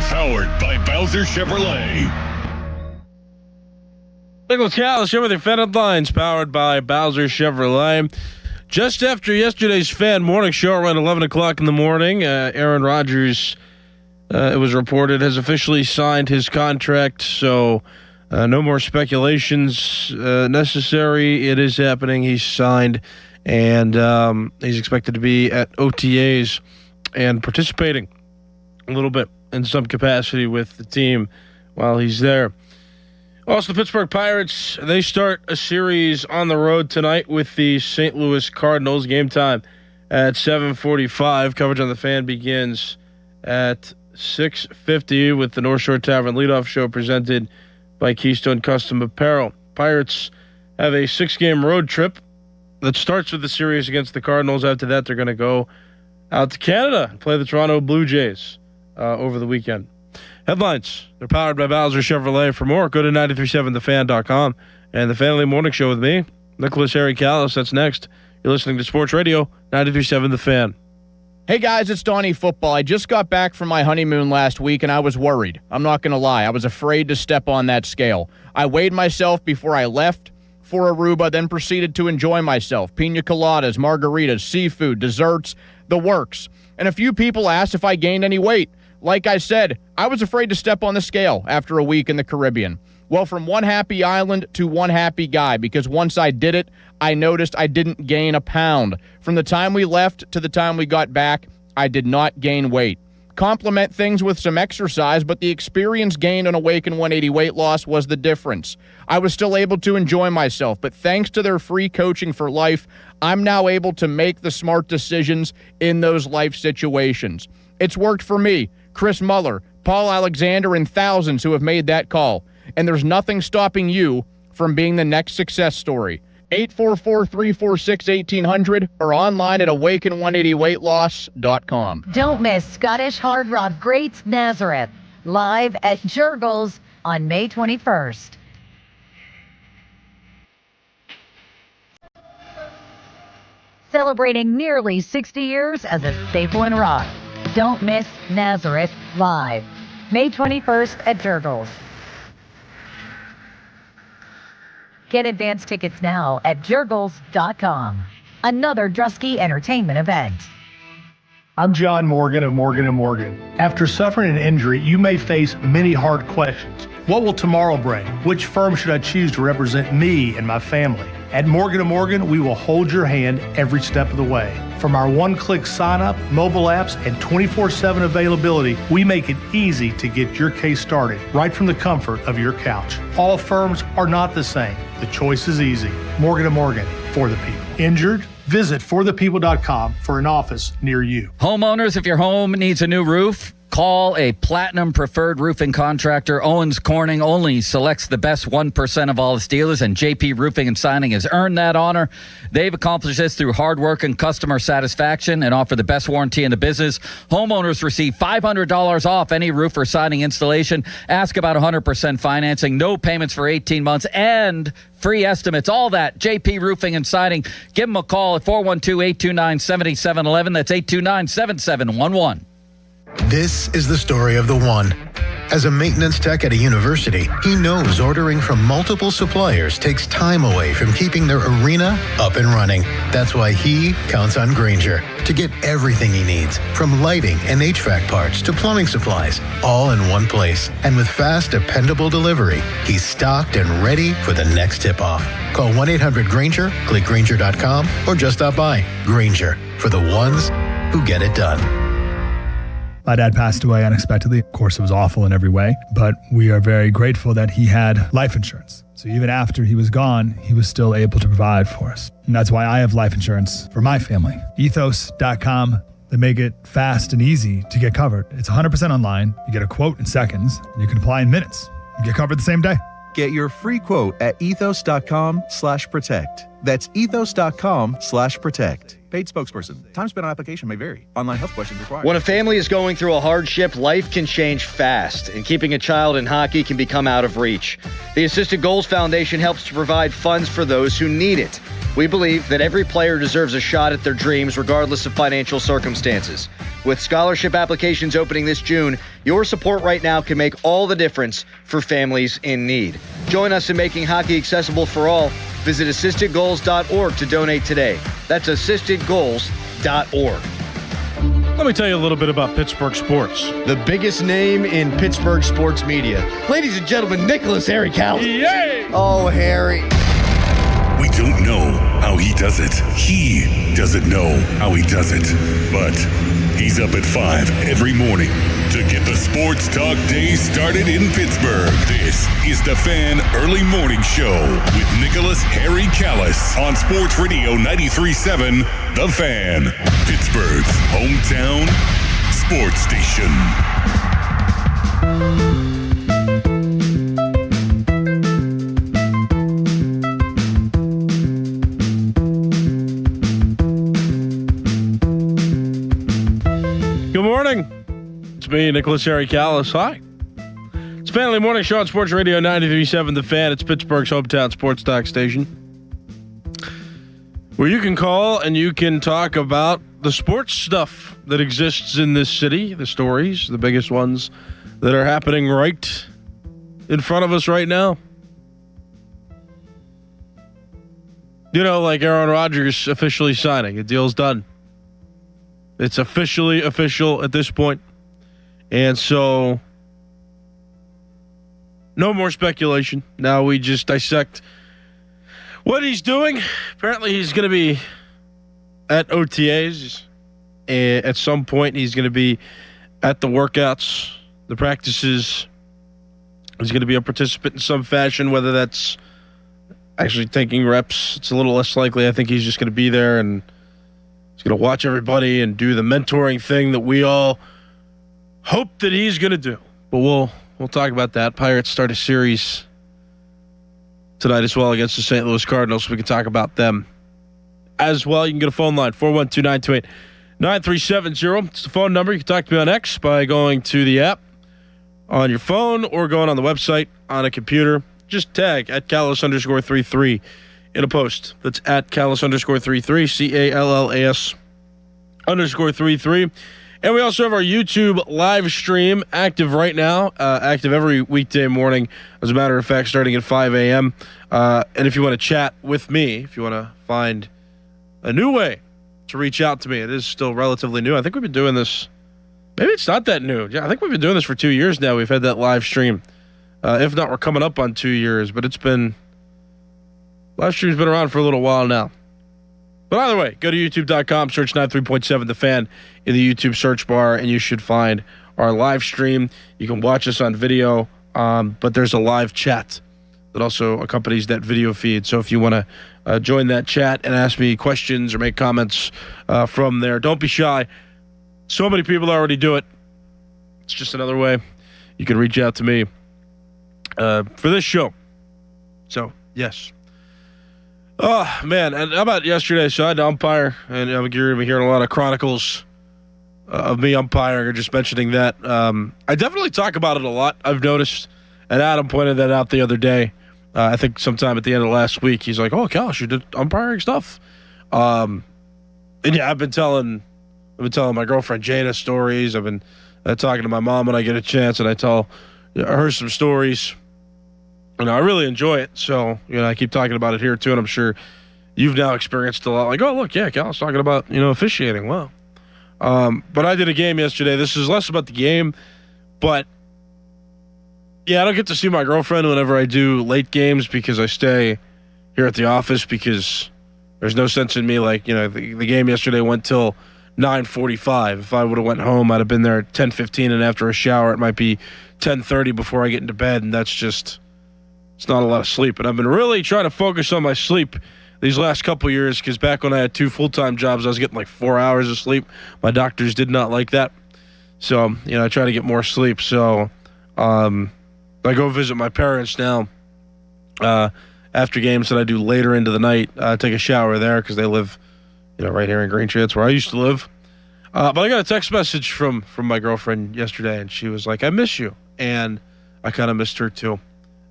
Powered by Bowser Chevrolet. Nicholas Callis here with your fan headlines, powered by Bowser Chevrolet. Just after yesterday's fan morning show around 11 o'clock in the morning, Aaron Rodgers, it was reported, has officially signed his contract, so no more speculations necessary. It is happening. He's signed, and he's expected to be at OTAs and participating a little bit in some capacity with the team while he's there. Also, the Pittsburgh Pirates, they start a series on the road tonight with the St. Louis Cardinals. Game time at 7:45. Coverage on the Fan begins at 6:50 with the North Shore Tavern leadoff show presented by Keystone Custom Apparel. Pirates have a 6-game road trip that starts with the series against the Cardinals. After that, they're going to go out to Canada and play the Toronto Blue Jays over the weekend. Headlines, they're powered by Bowser Chevrolet. For more, go to 937thefan.com. And the Family Morning Show with me, Nicholas Harry Callis. That's next. You're listening to Sports Radio 93.7 The Fan. Hey guys, it's Donnie Football. I just got back from my honeymoon last week and I was worried. I'm not going to lie. I was afraid to step on that scale. I weighed myself before I left for Aruba, then proceeded to enjoy myself. Pina coladas, margaritas, seafood, desserts, the works. And a few people asked if I gained any weight. Like I said, I was afraid to step on the scale after a week in the Caribbean. Well, from one happy island to one happy guy, because once I did it, I noticed I didn't gain a pound. From the time we left to the time we got back, I did not gain weight. Complement things with some exercise, but the experience gained on Awaken 180 weight loss was the difference. I was still able to enjoy myself, but thanks to their free coaching for life, I'm now able to make the smart decisions in those life situations. It's worked for me, Chris Muller, Paul Alexander, and thousands who have made that call. And there's nothing stopping you from being the next success story. 844-346-1800 or online at awaken180weightloss.com. Don't miss Scottish Hard Rock Greats Nazareth, live at Jurgles on May 21st. Celebrating nearly 60 years as a staple in rock. Don't miss Nazareth live, May 21st at Jurgles. Get advance tickets now at Jurgles.com. Another Drusky Entertainment event. I'm John Morgan of Morgan & Morgan. After suffering an injury, you may face many hard questions. What will tomorrow bring? Which firm should I choose to represent me and my family? At Morgan & Morgan, we will hold your hand every step of the way. From our one-click sign-up, mobile apps, and 24/7 availability, we make it easy to get your case started right from the comfort of your couch. All firms are not the same. The choice is easy. Morgan & Morgan, for the people. Injured? Visit forthepeople.com for an office near you. Homeowners, if your home needs a new roof, call a Platinum Preferred Roofing Contractor. Owens Corning only selects the best 1% of all its dealers, and JP Roofing and Signing has earned that honor. They've accomplished this through hard work and customer satisfaction and offer the best warranty in the business. Homeowners receive $500 off any roof or siding installation. Ask about 100% financing, no payments for 18 months, and free estimates. All that, JP Roofing and Siding. Give them a call at 412-829-7711. That's 829-7711. This is the story of the one. As a maintenance tech at a university, he knows ordering from multiple suppliers takes time away from keeping their arena up and running. That's why he counts on Grainger to get everything he needs, from lighting and HVAC parts to plumbing supplies, all in one place. And with fast, dependable delivery, he's stocked and ready for the next tip-off. Call 1-800-GRAINGER, click Grainger.com, or just stop by. Grainger, for the ones who get it done. My dad passed away unexpectedly. Of course, it was awful in every way, but we are very grateful that he had life insurance. So even after he was gone, he was still able to provide for us. And that's why I have life insurance for my family. Ethos.com. They make it fast and easy to get covered. It's 100% online. You get a quote in seconds, and you can apply in minutes. You get covered the same day. Get your free quote at ethos.com/protect. That's ethos.com/protect. Paid spokesperson. Time spent on application may vary. Online health questions required. When a family is going through a hardship, life can change fast, and keeping a child in hockey can become out of reach. The Assisted Goals Foundation helps to provide funds for those who need it. We believe that every player deserves a shot at their dreams regardless of financial circumstances. With scholarship applications opening this June, your support right now can make all the difference for families in need. Join us in making hockey accessible for all. Visit assistedgoals.org to donate today. That's assistedgoals.org. Let me tell you a little bit about Pittsburgh sports. The biggest name in Pittsburgh sports media. Ladies and gentlemen, Nicholas Harry Callis. Yay! Oh, Harry. We don't know how he does it. He doesn't know how he does it. But he's up at 5 every morning to get the sports talk day started in Pittsburgh. This is the Fan Early Morning Show with Nicholas Harry Callis on Sports Radio 93.7 The Fan, Pittsburgh's hometown sports station. Good morning. It's me, Nicholas Harry Callis. Hi. It's Family Morning Show on Sports Radio 93.7 The Fan. It's Pittsburgh's hometown sports talk station, where you can call and you can talk about the sports stuff that exists in this city, the stories, the biggest ones that are happening right in front of us right now. You know, like Aaron Rodgers officially signing. The deal's done. It's officially official at this point. And so, no more speculation. Now we just dissect what he's doing. Apparently he's going to be at OTAs. At some point he's going to be at the workouts, the practices. He's going to be a participant in some fashion, whether that's actually taking reps. It's a little less likely. I think he's just going to be there and he's going to watch everybody and do the mentoring thing that we all hope that he's going to do. But we'll talk about that. Pirates start a series tonight as well against the St. Louis Cardinals, so we can talk about them as well. You can get a phone line, 412-928-9370. It's the phone number. You can talk to me on X by going to the app on your phone or going on the website on a computer. Just tag at Callis_33 in a post. That's at Callis_33, CALLAS_33. And we also have our YouTube live stream active right now, active every weekday morning, as a matter of fact, starting at 5 a.m. And if you want to chat with me, if you want to find a new way to reach out to me, it is still relatively new. I think we've been doing this, maybe it's not that new. Yeah, I think we've been doing this for 2 years now. We've had that live stream. If not, we're coming up on 2 years, but live stream's been around for a little while now. But either way, go to youtube.com, search 93.7 The Fan in the YouTube search bar, and you should find our live stream. You can watch us on video, but there's a live chat that also accompanies that video feed. So if you want to join that chat and ask me questions or make comments from there, don't be shy. So many people already do it. It's just another way you can reach out to me for this show. So, yes. Oh, man. And how about yesterday? So I had to umpire, and I'm going to be hearing a lot of chronicles of me umpiring or just mentioning that. I definitely talk about it a lot, I've noticed, and Adam pointed that out the other day. I think sometime at the end of last week, he's like, "Oh, Cal, you did umpiring stuff." And yeah, I've been telling my girlfriend Jada stories. I've been talking to my mom when I get a chance, and I tell her some stories. And I really enjoy it, so I keep talking about it here too, and I'm sure you've now experienced a lot. Like, oh look, yeah, Cal's talking about officiating. Wow. But I did a game yesterday. This is less about the game, but yeah, I don't get to see my girlfriend whenever I do late games because I stay here at the office because there's no sense in me the game yesterday went till 9:45. If I would have went home, I'd have been there at 10:15, and after a shower, it might be 10:30 before I get into bed, and that's just. It's not a lot of sleep, and I've been really trying to focus on my sleep these last couple years because back when I had 2 full-time jobs, I was getting like 4 hours of sleep. My doctors did not like that. So, I try to get more sleep. So, I go visit my parents now after games that I do later into the night. I take a shower there because they live right here in Green Tree. That's where I used to live. But I got a text message from my girlfriend yesterday, and she was like, "I miss you," and I kind of missed her too.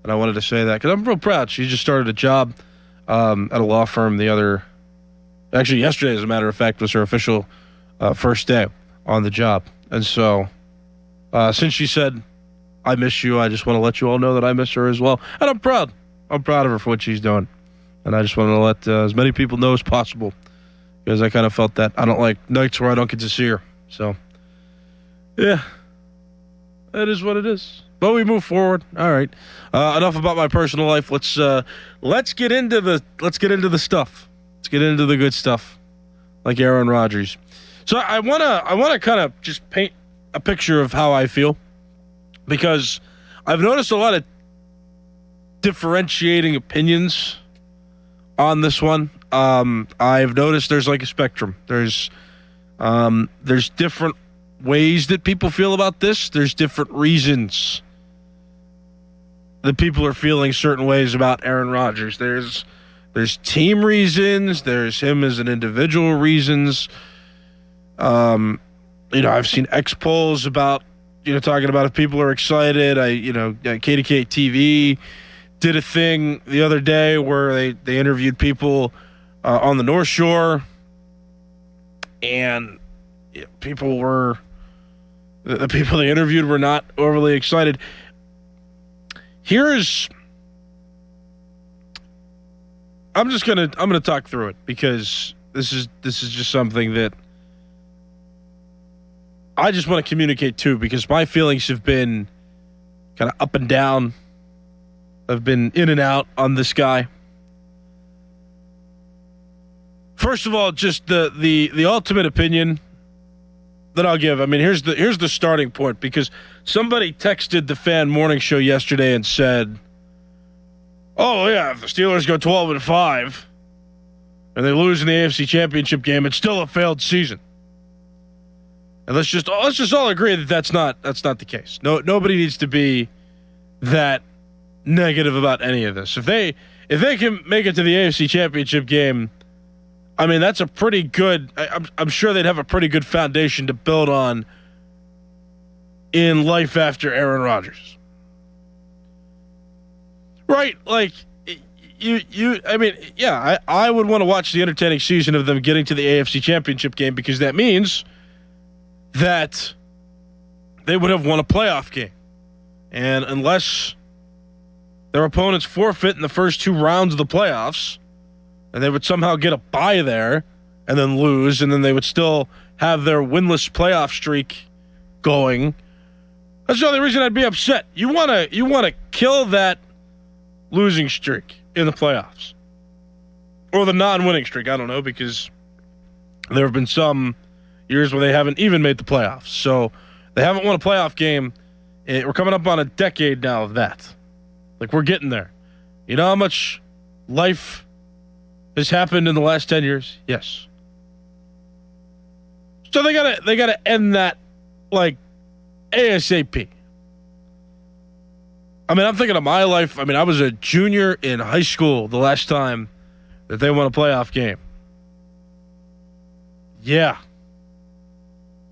And I wanted to say that because I'm real proud. She just started a job at a law firm yesterday, as a matter of fact, was her official first day on the job. And so since she said, "I miss you," I just want to let you all know that I miss her as well. And I'm proud. I'm proud of her for what she's doing. And I just wanted to let as many people know as possible, because I kind of felt that I don't like nights where I don't get to see her. So, yeah, that is what it is. But we move forward. All right. Enough about my personal life. Let's get into the stuff. Let's get into the good stuff, like Aaron Rodgers. So I wanna kind of just paint a picture of how I feel, because I've noticed a lot of differentiating opinions on this one. I've noticed there's like a spectrum. There's different ways that people feel about this. There's different reasons that people are feeling certain ways about Aaron Rodgers. There's team reasons. There's him as an individual reasons. I've seen X polls about, talking about if people are excited. KDK TV did a thing the other day where they interviewed people on the North Shore, and the people they interviewed were not overly excited. I'm gonna talk through it, because this is just something that I just want to communicate too, because my feelings have been kind of up and down. I've been in and out on this guy. First of all, just the ultimate opinion that I'll give. I mean, here's the starting point, because somebody texted the Fan Morning Show yesterday and said, "Oh yeah, if the Steelers go 12-5 and they lose in the AFC Championship game, it's still a failed season." And let's just all agree that that's not the case. Nobody needs to be that negative about any of this. If they can make it to the AFC Championship game, I mean, that's a pretty good. I'm sure they'd have a pretty good foundation to build on in life after Aaron Rodgers, right? Like I mean, yeah, I would want to watch the entertaining season of them getting to the AFC Championship game, because that means that they would have won a playoff game, and unless their opponents forfeit in the first two rounds of the playoffs, and they would somehow get a bye there and then lose, and then they would still have their winless playoff streak going. That's the only reason I'd be upset. You want to kill that losing streak in the playoffs, or the non-winning streak. I don't know, because there have been some years where they haven't even made the playoffs. So they haven't won a playoff game. We're coming up on a decade now of that. Like, we're getting there. You know how much life has happened in the last 10 years? Yes. So they gotta end that, like, ASAP. I mean, I'm thinking of my life. I mean, I was a junior in high school the last time that they won a playoff game. Yeah.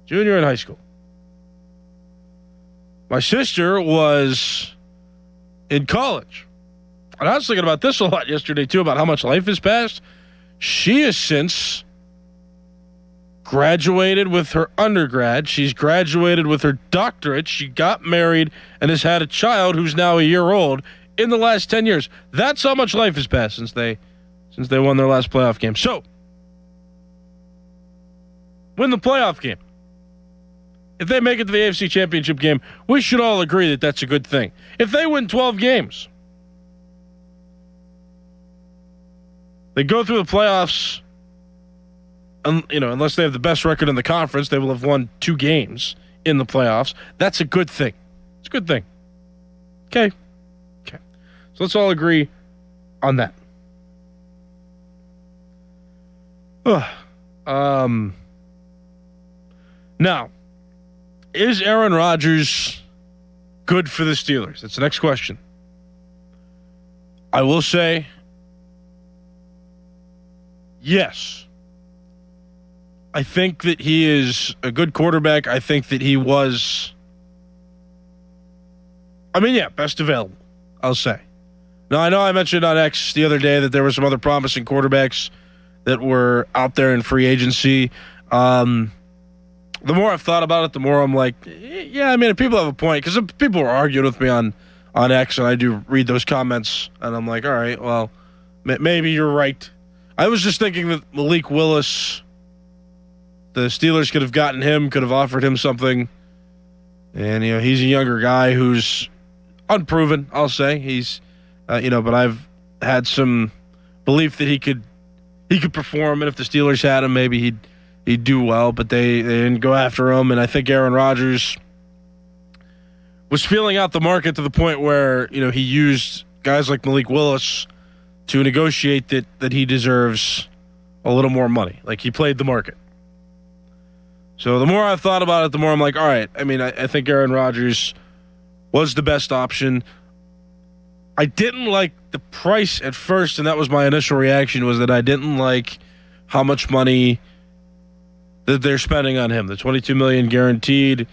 Junior in high school. My sister was in college. And I was thinking about this a lot yesterday, too, about how much life has passed. She has since graduated with her undergrad. She's graduated with her doctorate. She got married and has had a child who's now a year old in the last 10 years. That's how much life has passed since they won their last playoff game. So, win the playoff game. If they make it to the AFC Championship game, we should all agree that that's a good thing. If they win 12 games, they go through the playoffs, unless they have the best record in the conference, they will have won 2 games in the playoffs. That's a good thing. It's a good thing. Okay. So let's all agree on that. Now, is Aaron Rodgers good for the Steelers? That's the next question. I will say yes. I think that he is a good quarterback. I think that he was, best available, I'll say. Now, I know I mentioned on X the other day that there were some other promising quarterbacks that were out there in free agency. The more I've thought about it, the more I'm like, yeah, people have a point. Because people are arguing with me on X, and I do read those comments, and I'm like, all right, well, maybe you're right. I was just thinking that Malik Willis, the Steelers could have gotten him, could have offered him something. And, he's a younger guy who's unproven, I'll say. He's, but I've had some belief that he could perform, and if the Steelers had him, maybe he'd do well, but they didn't go after him. And I think Aaron Rodgers was feeling out the market to the point where, he used guys like Malik Willis to negotiate that he deserves a little more money. Like, he played the market. So the more I've thought about it, the more I'm like, all right, I think Aaron Rodgers was the best option. I didn't like the price at first, and that was my initial reaction, was that I didn't like how much money that they're spending on him. The $22 million guaranteed,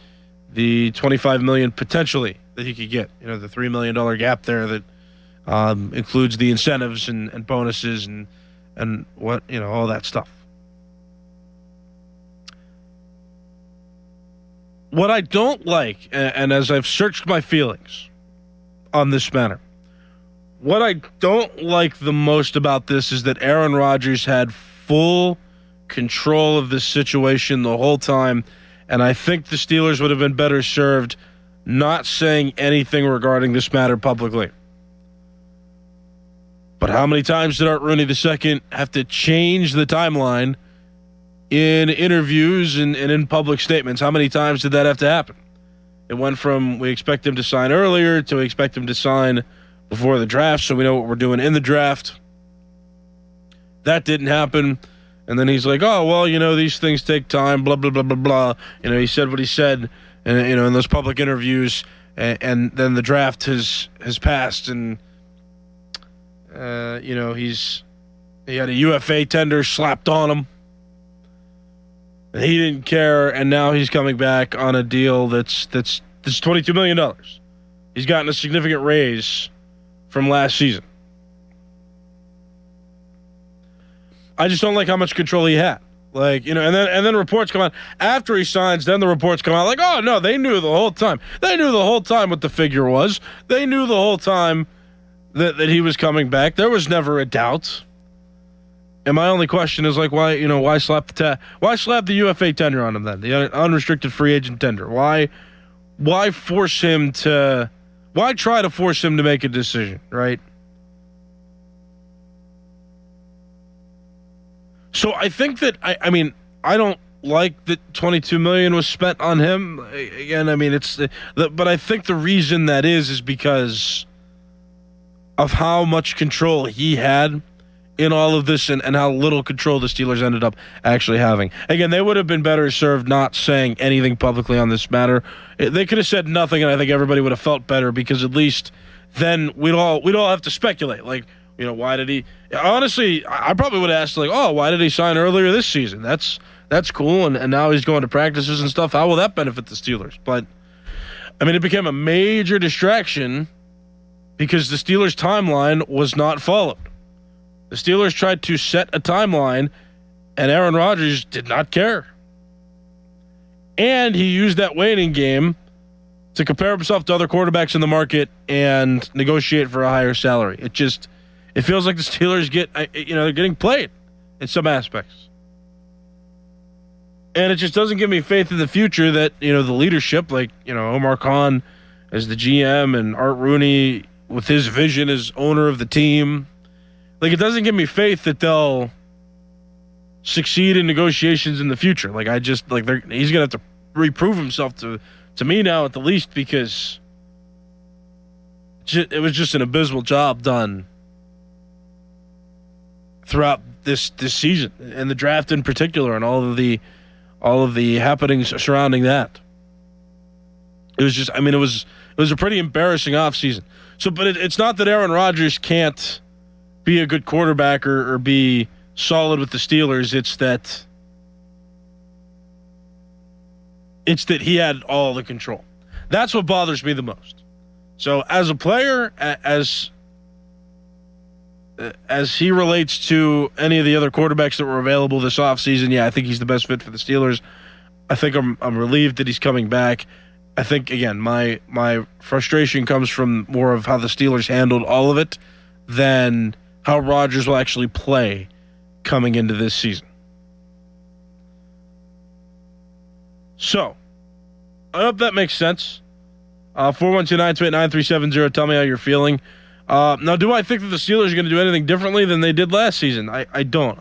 the $25 million potentially that he could get. The $3 million gap there that includes the incentives and bonuses and what, all that stuff. What I don't like, and as I've searched my feelings on this matter, what I don't like the most about this is that Aaron Rodgers had full control of this situation the whole time, and I think the Steelers would have been better served not saying anything regarding this matter publicly. But how many times did Art Rooney II have to change the timeline in interviews and in public statements? How many times did that have to happen? It went from we expect him to sign earlier to we expect him to sign before the draft, so we know what we're doing in the draft. That didn't happen. And then he's like, oh, well, these things take time, blah, blah, blah, blah, blah. He said what he said, in those public interviews, and then the draft has passed, and, he had a UFA tender slapped on him. And he didn't care, and now he's coming back on a deal that's $22 million. He's gotten a significant raise from last season. I just don't like how much control he had. And then reports come out after he signs, then the reports come out like, oh, no, they knew the whole time. They knew the whole time what the figure was. They knew the whole time that he was coming back. There was never a doubt. And my only question is why slap the UFA tender on him then? The unrestricted free agent tender. Why try to force him to make a decision, right? So I think that I don't like that $22 million was spent on him. Again, but I think the reason that is because of how much control he had in all of this and how little control the Steelers ended up actually having. Again, they would have been better served not saying anything publicly on this matter. They could have said nothing, and I think everybody would have felt better, because at least then we'd all have to speculate. Why did he? Honestly, I probably would have asked, why did he sign earlier this season? That's cool, and now he's going to practices and stuff. How will that benefit the Steelers? But, it became a major distraction because the Steelers' timeline was not followed. The Steelers tried to set a timeline, and Aaron Rodgers did not care. And he used that waiting game to compare himself to other quarterbacks in the market and negotiate for a higher salary. It feels like the Steelers they're getting played in some aspects. And it just doesn't give me faith in the future that, the leadership, Omar Khan as the GM and Art Rooney with his vision as owner of the team, it doesn't give me faith that they'll succeed in negotiations in the future. He's going to have to reprove himself to me now at the least, because it was just an abysmal job done throughout this season and the draft in particular, and all of the happenings surrounding that. It was just, it was a pretty embarrassing offseason. So, but it's not that Aaron Rodgers can't be a good quarterback or be solid with the Steelers. It's that It's that he had all the control. That's what bothers me the most. So as a player, as he relates to any of the other quarterbacks that were available this offseason, yeah, I think he's the best fit for the Steelers. I think I'm relieved that he's coming back. I think, again, my frustration comes from more of how the Steelers handled all of it than how Rodgers will actually play coming into this season. So, I hope that makes sense. 412-928-9370. Tell me how you're feeling. Now, do I think that the Steelers are going to do anything differently than they did last season? I don't.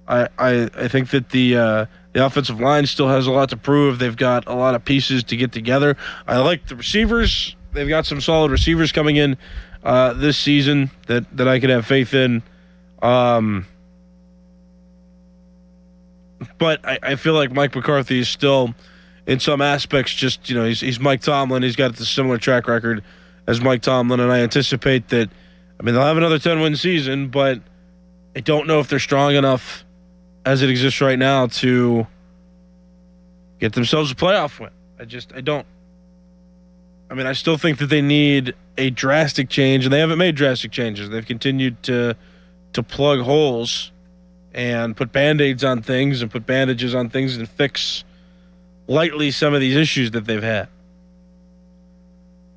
I think that the offensive line still has a lot to prove. They've got a lot of pieces to get together. I like the receivers. They've got some solid receivers coming in this season that I could have faith in. But I feel like Mike McCarthy is still, in some aspects, just, he's Mike Tomlin. He's got the similar track record as Mike Tomlin, and I anticipate that, they'll have another 10-win season, but I don't know if they're strong enough as it exists right now to get themselves a playoff win. I don't. I still think that they need a drastic change, and they haven't made drastic changes. They've continued to plug holes and put Band-Aids on things and put bandages on things and fix lightly some of these issues that they've had.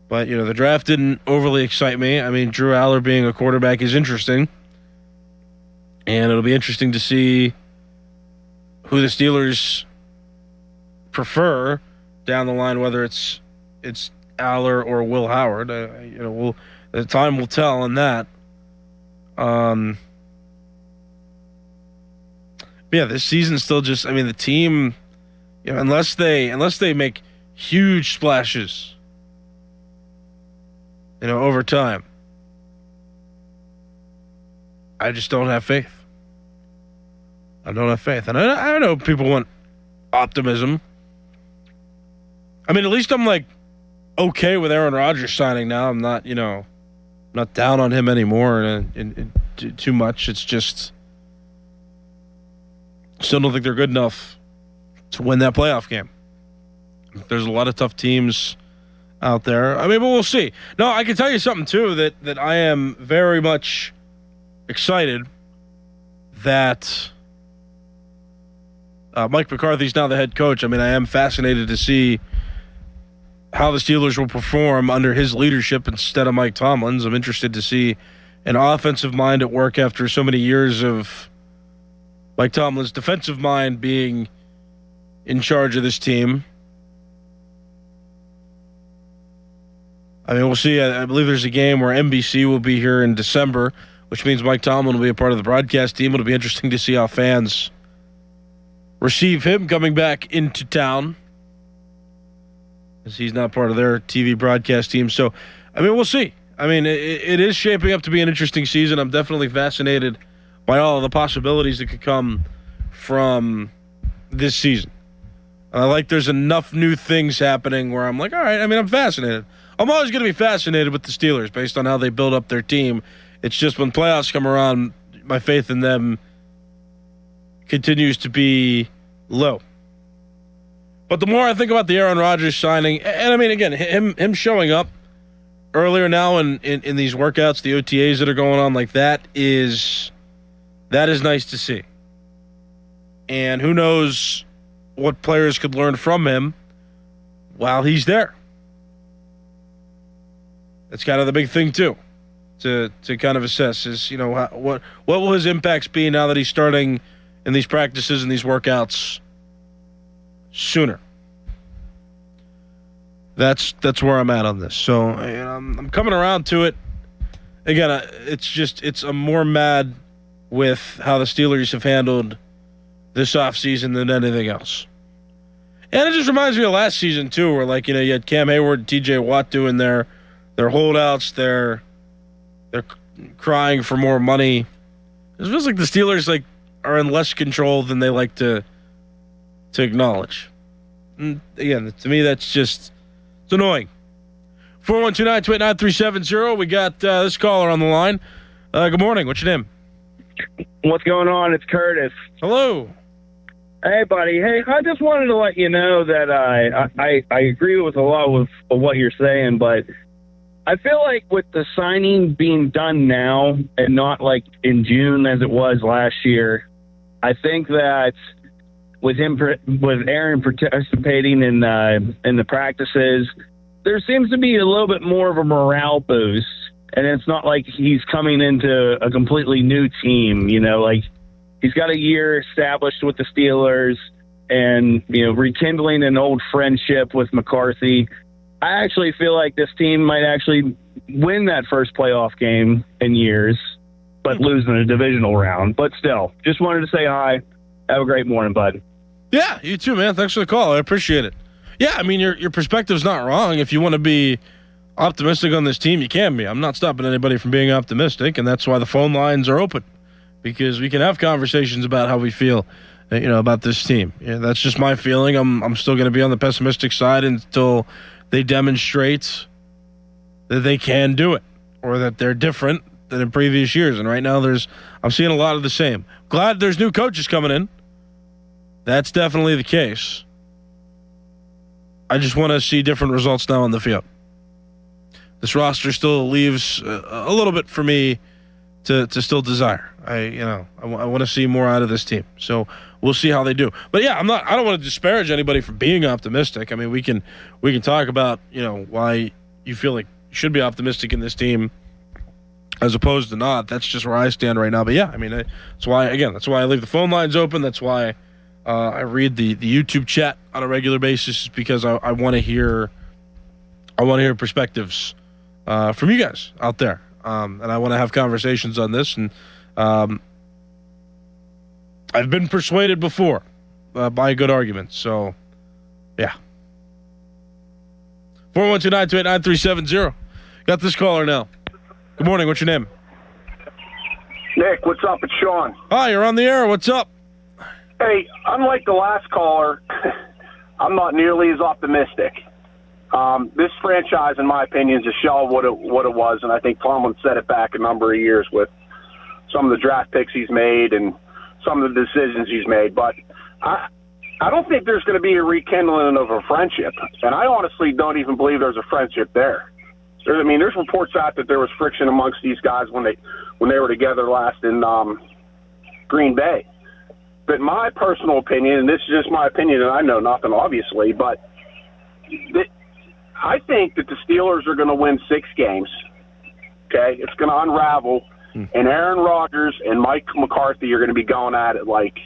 But, the draft didn't overly excite me. Drew Aller being a quarterback is interesting. And it'll be interesting to see who the Steelers prefer down the line, whether it's Aller or Will Howard. The time will tell on that. Yeah, this season's still just. The team, unless they make huge splashes, over time, I just don't have faith. I don't have faith, and I know people want optimism. At least I'm okay with Aaron Rodgers signing now. I'm not, not down on him anymore and too much. It's just. Still don't think they're good enough to win that playoff game. There's a lot of tough teams out there. But we'll see. No, I can tell you something, too, that I am very much excited that Mike McCarthy's now the head coach. I am fascinated to see how the Steelers will perform under his leadership instead of Mike Tomlin's. I'm interested to see an offensive mind at work after so many years of Mike Tomlin's defensive mind being in charge of this team. We'll see. I believe there's a game where NBC will be here in December, which means Mike Tomlin will be a part of the broadcast team. It'll be interesting to see how fans receive him coming back into town, as he's not part of their TV broadcast team. So, we'll see. It is shaping up to be an interesting season. I'm definitely fascinated by all of the possibilities that could come from this season. And there's enough new things happening where I'm all right, I'm fascinated. I'm always going to be fascinated with the Steelers based on how they build up their team. It's just when playoffs come around, my faith in them continues to be low. But the more I think about the Aaron Rodgers signing, and again, him showing up earlier now in these workouts, the OTAs that are going on, that is nice to see. And who knows what players could learn from him while he's there. That's kind of the big thing, too, to kind of assess is, what will his impacts be now that he's starting in these practices and these workouts sooner. That's where I'm at on this. So I'm coming around to it. Again, I'm more mad with how the Steelers have handled this offseason than anything else. And it just reminds me of last season, too, where, you had Cam Hayward and TJ Watt doing their holdouts, they're crying for more money. It feels like the Steelers, are in less control than they like to acknowledge. And again, to me, it's annoying. 412-928-9370. We got this caller on the line. Good morning. What's your name? What's going on? It's Curtis. Hello. Hey, buddy. Hey, I just wanted to let you know that I agree with a lot of what you're saying, but I feel like with the signing being done now and not like in June as it was last year, I think that with Aaron participating in the practices, there seems to be a little bit more of a morale boost, and it's not like he's coming into a completely new team. Like he's got a year established with the Steelers, and rekindling an old friendship with McCarthy. I actually feel like this team might actually win that first playoff game in years, but lose in a divisional round. But still, just wanted to say hi. Have a great morning, bud. Yeah, you too, man. Thanks for the call. I appreciate it. Yeah, I mean, your perspective's not wrong. If you want to be optimistic on this team, you can be. I'm not stopping anybody from being optimistic, and that's why the phone lines are open, because we can have conversations about how we feel, about this team. Yeah, that's just my feeling. I'm still going to be on the pessimistic side until they demonstrate that they can do it, or that they're different than in previous years. And right now, I'm seeing a lot of the same. Glad there's new coaches coming in. That's definitely the case. I just want to see different results now on the field. This roster still leaves a little bit for me to still desire. I want to see more out of this team. So we'll see how they do. But yeah, I don't want to disparage anybody for being optimistic. I mean, we can talk about, why you feel like you should be optimistic in this team as opposed to not. That's just where I stand right now. But yeah, I mean, that's why I leave the phone lines open. That's why I read the YouTube chat on a regular basis, because I want to hear perspectives from you guys out there, and I want to have conversations on this. And I've been persuaded before by a good argument. So yeah. 412-928-9370. Got this caller now. Good morning. What's your name? Nick, what's up? It's Sean. Hi, you're on the air. What's up? Hey, unlike the last caller, I'm not nearly as optimistic. This franchise, in my opinion, is a shell of what it was, and I think Tomlin said it back a number of years with some of the draft picks he's made and some of the decisions he's made. But I don't think there's going to be a rekindling of a friendship, and I honestly don't even believe there's a friendship there. There's reports out that there was friction amongst these guys when they were together last in Green Bay. But my personal opinion, and this is just my opinion, and I know nothing obviously, but I think that the Steelers are going to win 6 games. Okay, it's going to unravel, and Aaron Rodgers and Mike McCarthy are going to be going at it like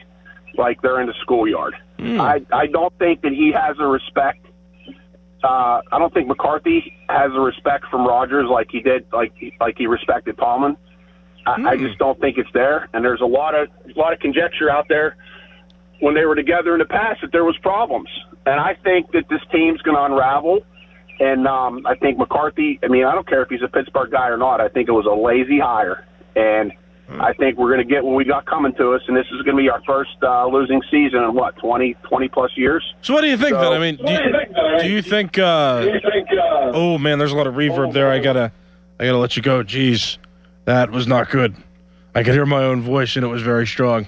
they're in the schoolyard. I don't think that he has a respect. I don't think McCarthy has a respect from Rodgers like he did, like he respected Tomlin. I just don't think it's there, and there's a lot of conjecture out there when they were together in the past that there was problems, and I think that this team's going to unravel, and I think McCarthy. I don't care if he's a Pittsburgh guy or not. I think it was a lazy hire, and I think we're going to get what we got coming to us, and this is going to be our first losing season in 20 plus years. So what do you think then? Do you think? Oh man, there's a lot of reverb there. I gotta let you go. Jeez. That was not good. I could hear my own voice, and it was very strong.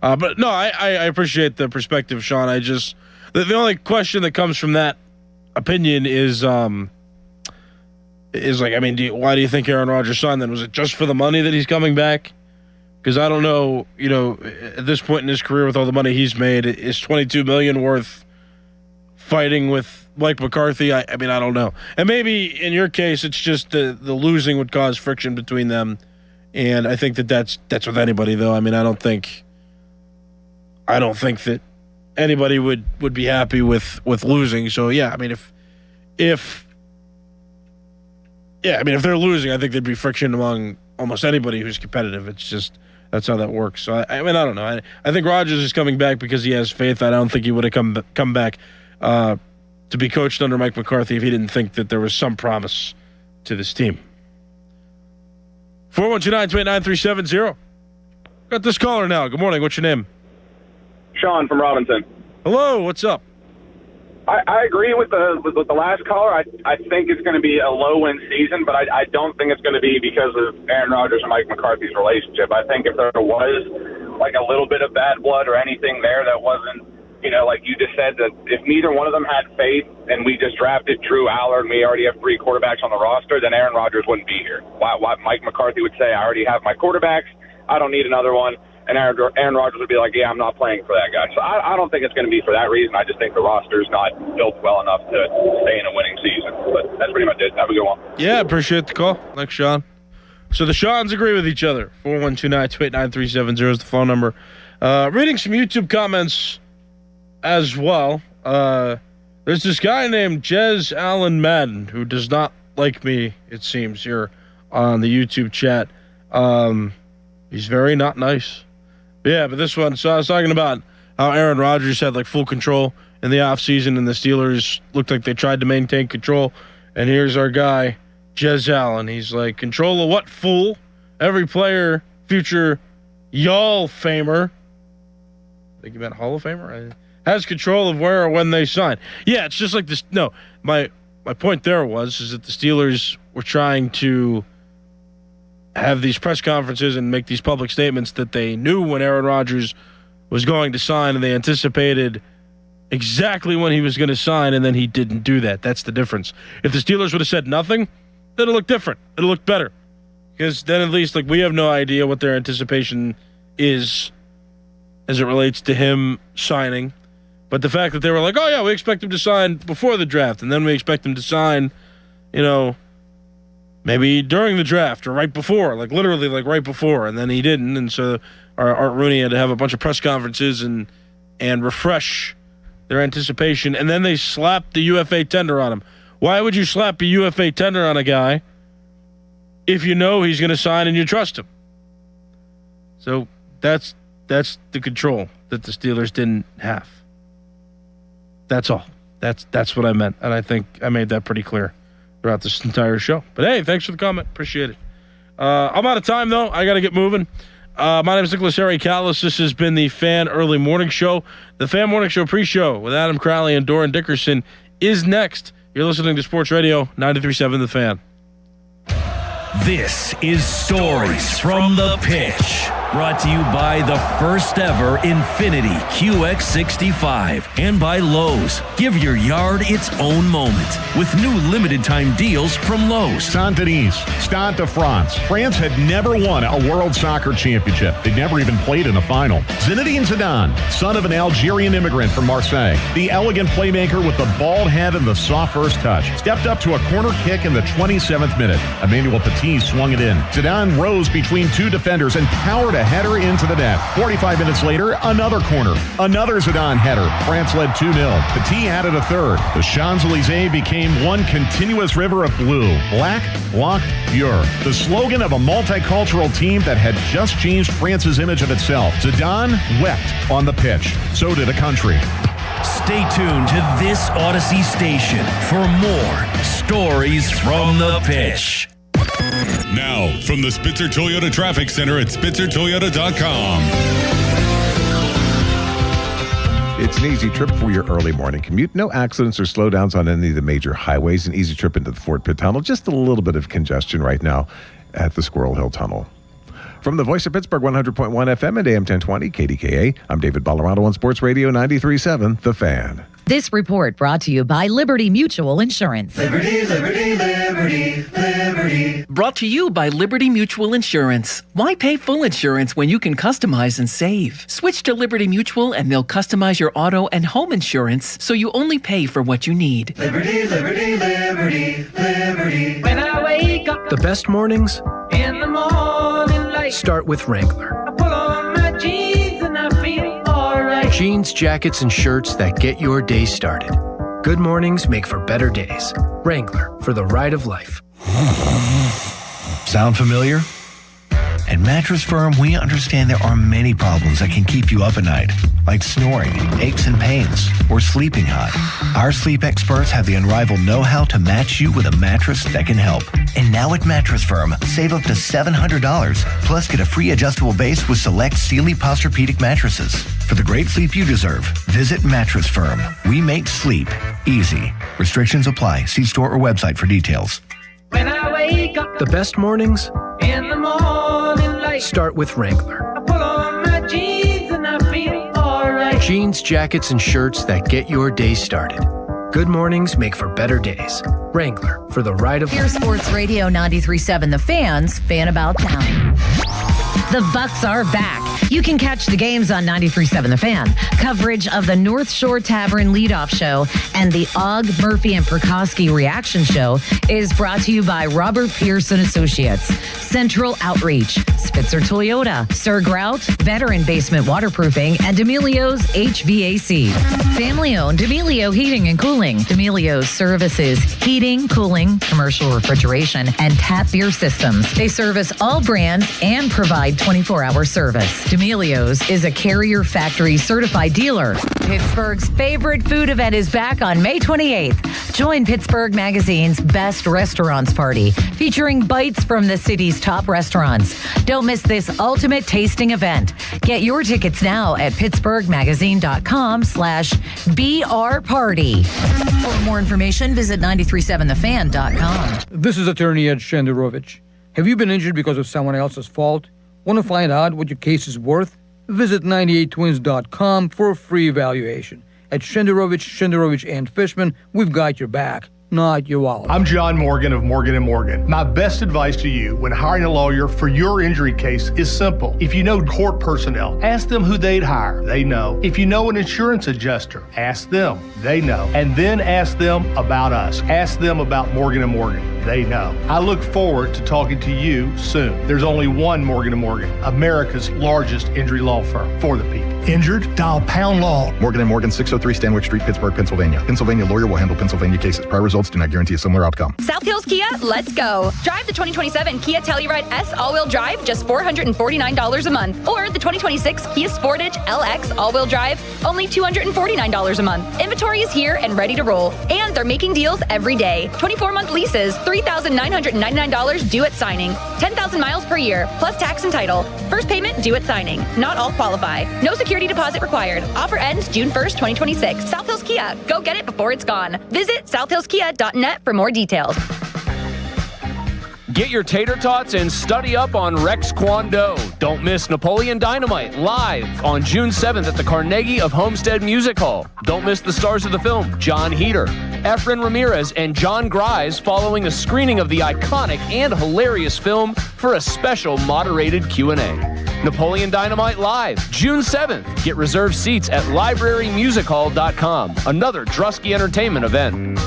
But no, I appreciate the perspective, Sean. The only question that comes from that opinion is why do you think Aaron Rodgers signed then? Was it just for the money that he's coming back? Because I don't know, at this point in his career with all the money he's made, is $22 million worth fighting with Mike McCarthy? I don't know. And maybe in your case, it's just the losing would cause friction between them. And I think that's with anybody, though. I don't think that anybody would be happy with losing. So yeah, if they're losing, I think there'd be friction among almost anybody who's competitive. It's just that's how that works. So I don't know. I think Rodgers is coming back because he has faith. I don't think he would have come back to be coached under Mike McCarthy if he didn't think that there was some promise to this team. 412-928-9370. Got this caller now. Good morning. What's your name? Sean from Robinson. Hello. What's up? I agree with the last caller. I think it's going to be a low-win season, but I don't think it's going to be because of Aaron Rodgers and Mike McCarthy's relationship. I think if there was like a little bit of bad blood or anything there that wasn't, like you just said, that if neither one of them had faith and we just drafted Drew Aller and we already have 3 quarterbacks on the roster, then Aaron Rodgers wouldn't be here. Why Mike McCarthy would say, I already have my quarterbacks, I don't need another one. And Aaron Rodgers would be like, yeah, I'm not playing for that guy. So I don't think it's going to be for that reason. I just think the roster's not built well enough to stay in a winning season. But that's pretty much it. Have a good one. Yeah, appreciate the call. Thanks, Sean. So the Seans agree with each other. 412-928-9370 is the phone number. Reading some YouTube comments as well. There's this guy named Jez Allen Madden who does not like me, it seems, here on the YouTube chat. He's very not nice. Yeah, but this one, so I was talking about how Aaron Rodgers had like full control in the offseason and the Steelers looked like they tried to maintain control. And here's our guy, Jez Allen. He's like, control of what, fool? Every player, future Y'all Famer, I think you meant Hall of Famer, has control of where or when they sign. Yeah, it's just like this. No, my point there is that the Steelers were trying to have these press conferences and make these public statements that they knew when Aaron Rodgers was going to sign and they anticipated exactly when he was going to sign, and then he didn't do that. That's the difference. If the Steelers would have said nothing, it'll look different. It'll look better. Because then at least we have no idea what their anticipation is as it relates to him signing. But the fact that they were like, oh yeah, we expect him to sign before the draft, and then we expect him to sign, maybe during the draft or right before, literally right before, and then he didn't. And so Art Rooney had to have a bunch of press conferences and refresh their anticipation. And then they slapped the UFA tender on him. Why would you slap a UFA tender on a guy if you know he's going to sign and you trust him? So that's the control that the Steelers didn't have. That's all. That's what I meant. And I think I made that pretty clear throughout this entire show. But hey, thanks for the comment. Appreciate it. I'm out of time, though. I got to get moving. My name is Nicholas Harry Callis. This has been the Fan Early Morning Show. The Fan Morning Show pre-show with Adam Crowley and Doran Dickerson is next. You're listening to Sports Radio 93.7 The Fan. This is Stories from the Pitch, brought to you by the first ever Infinity QX65 and by Lowe's. Give your yard its own moment with new limited time deals from Lowe's. Saint-Denis, Stade de France. France had never won a World Soccer Championship. They'd never even played in a final. Zinedine Zidane, son of an Algerian immigrant from Marseille, the elegant playmaker with the bald head and the soft first touch, stepped up to a corner kick in the 27th minute. Emmanuel Petit swung it in. Zidane rose between 2 defenders and powered a header into the net. 45 minutes later, another corner. Another Zidane header. France led 2-0. Petit added a third. The Champs-Élysées became one continuous river of blue. Black, blanc, pure. The slogan of a multicultural team that had just changed France's image of itself. Zidane wept on the pitch. So did a country. Stay tuned to this Odyssey station for more Stories from the Pitch. Now, from the Spitzer Toyota Traffic Center at SpitzerToyota.com. It's an easy trip for your early morning commute. No accidents or slowdowns on any of the major highways. An easy trip into the Fort Pitt Tunnel. Just a little bit of congestion right now at the Squirrel Hill Tunnel. From the Voice of Pittsburgh, 100.1 FM and AM 1020, KDKA, I'm David Ballarado on Sports Radio 93.7, The Fan. This report brought to you by Liberty Mutual Insurance. Liberty, liberty, liberty, liberty. Brought to you by Liberty Mutual Insurance. Why pay full insurance when you can customize and save? Switch to Liberty Mutual and they'll customize your auto and home insurance so you only pay for what you need. Liberty, liberty, liberty, liberty. When I wake up, the best mornings in the morning light start with Wrangler. I pull on my jeans and I feel alright. Jeans, jackets, and shirts that get your day started. Good mornings make for better days. Wrangler, for the ride of life. Sound familiar? At Mattress Firm, we understand there are many problems that can keep you up at night, like snoring, aches and pains, or sleeping hot. Our sleep experts have the unrivaled know-how to match you with a mattress that can help. And now at Mattress Firm, save up to $700, plus get a free adjustable base with select Sealy Posturepedic mattresses. For the great sleep you deserve, visit Mattress Firm. We make sleep easy. Restrictions apply. See store or website for details. When I wake up, the best mornings in the morning light start with Wrangler. I pull on my jeans. Jeans, jackets, and shirts that get your day started. Good mornings make for better days. Wrangler, for the ride of Here's Sports Radio 93.7 The Fans, Fan About Town. The Bucks are back. You can catch the games on 93.7 The Fan. Coverage of the North Shore Tavern leadoff show and the Og, Murphy, and Prokosky reaction show is brought to you by Robert Pearson Associates, Central Outreach, Spitzer Toyota, Sir Grout, Veteran Basement Waterproofing, and D'Amelio's HVAC. Family-owned D'Amelio Heating and Cooling. D'Amelio's services heating, cooling, commercial refrigeration, and tap beer systems. They service all brands and provide 24-hour service. D'Amelio's is a Carrier Factory certified dealer. Pittsburgh's favorite food event is back on May 28th. Join Pittsburgh Magazine's Best Restaurants Party, featuring bites from the city's top restaurants. Don't miss this ultimate tasting event. Get your tickets now at pittsburghmagazine.com/BR-Party. For more information, visit 937thefan.com. This is attorney Ed Shenderovich. Have you been injured because of someone else's fault? Want to find out what your case is worth? Visit 98twins.com for a free evaluation. At Shenderovich, and Fishman, we've got your back, not your wallet. I'm John Morgan of Morgan & Morgan. My best advice to you when hiring a lawyer for your injury case is simple. If you know court personnel, ask them who they'd hire. They know. If you know an insurance adjuster, ask them. They know. And then ask them about us. Ask them about Morgan & Morgan. They know. I look forward to talking to you soon. There's only one Morgan & Morgan, America's largest injury law firm for the people. Injured? Dial Pound Law. Morgan & Morgan, 603 Stanwyck Street, Pittsburgh, Pennsylvania. Pennsylvania lawyer will handle Pennsylvania cases. Prior results do not guarantee a similar outcome. South Hills Kia, let's go. Drive the 2027 Kia Telluride S all-wheel drive, just $449 a month. Or the 2026 Kia Sportage LX all-wheel drive, only $249 a month. Inventory is here and ready to roll. And they're making deals every day. 24-month leases, $3,999 due at signing. 10,000 miles per year, plus tax and title. First payment due at signing. Not all qualify. No security deposit required. Offer ends June 1st, 2026. South Hills Kia. Go get it before it's gone. Visit southhillskia.net for more details. Get your tater tots and study up on Rex Kwon Do. Don't miss Napoleon Dynamite live on June 7th at the Carnegie of Homestead Music Hall. Don't miss the stars of the film, John Heder, Efren Ramirez, and John Grise following a screening of the iconic and hilarious film for a special moderated Q&A. Napoleon Dynamite live, June 7th. Get reserved seats at librarymusichall.com. Another Drusky Entertainment event.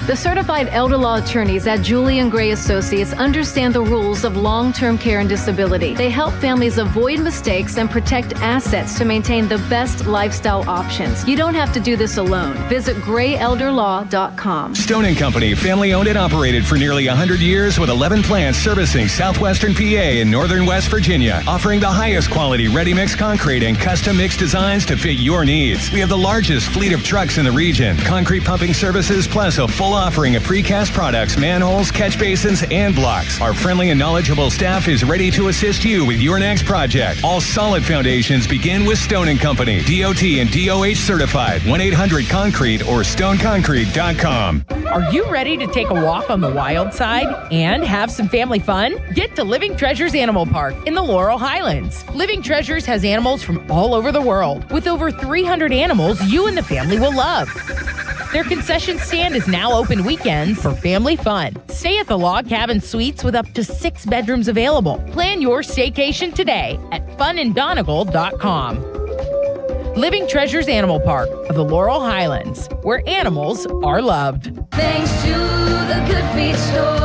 The certified elder law attorneys at Julian Gray Associates understand the rules of long-term care and disability. They help families avoid mistakes and protect assets to maintain the best lifestyle options. You don't have to do this alone. Visit grayelderlaw.com. Stone & Company, family-owned and operated for nearly 100 years with 11 plants servicing southwestern PA and northern West Virginia, offering the highest quality ready-mix concrete and custom mix designs to fit your needs. We have the largest fleet of trucks in the region, concrete pumping services, plus a full offering of precast products, manholes, catch basins, and blocks. Our friendly and knowledgeable staff is ready to assist you with your next project. All solid foundations begin with Stone & Company, DOT and DOH certified. 1-800-CONCRETE or stoneconcrete.com. Are you ready to take a walk on the wild side and have some family fun? Get to Living Treasures Animal Park in the Laurel Highlands. Living Treasures has animals from all over the world. With over 300 animals you and the family will love. Their concession stand is now open weekends for family fun. Stay at the Log Cabin Suites with up to 6 bedrooms available. Plan your staycation today at funanddonegal.com. Living Treasures Animal Park of the Laurel Highlands, where animals are loved. Thanks to the Good Feet Store.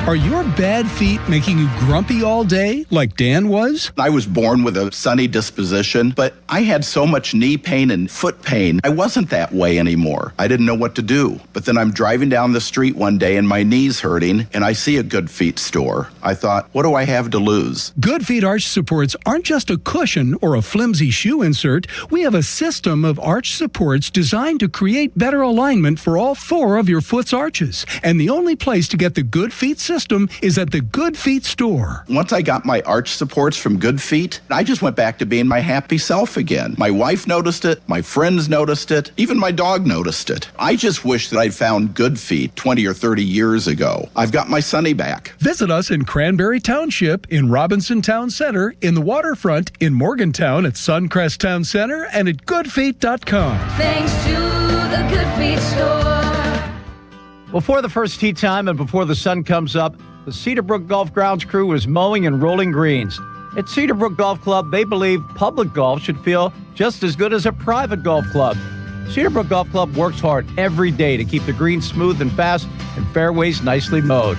Are your bad feet making you grumpy all day, like Dan was? I was born with a sunny disposition, but I had so much knee pain and foot pain, I wasn't that way anymore. I didn't know what to do. But then I'm driving down the street one day and my knee's hurting, and I see a Good Feet store. I thought, what do I have to lose? Good Feet arch supports aren't just a cushion or a flimsy shoe insert. We have a system of arch supports designed to create better alignment for all 4 of your foot's arches. And the only place to get the Good Feet system system is at the Good Feet store. Once I got my arch supports from Good Feet, I just went back to being my happy self again. My wife noticed it, my friends noticed it, even my dog noticed it. I just wish that I'd found Good Feet 20 or 30 years ago. I've got my Sonny back. Visit us in Cranberry Township, in Robinson Town Center, in the waterfront, in Morgantown at Suncrest Town Center, and at goodfeet.com. Thanks to the Good Feet store. Before the first tee time and before the sun comes up, the Cedarbrook Golf Grounds crew is mowing and rolling greens. At Cedarbrook Golf Club, they believe public golf should feel just as good as a private golf club. Cedarbrook Golf Club works hard every day to keep the greens smooth and fast and fairways nicely mowed.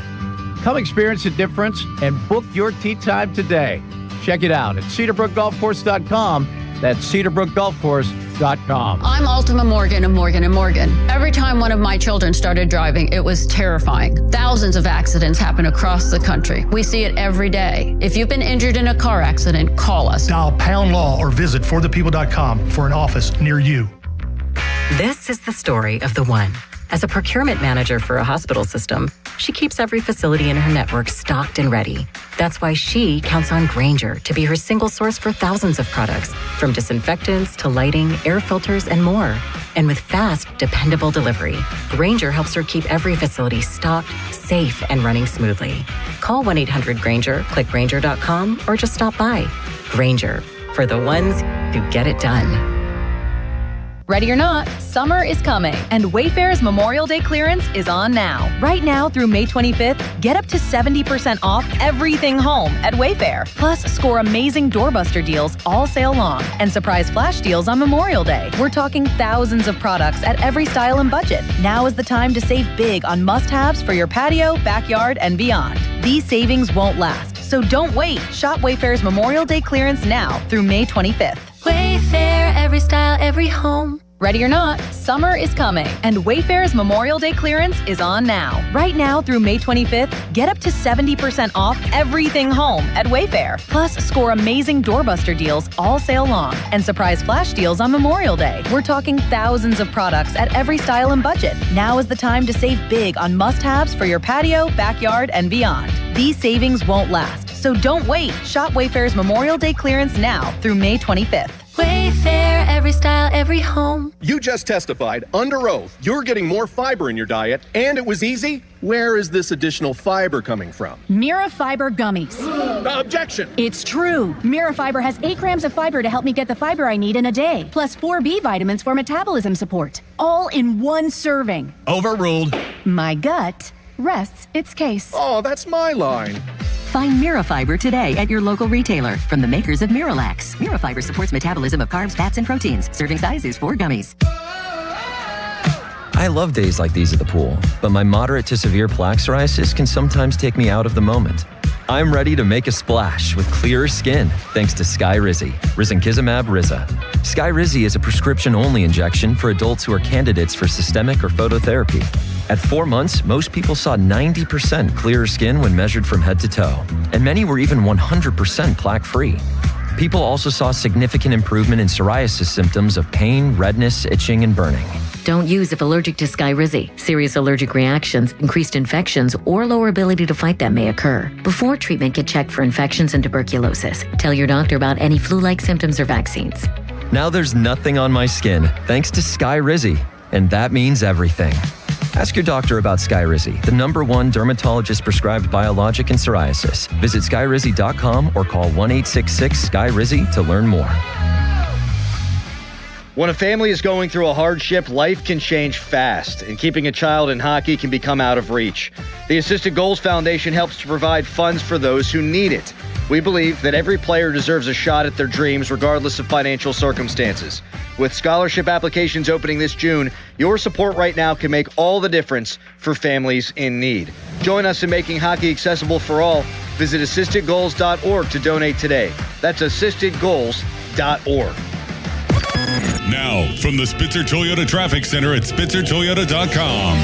Come experience the difference and book your tee time today. Check it out at cedarbrookgolfcourse.com. That's cedarbrookgolfcourse.com. I'm Ultima Morgan of Morgan & Morgan. Every time one of my children started driving, it was terrifying. Thousands of accidents happen across the country. We see it every day. If you've been injured in a car accident, call us. Dial #law or visit forthepeople.com for an office near you. This is the story of the one. As a procurement manager for a hospital system, she keeps every facility in her network stocked and ready. That's why she counts on Grainger to be her single source for thousands of products, from disinfectants to lighting, air filters, and more. And with fast, dependable delivery, Grainger helps her keep every facility stocked, safe, and running smoothly. Call 1-800-GRAINGER, click Grainger.com, or just stop by. Grainger, for the ones who get it done. Ready or not, summer is coming, and Wayfair's Memorial Day clearance is on now. Right now through May 25th, get up to 70% off everything home at Wayfair. Plus, score amazing doorbuster deals all sale long and surprise flash deals on Memorial Day. We're talking thousands of products at every style and budget. Now is the time to save big on must-haves for your patio, backyard, and beyond. These savings won't last, so don't wait. Shop Wayfair's Memorial Day clearance now through May 25th. Wayfair, every style, every home. Ready or not, summer is coming, and Wayfair's Memorial Day clearance is on now. Right now through May 25th, get up to 70% off everything home at Wayfair. Plus, score amazing doorbuster deals all sale long and surprise flash deals on Memorial Day. We're talking thousands of products at every style and budget. Now is the time to save big on must-haves for your patio, backyard, and beyond. These savings won't last, so don't wait. Shop Wayfair's Memorial Day clearance now through May 25th. Wayfair, every style, every home. You just testified under oath you're getting more fiber in your diet, and it was easy? Where is this additional fiber coming from? Mira Fiber Gummies. Objection! It's true. Mira Fiber has 8 grams of fiber to help me get the fiber I need in a day, plus 4 B vitamins for metabolism support, all in one serving. Overruled. My gut rests its case. Oh, that's my line. Find Mirafiber today at your local retailer from the makers of Miralax. Mirafiber supports metabolism of carbs, fats, and proteins. Serving size is 4 gummies. I love days like these at the pool, but my moderate to severe plaque psoriasis can sometimes take me out of the moment. I'm ready to make a splash with clearer skin thanks to Skyrizi, risankizumab Riza. Skyrizi is a prescription-only injection for adults who are candidates for systemic or phototherapy. At 4 months, most people saw 90% clearer skin when measured from head to toe, and many were even 100% plaque-free. People also saw significant improvement in psoriasis symptoms of pain, redness, itching, and burning. Don't use if allergic to Skyrizi. Serious allergic reactions, increased infections, or lower ability to fight them may occur. Before treatment, get checked for infections and tuberculosis. Tell your doctor about any flu-like symptoms or vaccines. Now there's nothing on my skin thanks to Skyrizi, and that means everything. Ask your doctor about Skyrizi, the #1 dermatologist-prescribed biologic in psoriasis. Visit skyrizi.com or call 1-866-SKY-RIZI to learn more. When a family is going through a hardship, life can change fast, and keeping a child in hockey can become out of reach. The Assisted Goals Foundation helps to provide funds for those who need it. We believe that every player deserves a shot at their dreams regardless of financial circumstances. With scholarship applications opening this June, your support right now can make all the difference for families in need. Join us in making hockey accessible for all. Visit assistedgoals.org to donate today. That's assistedgoals.org. Now, from the Spitzer Toyota Traffic Center at spitzertoyota.com.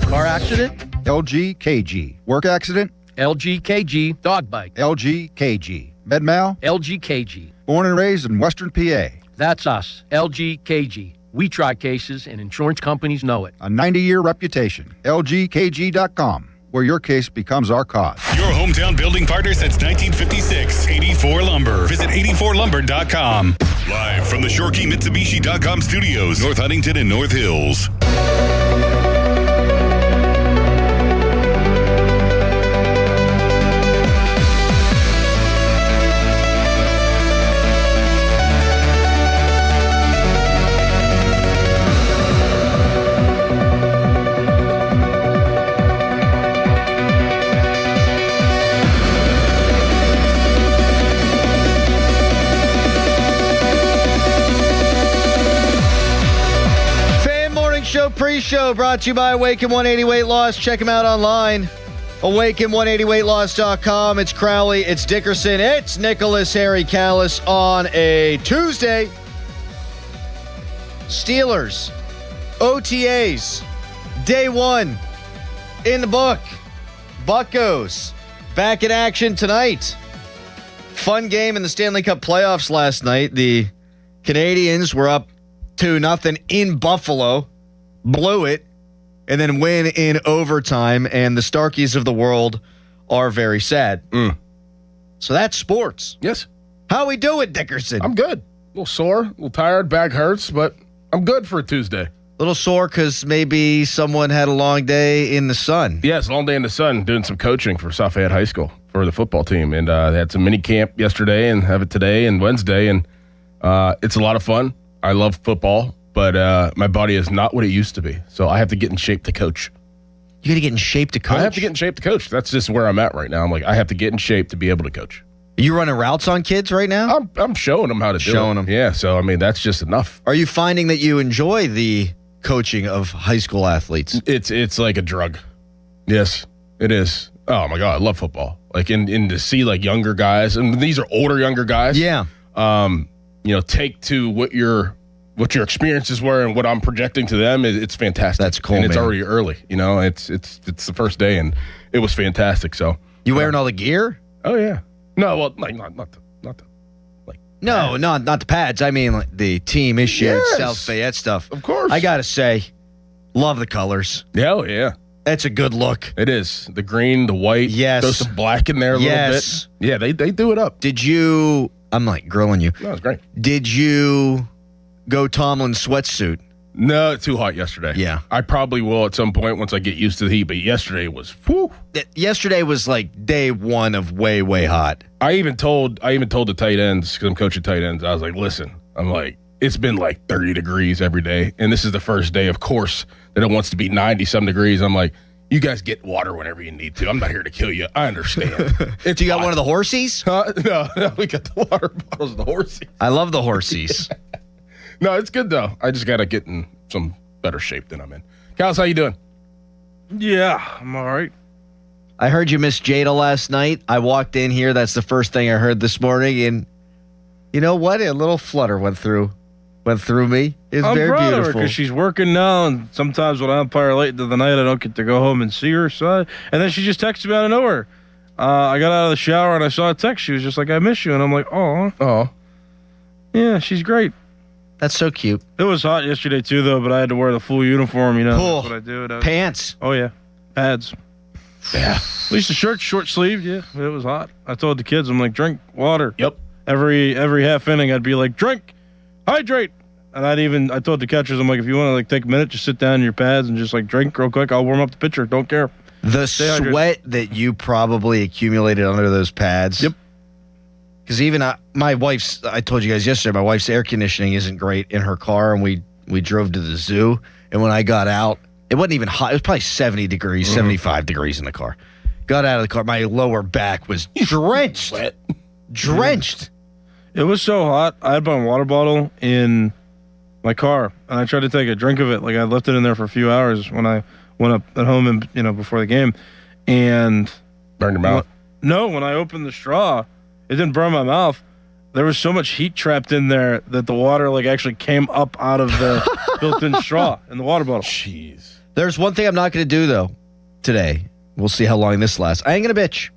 Car accident? LG KG. Work accident? LG KG. Dog bite? LG KG. Med mal? LG KG. Born and raised in Western PA. That's us. LG KG. We try cases, and insurance companies know it. A 90-year reputation. LGKG.com, where your case becomes our cause. Your hometown building partner since 1956, 84 Lumber. Visit 84lumber.com. Live from the ShoreKeyMitsubishi.com studios, North Huntington and North Hills. Pre-show brought to you by Awaken 180 Weight Loss. Check them out online. Awaken180weightloss.com. It's Crowley. It's Dickerson. It's Nicholas Harry Callis on a Tuesday. Steelers. OTAs. Day one. In the book. Buccos. Back in action tonight. Fun game in the Stanley Cup playoffs last night. The Canadians were up 2-0 in Buffalo. Blew it, and then win in overtime, and the Starkies of the world are very sad. So that's sports. Yes. How we doing, Dickerson? I'm good. A little sore, a little tired, back hurts, but I'm good for a Tuesday. A little sore because maybe someone had a long day in the sun. Yes, long day in the sun, doing some coaching for South Fayette High School for the football team, and they had some mini camp yesterday and have it today and Wednesday, and it's a lot of fun. I love football. But my body is not what it used to be, so I have to get in shape to coach. You got to get in shape to coach? I have to get in shape to coach. That's just where I'm at right now. I'm like, I have to get in shape to be able to coach. Are you running routes on kids right now? I'm showing them how to do it. Showing them. Yeah, so, I mean, that's just enough. Are you finding that you enjoy the coaching of high school athletes? It's like a drug. Yes, it is. Oh, my God, I love football. Like, and to see, like, younger guys, and these are older, younger guys. Yeah. Take to what your experiences were and what I'm projecting to them, it's fantastic. That's cool, and it's man. already early. It's the first day, and it was fantastic. So you wearing all the gear? Oh yeah. No, well, like not the No, not the pads. I mean, like the team issued South Fayette stuff. Of course. I gotta say, love the colors. Yeah, oh, yeah. That's a good look. It is. The green, the white. Yes. Throw some black in there a little bit. Yeah, they do it up. Did you? I'm like grilling you. No, it's great. Did you go Tomlin sweatsuit? No, it's too hot yesterday. Yeah. I probably will at some point once I get used to the heat, but yesterday was whew. Yesterday was like day one of way, way hot. I even told the tight ends, because I'm coaching tight ends, I was like, listen, I'm like, it's been like 30 degrees every day, and this is the first day, of course, that it wants to be 90-some degrees. I'm like, you guys get water whenever you need to. I'm not here to kill you. I understand. Do you got one of the horsies? No, we got the water bottles of the horsies. I love the horsies. No, it's good, though. I just got to get in some better shape than I'm in. Callis, how you doing? Yeah, I'm all right. I heard you missed Jada last night. I walked in here. That's the first thing I heard this morning. And you know what? A little flutter went through me. It's very proud beautiful. of her because she's working now, and sometimes when I umpire late into the night, I don't get to go home and see her. So and then she just texted me out of nowhere. I got out of the shower and I saw a text. She was just like, "I miss you," and I'm like, "Oh, yeah, she's great." That's so cute. It was hot yesterday too, though, but I had to wear the full uniform. You know, cool. That's what I do. Pants. Oh yeah, pads. Yeah. At least the shirt, short sleeved. Yeah, it was hot. I told the kids, I'm like, drink water. Yep. Every half inning, I'd be like, drink, hydrate. And I told the catchers, I'm like, if you want to like take a minute, just sit down in your pads and just like drink real quick. I'll warm up the pitcher. Don't care. The sweat that you probably accumulated under those pads. Yep. Because even I told you guys yesterday, my wife's air conditioning isn't great in her car, and we drove to the zoo. And when I got out, it wasn't even hot. It was probably 70 degrees, 75 degrees in the car. Got out of the car, my lower back was drenched. Drenched. It was so hot. I had my water bottle in my car, and I tried to take a drink of it. Like I left it in there for a few hours when I went up at home and before the game, and burned your mouth. No, when I opened the straw, it didn't burn my mouth. There was so much heat trapped in there that the water like actually came up out of the built-in straw in the water bottle. Jeez. There's one thing I'm not going to do though today. We'll see how long this lasts. I ain't going to bitch.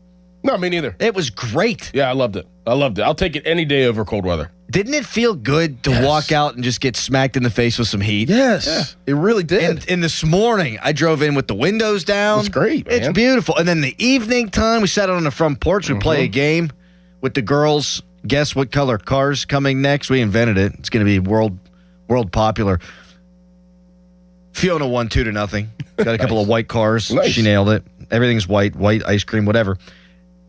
No, me neither. It was great. Yeah, I loved it. I'll take it any day over cold weather. Didn't it feel good to walk out and just get smacked in the face with some heat? Yes, it really did. And this morning, I drove in with the windows down. It's great, man. It's beautiful. And then the evening time, we sat on the front porch. We play a game with the girls. Guess what color car's coming next? We invented it. It's going to be world popular. Fiona won 2-0. Got a couple of white cars. Nice. She nailed it. Everything's white ice cream, whatever.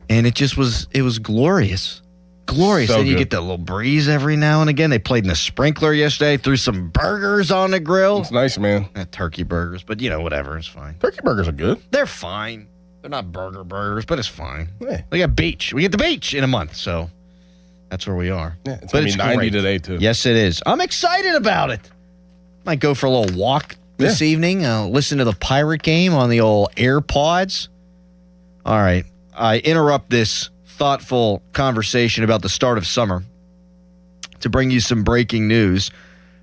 And it was glorious. Glorious. So and you good. get that little breeze every now and again. They played in the sprinkler yesterday, threw some burgers on the grill. It's nice, man. Turkey burgers, but whatever, it's fine. Turkey burgers are good. They're fine. They're not burgers, but it's fine. Yeah. We got beach. We get the beach in a month, so that's where we are. Yeah, it's but going to be 90 great. today, too. Yes, it is. I'm excited about it. Might go for a little walk this evening. Listen to the Pirate game on the old AirPods. All right. I interrupt this thoughtful conversation about the start of summer to bring you some breaking news.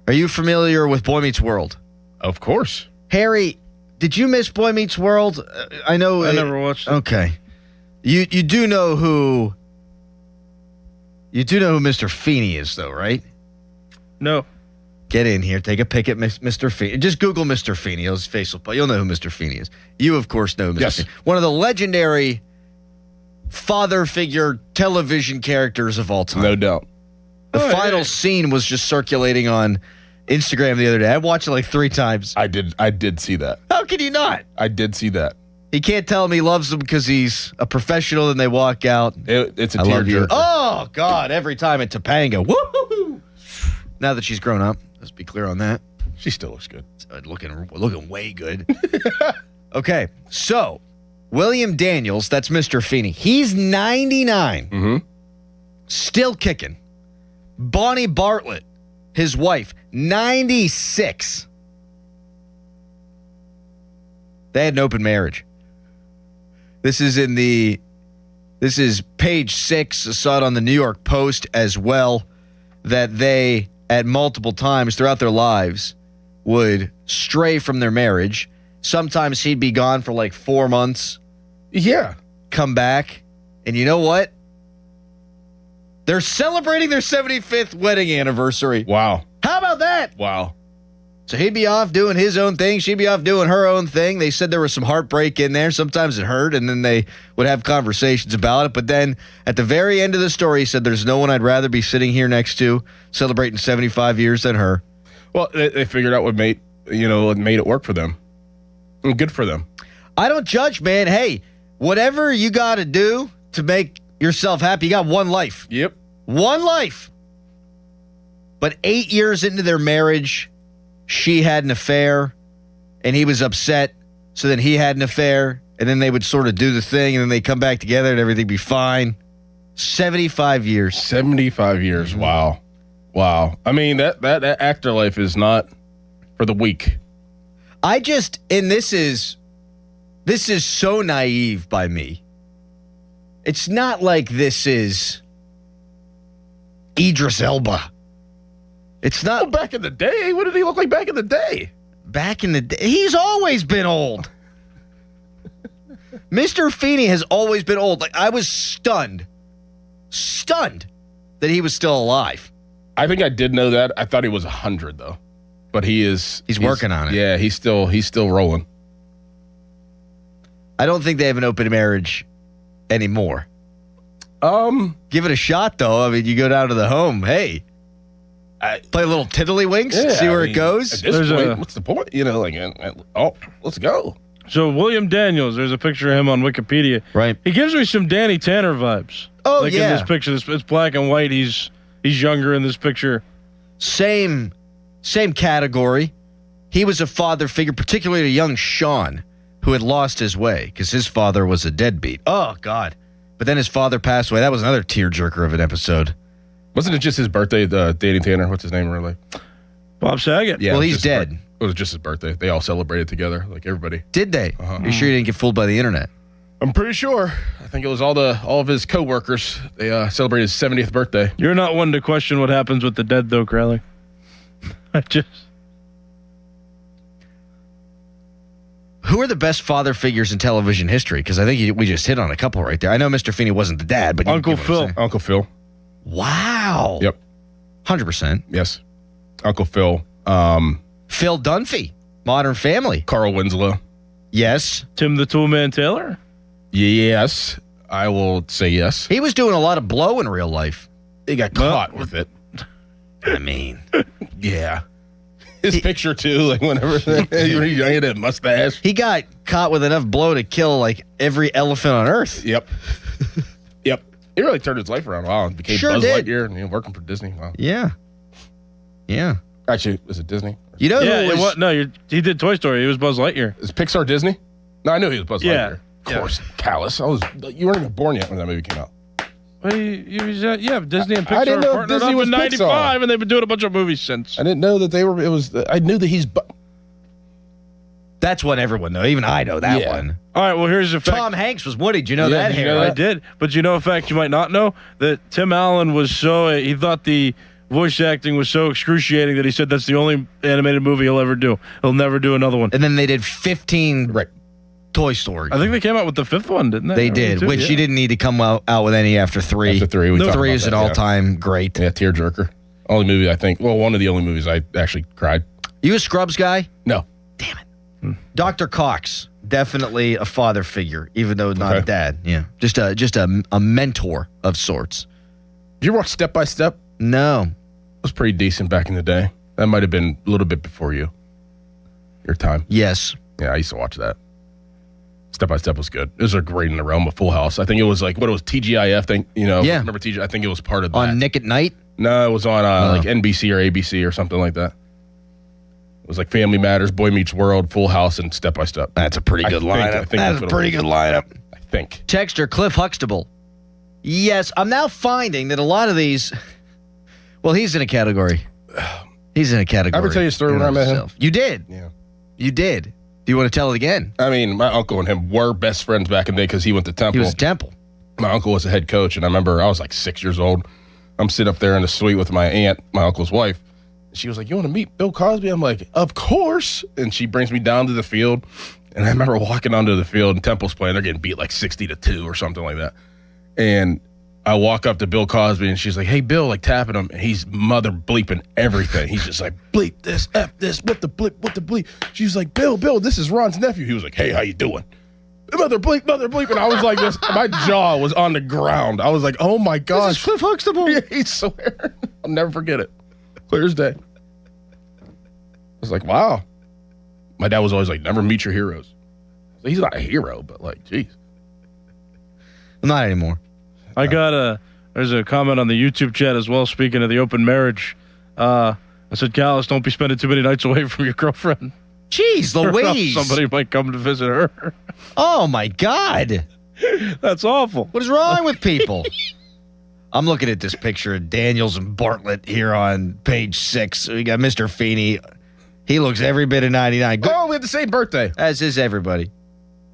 Are you familiar with Boy Meets World? Of course. Harry, did you miss Boy Meets World? I know. I never watched it. Okay. You do know who Mr. Feeney is, though, right? No. Get in here. Take a pic at Mr. Feeney. Just Google Mr. Feeney. His face will pop. You'll know who Mr. Feeney is. You, of course, know Mr. Feeney. One of the legendary father figure television characters of all time. No doubt. The final scene was just circulating on Instagram the other day. I watched it like 3 times. I did see that. How can you not? I did see that. He can't tell him he loves them because he's a professional and they walk out. It's a I love you. tearjerker. Oh, God. Every time at Topanga. Woo! Now that she's grown up, let's be clear on that. She still looks good. Looking way good. Okay, so William Daniels, that's Mr. Feeney. He's 99. Mm-hmm. Still kicking. Bonnie Bartlett, his wife, 96. They had an open marriage. This is page 6. I saw it on the New York Post as well, that they, at multiple times throughout their lives, would stray from their marriage. Sometimes he'd be gone for like 4 months. Yeah. Come back. And you know what? They're celebrating their 75th wedding anniversary. Wow. How about that? Wow. So he'd be off doing his own thing. She'd be off doing her own thing. They said there was some heartbreak in there. Sometimes it hurt, and then they would have conversations about it. But then at the very end of the story, he said, there's no one I'd rather be sitting here next to celebrating 75 years than her. Well, they figured out what made it work for them. And good for them. I don't judge, man. Hey, whatever you got to do to make yourself happy, you got one life. Yep. One life. But 8 years into their marriage, she had an affair, and he was upset. So then he had an affair, and then they would sort of do the thing, and then they come back together, and everything be fine. 75 years. 75 years. Wow. Wow. I mean, that actor life is not for the weak. This is so naive by me. It's not like this is Idris Elba. It's not. Well, back in the day, what did he look like back in the day? Back in the day, he's always been old. Mr. Feeney has always been old. Like, I was stunned that he was still alive. I think I did know that. I thought he was 100 though, but he's working on it. Yeah, he's still rolling. I don't think they have an open marriage anymore. Give it a shot though. I mean, you go down to the home. Hey. Play a little tiddlywinks, see where it goes. At this point, what's the point? Let's go. So William Daniels, there's a picture of him on Wikipedia. Right. He gives me some Danny Tanner vibes. Oh, like in this picture, it's black and white. He's younger in this picture. Same category. He was a father figure, particularly to young Sean, who had lost his way because his father was a deadbeat. Oh, God. But then his father passed away. That was another tearjerker of an episode. Wasn't it just his birthday, Danny Tanner? What's his name really? Bob Saget. Yeah, well, he's dead. It was just his birthday. They all celebrated together, like everybody. Did they? You sure you didn't get fooled by the internet? I'm pretty sure. I think it was all of his coworkers. They celebrated his 70th birthday. You're not one to question what happens with the dead, though, Crowley. Who are the best father figures in television history? Because I think we just hit on a couple right there. I know Mr. Feeney wasn't the dad, but Uncle Phil. Uncle Phil. Wow. Yep. 100%. Yes. Uncle Phil. Phil Dunphy, Modern Family. Carl Winslow. Yes. Tim the Toolman Taylor? Yes. I will say yes. He was doing a lot of blow in real life. He got caught with it. I mean. Yeah. His picture, too, like whenever he had a mustache. He got caught with enough blow to kill, like, every elephant on Earth. Yep. Yep. He really turned his life around. Wow. Became Sure Buzz did. Lightyear and working for Disney. Wow. Yeah. Yeah. Actually, is it Disney? You know Yeah, who was... no, he did Toy Story. He was Buzz Lightyear. Is Pixar Disney? No, I knew he was Buzz Yeah. Lightyear. Of course. Callous. You weren't even born yet when that movie came out. Well, he was, Disney and I Pixar didn't know partnered Disney up was in Pixar. 95, and they've been doing a bunch of movies since. I didn't know that they were. I knew that he's. That's one everyone knows. Even I know that Yeah. one. All right, well, here's the fact. Tom Hanks was Woody. Did you know Yeah, that, did you Harry? know I did, but you know a fact you might not know? That Tim Allen was he thought the voice acting was so excruciating that he said that's the only animated movie he'll ever do. He'll never do another one. And then they did 15 Toy Story. I think they came out with the fifth one, didn't they? They did, which you didn't need to come out with any after 3. After 3, we talked Three about is an that, yeah. all-time great. Yeah, tearjerker. Only movie I think. Well, one of the only movies I actually cried. You a Scrubs guy? No. Dr. Cox, definitely a father figure, even though not a dad. Yeah, just a mentor of sorts. Did you watch Step by Step? No. It was pretty decent back in the day. That might have been a little bit before your time. Yes. Yeah, I used to watch that. Step by Step was good. It was a great in the realm of Full House. I think it was like what it was TGIF thing. Yeah. Remember TGIF? I think it was part of that. On Nick at Night? No, it was on like NBC or ABC or something like that. It was like Family Matters, Boy Meets World, Full House, and Step by Step. That's a pretty good lineup. That's a pretty good lineup. I think. Texter Cliff Huxtable. Yes, I'm now finding that a lot of these. Well, he's in a category. He's in a category. I ever tell you a story when I met him? You did. Yeah. You did. Do you want to tell it again? I mean, my uncle and him were best friends back in the day because he went to Temple. He was at Temple. My uncle was the head coach, and I remember I was like 6 years old. I'm sitting up there in the suite with my aunt, my uncle's wife. She was like, "You want to meet Bill Cosby?" I'm like, "Of course." And she brings me down to the field. And I remember walking onto the field and Temple's playing. They're getting beat like 60-2 or something like that. And I walk up to Bill Cosby and she's like, "Hey, Bill," like tapping him. And he's mother bleeping everything. He's just like, "Bleep this, F this, what the bleep." She's like, Bill, this is Ron's nephew." He was like, "Hey, how you doing?" Mother bleep. And I was like this. My jaw was on the ground. I was like, "Oh my gosh." This is Cliff Huxtable. Yeah, I swear. I'll never forget it. Clear as day. I was like, wow. My dad was always like, "Never meet your heroes." He's not a hero, but like, geez. Not anymore. I got there's a comment on the YouTube chat as well, speaking of the open marriage. I said, "Callis, don't be spending too many nights away from your girlfriend." Jeez Louise. Somebody might come to visit her. Oh, my God. That's awful. What is wrong with people? I'm looking at this picture of Daniels and Bartlett here on page 6. We got Mr. Feeney. He looks every bit of 99. Oh, we have the same birthday. As is everybody.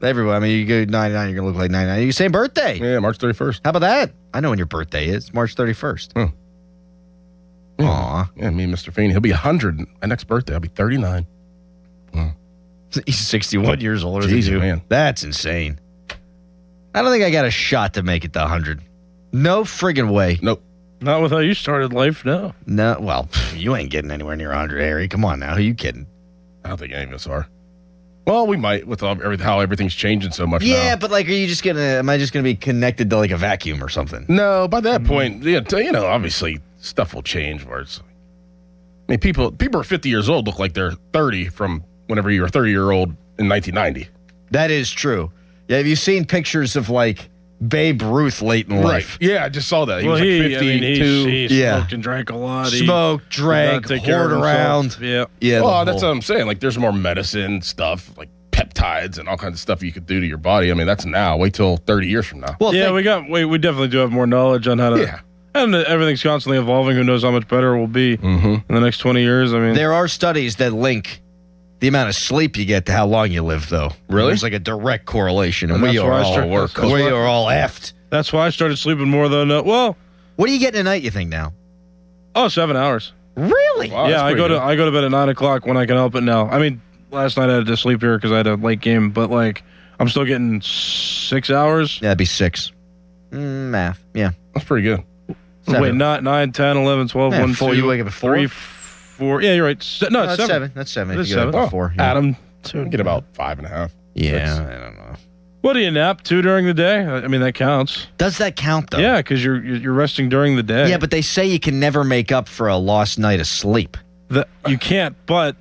Everybody. I mean, you go 99, you're going to look like 99. You same birthday. Yeah, March 31st. How about that? I know when your birthday is. March 31st. Yeah. Aw. Yeah, me and Mr. Feeney. He'll be 100. My next birthday, I'll be 39. He's 61 years older than Jeez, you. man. That's insane. I don't think I got a shot to make it to 100. No friggin' way. Nope. Not with how you started life, no. No, well, you ain't getting anywhere near 100, Harry. Come on now. Who you kidding? I don't think any of us are. Well, we might with how everything's changing so much now. Yeah, but like, am I just gonna be connected to like a vacuum or something? No, by that point, obviously stuff will change where it's, I mean, people are 50 years old look like they're 30 from whenever you were 30-year-old in 1990. That is true. Yeah, have you seen pictures of like Babe Ruth late in life? Yeah, I just saw that. He was like 52. He smoked and drank a lot. Smoked, drank, hoard around. Yeah. Well, that's what I'm saying. Like, there's more medicine stuff, like peptides and all kinds of stuff you could do to your body. I mean, that's now. Wait till 30 years from now. Well, we definitely do have more knowledge on how to. Yeah. And everything's constantly evolving. Who knows how much better it will be in the next 20 years? I mean, there are studies that link the amount of sleep you get to how long you live, though. Really? There's like a direct correlation, and And we that's are why I all start- we are all effed. that's why I started sleeping more than what are you getting at night? You think now? 7 hours. Really? Wow, Yeah, that's I pretty go to bed at 9 o'clock when I can help it now. I mean, last night I had to sleep here because I had a late game, but like I'm still getting 6 hours. Yeah, that'd be 6. Math. Yeah, That's pretty good. Wait, not 9, 10, 11, 12, 1, 4. 2, You wake up at 4? 3, 4. Yeah, you're right. No, it's 7. That's 7. It If is you get 7. up at 4. Yeah. Adam, get about 5.5. Yeah, I don't know. What do you nap to during the day? I mean, that counts. Does that count, though? Yeah, because you're resting during the day. Yeah, but they say you can never make up for a lost night of sleep. You can't, but,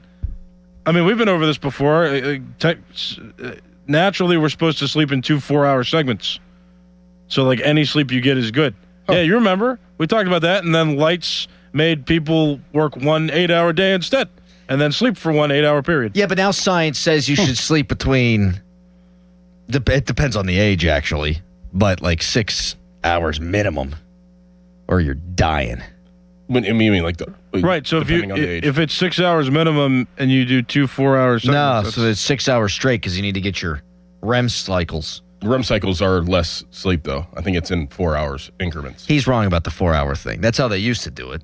I mean, we've been over this before. Naturally, we're supposed to sleep in 2 4-hour segments. So, like, any sleep you get is good. Oh. Yeah, you remember? We talked about that, and then lights made people work 1 8-hour day instead, and then sleep for 1 8-hour period. Yeah, but now science says you should sleep between... It depends on the age, actually, but like 6 hours minimum, or you're dying. When you mean like right? So if it's 6 hours minimum and you do 2 4-hour segments, no, so it's 6 hours straight because you need to get your REM cycles. REM cycles are less sleep, though. I think it's in 4 hours increments. He's wrong about the 4-hour thing. That's how they used to do it.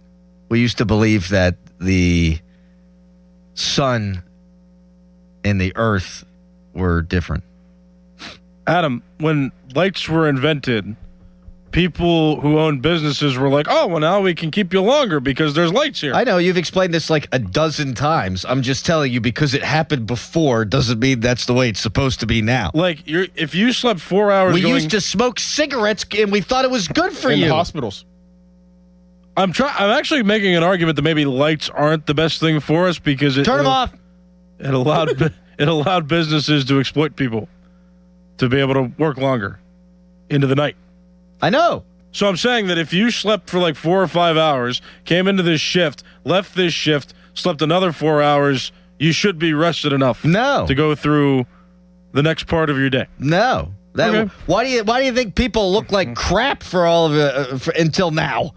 We used to believe that the sun and the earth were different. Adam, when lights were invented, people who own businesses were like, oh, well, now we can keep you longer because there's lights here. I know. You've explained this like a dozen times. I'm just telling you because it happened before doesn't mean that's the way it's supposed to be now. Like, if you slept 4 hours... We used to smoke cigarettes and we thought it was good for you. In hospitals. I'm actually making an argument that maybe lights aren't the best thing for us because Turn them off. It allowed businesses to exploit people to be able to work longer into the night. I know. So I'm saying that if you slept for like 4 or 5 hours, came into this shift, left this shift, slept another 4 hours, you should be rested enough to go through the next part of your day. No. Okay. Why do you think people look like crap for all of it until now?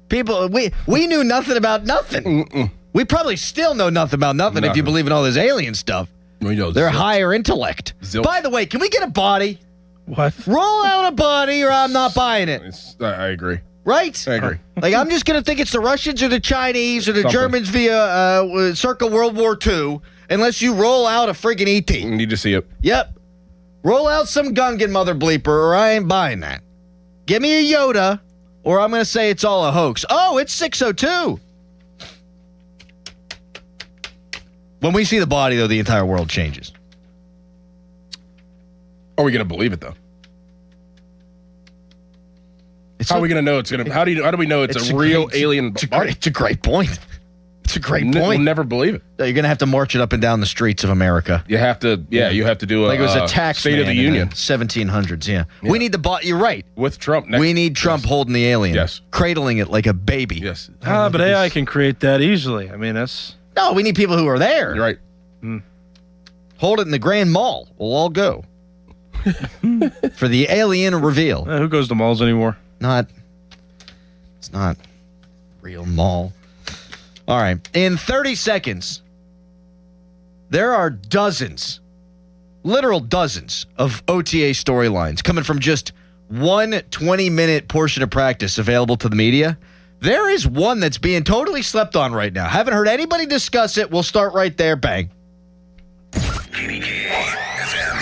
People, we knew nothing about nothing. We probably still know nothing about nothing if you believe in all this alien stuff. They're higher intellect. By the way, can we get a body? What? Roll out a body or I'm not buying it. I agree. Right? I agree. Like, I'm just going to think it's the Russians or the Chinese or the Germans via circa World War II unless you roll out a friggin' ET. You need to see it. Yep. Roll out some Gungan mother bleeper or I ain't buying that. Give me a Yoda or I'm going to say it's all a hoax. Oh, it's 6:02. When we see the body, though, the entire world changes. Are we going to believe it, though? How are we going to know it's going to... How do we know it's a real alien body? It's a great point. It's a great point. We'll never believe it. You're going to have to march it up and down the streets of America. You have to, you have to do like it was a tax State of the Union. 1700s, yeah. We need the body. You're right. With Trump next. We need Trump holding the alien. Yes. Cradling it like a baby. Yes. But AI can create that easily. I mean, that's... No, we need people who are there. You're right. Hold it in the Grand Mall. We'll all go. For the alien reveal. Who goes to malls anymore? It's not real mall. All right. In 30 seconds, there are dozens, literal dozens of OTA storylines coming from just one 20-minute portion of practice available to the media. There is one that's being totally slept on right now. Haven't heard anybody discuss it. We'll start right there. Bang.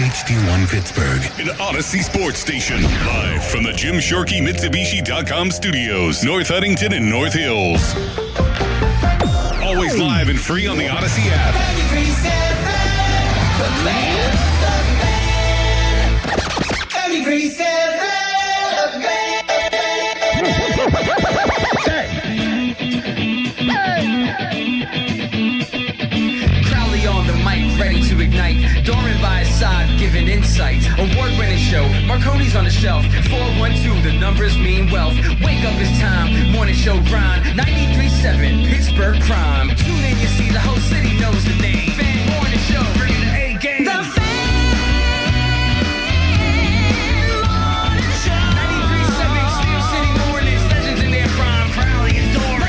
HD1 Pittsburgh, an Odyssey sports station, live from the Jim Shorkey Mitsubishi.com studios, North Huntington and North Hills. Always live and free on the Odyssey app. Crowley on the mic, ready to ignite. Dorman by his side, giving insight. Award-winning show, Marconi's on the shelf. 412, the numbers mean wealth. Wake up, it's time, morning show grind. 93.7, Pittsburgh Prime. Tune in, you see the whole city knows the name. Fan morning show, bringing the A game. The Fan Morning Show. 93.7, Steel City Mornings, legends in their prime. Crowley and Dorman.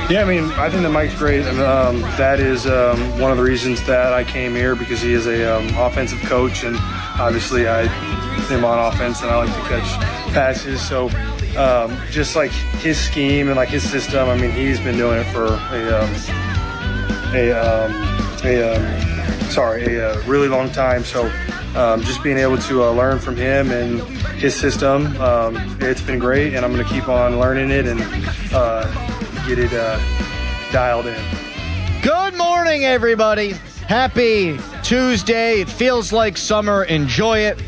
Yeah, I mean, I think that Mike's great, and that is one of the reasons that I came here, because he is a offensive coach, and obviously I am on offense, and I like to catch passes. So just like his scheme and like his system, I mean, he's been doing it for a really long time. So just being able to learn from him and his system, it's been great, and I'm going to keep on learning it and get it dialed in. Good morning, everybody. Happy Tuesday. It feels like summer. Enjoy it.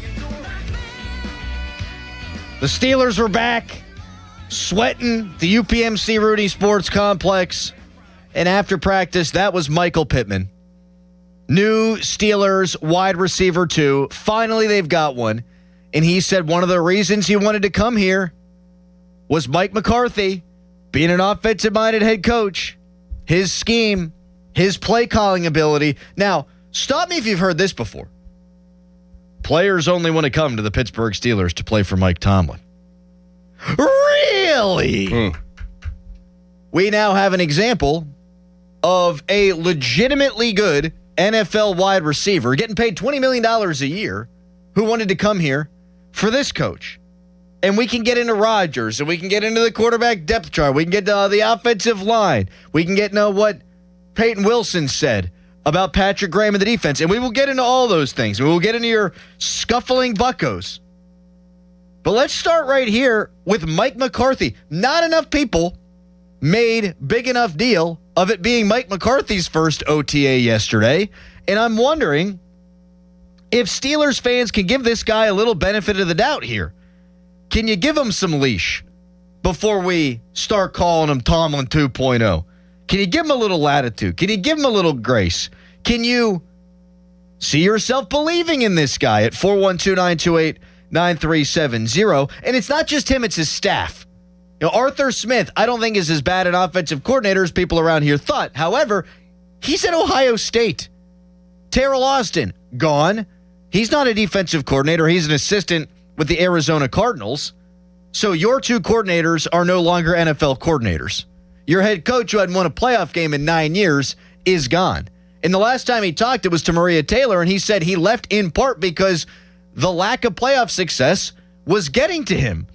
The Steelers are back, sweating the UPMC Rudy Sports Complex. And after practice, that was Michael Pittman. New Steelers wide receiver 2. Finally, they've got one. And he said one of the reasons he wanted to come here was Mike McCarthy being an offensive-minded head coach, his scheme, his play calling ability. Now, stop me if you've heard this before. Players only want to come to the Pittsburgh Steelers to play for Mike Tomlin. Really? We now have an example of a legitimately good NFL wide receiver getting paid $20 million a year who wanted to come here for this coach. And we can get into Rodgers, and we can get into the quarterback depth chart. We can get to the offensive line. We can get into what Peyton Wilson said about Patrick Graham and the defense. And we will get into all those things. We will get into your scuffling buccos. But let's start right here with Mike McCarthy. Not enough people made big enough deal of it being Mike McCarthy's first OTA yesterday. And I'm wondering if Steelers fans can give this guy a little benefit of the doubt here. Can you give him some leash before we start calling him Tomlin 2.0? Can you give him a little latitude? Can you give him a little grace? Can you see yourself believing in this guy at 412-928-9370? And it's not just him, it's his staff. You know, Arthur Smith, I don't think is as bad an offensive coordinator as people around here thought. However, he's at Ohio State. Terrell Austin, gone. He's not a defensive coordinator. He's an assistant with the Arizona Cardinals. So your two coordinators are no longer NFL coordinators. Your head coach, who hadn't won a playoff game in 9 years, is gone. And the last time he talked, it was to Maria Taylor, and he said he left in part because the lack of playoff success was getting to him.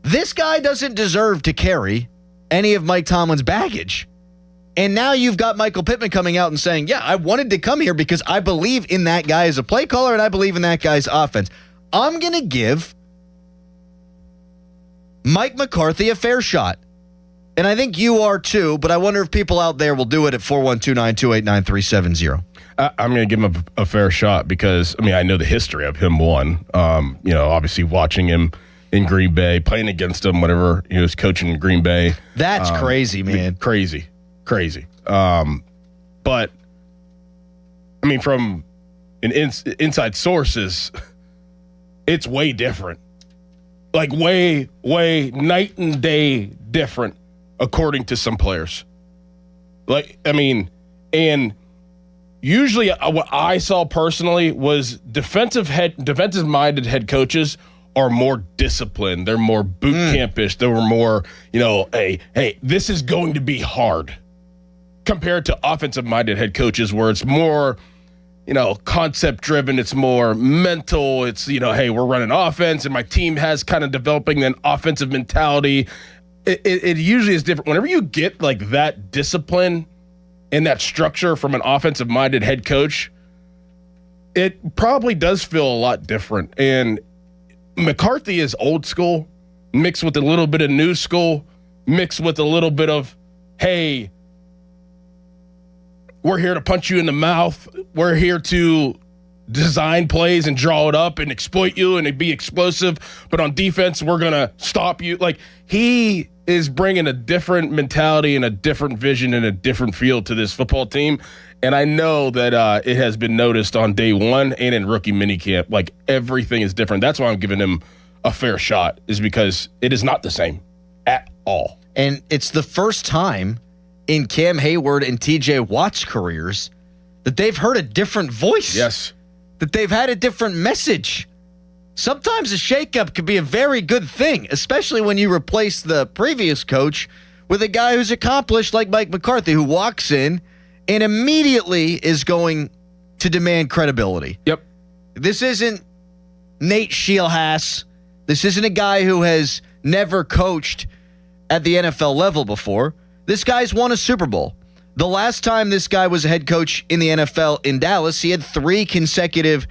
This guy doesn't deserve to carry any of Mike Tomlin's baggage. And now you've got Michael Pittman coming out and saying, yeah, I wanted to come here because I believe in that guy as a play caller and I believe in that guy's offense. I'm going to give Mike McCarthy a fair shot. And I think you are too, but I wonder if people out there will do it at 412-928-9370. I'm going to give him a fair shot because, I mean, I know the history of him, one. Obviously watching him in Green Bay, playing against him, whenever he was coaching in Green Bay. That's crazy, man. Crazy. But, I mean, from inside sources, it's way different. Like way night and day different, according to some players. Like, I mean, and usually what I saw personally was defensive-minded head coaches are more disciplined. They're more boot campish. They were more, hey, this is going to be hard, compared to offensive-minded head coaches where it's more, concept-driven. It's more mental. It's, hey, we're running offense, and my team has kind of developing an offensive mentality. It usually is different. Whenever you get like that discipline and that structure from an offensive-minded head coach, it probably does feel a lot different. And McCarthy is old school, mixed with a little bit of new school, mixed with a little bit of, hey, we're here to punch you in the mouth. We're here to design plays and draw it up and exploit you and be explosive. But on defense, we're going to stop you. Like, he is bringing a different mentality and a different vision and a different feel to this football team. And I know that it has been noticed on day one and in rookie minicamp. Like, everything is different. That's why I'm giving him a fair shot, is because it is not the same at all. And it's the first time in Cam Hayward and TJ Watt's careers that they've heard a different voice. Yes. That they've had a different message. Sometimes a shakeup could be a very good thing, especially when you replace the previous coach with a guy who's accomplished like Mike McCarthy, who walks in and immediately is going to demand credibility. Yep. This isn't Nate Scheelhaas. This isn't a guy who has never coached at the NFL level before. This guy's won a Super Bowl. The last time this guy was a head coach in the NFL in Dallas, he had 3 consecutive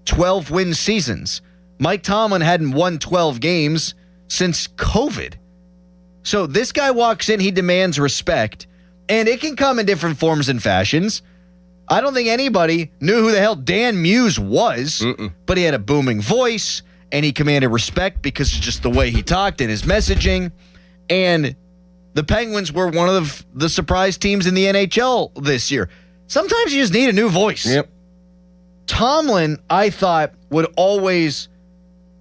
12-win seasons. Mike Tomlin hadn't won 12 games since COVID. So this guy walks in, he demands respect, and it can come in different forms and fashions. I don't think anybody knew who the hell Dan Muse was, but he had a booming voice, and he commanded respect because of just the way he talked and his messaging. And the Penguins were one of the surprise teams in the NHL this year. Sometimes you just need a new voice. Yep. Tomlin, I thought, would always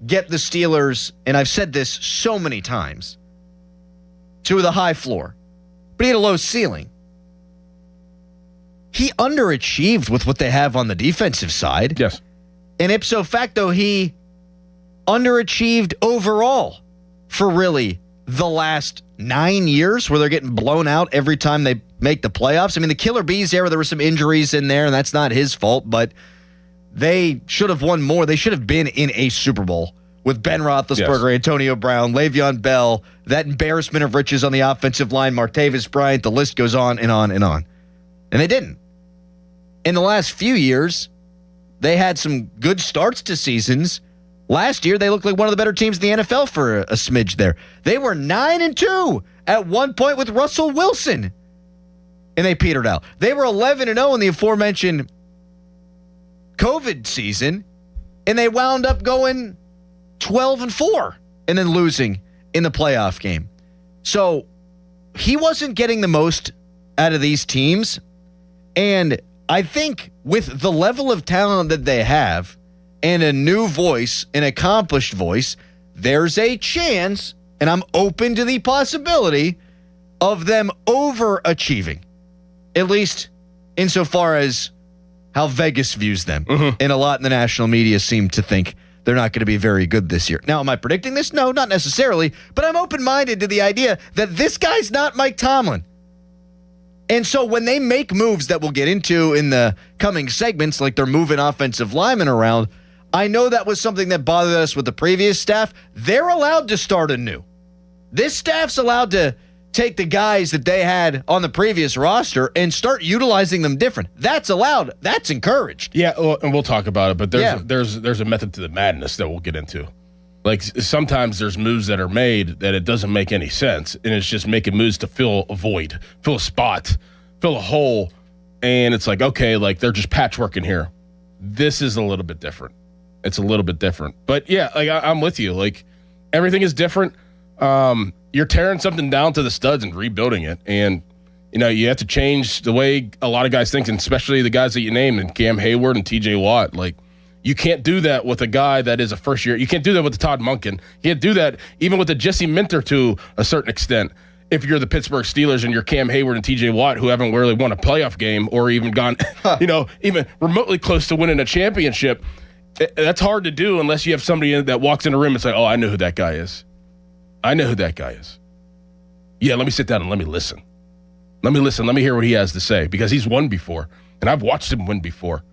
get the Steelers, and I've said this so many times, to the high floor. But he had a low ceiling. He underachieved with what they have on the defensive side. Yes. And ipso facto, he underachieved overall for really the last 9 years where they're getting blown out every time they make the playoffs. I mean, the Killer Bees era, there were some injuries in there, and that's not his fault, but they should have won more. They should have been in a Super Bowl with Ben Roethlisberger, yes, Antonio Brown, Le'Veon Bell, that embarrassment of riches on the offensive line, Martavis Bryant, the list goes on and on and on. And they didn't. In the last few years, they had some good starts to seasons. Last year, they looked like one of the better teams in the NFL for a smidge there. They were 9-2 at one point with Russell Wilson, and they petered out. They were 11-0 in the aforementioned COVID season, and they wound up going 12-4 and then losing in the playoff game. So he wasn't getting the most out of these teams, and I think with the level of talent that they have and a new voice, an accomplished voice, there's a chance, and I'm open to the possibility of them overachieving, at least insofar as how Vegas views them. And a lot in the national media seem to think they're not going to be very good this year. Now, am I predicting this? No, not necessarily, but I'm open-minded to the idea that this guy's not Mike Tomlin. And so when they make moves that we'll get into in the coming segments, like they're moving offensive linemen around, I know that was something that bothered us with the previous staff. They're allowed to start anew. This staff's allowed to take the guys that they had on the previous roster and start utilizing them different. That's allowed. That's encouraged. Yeah, well, and we'll talk about it, but there's a method to the madness that we'll get into. Like sometimes there's moves that are made that it doesn't make any sense, and it's just making moves to fill a void, fill a spot, fill a hole, and it's like, okay, like they're just patchworking here. This is a little bit different. It's a little bit different. But yeah, like I'm with you. Like everything is different. You're tearing something down to the studs and rebuilding it, and you have to change the way a lot of guys think, and especially the guys that you named, and Cam Hayward and T.J. Watt. Like you can't do that with a guy that is a first year. You can't do that with the Todd Monken. You can't do that even with the Jesse Minter to a certain extent. If you're the Pittsburgh Steelers and you're Cam Hayward and T.J. Watt, who haven't really won a playoff game or even gone, even remotely close to winning a championship, that's hard to do unless you have somebody that walks in a room and say, "Oh, I know who that guy is. I know who that guy is. Yeah, let me sit down and let me listen. Let me hear what he has to say, because he's won before, and I've watched him win before."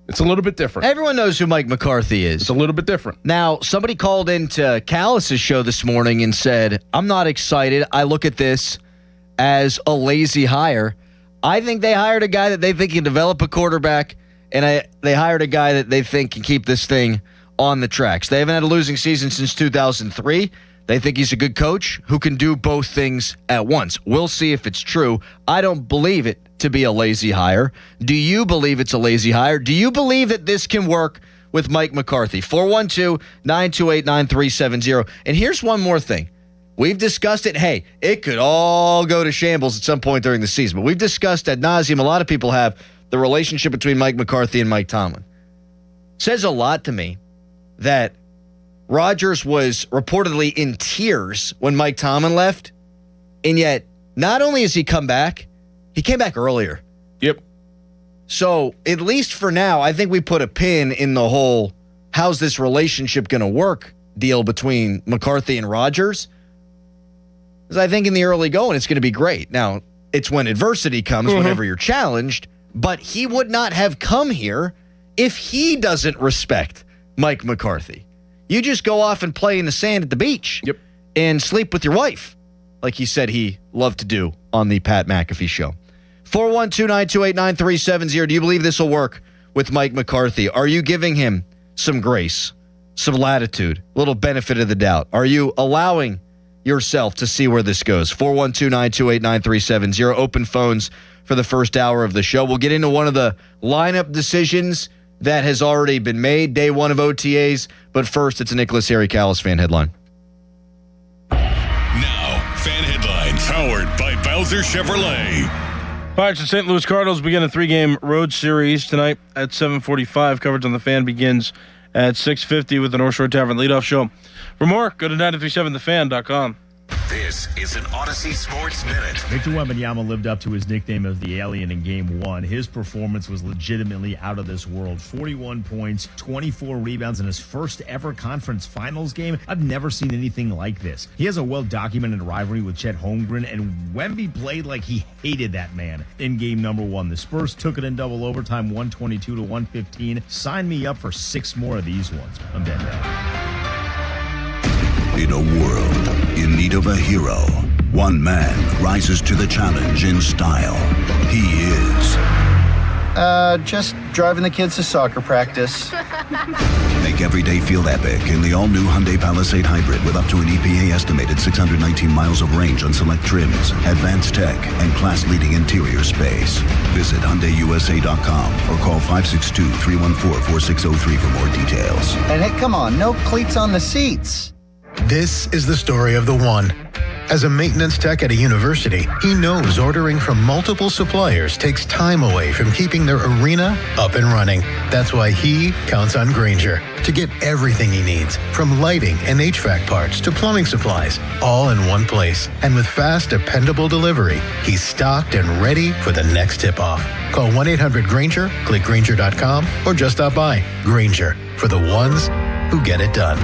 It's a little bit different. Everyone knows who Mike McCarthy is. It's a little bit different. Now, somebody called into Callis's show this morning and said, "I'm not excited. I look at this as a lazy hire." I think they hired a guy that they think can develop a quarterback, and they hired a guy that they think can keep this thing on the tracks. They haven't had a losing season since 2003. They think he's a good coach who can do both things at once. We'll see if it's true. I don't believe it to be a lazy hire. Do you believe it's a lazy hire? Do you believe that this can work with Mike McCarthy? 412-928-9370. And here's one more thing. We've discussed it. Hey, it could all go to shambles at some point during the season. But we've discussed ad nauseum, a lot of people have, the relationship between Mike McCarthy and Mike Tomlin. Says a lot to me that Rodgers was reportedly in tears when Mike Tomlin left, and yet not only has he come back, he came back earlier. Yep. So at least for now, I think we put a pin in the whole how's this relationship going to work deal between McCarthy and Rodgers. Because I think in the early going, it's going to be great. Now, it's when adversity comes, whenever you're challenged, but he would not have come here if he doesn't respect Mike McCarthy. You just go off and play in the sand at the beach and sleep with your wife, like he said he loved to do on the Pat McAfee show. 412-928-9370. Do you believe this will work with Mike McCarthy? Are you giving him some grace, some latitude, a little benefit of the doubt? Are you allowing yourself to see where this goes? 412-928-9370. Open phones for the first hour of the show. We'll get into one of the lineup decisions that has already been made, day one of OTAs. But first, it's a Nicholas Harry Callis fan headline. Now, fan headlines powered by Bowser Chevrolet. Pirates and St. Louis Cardinals begin a 3-game road series tonight at 7:45. Coverage on the Fan begins at 6:50 with the North Shore Tavern leadoff show. For more, go to 937thefan.com. This is an Odyssey Sports Minute. Victor Wembanyama lived up to his nickname of the Alien in Game 1. His performance was legitimately out of this world. 41 points, 24 rebounds in his first ever conference finals game. I've never seen anything like this. He has a well-documented rivalry with Chet Holmgren, and Wemby played like he hated that man in game number 1. The Spurs took it in double overtime, 122-115. Sign me up for 6 more of these ones. I'm dead now. In a world in need of a hero, one man rises to the challenge in style. He is... just driving the kids to soccer practice. Make every day feel epic in the all-new Hyundai Palisade Hybrid with up to an EPA-estimated 619 miles of range on select trims, advanced tech, and class-leading interior space. Visit HyundaiUSA.com or call 562-314-4603 for more details. And hey, come on, no cleats on the seats. This is the story of the one. As a maintenance tech at a university, he knows ordering from multiple suppliers takes time away from keeping their arena up and running. That's why he counts on Grainger to get everything he needs, from lighting and HVAC parts to plumbing supplies, all in one place. And with fast, dependable delivery, he's stocked and ready for the next tip-off. Call 1-800-GRAINGER, click Grainger.com, or just stop by. Grainger, for the ones who get it done.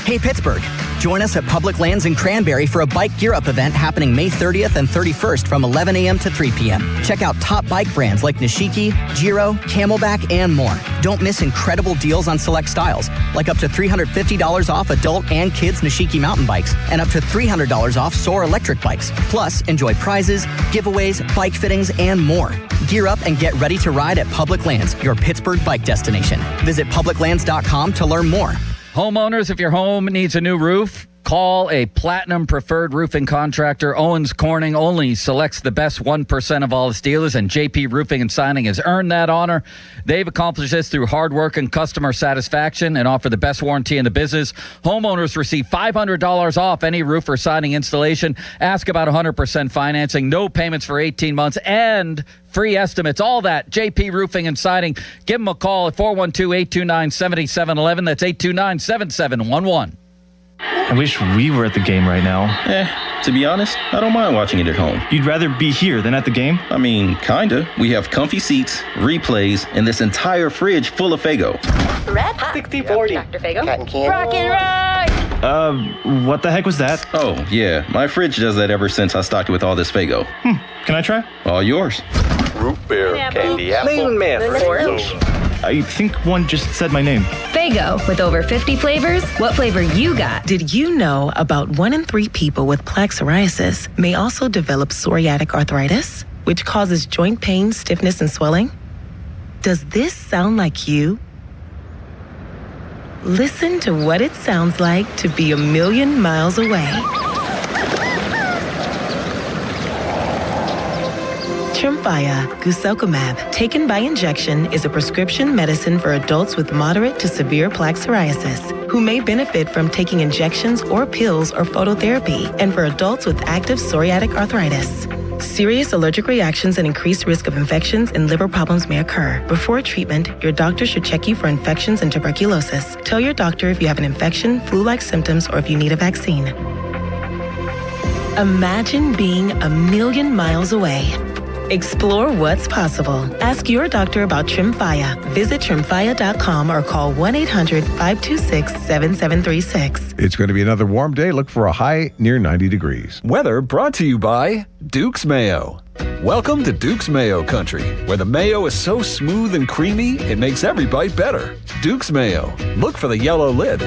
Hey, Pittsburgh. Join us at Public Lands in Cranberry for a Bike Gear Up event happening May 30th and 31st from 11 a.m. to 3 p.m. Check out top bike brands like Nishiki, Giro, Camelback, and more. Don't miss incredible deals on select styles, like up to $350 off adult and kids Nishiki mountain bikes, and up to $300 off Soar electric bikes. Plus, enjoy prizes, giveaways, bike fittings, and more. Gear up and get ready to ride at Public Lands, your Pittsburgh bike destination. Visit publiclands.com to learn more. Homeowners, if your home needs a new roof, call a Platinum Preferred Roofing Contractor. Owens Corning only selects the best 1% of all its dealers, and JP Roofing and Signing has earned that honor. They've accomplished this through hard work and customer satisfaction and offer the best warranty in the business. Homeowners receive $500 off any roof or siding installation. Ask about 100% financing, no payments for 18 months, and free estimates. All that, JP Roofing and Siding. Give them a call at 412-829-7711. That's 829-7711. I wish we were at the game right now. To be honest, I don't mind watching it at home. You'd rather be here than at the game? I mean, kinda. We have comfy seats, replays, and this entire fridge full of Faygo. Red Hot. 60-40. Dr. Faygo. Cotton candy. Rock and ride. What the heck was that? Oh, yeah. My fridge does that ever since I stocked it with all this Faygo. Can I try? All yours. Root beer, candy apple, orange. I think one just said my name. Faygo, with over 50 flavors. What flavor you got? Did you know about 1 in 3 people with plaque psoriasis may also develop psoriatic arthritis, which causes joint pain, stiffness, and swelling? Does this sound like you? Listen to what it sounds like to be a million miles away. Tremfya guselkumab, taken by injection, is a prescription medicine for adults with moderate to severe plaque psoriasis who may benefit from taking injections or pills or phototherapy, and for adults with active psoriatic arthritis. Serious allergic reactions and increased risk of infections and liver problems may occur. Before treatment, your doctor should check you for infections and tuberculosis. Tell your doctor if you have an infection, flu-like symptoms, or if you need a vaccine. Imagine being a million miles away. Explore what's possible. Ask your doctor about Tremfya. Visit Tremfya.com or call 1-800-526-7736. It's going to be another warm day. Look for a high near 90 degrees. Weather brought to you by Duke's Mayo. Welcome to Duke's Mayo Country, where the mayo is so smooth and creamy, it makes every bite better. Duke's Mayo. Look for the yellow lid.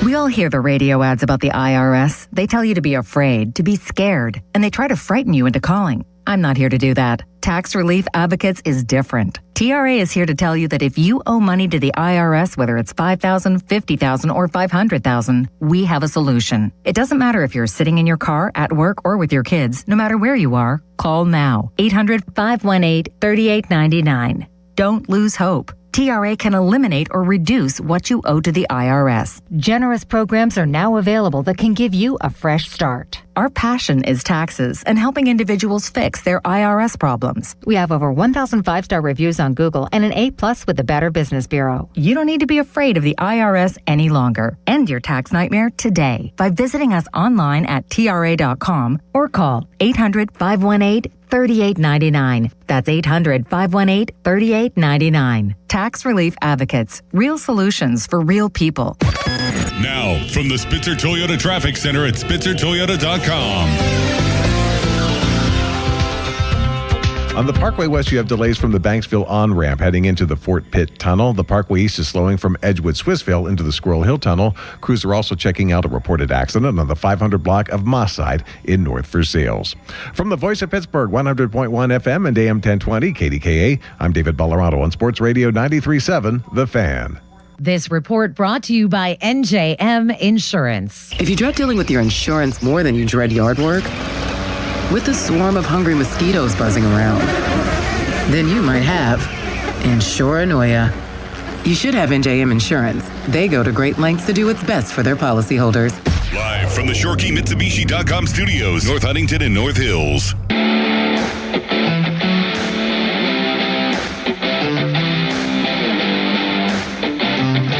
We all hear the radio ads about the IRS. They tell you to be afraid, to be scared, and they try to frighten you into calling. I'm not here to do that. Tax Relief Advocates is different. TRA is here to tell you that if you owe money to the IRS, whether it's $5,000, $50,000, or $500,000, we have a solution. It doesn't matter if you're sitting in your car, at work, or with your kids. No matter where you are, call now. 800-518-3899. Don't lose hope. TRA can eliminate or reduce what you owe to the IRS. Generous programs are now available that can give you a fresh start. Our passion is taxes and helping individuals fix their IRS problems. We have over 1,000 5-star reviews on Google and an A+ with the Better Business Bureau. You don't need to be afraid of the IRS any longer. End your tax nightmare today by visiting us online at TRA.com or call 800-518-3899. That's 800-518-3899. Tax Relief Advocates. Real solutions for real people. Now, from the Spitzer Toyota Traffic Center at SpitzerToyota.com. On the Parkway West, you have delays from the Banksville on-ramp heading into the Fort Pitt Tunnel. The Parkway East is slowing from Edgewood-Swissville into the Squirrel Hill Tunnel. Crews are also checking out a reported accident on the 500 block of Moss Side in North Versailles. From the Voice of Pittsburgh, 100.1 FM and AM 1020, KDKA, I'm David Ballarado on Sports Radio 93.7, The Fan. This report brought to you by NJM Insurance. If you dread dealing with your insurance more than you dread yard work, with a swarm of hungry mosquitoes buzzing around, then you might have Insuranoia. You should have NJM Insurance. They go to great lengths to do what's best for their policyholders. Live from the ShoreKeyMitsubishi.com studios, North Huntington and North Hills.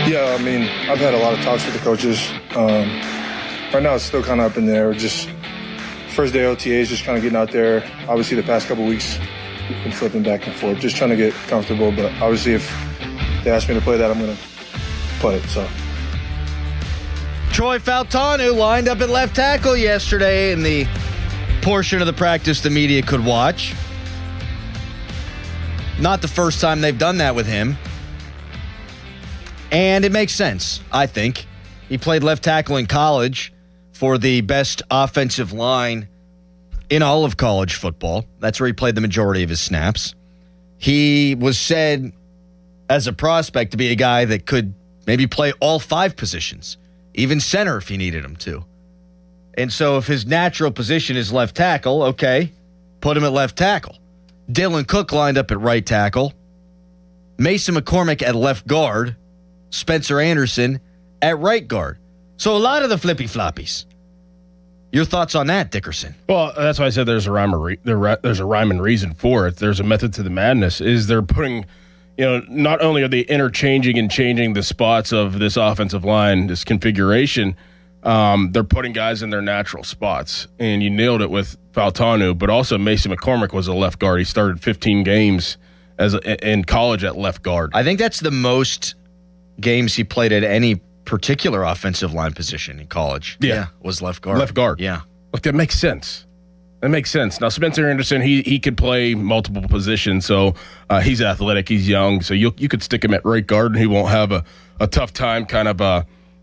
Yeah, I mean, I've had a lot of talks with the coaches. Right now it's still kind of up in the air. Just first day OTAs, just kind of getting out there. Obviously the past couple weeks, been flipping back and forth, just trying to get comfortable. But obviously if they ask me to play that, I'm going to play it, so. Troy Faltanu lined up at left tackle yesterday in the portion of the practice the media could watch. Not the first time they've done that with him. And it makes sense, I think. He played left tackle in college for the best offensive line in all of college football. That's where he played the majority of his snaps. He was said as a prospect to be a guy that could maybe play all 5 positions, even center if he needed him to. And so if his natural position is left tackle, okay, put him at left tackle. Dylan Cook lined up at right tackle. Mason McCormick at left guard. Spencer Anderson at right guard. So a lot of the flippy floppies. Your thoughts on that, Dickerson? Well, that's why I said there's a rhyme and reason for it. There's a method to the madness. Is they're putting, not only are they interchanging and changing the spots of this offensive line, this configuration, they're putting guys in their natural spots. And you nailed it with Faltanu, but also Mason McCormick was a left guard. He started 15 games in college at left guard. I think that's the most games he played at any particular offensive line position in college. Yeah. Was left guard. Left guard. Yeah. Look, that makes sense. That makes sense. Now, Spencer Anderson, he could play multiple positions, so he's athletic, he's young, so you could stick him at right guard, and he won't have a tough time kind of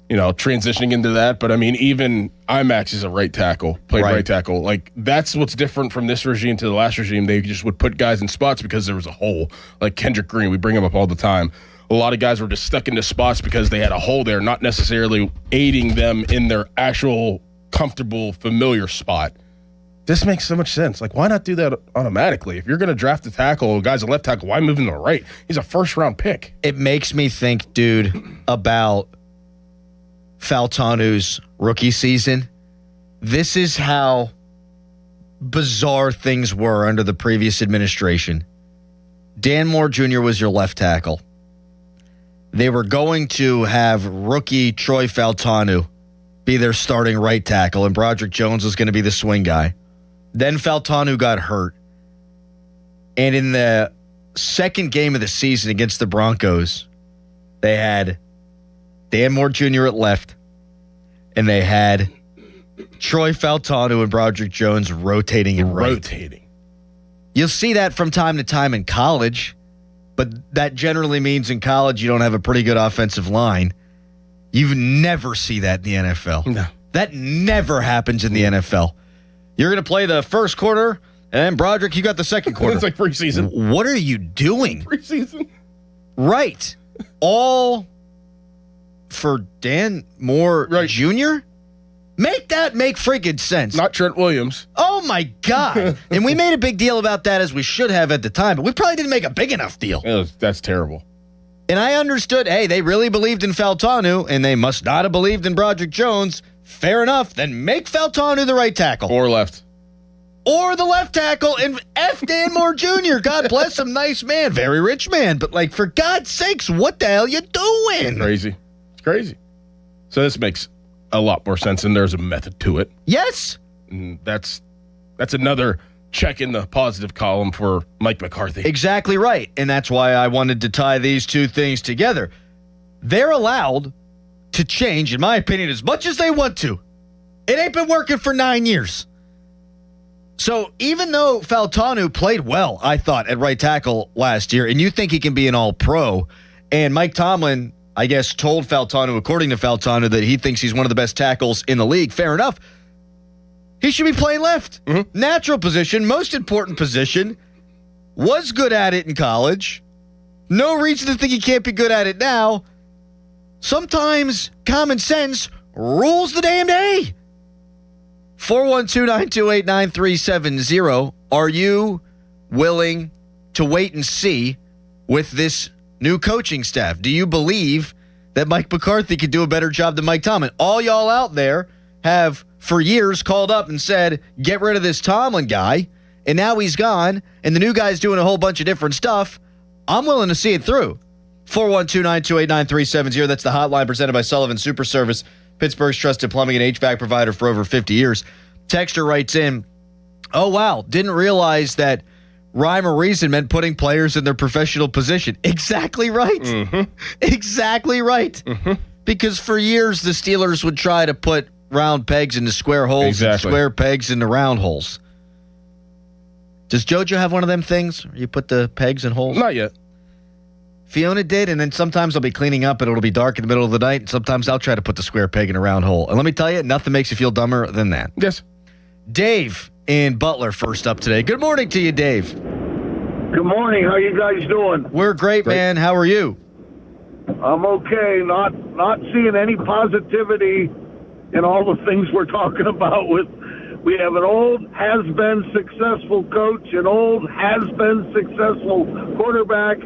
transitioning into that. But, I mean, even IMAX is a right tackle, played right tackle. Like, that's what's different from this regime to the last regime. They just would put guys in spots because there was a hole. Like Kendrick Green, we bring him up all the time. A lot of guys were just stuck into spots because they had a hole there, not necessarily aiding them in their actual comfortable, familiar spot. This makes so much sense. Like, why not do that automatically? If you're going to draft a tackle, a guy's a left tackle, why move him to the right? He's a first-round pick. It makes me think, dude, about Faltanu's rookie season. This is how bizarre things were under the previous administration. Dan Moore Jr. was your left tackle. They were going to have rookie Troy Faltanu be their starting right tackle, and Broderick Jones was going to be the swing guy. Then Faltanu got hurt. And in the second game of the season against the Broncos, they had Dan Moore Jr. at left, and they had Troy Faltanu and Broderick Jones rotating and rotating. You'll see that from time to time in college. But that generally means in college you don't have a pretty good offensive line. You never see that in the NFL. No. That never happens in the NFL. You're going to play the first quarter And Broderick, you got the second quarter. It's like preseason. What are you doing? Preseason. Right. All for Dan Moore Jr.? Make that make freaking sense. Not Trent Williams. Oh, my God. And we made a big deal about that, as we should have at the time, but we probably didn't make a big enough deal. That's terrible. And I understood, hey, they really believed in Faltanu, and they must not have believed in Broderick Jones. Fair enough. Then make Faltanu the right tackle. Or left. Or the left tackle, and F. Dan Moore Jr. God bless him, nice man, very rich man. But, like, for God's sakes, what the hell you doing? Crazy. It's crazy. So this makes a lot more sense, and there's a method to it. Yes. And that's another check in the positive column for Mike McCarthy. Exactly right. And that's why I wanted to tie these two things together. They're allowed to change, in my opinion, as much as they want to. It ain't been working for 9 years. So even though Faltanu played well, I thought, at right tackle last year, and you think he can be an all-pro, and Mike Tomlin, I guess, told Faltanu, according to Faltanu, that he thinks he's one of the best tackles in the league. Fair enough. He should be playing left. Mm-hmm. Natural position, most important position. Was good at it in college. No reason to think he can't be good at it now. Sometimes common sense rules the damn day. 412-928-9370. Are you willing to wait and see with this new coaching staff? Do you believe that Mike McCarthy could do a better job than Mike Tomlin? All y'all out there have, for years, called up and said, get rid of this Tomlin guy, and now he's gone, and the new guy's doing a whole bunch of different stuff. I'm willing to see it through. 412-928-9370. That's the hotline presented by Sullivan Super Service, Pittsburgh's trusted plumbing and HVAC provider for over 50 years. Texter writes in, oh, wow, didn't realize that rhyme or reason meant putting players in their professional position. Exactly right. Mm-hmm. Exactly right. Mm-hmm. Because for years, the Steelers would try to put round pegs into square holes and square pegs into round holes. Does JoJo have one of them things where you put the pegs in holes? Not yet. Fiona did, and then sometimes I'll be cleaning up and it'll be dark in the middle of the night, and sometimes I'll try to put the square peg in a round hole. And let me tell you, nothing makes you feel dumber than that. Yes. Dave in Butler first up today. Good morning to you, Dave. Good morning. How you guys doing? We're great, man. How are you? I'm okay. Not seeing any positivity in all the things we're talking about. We have an old, has-been successful coach, an old, has-been successful quarterback.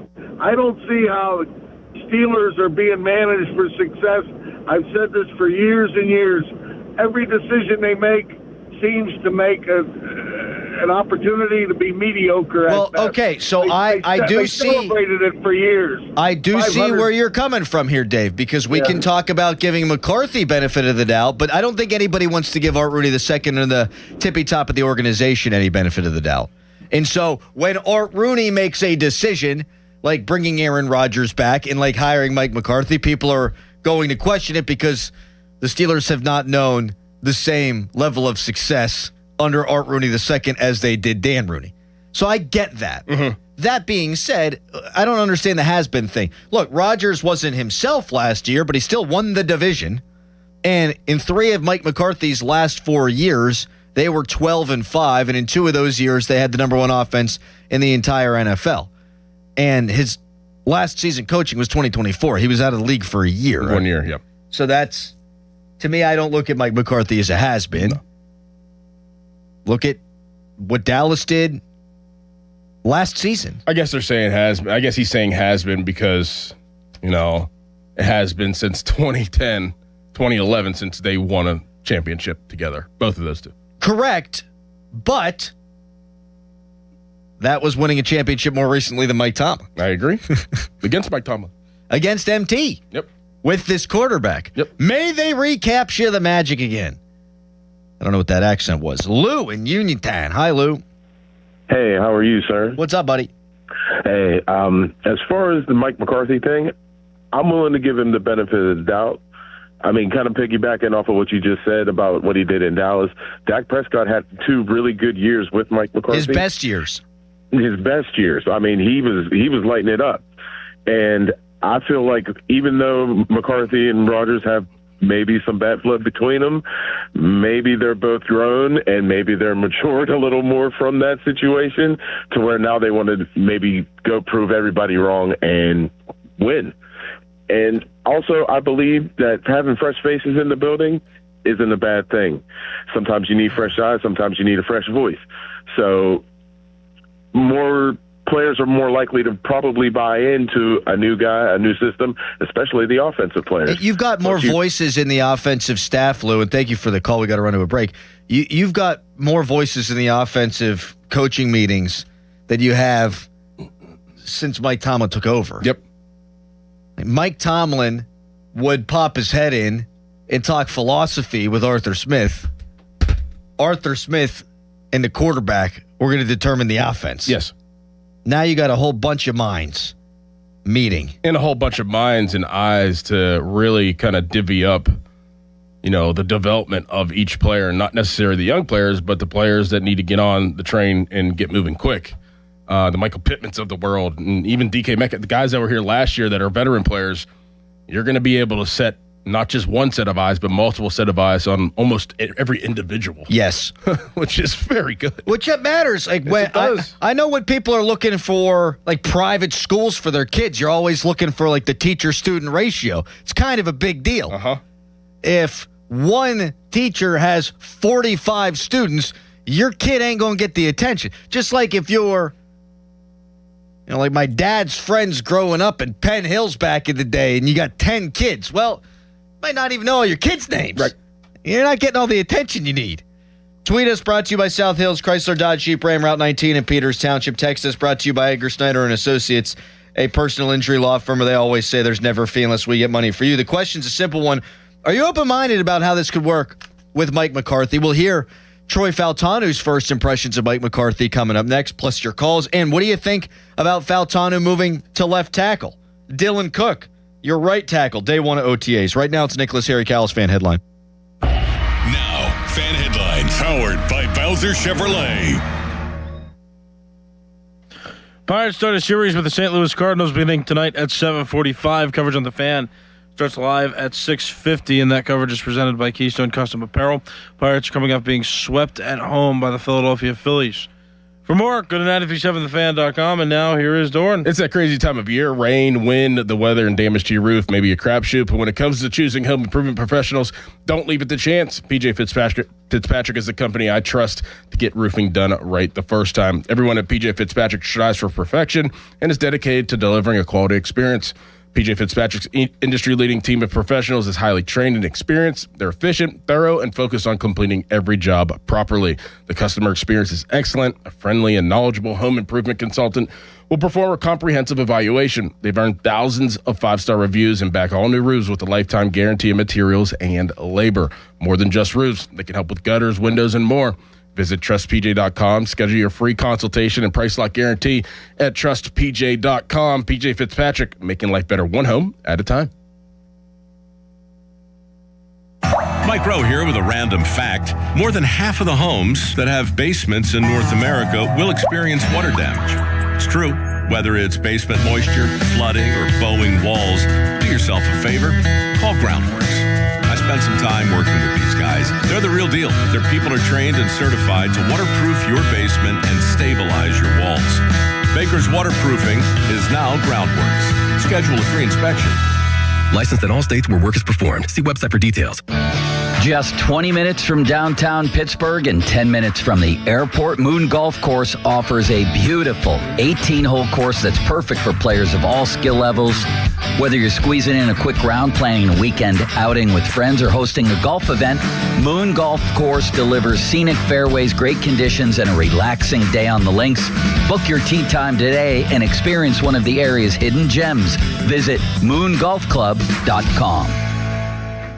I don't see how Steelers are being managed for success. I've said this for years and years. Every decision they make seems to make an opportunity to be mediocre. Well, okay, so I do see. They celebrated it for years. I do see where you're coming from here, Dave, because we can talk about giving McCarthy benefit of the doubt, but I don't think anybody wants to give Art Rooney II or the tippy top of the organization any benefit of the doubt. And so when Art Rooney makes a decision, like bringing Aaron Rodgers back and like hiring Mike McCarthy, people are going to question it because the Steelers have not known the same level of success under Art Rooney II as they did Dan Rooney. So I get that. Mm-hmm. That being said, I don't understand the has-been thing. Look, Rodgers wasn't himself last year, but he still won the division. And in 3 of Mike McCarthy's last 4 years, they were 12-5, and in 2 of those years, they had the number 1 offense in the entire NFL. And his last season coaching was 2024. He was out of the league for a year. 1 year, yep. So that's, to me, I don't look at Mike McCarthy as a has-been. No. Look at what Dallas did last season. I guess they're saying has been. I guess he's saying has been because, it has been since 2010, 2011, since they won a championship together. Both of those two. Correct. But that was winning a championship more recently than Mike Tomlin. I agree. Against Mike Tomlin. Against MT. Yep. With this quarterback. Yep. May they recapture the magic again. I don't know what that accent was. Lou in Uniontown. Hi, Lou. Hey, how are you, sir? What's up, buddy? Hey, as far as the Mike McCarthy thing, I'm willing to give him the benefit of the doubt. I mean, kind of piggybacking off of what you just said about what he did in Dallas, Dak Prescott had 2 really good years with Mike McCarthy. His best years. His best years. I mean, he was lighting it up. And I feel like even though McCarthy and Rodgers have maybe some bad blood between them. Maybe they're both grown and maybe they're matured a little more from that situation to where now they want to maybe go prove everybody wrong and win. And also, I believe that having fresh faces in the building isn't a bad thing. Sometimes you need fresh eyes, sometimes you need a fresh voice. So more players are more likely to probably buy into a new guy, a new system, especially the offensive players. You've got more voices in the offensive staff, Lou, and thank you for the call. We got to run to a break. You've got more voices in the offensive coaching meetings that you have since Mike Tomlin took over. Yep. Mike Tomlin would pop his head in and talk philosophy with Arthur Smith. Arthur Smith and the quarterback were going to determine the offense. Yes. Now you got a whole bunch of minds meeting. And a whole bunch of minds and eyes to really kind of divvy up, the development of each player, not necessarily the young players, but the players that need to get on the train and get moving quick. The Michael Pittmans of the world, and even DK Metcalf, the guys that were here last year that are veteran players, you're going to be able to set not just one set of eyes, but multiple set of eyes on almost every individual. Yes. Which is very good. Which it matters. Like when I know when people are looking for like private schools for their kids, you're always looking for like the teacher-student ratio. It's kind of a big deal. Uh-huh. If one teacher has 45 students, your kid ain't going to get the attention. Just like if you're, like my dad's friends growing up in Penn Hills back in the day, and you got 10 kids. Well, might not even know all your kids' names. Right. You're not getting all the attention you need. Tweet us, brought to you by South Hills, Chrysler, Dodge, Jeep, Ram, Route 19 in Peters Township. Text us, brought to you by Edgar Snyder and Associates, a personal injury law firm where they always say there's never a fee unless we get money for you. The question's a simple one. Are you open-minded about how this could work with Mike McCarthy? We'll hear Troy Faltanu's first impressions of Mike McCarthy coming up next, plus your calls. And what do you think about Faltanu moving to left tackle? Dylan Cook, your right tackle, day one of OTAs. Right now, it's Nicholas Harry Cowles fan headline. Now, fan headlines powered by Bowser Chevrolet. Pirates start a series with the St. Louis Cardinals beginning tonight at 7:45. Coverage on the Fan starts live at 6:50, and that coverage is presented by Keystone Custom Apparel. Pirates are coming up being swept at home by the Philadelphia Phillies. For more, go to 937thefan.com, and now here is Doran. It's that crazy time of year. Rain, wind, the weather, and damage to your roof. Maybe a crapshoot, but when it comes to choosing home improvement professionals, don't leave it to chance. PJ Fitzpatrick is the company I trust to get roofing done right the first time. Everyone at PJ Fitzpatrick strives for perfection and is dedicated to delivering a quality experience. PJ Fitzpatrick's industry-leading team of professionals is highly trained and experienced. They're efficient, thorough, and focused on completing every job properly. The customer experience is excellent. A friendly and knowledgeable home improvement consultant will perform a comprehensive evaluation. They've earned thousands of five-star reviews and back all new roofs with a lifetime guarantee of materials and labor. More than just roofs, they can help with gutters, windows, and more. Visit trustpj.com, schedule your free consultation and price lock guarantee at trustpj.com. PJ Fitzpatrick, making life better one home at a time. Mike Rowe here with a random fact. More than half of the homes that have basements in North America will experience water damage. It's true. Whether it's basement moisture, flooding, or bowing walls, do yourself a favor. Call Groundworks. I spent some time working with these guys. They're the real deal. Their people are trained and certified to waterproof your basement and stabilize your walls. Baker's Waterproofing is now Groundworks. Schedule a free inspection. Licensed in all states where work is performed. See website for details. Just 20 minutes from downtown Pittsburgh and 10 minutes from the airport, Moon Golf Course offers a beautiful 18-hole course that's perfect for players of all skill levels. Whether you're squeezing in a quick round, planning a weekend outing with friends, or hosting a golf event, Moon Golf Course delivers scenic fairways, great conditions, and a relaxing day on the links. Book your tee time today and experience one of the area's hidden gems. Visit moongolfclub.com.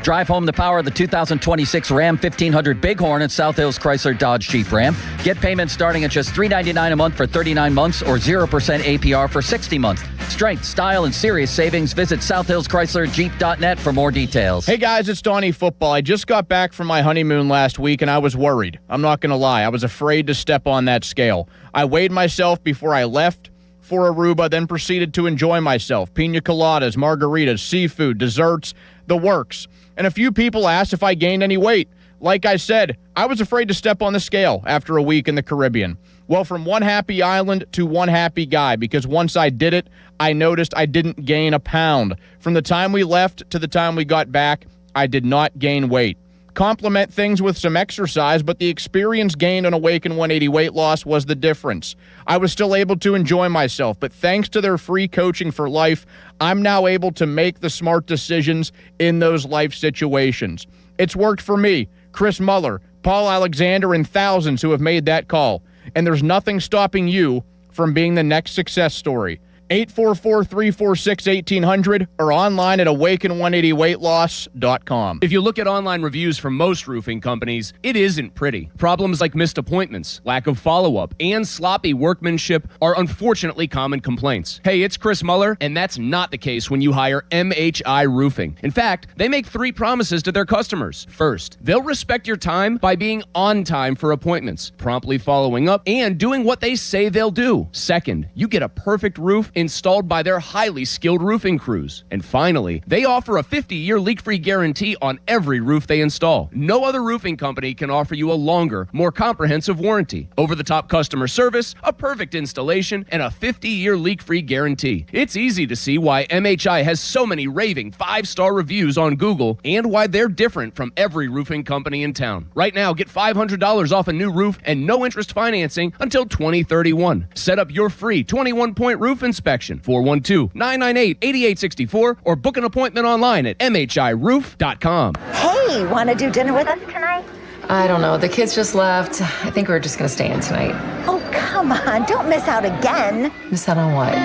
Drive home the power of the 2026 Ram 1500 Bighorn at South Hills Chrysler Dodge Jeep Ram. Get payments starting at just $399 a month for 39 months or 0% APR for 60 months. Strength, style, and serious savings. Visit SouthHillsChryslerJeep.net for more details. Hey guys, it's Donnie Football. I just got back from my honeymoon last week and I was worried. I'm not going to lie. I was afraid to step on that scale. I weighed myself before I left for Aruba, then proceeded to enjoy myself. Pina coladas, margaritas, seafood, desserts. the works. And a few people asked if I gained any weight. Like I said, I was afraid to step on the scale after a week in the Caribbean. Well, from one happy island to one happy guy, because once I did it, I noticed I didn't gain a pound. From the time we left to the time we got back, I did not gain weight. Complement things with some exercise, but the experience gained on Awaken 180 weight loss was the difference. I was still able to enjoy myself, but thanks to their free coaching for life, I'm now able to make the smart decisions in those life situations. It's worked for me, Chris Muller, Paul Alexander, and thousands who have made that call. And there's nothing stopping you from being the next success story. 844-346-1800 or online at awaken180weightloss.com. If you look at online reviews from most roofing companies, it isn't pretty. Problems like missed appointments, lack of follow-up, and sloppy workmanship are unfortunately common complaints. Hey, it's Chris Muller, and that's not the case when you hire MHI Roofing. In fact, they make 3 promises to their customers. First, they'll respect your time by being on time for appointments, promptly following up, and doing what they say they'll do. Second, you get a perfect roof installed by their highly skilled roofing crews. And finally, they offer a 50-year leak-free guarantee on every roof they install. No other roofing company can offer you a longer, more comprehensive warranty, over-the-top customer service, a perfect installation, and a 50-year leak-free guarantee. It's easy to see why MHI has so many raving 5-star reviews on Google and why they're different from every roofing company in town. Right now, get $500 off a new roof and no interest financing until 2031. Set up your free 21-point roof inspection, 412-998-8864, or book an appointment online at mhiroof.com. Hey, want to do dinner with us tonight? I don't know. The kids just left. I think we're just going to stay in tonight. Oh, come on. Don't miss out again. Miss out on what?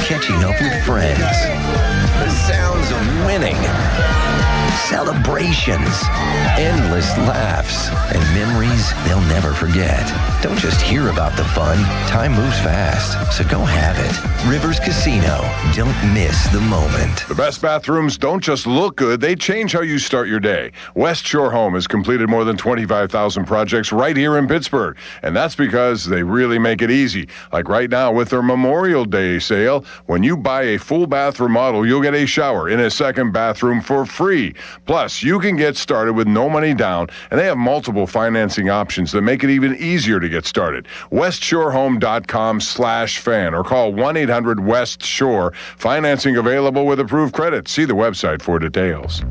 Catching up with friends. The sounds of winning. Celebrations. Endless laughs. And memories they'll never forget. Don't just hear about the fun. Time moves fast, so go have it. Rivers Casino. Don't miss the moment. The best bathrooms don't just look good, they change how you start your day. West Shore Home has completed more than 25,000 projects right here in Pittsburgh. And that's because they really make it easy. Like right now with their Memorial Day sale, when you buy a full bath remodel, you'll get a shower in a second bathroom for free. Plus, you can get started with no money down, and they have multiple financing options that make it even easier to get started. WestShoreHome.com/fan or call 1-800-WEST-SHORE. Financing available with approved credit. See the website for details.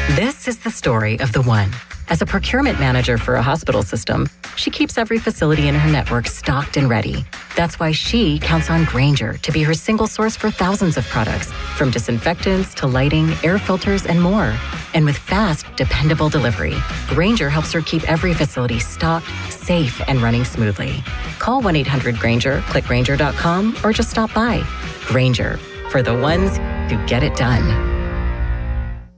This is the story of the one. As a procurement manager for a hospital system, she keeps every facility in her network stocked and ready. That's why she counts on Grainger to be her single source for thousands of products, from disinfectants to lighting, air filters, and more. And with fast, dependable delivery, Grainger helps her keep every facility stocked, safe, and running smoothly. Call 1-800-GRAINGER, click Grainger.com, or just stop by. Grainger, for the ones who get it done.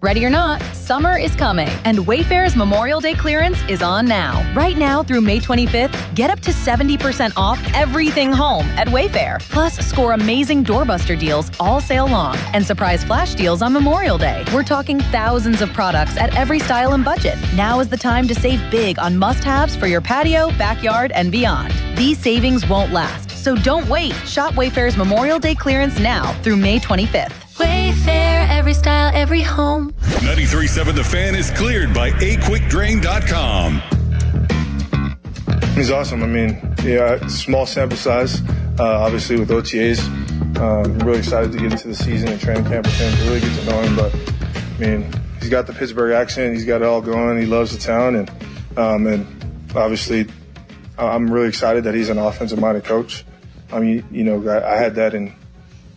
Ready or not, summer is coming, and Wayfair's Memorial Day clearance is on now. Right now through May 25th, get up to 70% off everything home at Wayfair. Plus, score amazing doorbuster deals all sale long and surprise flash deals on Memorial Day. We're talking thousands of products at every style and budget. Now is the time to save big on must-haves for your patio, backyard, and beyond. These savings won't last, so don't wait. Shop Wayfair's Memorial Day clearance now through May 25th. Wayfair, every style, every home. 93.7 The Fan is cleared by aquickdrain.com. He's awesome. I mean, yeah, small sample size, obviously with OTAs. I'm really excited to get into the season and training camp with him to really get to know him. But, I mean, he's got the Pittsburgh accent. He's got it all going. He loves the town. And obviously, I'm really excited that he's an offensive-minded coach. I mean, you know, I had that in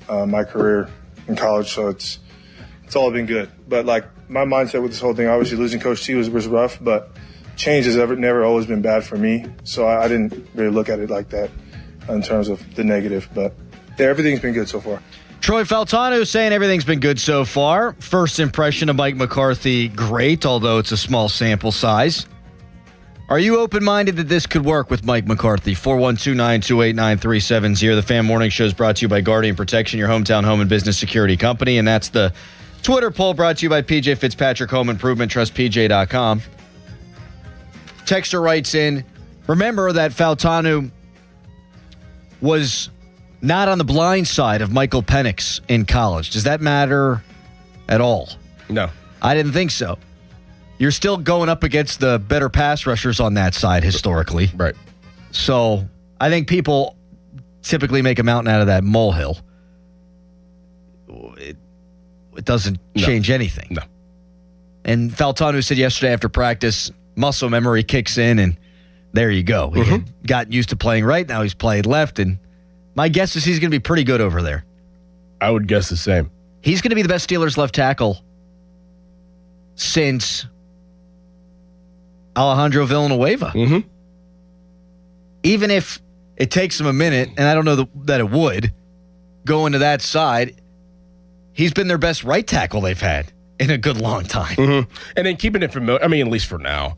my career in college, so it's all been good. But like my mindset with this whole thing, obviously losing Coach T was rough, but change has never always been bad for me. So I didn't really look at it like that in terms of the negative. But yeah, everything's been good so far. Troy Faltano saying everything's been good so far. First impression of Mike McCarthy, great, although it's a small sample size. Are you open-minded that this could work with Mike McCarthy? 412-928-9370. The Fan Morning Show is brought to you by Guardian Protection, your hometown home and business security company. And that's the Twitter poll brought to you by PJ Fitzpatrick Home Improvement. TrustPJ.com. Texter writes in, remember that Faltanu was not on the blind side of Michael Penix in college. Does that matter at all? No. I didn't think so. You're still going up against the better pass rushers on that side historically. Right. So I think people typically make a mountain out of that molehill. It doesn't change anything. No. And Faltano said yesterday after practice, muscle memory kicks in, and there you go. He had gotten used to playing right. Now he's played left, and my guess is he's going to be pretty good over there. I would guess the same. He's going to be the best Steelers left tackle since Alejandro Villanueva. Even if it takes him a minute, and I don't know that it would, go into that side, he's been their best right tackle they've had in a good long time. And then keeping it familiar, I mean, at least for now.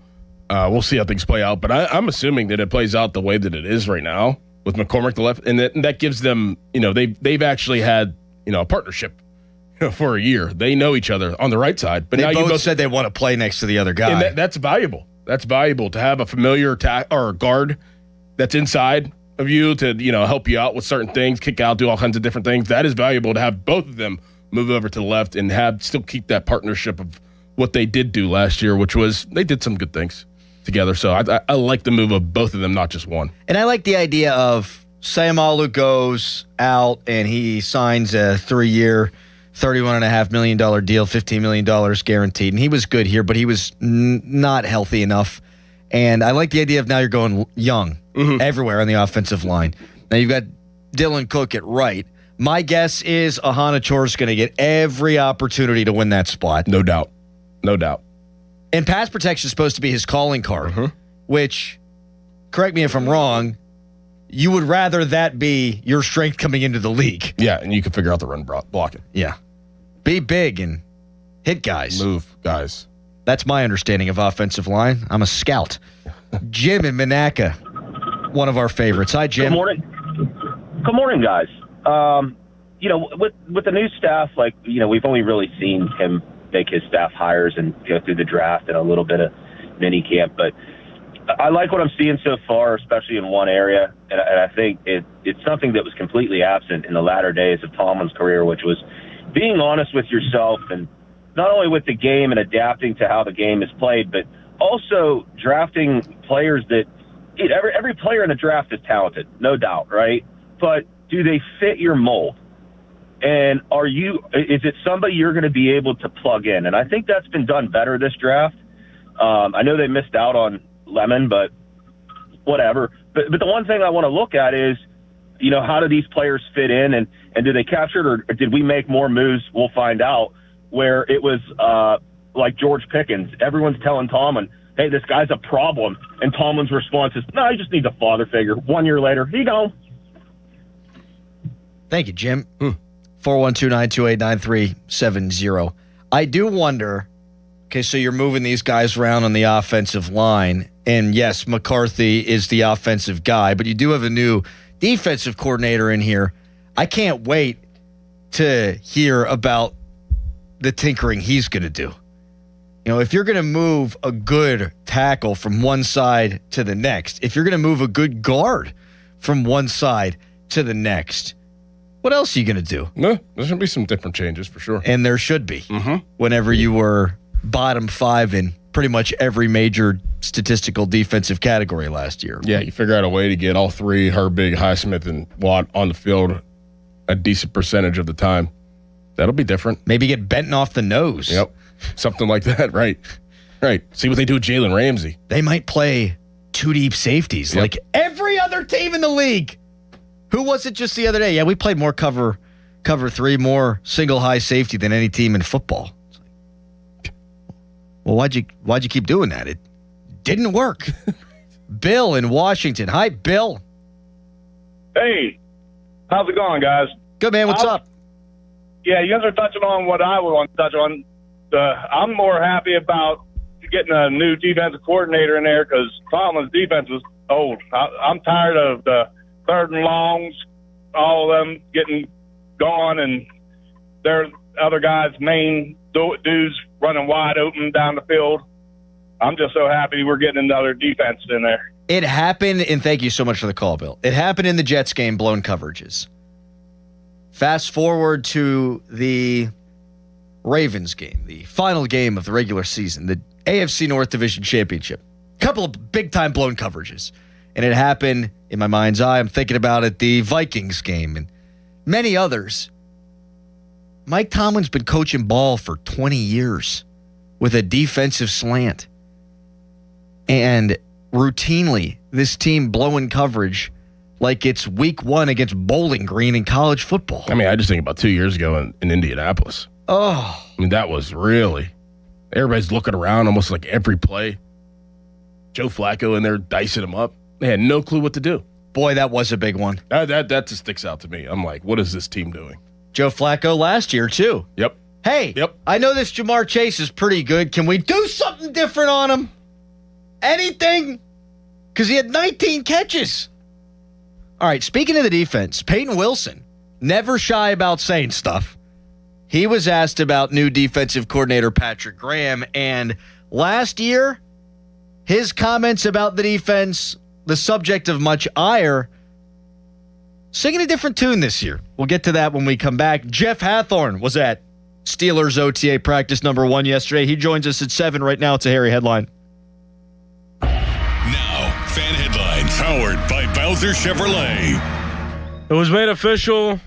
We'll see how things play out, but I'm assuming that it plays out the way that it is right now with McCormick the left, and that gives them, they've actually had, a partnership for a year. They know each other on the right side. But they now both you both said they want to play next to the other guy. And that's valuable. That's valuable to have a familiar or guard that's inside of you to, help you out with certain things, kick out, do all kinds of different things. That is valuable to have both of them move over to the left and still keep that partnership of what they did do last year, which was they did some good things together. So I like the move of both of them, not just one. And I like the idea of Sayamalu goes out and he signs a 3-year, $31.5 million deal, $15 million guaranteed. And he was good here, but he was not healthy enough. And I like the idea of now you're going young everywhere on the offensive line. Now you've got Dylan Cook at right. My guess is Ahana Chor's going to get every opportunity to win that spot. No doubt. No doubt. And pass protection is supposed to be his calling card, which, correct me if I'm wrong, you would rather that be your strength coming into the league. Yeah, and you can figure out the run blocking. Yeah. Be big and hit guys. Move guys. That's my understanding of offensive line. I'm a scout. Jim in Monaca, one of our favorites. Hi, Jim. Good morning. Good morning, guys. With the new staff, we've only really seen him make his staff hires and go through the draft and a little bit of mini camp. But I like what I'm seeing so far, especially in one area. And I think it's something that was completely absent in the latter days of Tomlin's career, which was being honest with yourself and not only with the game and adapting to how the game is played, but also drafting players that every player in the draft is talented, no doubt, right? But do they fit your mold? And is it somebody you're going to be able to plug in? And I think that's been done better this draft. I know they missed out on Lemon, but whatever. But the one thing I want to look at is, how do these players fit in and do they capture it or did we make more moves? We'll find out, where it was like George Pickens. Everyone's telling Tomlin, hey, this guy's a problem. And Tomlin's response is, no, he just needs a father figure. 1 year later, he gone. Thank you, Jim. 412-928-9370. I do wonder, okay, so you're moving these guys around on the offensive line, and yes, McCarthy is the offensive guy, but you do have a new defensive coordinator in here. I can't wait to hear about the tinkering he's going to do. If you're going to move a good tackle from one side to the next, if you're going to move a good guard from one side to the next, what else are you going to do? No, there's going to be some different changes for sure. And there should be. Whenever you were bottom 5 in pretty much every major statistical defensive category last year. Yeah, you figure out a way to get all three, Herbig, Highsmith, and Watt on the field a decent percentage of the time. That'll be different. Maybe get Benton off the nose. Yep. Something like that, right. Right. See what they do with Jalen Ramsey. They might play 2 deep safeties like every other team in the league. Who was it just the other day? Yeah, we played more cover 3, more single high safety than any team in football. Well, why'd you keep doing that? It didn't work. Bill in Washington. Hi, Bill. Hey, how's it going, guys? Good, man. What's up? Yeah, you guys are touching on what I would want to touch on. I'm more happy about getting a new defensive coordinator in there because Tomlin's defense was old. I'm tired of the 3rd and longs, all of them getting gone, and their other guys' main dudes running wide open down the field. I'm just so happy we're getting another defense in there. It happened, and thank you so much for the call, Bill. It happened in the Jets game, blown coverages. Fast forward to the Ravens game, the final game of the regular season, the AFC North Division Championship. Couple of big-time blown coverages. And it happened in my mind's eye. I'm thinking about it, the Vikings game and many others. Mike Tomlin's been coaching ball for 20 years with a defensive slant. And routinely, this team blowing coverage like it's week one against Bowling Green in college football. I mean, I just think about 2 years ago in Indianapolis. Oh. I mean, that was really, everybody's looking around almost like every play. Joe Flacco in there dicing them up. They had no clue what to do. Boy, that was a big one. That just sticks out to me. I'm like, what is this team doing? Joe Flacco last year, too. Yep. Hey, I know this Jamar Chase is pretty good. Can we do something different on him? Anything? Because he had 19 catches. All right, speaking of the defense, Peyton Wilson, never shy about saying stuff. He was asked about new defensive coordinator Patrick Graham, and last year, his comments about the defense, the subject of much ire, singing a different tune this year. We'll get to that when we come back. Jeff Hathorn was at Steelers OTA practice number 1 yesterday. He joins us at 7 right now. It's a Harry headline. Now, fan headlines powered by Bowser Chevrolet. It was made official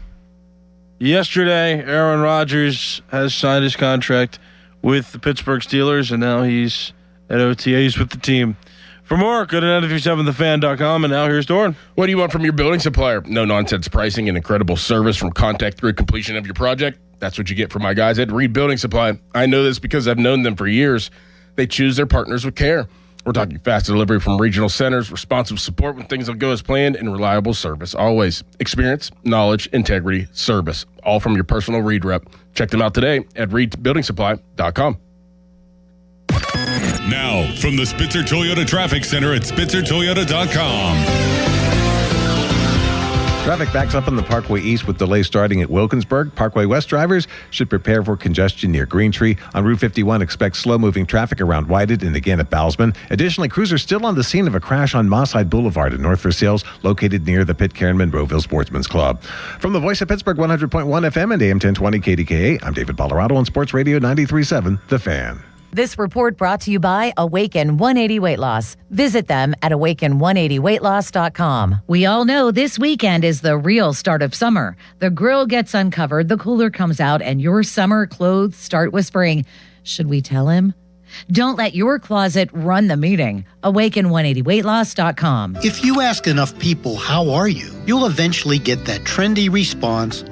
yesterday. Aaron Rodgers has signed his contract with the Pittsburgh Steelers, and now he's at OTAs with the team. For more, go to 937thefan.com, and now here's Doran. What do you want from your building supplier? No nonsense pricing and incredible service from contact through completion of your project. That's what you get from my guys at Reed Building Supply. I know this because I've known them for years. They choose their partners with care. We're talking fast delivery from regional centers, responsive support when things don't go as planned, and reliable service. Always experience, knowledge, integrity, service. All from your personal Reed rep. Check them out today at reedbuildingsupply.com. Now, from the Spitzer Toyota Traffic Center at spitzertoyota.com. Traffic backs up on the Parkway East with delays starting at Wilkinsburg. Parkway West drivers should prepare for congestion near Green Tree. On Route 51, expect slow-moving traffic around Whited and again at Bowsman. Additionally, crews are still on the scene of a crash on Mosside Boulevard in North Versailles, located near the Pitcairn Monroeville Sportsman's Club. From the Voice of Pittsburgh, 100.1 FM and AM 1020 KDKA, I'm David Colorado on Sports Radio 93.7, The Fan. This report brought to you by Awaken 180 Weight Loss. Visit them at awaken180weightloss.com. We all know this weekend is the real start of summer. The grill gets uncovered, the cooler comes out, and your summer clothes start whispering, should we tell him? Don't let your closet run the meeting. Awaken180weightloss.com. If you ask enough people, how are you? You'll eventually get that trendy response,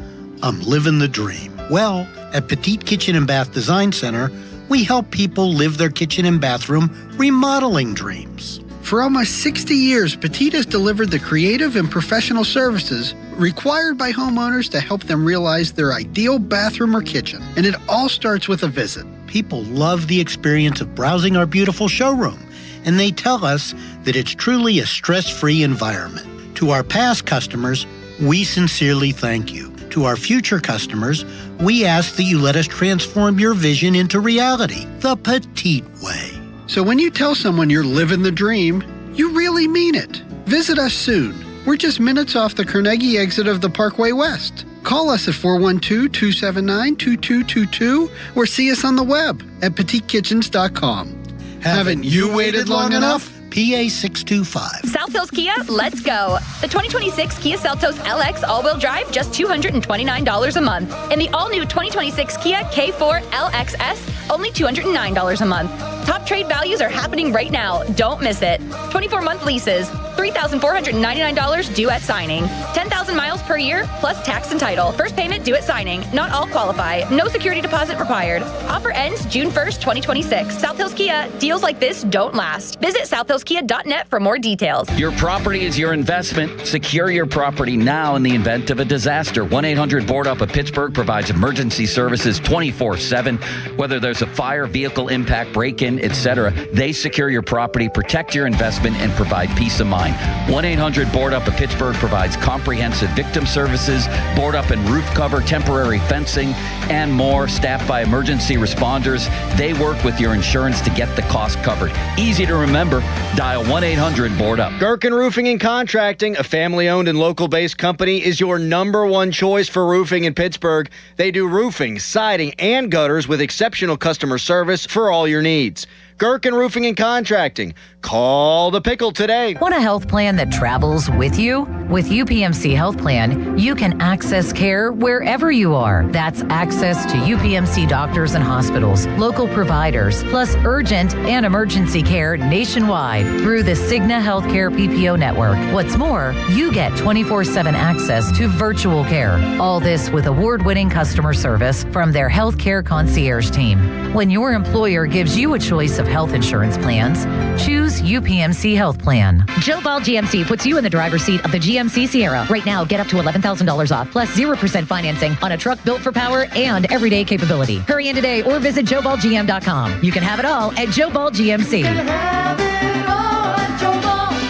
I'm living the dream. Well, at Petite Kitchen and Bath Design Center, we help people live their kitchen and bathroom remodeling dreams. For almost 60 years, Petite has delivered the creative and professional services required by homeowners to help them realize their ideal bathroom or kitchen. And it all starts with a visit. People love the experience of browsing our beautiful showroom, and they tell us that it's truly a stress-free environment. To our past customers, we sincerely thank you. To our future customers, we ask that you let us transform your vision into reality, the Petite way. So when you tell someone you're living the dream, you really mean it. Visit us soon. We're just minutes off the Carnegie exit of the Parkway West. Call us at 412-279-2222 or see us on the web at petitekitchens.com. Haven't you waited long enough? PA 625. South Hills Kia, let's go. The 2026 Kia Seltos LX all-wheel drive, just $229 a month. And the all-new 2026 Kia K4 LXS, only $209 a month. Top trade values are happening right now. Don't miss it. 24-month leases, $3,499 due at signing. 10,000 miles per year, plus tax and title. First payment due at signing. Not all qualify. No security deposit required. Offer ends June 1st, 2026. South Hills Kia, deals like this don't last. Visit southhillskia.net for more details. Your property is your investment. Secure your property now in the event of a disaster. 1-800-BOARD-UP of Pittsburgh provides emergency services 24/7. Whether there's a fire, vehicle impact, break-in, etc., they secure your property, protect your investment, and provide peace of mind. 1-800-BOARD-UP of Pittsburgh provides comprehensive comprehensive victim services, board up and roof cover, temporary fencing, and more. Staffed by emergency responders, they work with your insurance to get the cost covered. Easy to remember. Dial 1-800-BOARD-UP. Gherkin Roofing and Contracting, a family-owned and local-based company, is your number one choice for roofing in Pittsburgh. They do roofing, siding, and gutters with exceptional customer service for all your needs. Gherkin Roofing and Contracting. Call the Pickle today. Want a health plan that travels with you? With UPMC Health Plan, you can access care wherever you are. That's access to UPMC doctors and hospitals, local providers, plus urgent and emergency care nationwide through the Cigna Healthcare PPO network. What's more, you get 24/7 access to virtual care. All this with award-winning customer service from their healthcare concierge team. When your employer gives you a choice of health insurance plans, choose UPMC Health Plan. Joe Ball GMC puts you in the driver's seat of the GMC Sierra. Right now, get up to $11,000 off, plus 0% financing on a truck built for power and everyday capability. Hurry in today or visit JoeBallGM.com. You can have it all at Joe Ball GMC.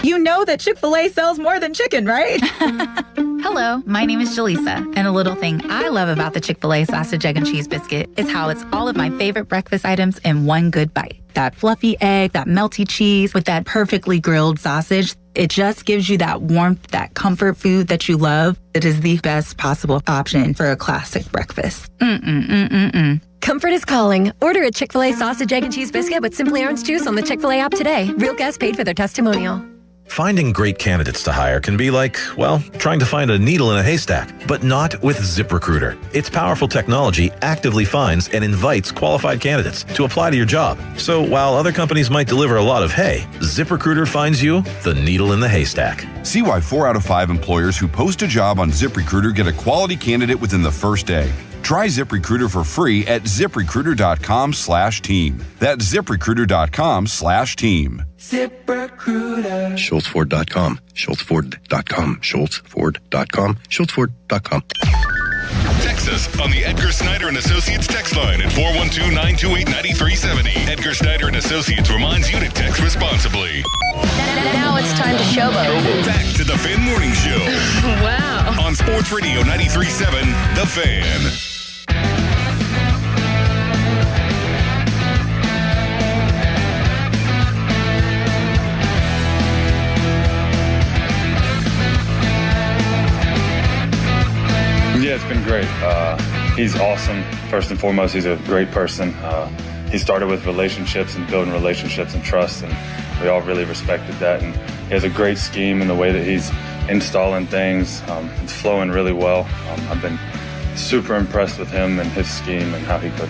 You know that Chick-fil-A sells more than chicken, right? Hello, my name is Jaleesa, and a little thing I love about the Chick-fil-A sausage, egg, and cheese biscuit is how it's all of my favorite breakfast items in one good bite. That fluffy egg, that melty cheese with that perfectly grilled sausage. It just gives you that warmth, that comfort food that you love. It is the best possible option for a classic breakfast. Comfort is calling. Order a Chick-fil-A sausage, egg, and cheese biscuit with Simply Orange Juice on the Chick-fil-A app today. Real guests paid for their testimonial. Finding great candidates to hire can be like, well, trying to find a needle in a haystack, but not with ZipRecruiter. Its powerful technology actively finds and invites qualified candidates to apply to your job. So while other companies might deliver a lot of hay, ZipRecruiter finds you the needle in the haystack. See why 4 out of 5 employers who post a job on ZipRecruiter get a quality candidate within the first day. Try ZipRecruiter for free at ZipRecruiter.com/team. That's ZipRecruiter.com/team. ZipRecruiter. SchultzFord.com. SchultzFord.com. SchultzFord.com. SchultzFord.com. Text us on the Edgar Snyder and Associates text line at 412-928-9370. Edgar Snyder and Associates reminds you to text responsibly. Now it's time to showboat. Back to the Fan Morning Show. Wow. On Sports Radio 93.7, The Fan. Yeah, it's been great. He's awesome. First and foremost, he's a great person. He started with relationships and building relationships and trust, and we all really respected that. And he has a great scheme in the way that he's installing things. It's flowing really well. I've been super impressed with him and his scheme and how he could.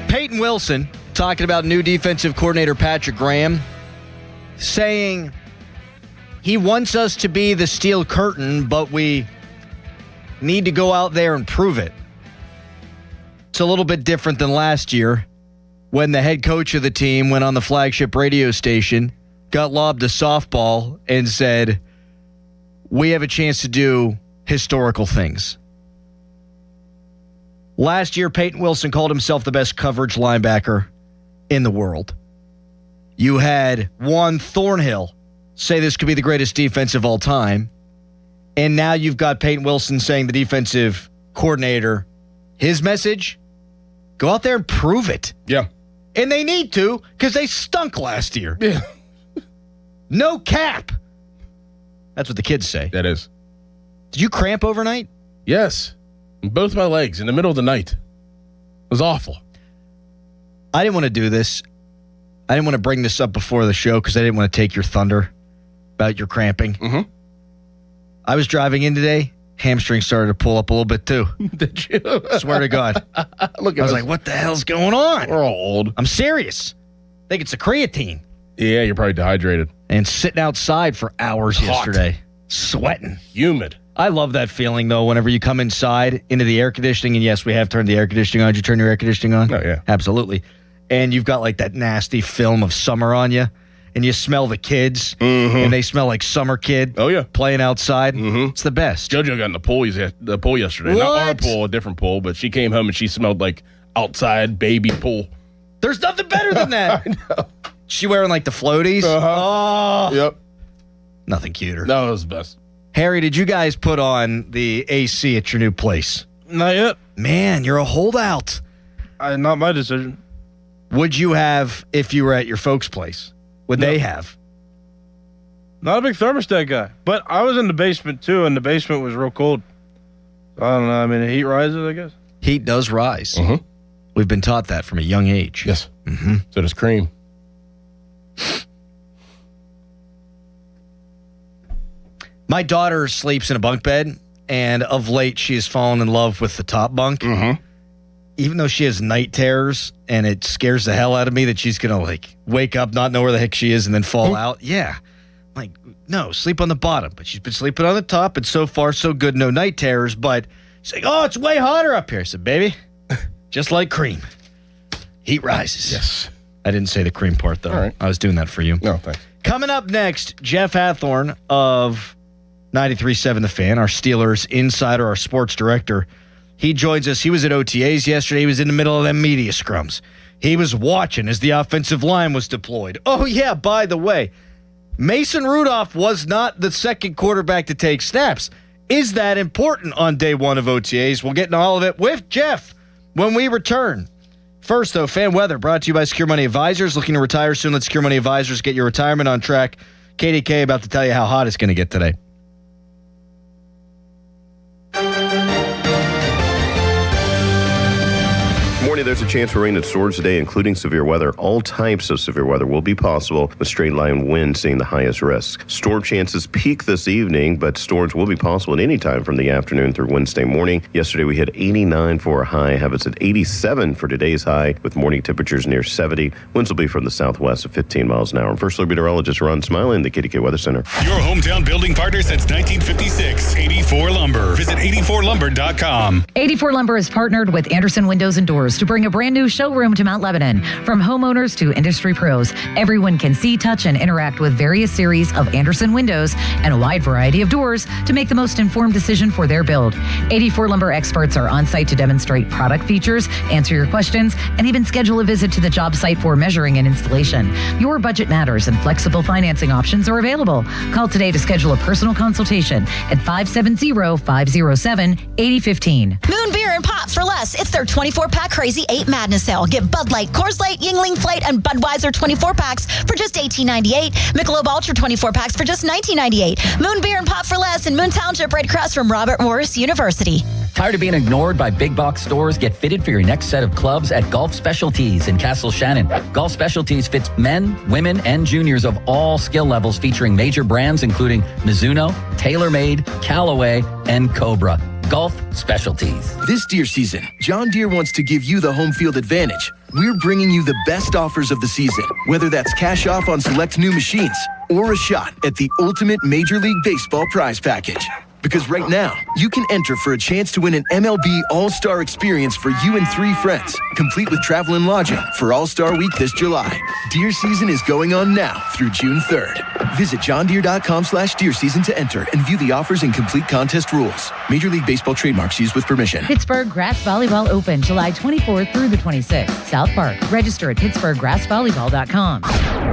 Peyton Wilson talking about new defensive coordinator Patrick Graham, saying he wants us to be the steel curtain, but we need to go out there and prove it. It's a little bit different than last year when the head coach of the team went on the flagship radio station, got lobbed a softball, and said, we have a chance to do historical things. Last year, Peyton Wilson called himself the best coverage linebacker in the world. You had Juan Thornhill say this could be the greatest defense of all time. And now you've got Peyton Wilson saying the defensive coordinator, his message, go out there and prove it. Yeah. And they need to because they stunk last year. Yeah. No cap. That's what the kids say. That is. Did you cramp overnight? Yes. Both my legs in the middle of the night. It was awful. I didn't want to do this. I didn't want to bring this up before the show because I didn't want to take your thunder about your cramping. Mm-hmm. I was driving in today. Hamstring started to pull up a little bit too. Did you? Swear to God. Look at I was us. like, what the hell's going on? We're all old. I'm serious. I think it's the creatine. Yeah, you're probably dehydrated. And sitting outside for hours Hot. yesterday. Sweating. Humid. I love that feeling, though, whenever you come inside into the air conditioning. And yes, we have turned the air conditioning on. Did you turn your air conditioning on? Oh, yeah. Absolutely. And you've got like that nasty film of summer on you. And you smell the kids. Mm-hmm. And they smell like summer kid. Oh, yeah. Playing outside. Mm-hmm. It's the best. JoJo got in the pool yesterday. What? Not our pool, a different pool, but she came home and she smelled like outside baby pool. There's nothing better than that. I know. She wearing like the floaties. Uh-huh. Oh. Yep. Nothing cuter. No, it was the best. Harry, did you guys put on the AC at your new place? Not yet. Man, you're a holdout. Not my decision. Would you have if you were at your folks' place? Would they have? Not a big thermostat guy. But I was in the basement, too, and the basement was real cold. I don't know. I mean, the heat rises, I guess. Heat does rise. Mm-hmm. We've been taught that from a young age. Yes. Mm-hmm. So does cream. My daughter sleeps in a bunk bed, and of late she has fallen in love with the top bunk. Mm-hmm. Even though she has night terrors, and it scares the hell out of me that she's going to wake up, not know where the heck she is, and then fall out. Yeah. No, sleep on the bottom. But she's been sleeping on the top, and so far so good, no night terrors. But she's like, oh, it's way hotter up here. I said, baby, just like cream. Heat rises. Yes. I didn't say the cream part, though. All right. I was doing that for you. No, thanks. Coming up next, Jeff Hathorn of 93.7 The Fan, our Steelers insider, our sports director. He joins us. He was at OTAs yesterday. He was in the middle of them media scrums. He was watching as the offensive line was deployed. Oh, yeah, by the way, Mason Rudolph was not the second quarterback to take snaps. Is that important on day one of OTAs? We'll get into all of it with Jeff when we return. First, though, fan weather brought to you by Secure Money Advisors. Looking to retire soon? Let Secure Money Advisors get your retirement on track. KDK about to tell you how hot it's going to get today. Morning, there's a chance for rain and storms today, including severe weather. All types of severe weather will be possible, with straight line wind seeing the highest risk. Storm chances peak this evening, but storms will be possible at any time from the afternoon through Wednesday morning. Yesterday, we hit 89 for a high. Have us at 87 for today's high, with morning temperatures near 70. Winds will be from the southwest at 15 miles an hour. And first, meteorologist Ron Smiley in the KDK Weather Center. Your hometown building partner since 1956. 84 Lumber. Visit 84lumber.com. 84 Lumber is partnered with Anderson Windows and Doors to bring a brand new showroom to Mount Lebanon. From homeowners to industry pros, everyone can see, touch, and interact with various series of Anderson windows and a wide variety of doors to make the most informed decision for their build. 84 Lumber experts are on site to demonstrate product features, answer your questions, and even schedule a visit to the job site for measuring and installation. Your budget matters, and flexible financing options are available. Call today to schedule a personal consultation at 570-507-8015. Moon Beer and Pops for less. It's their 24-pack Crazy 8 Madness sale. Get Bud Light, Coors Light, Yuengling Flight, and Budweiser 24-packs for just $18.98. Michelob Ultra 24-packs for just $19.98. Moon Beer and Pop for less in Moon Township, right across from Robert Morris University. Tired of being ignored by big box stores? Get fitted for your next set of clubs at Golf Specialties in Castle Shannon. Golf Specialties fits men, women, and juniors of all skill levels, featuring major brands including Mizuno, TaylorMade, Callaway, and Cobra. Golf Specialties. This deer season, John Deere wants to give you the home field advantage. We're bringing you the best offers of the season, whether that's cash off on select new machines or a shot at the ultimate Major League Baseball prize package. Because right now, you can enter for a chance to win an MLB All-Star experience for you and 3 friends, complete with travel and lodging for All-Star Week this July. Deer season is going on now through June 3rd. Visit johndeere.com/deer season to enter and view the offers and complete contest rules. Major League Baseball trademarks used with permission. Pittsburgh Grass Volleyball Open, July 24th through the 26th. South Park. Register at pittsburghgrassvolleyball.com.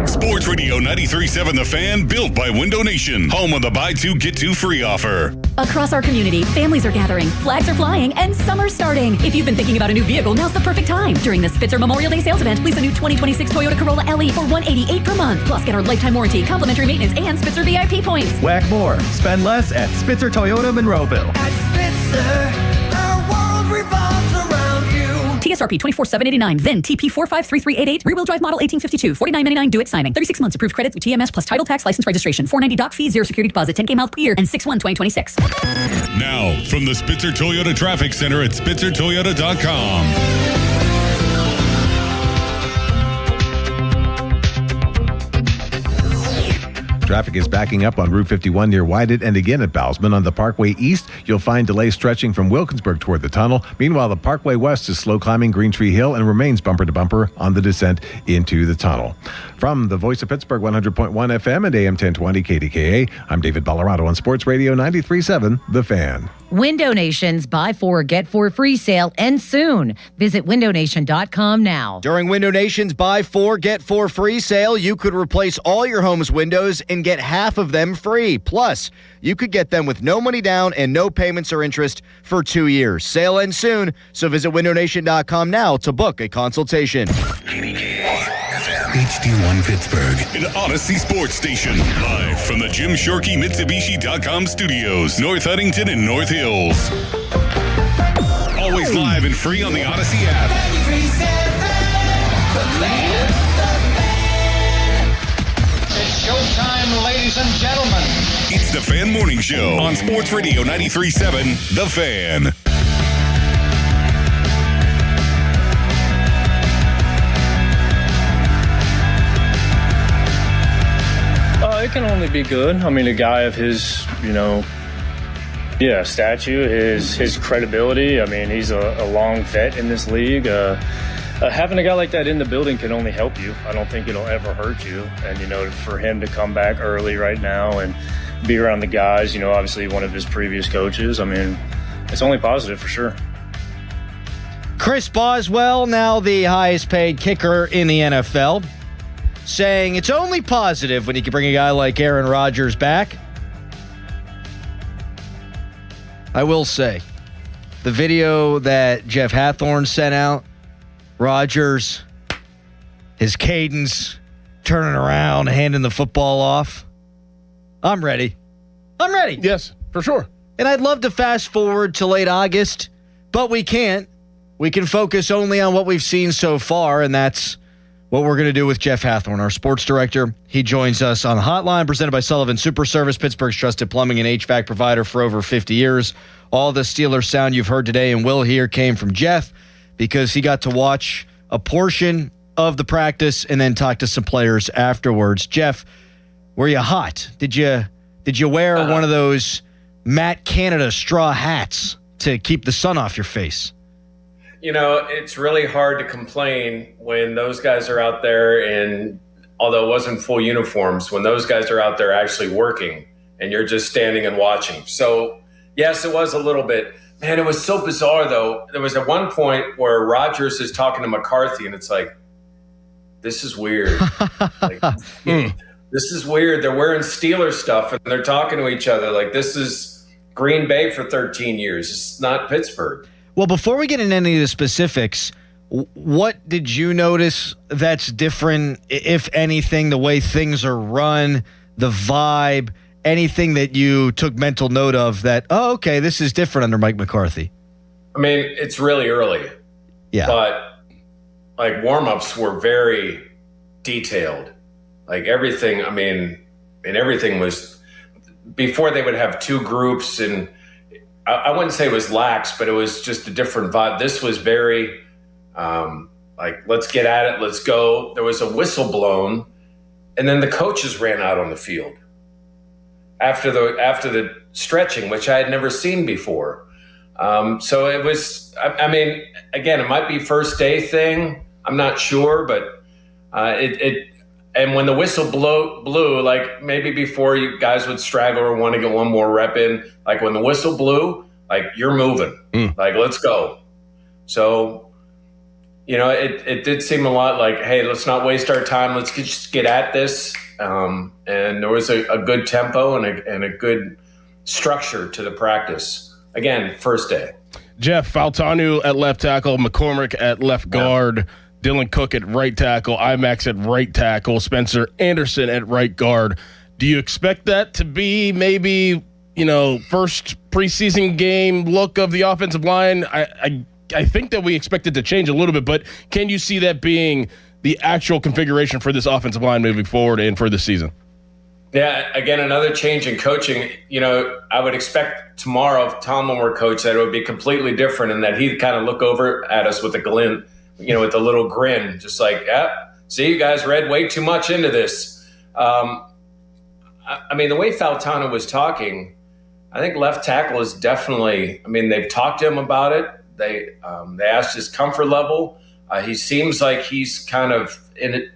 Sports Radio 93.7 The Fan, built by Window Nation. Home of the buy two, get two free offer. Across our community, families are gathering, flags are flying, and summer's starting. If you've been thinking about a new vehicle, now's the perfect time. During the Spitzer Memorial Day sales event, lease a new 2026 Toyota Corolla LE for $188 per month. Plus, get our lifetime warranty, complimentary maintenance, and Spitzer VIP points. Whack more. Spend less at Spitzer Toyota Monroeville. At Spitzer, our world revolves around you. TSRP 24,789, VIN TP 453388, rear-wheel drive model 1852, $49.99 do it signing. 36 months approved credit with TMS plus title tax license registration. $490 doc fee, 0 security deposit, 10K miles per year, and 6/1/2026. Now, from the Spitzer Toyota Traffic Center at SpitzerToyota.com. Traffic is backing up on Route 51 near Whited and again at Bousman. On the Parkway East, you'll find delays stretching from Wilkinsburg toward the tunnel. Meanwhile, the Parkway West is slow climbing Green Tree Hill and remains bumper to bumper on the descent into the tunnel. From the Voice of Pittsburgh 100.1 FM and AM 1020 KDKA, I'm David Ballarado on Sports Radio 93.7 The Fan. Window Nation's Buy 4, Get 4 free sale ends soon. Visit windownation.com now. During Window Nation's Buy 4, Get 4 free sale, you could replace all your home's windows and get half of them free. Plus, you could get them with no money down and no payments or interest for 2 years. Sale ends soon, so visit windownation.com now to book a consultation. HD1 Pittsburgh, an Odyssey Sports Station. Live from the Jim Shorkey Mitsubishi.com studios, North Huntington and North Hills. Always live and free on the Odyssey app. It's showtime, ladies and gentlemen. It's the Fan Morning Show on Sports Radio 93.7 The Fan. It can only be good. I mean, a guy of his, stature, his credibility. I mean, he's a long vet in this league. Having a guy like that in the building can only help you. I don't think it'll ever hurt you. And, for him to come back early right now and be around the guys, obviously one of his previous coaches, I mean, it's only positive for sure. Chris Boswell, now the highest paid kicker in the NFL, saying it's only positive when you can bring a guy like Aaron Rodgers back. I will say, the video that Jeff Hathorn sent out, Rodgers, his cadence, turning around, handing the football off. I'm ready. I'm ready. Yes, for sure. And I'd love to fast forward to late August, but we can't. We can focus only on what we've seen so far, and that's what we're going to do with Jeff Hathorn, our sports director. He joins us on the hotline presented by Sullivan Super Service, Pittsburgh's trusted plumbing and HVAC provider for over 50 years. All the Steelers sound you've heard today and will hear came from Jeff because he got to watch a portion of the practice and then talk to some players afterwards. Jeff, were you hot? Did you wear one of those Matt Canada straw hats to keep the sun off your face? It's really hard to complain when those guys are out there, and although it wasn't full uniforms, when those guys are out there actually working and you're just standing and watching. So, yes, it was a little bit. Man, it was so bizarre, though. There was at one point where Rodgers is talking to McCarthy, and it's like, this is weird. This is weird. They're wearing Steelers stuff, and they're talking to each other. Like, this is Green Bay for 13 years. It's not Pittsburgh. Well, before we get into any of the specifics, what did you notice that's different, if anything, the way things are run, the vibe, anything that you took mental note of that, oh, okay, this is different under Mike McCarthy? I mean, it's really early. Yeah. But, warm-ups were very detailed. Everything, everything was, before they would have two groups, and I wouldn't say it was lax, but it was just a different vibe. This was very, let's get at it, let's go. There was a whistle blown, and then the coaches ran out on the field after the stretching, which I had never seen before. So it was, again, it might be first day thing. I'm not sure, but and when the whistle blew, maybe before you guys would straggle or want to get one more rep in, when the whistle blew, you're moving, let's go. So, it did seem a lot like, hey, let's not waste our time. Let's just get at this. And there was a good tempo and a good structure to the practice. Again, first day. Jeff Faltanu at left tackle, McCormick at left guard, Dylan Cook at right tackle, IMAX at right tackle, Spencer Anderson at right guard. Do you expect that to be maybe, first preseason game look of the offensive line? I think that we expect it to change a little bit, but can you see that being the actual configuration for this offensive line moving forward and for this season? Yeah, again, another change in coaching. I would expect tomorrow, if Tomlin were coach, that it would be completely different, and that he'd kind of look over at us with a glint, with a little grin, just like, yeah, see, you guys read way too much into this. The way Faltano was talking, I think left tackle is definitely, they've talked to him about it. They asked his comfort level. He seems like he's kind of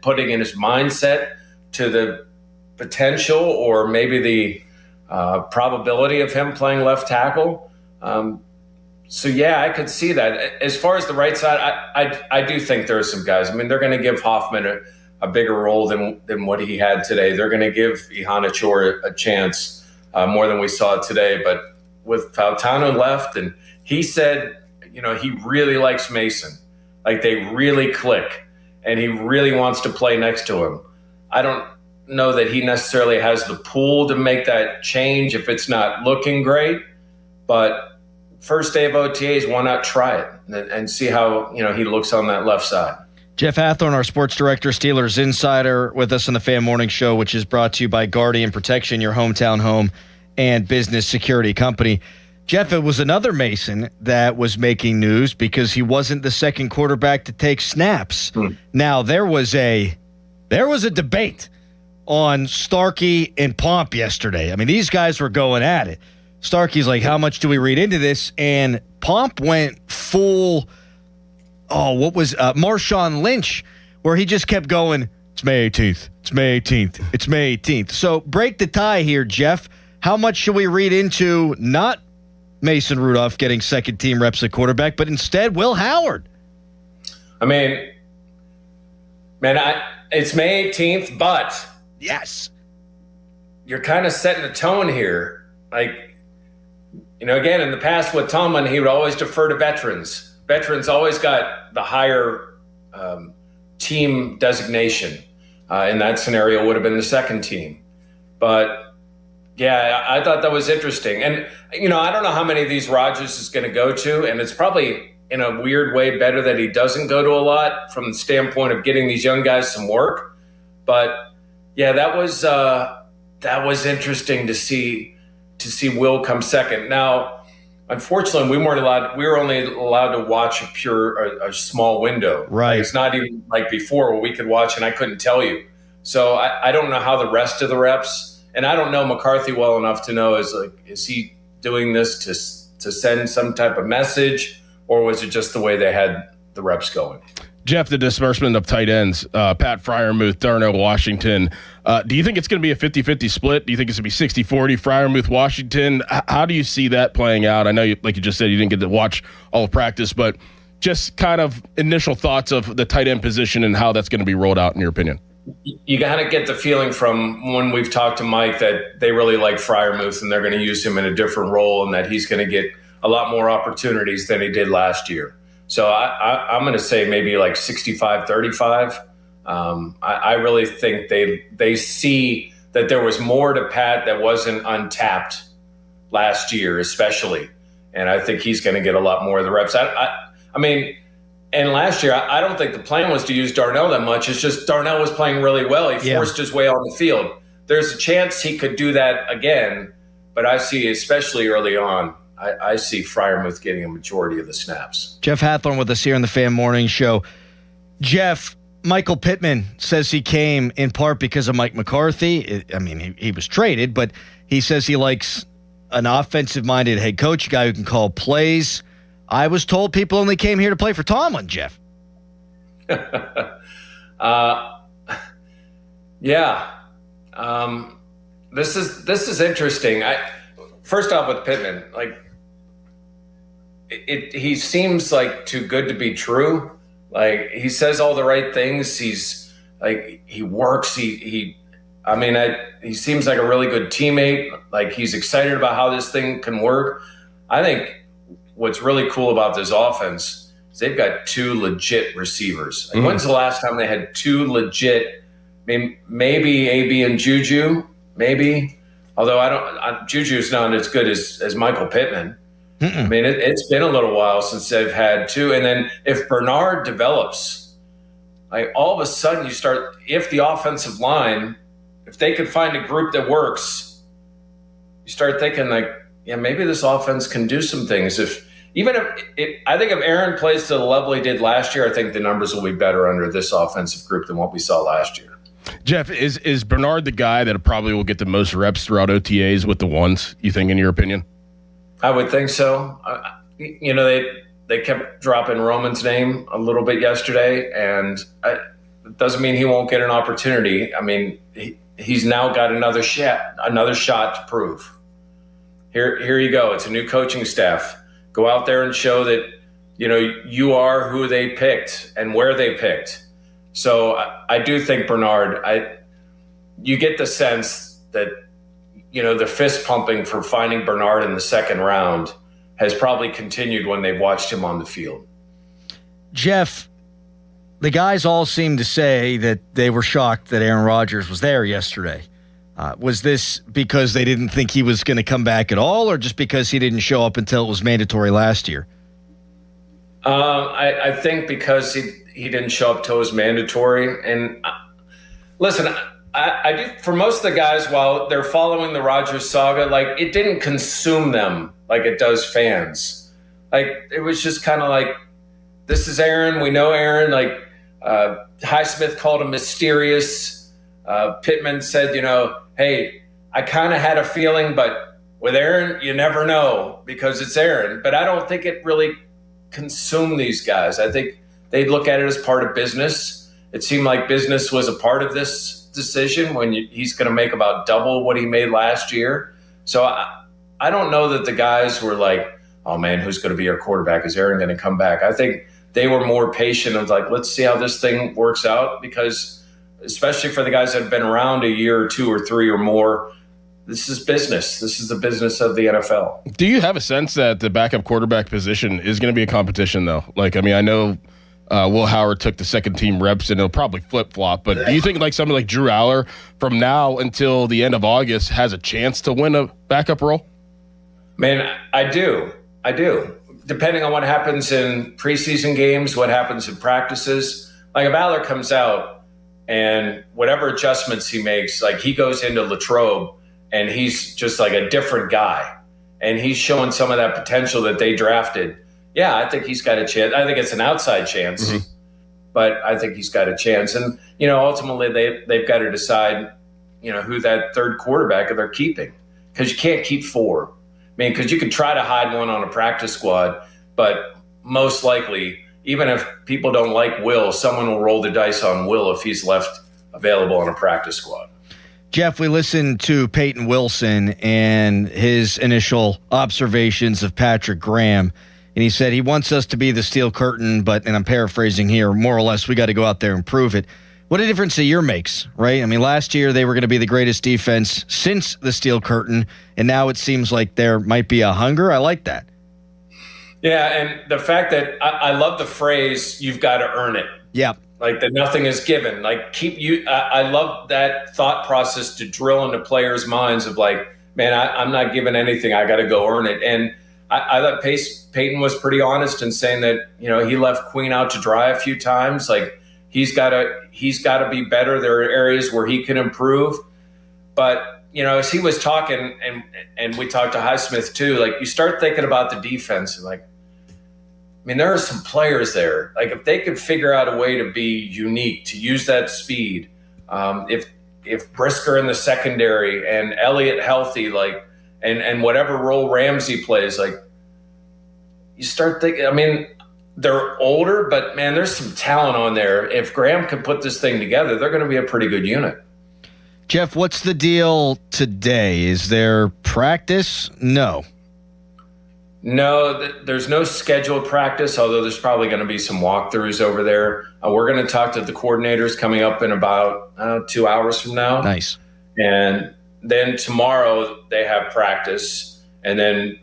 putting in his mindset to the potential or maybe the probability of him playing left tackle. So, yeah, I could see that. As far as the right side, I do think there are some guys. I mean, they're going to give Hoffman a bigger role than what he had today. They're going to give Ihanacho a chance more than we saw today. But with Fautano left, and he said, he really likes Mason. Like, they really click, and he really wants to play next to him. I don't know that he necessarily has the pull to make that change if it's not looking great. But first day of OTAs, why not try it and see how he looks on that left side? Jeff Hathorn, our sports director, Steelers Insider, with us on the Fan Morning Show, which is brought to you by Guardian Protection, your hometown home and business security company. Jeff, it was another Mason that was making news because he wasn't the second quarterback to take snaps. Now, there was a debate on Starkey and Pomp yesterday. I mean, these guys were going at it. Starkey's like, how much do we read into this? And Pomp went full, Marshawn Lynch, where he just kept going, it's May 18th, it's May 18th, it's May 18th. So break the tie here, Jeff. How much should we read into not Mason Rudolph getting second-team reps at quarterback, but instead Will Howard? I mean, it's May 18th, but yes, you're kind of setting the tone here. Like, again, in the past with Tomlin, he would always defer to veterans. Veterans always got the higher team designation. In that scenario, would have been the second team. But yeah, I thought that was interesting. And, I don't know how many of these Rodgers is going to go to, and it's probably in a weird way better that he doesn't go to a lot from the standpoint of getting these young guys some work. But yeah, that was interesting to see Will come second. Now, unfortunately, we were only allowed to watch a small window. Right. Like, it's not even like before where we could watch and I couldn't tell you. So I don't know how the rest of the reps, and I don't know McCarthy well enough to know is he doing this to send some type of message, or was it just the way they had the reps going? Jeff, the disbursement of tight ends, Pat Freiermuth, Darnell Washington. Do you think it's going to be a 50-50 split? Do you think it's going to be 60-40, Freiermuth, Washington? How do you see that playing out? I know, like you just said, you didn't get to watch all of practice, but just kind of initial thoughts of the tight end position and how that's going to be rolled out in your opinion. You got to get the feeling from when we've talked to Mike that they really like Freiermuth and they're going to use him in a different role and that he's going to get a lot more opportunities than he did last year. So I'm going to say maybe like 65-35. I really think they see that there was more to Pat that wasn't untapped last year, especially. And I think he's going to get a lot more of the reps. I mean, and last year, I don't think the plan was to use Darnell that much. It's just Darnell was playing really well. He forced his way on the field. There's a chance he could do that again, but I see, especially early on, I see Freiermuth getting a majority of the snaps. Jeff Hathorn with us here on the Fan Morning Show. Jeff, Michael Pittman says he came in part because of Mike McCarthy. He was traded, but he says he likes an offensive-minded head coach, a guy who can call plays. I was told people only came here to play for Tomlin, Jeff. Yeah. This is interesting. First off, with Pittman, he seems like too good to be true. Like, he says all the right things. He's like, he works. He seems like a really good teammate. Like, he's excited about how this thing can work. I think what's really cool about this offense is they've got two legit receivers. Like, when's the last time they had two legit? Maybe AB and Juju, maybe. Although Juju's not as good as Michael Pittman. I mean, it's been a little while since they've had two. And then if Bernard develops, like, all of a sudden you start, if the offensive line, if they could find a group that works, you start thinking like, yeah, maybe this offense can do some things. I think if Aaron plays to the level he did last year, I think the numbers will be better under this offensive group than what we saw last year. Jeff, is Bernard the guy that probably will get the most reps throughout they, in your opinion? I would think so. They they kept dropping Roman's name a little bit yesterday, and it doesn't mean he won't get an opportunity. I mean, he's now got another shot to prove. Here you go. It's a new coaching staff. Go out there and show that, you are who they picked and where they picked. So I do think Bernard, you get the sense that, the fist pumping for finding Bernard in the second round has probably continued when they've watched him on the field. Jeff, the guys all seem to say that they were shocked that Aaron Rodgers was there yesterday. Was this because they didn't think he was going to come back at all, or just because he didn't show up until it was mandatory last year? I think because he didn't show up till it was mandatory. And listen, I do, for most of the guys, while they're following the Rodgers saga, like, it didn't consume them like it does fans. Like, it was just kind of like, this is Aaron. We know Aaron. Like, Highsmith called him mysterious. Pittman said, hey, I kind of had a feeling, but with Aaron, you never know because it's Aaron. But I don't think it really consumed these guys. I think they look at it as part of business. It seemed like business was a part of this decision when he's going to make about double what he made last year. So I don't know that the guys were like, oh man, who's going to be our quarterback? Is Aaron going to come back? I think they were more patient of like, let's see how this thing works out, because especially for the guys that have been around a year or two or three or more, this is business. This is the business of the NFL. Do you have a sense that the backup quarterback position is going to be a competition, though? Like, I mean, I know Will Howard took the second team reps, and it'll probably flip-flop. But do you think like somebody like Drew Aller from now until the end of August has a chance to win a backup role? Man, I do. Depending on what happens in preseason games, what happens in practices. Like, if Aller comes out and whatever adjustments he makes, like he goes into Latrobe and he's just like a different guy, and he's showing some of that potential that they drafted. Yeah, I think he's got a chance. I think it's an outside chance, but I think he's got a chance. And, ultimately they've got to decide, who that third quarterback they're keeping, because you can't keep four. I mean, because you could try to hide one on a practice squad, but most likely, even if people don't like Will, someone will roll the dice on Will if he's left available on a practice squad. Jeff, we listened to Peyton Wilson and his initial observations of Patrick Graham. And he said he wants us to be the steel curtain, but, and I'm paraphrasing here, more or less, we got to go out there and prove it. What a difference a year makes, right? I mean, last year they were going to be the greatest defense since the steel curtain, and now it seems like there might be a hunger. I like that. Yeah, and the fact that I love the phrase, you've got to earn it. Yeah. Like that nothing is given. Like I love that thought process to drill into players' minds of like, man, I'm not given anything. I got to go earn it. And I thought Peyton was pretty honest in saying that, he left Queen out to dry a few times. Like he's got to be better. There are areas where he can improve. But, as he was talking, and we talked to Highsmith too, like you start thinking about the defense and like, I mean, there are some players there. Like if they could figure out a way to be unique, to use that speed, if Brisker in the secondary and Elliott healthy, like, and whatever role Ramsey plays, like you start thinking, I mean, they're older, but man, there's some talent on there. If Graham could put this thing together, they're going to be a pretty good unit. Jeff, what's the deal today? Is there practice? No, there's no scheduled practice, although there's probably going to be some walkthroughs over there. We're going to talk to the coordinators coming up in about 2 hours from now. Nice. And then tomorrow they have practice, and then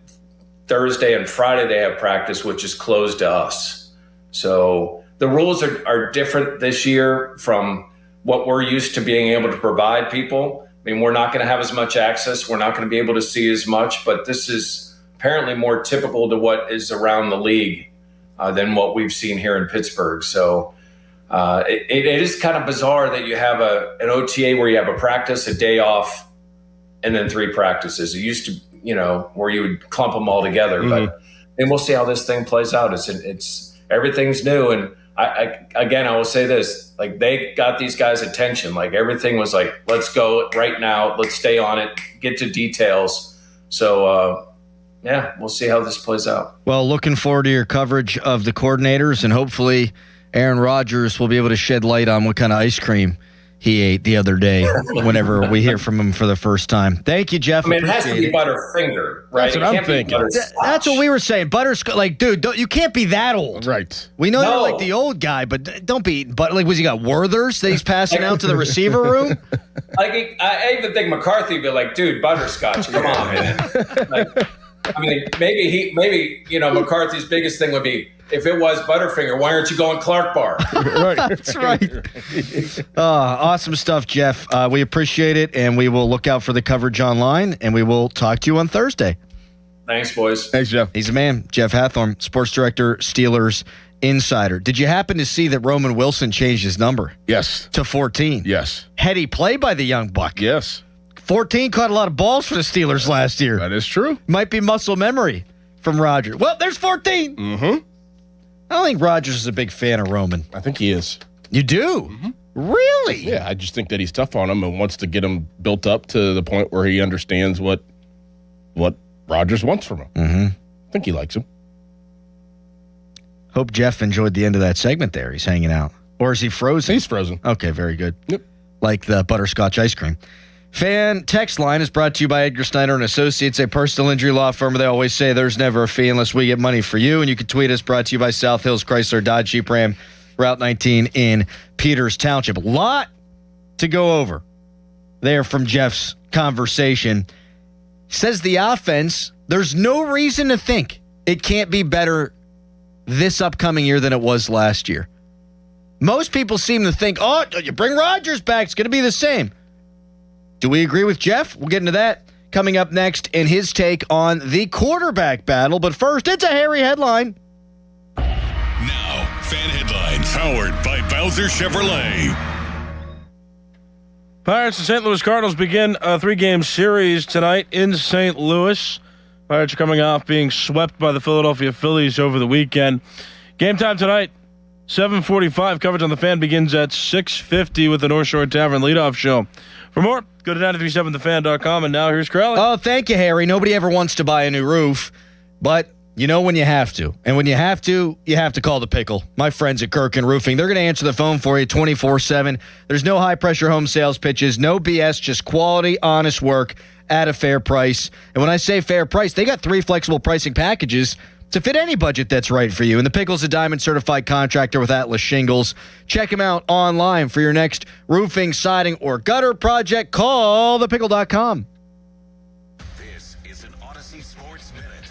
Thursday and Friday they have practice, which is closed to us. So the rules are different this year from what we're used to being able to provide people. I mean, we're not going to have as much access. We're not going to be able to see as much, but this is apparently more typical to what is around the league than what we've seen here in Pittsburgh. So it is kind of bizarre that you have an OTA where you have a practice, a day off, and then 3 practices. It used to, where you would clump them all together. But and we'll see how this thing plays out. It's everything's new, and I will say this: like they got these guys' attention. Like everything was like, let's go right now, let's stay on it, get to details. So yeah, we'll see how this plays out. Well, looking forward to your coverage of the coordinators, and hopefully Aaron Rodgers will be able to shed light on what kind of ice cream he ate the other day whenever we hear from him for the first time. Thank you, Jeff. I mean, it has to be Butterfinger, right? That's what I'm thinking. That's what we were saying. Butterscotch, like, dude, you can't be that old. Right. We know you're like the old guy, but don't be. But like, was he got Werther's that he's passing out to the receiver room? Like, I even think McCarthy would be like, dude, Butterscotch, come on, man. Like, I mean, maybe McCarthy's biggest thing would be, if it was Butterfinger, why aren't you going Clark Bar? Right. That's right. Awesome stuff, Jeff. We appreciate it, and we will look out for the coverage online, and we will talk to you on Thursday. Thanks, boys. Thanks, Jeff. He's a man. Jeff Hathorn, sports director, Steelers Insider. Did you happen to see that Roman Wilson changed his number? Yes. To 14. Yes. Heady play by the young buck. Yes. 14 caught a lot of balls for the Steelers last year. That is true. Might be muscle memory from Rodgers. Well, there's 14. Mm-hmm. I don't think Rodgers is a big fan of Roman. I think he is. You do? Mm-hmm. Really? Yeah, I just think that he's tough on him and wants to get him built up to the point where he understands what Rodgers wants from him. Mm-hmm. I think he likes him. Hope Jeff enjoyed the end of that segment there. He's hanging out. Or is he frozen? He's frozen. Okay, very good. Yep. Like the butterscotch ice cream. Fan text line is brought to you by Edgar Snyder and Associates, a personal injury law firm. They always say there's never a fee unless we get money for you. And you can tweet us, brought to you by South Hills Chrysler Dodge Jeep Ram, Route 19 in Peters Township. A lot to go over there from Jeff's conversation. Says the offense, there's no reason to think it can't be better this upcoming year than it was last year. Most people seem to think, oh, you bring Rodgers back, it's going to be the same. Do we agree with Jeff? We'll get into that coming up next in his take on the quarterback battle. But first, it's a hairy headline. Now, fan headlines powered by Bowser Chevrolet. Pirates and St. Louis Cardinals begin a 3-game series tonight in St. Louis. Pirates are coming off being swept by the Philadelphia Phillies over the weekend. Game time tonight, 7:45. Coverage on the Fan begins at 6:50 with the North Shore Tavern leadoff show. For more, go to 937thefan.com, and now here's Crowley. Oh, thank you, Harry. Nobody ever wants to buy a new roof, but you know when you have to. And when you have to call the pickle. My friends at Kirkin Roofing, they're going to answer the phone for you 24/7. There's no high-pressure home sales pitches, no BS, just quality, honest work at a fair price. And when I say fair price, they got 3 flexible pricing packages to fit any budget that's right for you. And the Pickle's a Diamond certified contractor with Atlas Shingles. Check him out online for your next roofing, siding, or gutter project. Call thepickle.com. This is an Odyssey Sports Minute.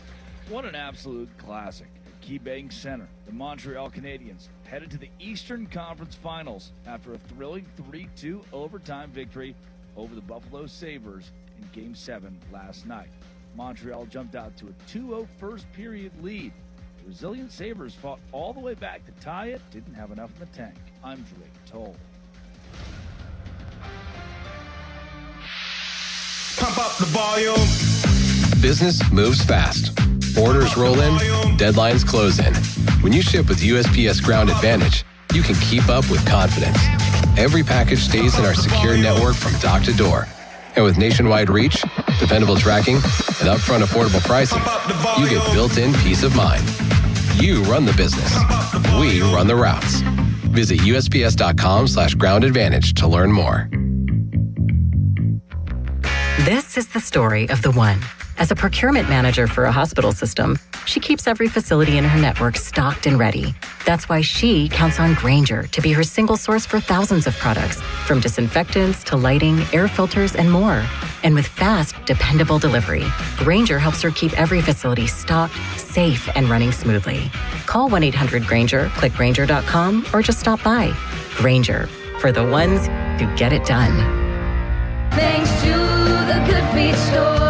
What an absolute classic. At KeyBank Center, the Montreal Canadiens headed to the Eastern Conference Finals after a thrilling 3-2 overtime victory over the Buffalo Sabres in Game 7 last night. Montreal jumped out to a 2-0 first-period lead. The resilient Sabres fought all the way back to tie it, didn't have enough in the tank. I'm Drake Toll. Pump up the volume. Business moves fast. Orders roll in, deadlines close in. When you ship with USPS Ground Advantage, you can keep up with confidence. Every package stays in our secure network from dock to door. And with nationwide reach, dependable tracking, and upfront affordable pricing, you get built-in peace of mind. You run the business. We run the routes. Visit USPS.com/Ground Advantage to learn more. This is the story of the one. As a procurement manager for a hospital system, she keeps every facility in her network stocked and ready. That's why she counts on Grainger to be her single source for thousands of products, from disinfectants to lighting, air filters, and more. And with fast, dependable delivery, Grainger helps her keep every facility stocked, safe, and running smoothly. Call 1-800-GRAINGER, click Grainger.com, or just stop by. Grainger, for the ones who get it done. Thanks to the Good Feet store.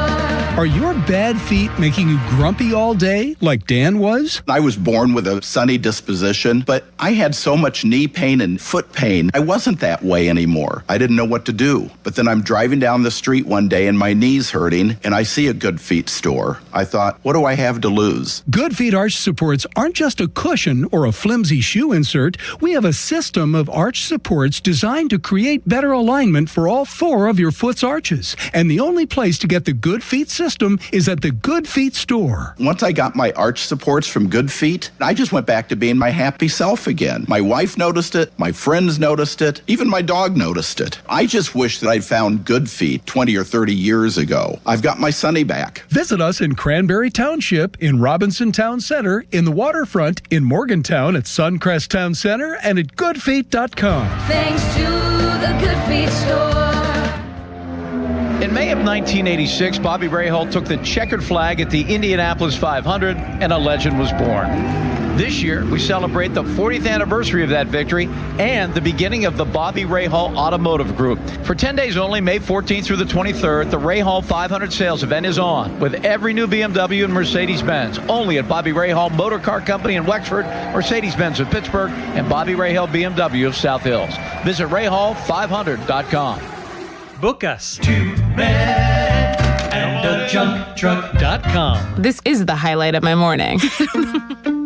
Are your bad feet making you grumpy all day like Dan was? I was born with a sunny disposition, but I had so much knee pain and foot pain. I wasn't that way anymore. I didn't know what to do. But then I'm driving down the street one day and my knee's hurting, and I see a Good Feet store. I thought, what do I have to lose? Good Feet arch supports aren't just a cushion or a flimsy shoe insert. We have a system of arch supports designed to create better alignment for all 4 of your foot's arches. And the only place to get the Good Feet system system is at the Good Feet store. Once I got my arch supports from Good Feet, I just went back to being my happy self again. My wife noticed it, my friends noticed it, even my dog noticed it. I just wish that I'd found Good Feet 20 or 30 years ago. I've got my Sonny back. Visit us in Cranberry Township, in Robinson Town Center, in the waterfront, in Morgantown at Suncrest Town Center, and at goodfeet.com. Thanks to the Good Feet store. In May of 1986, Bobby Rahal took the checkered flag at the Indianapolis 500, and a legend was born. This year, we celebrate the 40th anniversary of that victory and the beginning of the Bobby Rahal Automotive Group. For 10 days only, May 14th through the 23rd, the Rahal 500 sales event is on with every new BMW and Mercedes-Benz, only at Bobby Rahal Motor Car Company in Wexford, Mercedes-Benz of Pittsburgh, and Bobby Rahal BMW of South Hills. Visit Rahal500.com. Book us. 2menandajumptruck.com. This is the highlight of my morning.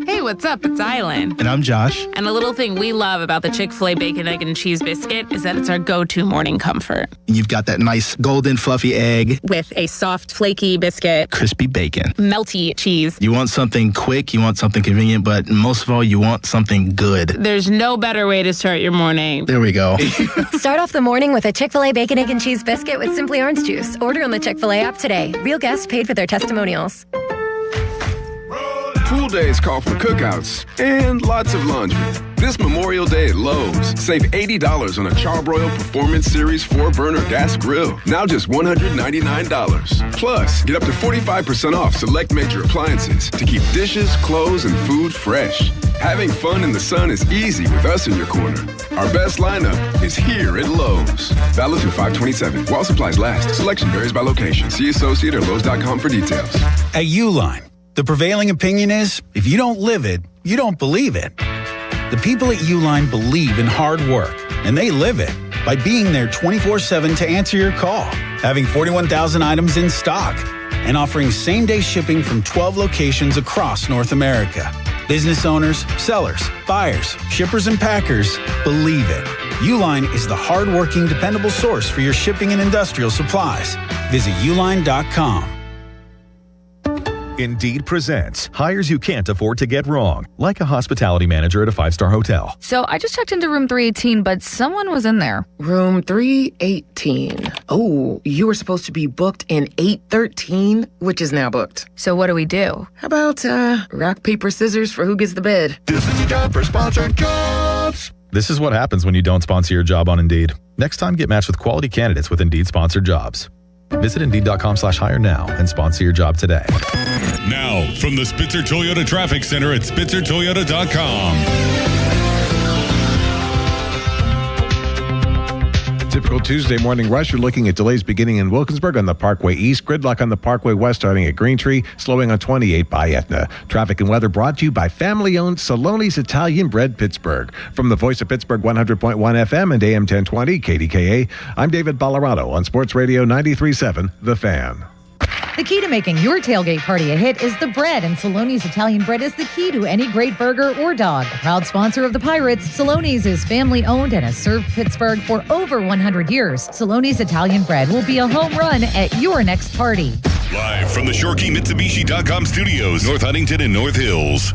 Hey, what's up? It's Island. And I'm Josh. And a little thing we love about the Chick-fil-A Bacon, Egg, and Cheese Biscuit is that it's our go-to morning comfort. You've got that nice golden fluffy egg. With a soft, flaky biscuit. Crispy bacon. Melty cheese. You want something quick, you want something convenient, but most of all, you want something good. There's no better way to start your morning. There we go. Start off the morning with a Chick-fil-A Bacon, Egg, and Cheese Biscuit with Simply Orange Juice. Order on the Chick-fil-A app today. Real guests paid for their testimonials. Pool days call for cookouts and lots of laundry. This Memorial Day at Lowe's, save $80 on a Charbroil Performance Series 4-burner gas grill. Now just $199. Plus, get up to 45% off select major appliances to keep dishes, clothes, and food fresh. Having fun in the sun is easy with us in your corner. Our best lineup is here at Lowe's. Valid through 5/27. While supplies last. Selection varies by location. See associate or Lowe's.com for details. At Uline, the prevailing opinion is, if you don't live it, you don't believe it. The people at Uline believe in hard work, and they live it by being there 24/7 to answer your call, having 41,000 items in stock, and offering same-day shipping from 12 locations across North America. Business owners, sellers, buyers, shippers, and packers believe it. Uline is the hard-working, dependable source for your shipping and industrial supplies. Visit uline.com. Indeed presents hires you can't afford to get wrong, like a hospitality manager at a 5-star hotel. So I just checked into room 318, but someone was in there. Room 318. Oh, you were supposed to be booked in 813, which is now booked. So what do we do? How about rock, paper, scissors for who gets the bid? This is your job for sponsored jobs. This is what happens when you don't sponsor your job on Indeed. Next time, get matched with quality candidates with Indeed sponsored jobs. Visit Indeed.com/hire now and sponsor your job today. Now, from the Spitzer Toyota Traffic Center at SpitzerToyota.com. Typical Tuesday morning rush. You're looking at delays beginning in Wilkinsburg on the Parkway East, gridlock on the Parkway West starting at Green Tree, slowing on 28 by Etna. Traffic and weather brought to you by family-owned Saloni's Italian Bread Pittsburgh. From the voice of Pittsburgh 100.1 FM and AM 1020 KDKA, I'm David Ballarado on Sports Radio 93.7 The Fan. The key to making your tailgate party a hit is the bread, and Saloni's Italian Bread is the key to any great burger or dog. A proud sponsor of the Pirates, Saloni's is family-owned and has served Pittsburgh for over 100 years. Saloni's Italian Bread will be a home run at your next party. Live from the ShoreKeyMitsubishi.com studios, North Huntington and North Hills.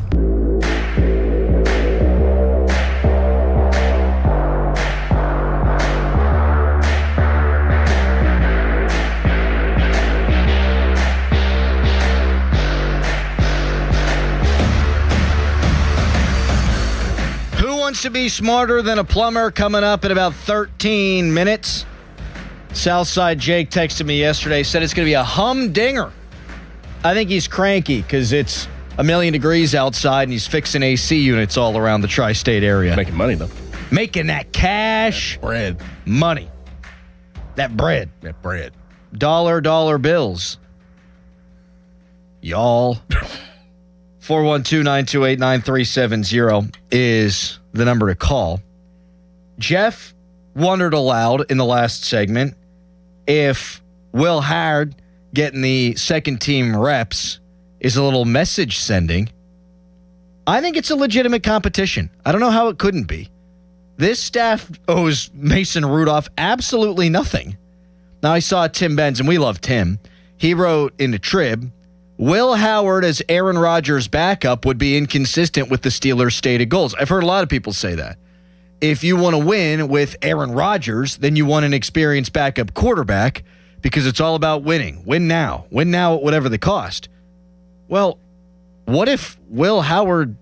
Wants to be smarter than a plumber coming up in about 13 minutes. Southside Jake texted me yesterday, said it's going to be a humdinger. I think he's cranky because it's a million degrees outside and he's fixing AC units all around the tri-state area. Making money, though. Making that cash. That bread. Money. That bread. That bread. Dollar bills. Y'all. 412-928-9370 is the number to call. Jeff wondered aloud in the last segment if Will Howard getting the second team reps is a little message sending. I think it's a legitimate competition. I don't know how it couldn't be. This staff owes Mason Rudolph absolutely nothing. Now, I saw Tim Benz, and we love Tim. He wrote in the Trib, Will Howard as Aaron Rodgers' backup would be inconsistent with the Steelers' stated goals. I've heard a lot of people say that. If you want to win with Aaron Rodgers, then you want an experienced backup quarterback because it's all about winning. Win now. Win now at whatever the cost. Well, what if Will Howard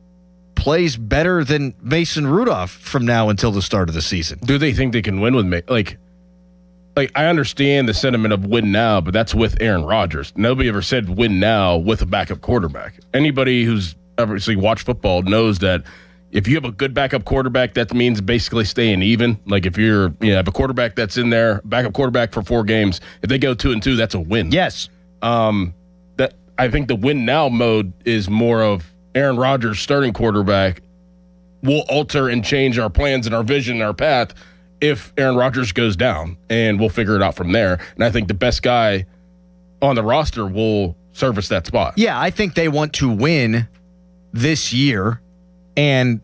plays better than Mason Rudolph from now until the start of the season? Do they think they can win with me? Like I understand the sentiment of win now, but that's with Aaron Rodgers. Nobody ever said win now with a backup quarterback. Anybody who's obviously watched football knows that if you have a good backup quarterback, that means basically staying even. Like if you have a quarterback that's in there, backup quarterback for 4 games, if they go 2-2, that's a win. Yes. That I think the win now mode is more of Aaron Rodgers, starting quarterback, will alter and change our plans and our vision and our path if Aaron Rodgers goes down, and we'll figure it out from there. And I think the best guy on the roster will service that spot. Yeah, I think they want to win this year, and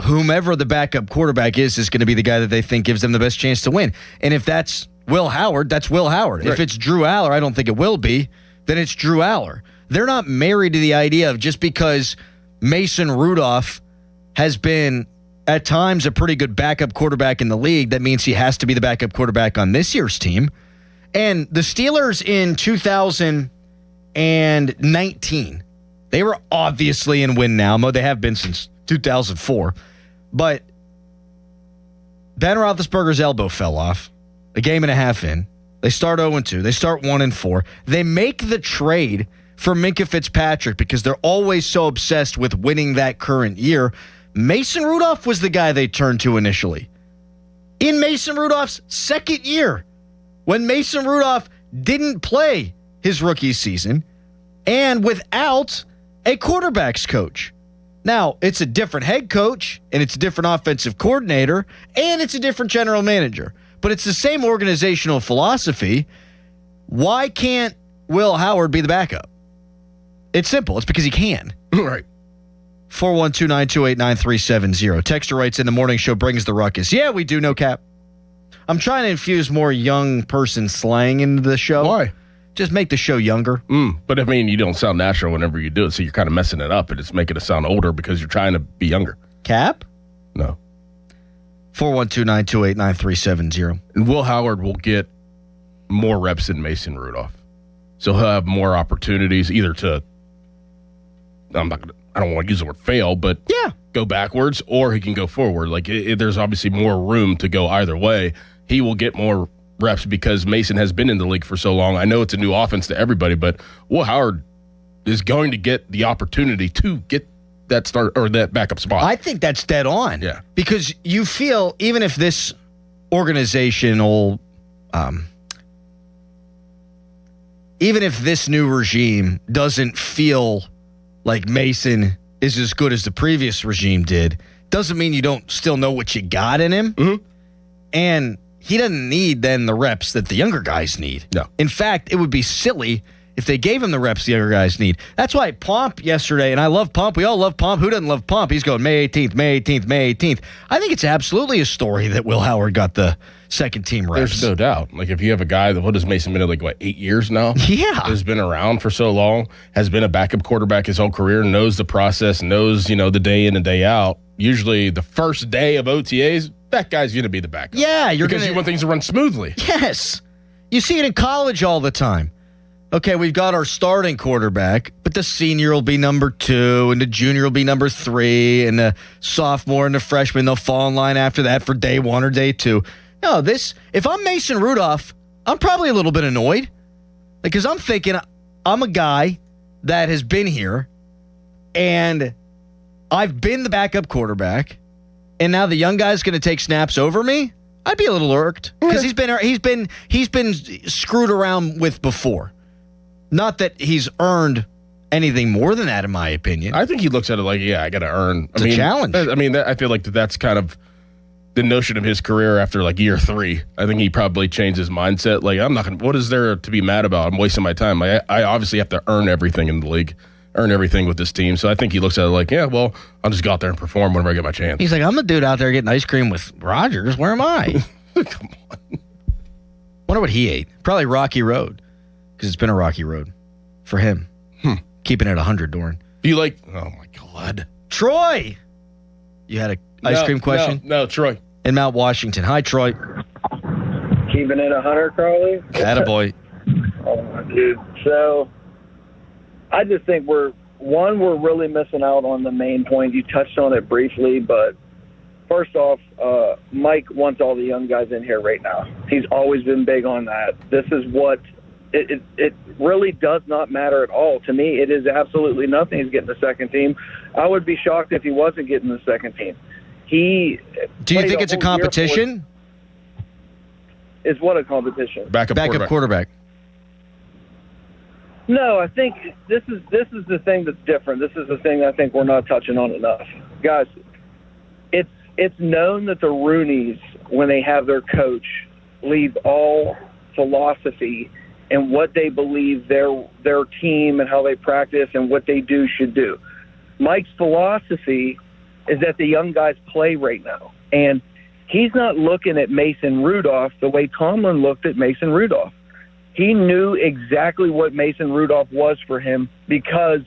whomever the backup quarterback is going to be the guy that they think gives them the best chance to win. And if that's Will Howard, that's Will Howard. Right. If it's Drew Aller, I don't think it will be, then it's Drew Aller. They're not married to the idea of just because Mason Rudolph has been at times a pretty good backup quarterback in the league, that means he has to be the backup quarterback on this year's team. And the Steelers in 2019, they were obviously in win now mode. They have been since 2004. But Ben Roethlisberger's elbow fell off a game and a half in. They start 0-2. They start 1-4. They make the trade for Minkah Fitzpatrick because they're always so obsessed with winning that current year. Mason Rudolph was the guy they turned to initially. In Mason Rudolph's second year, when Mason Rudolph didn't play his rookie season and without a quarterback's coach. Now, it's a different head coach, and it's a different offensive coordinator, and it's a different general manager. But it's the same organizational philosophy. Why can't Will Howard be the backup? It's simple. It's because he can. Right. 412-928-9370. Texter writes, in the morning show brings the ruckus. Yeah, we do, no cap. I'm trying to infuse more young person slang into the show. Why? Just make the show younger. But I mean, you don't sound natural whenever you do it, so you're kind of messing it up, and it's making it sound older because you're trying to be younger. Cap? No. 412-928-9370. And Will Howard will get more reps than Mason Rudolph. So he'll have more opportunities either to, I don't want to use the word fail, but go backwards, or he can go forward. Like there's obviously more room to go either way. He will get more reps because Mason has been in the league for so long. I know it's a new offense to everybody, but Will Howard is going to get the opportunity to get that start or that backup spot. I think that's dead on. Yeah. Because you feel, even if this organizational, even if this new regime doesn't feel like Mason is as good as the previous regime did, doesn't mean you don't still know what you got in him. Mm-hmm. And he doesn't need then the reps that the younger guys need. No. In fact, it would be silly if they gave him the reps the younger guys need. That's why Pomp yesterday, and I love Pomp. We all love Pomp. Who doesn't love Pomp? He's going May 18th, May 18th, May 18th. I think it's absolutely a story that Will Howard got the second team reps. There's no doubt. Like if you have a guy that, what has Mason been in, like 8 years now? Yeah. Has been around for so long, has been a backup quarterback his whole career, knows the process, knows, the day in and day out. Usually the first day of OTAs, that guy's going to be the backup. Yeah. You want things to run smoothly. Yes. You see it in college all the time. Okay, we've got our starting quarterback, but the senior will be number 2, and the junior will be number 3, and the sophomore and the freshman, they'll fall in line after that for day 1 or day 2. No, if I'm Mason Rudolph, I'm probably a little bit annoyed because I'm thinking I'm a guy that has been here, and I've been the backup quarterback, and now the young guy's going to take snaps over me. I'd be a little irked because he's been screwed around with before. Not that he's earned anything more than that, in my opinion. I think he looks at it like, I got to earn. It's a challenge. I feel like that's kind of the notion of his career after year 3. I think he probably changed his mindset. Like, I'm not going to, what is there to be mad about? I'm wasting my time. I obviously have to earn everything in the league, earn everything with this team. So I think he looks at it like, I'll just go out there and perform whenever I get my chance. He's like, I'm the dude out there getting ice cream with Rodgers. Where am I? Come on. Wonder what he ate. Probably Rocky Road. because it's been a rocky road for him. Keeping it 100, Doran. Do you like? Oh my God, Troy. You had a ice cream question? No, Troy in Mount Washington. Hi, Troy. Keeping it 100, Carly. Attaboy. Oh, dude. So I just think we're really missing out on the main point. You touched on it briefly, but first off, Mike wants all the young guys in here right now. He's always been big on that. This is what it really does not matter at all. To me, it is absolutely nothing. He's getting the second team. I would be shocked if he wasn't getting the second team. Do you think it's a competition? Is what a competition? Backup quarterback. No, I think this is the thing that's different. This is the thing I think we're not touching on enough. Guys, it's known that the Rooneys, when they have their coach, leave all philosophy and what they believe their team and how they practice and what they do should do. Mike's philosophy is that the young guys play right now. And he's not looking at Mason Rudolph the way Tomlin looked at Mason Rudolph. He knew exactly what Mason Rudolph was for him because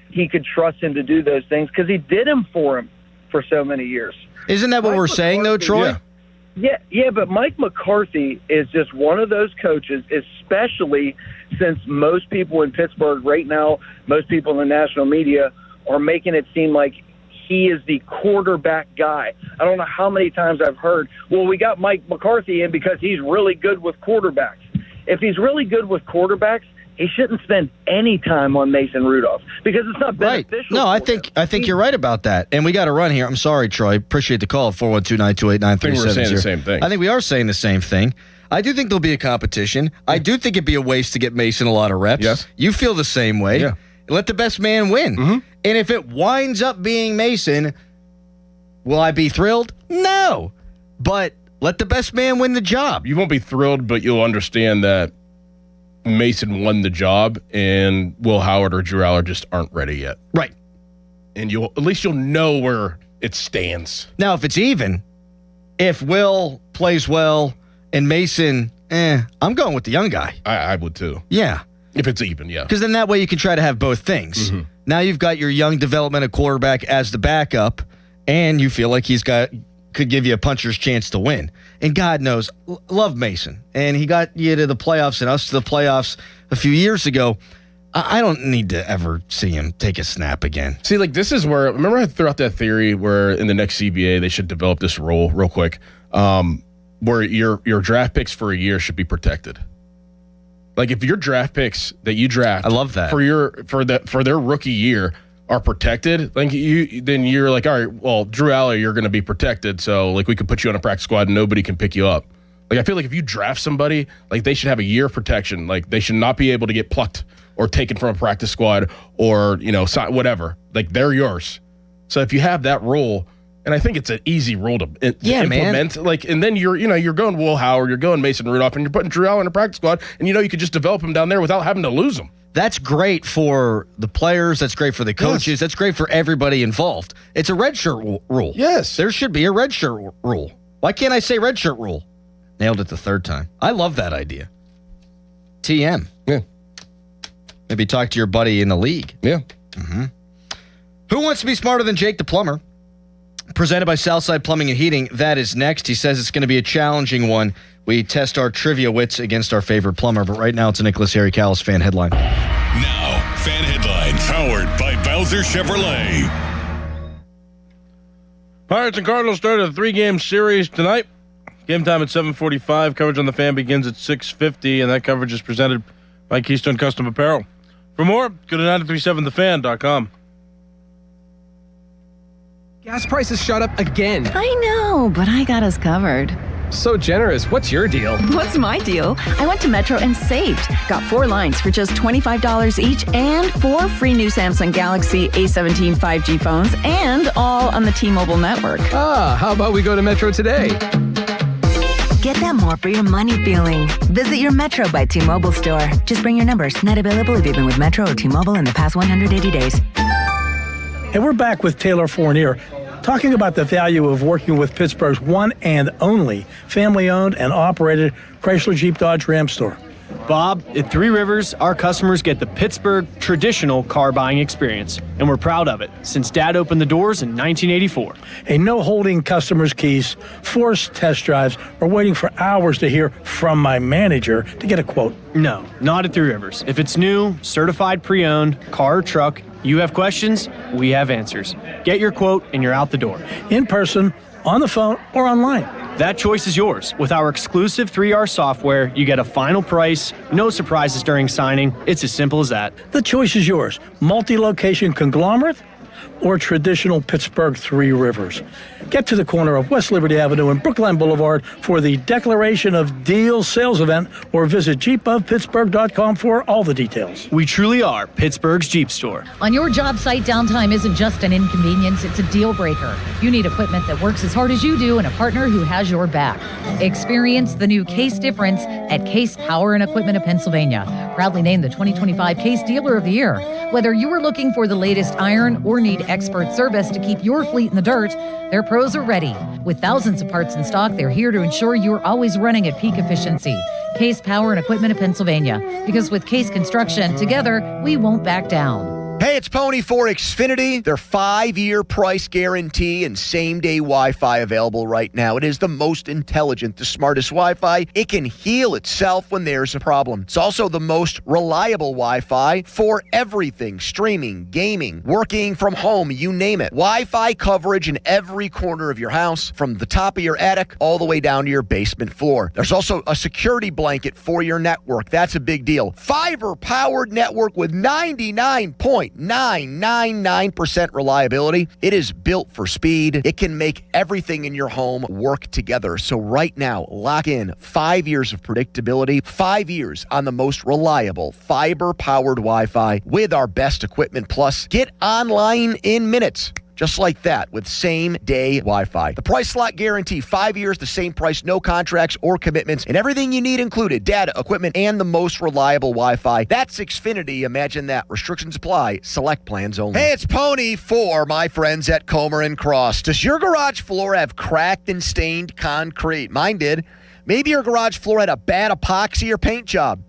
he could trust him to do those things because he did them for him for so many years. Isn't that what we're saying, though, Troy? Yeah, but Mike McCarthy is just one of those coaches, especially since most people in Pittsburgh right now, most people in the national media are making it seem like he is the quarterback guy. I don't know how many times I've heard, well, we got Mike McCarthy in because he's really good with quarterbacks. If he's really good with quarterbacks, he shouldn't spend any time on Mason Rudolph because it's not beneficial. No, I think you're right about that. And we got to run here. I'm sorry, Troy. Appreciate the call. 412-928-9370. I think we're saying the same thing. I think we are saying the same thing. I do think there'll be a competition. I do think it'd be a waste to get Mason a lot of reps. Yes. You feel the same way. Yeah. Let the best man win. Mm-hmm. And if it winds up being Mason, will I be thrilled? No. But let the best man win the job. You won't be thrilled, but you'll understand that Mason won the job and Will Howard or Drew Aller just aren't ready yet. Right. And at least you'll know where it stands. Now, if it's even, if Will plays well and Mason, I'm going with the young guy. I would too. Yeah. If it's even, yeah. Because then that way you can try to have both things. Mm-hmm. Now you've got your young developmental quarterback as the backup, and you feel like could give you a puncher's chance to win. And God knows, love Mason. And he got you to the playoffs and us to the playoffs a few years ago. I don't need to ever see him take a snap again. See, like this is where, remember I threw out that theory where in the next CBA they should develop this rule real quick, where your draft picks for a year should be protected. Like if your draft picks that you draft, I love that for their rookie year are protected, like then you're like, all right, well, Drew Aller, you're going to be protected, so like we could put you on a practice squad and nobody can pick you up. Like I feel like if you draft somebody, like they should have a year of protection. Like they should not be able to get plucked or taken from a practice squad or whatever. Like they're yours. So if you have that rule, and I think it's an easy rule to implement. Man. Like, and then you're going Will Howard, you're going Mason Rudolph, and you're putting Drew Aller in a practice squad, and you could just develop him down there without having to lose him. That's great for the players. That's great for the coaches. Yes. That's great for everybody involved. It's a redshirt rule. Yes. There should be a redshirt rule. Why can't I say redshirt rule? Nailed it the third time. I love that idea. TM. Yeah. Maybe talk to your buddy in the league. Yeah. Mm-hmm. Who wants to be smarter than Jake the Plumber? Presented by Southside Plumbing and Heating. That is next. He says it's going to be a challenging one. We test our trivia wits against our favorite plumber, but right now it's a Nicholas Harry Callis fan headline. Now, fan headlines powered by Bowser Chevrolet. Pirates and Cardinals started a 3-game series tonight. Game time at 7:45. Coverage on the Fan begins at 6:50, and that coverage is presented by Keystone Custom Apparel. For more, go to 937thefan.com. Gas prices shot up again. I know, but I got us covered. So generous. What's your deal? What's my deal? I went to Metro and saved. Got 4 lines for just $25 each and 4 free new Samsung Galaxy A17 5G phones, and all on the T-Mobile network. How about we go to Metro today? Get that more for your money feeling. Visit your Metro by T-Mobile store. Just bring your numbers. Not available if you've been with Metro or T-Mobile in the past 180 days. And we're back with Taylor Fournier, talking about the value of working with Pittsburgh's one and only family-owned and operated Chrysler Jeep Dodge Ram store. Bob, at Three Rivers, our customers get the Pittsburgh traditional car buying experience, and we're proud of it since Dad opened the doors in 1984. A no holding customers' keys, forced test drives, or waiting for hours to hear from my manager to get a quote. No, not at Three Rivers. If it's new, certified pre-owned, car or truck, you have questions, we have answers. Get your quote and you're out the door. In person, on the phone, or online. That choice is yours. With our exclusive 3R software, you get a final price, no surprises during signing. It's as simple as that. The choice is yours. Multi-location conglomerate or traditional Pittsburgh Three Rivers. Get to the corner of West Liberty Avenue and Brookline Boulevard for the Declaration of Deals sales event or visit jeepofpittsburgh.com for all the details. We truly are Pittsburgh's Jeep store. On your job site, downtime isn't just an inconvenience, it's a deal breaker. You need equipment that works as hard as you do and a partner who has your back. Experience the new Case difference at Case Power and Equipment of Pennsylvania. Proudly named the 2025 Case Dealer of the Year. Whether you are looking for the latest iron or need expert service to keep your fleet in the dirt, their pros are ready. With thousands of parts in stock, they're here to ensure you're always running at peak efficiency. Case Power and Equipment of Pennsylvania. Because with Case Construction, together, we won't back down. Hey, it's Pony for Xfinity. Their 5-year price guarantee and same-day Wi-Fi available right now. It is the most intelligent, the smartest Wi-Fi. It can heal itself when there's a problem. It's also the most reliable Wi-Fi for everything. Streaming, gaming, working from home, you name it. Wi-Fi coverage in every corner of your house, from the top of your attic all the way down to your basement floor. There's also a security blanket for your network. That's a big deal. Fiber-powered network with 99.999% reliability. It is built for speed. It can make everything in your home work together. So right now, lock in 5 years of predictability, 5 years on the most reliable fiber-powered Wi-Fi with our best equipment. Plus, get online in minutes. Just like that, with same-day Wi-Fi. The price lock guarantee, 5 years, the same price, no contracts or commitments, and everything you need included, data, equipment, and the most reliable Wi-Fi. That's Xfinity. Imagine that. Restrictions apply. Select plans only. Hey, it's Pony for my friends at Comer & Cross. Does your garage floor have cracked and stained concrete? Mine did. Maybe your garage floor had a bad epoxy or paint job.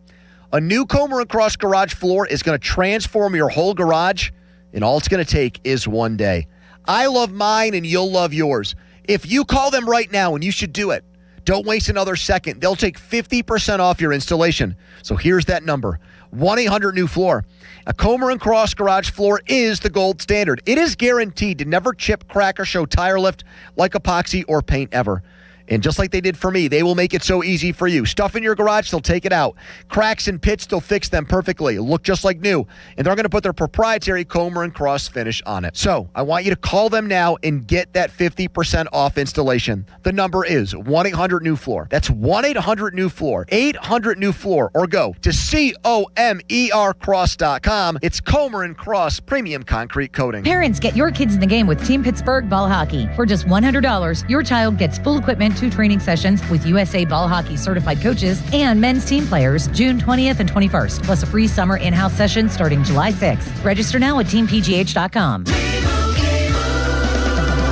A new Comer & Cross garage floor is going to transform your whole garage, and all it's going to take is one day. I love mine, and you'll love yours. If you call them right now, and you should do it, don't waste another second. They'll take 50% off your installation. So here's that number, 1-800-NEW-FLOOR. A Comer & Cross garage floor is the gold standard. It is guaranteed to never chip, crack, or show tire lift like epoxy or paint ever. And just like they did for me, they will make it so easy for you. Stuff in your garage, they'll take it out. Cracks and pits, they'll fix them perfectly. Look just like new. And they're going to put their proprietary Comer & Cross finish on it. So I want you to call them now and get that 50% off installation. The number is 1-800-NEW-FLOOR. That's 1-800-NEW-FLOOR. 800-NEW-FLOOR. Or go to COMERcross.com. It's Comer & Cross Premium Concrete Coating. Parents, get your kids in the game with Team Pittsburgh Ball Hockey. For just $100, your child gets full equipment, 2 training sessions with USA Ball Hockey certified coaches and men's team players June 20th and 21st, plus a free summer in-house session starting July 6th. Register now at teampgh.com.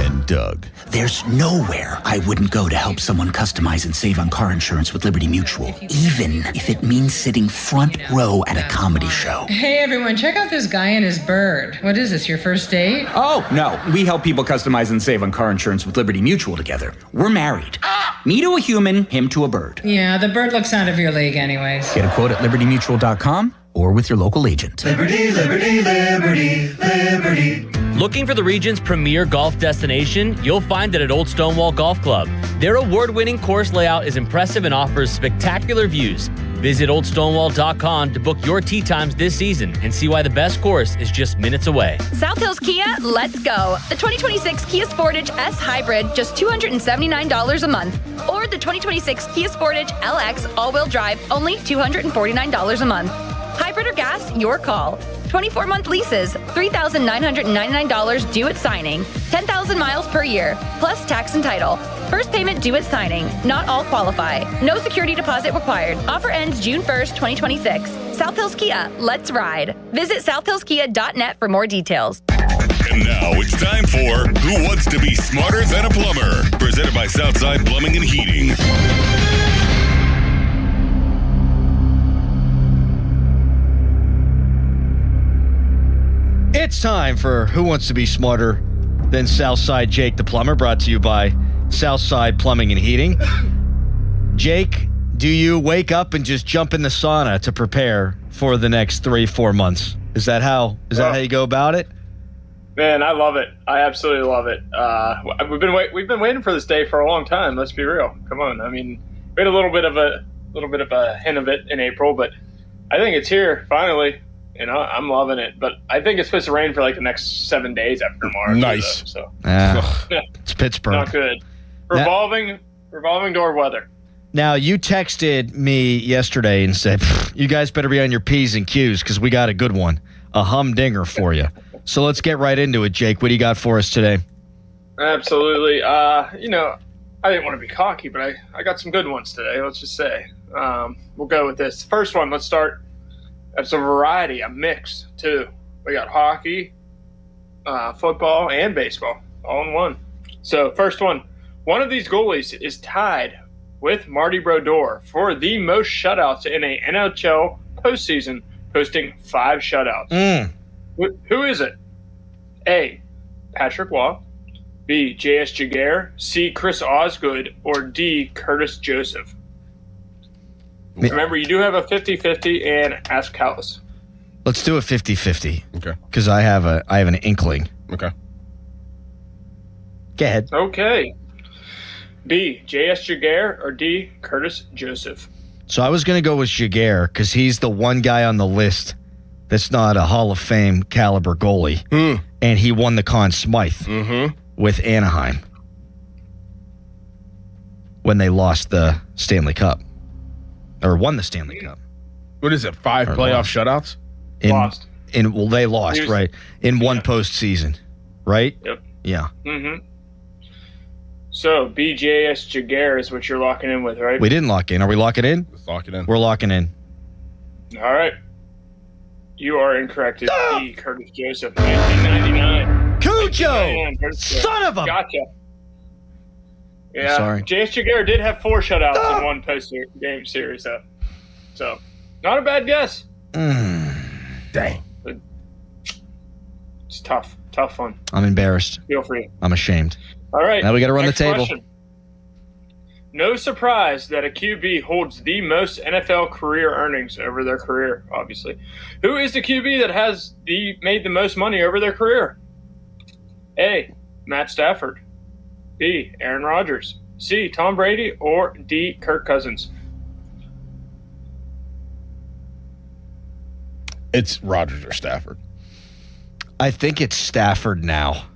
And Doug. There's nowhere I wouldn't go to help someone customize and save on car insurance with Liberty Mutual, even if it means sitting front row at a comedy show. Hey everyone, check out this guy and his bird. What is this, your first date? Oh, no. We help people customize and save on car insurance with Liberty Mutual together. We're married. Me to a human, him to a bird. Yeah, the bird looks out of your league anyways. Get a quote at libertymutual.com or with your local agent. Liberty, liberty, liberty, liberty. Looking for the region's premier golf destination? You'll find it at Old Stonewall Golf Club. Their award-winning course layout is impressive and offers spectacular views. Visit oldstonewall.com to book your tee times this season and see why the best course is just minutes away. South Hills Kia, let's go. The 2026 Kia Sportage S Hybrid, just $279 a month. Or the 2026 Kia Sportage LX all-wheel drive, only $249 a month. Hybrid or gas, your call. 24-month leases, $3,999 due at signing, 10,000 miles per year, plus tax and title. First payment due at signing. Not all qualify. No security deposit required. Offer ends June 1st, 2026. South Hills Kia, let's ride. Visit southhillskia.net for more details. And now it's time for Who Wants to Be Smarter Than a Plumber? Presented by Southside Plumbing and Heating. it's time for Who Wants to Be Smarter Than Southside Jake the Plumber, brought to you by Southside Plumbing and Heating. Jake, do you wake up and just jump in the sauna to prepare for the next 3-4 months? Is that how you go about it? Man, I love it. I absolutely love it. We've been waiting for this day for a long time. Let's be real. Come on. I mean, we had a little bit of a hint of it in April, but I think it's here finally. You know, I'm loving it. But I think it's supposed to rain for like the next 7 days after tomorrow. Nice. So It's Pittsburgh. not good. Revolving door weather. Now, you texted me yesterday and said, you guys better be on your P's and Q's because we got a good one, a humdinger for you. So let's get right into it, Jake. What do you got for us today? Absolutely. You know, I didn't want to be cocky, but I got some good ones today, let's just say. We'll go with this. First one, let's start. It's a variety, a mix, too. We got hockey, football, and baseball all in one. So, first one of these goalies is tied with Marty Brodeur for the most shutouts in a NHL postseason, posting 5 shutouts. Who is it? A, Patrick Waugh, B, J.S. Jaguar, C, Chris Osgood, or D, Curtis Joseph? Remember, you do have a 50-50 and ask Callis. Let's do a 50-50. Okay. Because I have an inkling. Okay. Go ahead. Okay. B, J.S. Jaguar, or D, Curtis Joseph? So I was going to go with Jaguar because he's the one guy on the list that's not a Hall of Fame caliber goalie. And he won the Conn Smythe with Anaheim when they lost the Stanley Cup. Or won the Stanley Cup. What is it, 5 playoff shutouts? Lost. Well, they lost, right? In one postseason, right? Yep. Yeah. So, BJS Jaguar is what you're locking in with, right? We didn't lock in. Are we locking in? Let's lock it in. We're locking in. All right. You are incorrect. It's D, Curtis Joseph, 1999. Cujo! Son of a... Gotcha. Yeah. Sorry. J.S. Jaguar did have 4 shutouts in one post-game series, though. So, not a bad guess. Dang. It's tough. Tough one. I'm embarrassed. Feel free. I'm ashamed. All right. Now we got to run Next the table. question. No surprise that a QB holds the most NFL career earnings over their career, obviously. Who is the QB that has made the most money over their career? A, Matt Stafford. B, Aaron Rodgers. C, Tom Brady. Or D, Kirk Cousins. It's Rodgers or Stafford. I think it's Stafford now.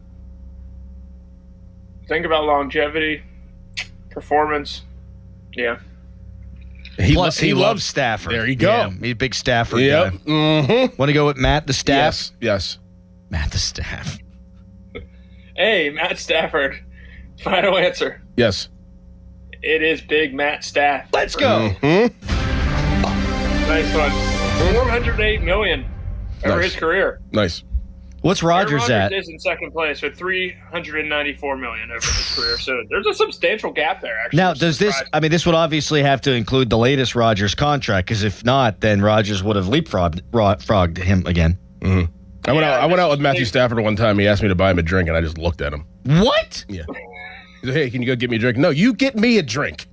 Think about longevity, performance. Yeah. He loves Stafford. There you go. Yeah, he's a big Stafford Yep. guy. Want to go with Matt the Staff? Yes. Matt the Staff. A, Matt Stafford. Final answer. Yes. It is Big Matt Staff. Let's go. Nice one. $408 million over his career. Nice. What's Rodgers Aaron at? Rodgers is in second place with $394 million over his career. So there's a substantial gap there, actually. Now, does this, I mean, this would obviously have to include the latest Rodgers contract, because if not, then Rodgers would have leapfrogged him again. I went out with Matthew Stafford one time. He asked me to buy him a drink, and I just looked at him. What? Yeah. He said, hey, can you go get me a drink? No, you get me a drink.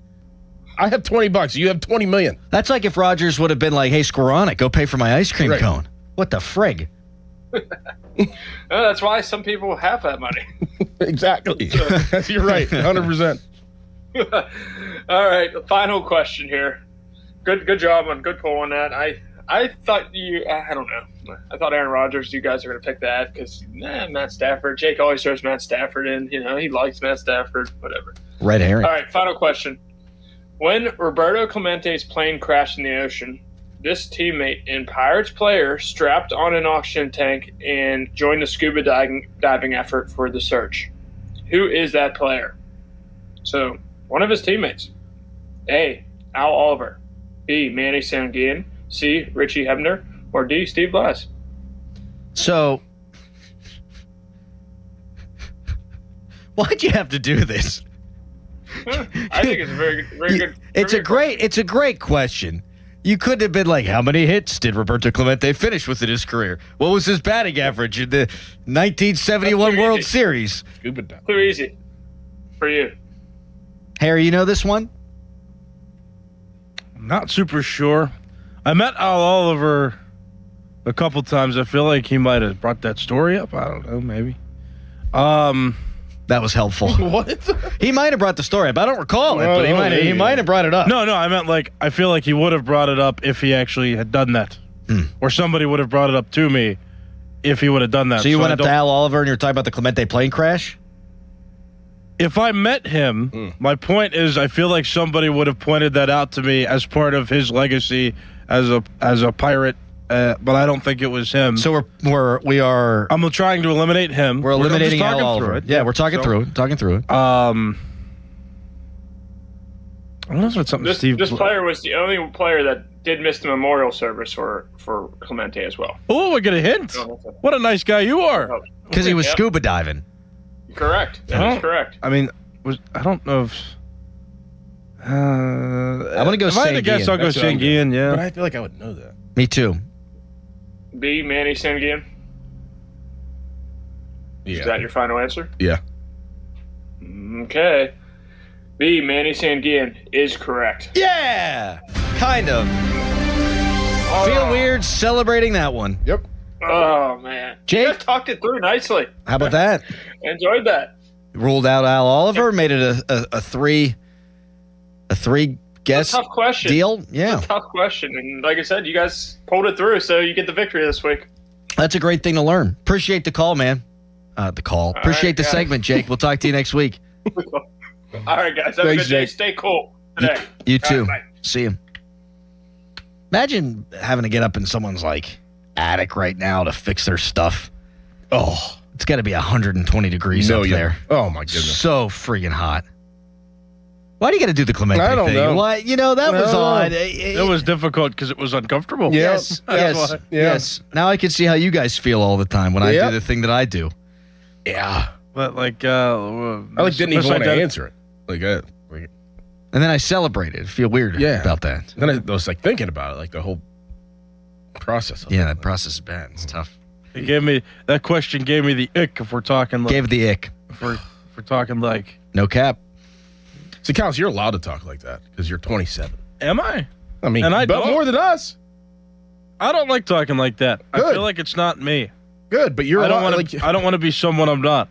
I have $20. You have $20 million. That's like if Rodgers would have been like, hey, Skoranek, go pay for my ice cream cone. What the frig? That's why some people have that money. Exactly. You're right. 100%. All right. Final question here. Good job on good pull on that. I thought I don't know. I thought Aaron Rodgers, you guys are going to pick that because Matt Stafford. Jake always throws Matt Stafford in. You know, he likes Matt Stafford, whatever. Red herring. All right, final question. When Roberto Clemente's plane crashed in the ocean, this teammate and Pirates player strapped on an oxygen tank and joined the scuba diving effort for the search. Who is that player? So, one of his teammates. A, Al Oliver. B, Manny Sanguin. C, Richie Hebner. Or D, Steve Blass. So, why'd you have to do this? I think it's a very good. It's a great question. You couldn't have been like, how many hits did Roberto Clemente finish with in his career? What was his batting average in the 1971 World Series? Too easy for you. Harry, you know this one? I'm not super sure. I met Al Oliver a couple times. I feel like he might have brought that story up. I don't know, maybe. That was helpful. What? He might have brought the story up. I don't recall it, but he might have brought it up. No, I meant like I feel like he would have brought it up if he actually had done that, or somebody would have brought it up to me if he would have done that. So you went up to Al Oliver and you're talking about the Clemente plane crash? If I met him, my point is I feel like somebody would have pointed that out to me as part of his legacy as a pirate. But I don't think it was him. So we are. I'm trying to eliminate him. We're eliminating Al Oliver. Yeah, we're talking through it. Talking through it. I don't know if it's something This player was the only player that did miss the memorial service for Clemente as well. Oh, I get a hint. What a nice guy you are. Because he was scuba diving. Correct. That is correct. I mean, I don't know if. I'm gonna go. If I had to guess, I'll go Sanguian. Yeah, but I feel like I would know that. Me too. B. Manny Sanguian. Yeah. Is that your final answer? Yeah. Okay. B. Manny Sanguian is correct. Yeah, kind of. Feel weird celebrating that one. Yep. Oh man, Jake? you guys talked it through nicely. How about that? Enjoyed that. Ruled out Al Oliver, made it a three guess tough question. deal. Yeah, It's a tough question, and like I said, you guys pulled it through, so you get the victory this week. that's a great thing to learn. Appreciate the call, man. Appreciate the guys. segment, Jake. We'll talk to you next week. All right, guys. Have a good day. Stay cool today. You All too. right, bye. See you. Imagine having to get up in someone's like attic right now to fix their stuff. Oh, it's got to be 120 degrees up there. Oh my goodness. So freaking hot. Why do you got to do the Clemente I don't thing? know. Why? That was odd. It was difficult because it was uncomfortable. Yes. Yes. Now I can see how you guys feel all the time when I do the thing that I do. Yeah. But like, I didn't even want to answer it. And then I celebrated. Feel weird about that. Then I was like thinking about it, like the whole process. Yeah, that process is bad. It's tough. That question gave me the ick. If we're talking, like, Gave the ick. If we're talking like, no cap. See, Cal, you're allowed to talk like that because you're 27. Am I? I mean, and I but don't. more than us. I don't like talking like that. Good. I feel like it's not me. Good, but I don't want to be someone I'm not.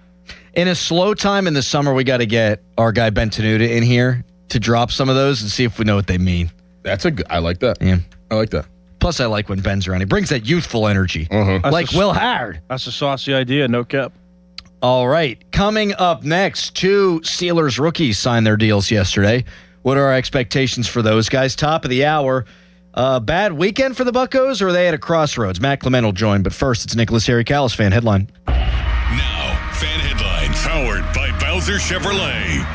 In a slow time in the summer, we got to get our guy Ben Tenuta in here to drop some of those and see if we know what they mean. I like that. Yeah. I like that. Plus, I like when Ben's around. He brings that youthful energy. Like Will Howard. That's a saucy idea, no cap. All right. Coming up next, 2 Steelers rookies signed their deals yesterday. What are our expectations for those guys? Top of the hour. Bad weekend for the Buccos, or are they at a crossroads? Matt Clement will join, but first, it's Nicholas Harry Callis fan headline. Now, fan headlines powered by Bowser Chevrolet.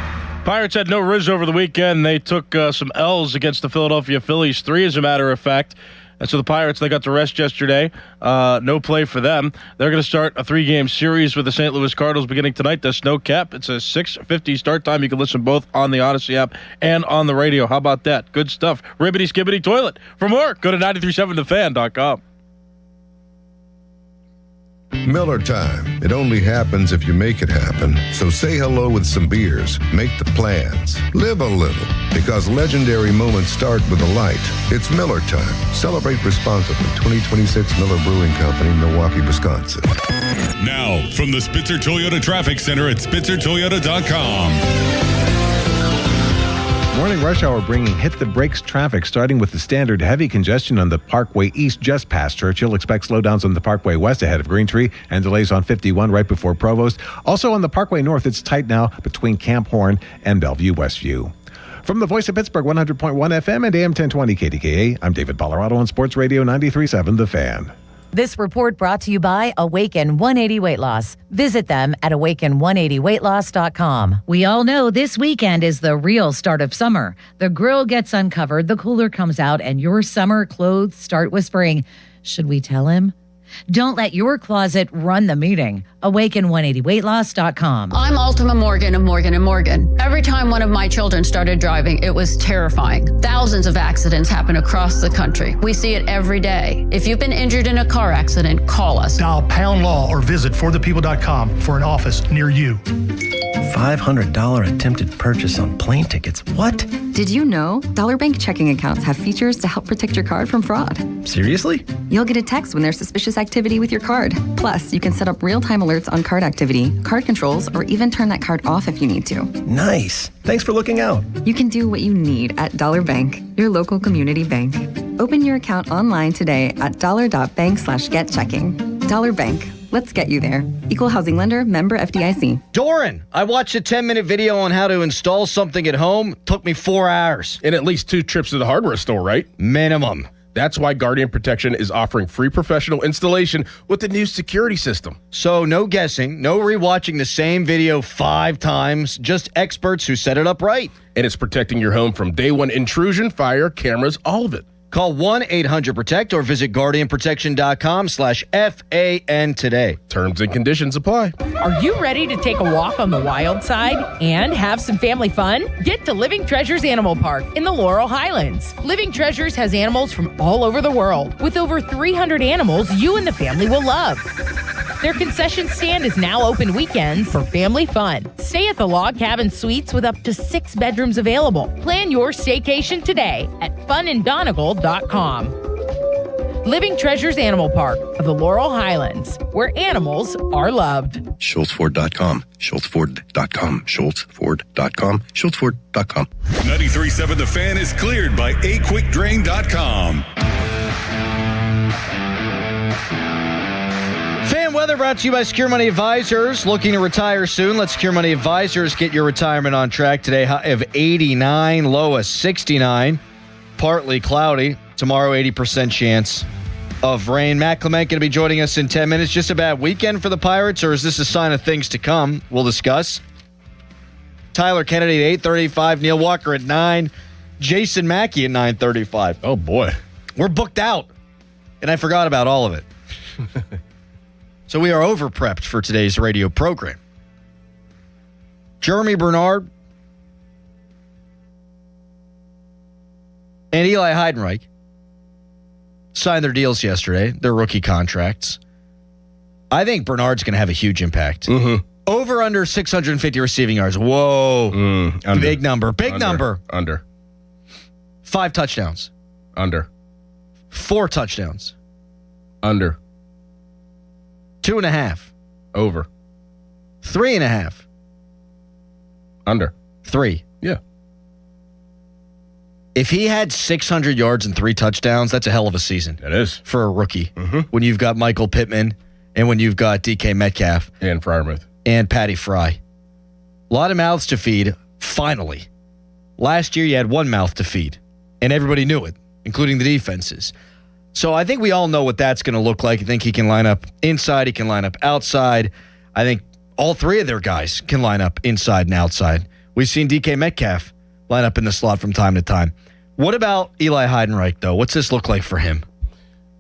Pirates had no Riz over the weekend. They took some L's against the Philadelphia Phillies, 3 as a matter of fact. And so the Pirates, they got to rest yesterday. No play for them. They're going to start a 3-game series with the St. Louis Cardinals beginning tonight. That's no cap. It's a 6:50 start time. You can listen both on the Odyssey app and on the radio. How about that? Good stuff. Ribbity skibbity toilet. For more, go to 937thefan.com. Miller time. It only happens if you make it happen. So say hello with some beers. Make the plans. Live a little. Because legendary moments start with a light. It's Miller time. Celebrate responsibly. 2026 Miller Brewing Company, Milwaukee, Wisconsin. Now, from the Spitzer Toyota Traffic Center at SpitzerToyota.com. Morning rush hour bringing hit the brakes traffic, starting with the standard heavy congestion on the Parkway East just past Churchill. Expect slowdowns on the Parkway West ahead of Green Tree and delays on 51 right before Provost. Also on the Parkway North, it's tight now between Camp Horn and Bellevue Westview. From the Voice of Pittsburgh, 100.1 FM and AM 1020 KDKA, I'm David Colorado on Sports Radio 93.7 The Fan. This report brought to you by Awaken 180 Weight Loss. Visit them at awaken180weightloss.com. We all know this weekend is the real start of summer. The grill gets uncovered, the cooler comes out, and your summer clothes start whispering, should we tell him? Don't let your closet run the meeting. Awaken180weightloss.com. I'm Ultima Morgan of Morgan & Morgan. Every time one of my children started driving, it was terrifying. Thousands of accidents happen across the country. We see it every day. If you've been injured in a car accident, call us. Dial pound law or visit forthepeople.com for an office near you. $500 attempted purchase on plane tickets. What? Did you know Dollar Bank checking accounts have features to help protect your card from fraud? Seriously? You'll get a text when there's suspicious activity with your card. Plus, you can set up real-time alerts on card activity, card controls, or even turn that card off if you need to. Nice. Thanks for looking out. You can do what you need at Dollar Bank, your local community bank. Open your account online today at dollar.bank/getchecking. Dollar Bank. Let's get you there. Equal housing lender, member FDIC. Doran, I watched a 10-minute video on how to install something at home. Took me 4 hours. And at least 2 trips to the hardware store, right? Minimum. That's why Guardian Protection is offering free professional installation with the new security system. So no guessing, no rewatching the same video 5 times, just experts who set it up right. And it's protecting your home from day one intrusion, fire, cameras, all of it. Call 1-800-PROTECT or visit guardianprotection.com/FAN today. Terms and conditions apply. Are you ready to take a walk on the wild side and have some family fun? Get to Living Treasures Animal Park in the Laurel Highlands. Living Treasures has animals from all over the world. With over 300 animals you and the family will love. Their concession stand is now open weekends for family fun. Stay at the Log Cabin Suites with up to 6 bedrooms available. Plan your staycation today at funandonigal.com. Living Treasures Animal Park of the Laurel Highlands, where animals are loved. SchultzFord.com, SchultzFord.com, SchultzFord.com, SchultzFord.com. 93.7 The Fan is cleared by aquickdrain.com. Fan weather brought to you by Secure Money Advisors. Looking to retire soon? Let Secure Money Advisors get your retirement on track today. High of 89, low of 69. Partly cloudy. Tomorrow, 80% chance of rain. Matt Clement going to be joining us in 10 minutes. Just a bad weekend for the Pirates, or is this a sign of things to come? We'll discuss. Tyler Kennedy at 8:35. Neil Walker at 9. Jason Mackey at 9:35. Oh, boy. We're booked out. And I forgot about all of it. So we are over-prepped for today's radio program. Jeremy Bernard and Eli Heidenreich signed their deals yesterday, their rookie contracts. I think Bernard's going to have a huge impact. Mm-hmm. Over under 650 receiving yards. Whoa. Big number. Big number. Under. 5 touchdowns. Under. 4 touchdowns. Under. 2.5. Over. 3.5. Under. 3. Yeah. If he had 600 yards and 3 touchdowns, that's a hell of a season. It is. For a rookie. Mm-hmm. When you've got Michael Pittman and when you've got DK Metcalf. And Freiermuth. And Patty Fry. A lot of mouths to feed, finally. Last year, you had 1 mouth to feed, and everybody knew it, including the defenses. So I think we all know what that's going to look like. I think he can line up inside. He can line up outside. I think all 3 of their guys can line up inside and outside. We've seen DK Metcalf line up in the slot from time to time. What about Eli Heidenreich, though? What's this look like for him?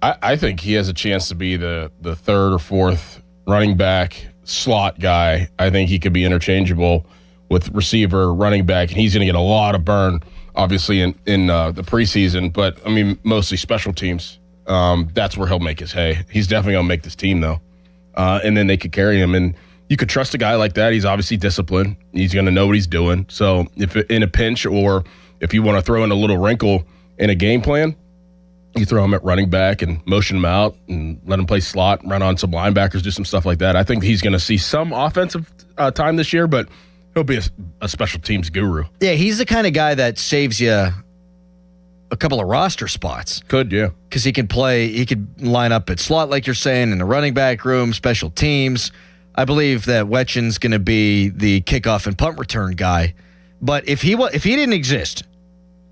I think he has a chance to be the 3rd or 4th running back slot guy. I think he could be interchangeable with receiver, running back, and he's going to get a lot of burn, obviously, in the preseason, but, I mean, mostly special teams. That's where he'll make his hay. He's definitely going to make this team, though. And then they could carry him. And you could trust a guy like that. He's obviously disciplined. He's going to know what he's doing. So if in a pinch or if you want to throw in a little wrinkle in a game plan, you throw him at running back and motion him out and let him play slot, run on some linebackers, do some stuff like that. I think he's going to see some offensive time this year, but he'll be a special teams guru. Yeah, he's the kind of guy that saves you a couple of roster spots. Could, yeah. Because he could line up at slot, like you're saying, in the running back room, special teams. I believe that Wetchin's going to be the kickoff and punt return guy. But if he didn't exist,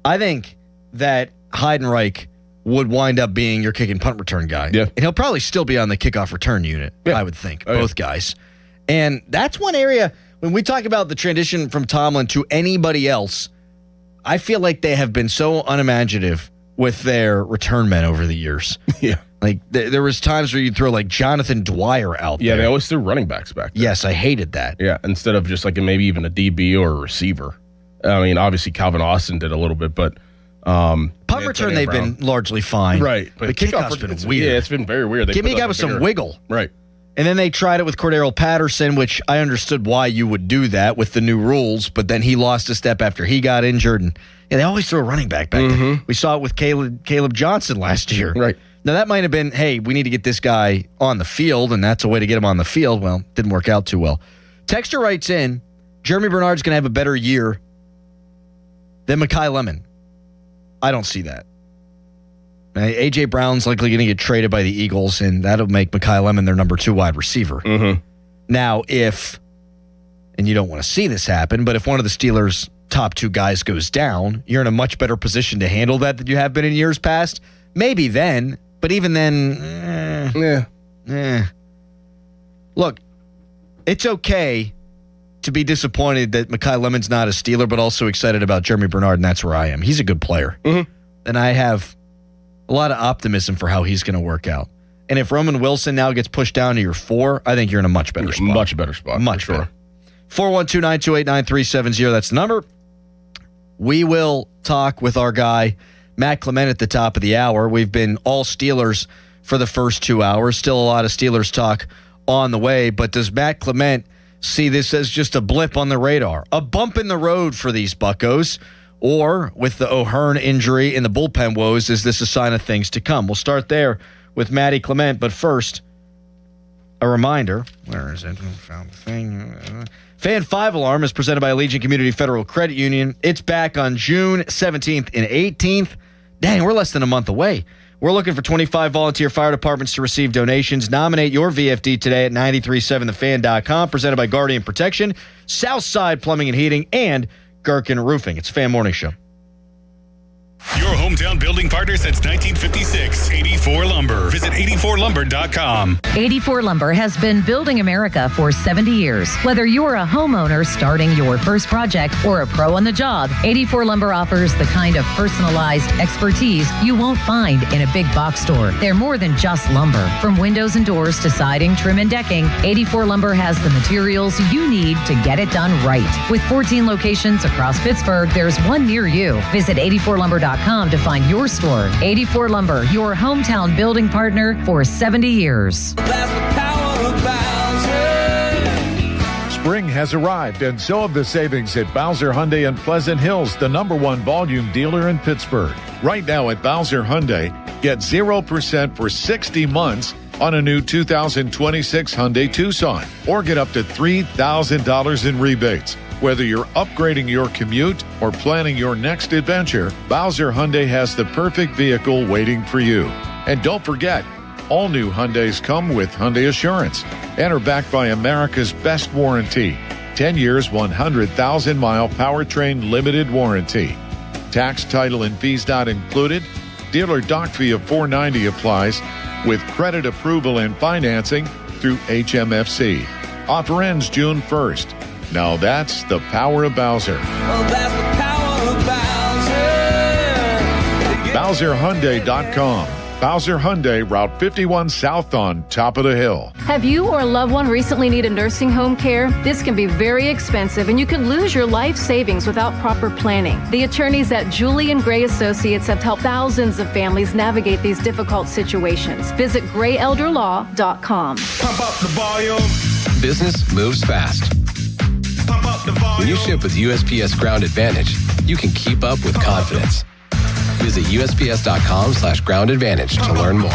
I think that Heidenreich would wind up being your kick and punt return guy. Yeah. And he'll probably still be on the kickoff return unit, I would think, both guys. And that's one area, when we talk about the transition from Tomlin to anybody else, I feel like they have been so unimaginative with their return men over the years. Yeah. Like, there was times where you'd throw, like, Jonathan Dwyer out there. Yeah, they always threw running backs back there. Yes, I hated that. Yeah, instead of just, like, maybe even a DB or a receiver. I mean, obviously, Calvin Austin did a little bit, but... punt return, they've been largely fine. Right. But the kickoff's been weird. Yeah, it's been very weird. Give me a guy with some wiggle. Right. And then they tried it with Cordero Patterson, which I understood why you would do that with the new rules, but then he lost a step after he got injured. And they always throw a running back there. We saw it with Caleb Johnson last year. Right. Now, that might have been, hey, we need to get this guy on the field, and that's a way to get him on the field. Well, didn't work out too well. Texter writes in, Jeremy Bernard's going to have a better year than Mekhi Lemon. I don't see that. A.J. Brown's likely going to get traded by the Eagles, and that'll make Mekhi Lemon their number 2 wide receiver. Now, and you don't want to see this happen, but if one of the Steelers' top 2 guys goes down, you're in a much better position to handle that than you have been in years past. Maybe then, but even then, Look, it's okay to be disappointed that Mekhi Lemon's not a Steeler, but also excited about Jeremy Bernard, and that's where I am. He's a good player. And I have a lot of optimism for how he's going to work out. And if Roman Wilson now gets pushed down to your 4, I think you're in a much better spot. Much better spot. Much for better. sure. 412-928-9370. That's the number. We will talk with our guy, Matt Clement, at the top of the hour. We've been all Steelers for the first 2 hours. Still a lot of Steelers talk on the way. But does Matt Clement see this as just a blip on the radar, a bump in the road for these Buccos? Or with the O'Hearn injury and the bullpen woes, is this a sign of things to come? We'll start there with Matty Clement. But first, a reminder. Where is it? Found the thing. Fan 5 Alarm is presented by Allegiant Community Federal Credit Union. It's back on June 17th and 18th. Dang, we're less than a month away. We're looking for 25 volunteer fire departments to receive donations. Nominate your VFD today at 937thefan.com. Presented by Guardian Protection, Southside Plumbing and Heating, and Gherkin Roofing. It's Fan Morning Show. Your hometown building partner since 1956. 84 Lumber. Visit 84lumber.com. 84 Lumber has been building America for 70 years. Whether you're a homeowner starting your first project or a pro on the job, 84 Lumber offers the kind of personalized expertise you won't find in a big box store. They're more than just lumber. From windows and doors to siding, trim, and decking, 84 Lumber has the materials you need to get it done right. With 14 locations across Pittsburgh, there's one near you. Visit 84lumber.com to find your store. 84 Lumber, your hometown building partner for 70 years. Spring has arrived, and so have the savings at Bowser Hyundai in Pleasant Hills, the #1 volume dealer in Pittsburgh. Right now at Bowser Hyundai, get 0% for 60 months on a new 2026 Hyundai Tucson, or get up to $3,000 in rebates. Whether you're upgrading your commute or planning your next adventure, Bowser Hyundai has the perfect vehicle waiting for you. And don't forget, all new Hyundais come with Hyundai Assurance and are backed by America's best warranty. 10 years, 100,000-mile powertrain limited warranty. Tax, title, and fees not included. Dealer dock fee of $490 applies with credit approval and financing through HMFC. Offer ends June 1st. Now that's the power of Bowser. Well, that's the power of Bowser. BowserHyundai.com. Bowser Hyundai, Route 51 South on top of the hill. Have you or a loved one recently needed nursing home care? This can be very expensive, and you can lose your life savings without proper planning. The attorneys at Julian Gray Associates have helped thousands of families navigate these difficult situations. Visit grayelderlaw.com. Pump up the volume. Business moves fast. Pump up the volume. When you ship with USPS Ground Advantage, you can keep up with confidence. Visit USPS.com/Ground Advantage to learn more.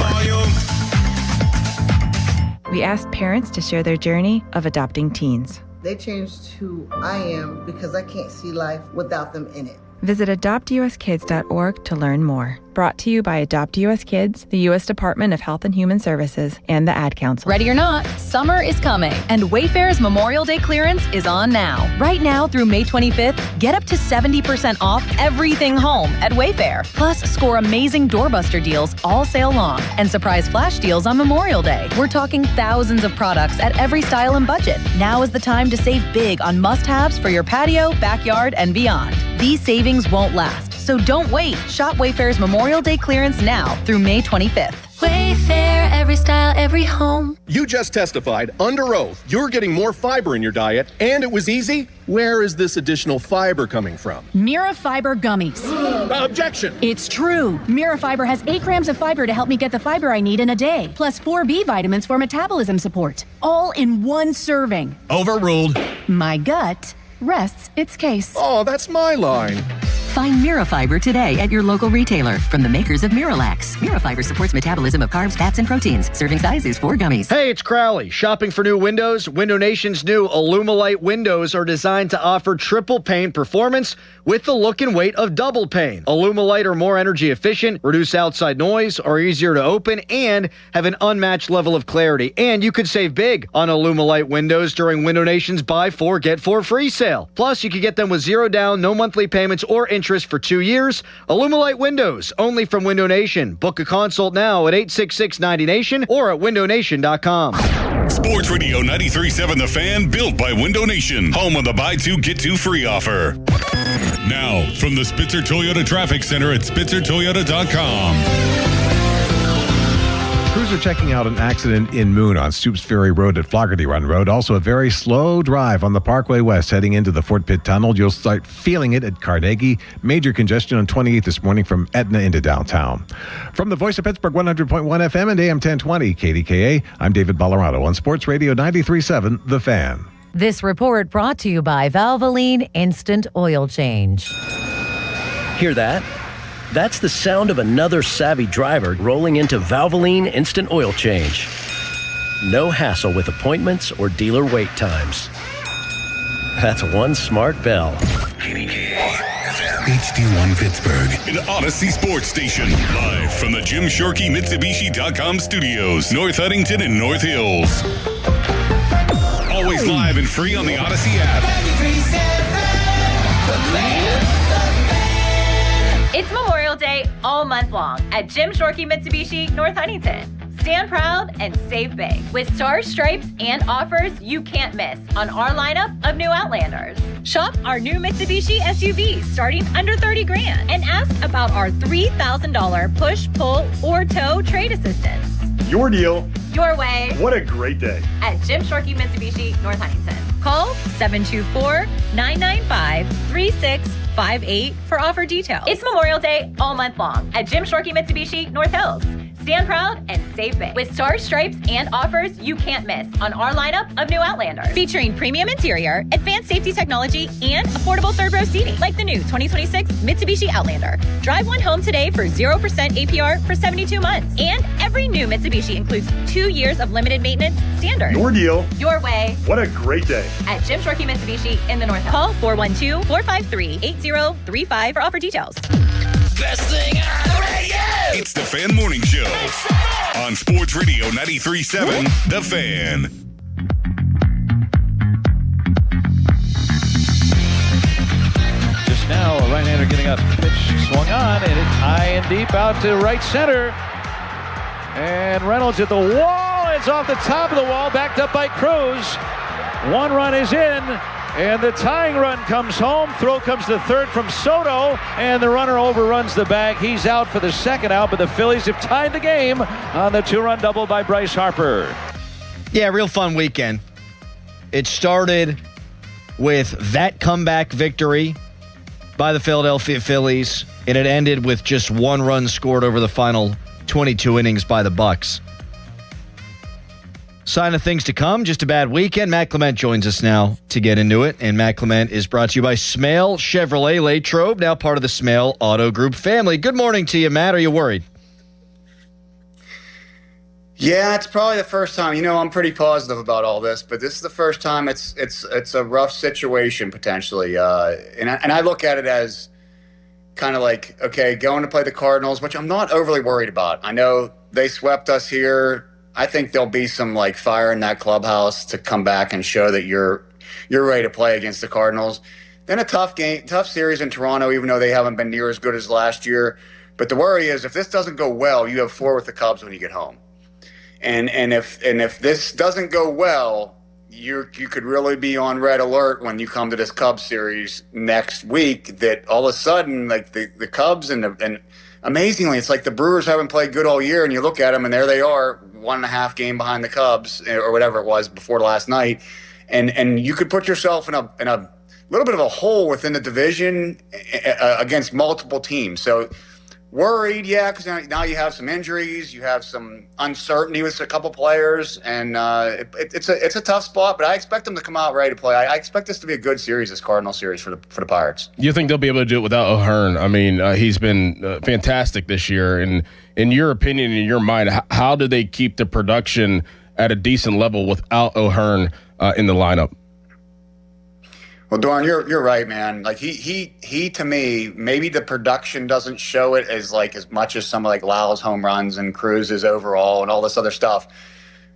We asked parents to share their journey of adopting teens. They changed who I am because I can't see life without them in it. Visit adoptuskids.org to learn more. Brought to you by Adopt US Kids, the U.S. Department of Health and Human Services, and the Ad Council. Ready or not, summer is coming, and Wayfair's Memorial Day clearance is on now. Right now through May 25th, get up to 70% off everything home at Wayfair. Plus, score amazing doorbuster deals all sale long and surprise flash deals on Memorial Day. We're talking thousands of products at every style and budget. Now is the time to save big on must-haves for your patio, backyard, and beyond. These savings won't last, so don't wait. Shop Wayfair's Memorial Day clearance now through May 25th. Wayfair, every style, every home. You just testified under oath you're getting more fiber in your diet, and it was easy. Where is this additional fiber coming from? Mira Fiber Gummies. Objection! It's true. Mira Fiber has 8 grams of fiber to help me get the fiber I need in a day, plus 4 B vitamins for metabolism support. All in one serving. Overruled. My gut rests its case. Oh, that's my line. Find Mirafiber today at your local retailer from the makers of Miralax. Mirafiber supports metabolism of carbs, fats, and proteins. Serving size is 4 gummies. Hey, it's Crowley. Shopping for new windows? Window Nation's new Illumilite windows are designed to offer triple pane performance with the look and weight of double pane. Illumilite are more energy efficient, reduce outside noise, are easier to open, and have an unmatched level of clarity. And you could save big on Illumilite windows during Window Nation's Buy 4, Get 4 free sale. Plus, you can get them with 0 down, no monthly payments, or interest for 2 years. Illumilite windows, only from Window Nation. Book a consult now at 866-90Nation or at windownation.com. Sports Radio 93.7 The Fan, built by Window Nation, home of the buy 2, get 2 free offer. Now, from the Spitzer Toyota Traffic Center at SpitzerToyota.com. Crews are checking out an accident in Moon on Stoops Ferry Road at Floggerty Run Road. Also, a very slow drive on the Parkway West heading into the Fort Pitt Tunnel. You'll start feeling it at Carnegie. Major congestion on 28th this morning from Etna into downtown. From the Voice of Pittsburgh, 100.1 FM and AM 1020 KDKA, I'm David Ballarado on Sports Radio 93.7 The Fan. This report brought to you by Valvoline Instant Oil Change. Hear that? That's the sound of another savvy driver rolling into Valvoline Instant Oil Change. No hassle with appointments or dealer wait times. That's one smart bell. HD1 Pittsburgh, an Odyssey Sports Station, live from the Jim Shorkey Mitsubishi.com studios, North Huntington and North Hills. Always live and free on the Odyssey app. It's Memorial Day all month long at Jim Shorkey Mitsubishi, North Huntington. Stand proud and save big with stars, stripes, and offers you can't miss on our lineup of new Outlanders. Shop our new Mitsubishi SUVs starting under $30,000 and ask about our $3,000 push, pull, or tow trade assistance. Your deal. Your way. What a great day. At Jim Shorkey Mitsubishi, North Huntington. Call 724-995-3658 for offer details. It's Memorial Day all month long at Jim Shorkey Mitsubishi, North Hills. Stand proud and save big with stars, stripes, and offers you can't miss on our lineup of new Outlanders. Featuring premium interior, advanced safety technology, and affordable third row seating, like the new 2026 Mitsubishi Outlander. Drive one home today for 0% APR for 72 months. And every new Mitsubishi includes 2 years of limited maintenance standard. Your deal. Your way. What a great day. At Jim Shorkey Mitsubishi in the North Hills. Call 412-453-8035 for offer details. Best thing on the radio! It's the Fan Morning Show on Sports Radio 93.7 The Fan. Just now, a right-hander getting up. Pitch swung on, and it's high and deep out to right center. And Reynolds at the wall. It's off the top of the wall, backed up by Cruz. 1 run is in. And the tying run comes home. Throw comes to third from Soto, and the runner overruns the bag. He's out for the second out, but the Phillies have tied the game on the 2-run double by Bryce Harper. Yeah, real fun weekend. It started with that comeback victory by the Philadelphia Phillies, and it ended with just 1 run scored over the final 22 innings by the Bucks. Sign of things to come, just a bad weekend. Matt Clement joins us now to get into it. And Matt Clement is brought to you by Smale Chevrolet Latrobe, now part of the Smale Auto Group family. Good morning to you, Matt. Are you worried? Yeah, it's probably the first time. You know, I'm pretty positive about all this, but this is the first time it's a rough situation potentially. And I look at it as kind of like, okay, going to play the Cardinals, which I'm not overly worried about. I know they swept us here. I think there'll be some like fire in that clubhouse to come back and show that you're ready to play against the Cardinals. Then a tough series in Toronto, even though they haven't been near as good as last year. But the worry is if this doesn't go well, you have 4 with the Cubs when you get home. And if this doesn't go well, you could really be on red alert when you come to this Cubs series next week. That all of a sudden, like the Cubs and amazingly, it's like the Brewers haven't played good all year, and you look at them, and there they are, 1.5 game behind the Cubs or whatever it was before last night, and you could put yourself in a little bit of a hole within the division against multiple teams. So worried, yeah, because now you have some injuries, you have some uncertainty with a couple players, and it's a tough spot. But I expect them to come out ready to play. I expect this to be a good series, this Cardinal series for the Pirates. You think they'll be able to do it without O'Hearn? I mean, he's been fantastic this year. And in your opinion, in your mind, how do they keep the production at a decent level without O'Hearn in the lineup? Well, Dorn, you're right, man. Like he to me, maybe the production doesn't show it as much as some like Lyle's home runs and Cruz's overall and all this other stuff.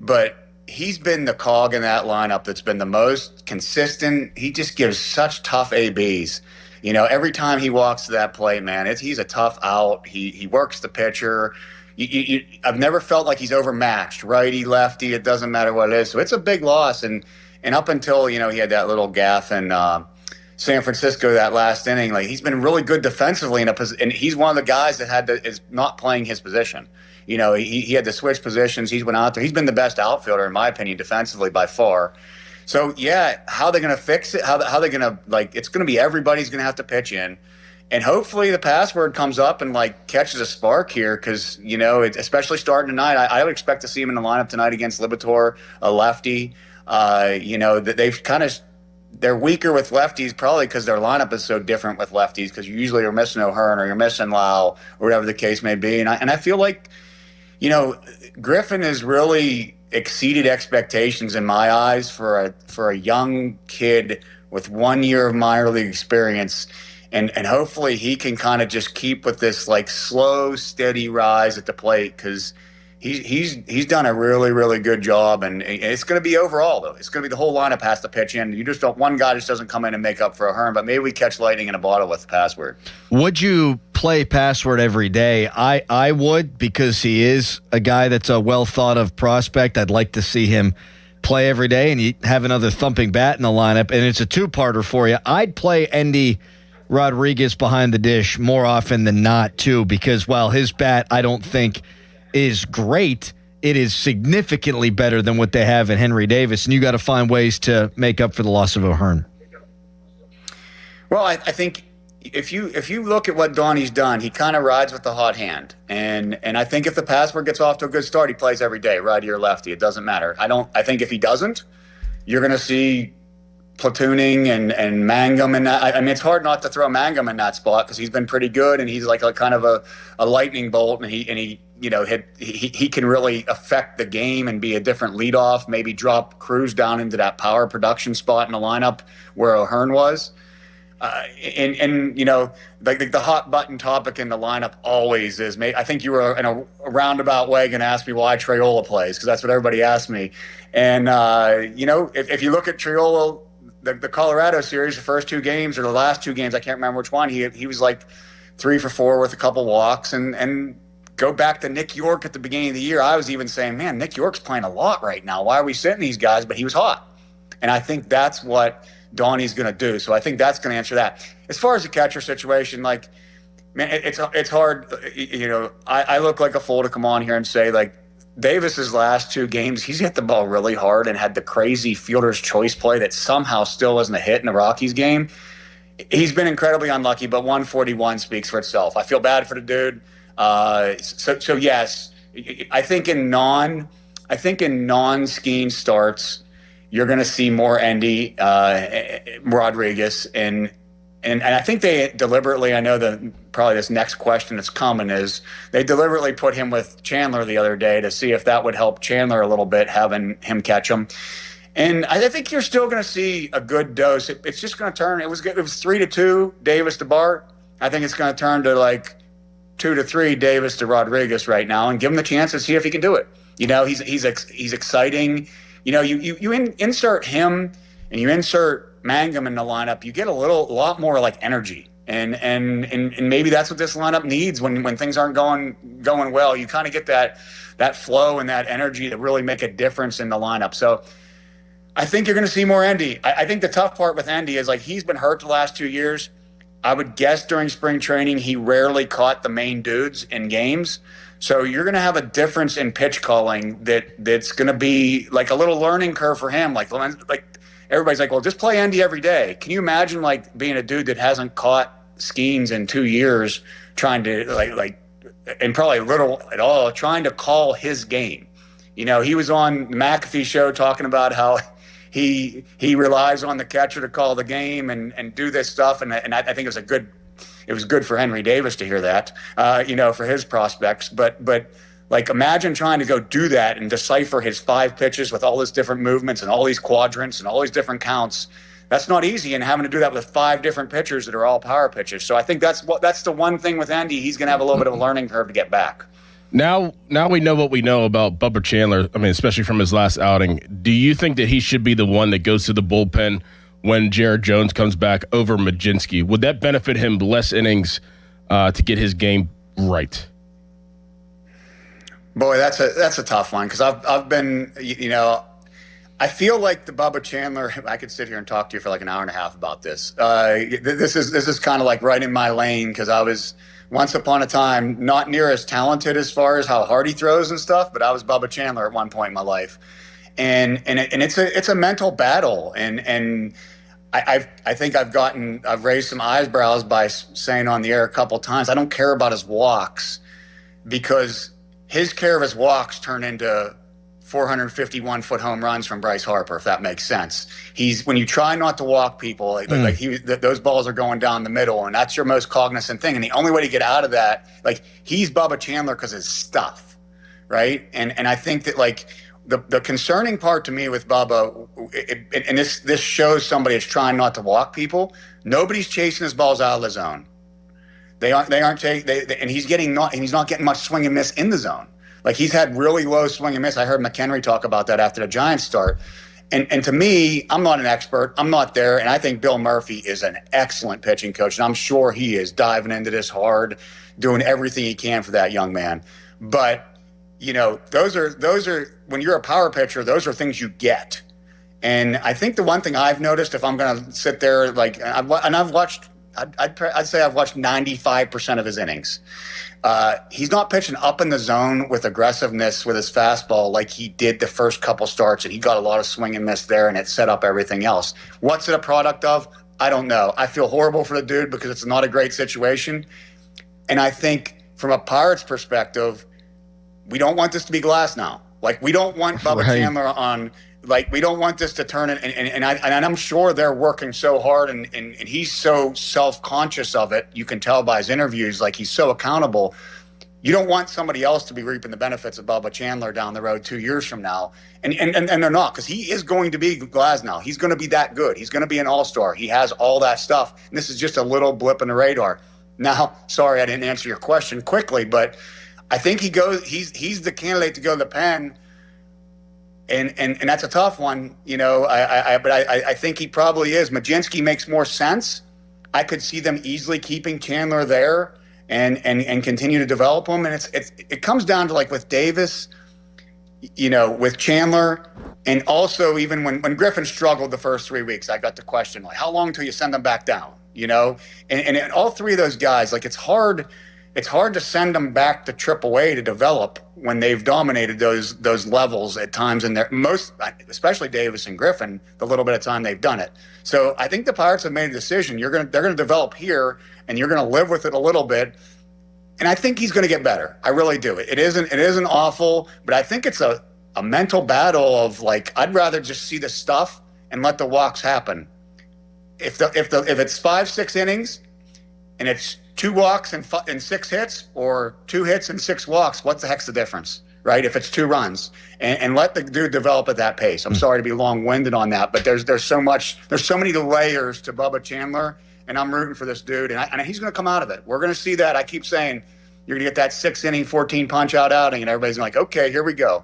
But he's been the cog in that lineup that's been the most consistent. He just gives such tough ABs. You know, every time he walks to that plate, man, he's a tough out. He works the pitcher. I've never felt like he's overmatched, righty, lefty. It doesn't matter what it is. So it's a big loss. And up until, he had that little gaffe in San Francisco that last inning, like he's been really good defensively, and he's one of the guys that is not playing his position. He had to switch positions. He's went out there. He's been the best outfielder, in my opinion, defensively by far. So, yeah, how are they going to fix it? How are they going to, it's going to be everybody's going to have to pitch in. And hopefully the password comes up and, catches a spark here because, especially starting tonight, I would expect to see him in the lineup tonight against Libator, a lefty. That they're weaker with lefties probably because their lineup is so different with lefties because you usually are missing O'Hearn or you're missing Lau or whatever the case may be. And I feel like, Griffin has really exceeded expectations in my eyes for a young kid with 1 year of minor league experience. And hopefully he can kind of just keep with this slow, steady rise at the plate because he's done a really, really good job. And it's going to be overall, though. It's going to be the whole lineup has to pitch in. One guy just doesn't come in and make up for O'Hearn, but maybe we catch lightning in a bottle with Password. Would you play Password every day? I would, because he is a guy that's a well-thought-of prospect. I'd like to see him play every day, and you have another thumping bat in the lineup, and it's a two-parter for you. I'd play Endy Rodriguez behind the dish more often than not, too, because while his bat, I don't think is great, it is significantly better than what they have in Henry Davis, and you got to find ways to make up for the loss of O'Hearn. Well, I think if you look at what Donnie's done, he kind of rides with the hot hand, and I think if the Password gets off to a good start, he plays every day, righty or lefty. It doesn't matter. I think if he doesn't, you're going to see platooning and Mangum, and I mean it's hard not to throw Mangum in that spot because he's been pretty good, and he's like a kind of a lightning bolt, and he can really affect the game and be a different leadoff, maybe drop Cruz down into that power production spot in the lineup where O'Hearn was. The hot button topic in the lineup always is, I think you were in a roundabout way going to ask me why Traiola plays, because that's what everybody asked me. And, if you look at Traiola, the Colorado series, the first two games or the last two games, I can't remember which one, he was 3 for 4 with a couple walks, and go back to Nick York at the beginning of the year. I was even saying, man, Nick York's playing a lot right now. Why are we sitting these guys? But he was hot. And I think that's what Donnie's going to do. So I think that's going to answer that. As far as the catcher situation, man, it's hard. I look like a fool to come on here and say, Davis's last two games, he's hit the ball really hard and had the crazy fielder's choice play that somehow still wasn't a hit in the Rockies game. He's been incredibly unlucky, but 141 speaks for itself. I feel bad for the dude. So yes, I think in non-scheme starts, you're going to see more Endy Rodriguez, and I think they deliberately, I know that probably this next question that's coming is they deliberately put him with Chandler the other day to see if that would help Chandler a little bit, having him catch him. And I think you're still going to see a good dose. It's just going to turn. It was 3-2 Davis to Bart. I think it's going to turn to 2-3 Davis to Rodriguez right now, and give him the chance to see if he can do it. He's exciting. You insert him and you insert Mangum in the lineup, you get a lot more energy, and maybe that's what this lineup needs when things aren't going well. You kind of get that flow and that energy to really make a difference in the lineup. So I think you're going to see more Endy. I think the tough part with Endy is he's been hurt the last 2 years. I would guess during spring training, he rarely caught the main dudes in games. So you're going to have a difference in pitch calling that's going to be like a little learning curve for him. Like everybody's like, well, just play Endy every day. Can you imagine like being a dude that hasn't caught skeins in 2 years, trying to like, and probably little at all, trying to call his game? You know, he was on the McAfee show talking about how he relies on the catcher to call the game and do this stuff. And I think it was good for Henry Davis to hear that, for his prospects. But like, imagine trying to go do that and decipher his 5 pitches with all his different movements and all these quadrants and all these different counts. That's not easy, and having to do that with 5 different pitchers that are all power pitches. So I think that's the one thing with Endy. He's going to have a little bit of a learning curve to get back. Now we know what we know about Bubba Chandler. I mean, especially from his last outing. Do you think that he should be the one that goes to the bullpen when Jared Jones comes back over Majinski? Would that benefit him less innings to get his game right? Boy, that's a tough one, because I've been, I feel like the Bubba Chandler, I could sit here and talk to you for like an hour and a half about this. This is kind of like right in my lane, because I was once upon a time not near as talented as far as how hard he throws and stuff, but I was Bubba Chandler at one point in my life. And it's a mental battle. And I think I've raised some eyebrows by saying on the air a couple times, I don't care about his walks, because his care of his walks turn into 451-foot home runs from Bryce Harper, if that makes sense. When you try not to walk people, those balls are going down the middle, and that's your most cognizant thing. And the only way to get out of that, like, he's Bubba Chandler because his stuff, right? And I think that, like, the concerning part to me with Bubba, and this shows somebody is trying not to walk people. Nobody's chasing his balls out of the zone. And he's not getting much swing and miss in the zone. Like, he's had really low swing and miss. I heard McHenry talk about that after the Giants start. And to me, I'm not an expert. I'm not there. And I think Bill Murphy is an excellent pitching coach. And I'm sure he is diving into this hard, doing everything he can for that young man. But, those are when you're a power pitcher, those are things you get. And I think the one thing I've noticed, if I'm going to sit there, like, I've watched, I'd say I've watched 95% of his innings. He's not pitching up in the zone with aggressiveness with his fastball like he did the first couple starts, and he got a lot of swing and miss there, and it set up everything else. What's it a product of? I don't know. I feel horrible for the dude because it's not a great situation. And I think from a Pirates perspective, we don't want this to be glass now. Like, we don't want Bubba Chandler on. Like, we don't want this to turn it, and I'm sure they're working so hard, and he's so self-conscious of it. You can tell by his interviews, like, he's so accountable. You don't want somebody else to be reaping the benefits of Bubba Chandler down the road 2 years from now, and they're not, because he is going to be Glasnow. He's going to be that good. He's going to be an all-star. He has all that stuff, and this is just a little blip in the radar. Now, sorry I didn't answer your question quickly, but I think he's the candidate to go to the pen. And that's a tough one, but I think he probably is. Majinski makes more sense. I could see them easily keeping Chandler there and continue to develop him. And it comes down to, like, with Davis, with Chandler, and also even when Griffin struggled the first 3 weeks, I got the question, like, how long till you send them back down? And all 3 of those guys, like, it's hard to send them back to AAA to develop when they've dominated those levels at times in their most, especially Davis and Griffin, the little bit of time they've done it. So I think the Pirates have made a decision. They're going to develop here, and you're going to live with it a little bit. And I think he's going to get better. I really do. It isn't awful, but I think it's a mental battle of, like, I'd rather just see the stuff and let the walks happen. If it's 5-6 innings and it's 2 walks and 6 hits, or 2 hits and 6 walks, what the heck's the difference, right? If it's 2 runs, and let the dude develop at that pace. I'm sorry to be long-winded on that, but there's so many layers to Bubba Chandler, and I'm rooting for this dude, and he's going to come out of it. We're going to see that. I keep saying you're going to get that 6-inning, 14 punch-out outing, and everybody's like, okay, here we go.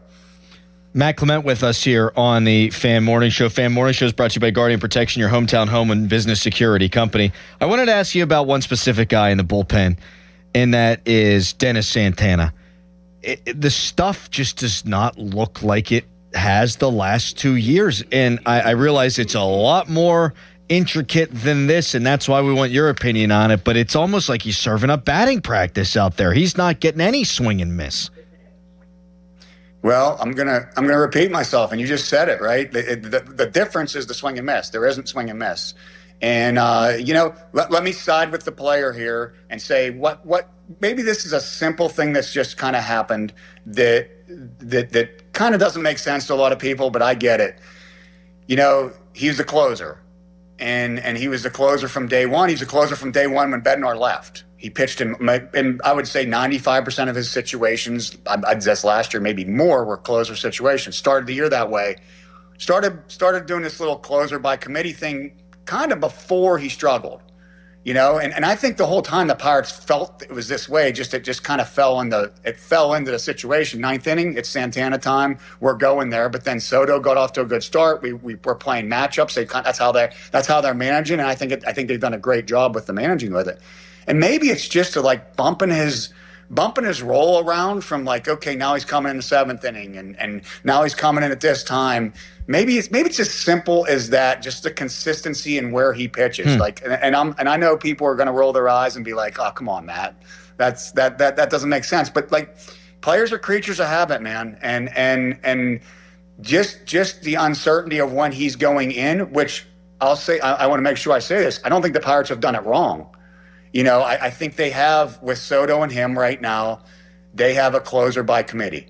Matt Clement with us here on the Fan Morning Show. Fan Morning Show is brought to you by Guardian Protection, your hometown home and business security company. I wanted to ask you about one specific guy in the bullpen, and that is Dennis Santana. The stuff just does not look like it has the last 2 years, and I realize it's a lot more intricate than this, and that's why we want your opinion on it. But it's almost like he's serving up batting practice out there. He's not getting any swing and miss. Well, I'm gonna repeat myself, and you just said it, right? The difference is the swing and miss. There isn't swing and miss, and let me side with the player here and say what maybe this is a simple thing that's just kind of happened that kind of doesn't make sense to a lot of people, but I get it. He's the closer, and he was the closer from day one. He's the closer from day one when Bednar left. He pitched in I would say 95% of his situations, just last year, maybe more, were closer situations. Started the year that way. Started doing this little closer by committee thing kind of before he struggled, and I think the whole time the Pirates felt it was this way. It just kind of fell into the situation. Ninth inning, it's Santana time. We're going there, but then Soto got off to a good start. We were playing matchups. That's how they're managing, and I think they've done a great job with the managing with it. And maybe it's just to like bumping his role around from like, okay, now he's coming in the seventh inning and now he's coming in at this time. Maybe it's as simple as that, just the consistency in where he pitches. Like, and I know people are going to roll their eyes and be like, oh, come on, Matt, that doesn't make sense. But like, players are creatures of habit, man. And just the uncertainty of when he's going in, which I'll say, I want to make sure I say this. I don't think the Pirates have done it wrong. I think they have, with Soto and him right now, they have a closer by committee.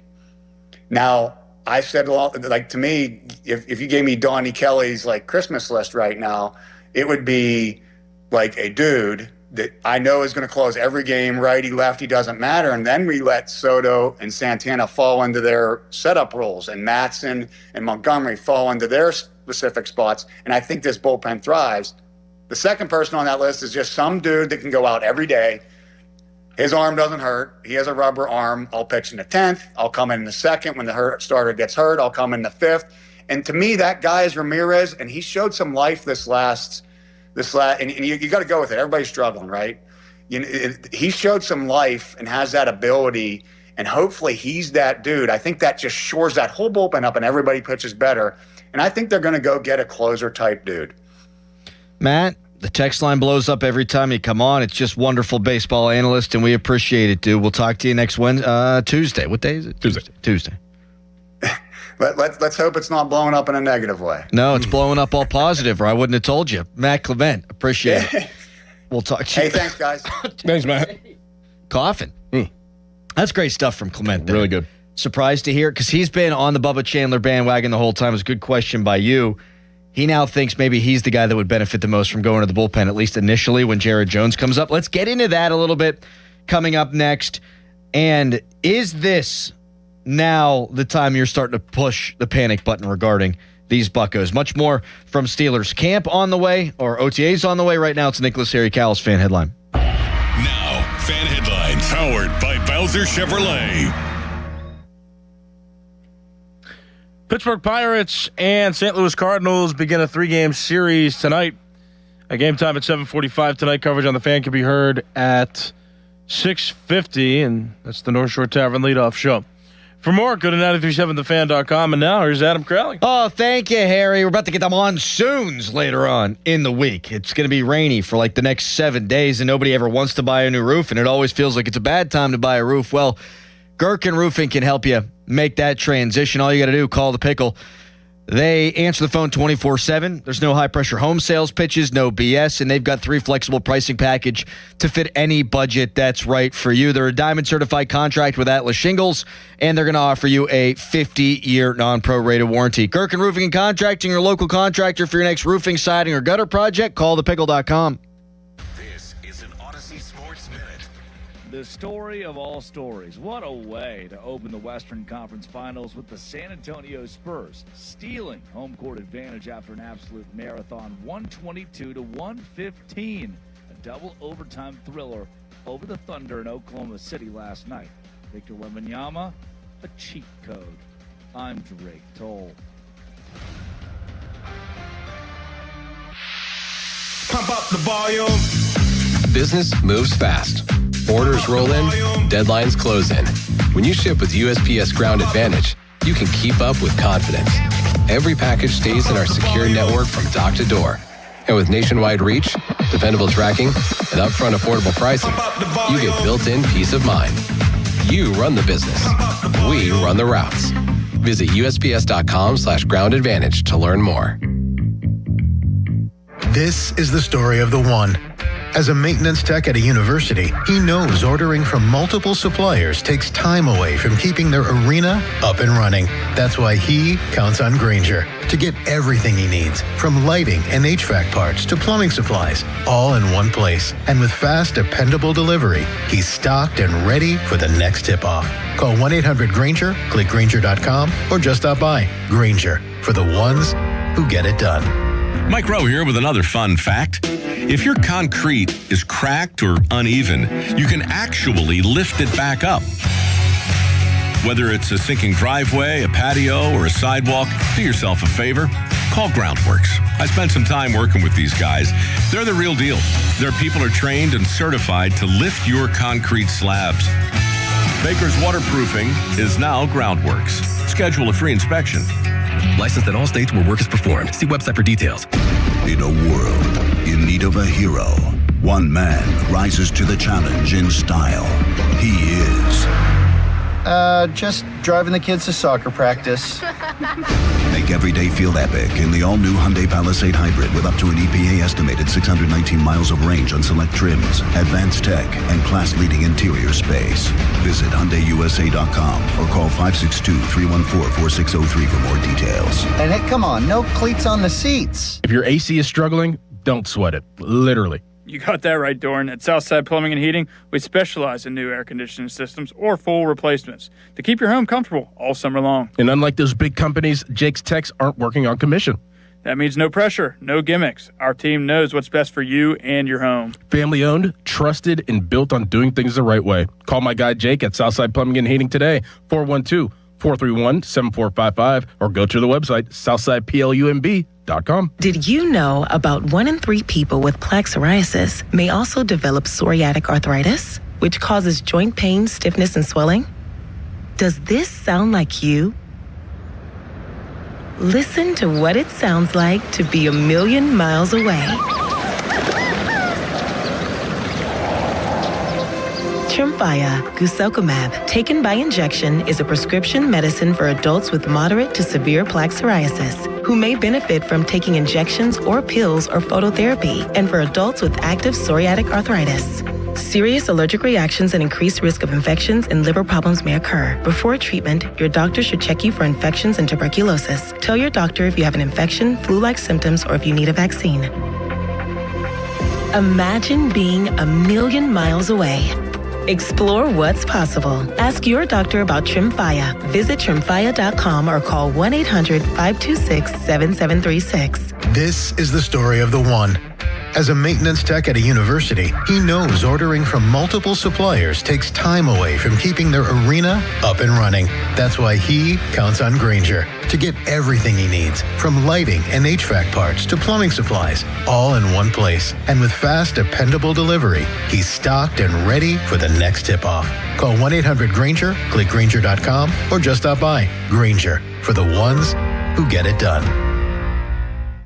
Now, I said, like, to me, if you gave me Donnie Kelly's like Christmas list right now, it would be like a dude that I know is going to close every game, righty, lefty, doesn't matter. And then we let Soto and Santana fall into their setup roles, and Matson and Montgomery fall into their specific spots. And I think this bullpen thrives. The second person on that list is just some dude that can go out every day. His arm doesn't hurt. He has a rubber arm. I'll pitch in the 10th. I'll come in the second. When the starter gets hurt, I'll come in the 5th. And to me, that guy is Ramirez, and he showed some life this last, and you got to go with it. Everybody's struggling, right? He showed some life and has that ability, and hopefully he's that dude. I think that just shores that whole bullpen up, and everybody pitches better. And I think they're going to go get a closer type dude. Matt, the text line blows up every time you come on. It's just wonderful baseball analyst, and we appreciate it, dude. We'll talk to you next Tuesday. What day is it? Tuesday. Let's hope it's not blowing up in a negative way. No, it's blowing up all positive, or I wouldn't have told you. Matt Clement, appreciate it. We'll talk to you. Hey, thanks, guys. Thanks, Matt. Coughing. That's great stuff from Clement there. Really good. Surprised to hear it, because he's been on the Bubba Chandler bandwagon the whole time. It was a good question by you. He now thinks maybe he's the guy that would benefit the most from going to the bullpen, at least initially, when Jared Jones comes up. Let's get into that a little bit coming up next. And is this now the time you're starting to push the panic button regarding these Buccos? Much more from Steelers camp on the way, or OTAs on the way. Right now, it's Nicholas Harry-Cowell's Fan Headline. Now, Fan Headlines, powered by Bowser Chevrolet. Pittsburgh Pirates and St. Louis Cardinals begin a 3-game series tonight. A game time at 7:45 tonight. Coverage on the Fan can be heard at 6:50, and that's the North Shore Tavern leadoff show. For more, go to 937thefan.com, and now here's Adam Crowley. Oh, thank you, Harry. We're about to get the monsoons later on in the week. It's going to be rainy for like the next 7 days, and nobody ever wants to buy a new roof, and it always feels like it's a bad time to buy a roof. Well, Gherkin Roofing can help you make that transition. All you got to do, call the pickle. They answer the phone 24/7. There's no high-pressure home sales pitches, no BS, and they've got 3 flexible pricing package to fit any budget that's right for you. They're a Diamond-certified contract with Atlas Shingles, and they're going to offer you a 50-year non-prorated warranty. Gherkin Roofing and Contracting, your local contractor for your next roofing, siding, or gutter project. Call thepickle.com. This is an Odyssey Sports Minute. The story of all stories. What a way to open the Western Conference Finals with the San Antonio Spurs stealing home court advantage after an absolute marathon, 122-115. A double overtime thriller over the Thunder in Oklahoma City last night. Victor Wembanyama, a cheat code. I'm Drake Toll. Pump up the volume. Business moves fast. Orders roll in, deadlines close in. When you ship with USPS Ground Advantage, you can keep up with confidence. Every package stays in our secure network from dock to door, And with nationwide reach, dependable tracking, and upfront affordable pricing, you get built-in peace of mind. You run the business. We run the routes. Visit USPS.com/Ground Advantage to learn more. This is the story of the one. As a maintenance tech at a university, he knows ordering from multiple suppliers takes time away from keeping their arena up and running. That's why he counts on Grainger to get everything he needs, from lighting and HVAC parts to plumbing supplies, all in one place. And with fast, dependable delivery, he's stocked and ready for the next tip-off. Call 1-800-GRAINGER, click Grainger.com, or just stop by. Grainger, for the ones who get it done. Mike Rowe here with another fun fact. If your concrete is cracked or uneven, you can actually lift it back up. Whether it's a sinking driveway, a patio, or a sidewalk, do yourself a favor. Call Groundworks. I spent some time working with these guys. They're the real deal. Their people are trained and certified to lift your concrete slabs. Baker's Waterproofing is now Groundworks. Schedule a free inspection. Licensed in all states where work is performed. See website for details. In a world in need of a hero, one man rises to the challenge in style. He is... just driving the kids to soccer practice. Make every day feel epic in the all-new Hyundai Palisade Hybrid with up to an EPA estimated 619 miles of range on select trims, advanced tech, and class-leading interior space. Visit HyundaiUSA.com or call 562-314-4603 for more details. And hey, come on, no cleats on the seats. If your AC is struggling, don't sweat it. Literally. You got that right, Doran. At Southside Plumbing and Heating, we specialize in new air conditioning systems or full replacements to keep your home comfortable all summer long. And unlike those big companies, Jake's techs aren't working on commission. That means no pressure, no gimmicks. Our team knows what's best for you and your home. Family owned, trusted, and built on doing things the right way. Call my guy Jake at Southside Plumbing and Heating today, 412-431-7455, or go to the website, southsideplumb.com. Did you know about 1 in 3 people with plaque psoriasis may also develop psoriatic arthritis, which causes joint pain, stiffness, and swelling? Does this sound like you? Listen to what it sounds like to be a million miles away. Tremfya guselkumab, taken by injection, is a prescription medicine for adults with moderate to severe plaque psoriasis who may benefit from taking injections or pills or phototherapy, and for adults with active psoriatic arthritis. Serious allergic reactions and increased risk of infections and liver problems may occur. Before treatment, your doctor should check you for infections and tuberculosis. Tell your doctor if you have an infection, flu-like symptoms, or if you need a vaccine. Imagine being a million miles away. Explore what's possible. Ask your doctor about Tremfya. Visit Tremfya.com or call 1-800-526-7736. This is the story of the one. As a maintenance tech at a university, he knows ordering from multiple suppliers takes time away from keeping their arena up and running. That's why he counts on Grainger to get everything he needs, from lighting and HVAC parts to plumbing supplies, all in one place. And with fast, dependable delivery, he's stocked and ready for the next tip-off. Call 1-800-GRAINGER, click Grainger.com, or just stop by. Grainger, for the ones who get it done.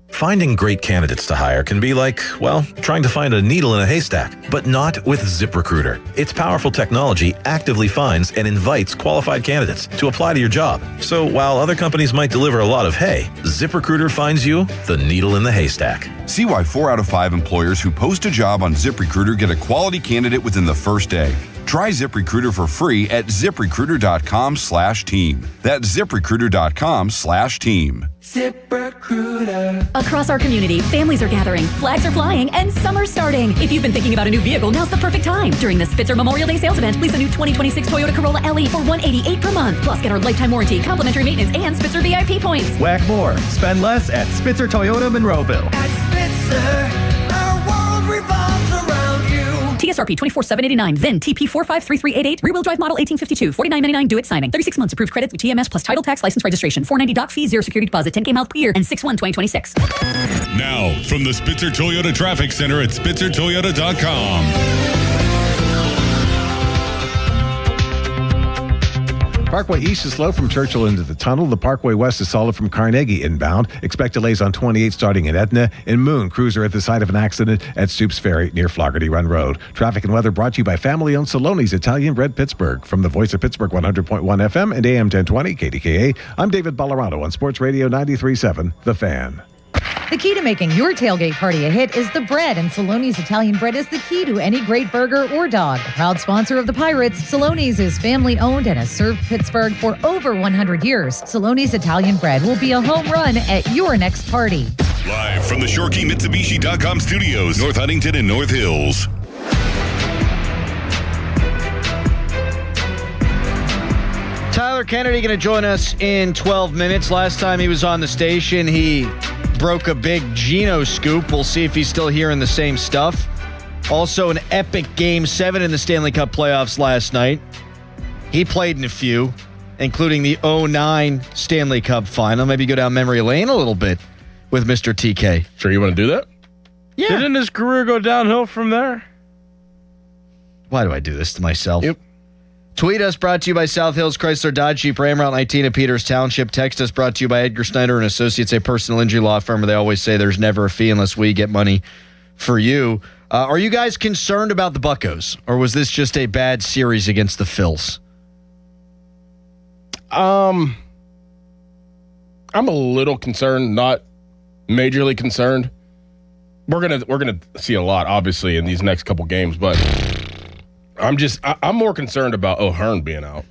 Finding great candidates to hire can be like, well, trying to find a needle in a haystack, but not with ZipRecruiter. Its powerful technology actively finds and invites qualified candidates to apply to your job. So while other companies might deliver a lot of hay, ZipRecruiter finds you the needle in the haystack. See why 4 out of 5 employers who post a job on ZipRecruiter get a quality candidate within the first day. Try ZipRecruiter for free at ZipRecruiter.com/team. That's ZipRecruiter.com/team. ZipRecruiter. Across our community, families are gathering, flags are flying, and summer's starting. If you've been thinking about a new vehicle, now's the perfect time. During the Spitzer Memorial Day sales event, lease a new 2026 Toyota Corolla LE for $188 per month. Plus, get our lifetime warranty, complimentary maintenance, and Spitzer VIP points. Whack more. Spend less at Spitzer Toyota Monroeville. At Spitzer, our world revolves around you. TSRP 24,789. Then TP 453388. Rear-wheel drive model 1852. $49.99 do it signing. 36 months approved credits with TMS plus title tax license registration. $490 doc fee, 0 security deposit, 10K miles per year, and 6/1/2026. Now, from the Spitzer Toyota Traffic Center at SpitzerToyota.com. Parkway East is slow from Churchill into the tunnel. The Parkway West is solid from Carnegie inbound. Expect delays on 28 starting at Etna. In Moon, cruiser at the site of an accident at Stoops Ferry near Floggerty Run Road. Traffic and weather brought to you by family-owned Saloni's Italian Bread Pittsburgh. From the Voice of Pittsburgh 100.1 FM and AM 1020 KDKA, I'm David Ballarano on Sports Radio 93.7 The Fan. The key to making your tailgate party a hit is the bread, and Saloni's Italian Bread is the key to any great burger or dog. A proud sponsor of the Pirates, Saloni's is family-owned and has served Pittsburgh for over 100 years. Saloni's Italian Bread will be a home run at your next party. Live from the ShoreKeyMitsubishi.com studios, North Huntington and North Hills. Tyler Kennedy going to join us in 12 minutes. Last time he was on the station, he broke a big Geno scoop. We'll see if he's still hearing the same stuff. Also, an epic Game 7 in the Stanley Cup playoffs last night. He played in a few, including the 2009 Stanley Cup final. Maybe go down memory lane a little bit with Mr. TK. Sure you want to do that? Yeah. Didn't his career go downhill from there? Why do I do this to myself? Yep. Tweet us, brought to you by South Hills Chrysler Dodge Jeep Ram Route 19 at Peters Township. Text us, brought to you by Edgar Snyder and Associates, a personal injury law firm where they always say there's never a fee unless we get money for you. Are you guys concerned about the Buccos, or was this just a bad series against the Phils? I'm a little concerned, not majorly concerned. We're gonna see a lot, obviously, in these next couple games, but I'm more concerned about O'Hearn being out,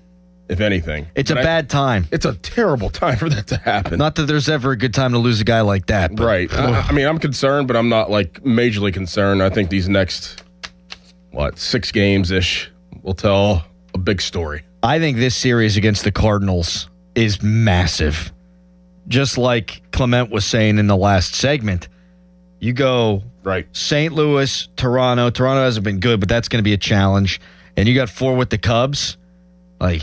if anything. It's a bad time. It's a terrible time for that to happen. Not that there's ever a good time to lose a guy like that. But, right. I mean, I'm concerned, but I'm not like majorly concerned. I think these next, 6 games-ish will tell a big story. I think this series against the Cardinals is massive. Just like Clement was saying in the last segment, you go right. St. Louis, Toronto. Toronto hasn't been good, but that's going to be a challenge. And you got 4 with the Cubs. Like,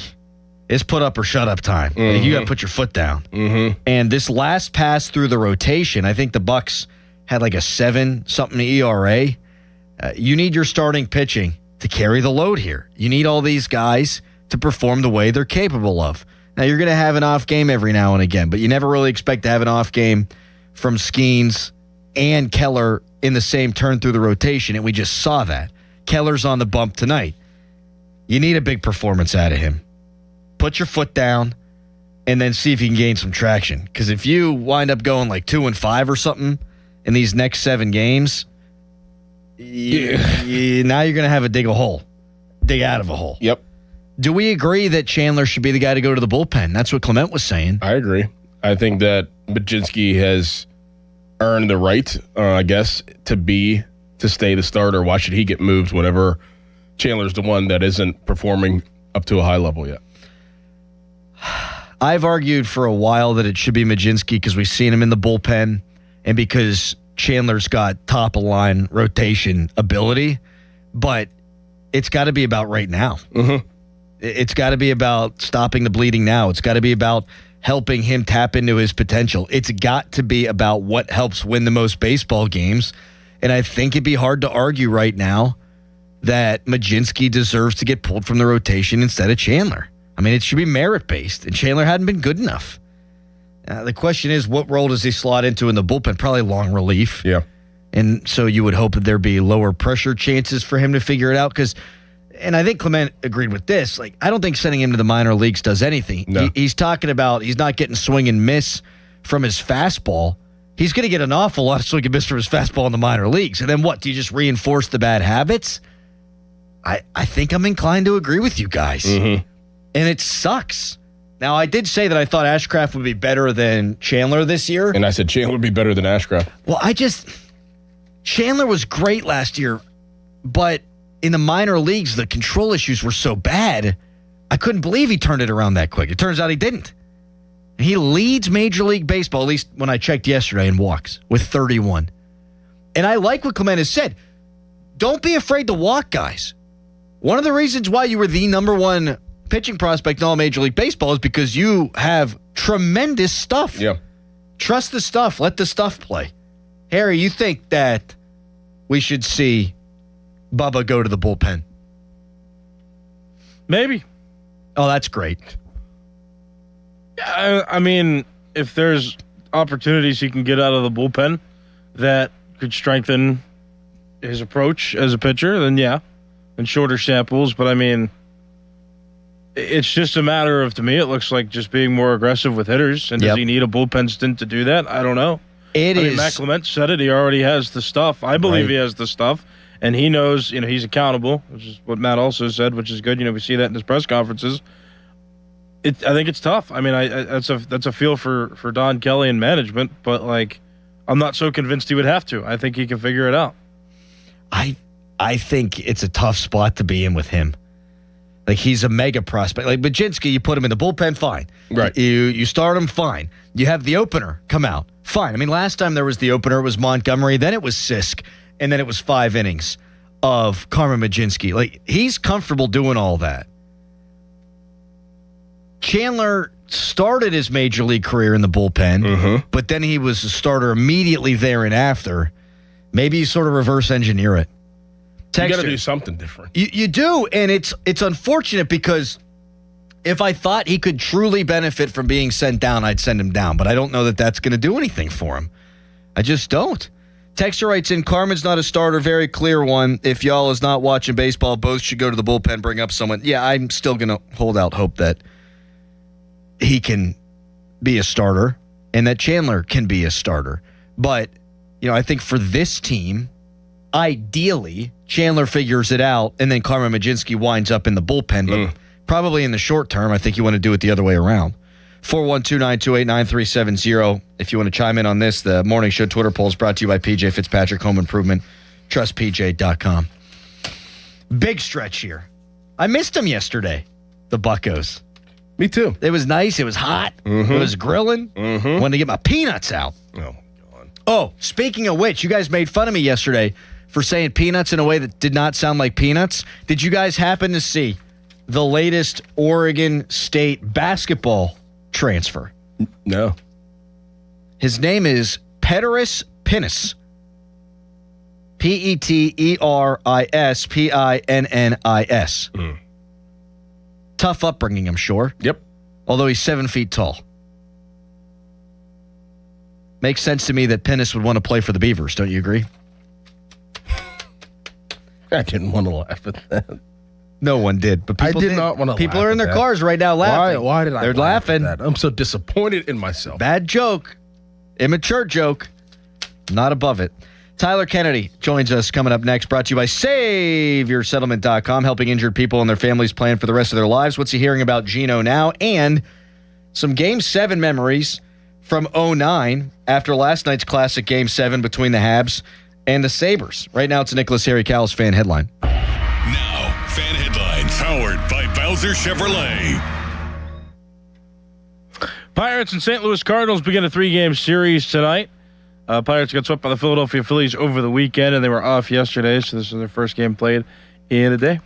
it's put up or shut up time. Mm-hmm. Like, you got to put your foot down. Mm-hmm. And this last pass through the rotation, I think the Bucks had like a 7-something ERA. You need your starting pitching to carry the load here. You need all these guys to perform the way they're capable of. Now, you're going to have an off game every now and again, but you never really expect to have an off game from Skeens and Keller in the same turn through the rotation, and we just saw that. Keller's on the bump tonight. You need a big performance out of him. Put your foot down and then see if you can gain some traction. Because if you wind up going like 2-5 or something in these next 7 games, now you're going to have to dig out of a hole. Yep. Do we agree that Chandler should be the guy to go to the bullpen? That's what Clement was saying. I agree. I think that Majinski has earned the right, I guess, to stay the starter. Why should he get moved whenever Chandler's the one that isn't performing up to a high level yet? I've argued for a while that it should be Majinski because we've seen him in the bullpen and because Chandler's got top-of-line rotation ability, but it's got to be about right now. Mm-hmm. It's got to be about stopping the bleeding now. It's got to be about helping him tap into his potential. It's got to be about what helps win the most baseball games. And I think it'd be hard to argue right now that Majinski deserves to get pulled from the rotation instead of Chandler. I mean, it should be merit-based, and Chandler hadn't been good enough. The question is, what role does he slot into in the bullpen? Probably long relief. Yeah. And so you would hope that there'd be lower pressure chances for him to figure it out because, and I think Clement agreed with this, like, I don't think sending him to the minor leagues does anything. No. He's talking about he's not getting swing and miss from his fastball. He's going to get an awful lot of swing and miss from his fastball in the minor leagues. And then what? Do you just reinforce the bad habits? I think I'm inclined to agree with you guys. Mm-hmm. And it sucks. Now, I did say that I thought Ashcraft would be better than Chandler this year. And I said Chandler would be better than Ashcraft. Well, Chandler was great last year, but in the minor leagues, the control issues were so bad, I couldn't believe he turned it around that quick. It turns out he didn't. He leads Major League Baseball, at least when I checked yesterday, in walks with 31. And I like what Clement has said. Don't be afraid to walk guys. One of the reasons why you were the number one pitching prospect in all Major League Baseball is because you have tremendous stuff. Yeah. Trust the stuff. Let the stuff play. Harry, you think that we should see Bubba go to the bullpen? Maybe. Oh, that's great. I mean, if there's opportunities he can get out of the bullpen that could strengthen his approach as a pitcher, then yeah, and shorter samples. But I mean, it's just a matter of, to me, it looks like just being more aggressive with hitters. And does he need a bullpen stint to do that? I don't know. Matt Clement said it. He already has the stuff. I believe he has the stuff. And he knows, he's accountable, which is what Matt also said, which is good. We see that in his press conferences. I think it's tough. I mean, that's a feel for Don Kelly and management, but I'm not so convinced he would have to. I think he can figure it out. I think it's a tough spot to be in with him. He's a mega prospect. Baczynski, you put him in the bullpen, fine. Right. You start him, fine. You have the opener come out, fine. I mean, last time there was the opener, it was Montgomery, then it was Sisk, and then it was 5 innings of Carmen Baczynski. He's comfortable doing all that. Chandler started his major league career in the bullpen, but then he was a starter immediately there and after. Maybe you sort of reverse engineer it. You got to do something different. You do, and it's unfortunate because if I thought he could truly benefit from being sent down, I'd send him down. But I don't know that that's going to do anything for him. I just don't. Texter writes in, Carmen's not a starter, very clear one. If y'all is not watching baseball, both should go to the bullpen, bring up someone. Yeah, I'm still going to hold out hope that he can be a starter and that Chandler can be a starter. But, I think for this team, ideally, Chandler figures it out, and then Carmen Baczynski winds up in the bullpen. But probably in the short term, I think you want to do it the other way around. 412-928-9370. If you want to chime in on this, the Morning Show Twitter poll is brought to you by PJ Fitzpatrick Home Improvement. TrustPJ.com. Big stretch here. I missed them yesterday, the Buccos. Me too. It was nice. It was hot. It was grilling. Wanted to get my peanuts out. Oh, God. Oh, speaking of which, you guys made fun of me yesterday for saying peanuts in a way that did not sound like peanuts. Did you guys happen to see the latest Oregon State basketball transfer? No. His name is Pederis Pinnis. P-E-T-E-R-I-S-P-I-N-N-I-S. Tough upbringing, I'm sure. Yep. Although he's 7 feet tall. Makes sense to me that Pinnis would want to play for the Beavers, don't you agree? I didn't want to laugh at that. No one did, but people did not want to. People are in their cars right now laughing. Why did I? They're laughing. At that? I'm so disappointed in myself. Bad joke, immature joke. Not above it. Tyler Kennedy joins us coming up next. Brought to you by SaveYourSettlement.com, helping injured people and their families plan for the rest of their lives. What's he hearing about Geno now? And some Game 7 memories from 2009 after last night's classic Game 7 between the Habs and the Sabres. Right now, it's a Nicholas Harry Cowles fan headline. Now, fan headlines powered by Bowser Chevrolet. Pirates and St. Louis Cardinals begin a 3-game series tonight. Pirates got swept by the Philadelphia Phillies over the weekend, and they were off yesterday, so this is their first game played in a day.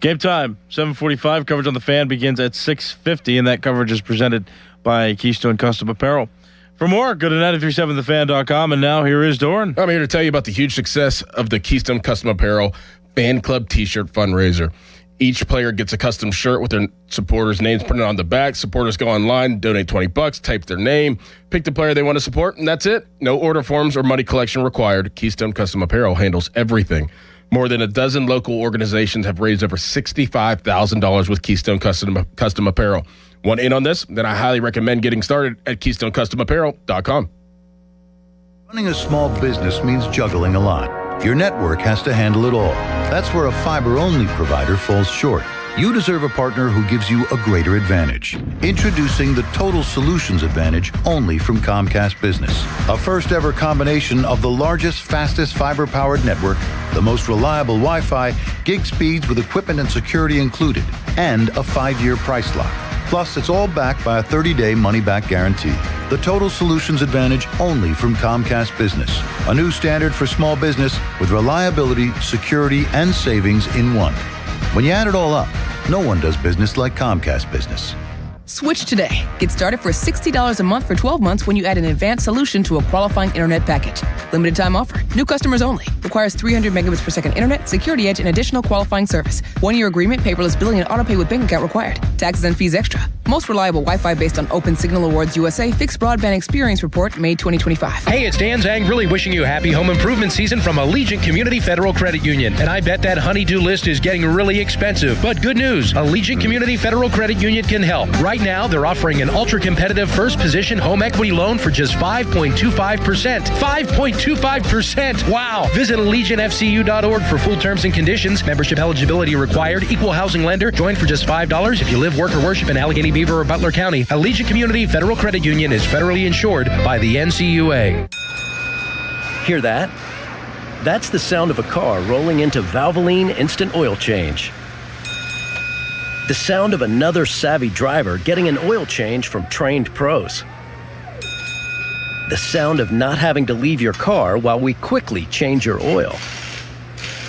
Game time, 7:45. Coverage on the Fan begins at 6:50, and that coverage is presented by Keystone Custom Apparel. For more, go to 937thefan.com, and now here is Doran. I'm here to tell you about the huge success of the Keystone Custom Apparel Fan Club T-shirt fundraiser. Each player gets a custom shirt with their supporters' names printed on the back. Supporters go online, donate $20, type their name, pick the player they want to support, and that's it. No order forms or money collection required. Keystone Custom Apparel handles everything. More than a dozen local organizations have raised over $65,000 with Keystone Custom Apparel. Want in on this? Then I highly recommend getting started at KeystoneCustomApparel.com. Running a small business means juggling a lot. Your network has to handle it all. That's where a fiber-only provider falls short. You deserve a partner who gives you a greater advantage. Introducing the Total Solutions Advantage only from Comcast Business. A first-ever combination of the largest, fastest fiber-powered network, the most reliable Wi-Fi, gig speeds with equipment and security included, and a 5-year price lock. Plus, it's all backed by a 30-day money-back guarantee. The Total Solutions Advantage only from Comcast Business. A new standard for small business with reliability, security, and savings in one. When you add it all up, no one does business like Comcast Business. Switch today. Get started for $60 a month for 12 months when you add an advanced solution to a qualifying internet package. Limited time offer. New customers only. Requires 300 megabits per second internet, security edge, and additional qualifying service. 1-year agreement, paperless billing, and autopay with bank account required. Taxes and fees extra. Most reliable Wi-Fi based on Open Signal Awards USA Fixed Broadband Experience Report, May 2025. Hey, it's Dan Zang, really wishing you a happy home improvement season from Allegiant Community Federal Credit Union. And I bet that honey-do list is getting really expensive. But good news, Allegiant Community Federal Credit Union can help. Right now, they're offering an ultra-competitive first position home equity loan for just 5.25%. 5.25%! Wow! Visit AllegiantFCU.org for full terms and conditions. Membership eligibility required. Equal housing lender. Join for just $5 if you live, work, or worship in Allegheny, Beaver, or Butler County. Allegiant Community Federal Credit Union is federally insured by the NCUA. Hear that? That's the sound of a car rolling into Valvoline Instant Oil Change. The sound of another savvy driver getting an oil change from trained pros. The sound of not having to leave your car while we quickly change your oil.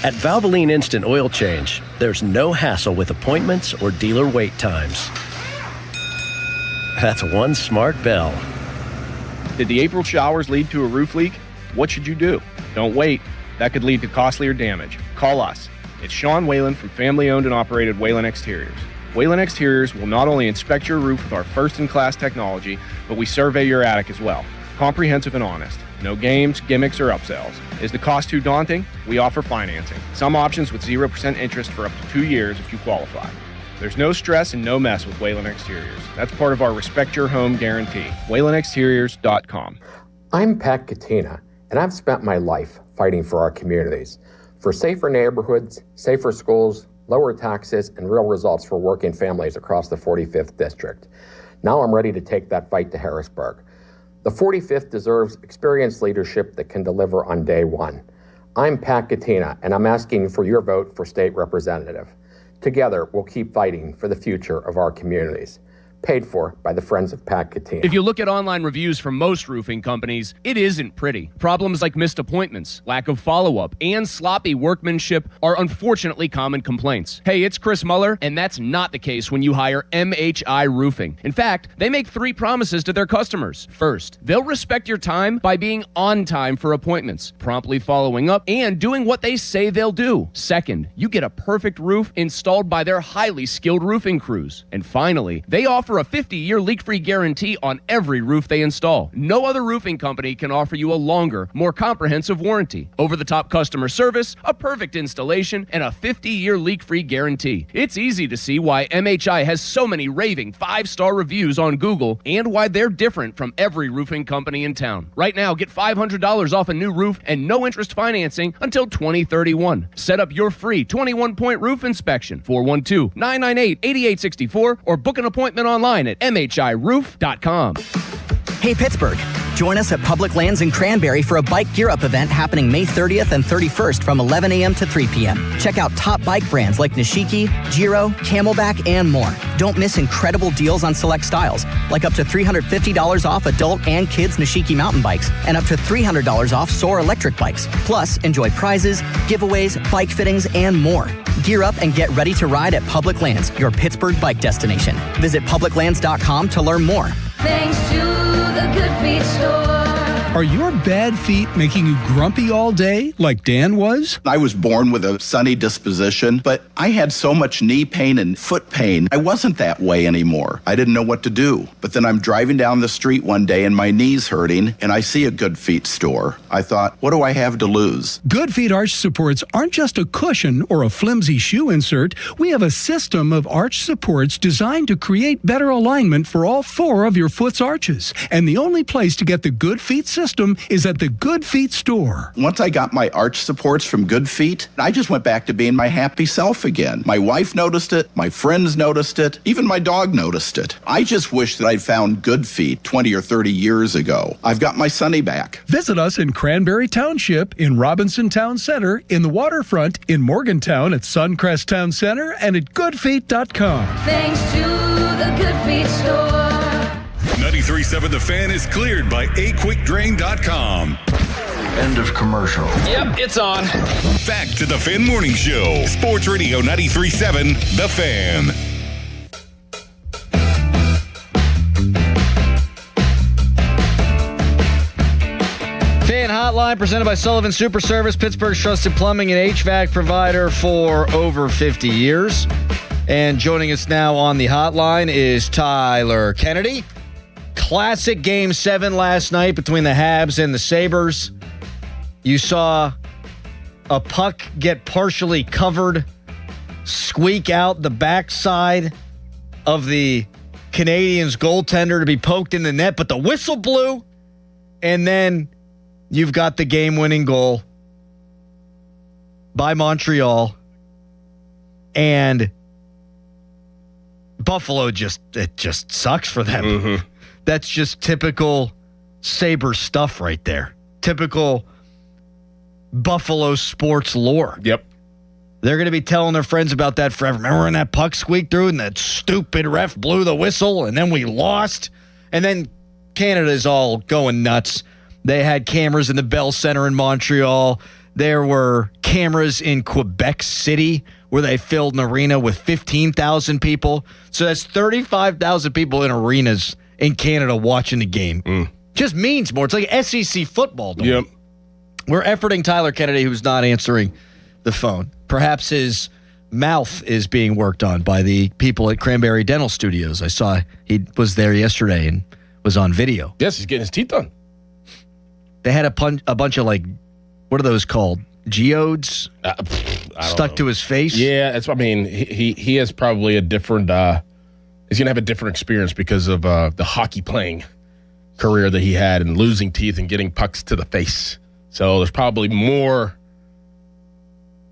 At Valvoline Instant Oil Change, there's no hassle with appointments or dealer wait times. That's one smart bell. Did the April showers lead to a roof leak? What should you do? Don't wait. That could lead to costlier damage. Call us. It's Sean Whalen from family-owned and operated Whalen Exteriors. Whalen Exteriors will not only inspect your roof with our first-in-class technology, but we survey your attic as well. Comprehensive and honest. No games, gimmicks, or upsells. Is the cost too daunting? We offer financing. Some options with 0% interest for up to 2 years if you qualify. There's no stress and no mess with Whalen Exteriors. That's part of our Respect Your Home guarantee. WhalenExteriors.com. I'm Pat Katina, and I've spent my life fighting for our communities, for safer neighborhoods, safer schools, lower taxes, and real results for working families across the 45th District. Now I'm ready to take that fight to Harrisburg. The 45th deserves experienced leadership that can deliver on day one. I'm Pat Katina, and I'm asking for your vote for state representative. Together, we'll keep fighting for the future of our communities. Paid for by the Friends of Pat Katina. If you look at online reviews from most roofing companies, it isn't pretty. Problems like missed appointments, lack of follow-up, and sloppy workmanship are unfortunately common complaints. Hey, it's Chris Muller, and that's not the case when you hire MHI Roofing. In fact, they make 3 promises to their customers. First, they'll respect your time by being on time for appointments, promptly following up, and doing what they say they'll do. Second, you get a perfect roof installed by their highly skilled roofing crews. And finally, they offer a 50-year leak-free guarantee on every roof they install. No other roofing company can offer you a longer, more comprehensive warranty, over-the-top customer service, a perfect installation, and a 50-year leak-free guarantee. It's easy to see why MHI has so many raving 5-star reviews on Google and why they're different from every roofing company in town. Right now, get $500 off a new roof and no interest financing until 2031. Set up your free 21-point roof inspection, 412-998-8864, or book an appointment online at mhiroof.com. Hey, Pittsburgh. Join us at Public Lands in Cranberry for a Bike Gear Up event happening May 30th and 31st from 11 a.m. to 3 p.m. Check out top bike brands like Nishiki, Giro, Camelback, and more. Don't miss incredible deals on select styles, like up to $350 off adult and kids Nishiki mountain bikes, and up to $300 off Soar electric bikes. Plus, enjoy prizes, giveaways, bike fittings, and more. Gear up and get ready to ride at Public Lands, your Pittsburgh bike destination. Visit publiclands.com to learn more. Thanks to the Good Feet store. Are your bad feet making you grumpy all day like Dan was? I was born with a sunny disposition, but I had so much knee pain and foot pain. I wasn't that way anymore. I didn't know what to do. But then I'm driving down the street one day and my knee's hurting and I see a Good Feet store. I thought, what do I have to lose? Good Feet arch supports aren't just a cushion or a flimsy shoe insert. We have a system of arch supports designed to create better alignment for all 4 of your foot's arches. And the only place to get the Good Feet system is at the Good Feet store. Once I got my arch supports from Good Feet, I just went back to being my happy self again. My wife noticed it, my friends noticed it, even my dog noticed it. I just wish that I'd found Good Feet 20 or 30 years ago. I've got my Sunny back. Visit us in Cranberry Township, in Robinson Town Center, in the waterfront, in Morgantown at Suncrest Town Center, and at goodfeet.com. Thanks to the Good Feet store. 93.7 The Fan is cleared by aquickdrain.com. End of commercial. Yep, it's on. Back to the Fan Morning Show. Sports Radio 93.7 The Fan. Fan Hotline presented by Sullivan Super Service, Pittsburgh's trusted plumbing and HVAC provider for over 50 years. And joining us now on the hotline is Tyler Kennedy. Classic Game 7 last night between the Habs and the Sabres. You saw a puck get partially covered, squeak out the backside of the Canadiens goaltender to be poked in the net, but the whistle blew, and then you've got the game-winning goal by Montreal, and Buffalo just sucks for them. Mm-hmm. That's just typical Sabre stuff right there. Typical Buffalo sports lore. Yep. They're going to be telling their friends about that forever. Remember when that puck squeaked through and that stupid ref blew the whistle and then we lost? And then Canada's all going nuts. They had cameras in the Bell Center in Montreal. There were cameras in Quebec City where they filled an arena with 15,000 people. So that's 35,000 people in arenas in Canada watching the game. Just means more. It's like SEC football. Yep. We're efforting Tyler Kennedy, who's not answering the phone. Perhaps his mouth is being worked on by the people at Cranberry Dental Studios. I saw he was there yesterday and was on video. Yes, he's getting his teeth done. They had a bunch of, like, what are those called? Geodes stuck to his face? Yeah, he has probably a different, he's going to have a different experience because of the hockey playing career that he had and losing teeth and getting pucks to the face. So there's probably more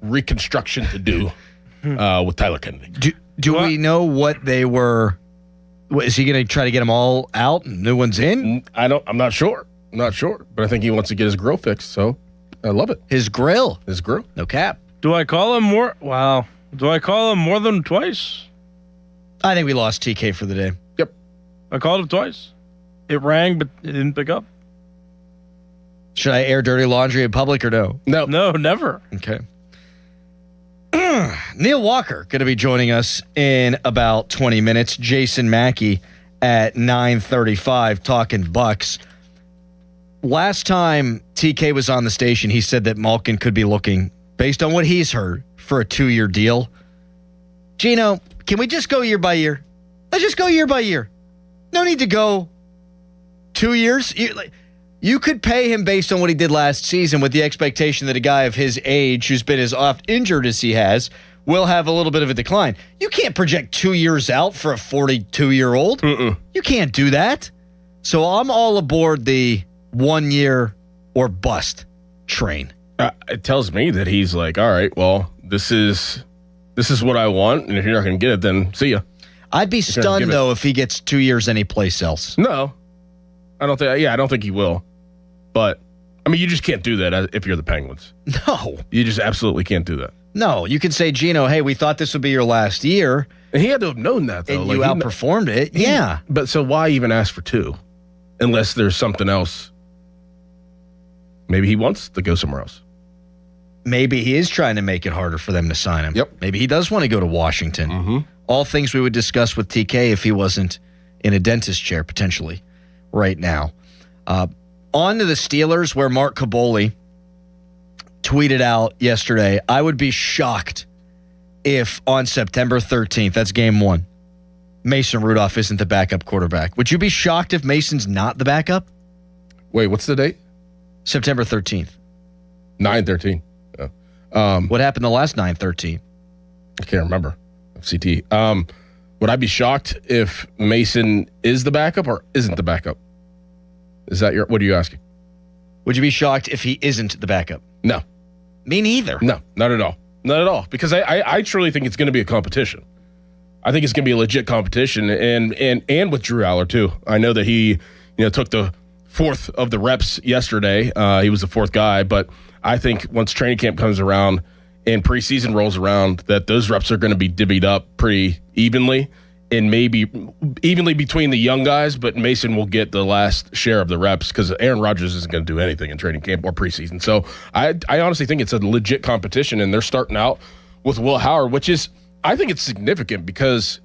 reconstruction to do with Tyler Kennedy. Do we know what they were? Is he going to try to get them all out and new ones in? I'm not sure. But I think he wants to get his grill fixed, so I love it. His grill? No cap. Do I call him more? Wow. Do I call him more than twice? I think we lost TK for the day. Yep. I called him twice. It rang, but it didn't pick up. Should I air dirty laundry in public or no? No. No, never. Okay. Neil Walker going to be joining us in about 20 minutes. Jason Mackey at 9:35 talking Bucks. Last time TK was on the station, he said that Malkin could be looking, based on what he's heard, for a 2-year deal. Gino, can we just go year by year? Let's just go year by year. No need to go 2 years. You could pay him based on what he did last season with the expectation that a guy of his age, who's been as oft injured as he has, will have a little bit of a decline. You can't project 2 years out for a 42-year-old. You can't do that. So I'm all aboard the 1 year or bust train. It tells me that he's like, all right, well, this is what I want, and if you're not going to get it, then see ya. I'd be stunned, though, if he gets 2 years anyplace else. No. I don't think he will. But, I mean, you just can't do that if you're the Penguins. No. You just absolutely can't do that. No, you can say, Gino, hey, we thought this would be your last year. And he had to have known that, though. And you outperformed it. Yeah. But so why even ask for 2? Unless there's something else. Maybe he wants to go somewhere else. Maybe he is trying to make it harder for them to sign him. Yep. Maybe he does want to go to Washington. Mm-hmm. All things we would discuss with TK if he wasn't in a dentist chair, potentially, right now. On to the Steelers, where Mark Kaboli tweeted out yesterday, I would be shocked if on September 13th, that's game 1, Mason Rudolph isn't the backup quarterback. Would you be shocked if Mason's not the backup? Wait, what's the date? September 13th. 9/13. What happened the last 9/13? I can't remember. CT. Would I be shocked if Mason is the backup or isn't the backup? Is that what are you asking? Would you be shocked if he isn't the backup? No. Me neither. No, not at all. Not at all. Because I truly think it's going to be a competition. I think it's going to be a legit competition, and with Drew Aller too. I know that he, took the 4th of the reps yesterday. He was the 4th guy, but I think once training camp comes around and preseason rolls around, that those reps are going to be divvied up pretty evenly, and maybe evenly between the young guys, but Mason will get the last share of the reps because Aaron Rodgers isn't going to do anything in training camp or preseason. So I honestly think it's a legit competition, and they're starting out with Will Howard, which is, I think it's significant because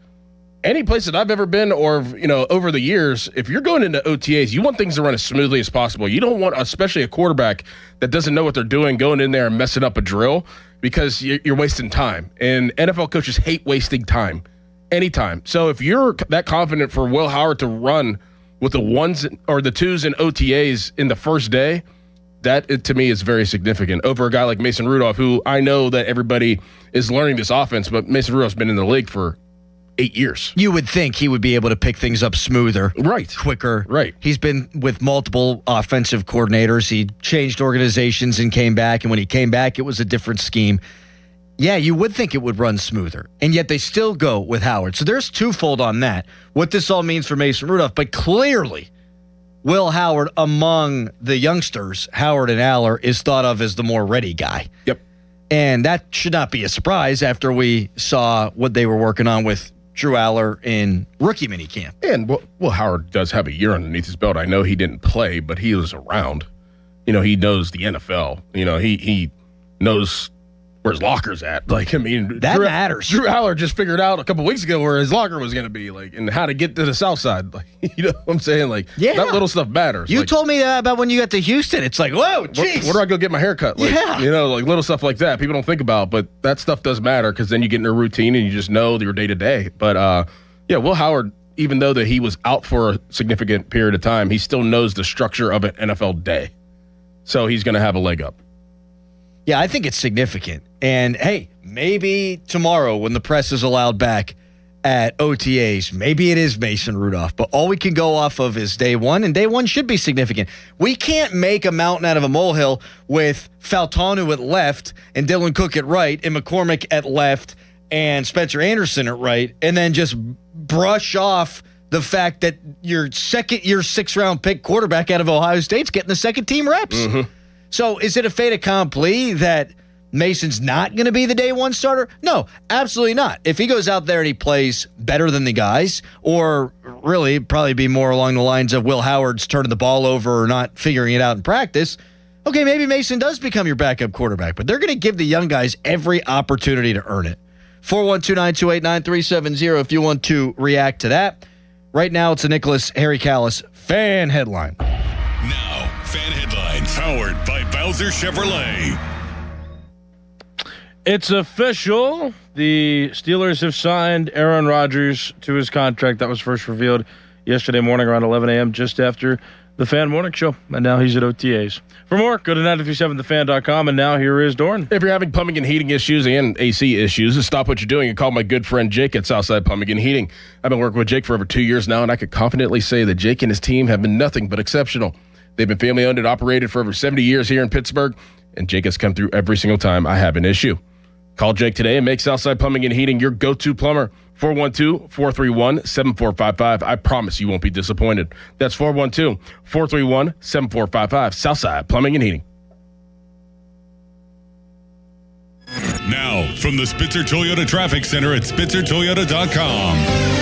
any place that I've ever been or, over the years, if you're going into OTAs, you want things to run as smoothly as possible. You don't want, especially a quarterback that doesn't know what they're doing, going in there and messing up a drill. because you're wasting time. And NFL coaches hate wasting time anytime. So if you're that confident for Will Howard to run with the ones or the twos and OTAs in the first day, that to me is very significant over a guy like Mason Rudolph, who I know that everybody is learning this offense, but Mason Rudolph's been in the league for 8 years. You would think he would be able to pick things up smoother, right, quicker. Right. He's been with multiple offensive coordinators. He changed organizations and came back, and when he came back, it was a different scheme. Yeah, you would think it would run smoother, and yet they still go with Howard. So there's twofold on that, what this all means for Mason Rudolph. But clearly, Will Howard, among the youngsters, Howard and Aller, is thought of as the more ready guy. Yep. And that should not be a surprise after we saw what they were working on with Drew Aller in rookie minicamp. And Will Howard does have a year underneath his belt. I know he didn't play, but he was around. He knows the NFL. He knows where his locker's at. Like, I mean, that matters. Drew Aller just figured out a couple weeks ago where his locker was going to be, like, and how to get to the south side. Like, you know what I'm saying? Like, that little stuff matters. You like, told me that about when you got to Houston. It's like, whoa, jeez. Where do I go get my hair cut? Like, like little stuff like that. People don't think about, but that stuff does matter because then you get in a routine and you just know your day to day. But Will Howard, even though that he was out for a significant period of time, he still knows the structure of an NFL day. So he's going to have a leg up. Yeah, I think it's significant. And, hey, maybe tomorrow when the press is allowed back at OTAs, maybe it is Mason Rudolph. But all we can go off of is day one, and day one should be significant. We can't make a mountain out of a molehill with Faltanu at left and Dylan Cook at right and McCormick at left and Spencer Anderson at right, and then just brush off the fact that your second-year, sixth-round pick quarterback out of Ohio State's getting the second-team reps. Mm-hmm. So is it a fait accompli that Mason's not going to be the day one starter? No, absolutely not. If he goes out there and he plays better than the guys, or really probably be more along the lines of Will Howard's turning the ball over or not figuring it out in practice, okay, maybe Mason does become your backup quarterback, but they're going to give the young guys every opportunity to earn it. 412-928-9370 if you want to react to that. Right now, it's a Nicholas Harry Callis fan headline. Now, fan headlines powered by Bowser Chevrolet. It's official. The Steelers have signed Aaron Rodgers to his contract that was first revealed yesterday morning around 11 a.m. just after the Fan Morning Show. And now he's at OTAs. For more, go to 937thefan.com. And now here is Dorn. If you're having plumbing and heating issues and AC issues, stop what you're doing and call my good friend Jake at Southside Plumbing and Heating. I've been working with Jake for over 2 years now, and I could confidently say that Jake and his team have been nothing but exceptional. They've been family-owned and operated for over 70 years here in Pittsburgh, and Jake has come through every single time I have an issue. Call Jake today and make Southside Plumbing and Heating your go-to plumber. 412-431-7455. I promise you won't be disappointed. That's 412-431-7455. Southside Plumbing and Heating. Now, from the Spitzer Toyota Traffic Center at SpitzerToyota.com.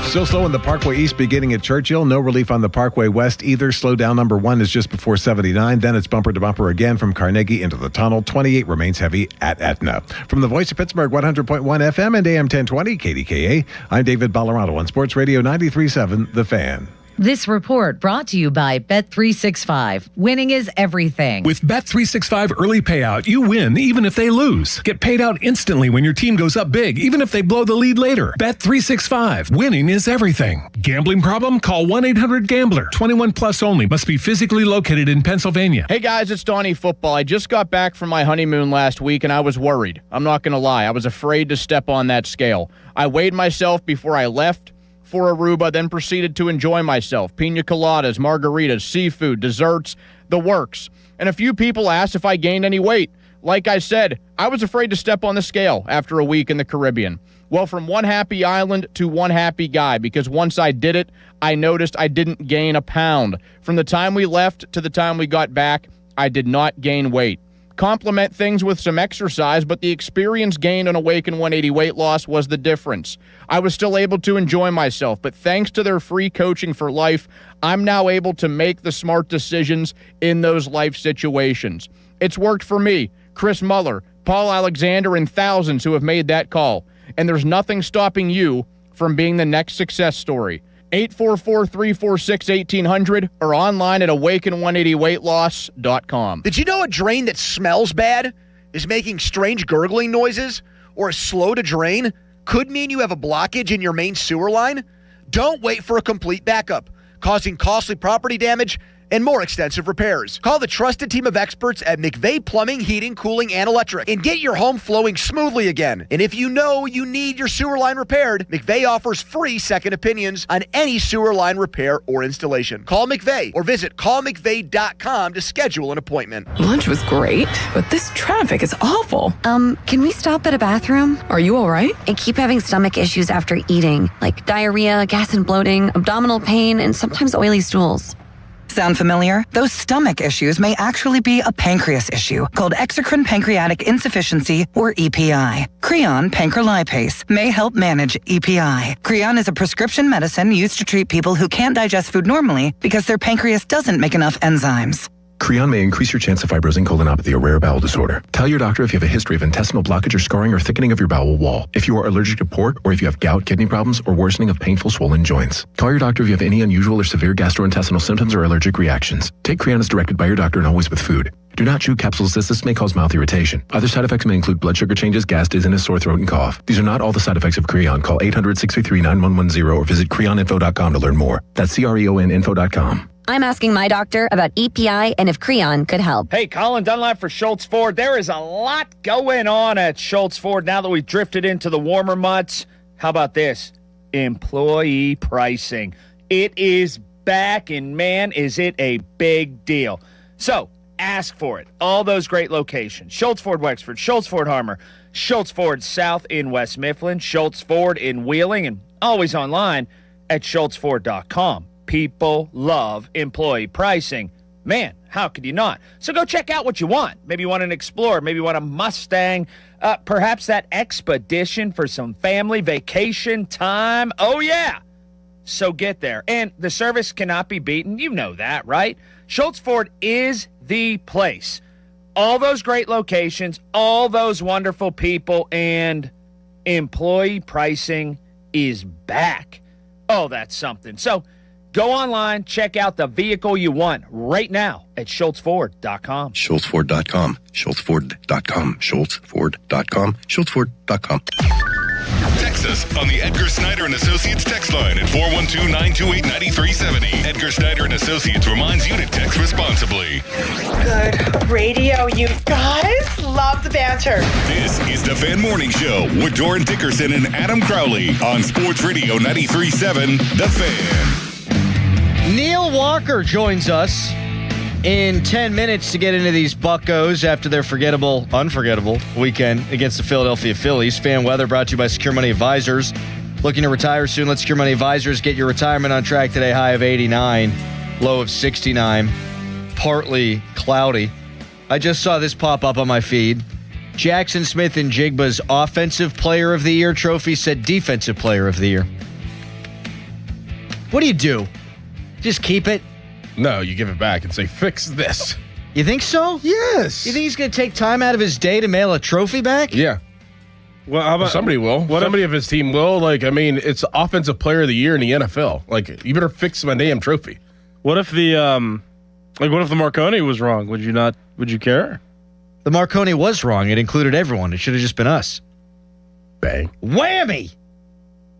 Still slow in the Parkway East beginning at Churchill. No relief on the Parkway West either. Slow down number 1 is just before 79. Then it's bumper to bumper again from Carnegie into the tunnel. 28 remains heavy at Etna. From the Voice of Pittsburgh, 100.1 FM and AM 1020, KDKA, I'm David Ballarado on Sports Radio 93.7, The Fan. This report brought to you by Bet365. Winning is everything. With Bet365 early payout, you win even if they lose. Get paid out instantly when your team goes up big, even if they blow the lead later. Bet365. Winning is everything. Gambling problem? Call 1-800-GAMBLER. 21 plus only. Must be physically located in Pennsylvania. Hey guys, it's Donnie Football. I just got back from my honeymoon last week and I was worried. I'm not going to lie. I was afraid to step on that scale. I weighed myself before I left for Aruba, then proceeded to enjoy myself. Pina coladas, margaritas, seafood, desserts, the works. And a few people asked if I gained any weight. Like I said, I was afraid to step on the scale after a week in the Caribbean. Well, from one happy island to one happy guy, because once I did it, I noticed I didn't gain a pound. From the time we left to the time we got back, I did not gain weight. Complement things with some exercise, but the experience gained on Awaken 180 weight loss was the difference. I was still able to enjoy myself, but thanks to their free coaching for life, I'm now able to make the smart decisions in those life situations. It's worked for me, Chris Muller, Paul Alexander, and thousands who have made that call. And there's nothing stopping you from being the next success story. 844-346-1800 or online at awaken180weightloss.com. Did you know a drain that smells bad is making strange gurgling noises or is slow to drain could mean you have a blockage in your main sewer line? Don't wait for a complete backup, causing costly property damage and more extensive repairs. Call the trusted team of experts at McVeigh Plumbing, Heating, Cooling, and Electric and get your home flowing smoothly again. And if you know you need your sewer line repaired, McVeigh offers free second opinions on any sewer line repair or installation. Call McVeigh or visit callmcveigh.com to schedule an appointment. Lunch was great, but this traffic is awful. Can we stop at a bathroom? Are you all right? I keep having stomach issues after eating, like diarrhea, gas and bloating, abdominal pain, and sometimes oily stools. Sound familiar? Those stomach issues may actually be a pancreas issue called exocrine pancreatic insufficiency, or EPI. Creon pancrelipase may help manage EPI. Creon is a prescription medicine used to treat people who can't digest food normally because their pancreas doesn't make enough enzymes. Creon may increase your chance of fibrosing colonopathy, a rare bowel disorder. Tell your doctor if you have a history of intestinal blockage or scarring or thickening of your bowel wall, if you are allergic to pork, or if you have gout, kidney problems, or worsening of painful swollen joints. Call your doctor if you have any unusual or severe gastrointestinal symptoms or allergic reactions. Take Creon as directed by your doctor and always with food. Do not chew capsules as this may cause mouth irritation. Other side effects may include blood sugar changes, gas, dizziness, sore throat, and cough. These are not all the side effects of Creon. Call 800-633-9110 or visit creoninfo.com to learn more. That's CREONinfo.com. I'm asking my doctor about EPI and if Creon could help. Hey, Colin Dunlap for Schultz Ford. There is a lot going on at Schultz Ford now that we've drifted into the warmer months. How about this? Employee pricing. It is back, and man, is it a big deal. So, ask for it. All those great locations. Schultz Ford Wexford, Schultz Ford Harmer, Schultz Ford South in West Mifflin, Schultz Ford in Wheeling, and always online at schultzford.com. People love employee pricing. Man, how could you not? So go check out what you want. Maybe you want an Explorer. Maybe you want a Mustang. Perhaps that Expedition for some family vacation time. Oh, yeah. So get there. And the service cannot be beaten. You know that, right? Schultz Ford is the place. All those great locations, all those wonderful people, and employee pricing is back. Oh, that's something. So go online, check out the vehicle you want right now at schultzford.com. Schultzford.com. Schultzford.com. Schultzford.com. Schultzford.com. Text us on the Edgar Snyder and Associates text line at 412-928-9370. Edgar Snyder and Associates reminds you to text responsibly. Good radio, you guys. Love the banter. This is the Fan Morning Show with Doran Dickerson and Adam Crowley on Sports Radio 93.7 The Fan. Neil Walker joins us in 10 minutes to get into these Buccos after their unforgettable weekend against the Philadelphia Phillies. Fan weather brought to you by Secure Money Advisors. Looking to retire soon? Let Secure Money Advisors get your retirement on track today. High of 89, low of 69, partly cloudy. I just saw this pop up on my feed. Jackson Smith and Jigba's Offensive Player of the Year trophy said Defensive Player of the Year. What do? Just keep it? No, you give it back and say, fix this. You think so? Yes. You think he's going to take time out of his day to mail a trophy back? Yeah. Well, how about somebody will? Somebody of his team will. It's Offensive Player of the Year in the NFL. You better fix my damn trophy. What if the what if the Marconi was wrong? Would you care? The Marconi was wrong. It included everyone. It should have just been us. Bang. Whammy!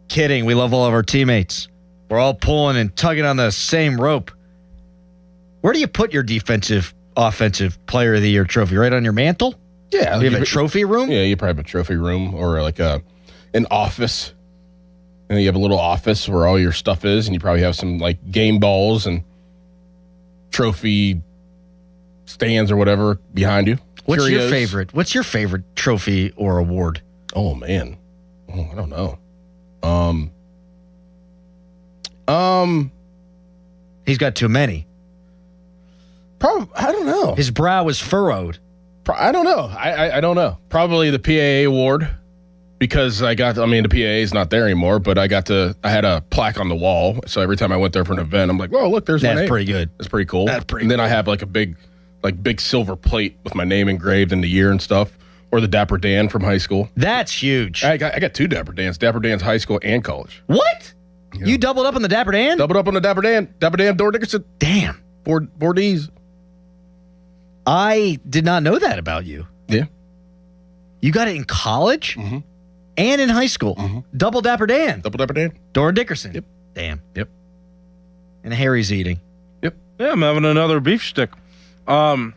Kidding. We love all of our teammates. We're all pulling and tugging on the same rope. Where do you put your offensive player of the year trophy? Right on your mantle? Yeah. You have a trophy room? Yeah, you probably have a trophy room or an office. And you have a little office where all your stuff is, and you probably have some game balls and trophy stands or whatever behind you. What's your favorite trophy or award? Oh man. I don't know. He's got too many. I don't know. His brow is furrowed. I don't know. I don't know. Probably the PAA award because the PAA is not there anymore, but I had a plaque on the wall. So every time I went there for an event, I'm like, whoa, look, there's my name. That's pretty good. That's pretty cool. And then I have a big silver plate with my name engraved in the year and stuff. Or the Dapper Dan from high school. That's huge. I got two Dapper Dans. Dapper Dan's high school and college. What? You doubled up on the Dapper Dan? Doubled up on the Dapper Dan. Dapper Dan, Dora Dickerson. Damn. Four Ds. I did not know that about you. Yeah. You got it in college and in high school. Double Dapper Dan. Double Dapper Dan. Dora Dickerson. Yep. Damn. Yep. And Harry's eating. Yep. Yeah, I'm having another beef stick. I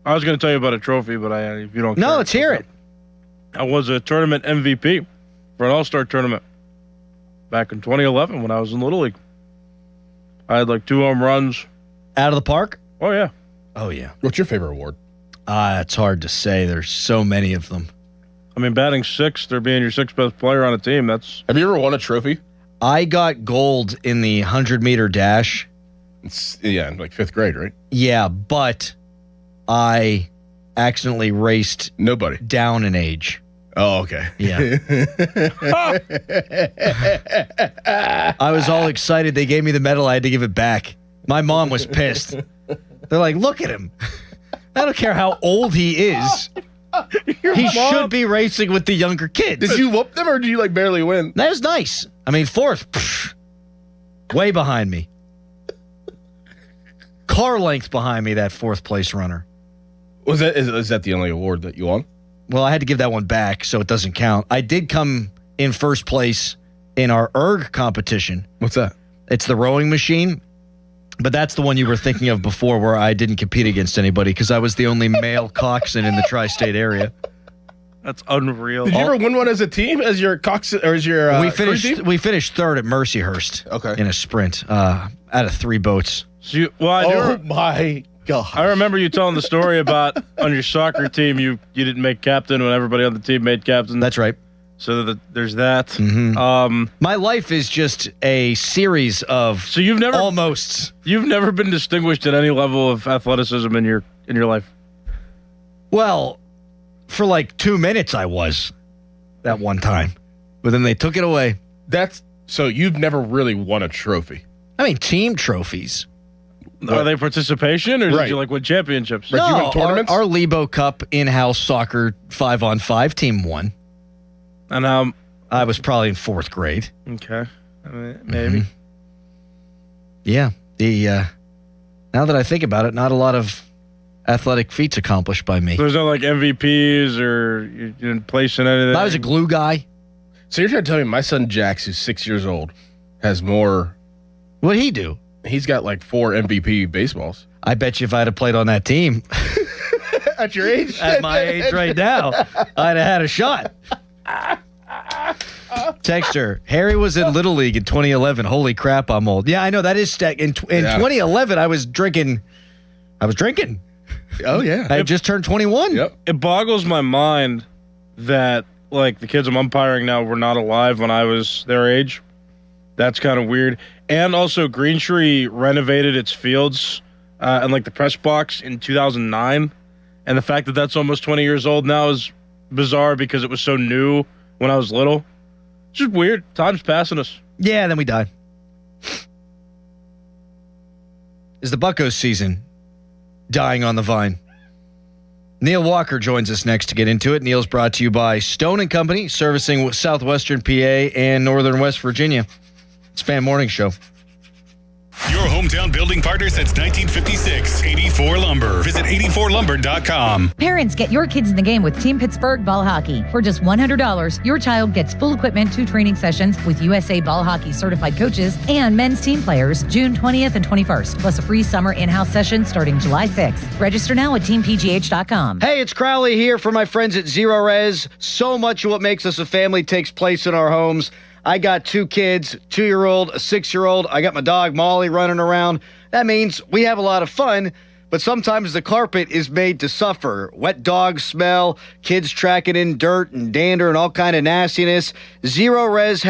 was going to tell you about a trophy, but if you don't care. No, let's hear it. I was a tournament MVP for an all-star tournament back in 2011 when I was in Little League. I had like 2 home runs. Out of the park? Oh, yeah. Oh, yeah. What's your favorite award? It's hard to say. There's so many of them. I mean, batting 6th or being your 6th best player on a team, that's... Have you ever won a trophy? I got gold in the 100-meter dash. Yeah, in like 5th grade, right? Yeah, but I accidentally raced nobody down in age. Oh, okay. Yeah. I was all excited. They gave me the medal. I had to give it back. My mom was pissed. They're like, look at him. I don't care how old he is. He should be racing with the younger kids. Did you whoop them or did you like barely win? That was nice. I mean, 4th, way behind me. Car length behind me, that 4th place runner. Is that the only award that you won? Well, I had to give that one back, so it doesn't count. I did come in 1st place in our erg competition. What's that? It's the rowing machine, but that's the one you were thinking of before where I didn't compete against anybody because I was the only male coxswain in the tri-state area. That's unreal. Did you ever win one as a team, as your coxswain, or as your we finished 3rd at Mercyhurst in a sprint out of 3 boats. So my God. I remember you telling the story about on your soccer team, you didn't make captain when everybody on the team made captain. That's right. So there's that. Mm-hmm. My life is just a series of you've never almosts. You've never been distinguished at any level of athleticism in your life. Well, for like 2 minutes I was that one time, but then they took it away. So you've never really won a trophy. I mean, team trophies. Are they participation, or did you like win championships? No, you win tournaments? Our Lebo Cup in-house soccer 5-on-5 team won. And I was probably in 4th grade. Okay, maybe. Yeah. Now that I think about it, not a lot of athletic feats accomplished by me. There's no like MVPs or you didn't place in anything. I was a glue guy. So you're trying to tell me my son Jax, who's 6 years old, has more. What'd he do? He's got like 4 MVP baseballs. I bet you if I'd have played on that team at your age, at my age right now, I'd have had a shot. Texter, Harry was in Little League in 2011. Holy crap, I'm old. Yeah, I know that is stacked. In 2011, I was drinking. Oh yeah, I had just turned 21. Yep. It boggles my mind that like the kids I'm umpiring now were not alive when I was their age. That's kind of weird. And also, Green Tree renovated its fields and like the press box in 2009, and the fact that that's almost 20 years old now is bizarre because it was so new when I was little. It's just weird. Time's passing us. Yeah, and then we died. Is the Buccos season dying on the vine? Neil Walker joins us next to get into it. Neil's brought to you by Stone & Company, servicing southwestern PA and northern West Virginia. It's Fan Morning Show. Your hometown building partner since 1956. 84 Lumber. Visit 84lumber.com. Parents, get your kids in the game with Team Pittsburgh Ball Hockey. For just $100, your child gets full equipment, 2 training sessions with USA Ball Hockey certified coaches and men's team players June 20th and 21st, plus a free summer in-house session starting July 6th. Register now at teampgh.com. Hey, it's Crowley here for my friends at Zero Res. So much of what makes us a family takes place in our homes. I got 2 kids, 2-year-old, a 6-year-old. I got my dog Molly running around. That means we have a lot of fun, but sometimes the carpet is made to suffer. Wet dog smell, kids tracking in dirt and dander and all kind of nastiness. Zero Res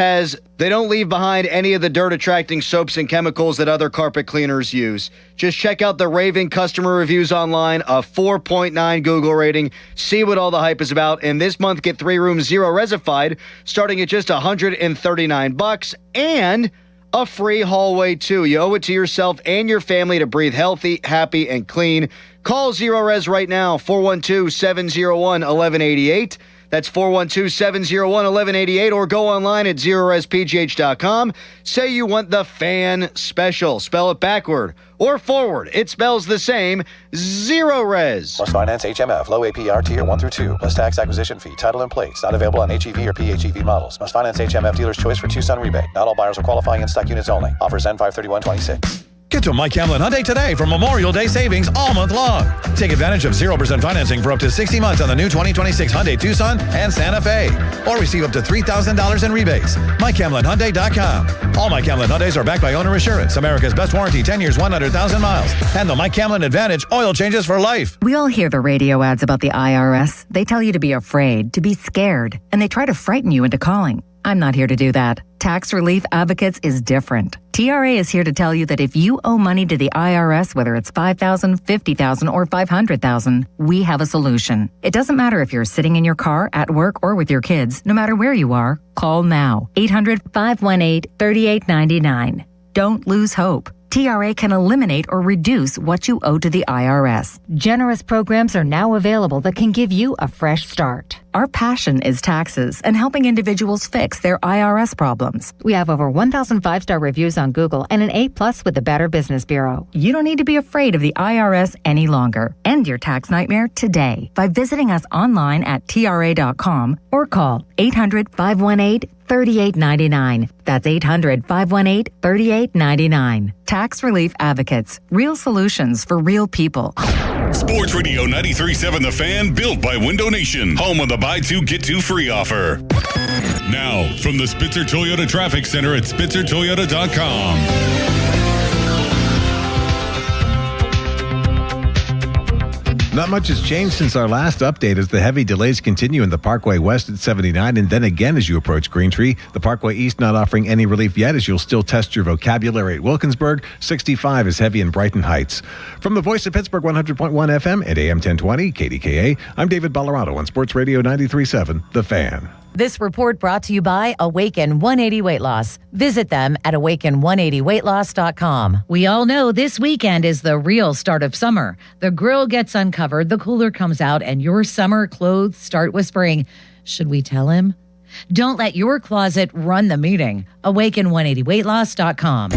they don't leave behind any of the dirt-attracting soaps and chemicals that other carpet cleaners use. Just check out the raving customer reviews online, a 4.9 Google rating. See what all the hype is about. And this month, get 3 rooms Zero Resified, starting at just $139 and a free hallway, too. You owe it to yourself and your family to breathe healthy, happy, and clean. Call Zero Res right now, 412-701-1188. That's 412-701-1188 or go online at zerorespgh.com. Say you want the Fan Special. Spell it backward or forward. It spells the same. Zero Res. Must finance HMF, low APR tier 1 through 2, plus tax acquisition fee, title and plates. Not available on HEV or PHEV models. Must finance HMF dealer's choice for Tucson rebate. Not all buyers are qualifying in stock units only. Offers end 5/31/26. Get to Mike Hamlin Hyundai today for Memorial Day savings all month long. Take advantage of 0% financing for up to 60 months on the new 2026 Hyundai Tucson and Santa Fe. Or receive up to $3,000 in rebates. MikeHamlinHyundai.com. All Mike Hamlin Hyundais are backed by owner assurance. America's best warranty, 10 years, 100,000 miles. And the Mike Hamlin Advantage oil changes for life. We all hear the radio ads about the IRS. They tell you to be afraid, to be scared, and they try to frighten you into calling. I'm not here to do that. Tax Relief Advocates is different. TRA is here to tell you that if you owe money to the IRS, whether it's $5,000, $50,000, or $500,000, we have a solution. It doesn't matter if you're sitting in your car, at work, or with your kids. No matter where you are, call now. 800-518-3899. Don't lose hope. TRA can eliminate or reduce what you owe to the IRS. Generous programs are now available that can give you a fresh start. Our passion is taxes and helping individuals fix their IRS problems. We have over 1,000 5-star reviews on Google and an A+ with the Better Business Bureau. You don't need to be afraid of the IRS any longer. End your tax nightmare today by visiting us online at TRA.com or call 800-518-3899. That's 800-518-3899. Tax Relief Advocates. Real solutions for real people. Sports Radio 93.7 The Fan, built by Window Nation. Home of the buy two, get two free offer. Now, from the Spitzer Toyota Traffic Center at SpitzerToyota.com. Not much has changed since our last update as the heavy delays continue in the Parkway West at 79 and then again as you approach Greentree. The Parkway East not offering any relief yet as you'll still test your vocabulary at Wilkinsburg. 65 is heavy in Brighton Heights. From the voice of Pittsburgh 100.1 FM at AM 1020 KDKA, I'm David Ballarado on Sports Radio 93.7 The Fan. This report brought to you by Awaken 180 Weight Loss. Visit them at awaken180weightloss.com. We all know this weekend is the real start of summer. The grill gets uncovered, the cooler comes out, and your summer clothes start whispering, should we tell him? Don't let your closet run the meeting. Awaken180weightloss.com.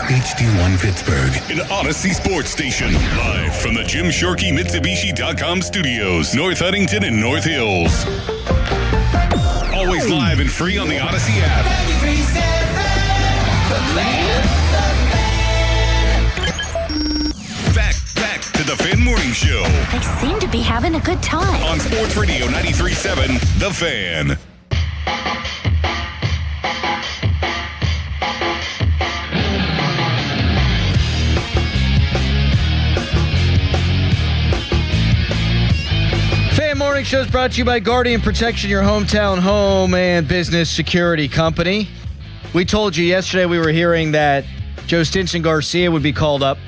HD1 Pittsburgh, an Odyssey Sports Station. Live from the Jim Shorkey Mitsubishi.com studios, North Huntington and North Hills. Always live and free on the Odyssey app. Back to the Fan Morning Show. They seem to be having a good time. On Sports Radio 93.7 The Fan. Morning Show is brought to you by Guardian Protection, your hometown home and business security company. We told you yesterday we were hearing that Joe Stinson Garcia would be called up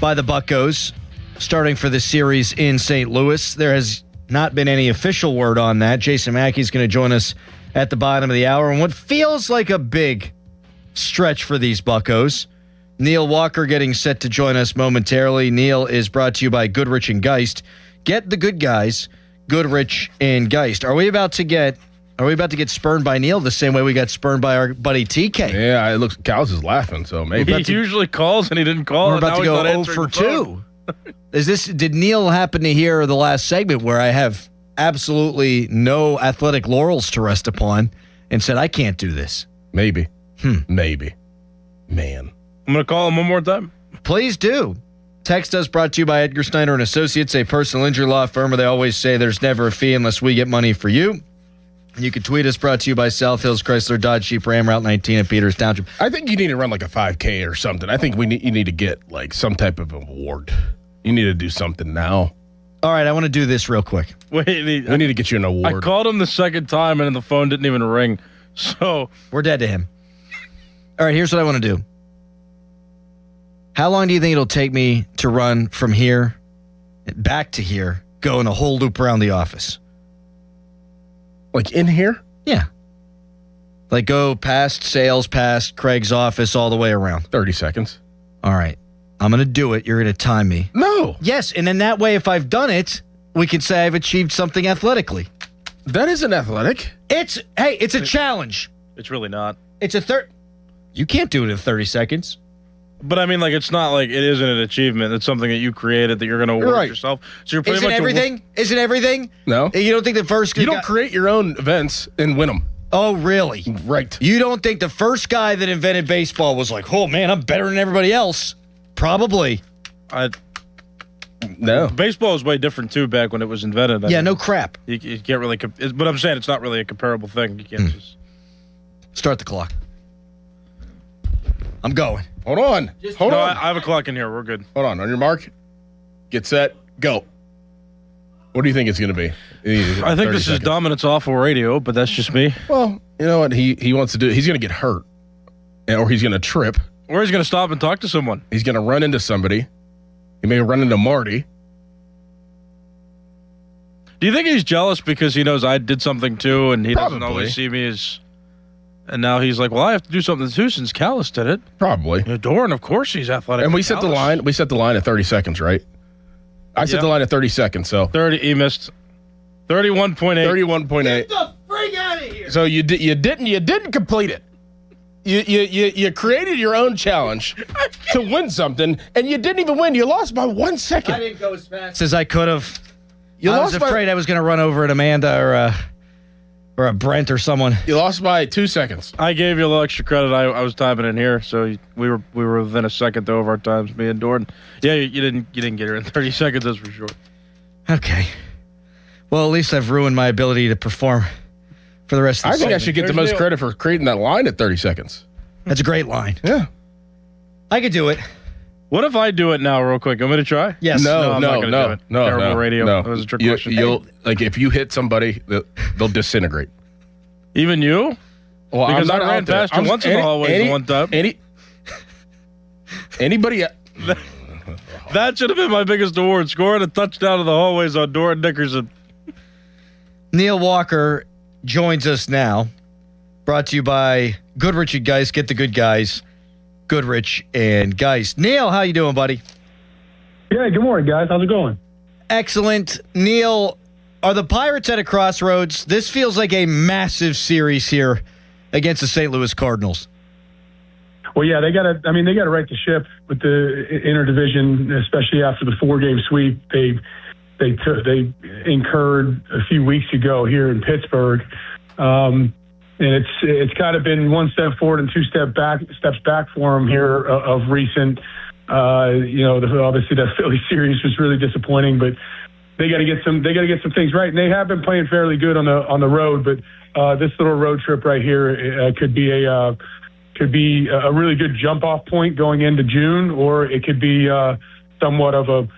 by the Buccos starting for the series in St. Louis. There has not been any official word on that. Jason Mackey is going to join us at the bottom of the hour. And what feels like a big stretch for these Buccos, Neil Walker getting set to join us momentarily. Neil is brought to you by Goodrich and Geist. Get the good guys, Goodrich and Geist. Are we about to get spurned by Neil the same way we got spurned by our buddy TK? Yeah, it looks Cows is laughing, so maybe. He usually calls and he didn't call. We're about to go 0 for 2. Did Neil happen to hear the last segment where I have absolutely no athletic laurels to rest upon and said, I can't do this? Maybe. Maybe. Man. I'm going to call him one more time. Please do. Text us brought to you by Edgar Snyder and Associates, a personal injury law firm where they always say there's never a fee unless we get money for you. You can tweet us brought to you by South Hills Chrysler Dodge Jeep Ram Route 19 at Peters Township. I think you need to run like a 5K or something. I think you need to get like some type of award. You need to do something now. All right, I want to do this real quick. Wait, we need to get you an award. I called him the second time and the phone didn't even ring. So we're dead to him. All right, here's what I want to do. How long do you think it'll take me to run from here back to here, going a whole loop around the office? Like in here? Yeah. Like go past sales, past Craig's office, all the way around. 30 seconds. All right. I'm going to do it. You're going to time me. No. Yes, and then that way, if I've done it, we can say I've achieved something athletically. That isn't athletic. It's a challenge. It's really not. It's you can't do it in 30 seconds. But I mean, like, it's not like it isn't an achievement. It's something that you created that you're going to work yourself. So you're pretty much Isn't everything? No. You don't think the first You don't create your own events and win them. Oh, really? Right. You don't think the first guy that invented baseball was like, oh, man, I'm better than everybody else? Probably. No. Baseball was way different, too, back when it was invented. I Yeah, mean, no crap. You can't really... But I'm saying it's not really a comparable thing. You can't just... Start the clock. I'm going. Hold on. Hold on. I have a clock in here. We're good. Hold on. On your mark, get set, go. What do you think it's going to be? I think this is dominance awful radio, but that's just me. Well, you know what he wants to do? He's going to get hurt, or he's going to trip. Or he's going to stop and talk to someone. He's going to run into somebody. He may run into Marty. Do you think he's jealous because he knows I did something too, and he doesn't Probably. always see me as... And now he's like, well, I have to do something too since Callis did it. Probably. Doran, of course, he's athletic. And we set the line. We set the line at 30 seconds, right? I set the line at 30 seconds. So 30. He missed 31.8. 31.8. Get the freak out of here! So you didn't complete it. You created your own challenge to win something, and you didn't even win. You lost by 1 second. I didn't go as fast as I could have. You I was lost by- afraid I was going to run over an Amanda or a Brent or someone. You lost by 2 seconds. I gave you a little extra credit. I was timing in here, so we were within a second though of our times. Me and Doran. Yeah, you didn't get her in 30 seconds. That's for sure. Okay. Well, at least I've ruined my ability to perform for the rest of the I think I segment. should get the most credit for creating that line at 30 seconds. That's a great line. Yeah. I could do it. What if I do it now, real quick? Want me to try? Yes. No, I'm not gonna do it. Terrible radio. No. That was a trick question. You'll like if you hit somebody, they'll disintegrate. Even you? Well, Because I'm not I ran out there. past you once in the hallways one time. Anybody? That should have been my biggest award, scoring a touchdown in the hallways on Doran Dickerson. Neil Walker joins us now. Brought to you by Goodrich and Geist. Get the good guys. Goodrich and Geist. Neil, how you doing, buddy? Yeah, good morning, guys. How's it going? Excellent. Neil, are the Pirates at a crossroads? This feels like a massive series here against the St. Louis Cardinals. Well, yeah, they got to right the ship with the interdivision, especially after the 4-game sweep they incurred a few weeks ago here in Pittsburgh. And it's kind of been one step forward and two steps back for them here of recent. Obviously that Philly series was really disappointing, but they got to get some things right. And they have been playing fairly good on the road, but this little road trip right here could be a really good jump off point going into June, or it could be somewhat of a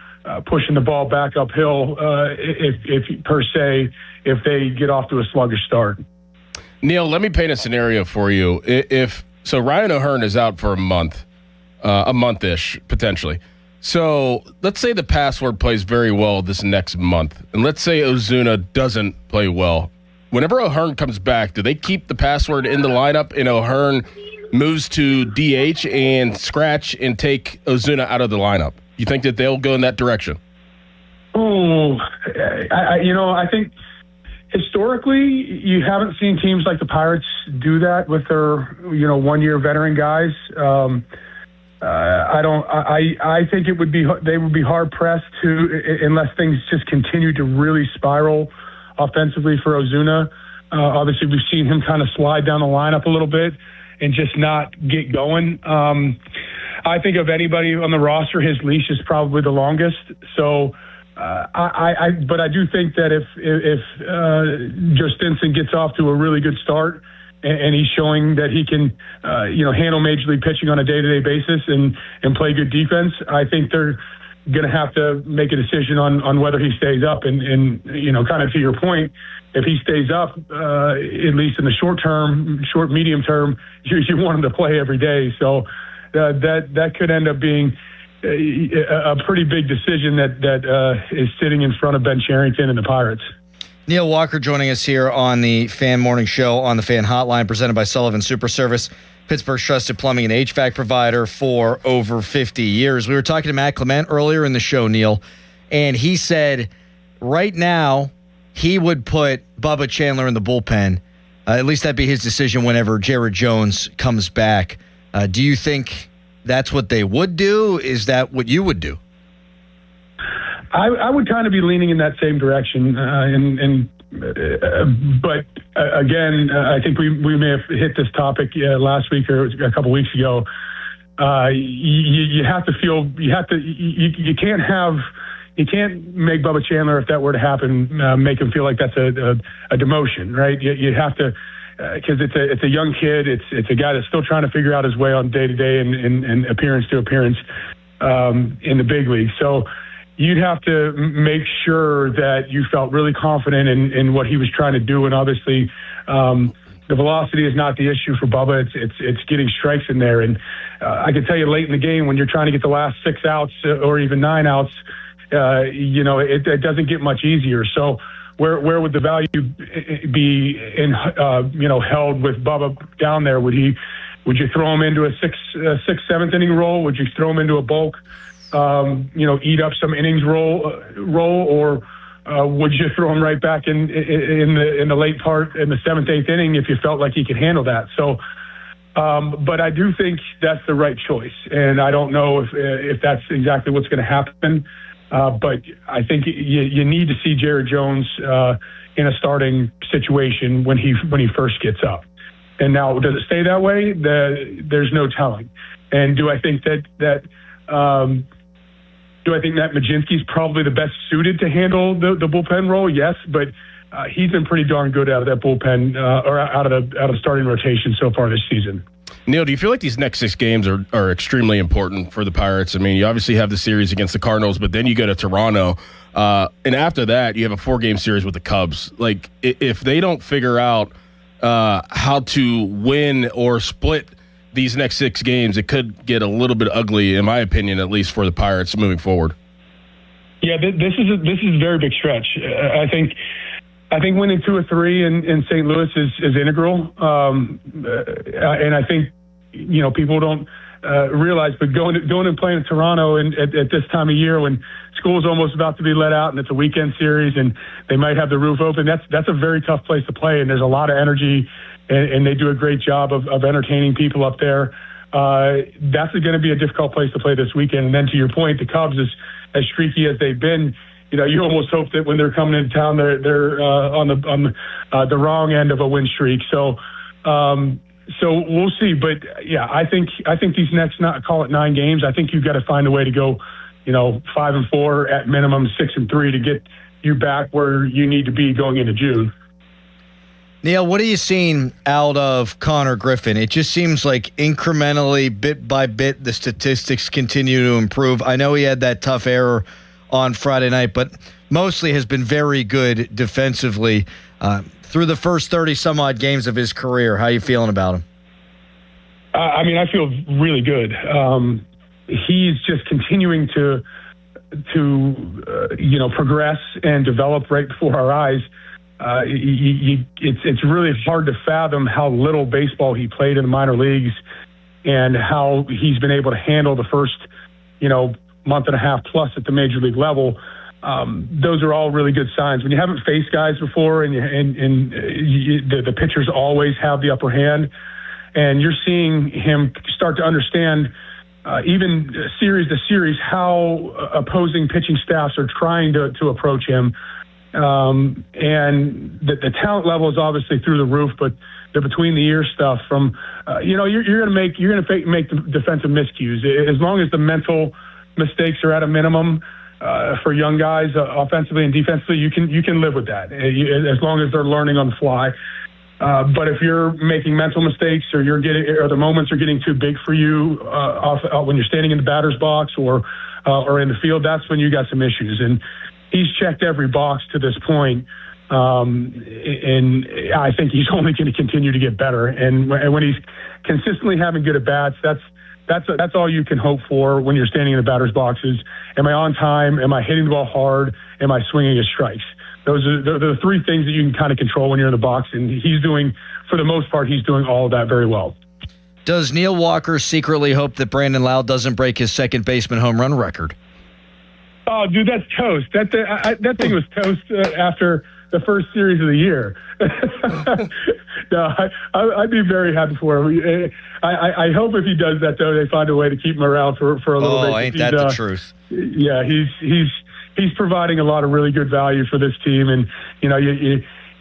pushing the ball back uphill if they get off to a sluggish start. Neil, let me paint a scenario for you. So Ryan O'Hearn is out for a month-ish, potentially. So let's say the password plays very well this next month, and let's say Ozuna doesn't play well. Whenever O'Hearn comes back, do they keep the password in the lineup and O'Hearn moves to DH and scratch and take Ozuna out of the lineup? You think that they'll go in that direction? Oh, I think historically, you haven't seen teams like the Pirates do that with their, one-year veteran guys. I think they would be hard pressed to, unless things just continue to really spiral offensively for Ozuna. Obviously, we've seen him kind of slide down the lineup a little bit and just not get going. I think of anybody on the roster, his leash is probably the longest. So. But I do think that if Joe Stinson gets off to a really good start and he's showing that he can, handle major league pitching on a day-to-day basis and play good defense, I think they're going to have to make a decision on whether he stays up. And kind of to your point, if he stays up, at least in the short medium term, you want him to play every day. So that could end up being a pretty big decision that is sitting in front of Ben Cherington and the Pirates. Neil Walker joining us here on the Fan Morning Show on the Fan Hotline, presented by Sullivan Super Service, Pittsburgh's trusted plumbing and HVAC provider for over 50 years. We were talking to Matt Clement earlier in the show, Neil, and he said right now, he would put Bubba Chandler in the bullpen. At least that'd be his decision whenever Jared Jones comes back. Do you think that's what they would do? Is that what you would do? I would kind of be leaning in that same direction, but again, I think we may have hit this topic last week or a couple weeks ago. You have to feel you can't make Bubba Chandler, if that were to happen, make him feel like that's a demotion, right? You have to, because it's a young kid, it's a guy that's still trying to figure out his way on day to day and appearance to appearance in the big league. So you'd have to make sure that you felt really confident in what he was trying to do, and obviously the velocity is not the issue for Bubba. It's getting strikes in there, and I can tell you late in the game when you're trying to get the last 6 outs or even 9 outs. It doesn't get much easier. So where would the value be in, held with Bubba down there? Would you throw him into a sixth, seventh inning role? Would you throw him into a bulk, eat up some innings role, or would you throw him right back in the late part in the 7th, 8th inning if you felt like he could handle that? So, but I do think that's the right choice, and I don't know if that's exactly what's going to happen. But I think you need to see Jared Jones in a starting situation when he first gets up. And now, does it stay that way? There's no telling. And do I think that Majinski's probably the best suited to handle the bullpen role? Yes, but he's been pretty darn good out of that bullpen or out of starting rotation so far this season. Neil, do you feel like these next 6 games are extremely important for the Pirates? I mean, you obviously have the series against the Cardinals, but then you go to Toronto, and after that, you have a 4-game series with the Cubs. Like, if they don't figure out how to win or split these next 6 games, it could get a little bit ugly, in my opinion, at least for the Pirates moving forward. Yeah, this is a very big stretch. I think winning 2 or 3 in St. Louis is integral, and I think people don't realize, but going and playing in Toronto and at this time of year when school's almost about to be let out and it's a weekend series and they might have the roof open, that's a very tough place to play, and there's a lot of energy, and they do a great job of entertaining people up there. That's going to be a difficult place to play this weekend. And then to your point, the Cubs, as streaky as they've been, you almost hope that when they're coming into town, they're on the wrong end of a win streak. So we'll see. But yeah, I think these next, call it 9 games, I think you've got to find a way to go, 5-4 at minimum, 6-3 to get you back where you need to be going into June. Neil, what are you seeing out of Connor Griffin? It just seems like incrementally, bit by bit, the statistics continue to improve. I know he had that tough error on Friday night, but mostly has been very good defensively through the first 30-some-odd games of his career. How are you feeling about him? I feel really good. He's just continuing to progress and develop right before our eyes. It's really hard to fathom how little baseball he played in the minor leagues and how he's been able to handle the first, month and a half plus at the major league level. Those are all really good signs. When you haven't faced guys before and the pitchers always have the upper hand, and you're seeing him start to understand even series to series how opposing pitching staffs are trying to approach him. And the talent level is obviously through the roof, but the between the ear stuff from, you're going to make the defensive miscues. As long as the mental mistakes are at a minimum for young guys, offensively and defensively, you can live with that as long as they're learning on the fly. But if you're making mental mistakes or the moments are getting too big for you when you're standing in the batter's box or in the field, that's when you got some issues. And he's checked every box to this point, and I think he's only going to continue to get better. And when he's consistently having good at bats, that's all you can hope for when you're standing in the batter's boxes. Am I on time? Am I hitting the ball hard? Am I swinging at strikes? Those are the 3 things that you can kind of control when you're in the box, and he's doing, for the most part, he's doing all of that very well. Does Neil Walker secretly hope that Brandon Lowe doesn't break his second baseman home run record? Oh, dude, that's toast. That thing was toast after the first series of the year. No, I'd be very happy for him. I hope if he does that, though, they find a way to keep him around for a little bit. Oh, ain't that the truth? Yeah, he's providing a lot of really good value for this team, and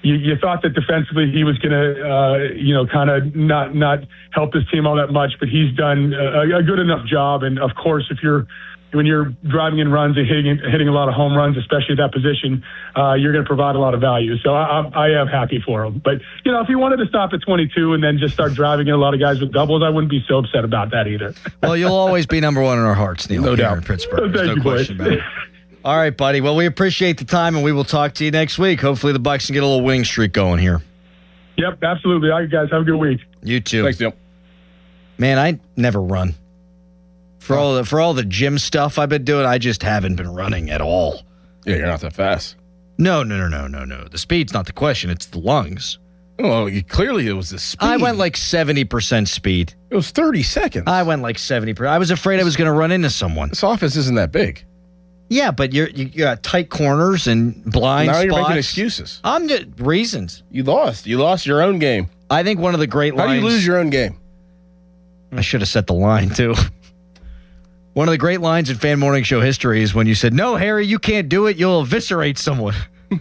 you thought that defensively he was going to kind of not help this team all that much, but he's done a good enough job. And of course, when you're driving in runs and hitting a lot of home runs, especially at that position, you're going to provide a lot of value. So I am happy for him. But, if he wanted to stop at 22 and then just start driving in a lot of guys with doubles, I wouldn't be so upset about that either. Well, you'll always be number one in our hearts, Neil. No doubt. In Pittsburgh. There's Thank no you, question boys. about it. All right, buddy. Well, we appreciate the time, and we will talk to you next week. Hopefully the Bucs can get a little winning streak going here. Yep, absolutely. All right, guys, have a good week. You too. Thanks, Neil. Man, I never run. For all the gym stuff I've been doing, I just haven't been running at all. Yeah, you're not that fast. No. The speed's not the question. It's the lungs. Oh, clearly it was the speed. I went like 70% speed. It was 30 seconds. I went like 70%. I was afraid I was going to run into someone. This office isn't that big. Yeah, but you got tight corners and blind spots. Now you're making excuses. I'm just reasons. You lost. You lost your own game. I think one of the great lines. How do you lose your own game? I should have set the line, too. One of the great lines in Fan Morning Show history is when you said, "No, Harry, you can't do it. You'll eviscerate someone."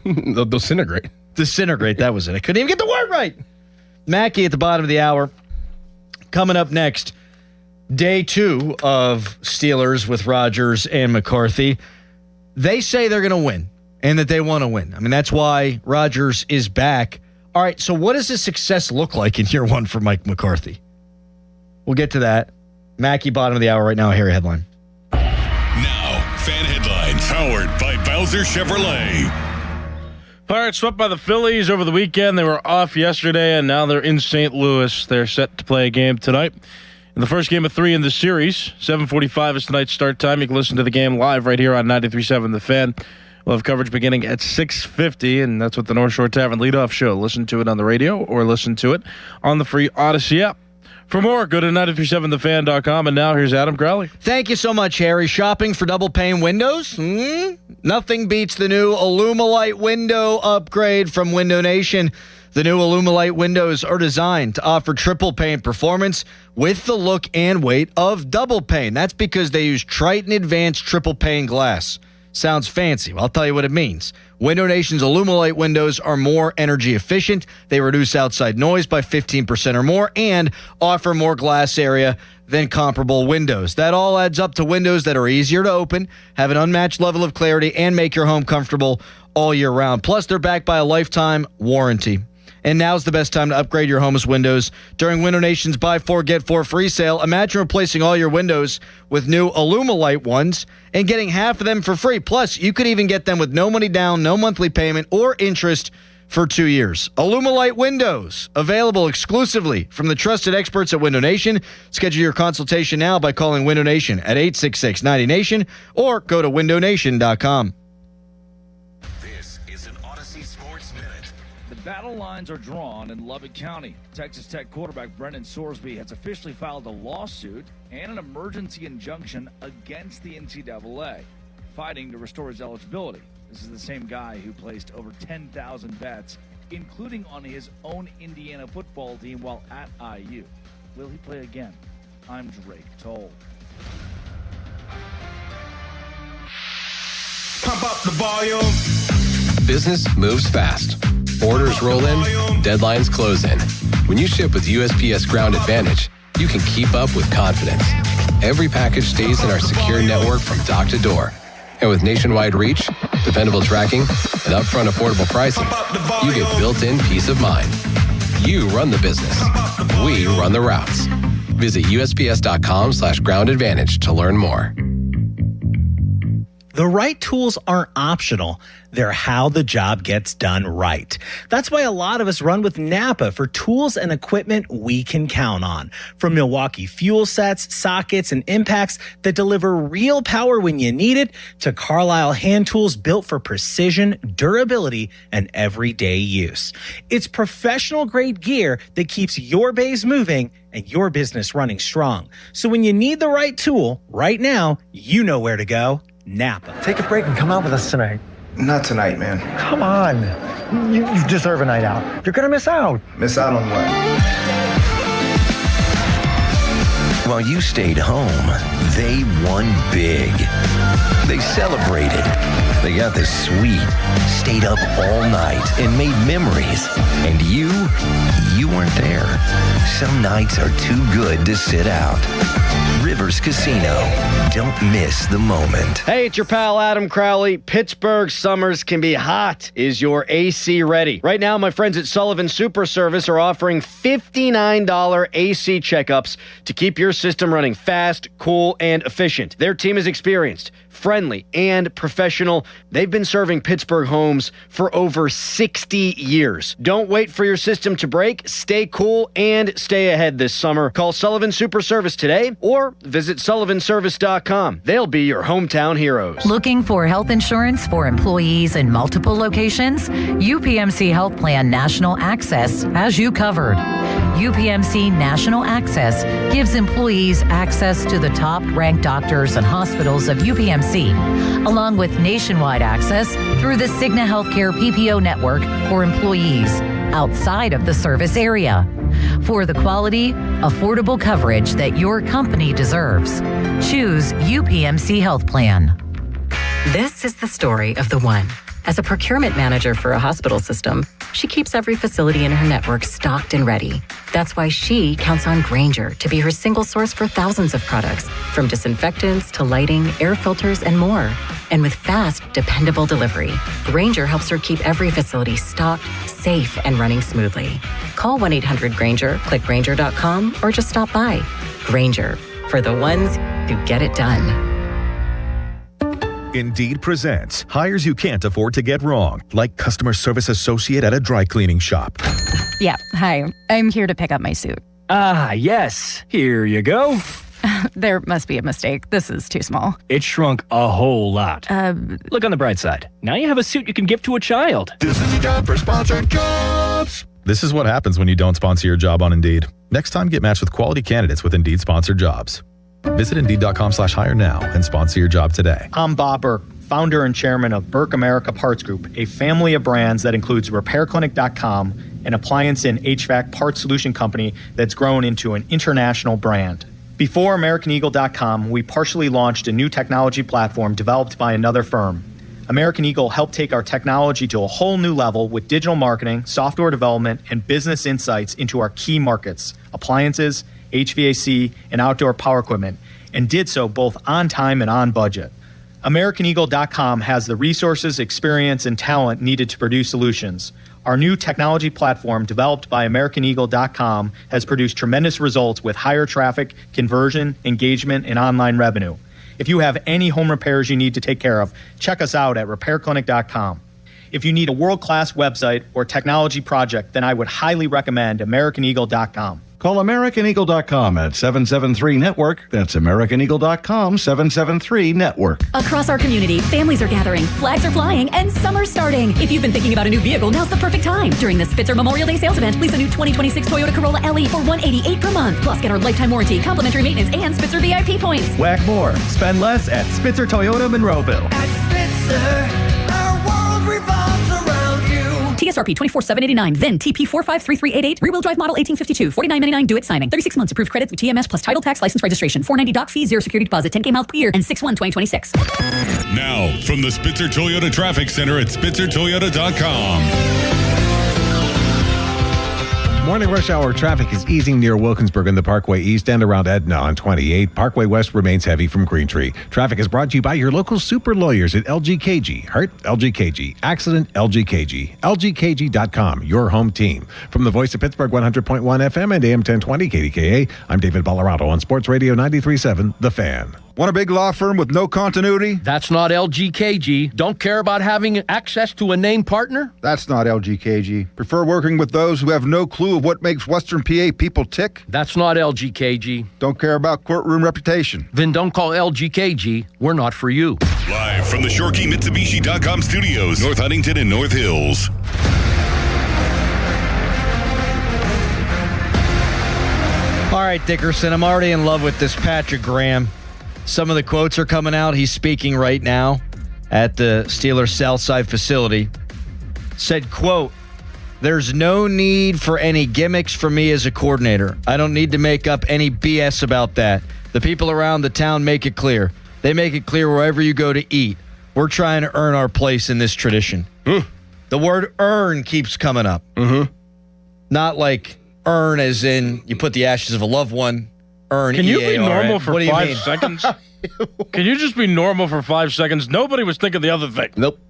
They'll disintegrate. Disintegrate. That was it. I couldn't even get the word right. Mackey at the bottom of the hour. Coming up next, day 2 of Steelers with Rodgers and McCarthy. They say they're going to win and that they want to win. I mean, that's why Rodgers is back. All right, so what does this success look like in year 1 for Mike McCarthy? We'll get to that. Mackey, bottom of the hour right now. Harry headline. Now, fan headlines powered by Bowser Chevrolet. Pirates swept by the Phillies over the weekend. They were off yesterday, and now they're in St. Louis. They're set to play a game tonight. In the first game of 3 in the series, 7:45 is tonight's start time. You can listen to the game live right here on 93.7 The Fan. We'll have coverage beginning at 6:50, and that's with the North Shore Tavern leadoff show. Listen to it on the radio or listen to it on the free Odyssey app. For more, go to 937thefan.com, and now here's Adam Crowley. Thank you so much, Harry. Shopping for double-pane windows? Nothing beats the new Illumilite window upgrade from Window Nation. The new Illumilite windows are designed to offer triple-pane performance with the look and weight of double-pane. That's because they use Triton Advanced triple-pane glass. Sounds fancy. Well, I'll tell you what it means. Window Nation's Illumilite windows are more energy efficient. They reduce outside noise by 15% or more and offer more glass area than comparable windows. That all adds up to windows that are easier to open, have an unmatched level of clarity, and make your home comfortable all year round. Plus, they're backed by a lifetime warranty. And now's the best time to upgrade your home's windows. During Window Nation's Buy 4, Get 4 free sale, imagine replacing all your windows with new Illumilite ones and getting half of them for free. Plus, you could even get them with no money down, no monthly payment, or interest for 2 years. Illumilite windows, available exclusively from the trusted experts at Window Nation. Schedule your consultation now by calling Window Nation at 866-90NATION or go to windownation.com. Battle lines are drawn in Lubbock County. Texas Tech quarterback Brendan Sorsby has officially filed a lawsuit and an emergency injunction against the NCAA, fighting to restore his eligibility. This is the same guy who placed over 10,000 bets, including on his own Indiana football team while at IU. Will he play again? I'm Drake Toll. Pump up the volume. Business moves fast. Orders roll in, deadlines close in. When you ship with USPS Ground Advantage, you can keep up with confidence. Every package stays in our secure network from dock to door. And with nationwide reach, dependable tracking, and upfront affordable pricing, you get built-in peace of mind. You run the business. We run the routes. Visit USPS.com/Ground Advantage to learn more. The right tools aren't optional. They're how the job gets done right. That's why a lot of us run with Napa for tools and equipment we can count on. From Milwaukee fuel sets, sockets, and impacts that deliver real power when you need it, to Carlisle hand tools built for precision, durability, and everyday use. It's professional-grade gear that keeps your bays moving and your business running strong. So when you need the right tool, right now, you know where to go. Napa. Take a break and come out with us tonight. Not tonight, man. Come on. You deserve a night out. You're going to miss out. Miss out on what? While you stayed home, they won big. They celebrated. They got the suite, stayed up all night, and made memories. And you weren't there. Some nights are too good to sit out. Rivers Casino. Don't miss the moment. Hey, it's your pal Adam Crowley. Pittsburgh summers can be hot. Is your AC ready? Right now, my friends at Sullivan Super Service are offering $59 AC checkups to keep your system running fast, cool, and efficient. Their team is experienced, friendly, and professional. They've been serving Pittsburgh homes for over 60 years. Don't wait for your system to break. Stay cool and stay ahead this summer. Call Sullivan Super Service today or visit sullivanservice.com. They'll be your hometown heroes. Looking for health insurance for employees in multiple locations? UPMC Health Plan National Access has you covered. UPMC National Access gives employees access to the top-ranked doctors and hospitals of UPMC, along with nationwide access through the Cigna Healthcare PPO network for employees outside of the service area. For the quality, affordable coverage that your company deserves, choose UPMC Health Plan. This is the story of the one. As a procurement manager for a hospital system, she keeps every facility in her network stocked and ready. That's why she counts on Grainger to be her single source for thousands of products, from disinfectants to lighting, air filters, and more. And with fast, dependable delivery, Grainger helps her keep every facility stocked, safe, and running smoothly. Call 1-800-GRAINGER, click Grainger.com, or just stop by. Grainger, for the ones who get it done. Indeed presents hires you can't afford to get wrong, like customer service associate at a dry cleaning shop. Yeah, hi. I'm here to pick up my suit. Ah, yes. Here you go. There must be a mistake. This is too small. It shrunk a whole lot. Look on the bright side. Now you have a suit you can give to a child. This is a job for sponsored jobs. This is what happens when you don't sponsor your job on Indeed. Next time, get matched with quality candidates with Indeed sponsored jobs. Visit Indeed.com/hire now and sponsor your job today. I'm Bob Burke, founder and chairman of Burke America Parts Group, a family of brands that includes RepairClinic.com, an appliance and HVAC parts solution company that's grown into an international brand. Before AmericanEagle.com, we partially launched a new technology platform developed by another firm. American Eagle helped take our technology to a whole new level with digital marketing, software development, and business insights into our key markets, appliances, HVAC, and outdoor power equipment, and did so both on time and on budget. AmericanEagle.com has the resources, experience, and talent needed to produce solutions. Our new technology platform, developed by AmericanEagle.com, has produced tremendous results with higher traffic, conversion, engagement, and online revenue. If you have any home repairs you need to take care of, check us out at RepairClinic.com. If you need a world-class website or technology project, then I would highly recommend AmericanEagle.com. Call AmericanEagle.com at 773-NETWORK. That's AmericanEagle.com, 773-NETWORK. Across our community, families are gathering, flags are flying, and summer's starting. If you've been thinking about a new vehicle, now's the perfect time. During the Spitzer Memorial Day sales event, lease a new 2026 Toyota Corolla LE for $188 per month. Plus, get our lifetime warranty, complimentary maintenance, and Spitzer VIP points. Whack more. Spend less at Spitzer Toyota Monroeville. At Spitzer, our world revolves around you. TSRP 24,789, then TP 453388, rear-wheel drive model 1852, $49.99 due at signing. 36 months approved credit with TMS plus title tax license registration. $490 doc fee, 0 security deposit, 10K miles per year, and 6/1/2026. Now, from the Spitzer Toyota Traffic Center at SpitzerToyota.com. Morning rush hour traffic is easing near Wilkinsburg and the Parkway East and around Edna on 28. Parkway West remains heavy from Greentree. Traffic is brought to you by your local super lawyers at LGKG. Hurt? LGKG. Accident? LGKG. LGKG.com, your home team. From the voice of Pittsburgh 100.1 FM and AM 1020 KDKA, I'm David Ballarado on Sports Radio 93.7, The Fan. Want a big law firm with no continuity? That's not LGKG. Don't care about having access to a named partner? That's not LGKG. Prefer working with those who have no clue of what makes Western PA people tick? That's not LGKG. Don't care about courtroom reputation? Then don't call LGKG. We're not for you. Live from the ShoreKeyMitsubishi.com studios, North Huntington and North Hills. All right, Dickerson, I'm already in love with this Patrick Graham. Some of the quotes are coming out. He's speaking right now at the Steelers Southside facility. Said, quote, "There's no need for any gimmicks for me as a coordinator. I don't need to make up any BS about that. The people around the town make it clear. They make it clear wherever you go to eat. We're trying to earn our place in this tradition." The word earn keeps coming up. Not like earn as in you put the ashes of a loved one. Earn. Can you be E-A-R-N. normal for What do you 5 mean? seconds? Can you just be normal for 5 seconds? Nobody was thinking the other thing. Nope.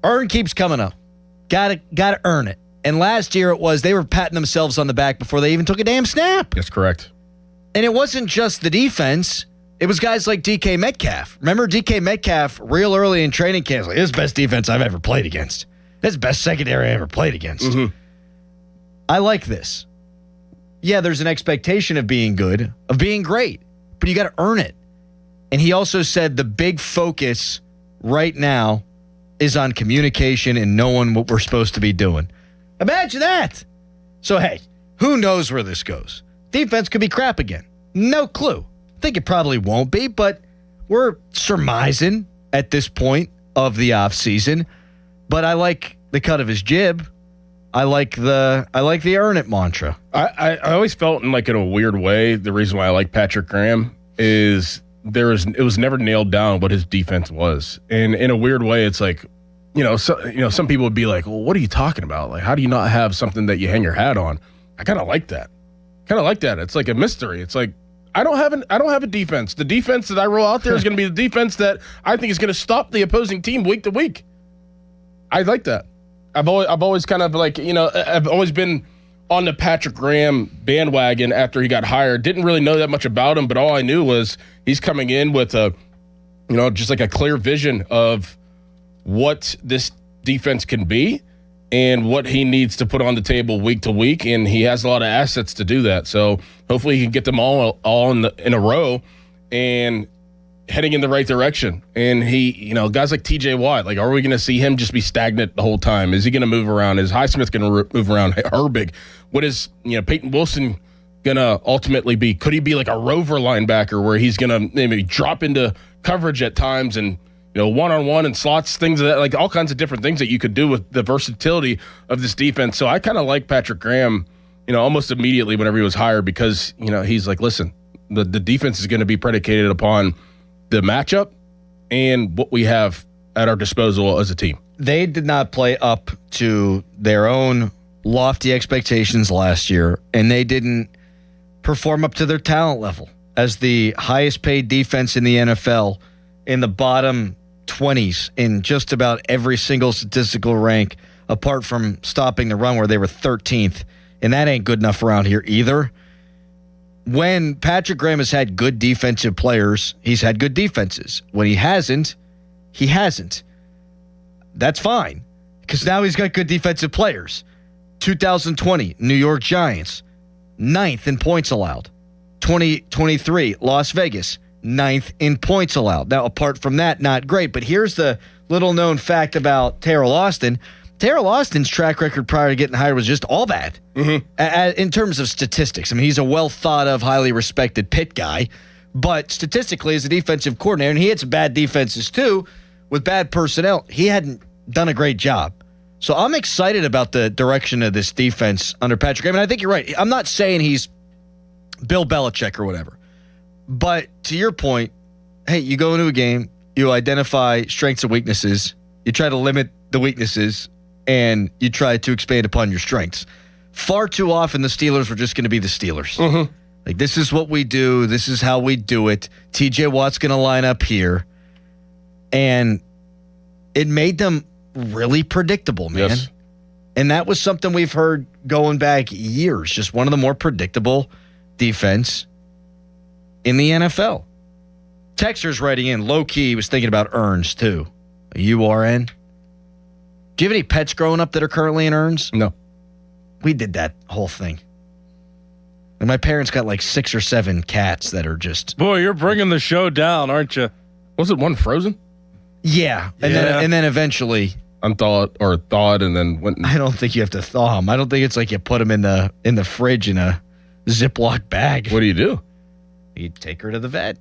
Earn keeps coming up. Gotta earn it. And last year it was they were patting themselves on the back before they even took a damn snap. That's correct. And it wasn't just the defense. It was guys like DK Metcalf. Remember DK Metcalf real early in training camp? Like, this is the best defense I've ever played against. This is the best secondary I ever played against. I like this. Yeah, there's an expectation of being good, of being great, but you got to earn it. And he also said the big focus right now is on communication and knowing what we're supposed to be doing. Imagine that. So, hey, who knows where this goes? Defense could be crap again. No clue. I think it probably won't be, but we're surmising at this point of the offseason. But I like the cut of his jib. I like the earn it mantra. I always felt in a weird way, the reason why I like Patrick Graham is it was never nailed down what his defense was. And in a weird way, it's like, some people would be like, well, what are you talking about? Like, how do you not have something that you hang your hat on? I kind of like that. It's like a mystery. It's like, I don't have a defense. The defense that I roll out there is going to be the defense that I think is going to stop the opposing team week to week. I like that. I've always kind of I've always been on the Patrick Graham bandwagon after he got hired. Didn't really know that much about him, but all I knew was he's coming in with just like a clear vision of what this defense can be and what he needs to put on the table week to week, and he has a lot of assets to do that. So hopefully he can get them all in a row and heading in the right direction. And he, guys like TJ Watt, are we going to see him just be stagnant the whole time? Is he going to move around? Is Highsmith going to move around? Herbig? What is, Peyton Wilson going to ultimately be? Could he be like a rover linebacker where he's going to maybe drop into coverage at times and, one-on-one and slots, things of that, all kinds of different things that you could do with the versatility of this defense. So I kind of like Patrick Graham, almost immediately whenever he was hired because, he's like, listen, the defense is going to be predicated upon the matchup and what we have at our disposal as a team. They did not play up to their own lofty expectations last year, and they didn't perform up to their talent level as the highest paid defense in the NFL in the bottom 20s in just about every single statistical rank, apart from stopping the run where they were 13th. And that ain't good enough around here either. When Patrick Graham has had good defensive players, he's had good defenses. When he hasn't, he hasn't. That's fine, because now he's got good defensive players. 2020, New York Giants, 9th in points allowed. 2023, Las Vegas, 9th in points allowed. Now, apart from that, not great. But here's the little-known fact about Terrell Austin. Terrell Austin's track record prior to getting hired was just all bad in terms of statistics. I mean, he's a well-thought-of, highly respected Pitt guy, but statistically as a defensive coordinator, and he had some bad defenses too with bad personnel, he hadn't done a great job. So I'm excited about the direction of this defense under Patrick Graham, and I think you're right. I'm not saying he's Bill Belichick or whatever, but to your point, hey, you go into a game, you identify strengths and weaknesses, you try to limit the weaknesses, and you try to expand upon your strengths. Far too often, the Steelers were just going to be the Steelers. Like, this is what we do. This is how we do it. TJ Watt's going to line up here. And it made them really predictable, man. Yes. And that was something we've heard going back years. Just one of the more predictable defense in the NFL. Texter's writing in, low-key, was thinking about Earns, too. URN. Do you have any pets growing up that are currently in Earns? No. We did that whole thing. And my parents got like 6 or 7 cats that are just... Boy, you're bringing the show down, aren't you? Was it one frozen? Yeah. And then eventually... thawed, and then went... I don't think you have to thaw them. I don't think it's like you put them in the fridge in a Ziploc bag. What do you do? You take her to the vet,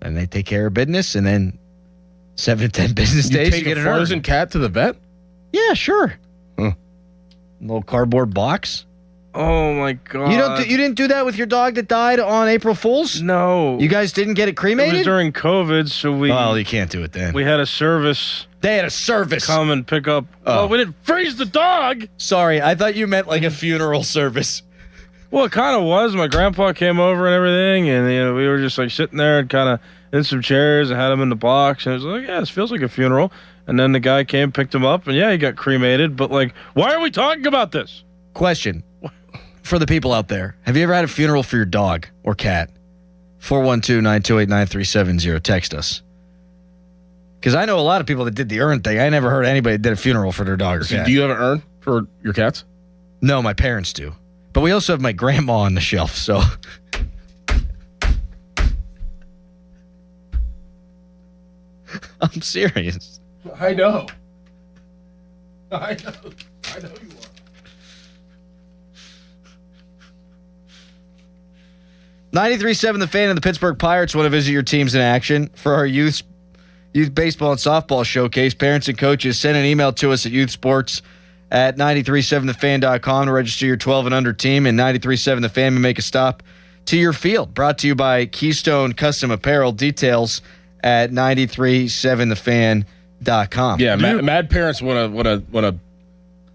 and they take care of business, and then 7 to 10 business days, take you get a an frozen cat to the vet? Yeah, sure. Little cardboard box. Oh my god! You didn't do that with your dog that died on April Fool's? No. You guys didn't get it cremated? It was during COVID, so we. Well, you can't do it then. We had a service. They had a service. Come and pick up. Oh, we didn't freeze the dog. Sorry, I thought you meant like a funeral service. Well, it kind of was. My grandpa came over and everything, and we were just like sitting there and kind of in some chairs and had him in the box, and it was like, yeah, this feels like a funeral. And then the guy came, picked him up, and yeah, he got cremated. But like, why are we talking about this? Question for the people out there: have you ever had a funeral for your dog or cat? 412-928-9370. Text us. Because I know a lot of people that did the urn thing. I never heard anybody that did a funeral for their dog or cat. Do you have an urn for your cats? No, my parents do. But we also have my grandma on the shelf, so. I'm serious. I know. I know you are. .93.7 The Fan and the Pittsburgh Pirates want to visit your teams in action for our youth baseball and softball showcase. Parents and coaches, send an email to us at youthsports@937thefan.com to register your 12 and under team. And 93.7 The Fan may make a stop to your field. Brought to you by Keystone Custom Apparel. Details at 937thefan.com. Yeah, mad parents want to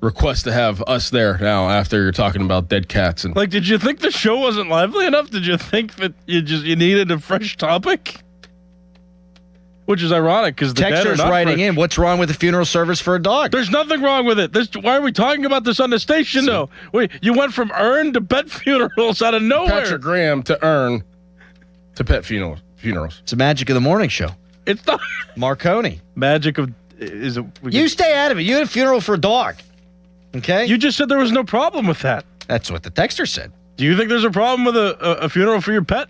request to have us there now after you're talking about dead cats and Like, did you think the show wasn't lively enough? Did you think that you needed a fresh topic? Which is ironic because the Texter's writing in, what's wrong with the funeral service for a dog? There's nothing wrong with it. Why are we talking about this on the station, though? You went from urn to pet funerals out of nowhere. Patrick Graham to urn to pet funerals. It's the magic of the morning show. It's not Marconi. Magic of is it? You stay out of it. You had a funeral for a dog. Okay? You just said there was no problem with that. That's what the texter said. Do you think there's a problem with a funeral for your pet?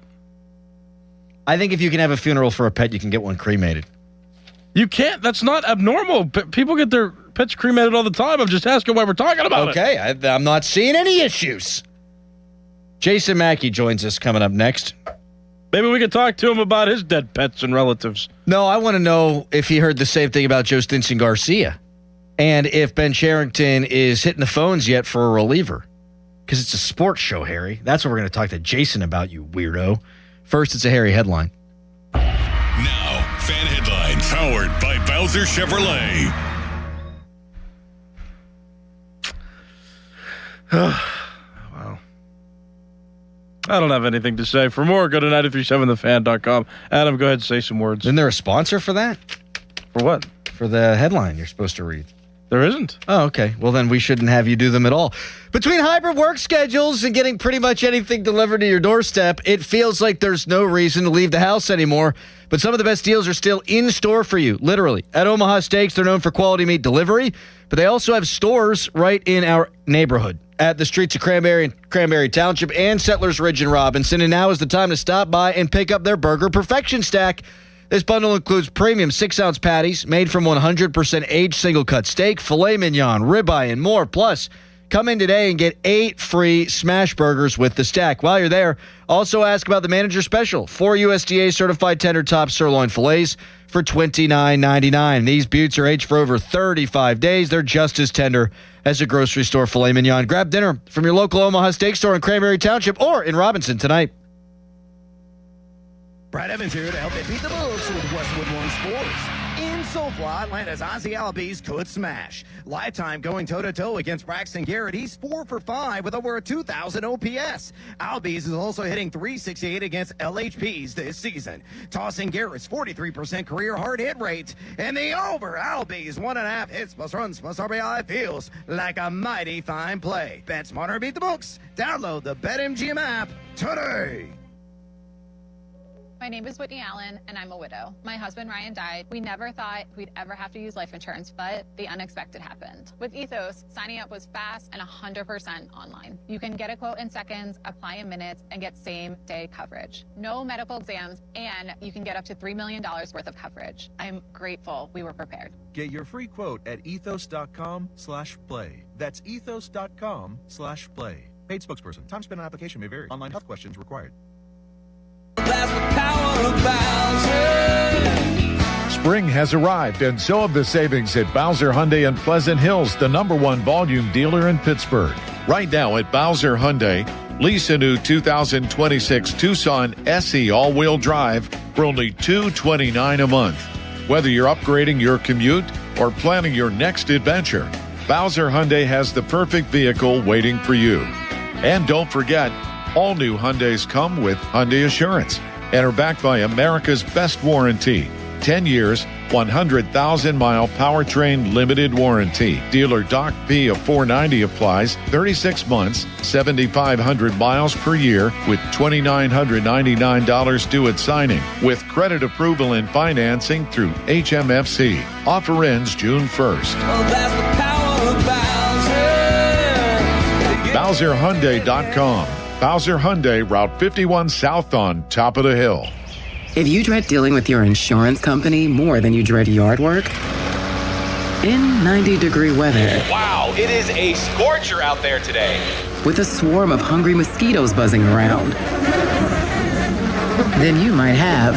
I think if you can have a funeral for a pet, you can get one cremated. You can't. That's not abnormal. People get their pets cremated all the time. I'm just asking why we're talking about it. Okay, I'm not seeing any issues. Jason Mackey joins us coming up next. Maybe we could talk to him about his dead pets and relatives. No, I want to know if he heard the same thing about Joe Stinson Garcia and if Ben Cherington is hitting the phones yet for a reliever. Because it's a sports show, Harry. That's what we're going to talk to Jason about, you weirdo. First, it's a Harry headline. Now, fan headlines powered by Bowser Chevrolet. Wow. I don't have anything to say. For more, go to 937thefan.com. Adam, go ahead and say some words. Isn't there a sponsor for that? For what? For the headline you're supposed to read. There isn't. Oh, okay. Well, then we shouldn't have you do them at all. Between hybrid work schedules and getting pretty much anything delivered to your doorstep, it feels like there's no reason to leave the house anymore. But some of the best deals are still in store for you, literally. At Omaha Steaks, they're known for quality meat delivery, but they also have stores right in our neighborhood at the streets of Cranberry and Cranberry Township and Settlers Ridge and Robinson. And now is the time to stop by and pick up their Burger Perfection Stack. This bundle includes premium 6-ounce patties made from 100% aged single-cut steak, filet mignon, ribeye, and more. Plus, come in today and get 8 free smash burgers with the stack. While you're there, also ask about the manager special. 4 USDA-certified tender top sirloin fillets for $29.99. These buttes are aged for over 35 days. They're just as tender as a grocery store filet mignon. Grab dinner from your local Omaha Steak store in Cranberry Township or in Robinson tonight. Brad Evans here to help you beat the books with Westwood One Sports. In SoFly, Atlanta's Ozzy Albies could smash. Lifetime going toe-to-toe against Braxton Garrett. He's 4 for 5 with over a 2,000 OPS. Albies is also hitting .368 against LHPs this season. Tossing Garrett's 43% career hard hit rate. And the over Albies 1.5 hits plus runs plus RBI feels like a mighty fine play. Bet smarter, beat the books. Download the BetMGM app today. My name is Whitney Allen, and I'm a widow. My husband, Ryan, died. We never thought we'd ever have to use life insurance, but the unexpected happened. With Ethos, signing up was fast and 100% online. You can get a quote in seconds, apply in minutes, and get same-day coverage. No medical exams, and you can get up to $3 million worth of coverage. I'm grateful we were prepared. Get your free quote at ethos.com/play. That's ethos.com/play. Paid spokesperson. Time spent on application may vary. Online health questions required. Spring has arrived, and so have the savings at Bowser Hyundai in Pleasant Hills, the #1 volume dealer in Pittsburgh. Right now at Bowser Hyundai, lease a new 2026 Tucson SE all-wheel drive for only $229 a month. Whether you're upgrading your commute or planning your next adventure, Bowser Hyundai has the perfect vehicle waiting for you. And don't forget, all new Hyundais come with Hyundai Assurance and are backed by America's best warranty. 10 years, 100,000-mile powertrain limited warranty. Dealer Doc P of $490 applies. 36 months, 7,500 miles per year with $2,999 due at signing. With credit approval and financing through HMFC. Offer ends June 1st. BowserHyundai.com. Bowser Hyundai, Route 51 South on top of the hill. If you dread dealing with your insurance company more than you dread yard work, in 90-degree weather, Wow, it is a scorcher out there today. with a swarm of hungry mosquitoes buzzing around, then you might have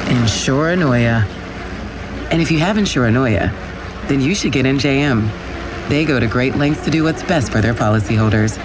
Insuranoia. And if you have Insuranoia, then you should get NJM. They go to great lengths to do what's best for their policyholders.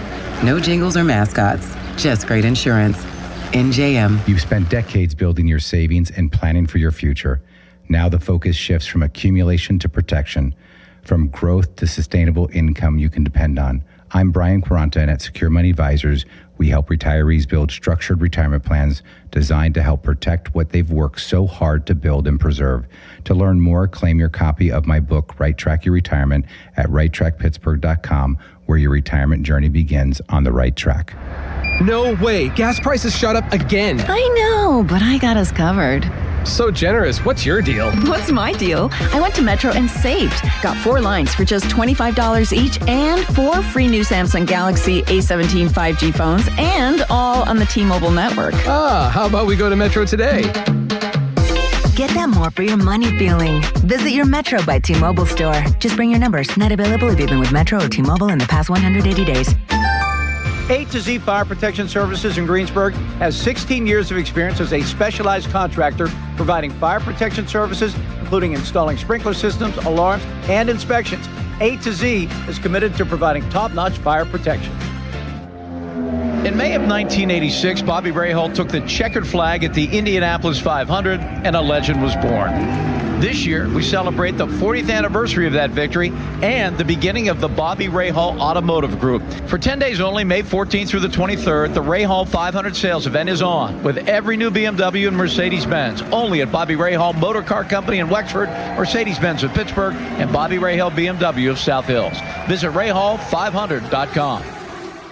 No jingles or mascots, just great insurance. NJM. You've spent decades building your savings and planning for your future. Now the focus shifts from accumulation to protection, from growth to sustainable income you can depend on. I'm Brian Quaranta, and at Secure Money Advisors, we help retirees build structured retirement plans designed to help protect what they've worked so hard to build and preserve. To learn more, claim your copy of my book, Right Track Your Retirement, at righttrackpittsburgh.com, where your retirement journey begins on the right track. No way. Gas prices shot up again. I know, but I got us covered. So generous. What's your deal? What's my deal? I went to Metro and saved. Got 4 lines for just $25 each and 4 free new Samsung Galaxy A17 5G phones, and all on the T-Mobile network. Ah, how about we go to Metro today? Get that more for your money feeling. Visit your Metro by T-Mobile store. Just bring your numbers. Not available if you've been with Metro or T-Mobile in the past 180 days. A to Z Fire Protection Services in Greensburg has 16 years of experience as a specialized contractor providing fire protection services, including installing sprinkler systems, alarms, and inspections. A to Z is committed to providing top-notch fire protection. In May of 1986, Bobby Rahal took the checkered flag at the Indianapolis 500, and a legend was born. This year, we celebrate the 40th anniversary of that victory and the beginning of the Bobby Rahal Automotive Group. For 10 days only, May 14th through the 23rd, the Rahal 500 sales event is on with every new BMW and Mercedes-Benz. Only at Bobby Rahal Motor Car Company in Wexford, Mercedes-Benz of Pittsburgh, and Bobby Rahal BMW of South Hills. Visit Rahal500.com.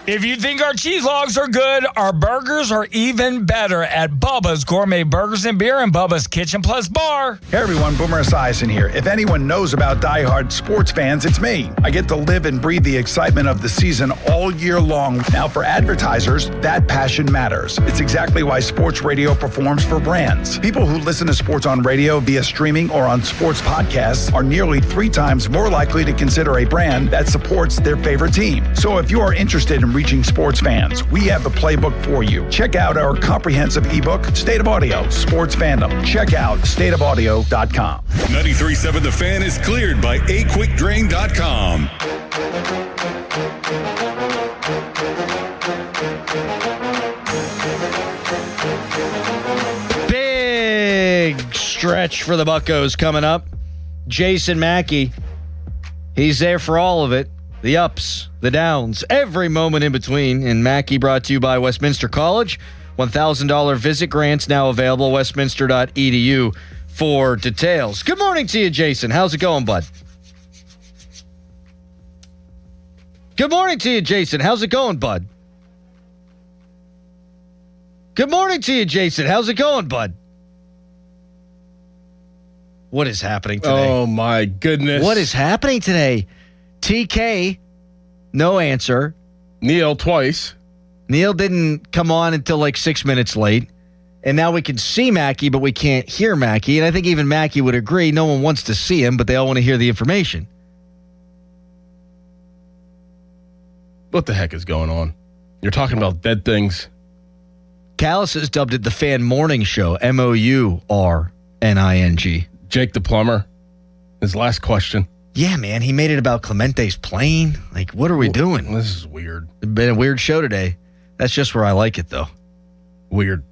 If you think our cheese logs are good, our burgers are even better at Bubba's Gourmet Burgers and Beer and Bubba's Kitchen Plus Bar. Hey everyone, Boomer Esiason here. If anyone knows about diehard sports fans, it's me. I get to live and breathe the excitement of the season all year long. Now for advertisers, that passion matters. It's exactly why sports radio performs for brands. People who listen to sports on radio via streaming or on sports podcasts are nearly 3 times more likely to consider a brand that supports their favorite team. So if you are interested in reaching sports fans, we have the playbook for you. Check out our comprehensive ebook, State of Audio, Sports Fandom. Check out stateofaudio.com. 93.7 The Fan is cleared by aquickdrain.com. Big stretch for the Buccos coming up. Jason Mackey, he's there for all of it. The ups, the downs, every moment in between. And Mackey brought to you by Westminster College. $1,000 visit grants now available, westminster.edu for details. Good morning to you, Jason. How's it going, bud? Good morning to you, Jason. How's it going, bud? Good morning to you, Jason. How's it going, bud? What is happening today? Oh, my goodness. What is happening today? TK, no answer. Neil, twice. Neil didn't come on until like 6 minutes late. And now we can see Mackey, but we can't hear Mackey. And I think even Mackey would agree. No one wants to see him, but they all want to hear the information. What the heck is going on? You're talking about dead things. Callis has dubbed it the Fan Morning Show, MOURNING. Jake the plumber, his last question. Yeah, man, he made it about Clemente's plane. Like, what are we doing? This is weird. It's been a weird show today. That's just where I like it, though. Weird.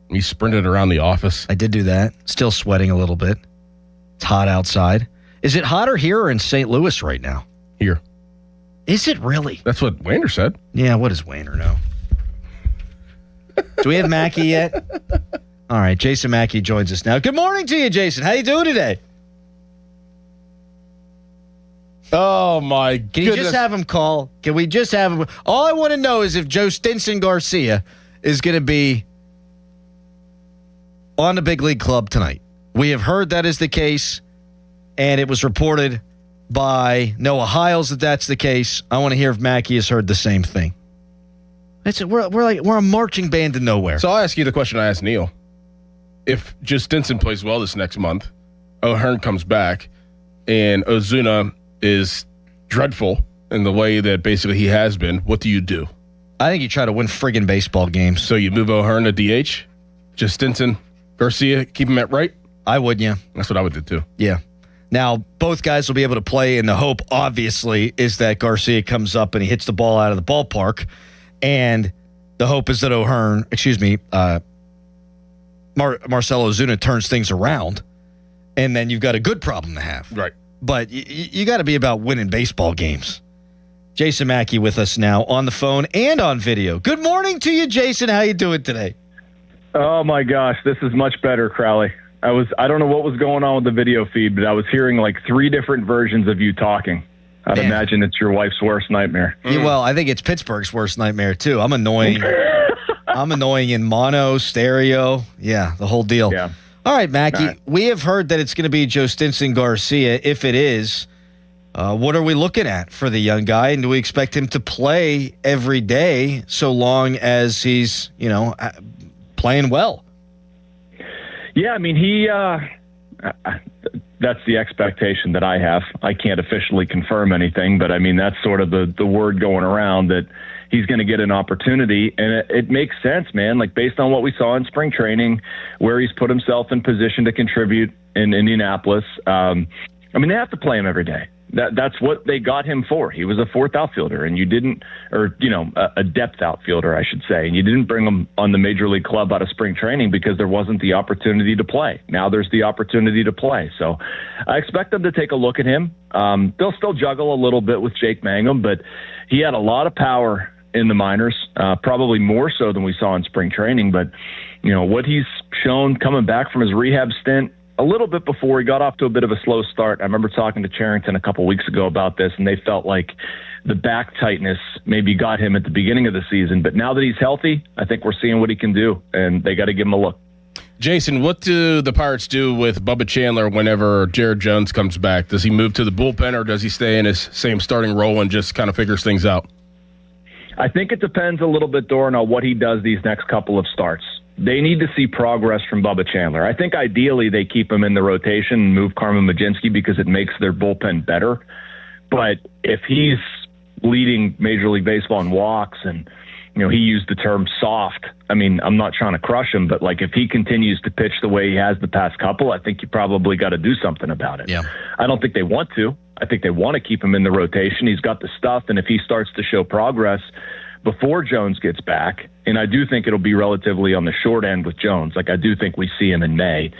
He sprinted around the office. I did do that. Still sweating a little bit. It's hot outside. Is it hotter here or in St. Louis right now? Here. Is it really? That's what Wander said. Yeah, what does Wander know? Do we have Mackey yet? All right, Jason Mackey joins us now. Good morning to you, Jason. How you doing today? Oh, my goodness. Can you just have him call? Can we just have him? All I want to know is if Joe Stinson Garcia is going to be on the big league club tonight. We have heard that is the case, and it was reported by Noah Hiles that that's the case. I want to hear if Mackey has heard the same thing. We're a marching band to nowhere. So I'll ask you the question I asked Neil. If just Stinson plays well this next month, O'Hearn comes back, and Ozuna is dreadful in the way that basically he has been, what do you do? I think you try to win friggin' baseball games. So you move O'Hearn to DH? Just Stinson, Garcia, keep him at right? I would, yeah. That's what I would do, too. Yeah. Now, both guys will be able to play, and the hope, obviously, is that Garcia comes up and he hits the ball out of the ballpark. And the hope is that Marcell Ozuna turns things around, and then you've got a good problem to have. Right. But you got to be about winning baseball games. Jason Mackey with us now on the phone and on video. Good morning to you, Jason. How you doing today? Oh, my gosh. This is much better, Crowley. I don't know what was going on with the video feed, but I was hearing like 3 different versions of you talking. I'd imagine it's your wife's worst nightmare. Yeah, well, I think it's Pittsburgh's worst nightmare, too. I'm annoying. I'm annoying in mono, stereo. Yeah, the whole deal. Yeah. All right, Mackey. We have heard that it's going to be Joe Stinson Garcia. If it is, what are we looking at for the young guy? And do we expect him to play every day so long as he's, playing well? Yeah, I mean, that's the expectation that I have. I can't officially confirm anything, but I mean, that's sort of the word going around that he's going to get an opportunity. And it makes sense, man, like based on what we saw in spring training, where he's put himself in position to contribute in Indianapolis. I mean, they have to play him every day. That's what they got him for. He was a 4th outfielder, and a depth outfielder, I should say. And you didn't bring him on the major league club out of spring training because there wasn't the opportunity to play. Now there's the opportunity to play. So I expect them to take a look at him. They'll still juggle a little bit with Jake Mangum, but he had a lot of power in the minors, probably more so than we saw in spring training. But, what he's shown coming back from his rehab stint, a little bit before he got off to a bit of a slow start. I remember talking to Charrington a couple weeks ago about this, and they felt like the back tightness maybe got him at the beginning of the season. But now that he's healthy, I think we're seeing what he can do, and they got to give him a look. Jason, what do the Pirates do with Bubba Chandler whenever Jared Jones comes back? Does he move to the bullpen, or does he stay in his same starting role and just kind of figures things out? I think it depends a little bit, Doran, on what he does these next couple of starts. They need to see progress from Bubba Chandler. I think ideally they keep him in the rotation and move Carmen Mlodzinski because it makes their bullpen better. But if he's leading Major League Baseball in walks and, he used the term soft, I mean, I'm not trying to crush him, but like if he continues to pitch the way he has the past couple, I think you probably got to do something about it. Yeah. I don't think they want to. I think they want to keep him in the rotation. He's got the stuff, and if he starts to show progress before Jones gets back, and I do think it'll be relatively on the short end with Jones. Like I do think we see him in May.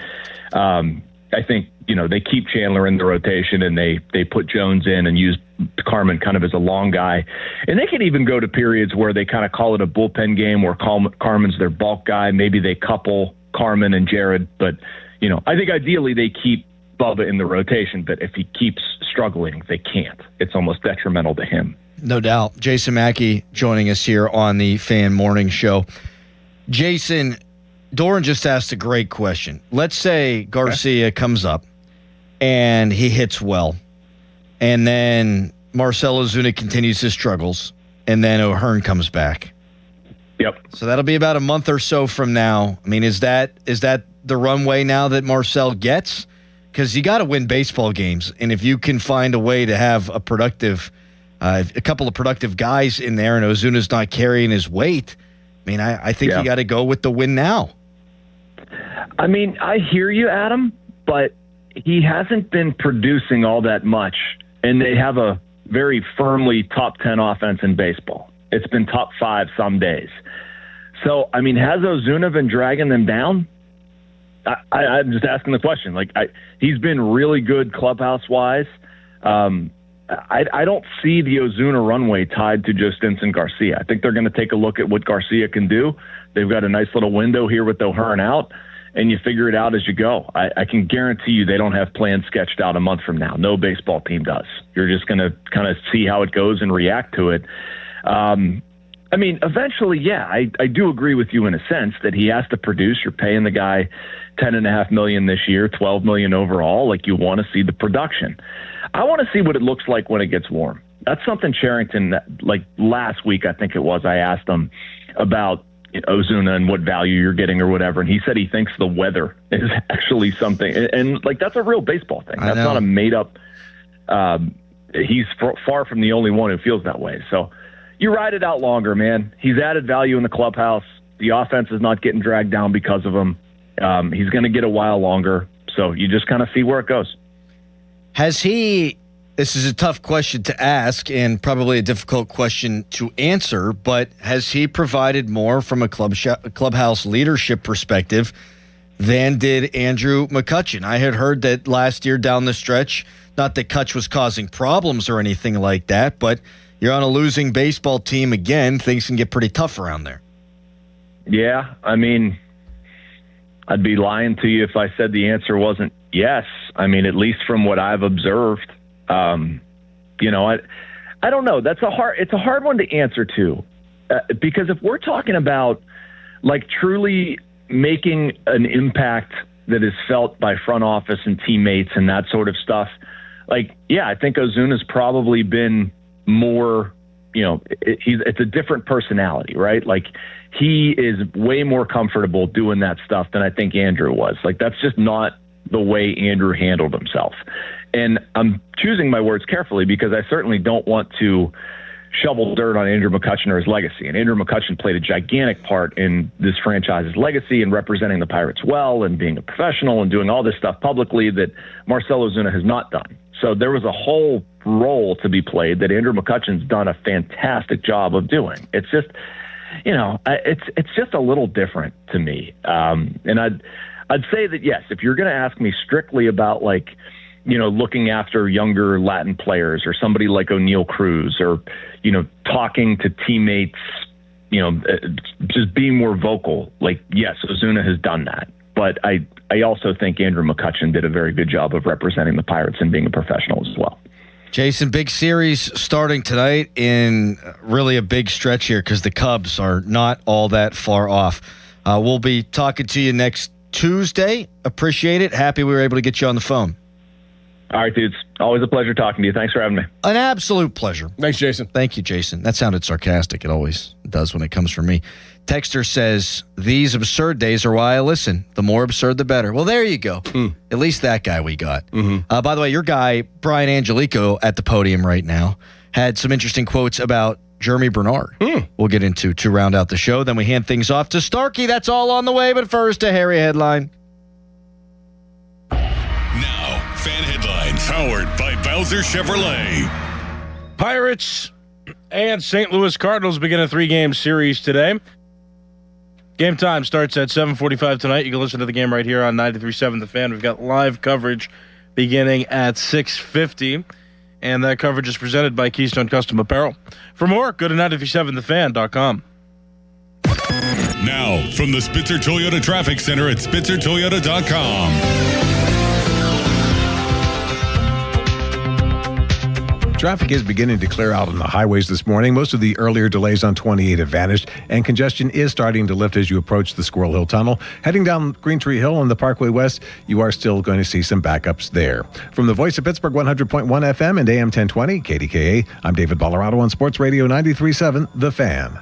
I think, they keep Chandler in the rotation and they put Jones in and use Carmen kind of as a long guy. And they can even go to periods where they kind of call it a bullpen game where Carmen's their bulk guy. Maybe they couple Carmen and Jared. But, I think ideally they keep Bubba in the rotation. But if he keeps struggling, they can't. It's almost detrimental to him. No doubt. Jason Mackey joining us here on the Fan Morning Show. Jason, Doran just asked a great question. Let's say Garcia comes up and he hits well, and then Marcell Ozuna continues his struggles, and then O'Hearn comes back. Yep. So that'll be about a month or so from now. I mean, is that the runway now that Marcell gets? Because you got to win baseball games, and if you can find a way to have a couple of productive guys in there, and Ozuna's not carrying his weight, I mean, I think you got to go with the win now. I mean, I hear you, Adam, but he hasn't been producing all that much, and they have a very firmly top 10 offense in baseball. It's been top 5 some days. So, I mean, has Ozuna been dragging them down? I'm just asking the question. He's been really good clubhouse-wise. I don't see the Ozuna runway tied to just Vincent Garcia. I think they're going to take a look at what Garcia can do. They've got a nice little window here with O'Hearn out, and you figure it out as you go. I can guarantee you they don't have plans sketched out a month from now. No baseball team does. You're just going to kind of see how it goes and react to it. I mean, eventually, I do agree with you in a sense that he has to produce. You're paying the guy $10.5 million this year, $12 million overall. You want to see the production. I want to see what it looks like when it gets warm. That's something Cherington, last week, I think it was, I asked him about Ozuna and what value you're getting or whatever, and he said he thinks the weather is actually something. And that's a real baseball thing. That's not a made-up he's far from the only one who feels that way. So you ride it out longer, man. He's added value in the clubhouse. The offense is not getting dragged down because of him. He's going to get a while longer. So you just kind of see where it goes. This is a tough question to ask and probably a difficult question to answer, but has he provided more from a clubhouse leadership perspective than did Andrew McCutchen? I had heard that last year down the stretch, not that Kutch was causing problems or anything like that, but you're on a losing baseball team again, things can get pretty tough around there. Yeah, I mean, I'd be lying to you if I said the answer wasn't yes. I mean, at least from what I've observed. I don't know. It's a hard one to answer to, because if we're talking about truly making an impact that is felt by front office and teammates and that sort of stuff, I think Ozuna's probably been more, it's a different personality, right? He is way more comfortable doing that stuff than I think Andrew was. That's just not the way Andrew handled himself. And I'm choosing my words carefully because I certainly don't want to shovel dirt on Andrew McCutchen or his legacy. And Andrew McCutchen played a gigantic part in this franchise's legacy and representing the Pirates well and being a professional and doing all this stuff publicly that Marcell Ozuna has not done. So there was a whole role to be played that Andrew McCutchen's done a fantastic job of doing. It's just, it's just a little different to me. And I'd say that, yes, if you're going to ask me strictly about looking after younger Latin players or somebody like O'Neal Cruz or, talking to teammates, just being more vocal, yes, Ozuna has done that. But I also think Andrew McCutchen did a very good job of representing the Pirates and being a professional as well. Jason, big series starting tonight in really a big stretch here because the Cubs are not all that far off. We'll be talking to you next Tuesday. Appreciate it. Happy we were able to get you on the phone. All right, dudes. Always a pleasure talking to you. Thanks for having me. An absolute pleasure. Thanks, Jason. Thank you, Jason. That sounded sarcastic. It always does when it comes from me. Texter says, these absurd days are why I listen. The more absurd, the better. Well, there you go. At least that guy we got. Mm-hmm. By the way, your guy, Brian Angelico, at the podium right now, had some interesting quotes about Jeremy Bernard. We'll get into to round out the show. Then we hand things off to Starkey. That's all on the way. But first, a Harry headline. Now, fan headlines powered by Bowser Chevrolet. Pirates and St. Louis Cardinals begin a 3-game series today. Game time starts at 7:45 tonight. You can listen to the game right here on 93.7 The Fan. We've got live coverage beginning at 6:50, and that coverage is presented by Keystone Custom Apparel. For more, go to 937thefan.com. Now, from the Spitzer Toyota Traffic Center at spitzertoyota.com. Traffic is beginning to clear out on the highways this morning. Most of the earlier delays on 28 have vanished, and congestion is starting to lift as you approach the Squirrel Hill Tunnel. Heading down Green Tree Hill on the Parkway West, you are still going to see some backups there. From the Voice of Pittsburgh, 100.1 FM and AM 1020, KDKA, I'm David Bollerado on Sports Radio 93.7 The Fan.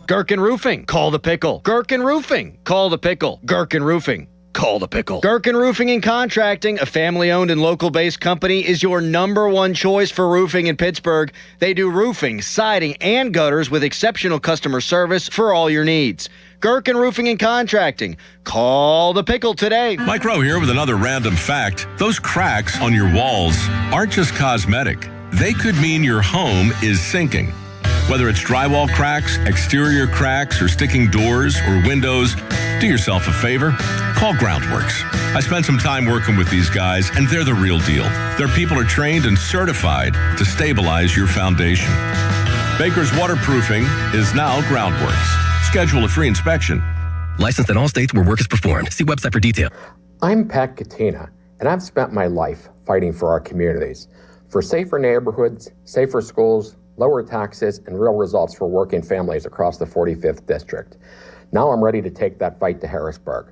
Gherkin Roofing, call the pickle. Gherkin Roofing, call the pickle. Gherkin Roofing, Call the pickle. Gherkin Roofing and Contracting, a family-owned and local-based company, is your number one choice for roofing in Pittsburgh. They do roofing, siding, and gutters with exceptional customer service for all your needs. Gherkin Roofing and Contracting. Call the pickle today. Mike Rowe here with another random fact. Those cracks on your walls aren't just cosmetic. They could mean your home is sinking. Whether it's drywall cracks, exterior cracks, or sticking doors or windows, do yourself a favor. Call Groundworks. I spent some time working with these guys, and they're the real deal. Their people are trained and certified to stabilize your foundation. Baker's Waterproofing is now Groundworks. Schedule a free inspection. Licensed in all states where work is performed. See website for detail. I'm Pat Katina, and I've spent my life fighting for our communities, for safer neighborhoods, safer schools, lower taxes, and real results for working families across the 45th District. Now I'm ready to take that fight to Harrisburg.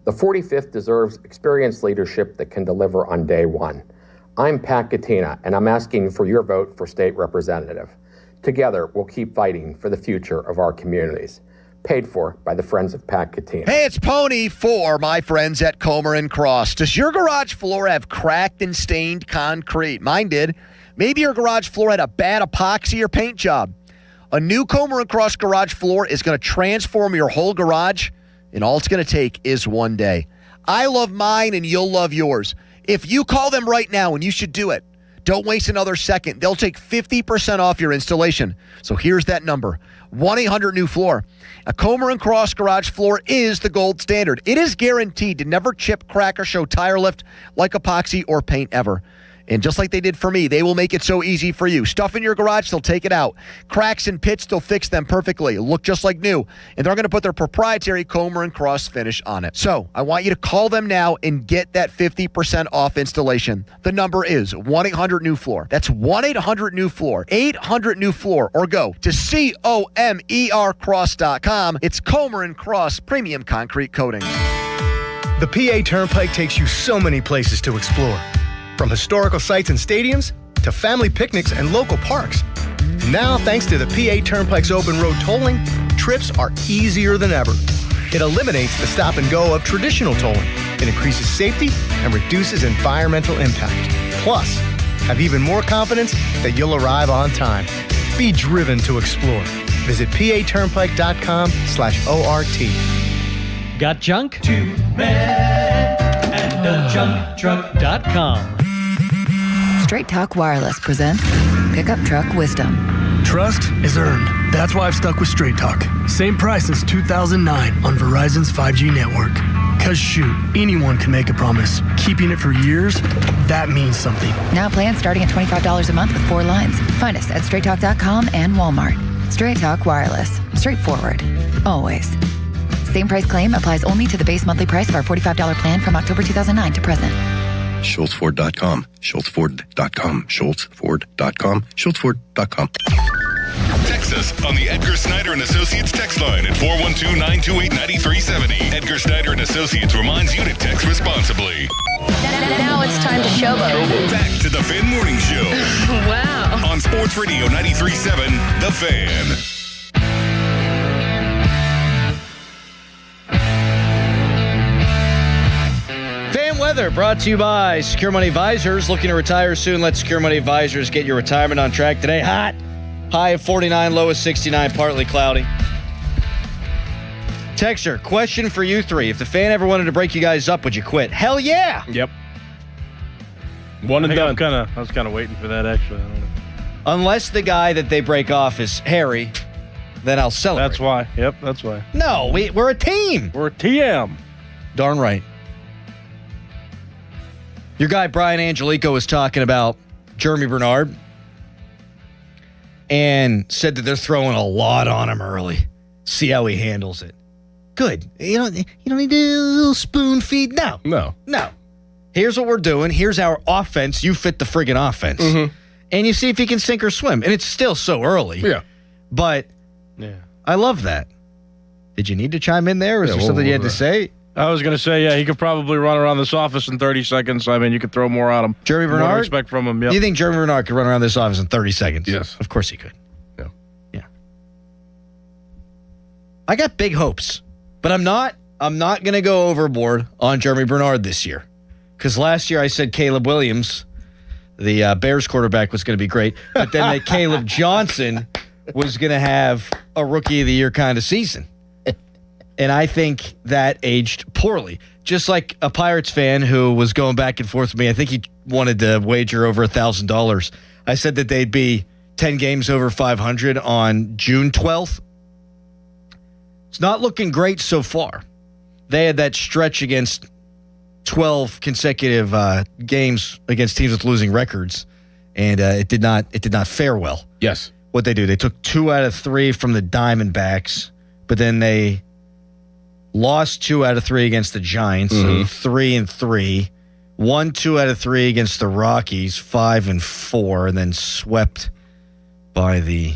The 45th deserves experienced leadership that can deliver on day one. I'm Pat Katina, and I'm asking for your vote for state representative. Together, we'll keep fighting for the future of our communities. Paid for by the Friends of Pat Katina. Hey, it's Pony for my friends at Comer and Cross. Does your garage floor have cracked and stained concrete? Mine did. Maybe your garage floor had a bad epoxy or paint job. A new Comer & Cross garage floor is going to transform your whole garage, and all it's going to take is one day. I love mine, and you'll love yours. If you call them right now, and you should do it, don't waste another second. They'll take 50% off your installation. So here's that number, 1-800-NEW-FLOOR. A Comer & Cross garage floor is the gold standard. It is guaranteed to never chip, crack, or show tire lift like epoxy or paint ever. And just like they did for me, they will make it so easy for you. Stuff in your garage, they'll take it out. Cracks and pits, they'll fix them perfectly. Look just like new. And they're going to put their proprietary Comer & Cross finish on it. So I want you to call them now and get that 50% off installation. The number is 1-800-NEW-FLOOR. That's 1-800-NEW-FLOOR. 800-NEW-FLOOR. Or go to COMERcross.com. It's Comer & Cross Premium Concrete Coating. The PA Turnpike takes you so many places to explore. From historical sites and stadiums to family picnics and local parks. Now, thanks to the PA Turnpike's open road tolling, trips are easier than ever. It eliminates the stop and go of traditional tolling. It increases safety and reduces environmental impact. Plus, have even more confidence that you'll arrive on time. Be driven to explore. Visit paturnpike.com/ORT. Got junk? Two men and a junk truck.com. Straight Talk Wireless presents Pickup Truck Wisdom. Trust is earned. That's why I've stuck with Straight Talk. Same price since 2009 on Verizon's 5G network. Cause shoot, anyone can make a promise. Keeping it for years, that means something. Now plans starting at $25 a month with 4 lines. Find us at straighttalk.com and Walmart. Straight Talk Wireless. Straightforward. Always. Same price claim applies only to the base monthly price of our $45 plan from October 2009 to present. SchultzFord.com, SchultzFord.com, SchultzFord.com, SchultzFord.com. Text us on the Edgar Snyder and Associates text line at 412-928-9370. Edgar Snyder and Associates reminds you to text responsibly. Now it's time to showboat. Back to the Fan Morning Show. Wow. On Sports Radio 93.7, The Fan. Weather brought to you by Secure Money Advisors. Looking to retire soon? Let Secure Money Advisors get your retirement on track today. Hot. High of 49, low of 69, partly cloudy. Texter, question for you three. If the Fan ever wanted to break you guys up, would you quit? Hell yeah. Yep. One and done. I was kind of waiting for that, actually. I don't know. Unless the guy that they break off is Harry, then I'll celebrate. That's why. Yep, that's why. No, we're a team. We're a TM. Darn right. Your guy, Brian Angelico, was talking about Jeremy Bernard and said that they're throwing a lot on him early. See how he handles it. Good. You don't need to do a little spoon feed. No. Here's what we're doing. Here's our offense. You fit the friggin' offense. Mm-hmm. And you see if he can sink or swim. And it's still so early. Yeah. But I love that. Did you need to chime in there? Or is there something you had to say? I was going to say, yeah, he could probably run around this office in 30 seconds. I mean, you could throw more on him. Jeremy Bernard? What expect from him, yep. You think Jeremy Bernard could run around this office in 30 seconds? Yes. Of course he could. Yeah. I got big hopes, but I'm not I'm not going to go overboard on Jeremy Bernard this year. Because last year I said Caleb Williams, the Bears quarterback, was going to be great. But then that Caleb Johnson was going to have a Rookie of the Year kind of season. And I think that aged poorly. Just like a Pirates fan who was going back and forth with me. I think he wanted to wager over $1,000. I said that they'd be 10 games over 500 on June 12th. It's not looking great so far. They had that stretch against 12 consecutive games against teams with losing records, and it did not fare well. Yes. What they do, they took 2 out of 3 from the Diamondbacks, but then they lost 2 out of 3 against the Giants, so 3-3. Won 2 out of 3 against the Rockies, 5-4, and then swept by the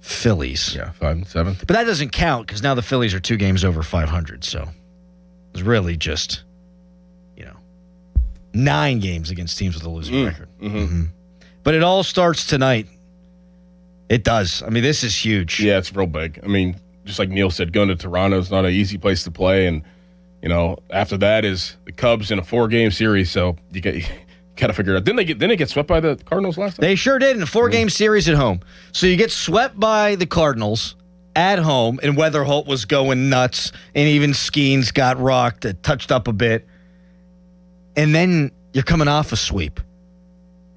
Phillies. Yeah, 5-7. But that doesn't count because now the Phillies are 2 games over 500. So it's really just, 9 games against teams with a losing record. But it all starts tonight. It does. I mean, this is huge. Yeah, it's real big. I mean, just like Neil said, going to Toronto is not an easy place to play. And, after that is the Cubs in a 4-game series. So you got to figure it out. Didn't they get swept by the Cardinals last time? They sure did in a 4-game series at home. So you get swept by the Cardinals at home, and Weatherholt was going nuts, and even Skeens got rocked, touched up a bit. And then you're coming off a sweep.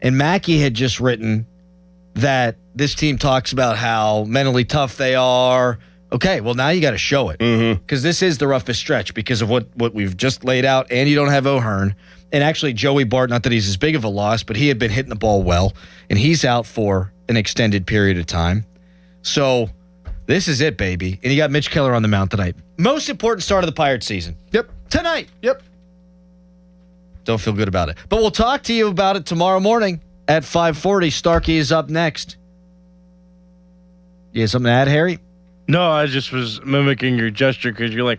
And Mackey had just written that this team talks about how mentally tough they are. Okay, well, now you got to show it. Because this is the roughest stretch because of what we've just laid out, and you don't have O'Hearn. And actually, Joey Bart, not that he's as big of a loss, but he had been hitting the ball well, and he's out for an extended period of time. So this is it, baby. And you got Mitch Keller on the mound tonight. Most important start of the Pirates season. Yep. Tonight. Yep. Don't feel good about it. But we'll talk to you about it tomorrow morning at 5:40. Starkey is up next. You have something to add, Harry? No, I just was mimicking your gesture because you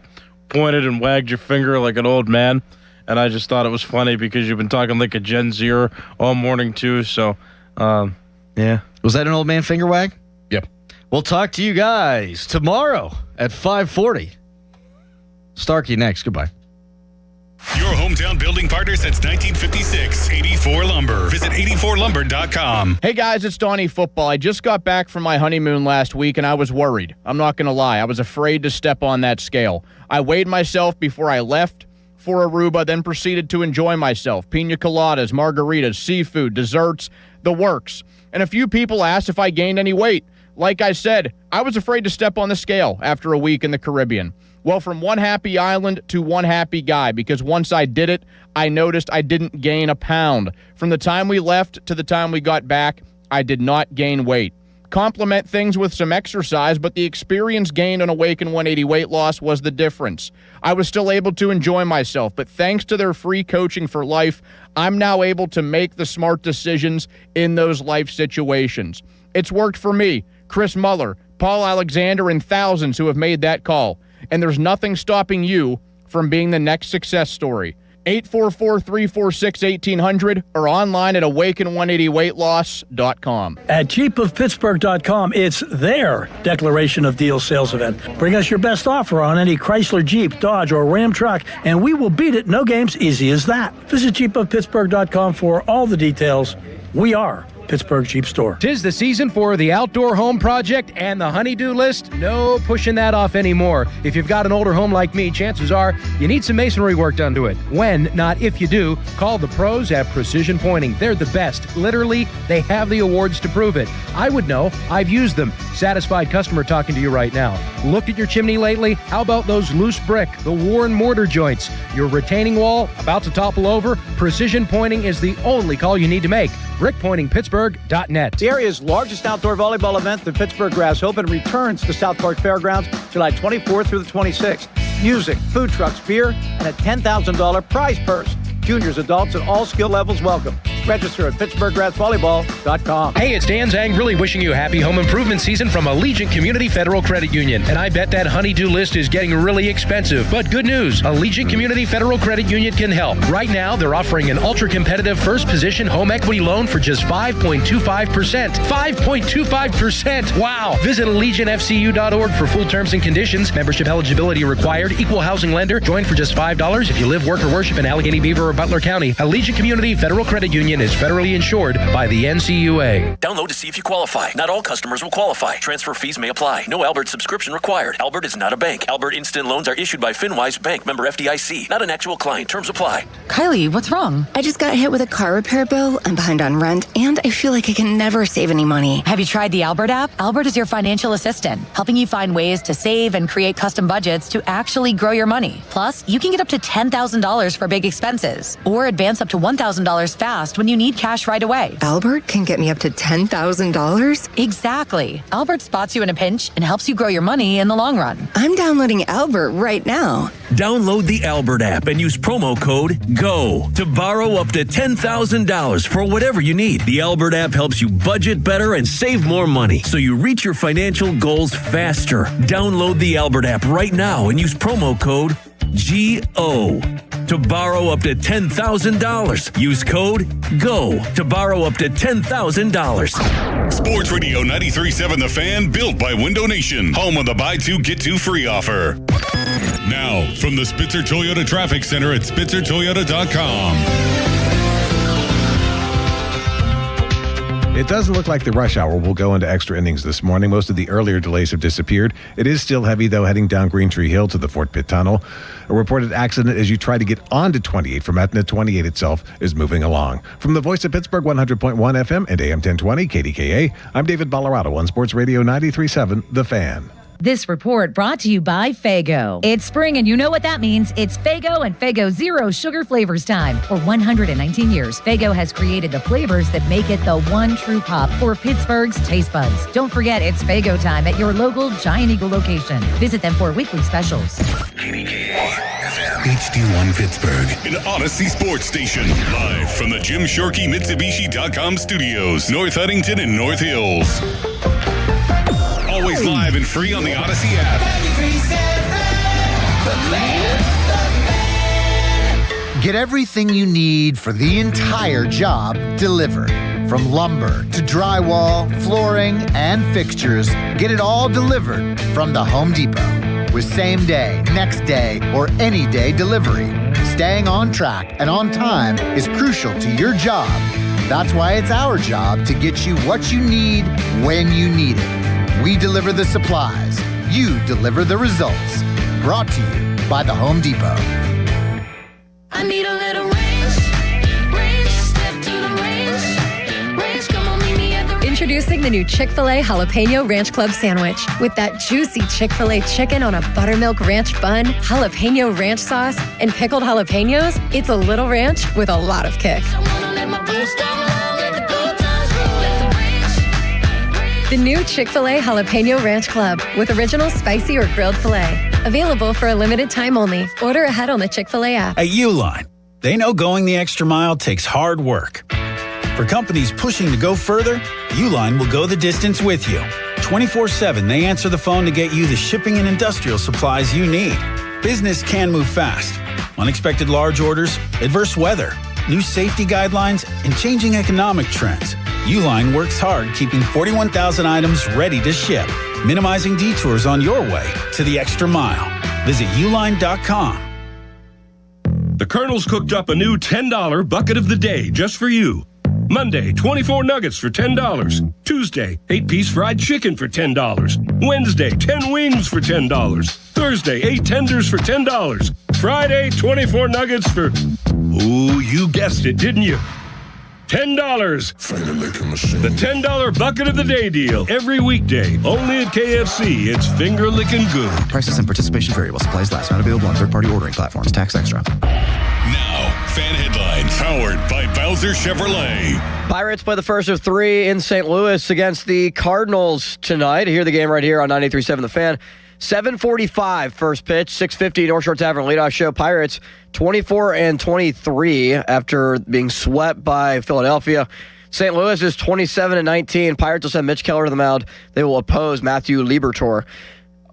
pointed and wagged your finger like an old man. And I just thought it was funny because you've been talking like a Gen Zer all morning too. So, yeah. Was that an old man finger wag? Yep. We'll talk to you guys tomorrow at 5:40. Starkey next. Goodbye. Your hometown building partner since 1956. 84 Lumber. Visit 84lumber.com. Hey guys, it's Donnie Football. I just got back from my honeymoon last week and I was worried. I'm not going to lie. I was afraid to step on that scale. I weighed myself before I left for Aruba, then proceeded to enjoy myself. Pina coladas, margaritas, seafood, desserts, the works. And a few people asked if I gained any weight. Like I said, I was afraid to step on the scale after a week in the Caribbean. Well, from one happy island to one happy guy, because once I did it, I noticed I didn't gain a pound. From the time we left to the time we got back, I did not gain weight. Complement things with some exercise, but the experience gained on Awaken 180 weight loss was the difference. I was still able to enjoy myself, but thanks to their free coaching for life, I'm now able to make the smart decisions in those life situations. It's worked for me, Chris Muller, Paul Alexander, and thousands who have made that call. And there's nothing stopping you from being the next success story. 844-346-1800 or online at awaken180weightloss.com. At jeepofpittsburgh.com, it's their declaration of deal sales event. Bring us your best offer on any Chrysler, Jeep, Dodge, or Ram truck, and we will beat it. No games, easy as that. Visit jeepofpittsburgh.com for all the details. We are Pittsburgh Jeep Store. 'Tis the season for the outdoor home project and the honey-do list. No pushing that off anymore. If you've got an older home like me, chances are you need some masonry work done to it. When, not if you do, call the pros at Precision Pointing. They're the best. Literally, they have the awards to prove it. I would know. I've used them. Satisfied customer talking to you right now. Looked at your chimney lately? How about those loose brick, the worn mortar joints? Your retaining wall about to topple over? Precision Pointing is the only call you need to make. BrickPointingPittsburgh.net. The area's largest outdoor volleyball event, the Pittsburgh Grass Open, returns to South Park Fairgrounds July 24th through the 26th. Music, food trucks, beer, and a $10,000 prize purse. Juniors, adults, and all skill levels welcome. Register at PittsburghGrassVolleyball.com. Hey, it's Dan Zang, really wishing you a happy home improvement season from Allegiant Community Federal Credit Union. And I bet that honey-do list is getting really expensive. But good news, Allegiant Community Federal Credit Union can help. Right now, they're offering an ultra-competitive first-position home equity loan for just 5.25%. 5.25%! Wow! Visit AllegiantFCU.org for full terms and conditions. Membership eligibility required. Equal housing lender. Join for just $5 if you live, work, or worship in Allegheny, Beaver, or Butler County. Allegiant Community Federal Credit Union is federally insured by the NCUA. Download to see if you qualify. Not all customers will qualify. Transfer fees may apply. No Albert subscription required. Albert is not a bank. Albert Instant Loans are issued by FinWise Bank, member FDIC. Not an actual client. Terms apply. Kylie, what's wrong? I just got hit with a car repair bill. I'm behind on rent, and I feel like I can never save any money. Have you tried the Albert app? Albert is your financial assistant, helping you find ways to save and create custom budgets to actually grow your money. Plus, you can get up to $10,000 for big expenses, or advance up to $1,000 fast when you need cash right away. Albert can get me up to $10,000? Exactly. Albert spots you in a pinch and helps you grow your money in the long run. I'm downloading Albert right now. Download the Albert app and use promo code GO to borrow up to $10,000 for whatever you need. The Albert app helps you budget better and save more money so you reach your financial goals faster. Download the Albert app right now and use promo code GO to borrow up to $10,000. Use code GO to borrow up to $10,000. Sports Radio 93.7 The Fan, built by Window Nation, home of the buy two, get two free offer. Now, from the Spitzer Toyota Traffic Center at SpitzerToyota.com. It doesn't look like the rush hour will go into extra innings this morning. Most of the earlier delays have disappeared. It is still heavy, though, heading down Green Tree Hill to the Fort Pitt Tunnel. A reported accident as you try to get onto 28 from Etna. 28 itself is moving along. From the voice of Pittsburgh, 100.1 FM and AM 1020, KDKA, I'm David Ballarado on Sports Radio 93.7 The Fan. This report brought to you by Faygo. It's spring and you know what that means. It's Faygo and Faygo Zero Sugar Flavors time. For 119 years, Faygo has created the flavors that make it the one true pop for Pittsburgh's taste buds. Don't forget, it's Faygo time at your local Giant Eagle location. Visit them for weekly specials. HD1 Pittsburgh, an Odyssey sports station. Live from the Jim Shorkey Mitsubishi.com studios, North Huntington and North Hills. Always live and free on the Odyssey app. Get everything you need for the entire job delivered. From lumber to drywall, flooring, and fixtures, get it all delivered from the Home Depot. With same day, next day, or any day delivery, staying on track and on time is crucial to your job. That's why it's our job to get you what you need when you need it. We deliver the supplies. You deliver the results. Brought to you by the Home Depot. I need a little range, step to the range, come on, meet me at the range. Introducing the new Chick-fil-A Jalapeno Ranch Club Sandwich. With that juicy Chick-fil-A chicken on a buttermilk ranch bun, jalapeno ranch sauce, and pickled jalapenos, it's a little ranch with a lot of kick. The new Chick-fil-A Jalapeno Ranch Club with original spicy or grilled filet. Available for a limited time only. Order ahead on the Chick-fil-A app. At Uline, they know going the extra mile takes hard work. For companies pushing to go further, Uline will go the distance with you. 24/7, they answer the phone to get you the shipping and industrial supplies you need. Business can move fast. Unexpected large orders, adverse weather, new safety guidelines, and changing economic trends. Uline works hard keeping 41,000 items ready to ship, minimizing detours on your way to the extra mile. Visit uline.com. The Colonel's cooked up a new $10 bucket of the day just for you. Monday, 24 nuggets for $10. Tuesday, 8-piece fried chicken for $10. Wednesday, 10 wings for $10. Thursday, 8 tenders for $10. Friday, 24 nuggets for, ooh, you guessed it, didn't you? $10. The $10 bucket of the day deal. Every weekday. Only at KFC. It's finger licking good. Prices and participation variable. Supplies last. Not available on third-party ordering platforms. Tax extra. Now, fan headlines powered by Bowser Chevrolet. Pirates play the first of three in St. Louis against the Cardinals tonight. Hear the game right here on 93.7 The Fan. 7:45 first pitch, 6:50 North Shore Tavern leadoff show. Pirates 24-23 after being swept by Philadelphia. St. Louis is 27-19. Pirates will send Mitch Keller to the mound. They will oppose Matthew Liberatore.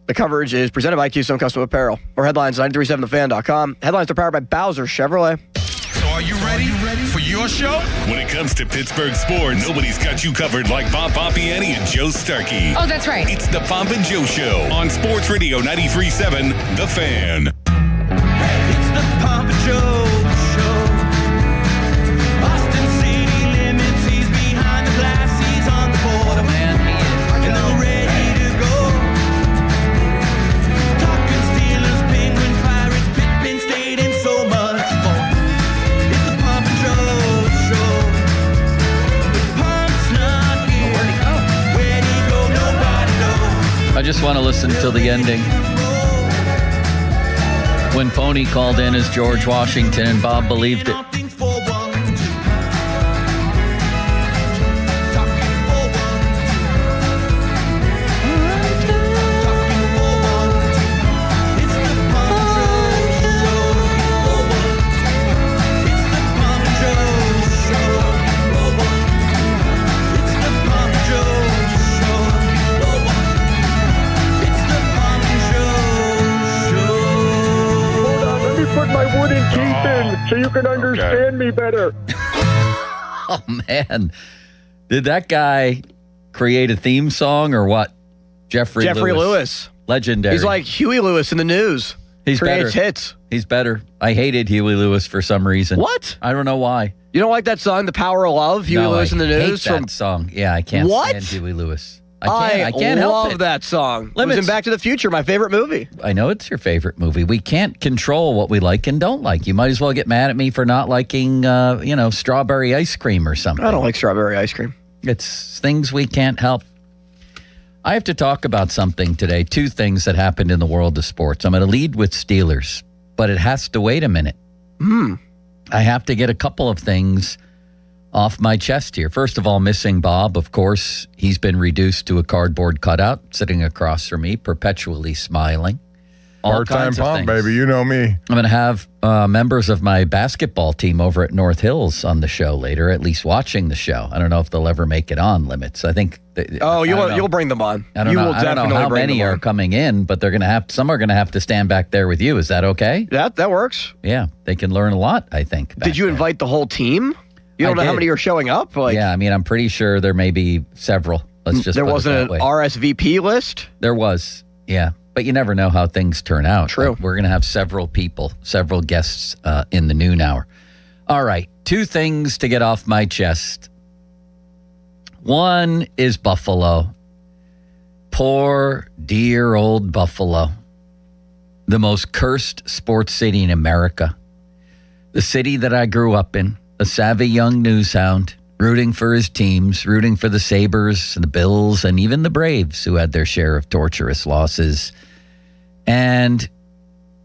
The coverage is presented by Keystone Custom Apparel. Or headlines, 937thefan.com. Headlines are powered by Bowser Chevrolet. So are you ready for your show? When it comes to Pittsburgh sports, nobody's got you covered like Bob Pompiani and Joe Starkey. Oh, that's right. It's the Pomp and Joe Show on Sports Radio 93.7 The Fan. It's the Pomp and Joe Show. Austin City limits, he's behind the glass, he's on the border, man, he is. And they're ready to go. Talking Steelers, Penguins, Pirates, Pitt, State, and so much more. It's the Pomp and Joe Show. The Pomp's not here. Where'd he go? Where'd he go? Nobody knows. I just want to listen till the ending. When Pony called in as George Washington and Bob believed it. Put my wooden teeth in so you can understand me better. Oh, man. Did that guy create a theme song or what? Jeffrey Lewis. Legendary. He's like Huey Lewis in the news. He's Creates better. hits. He's better. I hated Huey Lewis for some reason. What? I don't know why. You don't like that song, The Power of Love, Huey Lewis in the news? I hate that song. Yeah, I can't What? stand Huey Lewis. I can't help love it. that song. It was Limits. in Back to the Future, my favorite movie. I know it's your favorite movie. We can't control what we like and don't like. You might as well get mad at me for not liking, strawberry ice cream or something. I don't like strawberry ice cream. It's things we can't help. I have to talk about something today. Two things that happened in the world of sports. I'm going to lead with Steelers, but it has to wait a minute. I have to get a couple of things off my chest here. First of all, missing Bob, of course. He's been reduced to a cardboard cutout, sitting across from me, perpetually smiling. All Part-time kinds of Pomp, things. baby. You know me. I'm going to have members of my basketball team over at North Hills on the show later, at least watching the show. I don't know if they'll ever make it on Limits. I think. You'll bring them on. I don't know how many are coming in, but they're going to have. Some are going to have to stand back there with you. Is that okay? That works. Yeah, they can learn a lot. I think. Did you invite the whole team? You don't know how many are showing up? Yeah, I mean, I'm pretty sure there may be several. Let's just. There put it wasn't that an way. RSVP list? There was, yeah. But you never know how things turn out. True. But we're going to have several people, several guests in the noon hour. All right. Two things to get off my chest. One is Buffalo. Poor, dear old Buffalo. The most cursed sports city in America. The city that I grew up in. A savvy young newshound, rooting for his teams, rooting for the Sabres, the Bills, and even the Braves, who had their share of torturous losses. And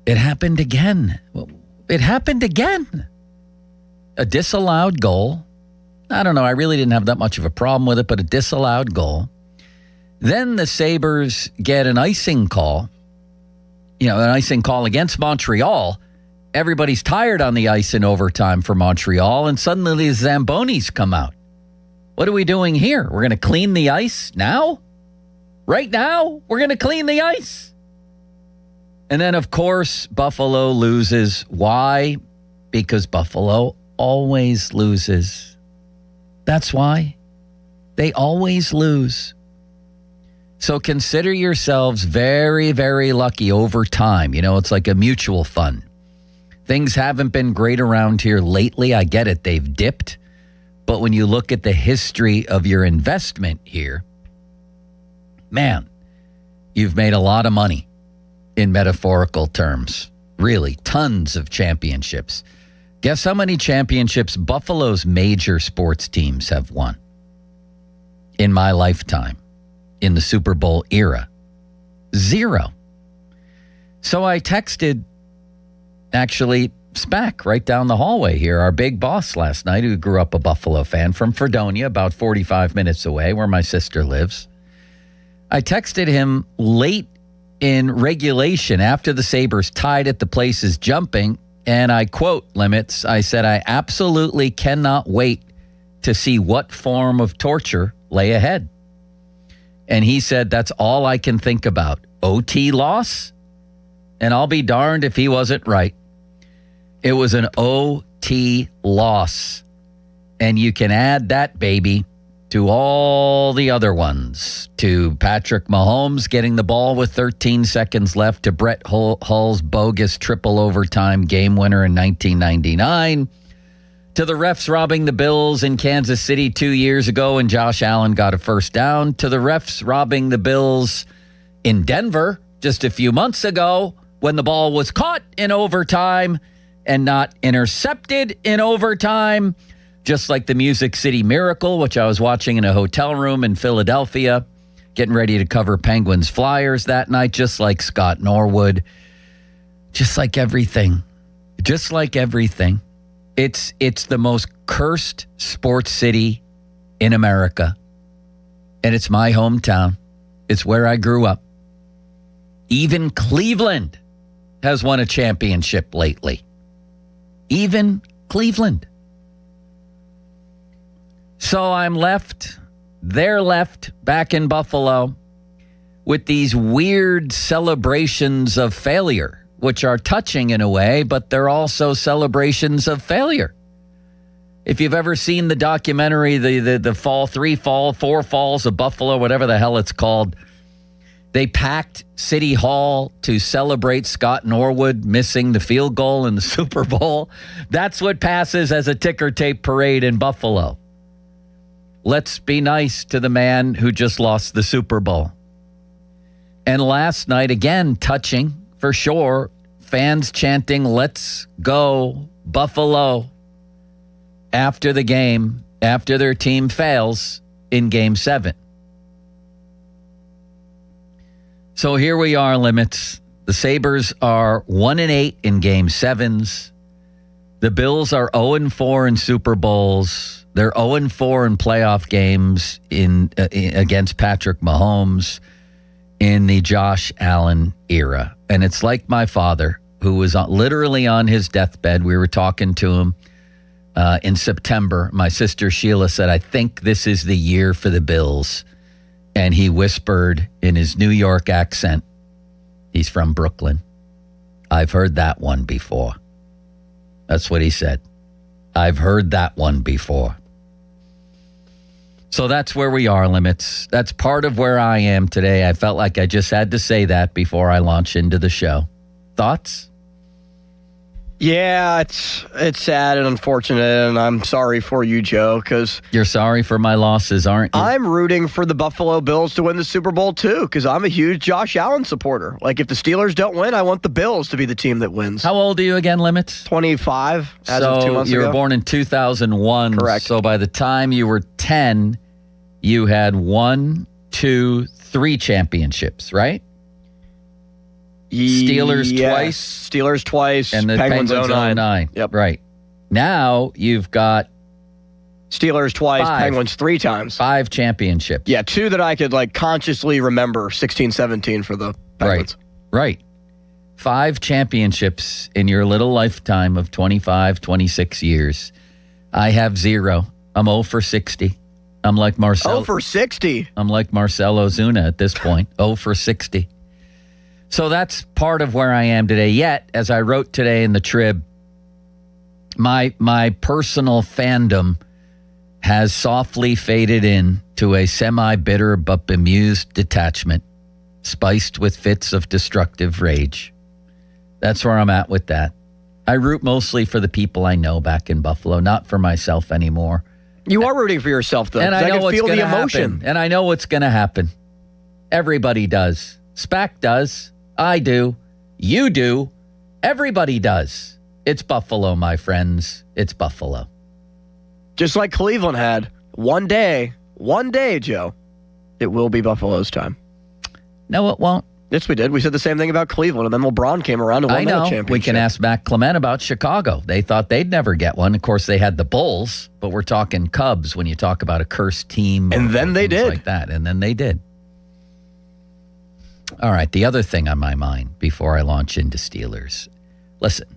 it happened again. It happened again. A disallowed goal. I don't know. I really didn't have that much of a problem with it, but a disallowed goal. Then the Sabres get an icing call. An icing call against Montreal. Everybody's tired on the ice in overtime for Montreal, and suddenly the Zambonis come out. What are we doing here? We're going to clean the ice now? Right now? We're going to clean the ice? And then, of course, Buffalo loses. Why? Because Buffalo always loses. That's why. They always lose. So consider yourselves very, very lucky over time. It's like a mutual fund. Things haven't been great around here lately. I get it. They've dipped. But when you look at the history of your investment here, man, you've made a lot of money in metaphorical terms. Really, tons of championships. Guess how many championships Buffalo's major sports teams have won in my lifetime, in the Super Bowl era? 0. So I texted actually Spack right down the hallway here, our big boss last night, who grew up a Buffalo fan from Fredonia, about 45 minutes away, where my sister lives. I texted him late in regulation after the Sabres tied it, the place is jumping. And I quote Limits, I said, I absolutely cannot wait to see what form of torture lay ahead. And he said, that's all I can think about. OT loss? And I'll be darned if he wasn't right. It was an OT loss. And you can add that, baby, to all the other ones. To Patrick Mahomes getting the ball with 13 seconds left, to Brett Hull's bogus triple overtime game winner in 1999, to the refs robbing the Bills in Kansas City 2 years ago and Josh Allen got a first down, to the refs robbing the Bills in Denver just a few months ago when the ball was caught in overtime and not intercepted in overtime, just like the Music City Miracle, which I was watching in a hotel room in Philadelphia, getting ready to cover Penguins Flyers that night, just like Scott Norwood, just like everything. It's the most cursed sports city in America. And it's my hometown. It's where I grew up. Even Cleveland has won a championship lately. Even Cleveland. So they're left back in Buffalo with these weird celebrations of failure, which are touching in a way, but they're also celebrations of failure. If you've ever seen the documentary, the four falls of Buffalo, whatever the hell it's called, they packed City Hall to celebrate Scott Norwood missing the field goal in the Super Bowl. That's what passes as a ticker tape parade in Buffalo. Let's be nice to the man who just lost the Super Bowl. And last night, again, touching for sure, fans chanting, "Let's go Buffalo," after the game, after their team fails in Game 7. So here we are, Limits. The Sabres are 1-8 in Game 7s. The Bills are 0-4 in Super Bowls. They're 0-4 in playoff games against Patrick Mahomes in the Josh Allen era. And it's like my father, who was literally on his deathbed. We were talking to him in September. My sister Sheila said, I think this is the year for the Bills. And he whispered in his New York accent, he's from Brooklyn, I've heard that one before. That's what he said. I've heard that one before. So that's where we are, Limits. That's part of where I am today. I felt like I just had to say that before I launch into the show. Thoughts? Yeah, it's sad and unfortunate, and I'm sorry for you, Joe, because... You're sorry for my losses, aren't you? I'm rooting for the Buffalo Bills to win the Super Bowl, too, because I'm a huge Josh Allen supporter. Like, if the Steelers don't win, I want the Bills to be the team that wins. How old are you again, Limits? 25, as of 2 months ago. So you were ago. born in 2001. Correct. So by the time you were 10, you had 1, 2, 3 championships, right? Steelers twice. Steelers twice. And the Penguins 09. Yep. Right. Now you've got Steelers twice, Penguins 3 times. 5 championships. Yeah, 2 that I could consciously remember, 16-17 for the Penguins. Right. 5 championships in your little lifetime of 25, 26 years. I have 0. I'm 0 for 60. I'm like Marcelo. 0 for 60? I'm like Marcelo Zuna at this point. 0 for 60. So that's part of where I am today. Yet, as I wrote today in the Trib, my personal fandom has softly faded in to a semi-bitter but bemused detachment, spiced with fits of destructive rage. That's where I'm at with that. I root mostly for the people I know back in Buffalo, not for myself anymore. You are rooting for yourself, though. And I know can what's feel going the to emotion. happen. And I know what's going to happen. Everybody does. SPAC does. I do. You do. Everybody does. It's Buffalo, my friends. It's Buffalo. Just like Cleveland had. One day, Joe, it will be Buffalo's time. No, it won't. Yes, we did. We said the same thing about Cleveland, and then LeBron came around and won that championship. We can ask Matt Clement about Chicago. They thought they'd never get one. Of course, they had the Bulls, but we're talking Cubs when you talk about a cursed team. And then they did. Like that. And then they did. All right, the other thing on my mind before I launch into Steelers. Listen,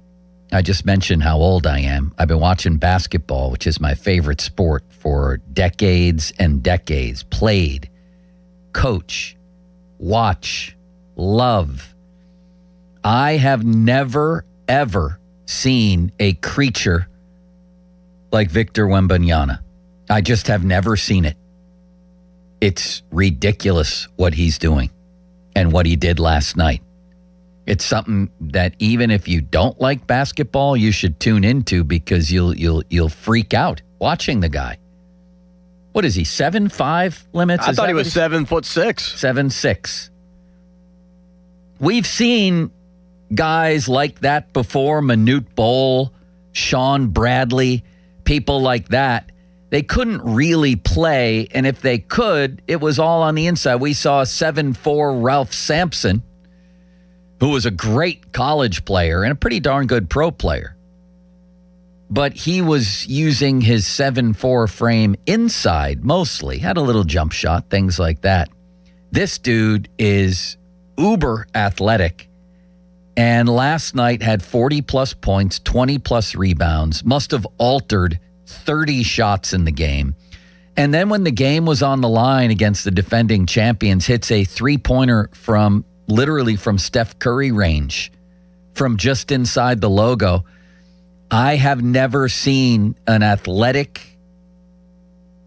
I just mentioned how old I am. I've been watching basketball, which is my favorite sport, for decades and decades. Played, coach, watch, love. I have never, ever seen a creature like Victor Wembanyama. I just have never seen it. It's ridiculous what he's doing and what he did last night. It's something that even if you don't like basketball, you should tune into because you'll freak out watching the guy. What is he, 7'5" limits? I thought he was 7'6". 7'6". We've seen guys like that before, Manute Bol, Sean Bradley, people like that. They couldn't really play, and if they could, it was all on the inside. We saw 7'4" Ralph Sampson, who was a great college player and a pretty darn good pro player. But he was using his 7'4" frame inside mostly, had a little jump shot, things like that. This dude is uber athletic, and last night had 40-plus points, 20-plus rebounds, must have altered 30 shots in the game. And then when the game was on the line against the defending champions, hits a three-pointer from literally from Steph Curry range, from just inside the logo. I have never seen an athletic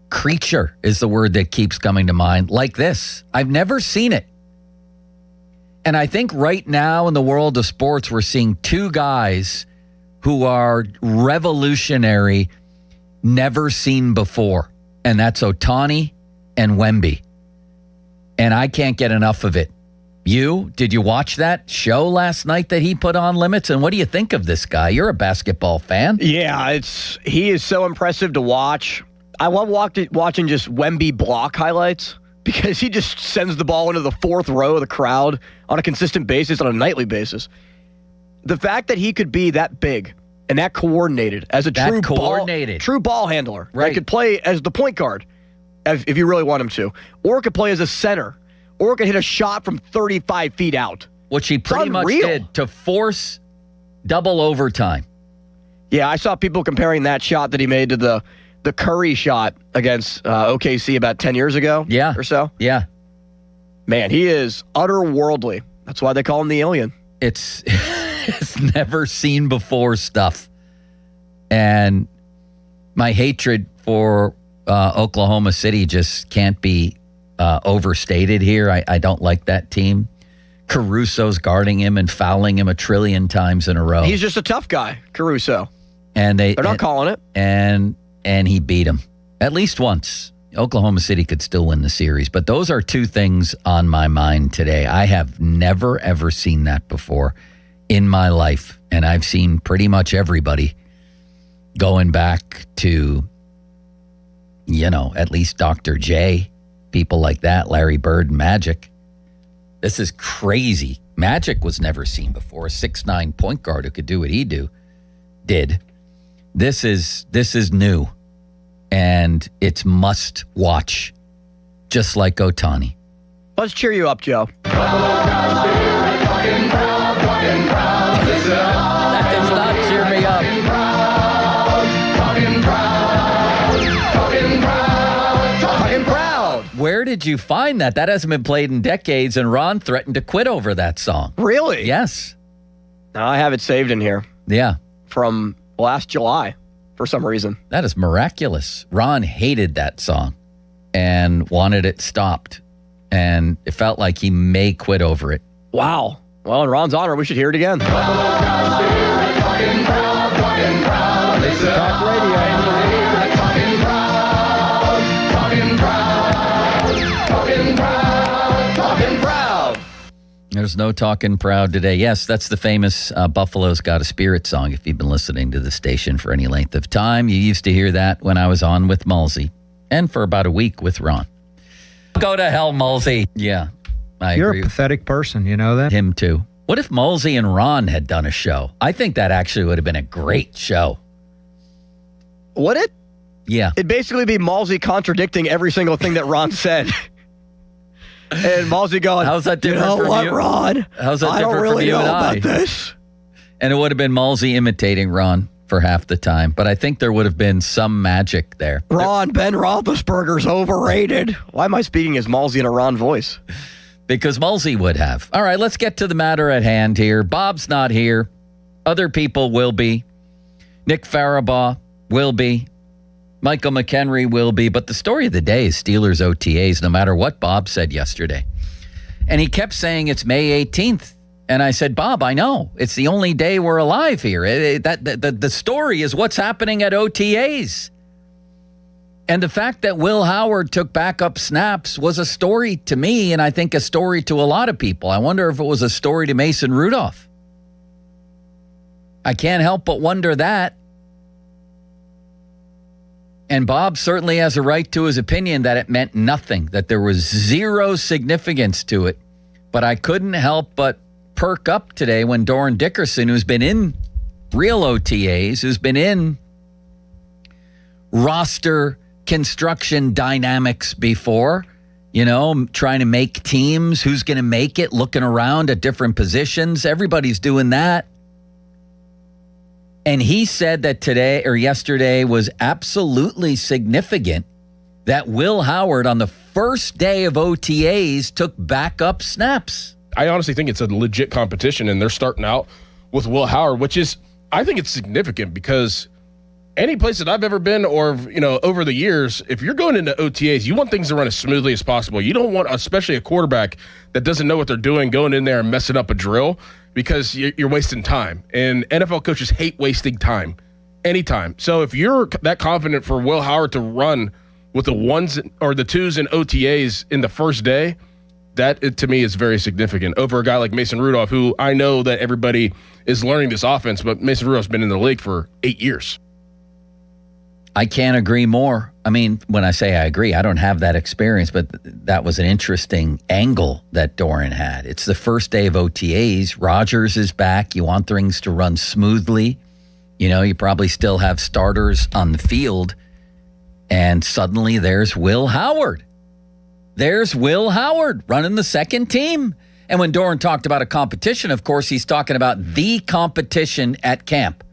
creature, is the word that keeps coming to mind, like this. I've never seen it. And I think right now in the world of sports, we're seeing two guys who are revolutionary, never seen before. And that's Ohtani and Wemby. And I can't get enough of it. Did you watch that show last night that he put on Limits? And what do you think of this guy? You're a basketball fan. Yeah, he is so impressive to watch. I love watching just Wemby block highlights because he just sends the ball into the fourth row of the crowd on a consistent basis, on a nightly basis. The fact that he could be that big and that coordinated as a true ball handler, right, that could play as the point guard if you really want him to, or could play as a center, or could hit a shot from 35 feet out. Which he pretty much did to force double overtime. Yeah, I saw people comparing that shot that he made to the Curry shot against OKC about 10 years ago or so. Yeah. Man, he is otherworldly. That's why they call him the alien. It's never seen before stuff. And my hatred for Oklahoma City just can't be overstated here. I don't like that team. Caruso's guarding him and fouling him a trillion times in a row. He's just a tough guy, Caruso. And they're not calling it. And he beat him at least once. Oklahoma City could still win the series. But those are two things on my mind today. I have never, ever seen that before in my life. And I've seen pretty much everybody going back to, at least Dr. J, people like that, Larry Bird, Magic. This is crazy. Magic was never seen before. A 6'9" point guard who could do what he did. This is new, and it's must watch, just like Ohtani. Let's cheer you up, Joe. That does not cheer me up. Talking proud. Where did you find that? That hasn't been played in decades, and Ron threatened to quit over that song. Really? Yes. No, I have it saved in here. Yeah. From last July, for some reason. That is miraculous. Ron hated that song and wanted it stopped, and it felt like he may quit over it. Wow. Well, in Ron's honor, we should hear it again. Talk radio. Talking proud. There's no talking proud today. Yes, that's the famous Buffalo's Got a Spirit song. If you've been listening to the station for any length of time, you used to hear that when I was on with Mulsey and for about a week with Ron. Go to hell, Mulsey. Yeah, I You're agree. a pathetic person, you know that? Him too. What if Mulsey and Ron had done a show? I think that actually would have been a great show. Would it? Yeah. It'd basically be Malsey contradicting every single thing that Ron said. And Malsey going, how's that different you know from what, you? Ron? How's that I different don't really from you know and about I? this. And it would have been Malsey imitating Ron for half the time, but I think there would have been some magic there. Ron, Ben Roethlisberger's overrated. Why am I speaking as Malsey in a Ron voice? Because Malsey would have. All right, let's get to the matter at hand here. Bob's not here. Other people will be. Nick Farabaugh will be. Michael McHenry will be. But the story of the day is Steelers OTAs, no matter what Bob said yesterday. And he kept saying it's May 18th. And I said, Bob, I know. It's the only day we're alive here. The story is what's happening at OTAs. And the fact that Will Howard took backup snaps was a story to me, and I think a story to a lot of people. I wonder if it was a story to Mason Rudolph. I can't help but wonder that. And Bob certainly has a right to his opinion that it meant nothing, that there was zero significance to it. But I couldn't help but perk up today when Doran Dickerson, who's been in real OTAs, who's been in roster construction dynamics before, trying to make teams, who's going to make it, looking around at different positions. Everybody's doing that. And he said that today or yesterday was absolutely significant that Will Howard on the first day of OTAs took backup snaps. I honestly think it's a legit competition, and they're starting out with Will Howard, which is, I think it's significant because any place that I've ever been or, over the years, if you're going into OTAs, you want things to run as smoothly as possible. You don't want, especially a quarterback that doesn't know what they're doing, going in there and messing up a drill because you're wasting time. And NFL coaches hate wasting time anytime. So if you're that confident for Will Howard to run with the ones or the twos in OTAs in the first day, that to me is very significant over a guy like Mason Rudolph, who I know that everybody is learning this offense, but Mason Rudolph's been in the league for 8 years. I can't agree more. I mean, when I say I agree, I don't have that experience, but that was an interesting angle that Doran had. It's the first day of OTAs. Rodgers is back. You want things to run smoothly. You probably still have starters on the field. And suddenly there's Will Howard. There's Will Howard running the second team. And when Doran talked about a competition, of course, he's talking about the competition at camp.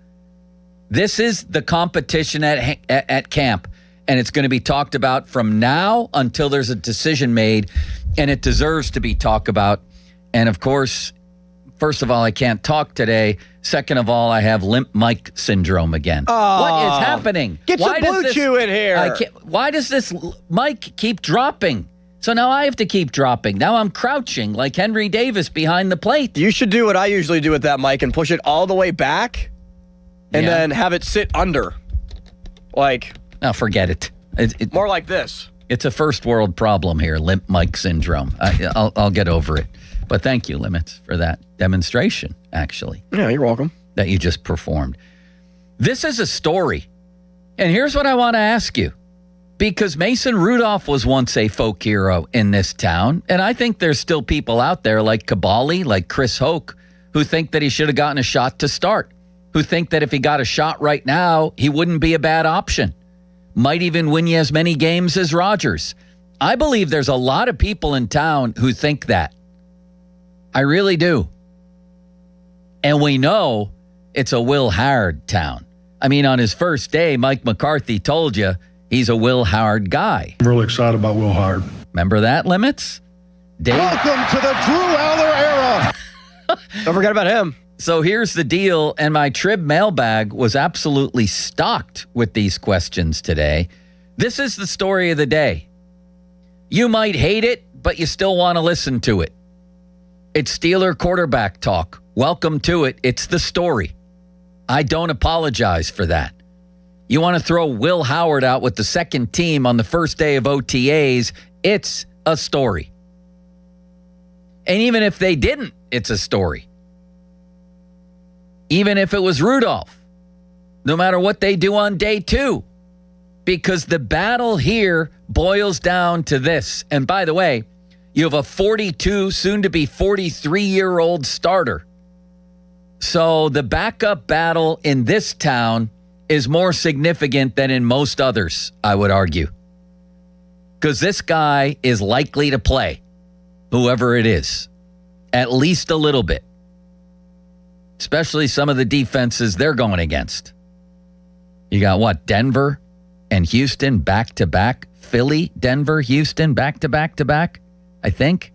This is the competition at camp, and it's going to be talked about from now until there's a decision made, and it deserves to be talked about. And, of course, first of all, I can't talk today. Second of all, I have limp Mike syndrome again. Oh, what is happening? Get some Blue Chew in here. Why does this mic keep dropping? So now I have to keep dropping. Now I'm crouching like Henry Davis behind the plate. You should do what I usually do with that mic and push it all the way back and then have it sit under. No, forget it. More like this. It's a first world problem here, limp Mike syndrome. I'll get over it. But thank you, Limits, for that demonstration, actually. Yeah, you're welcome. That you just performed. This is a story. And here's what I want to ask you. Because Mason Rudolph was once a folk hero in this town, and I think there's still people out there like Kabali, like Chris Hoke, who think that he should have gotten a shot to start, who think that if he got a shot right now, he wouldn't be a bad option. Might even win you as many games as Rodgers. I believe there's a lot of people in town who think that. I really do. And we know it's a Will Howard town. I mean, on his first day, Mike McCarthy told you he's a Will Howard guy. I'm really excited about Will Howard. Remember that, Limits? Welcome to the Drew Eller era. Don't forget about him. So here's the deal, and my Trib mailbag was absolutely stocked with these questions today. This is the story of the day. You might hate it, but you still want to listen to it. It's Steeler quarterback talk. Welcome to it. It's the story. I don't apologize for that. You want to throw Will Howard out with the second team on the first day of OTAs, it's a story. And even if they didn't, it's a story. Even if it was Rudolph, no matter what they do on day 2, because the battle here boils down to this. And by the way, you have a 42, soon to be 43-year-old starter. So the backup battle in this town is more significant than in most others, I would argue. Because this guy is likely to play. whoever it is, at least a little bit, especially some of the defenses they're going against. You got what? Denver and Houston back-to-back. Philly, Denver, Houston back-to-back-to-back, I think.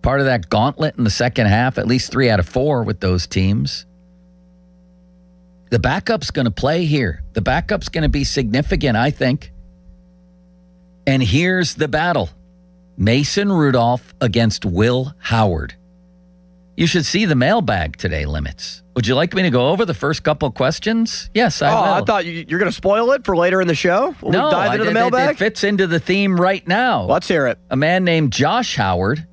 Part of that gauntlet in the second half, at least 3 out of 4 with those teams. The backup's going to play here. The backup's going to be significant, I think. And here's the battle. Mason Rudolph against Will Howard. You should see the mailbag today, Limits. Would you like me to go over the first couple questions? Yes, I will. I thought you're going to spoil it for later in the show? When No, we dive into the mailbag? It fits into the theme right now. Let's hear it. A man named Josh Howard.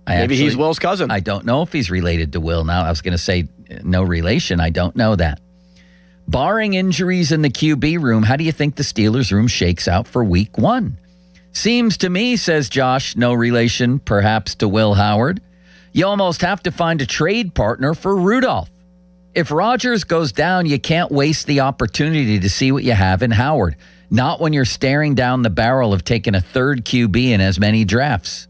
Maybe he's Will's cousin. I don't know if he's related to Will now. I was going to say no relation. I don't know that. Barring injuries in the QB room, how do you think the Steelers room shakes out for week 1? Seems to me, says Josh, no relation perhaps to Will Howard. You almost have to find a trade partner for Rudolph. If Rodgers goes down, you can't waste the opportunity to see what you have in Howard. Not when you're staring down the barrel of taking a third QB in as many drafts.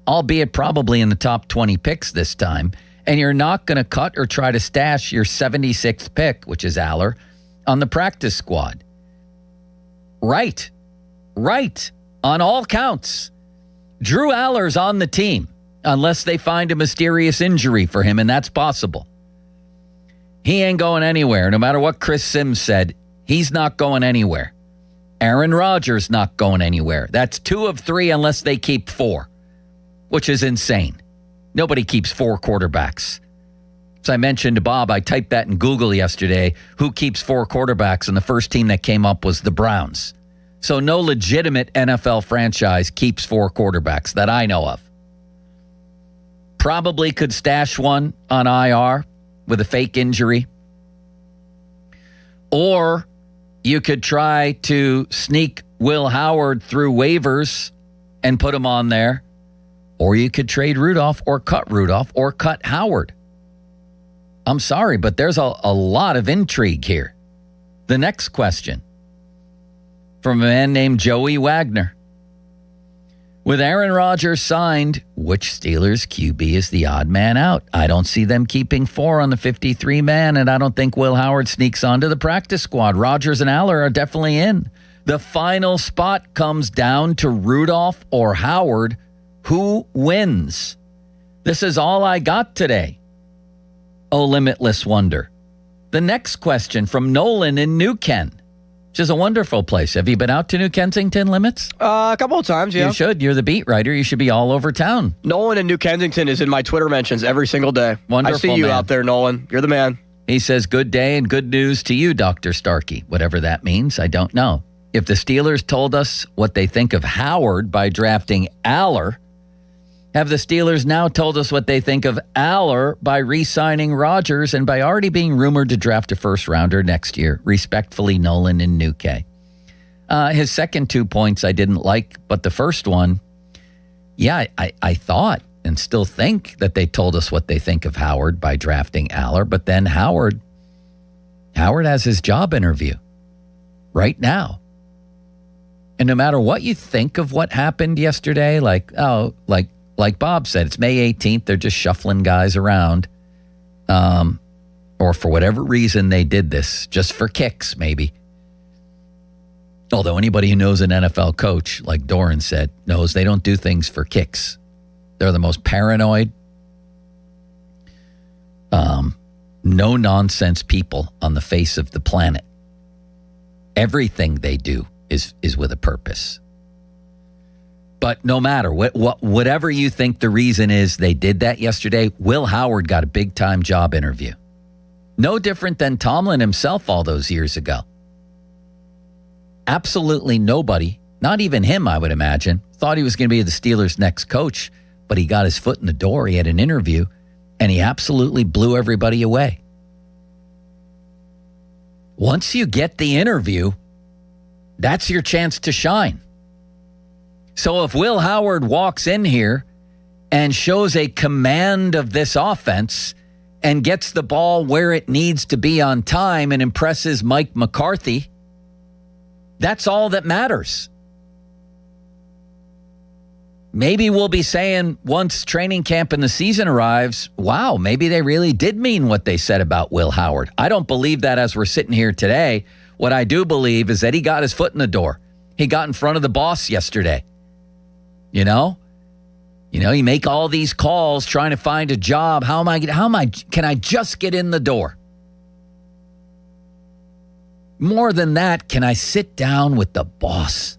Albeit probably in the top 20 picks this time. And you're not going to cut or try to stash your 76th pick, which is Aller, on the practice squad. Right. On all counts. Drew Aller's on the team, unless they find a mysterious injury for him, and that's possible. He ain't going anywhere. No matter what Chris Sims said, he's not going anywhere. Aaron Rodgers not going anywhere. That's 2 of 3 unless they keep 4, which is insane. Nobody keeps 4 quarterbacks. As I mentioned to Bob, I typed that in Google yesterday. Who keeps 4 quarterbacks? And the first team that came up was the Browns. So no legitimate NFL franchise keeps 4 quarterbacks that I know of. Probably could stash one on IR with a fake injury. Or you could try to sneak Will Howard through waivers and put him on there. Or you could trade Rudolph or cut Howard. I'm sorry, but there's a lot of intrigue here. The next question from a man named Joey Wagner. With Aaron Rodgers signed, which Steelers QB is the odd man out? I don't see them keeping 4 on the 53-man, and I don't think Will Howard sneaks onto the practice squad. Rodgers and Aller are definitely in. The final spot comes down to Rudolph or Howard. Who wins? This is all I got today. Oh, limitless wonder. The next question from Nolan in New Kent, which is a wonderful place. Have you been out to New Kensington, Limits? A couple of times, yeah. You should. You're the beat writer. You should be all over town. Nolan in New Kensington is in my Twitter mentions every single day. Wonderful, I see you man. out there, Nolan. You're the man. He says, good day and good news to you, Dr. Starkey. Whatever that means, I don't know. If the Steelers told us what they think of Howard by drafting Aller, have the Steelers now told us what they think of Aller by re-signing Rodgers and by already being rumored to draft a first-rounder next year? Respectfully, Nolan in New K. His second 2 points I didn't like, but the first one, yeah, I thought and still think that they told us what they think of Howard by drafting Aller, but then Howard has his job interview right now. And no matter what you think of what happened yesterday, like Bob said, it's May 18th. They're just shuffling guys around. Or for whatever reason they did this, just for kicks, maybe. Although anybody who knows an NFL coach, like Doran said, knows they don't do things for kicks. They're the most paranoid, no-nonsense people on the face of the planet. Everything they do is with a purpose. But no matter whatever you think the reason is they did that yesterday, Will Howard got a big-time job interview. No different than Tomlin himself all those years ago. Absolutely nobody, not even him, I would imagine, thought he was going to be the Steelers' next coach, but he got his foot in the door. He had an interview, and he absolutely blew everybody away. Once you get the interview, that's your chance to shine. So if Will Howard walks in here and shows a command of this offense and gets the ball where it needs to be on time and impresses Mike McCarthy, that's all that matters. maybe we'll be saying once training camp and the season arrives, wow, maybe they really did mean what they said about Will Howard. I don't believe that as we're sitting here today. What I do believe is that he got his foot in the door. He got in front of the boss yesterday. You know, you make all these calls trying to find a job. Can I just get in the door? More than that, can I sit down with the boss?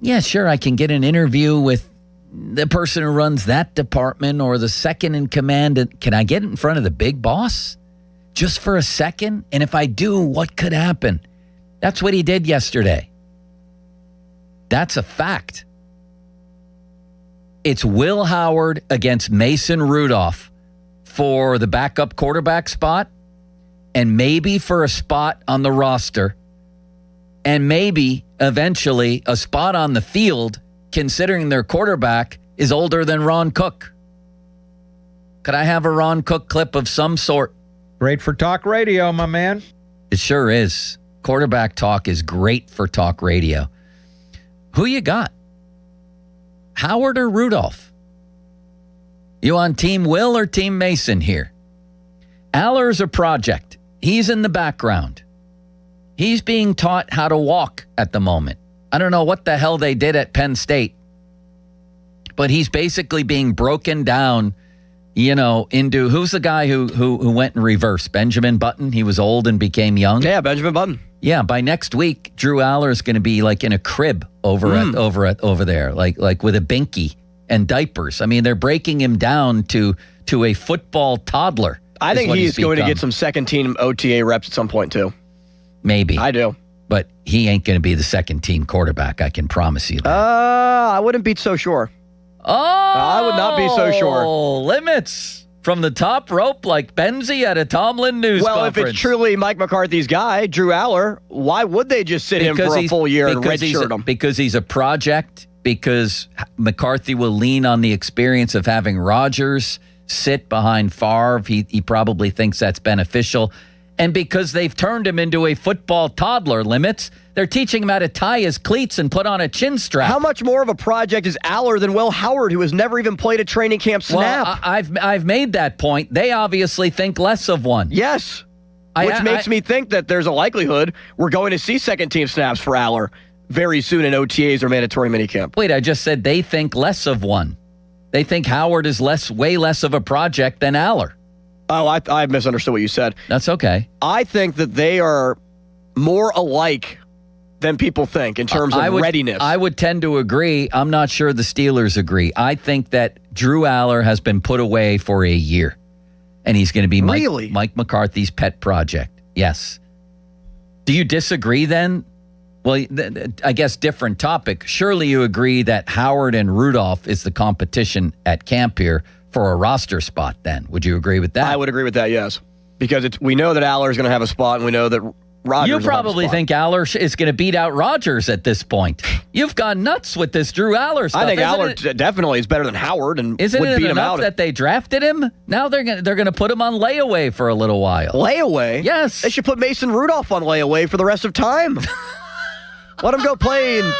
Yeah, sure, I can get an interview with the person who runs that department or the second in command. Can I get in front of the big boss just for a second? And if I do, what could happen? That's what he did yesterday. That's a fact. It's Will Howard against Mason Rudolph for the backup quarterback spot and maybe for a spot on the roster and maybe eventually a spot on the field, considering their quarterback is older than Ron Cook. Could I have a Ron Cook clip of some sort? Great for talk radio, my man. It sure is. Quarterback talk is great for talk radio. Who you got? Howard or Rudolph? You on Team Will or Team Mason here? Aller's a project. He's in the background. He's being taught how to walk at the moment. I don't know what the hell they did at Penn State, but he's basically being broken down, into who's the guy who went in reverse? Benjamin Button. He was old and became young. Yeah, Benjamin Button. Yeah, by next week, Drew Aller is going to be like in a crib over there, like with a binky and diapers. I mean, they're breaking him down to a football toddler. I think he's going to get some second team OTA reps at some point too. Maybe. I do. But he ain't going to be the second team quarterback, I can promise you that. I wouldn't be so sure. I would not be so sure. Limits from the top rope like Benzie at a Tomlin news conference. If it's truly Mike McCarthy's guy, Drew Aller, why would they just sit him for a full year and redshirt him? Because he's a project, because McCarthy will lean on the experience of having Rodgers sit behind Favre. He probably thinks that's beneficial. And because they've turned him into a football toddler, Limits, they're teaching him how to tie his cleats and put on a chin strap. How much more of a project is Aller than Will Howard, who has never even played a training camp snap? Well, I've made that point. They obviously think less of one. Yes. Which makes me think that there's a likelihood we're going to see second team snaps for Aller very soon in OTAs or mandatory minicamp. Wait, I just said they think less of one. They think Howard is way less of a project than Aller. Oh, I misunderstood what you said. That's okay. I think that they are more alike than people think in terms of readiness. I would tend to agree. I'm not sure the Steelers agree. I think that Drew Aller has been put away for a year, and he's going to be Mike McCarthy's pet project. Yes. Do you disagree then? Well, I guess different topic. Surely you agree that Howard and Rudolph is the competition at camp here for a roster spot then. Would you agree with that? I would agree with that, yes. Because we know that Aller is going to have a spot, and we know that Rodgers You probably think Aller is going to beat out Rodgers at this point. You've gone nuts with this Drew Aller stuff. I think Aller definitely is better than Howard and would beat him out. Isn't it enough that they drafted him? Now they're going to put him on layaway for a little while. Layaway? Yes. They should put Mason Rudolph on layaway for the rest of time. Let him go play in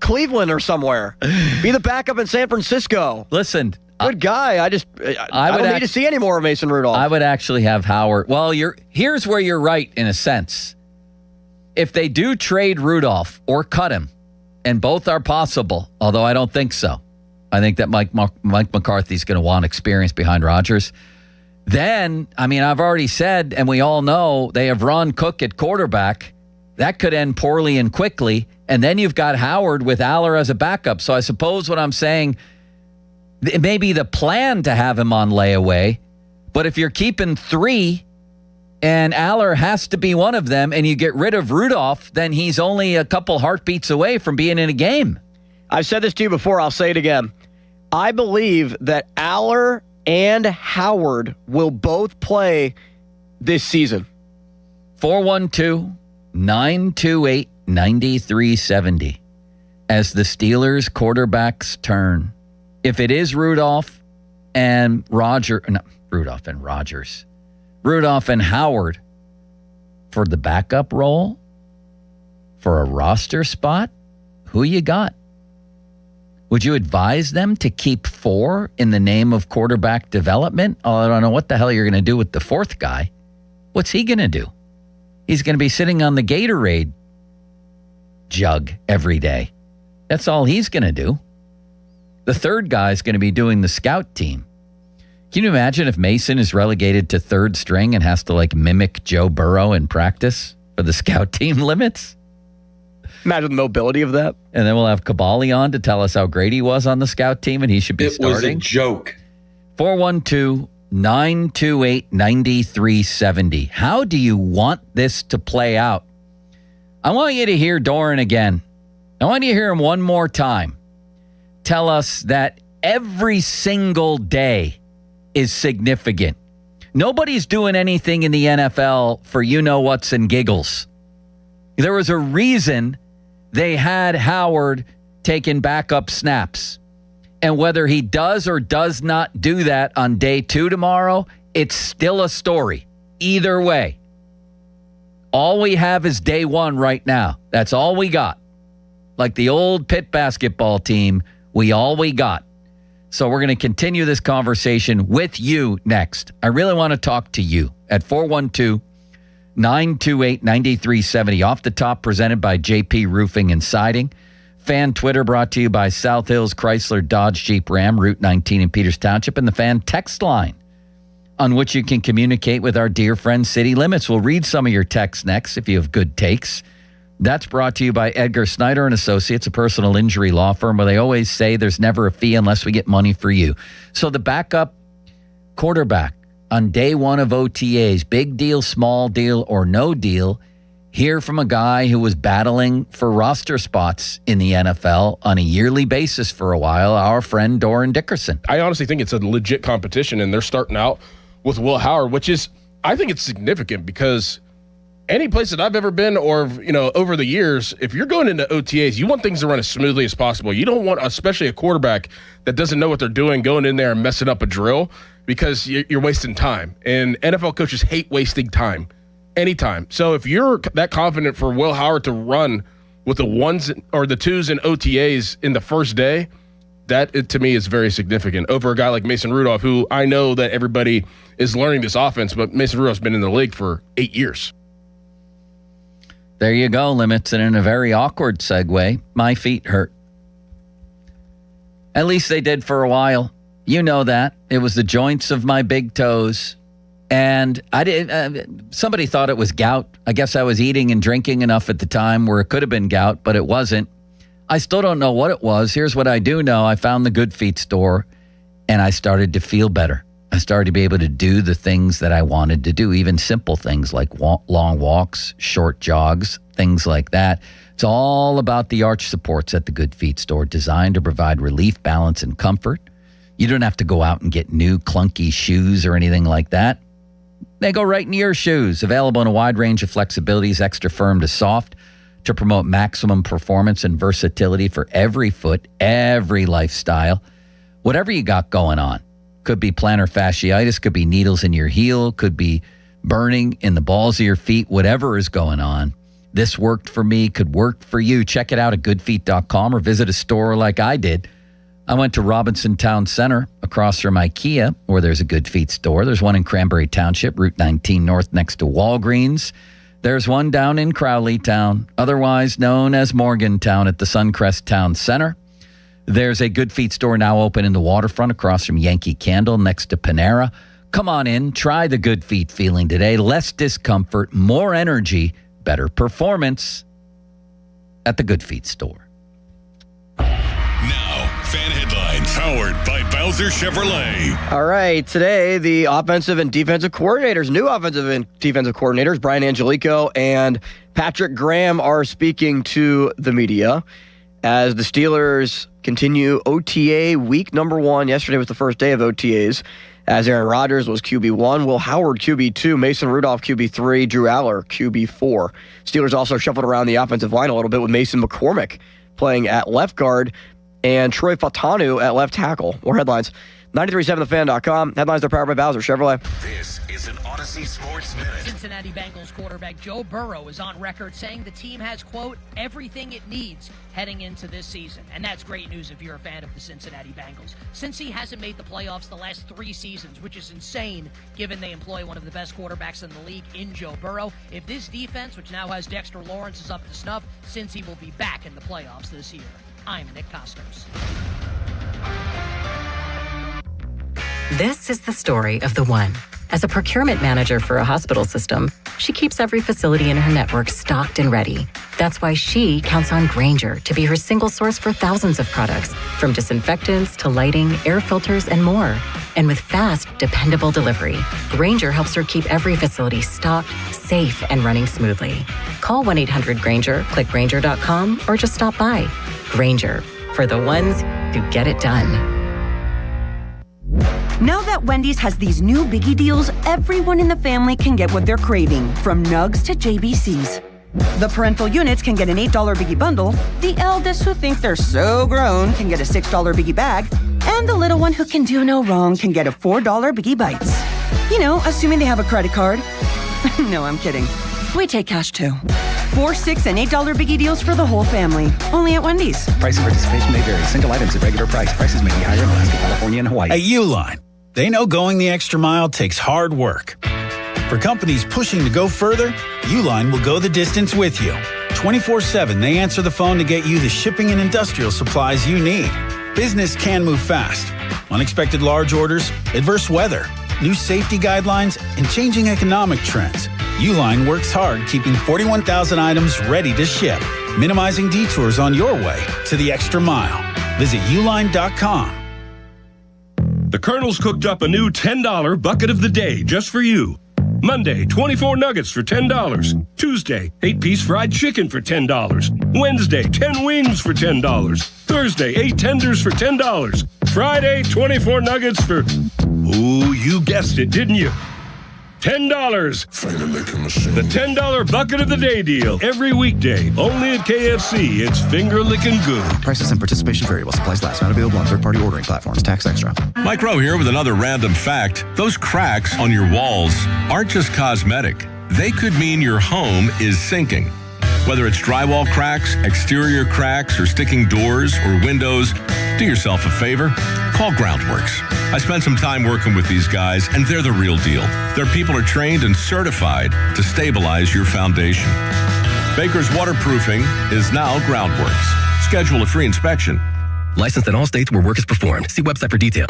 Cleveland or somewhere. Be the backup in San Francisco. Listen. Good guy. I don't need to see any more of Mason Rudolph. I would actually have Howard. Well, here's where you're right in a sense. If they do trade Rudolph or cut him, and both are possible, although I don't think so. I think that Mike McCarthy's going to want experience behind Rodgers. Then, I've already said, and we all know, they have Ron Cook at quarterback. That could end poorly and quickly. And then you've got Howard with Aller as a backup. So I suppose what I'm saying, it may be the plan to have him on layaway, but if you're keeping three and Aller has to be one of them and you get rid of Rudolph, then he's only a couple heartbeats away from being in a game. I've said this to you before. I'll say it again. I believe that Aller and Howard will both play this season. 412-928-9370 as the Steelers quarterbacks turn. If it is Rudolph and Rodgers, Rudolph and Howard for the backup role, for a roster spot, who you got? Would you advise them to keep 4 in the name of quarterback development? Oh, I don't know what the hell you're going to do with the 4th guy. What's he going to do? He's going to be sitting on the Gatorade jug every day. That's all he's going to do. The 3rd guy is going to be doing the scout team. Can you imagine if Mason is relegated to 3rd string and has to mimic Joe Burrow in practice for the scout team limits? Imagine the mobility of that. And then we'll have Caballi on to tell us how great he was on the scout team and he should be starting. It was a joke. 412-928-9370. How do you want this to play out? I want you to hear Doran again. I want you to hear him one more time. Tell us that every single day is significant. Nobody's doing anything in the NFL for you-know-whats and giggles. There was a reason they had Howard taking backup snaps. And whether he does or does not do that on day 2 tomorrow, it's still a story. Either way. All we have is day 1 right now. That's all we got. Like the old Pitt basketball team, we got. So we're going to continue this conversation with you next. I really want to talk to you at 412-928-9370. Off the Top, presented by JP Roofing and Siding. Fan Twitter brought to you by South Hills Chrysler Dodge Jeep Ram, Route 19 in Peters Township, and the Fan text line on which you can communicate with our dear friend City Limits. We'll read some of your texts next if you have good takes. That's brought to you by Edgar Snyder and Associates, a personal injury law firm where they always say there's never a fee unless we get money for you. So the backup quarterback on day 1 of OTAs, big deal, small deal, or no deal, hear from a guy who was battling for roster spots in the NFL on a yearly basis for a while, our friend Doran Dickerson. I honestly think it's a legit competition, and they're starting out with Will Howard, which is, I think it's significant because any place that I've ever been or, over the years, if you're going into OTAs, you want things to run as smoothly as possible. You don't want, especially a quarterback that doesn't know what they're doing, going in there and messing up a drill because you're wasting time. And NFL coaches hate wasting time anytime. So if you're that confident for Will Howard to run with the 1s or the 2s and OTAs in the first day, that to me is very significant over a guy like Mason Rudolph, who I know that everybody is learning this offense, but Mason Rudolph's been in the league for 8 years. There you go, Limits. And in a very awkward segue, my feet hurt. At least they did for a while. You know that. It was the joints of my big toes. And somebody thought it was gout. I guess I was eating and drinking enough at the time where it could have been gout, but it wasn't. I still don't know what it was. Here's what I do know. I found the Good Feet store, and I started to feel better. I started to be able to do the things that I wanted to do, even simple things like long walks, short jogs, things like that. It's all about the arch supports at the Good Feet store, designed to provide relief, balance, and comfort. You don't have to go out and get new clunky shoes or anything like that. They go right into your shoes. Available in a wide range of flexibilities, extra firm to soft, to promote maximum performance and versatility for every foot, every lifestyle, whatever you got going on. Could be plantar fasciitis, could be needles in your heel, could be burning in the balls of your feet, whatever is going on. This worked for me, could work for you. Check it out at goodfeet.com or visit a store like I did. I went to Robinson Town Center across from IKEA, where there's a Good Feet store. There's one in Cranberry Township, Route 19 North next to Walgreens. There's one down in Crowleytown, otherwise known as Morgantown at the Suncrest Town Center. There's a Good Feet store now open in the waterfront across from Yankee Candle next to Panera. Come on in, try the Good Feet feeling today. Less discomfort, more energy, better performance at the Good Feet store. Now, fan headlines powered by Bowser Chevrolet. All right, today the offensive and defensive coordinators, new offensive and defensive coordinators, Brian Angelico and Patrick Graham, are speaking to the media as the Steelers continue OTA week number 1. Yesterday was the first day of OTAs, as Aaron Rodgers was QB1, Will Howard QB2, Mason Rudolph QB3, Drew Aller QB4. Steelers also shuffled around the offensive line a little bit with Mason McCormick playing at left guard and Troy Fatanu at left tackle. More headlines, 937thefan.com. Headlines are powered by Bowser Chevrolet. This is an Odyssey Sports Minute. Cincinnati Bengals quarterback Joe Burrow is on record saying the team has, quote, everything it needs heading into this season. And that's great news if you're a fan of the Cincinnati Bengals. Since he hasn't made the playoffs the last 3 seasons, which is insane given they employ one of the best quarterbacks in the league in Joe Burrow, if this defense, which now has Dexter Lawrence, is up to snuff, Cincy will be back in the playoffs this year. I'm Nick Costos. This is the story of the one. As a procurement manager for a hospital system, she keeps every facility in her network stocked and ready. That's why she counts on Grainger to be her single source for thousands of products, from disinfectants to lighting, air filters, and more. And with fast, dependable delivery, Grainger helps her keep every facility stocked, safe, and running smoothly. Call 1-800-GRAINGER, click Grainger.com, or just stop by. Grainger, for the ones who get it done. Now that Wendy's has these new biggie deals, everyone in the family can get what they're craving, from nugs to JBCs. The parental units can get an $8 biggie bundle, the eldest who think they're so grown can get a $6 biggie bag, and the little one who can do no wrong can get a $4 biggie bites. You know, assuming they have a credit card. No, I'm kidding. We take cash too. 4, 6, and $8 biggie deals for the whole family. Only at Wendy's. Price and participation may vary. Single items at regular price. Prices may be higher in Alaska, California, and Hawaii. At Uline, they know going the extra mile takes hard work. For companies pushing to go further, Uline will go the distance with you. 24/7, they answer the phone to get you the shipping and industrial supplies you need. Business can move fast. Unexpected large orders, adverse weather, new safety guidelines, and changing economic trends. Uline works hard keeping 41,000 items ready to ship, minimizing detours on your way to the extra mile. Visit uline.com. The Colonel's cooked up a new $10 bucket of the day just for you. Monday, 24 nuggets for $10. Tuesday, 8-piece fried chicken for $10. Wednesday, 10 wings for $10. Thursday, 8 tenders for $10. Friday, 24 nuggets for, ooh, you guessed it, didn't you? $10. The $10 bucket of the day deal. Every weekday, only at KFC. It's finger licking good. Prices and participation variable. Supplies last. Not available on third-party ordering platforms. Tax extra. Mike Rowe here with another random fact. Those cracks on your walls aren't just cosmetic. They could mean your home is sinking. Whether it's drywall cracks, exterior cracks, or sticking doors or windows, do yourself a favor. Call Groundworks. I spent some time working with these guys, and they're the real deal. Their people are trained and certified to stabilize your foundation. Baker's Waterproofing is now Groundworks. Schedule a free inspection. Licensed in all states where work is performed. See website for detail.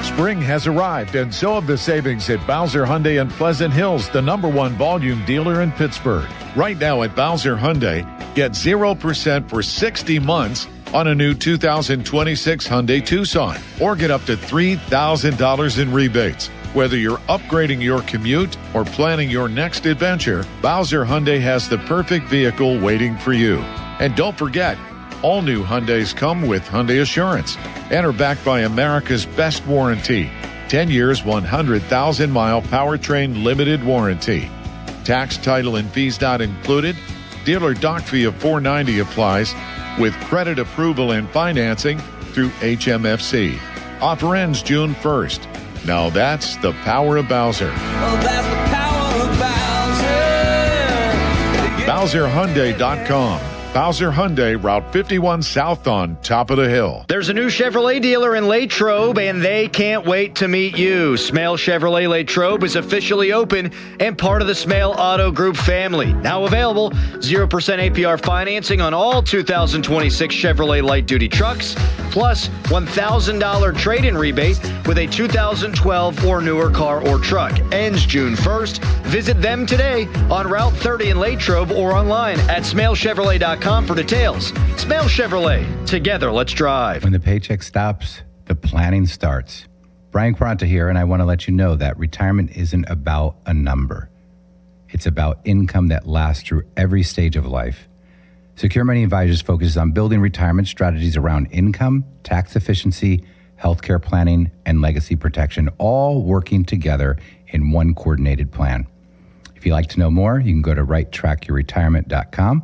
Spring has arrived, and so have the savings at Bowser Hyundai in Pleasant Hills, the #1 volume dealer in Pittsburgh. Right now at Bowser Hyundai, get 0% for 60 months on a new 2026 Hyundai Tucson, or get up to $3,000 in rebates. Whether you're upgrading your commute or planning your next adventure, Bowser Hyundai has the perfect vehicle waiting for you. And don't forget, all new Hyundais come with Hyundai Assurance and are backed by America's best warranty. 10 years, 100,000-mile powertrain limited warranty. Tax, title, and fees not included. Dealer dock fee of $490 applies with credit approval and financing through HMFC. Offer ends June 1st. Now that's the power of Bowser. Oh, that's the power of Bowser. BowserHyundai.com. Bowser Hyundai, Route 51 South on top of the hill. There's a new Chevrolet dealer in Latrobe, and they can't wait to meet you. Smale Chevrolet Latrobe is officially open and part of the Smale Auto Group family. Now available, 0% APR financing on all 2026 Chevrolet light-duty trucks, plus $1,000 trade-in rebate with a 2012 or newer car or truck. Ends June 1st. Visit them today on Route 30 in Latrobe or online at smalechevrolet.com for details. Smale Chevrolet. Together, let's drive. When the paycheck stops, the planning starts. Brian Quaranta here, and I want to let you know that retirement isn't about a number. It's about income that lasts through every stage of life. Secure Money Advisors focuses on building retirement strategies around income, tax efficiency, healthcare planning, and legacy protection, all working together in one coordinated plan. If you'd like to know more, you can go to righttrackyourretirement.com.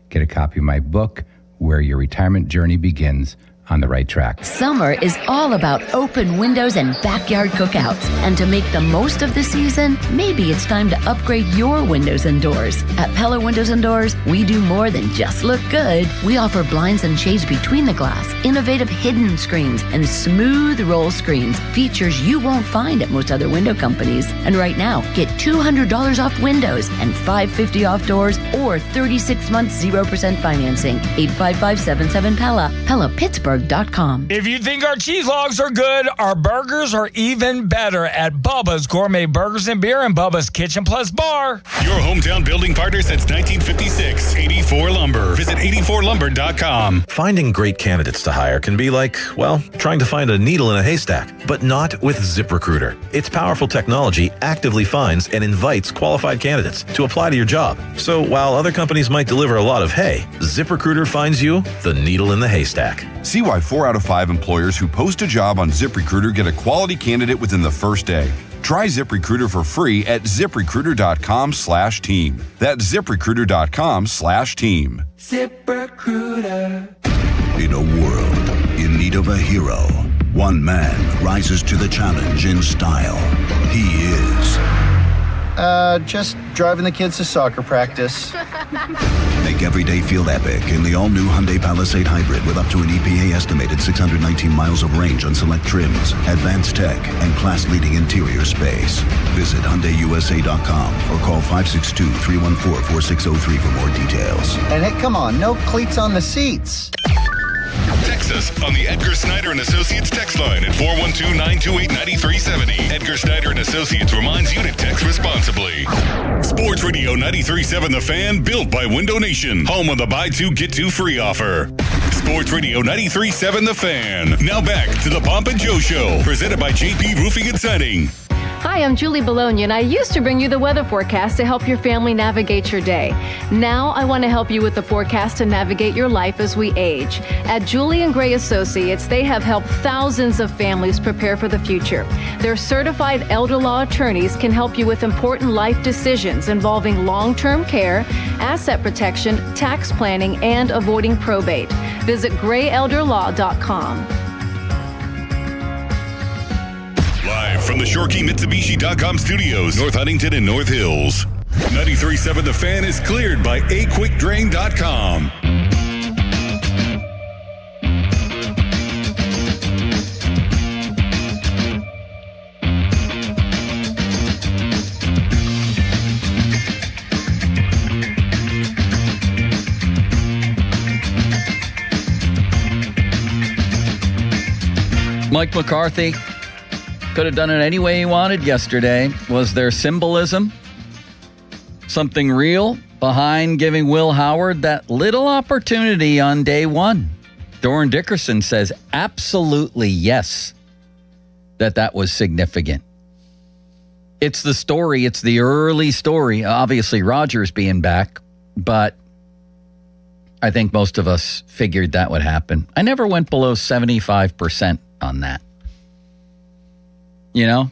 Get a copy of my book, Where Your Retirement Journey Begins, on the right track. Summer is all about open windows and backyard cookouts. And to make the most of the season, maybe it's time to upgrade your windows and doors. At Pella Windows and Doors, we do more than just look good. We offer blinds and shades between the glass, innovative hidden screens, and smooth roll screens, features you won't find at most other window companies. And right now, get $200 off windows and $550 off doors or 36 months 0% financing. 855-77-PELLA, PellaPittsburgh.com. If you think our cheese logs are good, our burgers are even better at Bubba's Gourmet Burgers and Beer and Bubba's Kitchen Plus Bar. Your hometown building partner since 1956, 84 Lumber. Visit 84lumber.com. Finding great candidates to hire can be like, well, trying to find a needle in a haystack, but not with ZipRecruiter. Its powerful technology actively finds and invites qualified candidates to apply to your job. So while other companies might deliver a lot of hay, ZipRecruiter finds you the needle in the haystack. See why 4 out of 5 employers who post a job on ZipRecruiter get a quality candidate within the first day. Try ZipRecruiter for free at ZipRecruiter.com/team. That's ZipRecruiter.com/team. ZipRecruiter. In a world in need of a hero, one man rises to the challenge in style. He is... just driving the kids to soccer practice. Make every day feel epic in the all-new Hyundai Palisade Hybrid with up to an EPA-estimated 619 miles of range on select trims, advanced tech, and class-leading interior space. Visit HyundaiUSA.com or call 562-314-4603 for more details. And hey, come on, no cleats on the seats. Text us on the Edgar Snyder and Associates text line at 412-928-9370. Edgar Snyder and Associates reminds you to text responsibly. Sports Radio 93.7 The Fan, built by Window Nation. Home of the buy two, get two free offer. Sports Radio 93.7 The Fan. Now back to the Pomp and Joe Show, presented by JP Roofing and Siding. Hi, I'm Julie Bologna, and I used to bring you the weather forecast to help your family navigate your day. Now I want to help you with the forecast to navigate your life as we age. At Julie and Gray Associates, they have helped thousands of families prepare for the future. Their certified elder law attorneys can help you with important life decisions involving long-term care, asset protection, tax planning, and avoiding probate. Visit grayelderlaw.com. Live from the ShoreKeyMitsubishi.com studios, North Huntington and North Hills. 93.7 The Fan is cleared by aquickdrain.com. Mike McCarthy could have done it any way he wanted yesterday. Was there symbolism? Something real behind giving Will Howard that little opportunity on day one? Doran Dickerson says absolutely yes, that was significant. It's the story. It's the early story. Obviously, Rodgers being back, but I think most of us figured that would happen. I never went below 75% on that. You know,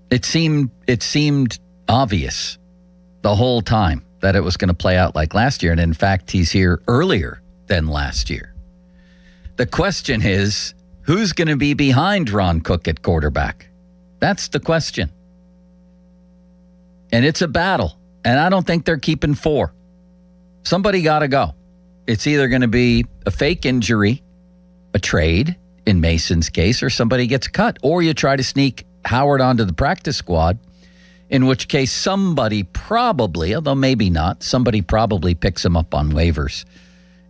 it seemed obvious the whole time that it was going to play out like last year. And in fact, he's here earlier than last year. The question is, who's going to be behind Ron Cook at quarterback? That's the question. And it's a battle. And I don't think they're keeping 4. Somebody got to go. It's either going to be a fake injury, a trade, in Mason's case, or somebody gets cut, or you try to sneak Howard onto the practice squad, in which case somebody probably, although maybe not, somebody probably picks him up on waivers.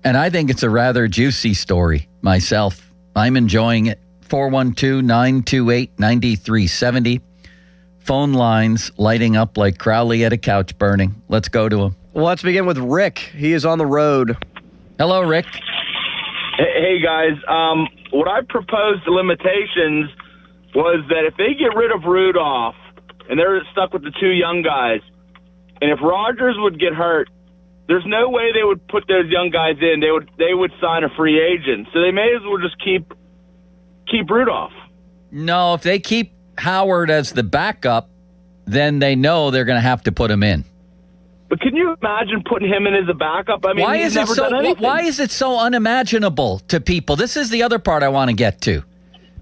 And I think it's a rather juicy story myself. I'm enjoying it. 412-928-9370. Phone lines lighting up like Crowley at a couch burning. Let's go to him. Well, let's begin with Rick. He is on the road. Hello, Rick. Hey, guys. What I proposed the limitations was that if they get rid of Rudolph and they're stuck with the 2 young guys, and if Rodgers would get hurt, there's no way they would put those young guys in. They would sign a free agent. So they may as well just keep Rudolph. No, if they keep Howard as the backup, then they know they're going to have to put him in. But can you imagine putting him in as a backup? I mean, why he's is it never so? done anything. Why is it so unimaginable to people? This is the other part I want to get to.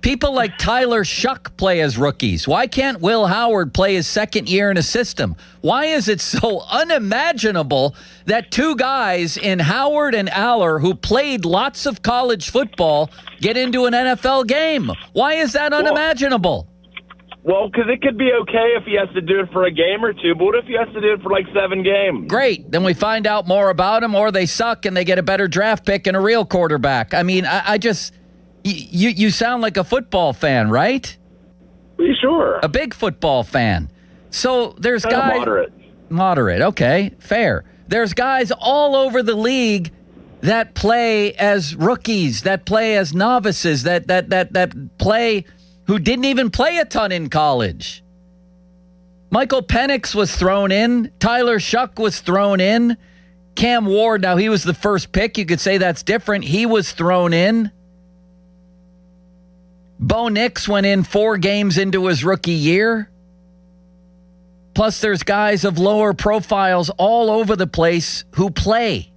People like Tyler Shuck play as rookies. Why can't Will Howard play his second year in a system? Why is it so unimaginable that two guys in Howard and Aller who played lots of college football get into an NFL game? Why is that unimaginable? Well, because it could be okay if he has to do it for a game or two, but what if he has to do it for like 7 games? Great. Then we find out more about them, or they suck and they get a better draft pick and a real quarterback. I mean, I just... You sound like a football fan, right? Sure. A big football fan. So there's guys... Moderate. Moderate, okay, fair. There's guys all over the league that play as rookies, that play as novices, that play... who didn't even play a ton in college. Michael Penix was thrown in. Tyler Shuck was thrown in. Cam Ward, now he was the first pick. You could say that's different. He was thrown in. Bo Nix went in 4 games into his rookie year. Plus, there's guys of lower profiles all over the place who play.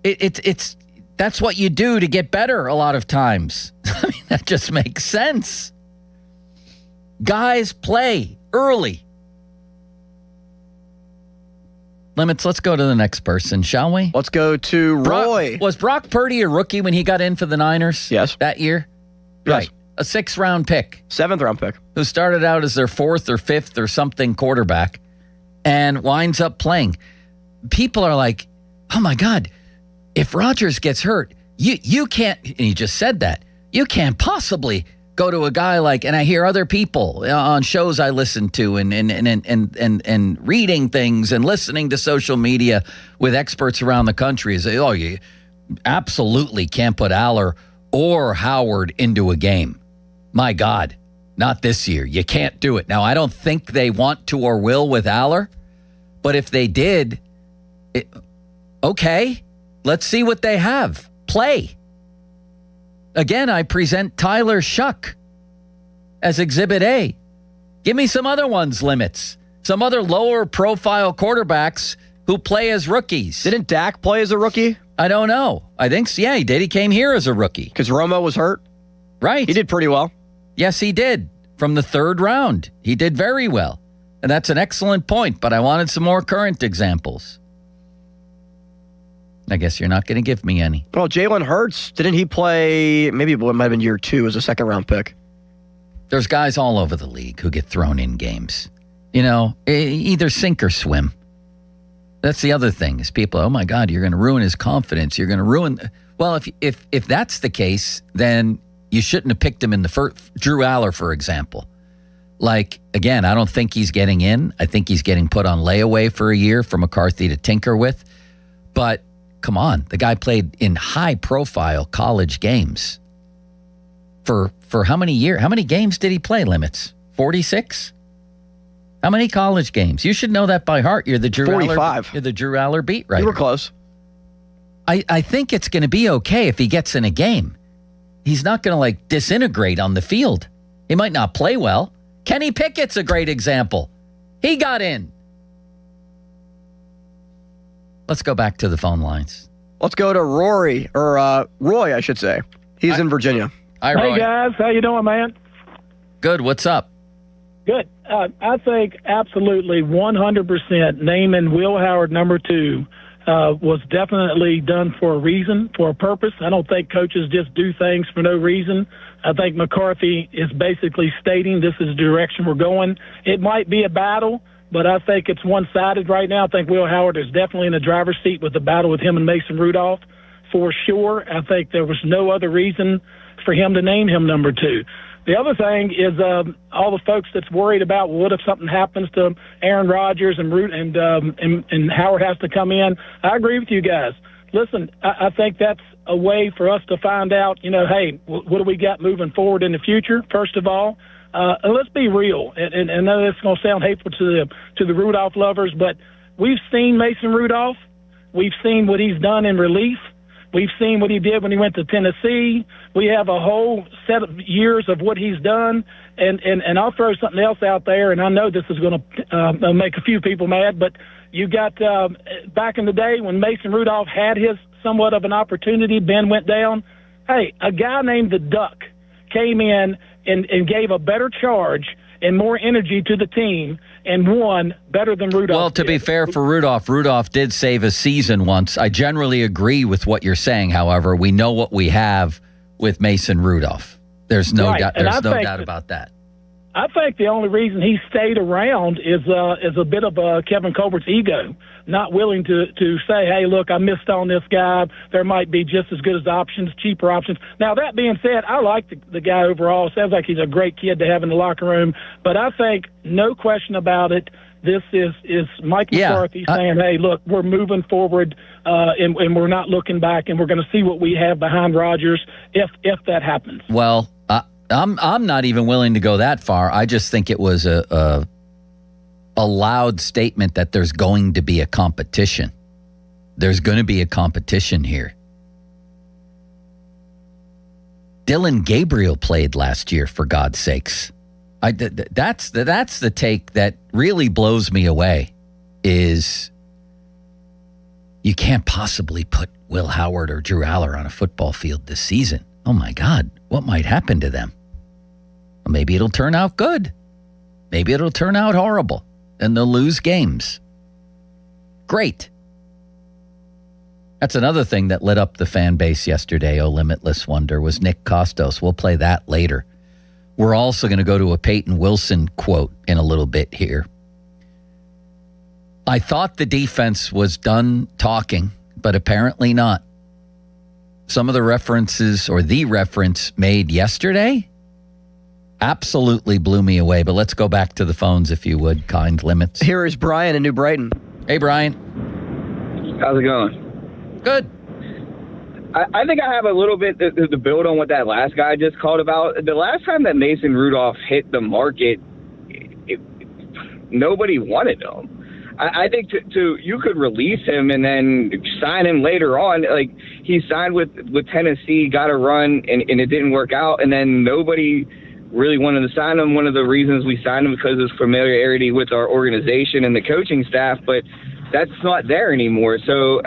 It's that's what you do to get better a lot of times. I mean, that just makes sense. Guys play early. Limits, let's go to the next person, shall we? Let's go to Roy. Was Brock Purdy a rookie when he got in for the Niners? Yes. That year? Yes. Right. A 6th-round pick. 7th-round pick. Who started out as their 4th or 5th or something quarterback and winds up playing. People are like, oh my God, if Rodgers gets hurt, you can't, and he just said that, you can't possibly go to a guy like, and I hear other people on shows I listen to and reading things and listening to social media with experts around the country say, oh, you absolutely can't put Aller or Howard into a game. My God, not this year. You can't do it. Now, I don't think they want to or will with Aller, but if they did, okay, let's see what they have. Play. Again, I present Tyler Shuck as Exhibit A. Give me some other ones, Limits. Some other lower profile quarterbacks who play as rookies. Didn't Dak play as a rookie? I don't know. I think, yeah, he did. He came here as a rookie. Because Romo was hurt? Right. He did pretty well. Yes, he did. From the 3rd round. He did very well. And that's an excellent point, but I wanted some more current examples. I guess you're not going to give me any. Well, Jalen Hurts, didn't he play, maybe it might have been year 2 as a 2nd-round pick? There's guys all over the league who get thrown in games. You know, either sink or swim. That's the other thing is people, oh my God, you're going to ruin his confidence. You're going to ruin. Well, if that's the case, then you shouldn't have picked him in the first. Drew Aller, for example. Like, again, I don't think he's getting in. I think he's getting put on layaway for a year for McCarthy to tinker with. But come on, the guy played in high-profile college games. For how many years? How many games did he play, Limits? 46? How many college games? You should know that by heart. You're the Drew 45. Aller, you're the Drew Aller beat writer. You were close. I think it's going to be okay if he gets in a game. He's not going to, like, disintegrate on the field. He might not play well. Kenny Pickett's a great example. He got in. Let's go back to the phone lines. Let's go to Rory, or Roy, I should say. He's in Virginia. Hi, Roy. Hey, guys. How you doing, man? Good. What's up? Good. I think absolutely 100% naming Will Howard number 2 was definitely done for a reason, for a purpose. I don't think coaches just do things for no reason. I think McCarthy is basically stating this is the direction we're going. It might be a battle, but I think it's one-sided right now. I think Will Howard is definitely in the driver's seat with the battle with him and Mason Rudolph for sure. I think there was no other reason for him to name him number 2. The other thing is all the folks that's worried about what if something happens to Aaron Rodgers and Howard has to come in. I agree with you guys. Listen, I think that's a way for us to find out, hey, what do we got moving forward in the future, first of all. And let's be real. And I know it's going to sound hateful to the Rudolph lovers, but we've seen Mason Rudolph. We've seen what he's done in relief. We've seen what he did when he went to Tennessee. We have a whole set of years of what he's done. And I'll throw something else out there, and I know this is going to make a few people mad, but you got back in the day when Mason Rudolph had his somewhat of an opportunity, Ben went down. Hey, a guy named the Duck came in and gave a better charge and more energy to the team and won better than Rudolph. Well, to be fair for Rudolph did save a season once. I generally agree with what you're saying. However, we know what we have with Mason Rudolph. There's no doubt. There's no doubt about that. I think the only reason he stayed around is a bit of Kevin Colbert's ego, not willing to say, hey, look, I missed on this guy. There might be just as good as options, cheaper options. Now, that being said, I like the guy overall. Sounds like he's a great kid to have in the locker room. But I think, no question about it, this is Mike McCarthy saying, hey, look, we're moving forward and we're not looking back, and we're going to see what we have behind Rodgers if that happens. Well, I'm not even willing to go that far. I just think it was a loud statement that there's going to be a competition. There's going to be a competition here. Dylan Gabriel played last year, for God's sakes. That's the take that really blows me away, is you can't possibly put Will Howard or Drew Aller on a football field this season. Oh, my God, what might happen to them? Well, maybe it'll turn out good. Maybe it'll turn out horrible, and they'll lose games. Great. That's another thing that lit up the fan base yesterday, oh limitless wonder, was Nick Kostos. We'll play that later. We're also going to go to a Peyton Wilson quote in a little bit here. I thought the defense was done talking, but apparently not. Some of the references, or the reference made yesterday, absolutely blew me away. But let's go back to the phones, if you would, kind limits. Here is Brian in New Brighton. Hey, Brian. How's it going? Good. I think I have a little bit to build on what that last guy just called about. The last time that Mason Rudolph hit the market, nobody wanted him. I think you could release him and then sign him later on. Like, he signed with Tennessee, got a run, and it didn't work out, and then nobody really wanted to sign him. One of the reasons we signed him because of his familiarity with our organization and the coaching staff, but that's not there anymore. So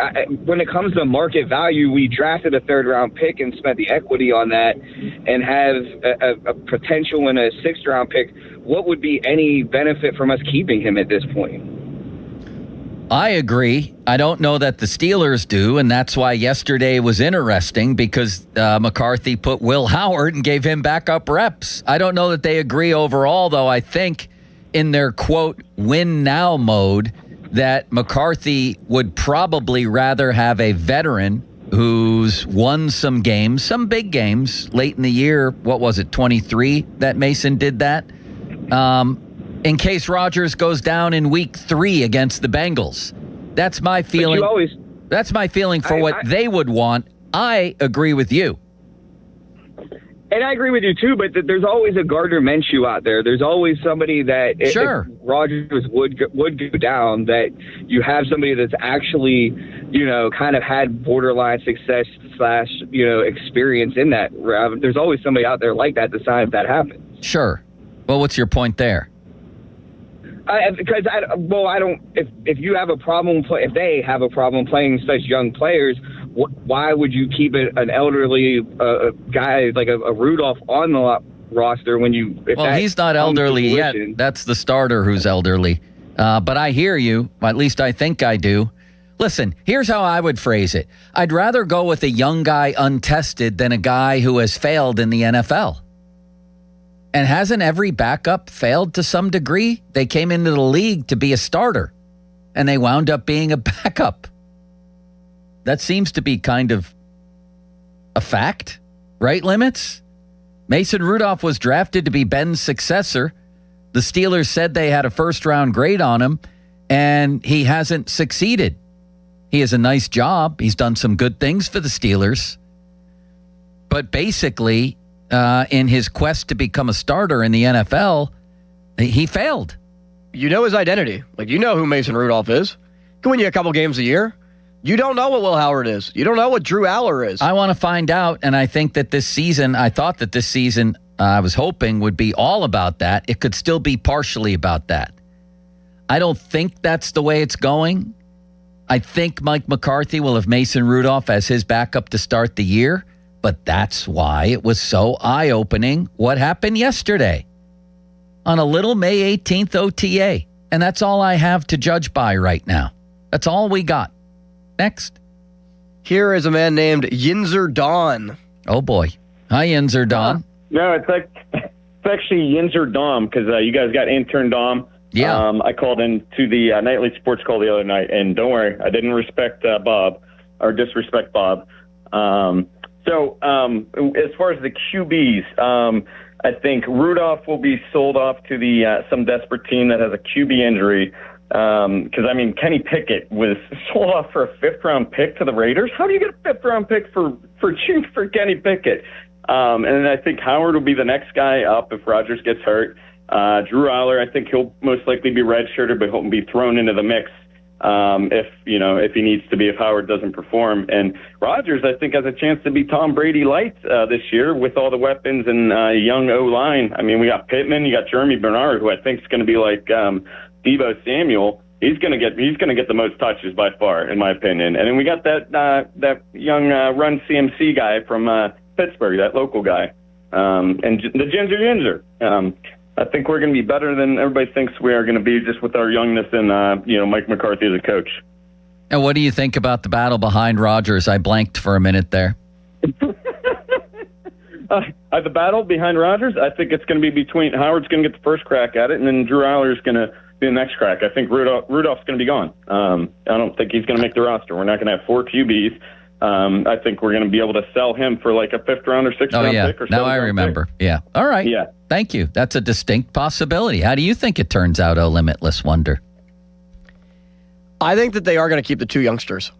when it comes to market value, we drafted a third-round pick and spent the equity on that and have a potential in a sixth-round pick. What would be any benefit from us keeping him at this point? I agree. I don't know that the Steelers do, and that's why yesterday was interesting, because McCarthy put Will Howard and gave him backup reps. I don't know that they agree overall, though. I think in their, quote, win now mode, that McCarthy would probably rather have a veteran who's won some games, some big games late in the year. What was it, 23 that Mason did that? In case Rodgers goes down in week 3 against the Bengals. That's my feeling. That's my feeling for what they would want. I agree with you. And I agree with you, too, but there's always a Gardner Minshew out there. There's always somebody that if Rodgers would go down, that you have somebody that's actually, kind of had borderline success / experience in that. There's always somebody out there like that to sign if that happens. Sure. Well, what's your point there? Because I don't. If you have a problem, if they have a problem playing such young players, why would you keep an elderly guy like a Rudolph on the roster when you? Well, he's not elderly yet. That's the starter who's elderly. But I hear you. At least I think I do. Listen, here's how I would phrase it. I'd rather go with a young guy untested than a guy who has failed in the NFL. And hasn't every backup failed to some degree? They came into the league to be a starter, and they wound up being a backup. That seems to be kind of a fact, right, Limits? Mason Rudolph was drafted to be Ben's successor. The Steelers said they had a first-round grade on him, and he hasn't succeeded. He has a nice job. He's done some good things for the Steelers. But basically, in his quest to become a starter in the NFL, he failed. You know his identity. Like, you know who Mason Rudolph is. Can win you a couple games a year. You don't know what Will Howard is. You don't know what Drew Aller is. I want to find out, and I think that this season, I was hoping would be all about that. It could still be partially about that. I don't think that's the way it's going. I think Mike McCarthy will have Mason Rudolph as his backup to start the year, but that's why it was so eye-opening what happened yesterday on a little May 18th OTA. And that's all I have to judge by right now. That's all we got. Next. Here is a man named Yinzer Dawn. Oh, boy. Hi, Yinzer Dawn. No, it's actually Yinzer Dom because you guys got intern Dom. Yeah. I called in to the nightly sports call the other night, and don't worry, I didn't respect Bob or disrespect Bob. So as far as the QBs, I think Rudolph will be sold off to the some desperate team that has a QB injury. Because, I mean, Kenny Pickett was sold off for a fifth-round pick to the Raiders. How do you get a fifth-round pick for Kenny Pickett? And then I think Howard will be the next guy up if Rodgers gets hurt. Drew Aller, I think he'll most likely be redshirted, but he'll be thrown into the mix if he needs to be, if Howard doesn't perform. And Rodgers, I think, has a chance to be Tom Brady light this year with all the weapons and young O-line. I mean, we got Pittman, you got Jeremy Bernard, who I think is going to be like Deebo Samuel. He's going to get the most touches by far, in my opinion. And then we got that young Run CMC guy from Pittsburgh, that local guy, and the Ginger. I think we're going to be better than everybody thinks we are going to be, just with our youngness and Mike McCarthy as a coach. And what do you think about the battle behind Rodgers? I blanked for a minute there. The battle behind Rodgers, I think it's going to be between Howard's going to get the first crack at it, and then Drew Aller's going to be the next crack. I think Rudolph's going to be gone. I don't think he's going to make the roster. We're not going to have 4 QBs. I think we're going to be able to sell him for like a 5th round or 6th round pick or something. Now I remember. Pick. Yeah. All right. Yeah. Thank you. That's a distinct possibility. How do you think it turns out, oh Limitless Wonder? I think that they are going to keep the 2 youngsters.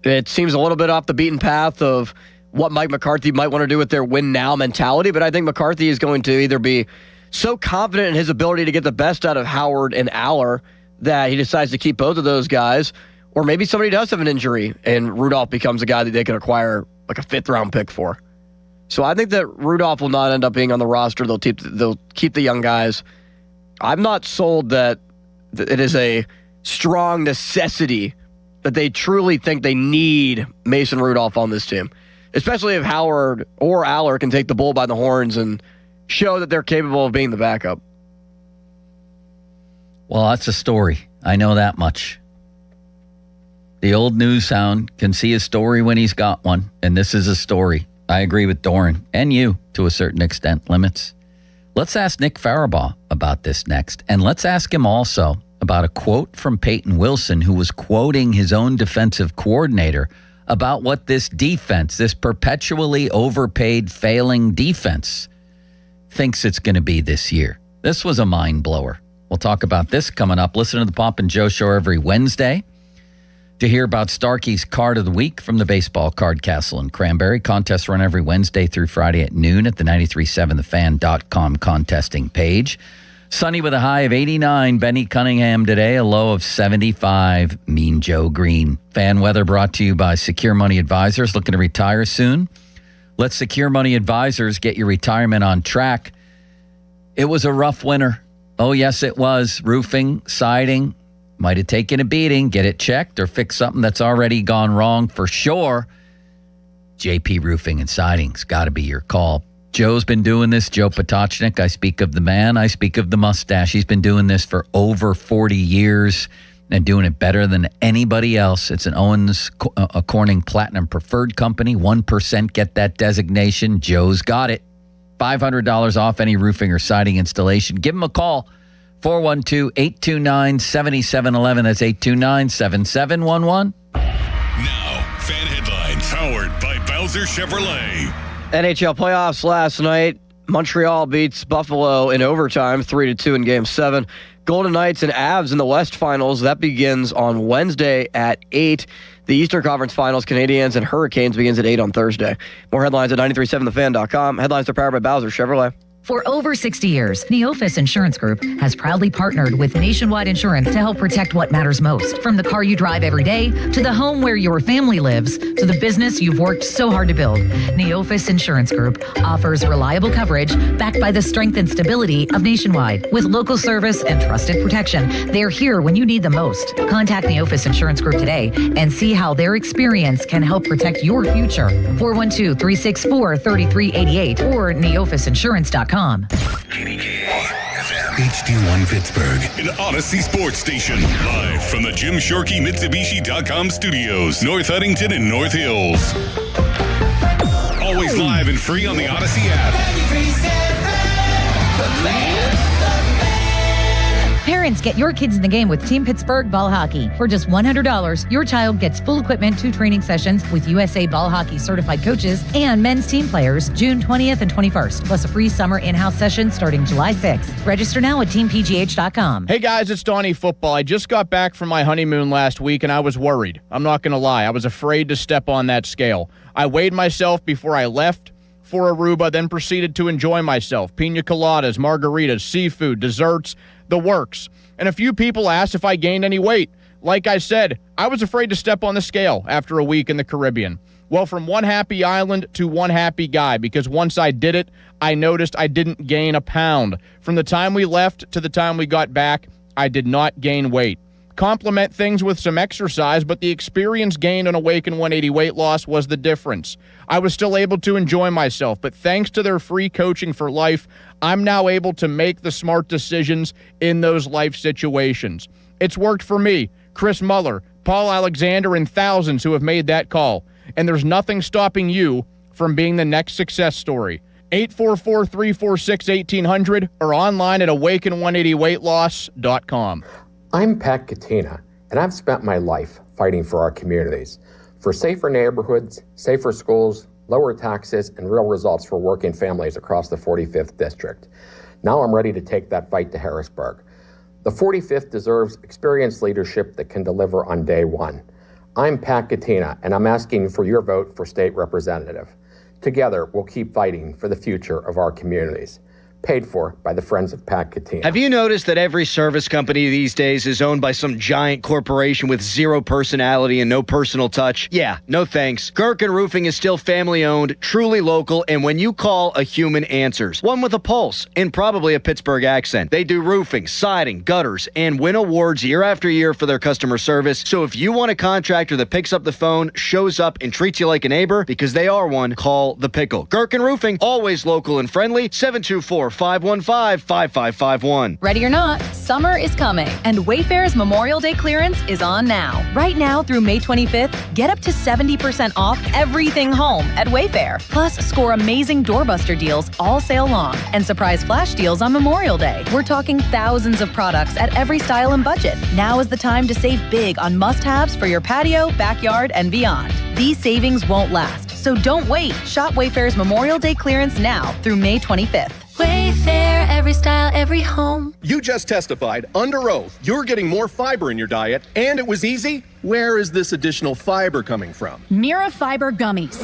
It seems a little bit off the beaten path of what Mike McCarthy might want to do with their win now mentality, but I think McCarthy is going to either be so confident in his ability to get the best out of Howard and Aller that he decides to keep both of those guys, or maybe somebody does have an injury and Rudolph becomes a guy that they can acquire like a 5th round pick for. So I think that Rudolph will not end up being on the roster. They'll keep the young guys. I'm not sold that it is a strong necessity that they truly think they need Mason Rudolph on this team, especially if Howard or Aller can take the bull by the horns and show that they're capable of being the backup. Well, that's a story. I know that much. The old news hound can see a story when he's got one, and this is a story. I agree with Doran, and you, to a certain extent, Limits. Let's ask Nick Farabaugh about this next, and let's ask him also about a quote from Peyton Wilson, who was quoting his own defensive coordinator about what this defense, this perpetually overpaid, failing defense, thinks it's going to be this year. This was a mind blower. We'll talk about this coming up. Listen to the Pomp and Joe Show every Wednesday to hear about Starkey's Card of the Week from the Baseball Card Castle in Cranberry. Contests run every Wednesday through Friday at noon at the 937thefan.com contesting page. Sunny with a high of 89. Benny Cunningham today, a low of 75. Mean Joe Green. Fan weather brought to you by Secure Money Advisors. Looking to retire soon? Let Secure Money Advisors get your retirement on track. It was a rough winter. Oh, yes, it was. Roofing, siding, might have taken a beating. Get it checked or fix something that's already gone wrong for sure. JP Roofing and Siding's got to be your call. Joe's been doing this. Joe Potocznik. I speak of the man. I speak of the mustache. He's been doing this for over 40 years and doing it better than anybody else. It's an Owens Corning Platinum Preferred Company. 1% get that designation. Joe's got it. $500 off any roofing or siding installation. Give him a call. 412-829-7711. That's 829-7711. Now, fan headlines powered by Bowser Chevrolet. NHL playoffs last night. Montreal beats Buffalo in overtime, 3-2 in Game 7. Golden Knights and Avs in the West Finals. That begins on Wednesday at 8. The Eastern Conference Finals, Canadiens and Hurricanes, begins at 8 on Thursday. More headlines at 937thefan.com. Headlines are powered by Bowser Chevrolet. For over 60 years, Neophis Insurance Group has proudly partnered with Nationwide Insurance to help protect what matters most. From the car you drive every day, to the home where your family lives, to the business you've worked so hard to build, Neophis Insurance Group offers reliable coverage backed by the strength and stability of Nationwide. With local service and trusted protection, they're here when you need them most. Contact Neophis Insurance Group today and see how their experience can help protect your future. 412-364-3388 or neophisinsurance.com. HD1 Pittsburgh, an Odyssey sports station. Live from the Jim Shorkey Mitsubishi.com studios, North Huntington and North Hills. Always live and free on the Odyssey app. Parents, get your kids in the game with Team Pittsburgh Ball Hockey. For just $100, your child gets full equipment, 2 training sessions with USA Ball Hockey certified coaches and men's team players June 20th and 21st, plus a free summer in-house session starting July 6th. Register now at teampgh.com. Hey guys, it's Donnie Football. I just got back from my honeymoon last week and I was worried. I'm not going to lie. I was afraid to step on that scale. I weighed myself before I left for Aruba, then proceeded to enjoy myself. Pina coladas, margaritas, seafood, desserts, the works. And a few people asked if I gained any weight. Like I said, I was afraid to step on the scale after a week in the Caribbean. Well, from one happy island to one happy guy, because once I did it, I noticed I didn't gain a pound. From the time we left to the time we got back, I did not gain weight. Complement things with some exercise, but the experience gained on Awaken 180 weight loss was the difference. I was still able to enjoy myself, but thanks to their free coaching for life, I'm now able to make the smart decisions in those life situations. It's worked for me, Chris Muller, Paul Alexander, and thousands who have made that call. And there's nothing stopping you from being the next success story. 844-346-1800 or online at awaken180weightloss.com. I'm Pat Katina, and I've spent my life fighting for our communities, for safer neighborhoods, safer schools, lower taxes, and real results for working families across the 45th District. Now I'm ready to take that fight to Harrisburg. The 45th deserves experienced leadership that can deliver on day one. I'm Pat Katina, and I'm asking for your vote for state representative. Together, we'll keep fighting for the future of our communities. Paid for by the Friends of Pat Katina. Have you noticed that every service company these days is owned by some giant corporation with zero personality and no personal touch? Yeah, no thanks. Gherkin Roofing is still family-owned, truly local, and when you call, a human answers. One with a pulse and probably a Pittsburgh accent. They do roofing, siding, gutters, and win awards year after year for their customer service. So if you want a contractor that picks up the phone, shows up, and treats you like a neighbor, because they are one, call The Pickle. Gherkin Roofing, always local and friendly, 724-515-5551. Ready or not, summer is coming, and Wayfair's Memorial Day clearance is on now. Right now through May 25th, get up to 70% off everything home at Wayfair. Plus, score amazing doorbuster deals all sale long and surprise flash deals on Memorial Day. We're talking thousands of products at every style and budget. Now is the time to save big on must-haves for your patio, backyard, and beyond. These savings won't last, so don't wait. Shop Wayfair's Memorial Day clearance now through May 25th. Wayfair, every style, every home. You just testified under oath you're getting more fiber in your diet, and it was easy. Where is this additional fiber coming from? Mira Fiber Gummies.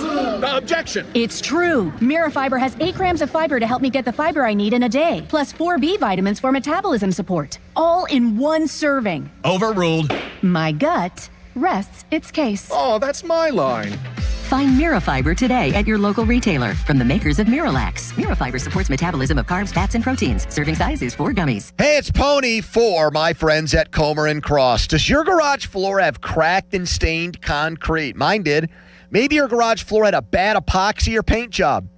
Objection! It's true. Mira Fiber has 8 grams of fiber to help me get the fiber I need in a day, plus 4 B vitamins for metabolism support, all in one serving. Overruled. My gut rests its case. Oh, that's my line. Find Mirafiber today at your local retailer from the makers of Miralax. Mirafiber supports metabolism of carbs, fats, and proteins. Serving size is 4 gummies. Hey, it's Pony for my friends at Comer and Cross. Does your garage floor have cracked and stained concrete? Mine did. Maybe your garage floor had a bad epoxy or paint job.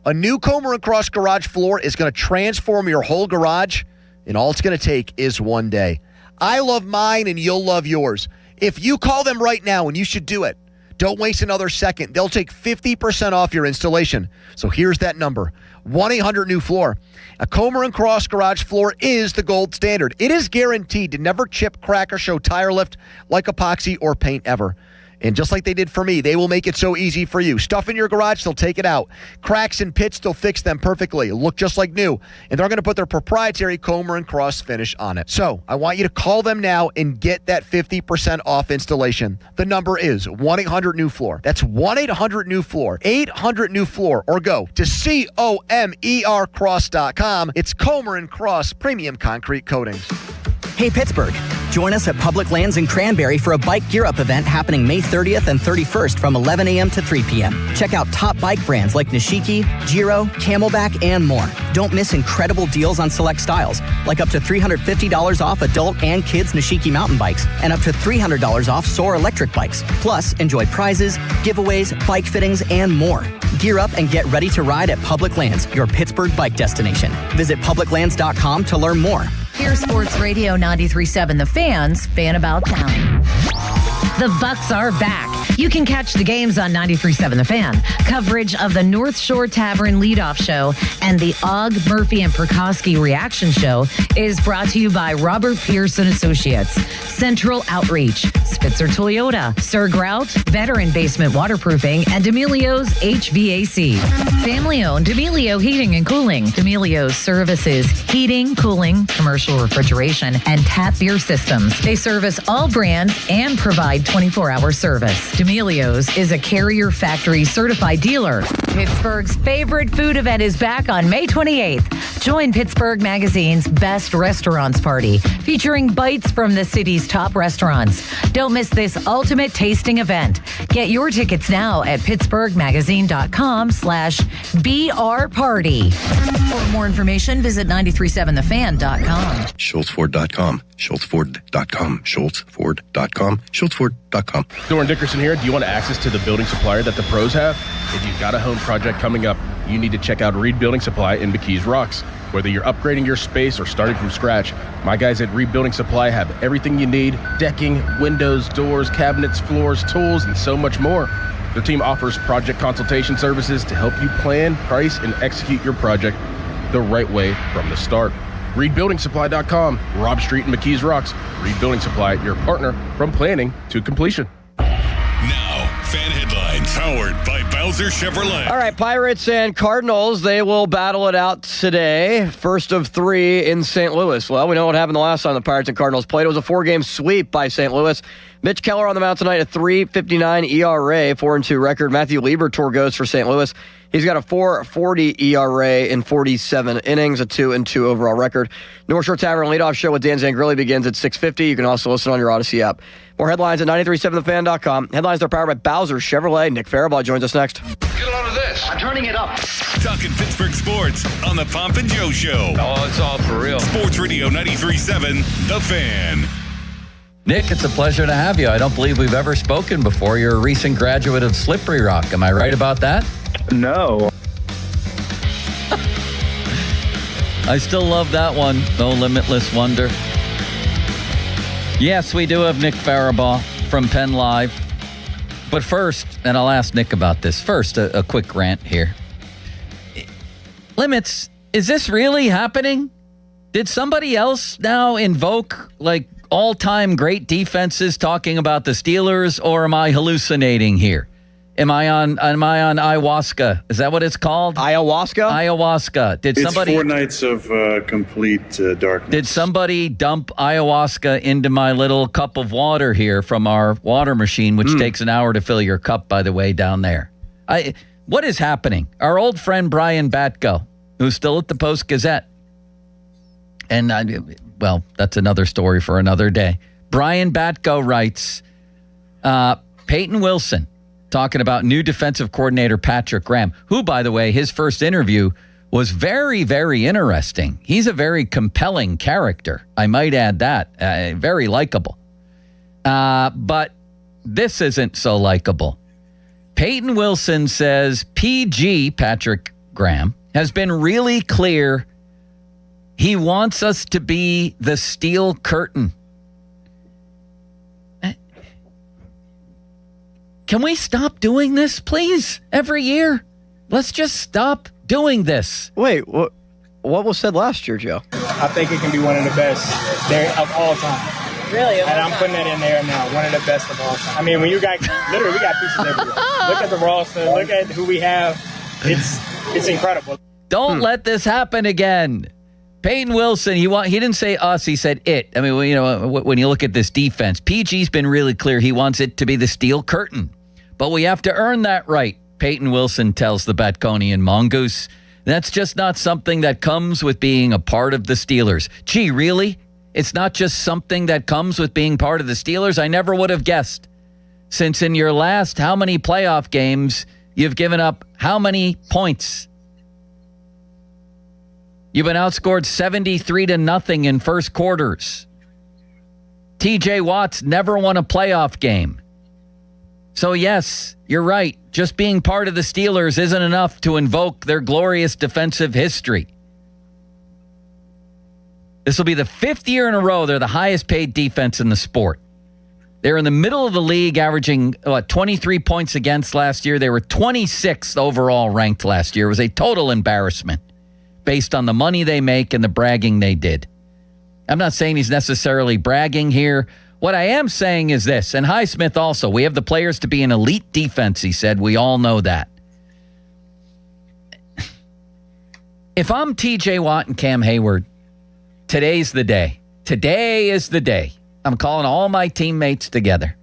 A new Comer and Cross garage floor is going to transform your whole garage, and all it's going to take is one day. I love mine, and you'll love yours. If you call them right now, and you should do it, don't waste another second. They'll take 50% off your installation. So here's that number, 1-800-NEW-FLOOR. A Comer and Cross garage floor is the gold standard. It is guaranteed to never chip, crack, or show tire lift like epoxy or paint ever. And just like they did for me, they will make it so easy for you. Stuff in your garage, they'll take it out. Cracks and pits, they'll fix them perfectly. Look just like new. And they're going to put their proprietary Comer and Cross finish on it. So I want you to call them now and get that 50% off installation. The number is 1-800-NEW-FLOOR. That's 1-800-NEW-FLOOR. 800-NEW-FLOOR. Or go to COMERcross.com. It's Comer and Cross Premium Concrete Coatings. Hey, Pittsburgh. Join us at Public Lands in Cranberry for a Bike Gear Up event happening May 30th and 31st from 11 a.m. to 3 p.m. Check out top bike brands like Nishiki, Giro, Camelback, and more. Don't miss incredible deals on select styles, like up to $350 off adult and kids Nishiki mountain bikes, and up to $300 off Soar electric bikes. Plus, enjoy prizes, giveaways, bike fittings, and more. Gear up and get ready to ride at Public Lands, your Pittsburgh bike destination. Visit publiclands.com to learn more. Here's Sports Radio 93.7 The Fan's Fan About Town. The Bucks are back. You can catch the games on 93.7 The Fan. Coverage of the North Shore Tavern leadoff show and the Og, Murphy, and Prokowski reaction show is brought to you by Robert Pearson Associates, Central Outreach, Spitzer Toyota, Sir Grout, Veteran Basement Waterproofing, and D'Amelio's HVAC. Family-owned D'Amelio Heating and Cooling. D'Amelio's services heating, cooling, commercial refrigeration, and tap beer systems. They service all brands and provide 24-hour service. D'Amelio's is a Carrier Factory certified dealer. Pittsburgh's favorite food event is back on May 28th. Join Pittsburgh Magazine's Best Restaurants Party, featuring bites from the city's top restaurants. Don't miss this ultimate tasting event. Get your tickets now at pittsburghmagazine.com/BR Party. For more information, visit 937thefan.com. SchultzFord.com. SchultzFord.com. SchultzFord.com. SchultzFord.com. Doran Dickerson here. Do you want access to the building supplier that the pros have? If you've got a home project coming up, you need to check out Reed Building Supply in McKees Rocks. Whether you're upgrading your space or starting from scratch, my guys at Reed Building Supply have everything you need: decking, windows, doors, cabinets, floors, tools, and so much more. Their team offers project consultation services to help you plan, price, and execute your project the right way from the start. ReedBuildingSupply.com, Robb Street in McKees Rocks. Reed Building Supply, your partner from planning to completion. Now, fan headlines powered by Bowser Chevrolet. All right, Pirates and Cardinals, they will battle it out today. First of three in St. Louis. Well, we know what happened the last time the Pirates and Cardinals played. It was a 4-game sweep by St. Louis. Mitch Keller on the mound tonight, a 3.59 ERA, 4-2 record. Matthew Liebertor goes for St. Louis. He's got a 4.40 ERA in 47 innings, a 2-2 overall record. North Shore Tavern leadoff show with Dan Zangrilli begins at 6:50. You can also listen on your Odyssey app. More headlines at 937thefan.com. Headlines are powered by Bowser Chevrolet. Nick Faribault joins us next. Get a load of this. I'm turning it up. Talking Pittsburgh sports on the Pomp and Joe Show. Oh, it's all for real. Sports Radio 93.7, The Fan. Nick, it's a pleasure to have you. I don't believe we've ever spoken before. You're a recent graduate of Slippery Rock. Am I right about that? No. I still love that one. No Limitless Wonder. Yes, we do have Nick Faribault from Penn Live. But first, and I'll ask Nick about this. First, a quick rant here. Limits, is this really happening? Did somebody else now invoke, like, all-time great defenses talking about the Steelers, or am I hallucinating here? Am I on ayahuasca? Is that what it's called? Ayahuasca? Ayahuasca. It's 4 nights of complete darkness. Did somebody dump ayahuasca into my little cup of water here from our water machine, which takes an hour to fill your cup, by the way, down there? What is happening? Our old friend Brian Batko, who's still at the Post-Gazette, and well, that's another story for another day. Brian Batko writes, Peyton Wilson talking about new defensive coordinator Patrick Graham, who, by the way, his first interview was very, very interesting. He's a very compelling character. I might add that. Very likable. But this isn't so likable. Peyton Wilson says PG, Patrick Graham, has been really clear he wants us to be the steel curtain. Can we stop doing this, please? Every year? Let's just stop doing this. Wait, what was said last year, Joe? I think it can be one of the best there of all time. Really? And I'm putting that in there now. One of the best of all time. I mean, when you got literally, we got pieces everywhere. Look at the roster. Look at who we have. It's incredible. Don't let this happen again. Peyton Wilson, he didn't say us, he said it. I mean, when you look at this defense, PG's been really clear he wants it to be the steel curtain. But we have to earn that right, Peyton Wilson tells the Batconian Mongoose. That's just not something that comes with being a part of the Steelers. Gee, really? It's not just something that comes with being part of the Steelers? I never would have guessed. Since in your last how many playoff games, you've given up how many points? You've been outscored 73-0 in first quarters. TJ Watt's never won a playoff game. So yes, you're right. Just being part of the Steelers isn't enough to invoke their glorious defensive history. This will be the 5th year in a row they're the highest paid defense in the sport. They're in the middle of the league, averaging 23 points against last year. They were 26th overall ranked last year. It was a total embarrassment based on the money they make and the bragging they did. I'm not saying he's necessarily bragging here. What I am saying is this, and Highsmith also, we have the players to be an elite defense, he said. We all know that. If I'm TJ Watt and Cam Hayward, today's the day. Today is the day. I'm calling all my teammates together.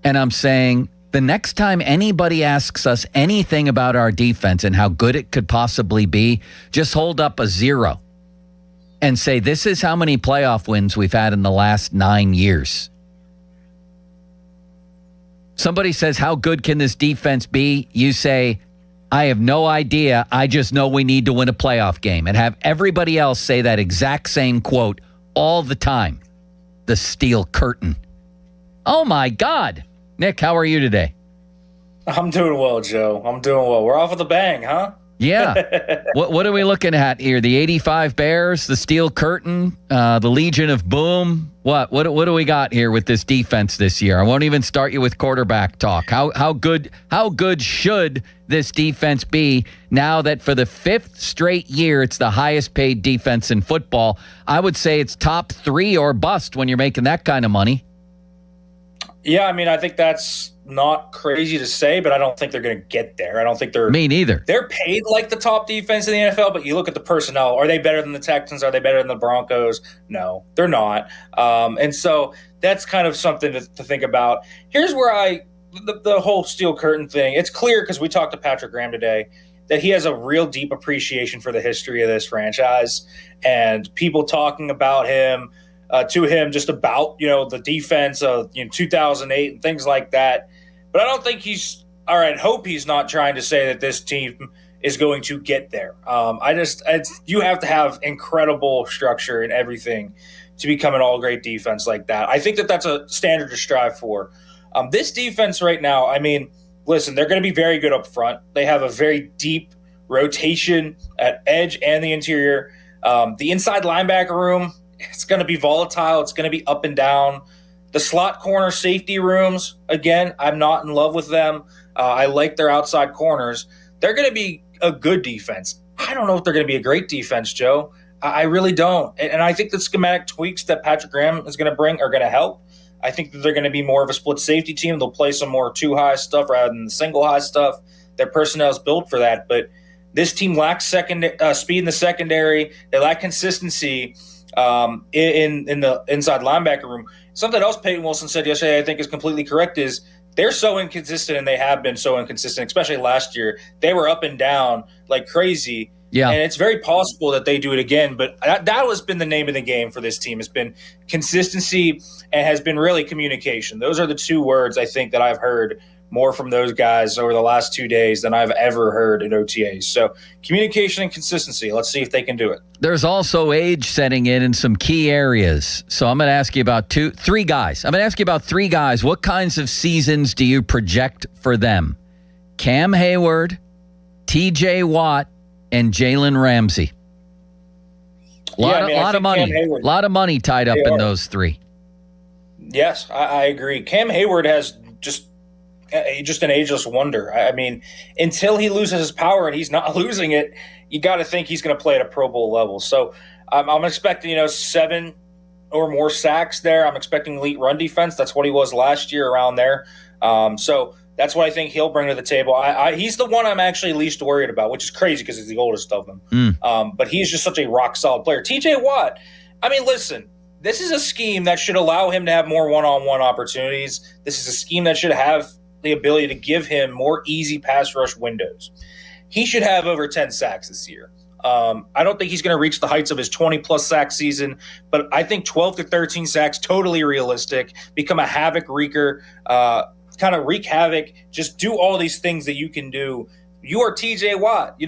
And I'm saying, the next time anybody asks us anything about our defense and how good it could possibly be, just hold up a 0 and say, this is how many playoff wins we've had in the last 9 years. Somebody says, how good can this defense be? You say, I have no idea. I just know we need to win a playoff game, and have everybody else say that exact same quote all the time. The steel curtain. Oh my God. Nick, how are you today? I'm doing well, Joe. I'm doing well. We're off with a bang, huh? Yeah. What are we looking at here? The 85 Bears, the steel curtain, the Legion of Boom. What do we got here with this defense this year? I won't even start you with quarterback talk. How good should this defense be now that for the 5th straight year it's the highest paid defense in football? I would say it's top 3 or bust when you're making that kind of money. Yeah, I mean, I think that's not crazy to say, but I don't think they're going to get there. I don't think they're... Me neither. They're paid like the top defense in the NFL, but you look at the personnel. Are they better than the Texans? Are they better than the Broncos? No, they're not. And so that's kind of something to think about. Here's where the whole steel curtain thing, it's clear because we talked to Patrick Graham today that he has a real deep appreciation for the history of this franchise and people talking about him, to him just about, the defense of 2008 and things like that. But I don't think hope he's not trying to say that this team is going to get there. You have to have incredible structure and everything to become an all-great defense like that. I think that that's a standard to strive for. This defense right now, I mean, listen, they're going to be very good up front. They have a very deep rotation at edge and the interior. The inside linebacker room, it's going to be volatile. It's going to be up and down. The slot corner safety rooms, again, I'm not in love with them. I like their outside corners. They're going to be a good defense. I don't know if they're going to be a great defense, Joe. I really don't. And I think the schematic tweaks that Patrick Graham is going to bring are going to help. I think that they're going to be more of a split safety team. They'll play some more two high stuff rather than the single high stuff. Their personnel is built for that. But this team lacks speed in the secondary. They lack consistency in the inside linebacker room. Something else Peyton Wilson said yesterday I think is completely correct is they're so inconsistent, and they have been so inconsistent, especially last year. They were up and down like crazy. Yeah. And it's very possible that they do it again, but that has been the name of the game for this team. It's been consistency and has been really communication. Those are the two words I think that I've heard more from those guys over the last 2 days than I've ever heard at OTAs. So communication and consistency. Let's see if they can do it. There's also age setting in some key areas. So I'm going to ask you about three guys. I'm going to ask you about 3 guys. What kinds of seasons do you project for them? Cam Hayward, TJ Watt, and Jalen Ramsey. A lot of money. A lot of money tied up in those 3. Yes, I agree. Cam Hayward has just an ageless wonder. I mean, until he loses his power, and he's not losing it, you got to think he's going to play at a Pro Bowl level. So I'm expecting, 7 or more sacks there. I'm expecting elite run defense. That's what he was last year around there. So that's what I think he'll bring to the table. He's the one I'm actually least worried about, which is crazy because he's the oldest of them. But he's just such a rock-solid player. TJ Watt, I mean, listen, this is a scheme that should allow him to have more one-on-one opportunities. This is a scheme that should have the ability to give him more easy pass rush windows. He should have over 10 sacks this year. I don't think he's going to reach the heights of his 20-plus sack season, but I think 12 to 13 sacks, totally realistic. Become a havoc wreaker, kind of wreak havoc. Just do all these things that you can do. You are TJ Watt.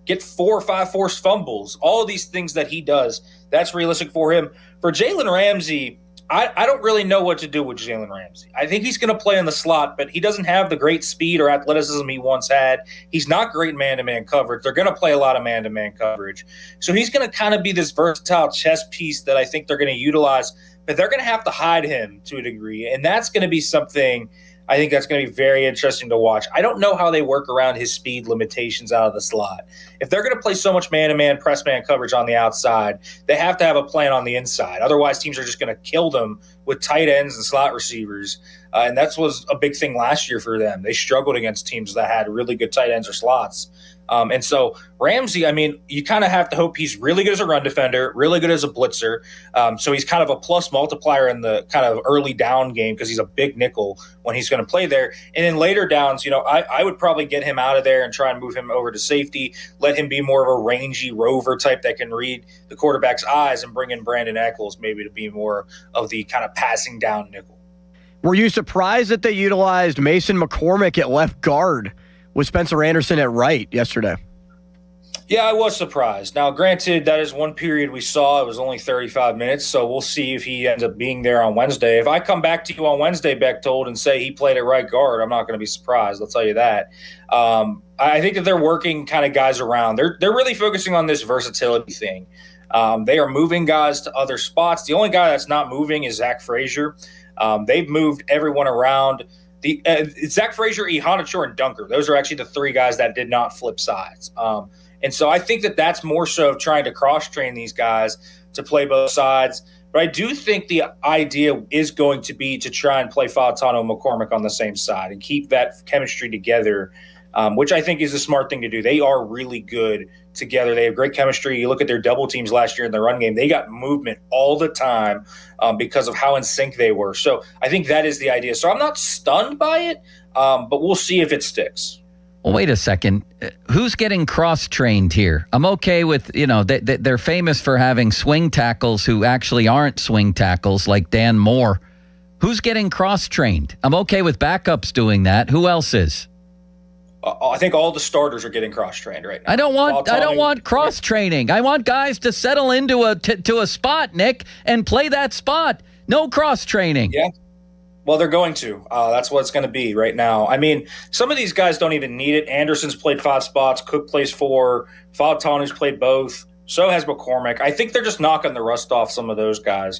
Get 4 or 5 forced fumbles. All of these things that he does, that's realistic for him. For Jalen Ramsey, I don't really know what to do with Jalen Ramsey. I think he's going to play in the slot, but he doesn't have the great speed or athleticism he once had. He's not great man-to-man coverage. They're going to play a lot of man-to-man coverage. So he's going to kind of be this versatile chess piece that I think they're going to utilize, but they're going to have to hide him to a degree, and that's going to be something I think that's going to be very interesting to watch. I don't know how they work around his speed limitations out of the slot. If they're going to play so much man-to-man, press-man coverage on the outside, they have to have a plan on the inside. Otherwise, teams are just going to kill them with tight ends and slot receivers. And that was a big thing last year for them. They struggled against teams that had really good tight ends or slots. And so Ramsey, I mean, you kind of have to hope he's really good as a run defender, really good as a blitzer. So he's kind of a plus multiplier in the kind of early down game because he's a big nickel when he's going to play there. And in later downs, I would probably get him out of there and try and move him over to safety, let him be more of a rangy rover type that can read the quarterback's eyes, and bring in Brandon Eccles maybe to be more of the kind of passing down nickel. Were you surprised that they utilized Mason McCormick at left guard with Spencer Anderson at right yesterday? Yeah, I was surprised. Now, granted, that is one period we saw. It was only 35 minutes, so we'll see if he ends up being there on Wednesday. If I come back to you on Wednesday, Bechtold, and say he played at right guard, I'm not going to be surprised. I'll tell you that. I think that they're working kind of guys around. They're really focusing on this versatility thing. They are moving guys to other spots. The only guy that's not moving is Zach Frazier. They've moved everyone around. Zach Frazier, Ihanachor, and Dunker. Those are actually the 3 guys that did not flip sides. And so I think that that's more so of trying to cross-train these guys to play both sides. But I do think the idea is going to be to try and play Fautano and McCormick on the same side and keep that chemistry together, which I think is a smart thing to do. They are really good together. They have great chemistry. You look at their double teams last year in the run game. They got movement all the time because of how in sync they were. So I think that is the idea. So I'm not stunned by it, but we'll see if it sticks. Well, wait a second. Who's getting cross-trained here? I'm okay with, they're famous for having swing tackles who actually aren't swing tackles like Dan Moore. Who's getting cross-trained? I'm okay with backups doing that. Who else is? I think all the starters are getting cross-trained right now. I don't want cross-training. I want guys to settle into a spot, Nick, and play that spot. No cross-training. Yeah. Well, they're going to. That's what it's going to be right now. I mean, some of these guys don't even need it. Anderson's played 5 spots. Cook plays 4. Fautano's played both. So has McCormick. I think they're just knocking the rust off some of those guys.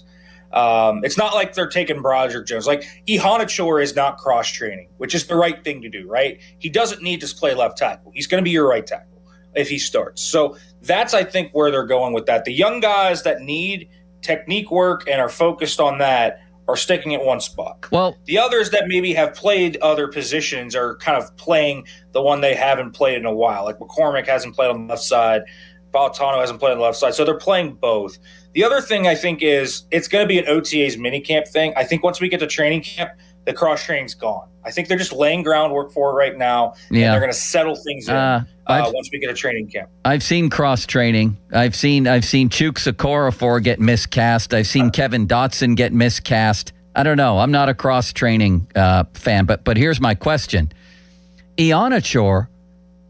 It's not like they're taking Broderick Jones. Like, Ihanachor is not cross-training, which is the right thing to do, right? He doesn't need to play left tackle. He's going to be your right tackle if he starts. So that's, I think, where they're going with that. The young guys that need technique work and are focused on that are sticking at one spot. Well, the others that maybe have played other positions are kind of playing the one they haven't played in a while. Like McCormick hasn't played on the left side. Fautano hasn't played on the left side. So they're playing both. The other thing I think is it's going to be an OTA's minicamp thing. I think once we get to training camp, the cross-training's gone. I think they're just laying groundwork for it right now, and they're going to settle things in once we get to training camp. I've seen cross-training. I've seen Chuk Okorafor get miscast. I've seen Kevin Dotson get miscast. I don't know. I'm not a cross-training fan, but here's my question. Ihanachor,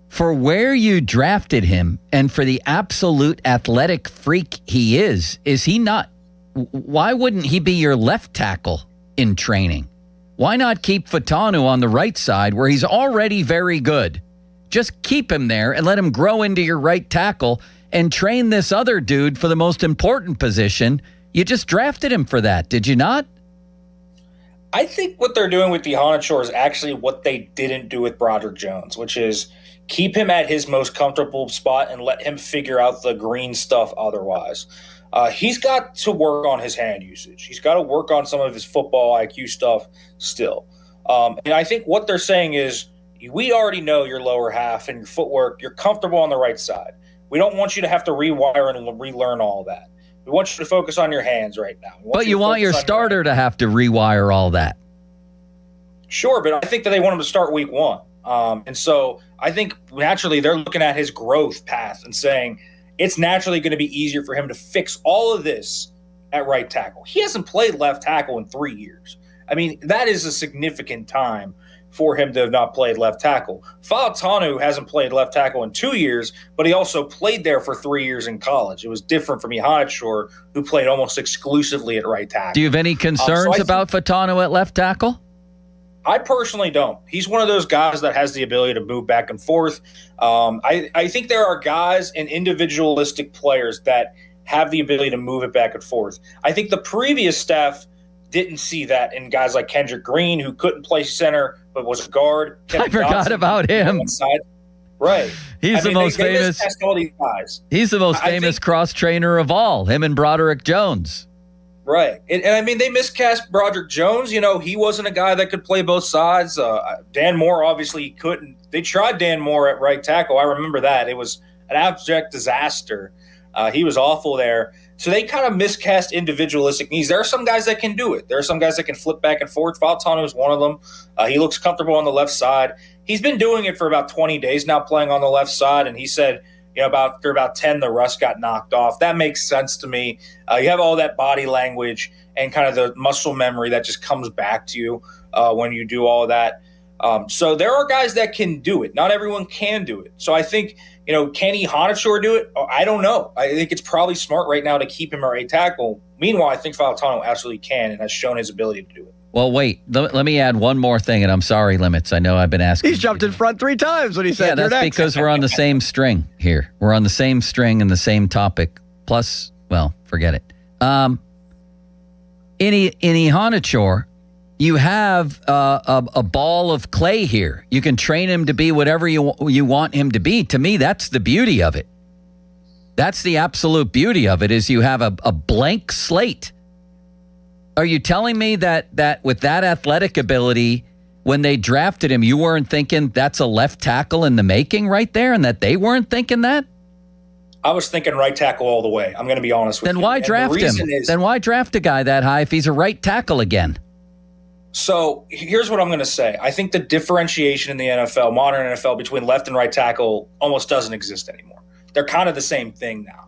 for where you drafted him and for the absolute athletic freak he is he not – why wouldn't he be your left tackle in training? Why not keep Fautanu on the right side where he's already very good? Just keep him there and let him grow into your right tackle and train this other dude for the most important position. You just drafted him for that, did you not? I think what they're doing with Ihanachor is actually what they didn't do with Broderick Jones, which is keep him at his most comfortable spot and let him figure out the green stuff otherwise. He's got to work on his hand usage. He's got to work on some of his football IQ stuff still. And I think what they're saying is, we already know your lower half and your footwork. You're comfortable on the right side. We don't want you to have to rewire and relearn all that. We want you to focus on your hands right now. But you want your starter to have to rewire all that. Sure, but I think that they want him to start week 1. And so I think naturally they're looking at his growth path and saying it's naturally going to be easier for him to fix all of this at right tackle. He hasn't played left tackle in 3 years. I mean, that is a significant time for him to have not played left tackle. Fautanu hasn't played left tackle in 2 years, but he also played there for 3 years in college. It was different from Ihanacho, who played almost exclusively at right tackle. Do you have any concerns about Fautanu at left tackle? I personally don't. He's one of those guys that has the ability to move back and forth. I think there are guys and individualistic players that have the ability to move it back and forth. I think the previous staff didn't see that in guys like Kendrick Green, who couldn't play center but was a guard. I forgot about him. Right. He's the most famous. All these guys. He's the most famous cross trainer of all. Him and Broderick Jones. Right. And I mean, they miscast Broderick Jones. You know, he wasn't a guy that could play both sides. Dan Moore, obviously, couldn't. They tried Dan Moore at right tackle. I remember that. It was an abject disaster. He was awful there. So they kind of miscast individualistic needs. There are some guys that can do it. There are some guys that can flip back and forth. Fautanu is one of them. He looks comfortable on the left side. He's been doing it for about 20 days now, playing on the left side. And he said, you know, after about 10, the rust got knocked off. That makes sense to me. You have all that body language and kind of the muscle memory that just comes back to you when you do all of that. So there are guys that can do it. Not everyone can do it. So I think, you know, can Ihanacho do it? I don't know. I think it's probably smart right now to keep him at right tackle. Meanwhile, I think Fautanu absolutely can and has shown his ability to do it. Well, wait. Let me add one more thing, and I'm sorry, Limits. I know I've been asking. He's jumped in front 3 times when he said, yeah, that's because we're on the same string here. We're on the same string and the same topic. Plus, well, forget it. In Ihanacho, you have a ball of clay here. You can train him to be whatever you want him to be. To me, that's the beauty of it. That's the absolute beauty of it, is you have a blank slate. Are you telling me that with that athletic ability, when they drafted him, you weren't thinking that's a left tackle in the making right there, and that they weren't thinking that? I was thinking right tackle all the way. I'm going to be honest with you. Then why draft him? Then why draft a guy that high if he's a right tackle again? So here's what I'm going to say. I think the differentiation in the NFL, modern NFL, between left and right tackle almost doesn't exist anymore. They're kind of the same thing now.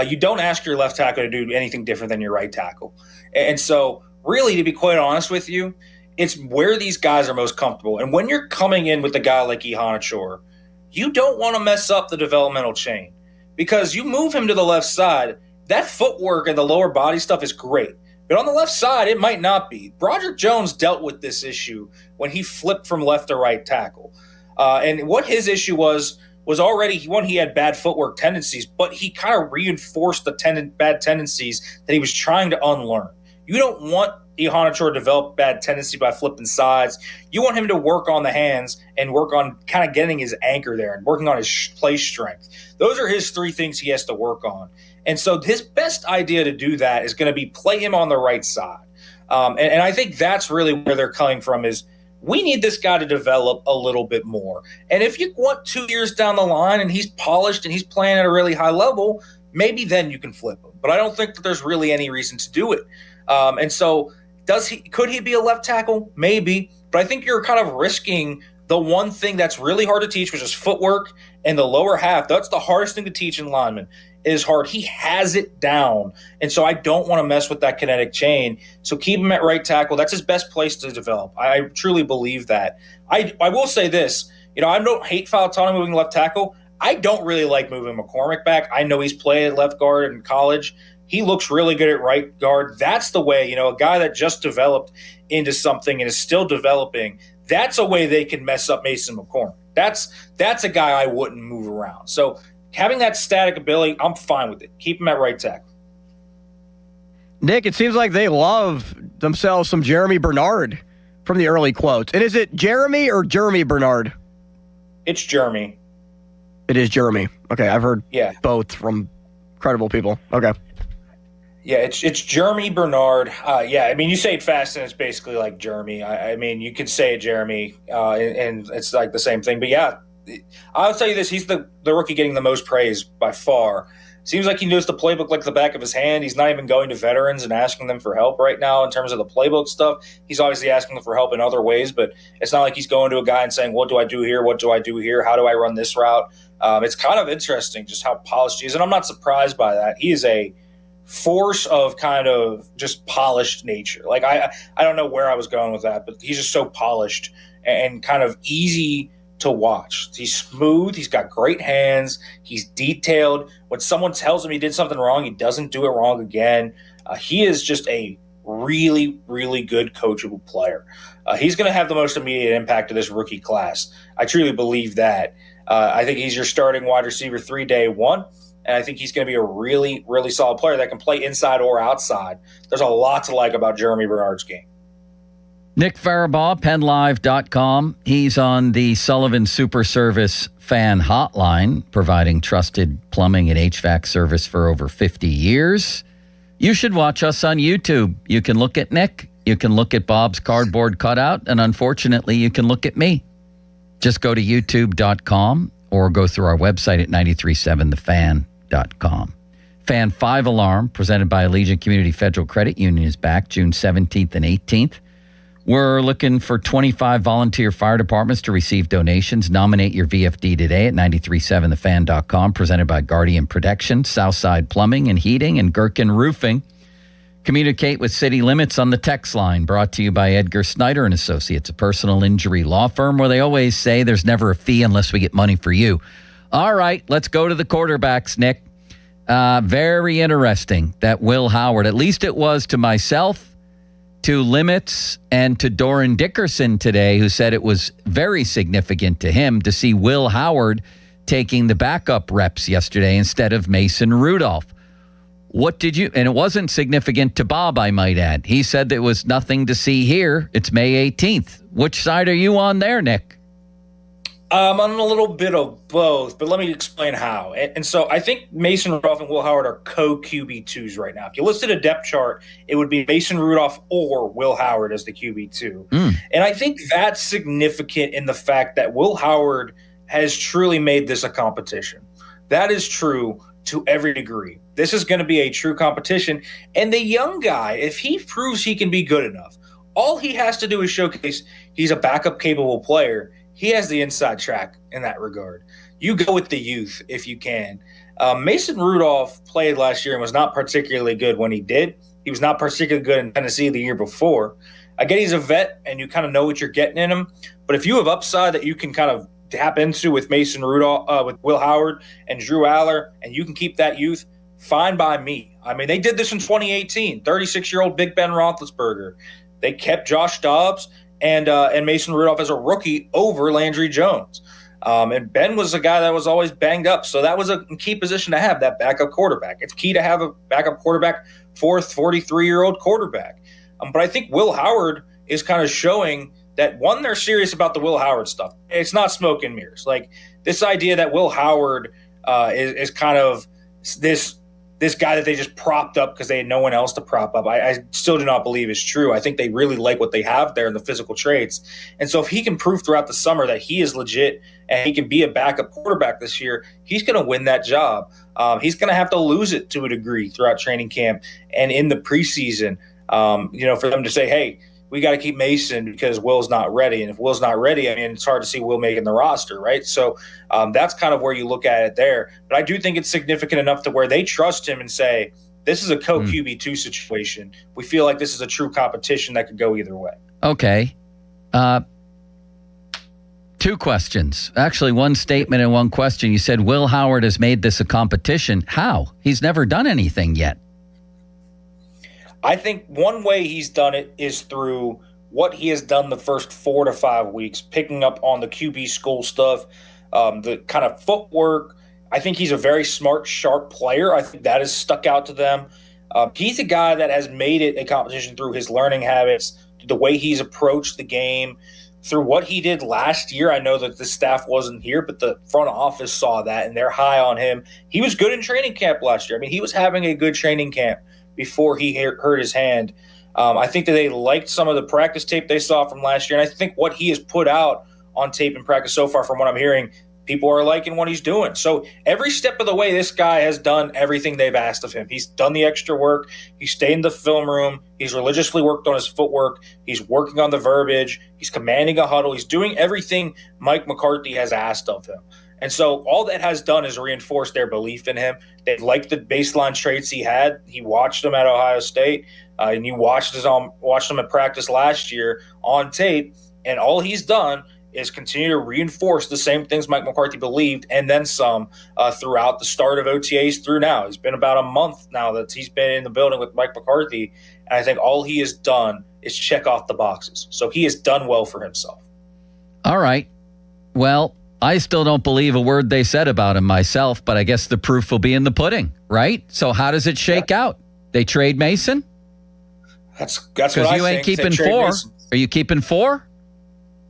You don't ask your left tackle to do anything different than your right tackle. And so really, to be quite honest with you, it's where these guys are most comfortable. And when you're coming in with a guy like Ihanacho, you don't want to mess up the developmental chain, because you move him to the left side, that footwork and the lower body stuff is great. But on the left side, it might not be. Broderick Jones dealt with this issue when he flipped from left to right tackle. And what his issue was already, he had bad footwork tendencies, but he kind of reinforced the bad tendencies that he was trying to unlearn. You don't want Ihanacho to develop bad tendency by flipping sides. You want him to work on the hands and work on kind of getting his anchor there and working on his play strength. Those are his 3 things he has to work on. And so his best idea to do that is going to be play him on the right side. And I think that's really where they're coming from, is we need this guy to develop a little bit more. And if you want 2 years down the line and he's polished and he's playing at a really high level, maybe then you can flip him. But I don't think that there's really any reason to do it. And so could he be a left tackle? Maybe. But I think you're kind of risking the one thing that's really hard to teach, which is footwork and the lower half. That's the hardest thing to teach in linemen. It is hard. He has it down. And so I don't want to mess with that kinetic chain. So keep him at right tackle. That's his best place to develop. I truly believe that. I will say this. You know, I don't hate Fautanu moving left tackle. I don't really like moving McCormick back. I know he's played at left guard in college. He looks really good at right guard. That's the way, you know, a guy that just developed into something and is still developing, that's a way they can mess up Mason McCormick. That's a guy I wouldn't move around. So having that static ability, I'm fine with it. Keep him at right tackle. Nick, it seems like they love themselves some Jeremy Bernard from the early quotes. And is it Jeremy or Jeremy Bernard? It's Jeremy. It is Jeremy. Okay, I've heard both from credible people. Okay. Yeah, it's Jeremy Bernard. Yeah, I mean, you say it fast and it's basically like Jeremy. I mean, you could say it Jeremy, and it's like the same thing. But yeah, I'll tell you this: he's the rookie getting the most praise by far. Seems like he knows the playbook like the back of his hand. He's not even going to veterans and asking them for help right now in terms of the playbook stuff. He's obviously asking them for help in other ways, but it's not like he's going to a guy and saying, what do I do here? What do I do here? How do I run this route? It's kind of interesting just how polished he is, and I'm not surprised by that. He is a force of kind of just polished nature. Like I don't know where I was going with that, but he's just so polished and kind of easy to watch. He's smooth. He's got great hands. He's detailed. When someone tells him he did something wrong, he doesn't do it wrong again. He is just a really, really good coachable player. He's going to have the most immediate impact of this rookie class. I truly believe that. I think he's your starting wide receiver 3 day one. And I think he's going to be a really, really solid player that can play inside or outside. There's a lot to like about Jeremy Bernard's game. Nick Farabaugh, PennLive.com. He's on the Sullivan Super Service fan hotline, providing trusted plumbing and HVAC service for over 50 years. You should watch us on YouTube. You can look at Nick. You can look at Bob's cardboard cutout. And unfortunately, you can look at me. Just go to youtube.com or go through our website at 937thefan.com. Fan 5 Alarm, presented by Allegiant Community Federal Credit Union, is back June 17th and 18th. We're looking for 25 volunteer fire departments to receive donations. Nominate your VFD today at 937thefan.com, presented by Guardian Protection, Southside Plumbing and Heating, and Gherkin Roofing. Communicate with City Limits on the text line, brought to you by Edgar Snyder and Associates, a personal injury law firm where they always say there's never a fee unless we get money for you. All right, let's go to the quarterbacks, Nick. Very interesting that Will Howard, at least it was to myself, to Limits, and to Doran Dickerson today, who said it was very significant to him to see Will Howard taking the backup reps yesterday instead of Mason Rudolph. What did you, and it wasn't significant to Bob, I might add. He said there was nothing to see here. It's May 18th. Which side are you on there, Nick? I'm on a little bit of both, but let me explain how. And so I think Mason Rudolph and Will Howard are co-QB2s right now. If you listed a depth chart, it would be Mason Rudolph or Will Howard as the QB2. And I think that's significant in the fact that Will Howard has truly made this a competition. That is true to every degree. This is going to be a true competition. And the young guy, if he proves he can be good enough, all he has to do is showcase he's a backup capable player. He has the inside track in that regard. You go with the youth if you can. Mason Rudolph played last year and was not particularly good when he did. He was not particularly good in Tennessee the year before. I get he's a vet and you kind of know what you're getting in him. But if you have upside that you can kind of tap into with Mason Rudolph, with Will Howard and Drew Aller, and you can keep that youth, fine by me. I mean, they did this in 2018. 36-year-old Big Ben Roethlisberger. They kept Josh Dobbs and Mason Rudolph as a rookie over Landry Jones. And Ben was a guy that was always banged up. So that was a key position to have, that backup quarterback. It's key to have a backup quarterback for a 43-year-old quarterback. But I think Will Howard is kind of showing that, one, they're serious about the Will Howard stuff. It's not smoke and mirrors. Like this idea that Will Howard is kind of this guy that they just propped up because they had no one else to prop up, I still do not believe is true. I think they really like what they have there in the physical traits. And so if he can prove throughout the summer that he is legit and he can be a backup quarterback this year, he's going to win that job. He's going to have to lose it to a degree throughout training camp and in the preseason, for them to say, hey, we got to keep Mason because Will's not ready. And if Will's not ready, I mean, it's hard to see Will making the roster, right? So that's kind of where you look at it there. But I do think it's significant enough to where they trust him and say, this is a co-QB2 situation. We feel like this is a true competition that could go either way. Okay. Two questions. Actually, one statement and one question. You said Will Howard has made this a competition. How? He's never done anything yet. I think one way he's done it is through what he has done the first 4 to 5 weeks, picking up on the QB school stuff, the kind of footwork. I think he's a very smart, sharp player. I think that has stuck out to them. He's a guy that has made it a competition through his learning habits, the way he's approached the game, through what he did last year. I know that the staff wasn't here, but the front office saw that, and they're high on him. He was good in training camp last year. I mean, he was having a good training camp. before he hurt his hand. I think that they liked some of the practice tape they saw from last year, and I think what he has put out on tape in practice so far, from what I'm hearing, people are liking what he's doing. So every step of the way, this guy has done everything they've asked of him. He's done the extra work. He stayed in the film room. He's religiously worked on his footwork. He's working on the verbiage. He's commanding a huddle. He's doing everything Mike McCarthy has asked of him. And so all that has done is reinforce their belief in him. They liked the baseline traits he had. He watched them at Ohio State, and you watched him at practice last year on tape. And all he's done is continue to reinforce the same things Mike McCarthy believed, and then some, throughout the start of OTAs through now. It's been about a month now that he's been in the building with Mike McCarthy, and I think all he has done is check off the boxes. So he has done well for himself. All right. Well, I still don't believe a word they said about him myself, but I guess the proof will be in the pudding, right? So how does it shake out? They trade Mason? That's what I think. Because you ain't keeping 4. Mason. Are you keeping 4?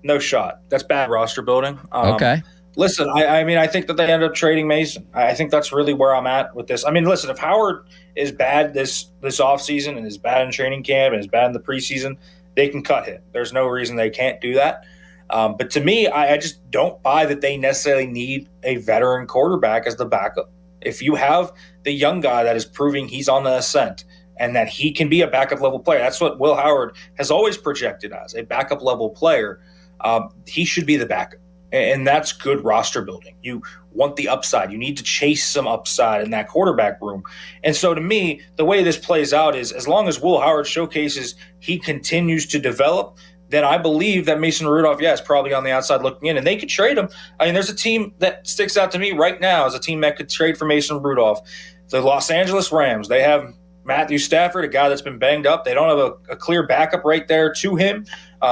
No shot. That's bad roster building. Okay. Listen, I think that they end up trading Mason. I think that's really where I'm at with this. I mean, listen, if Howard is bad this offseason and is bad in training camp and is bad in the preseason, they can cut him. There's no reason they can't do that. But to me, I just don't buy that they necessarily need a veteran quarterback as the backup. If you have the young guy that is proving he's on the ascent and that he can be a backup level player, that's what Will Howard has always projected as, a backup level player. He should be the backup, and that's good roster building. You want the upside. You need to chase some upside in that quarterback room. And so to me, the way this plays out is, as long as Will Howard showcases he continues to develop, then I believe that Mason Rudolph, is probably on the outside looking in, and they could trade him. I mean, there's a team that sticks out to me right now as a team that could trade for Mason Rudolph. The Los Angeles Rams, they have Matthew Stafford, a guy that's been banged up. They don't have a clear backup right there to him.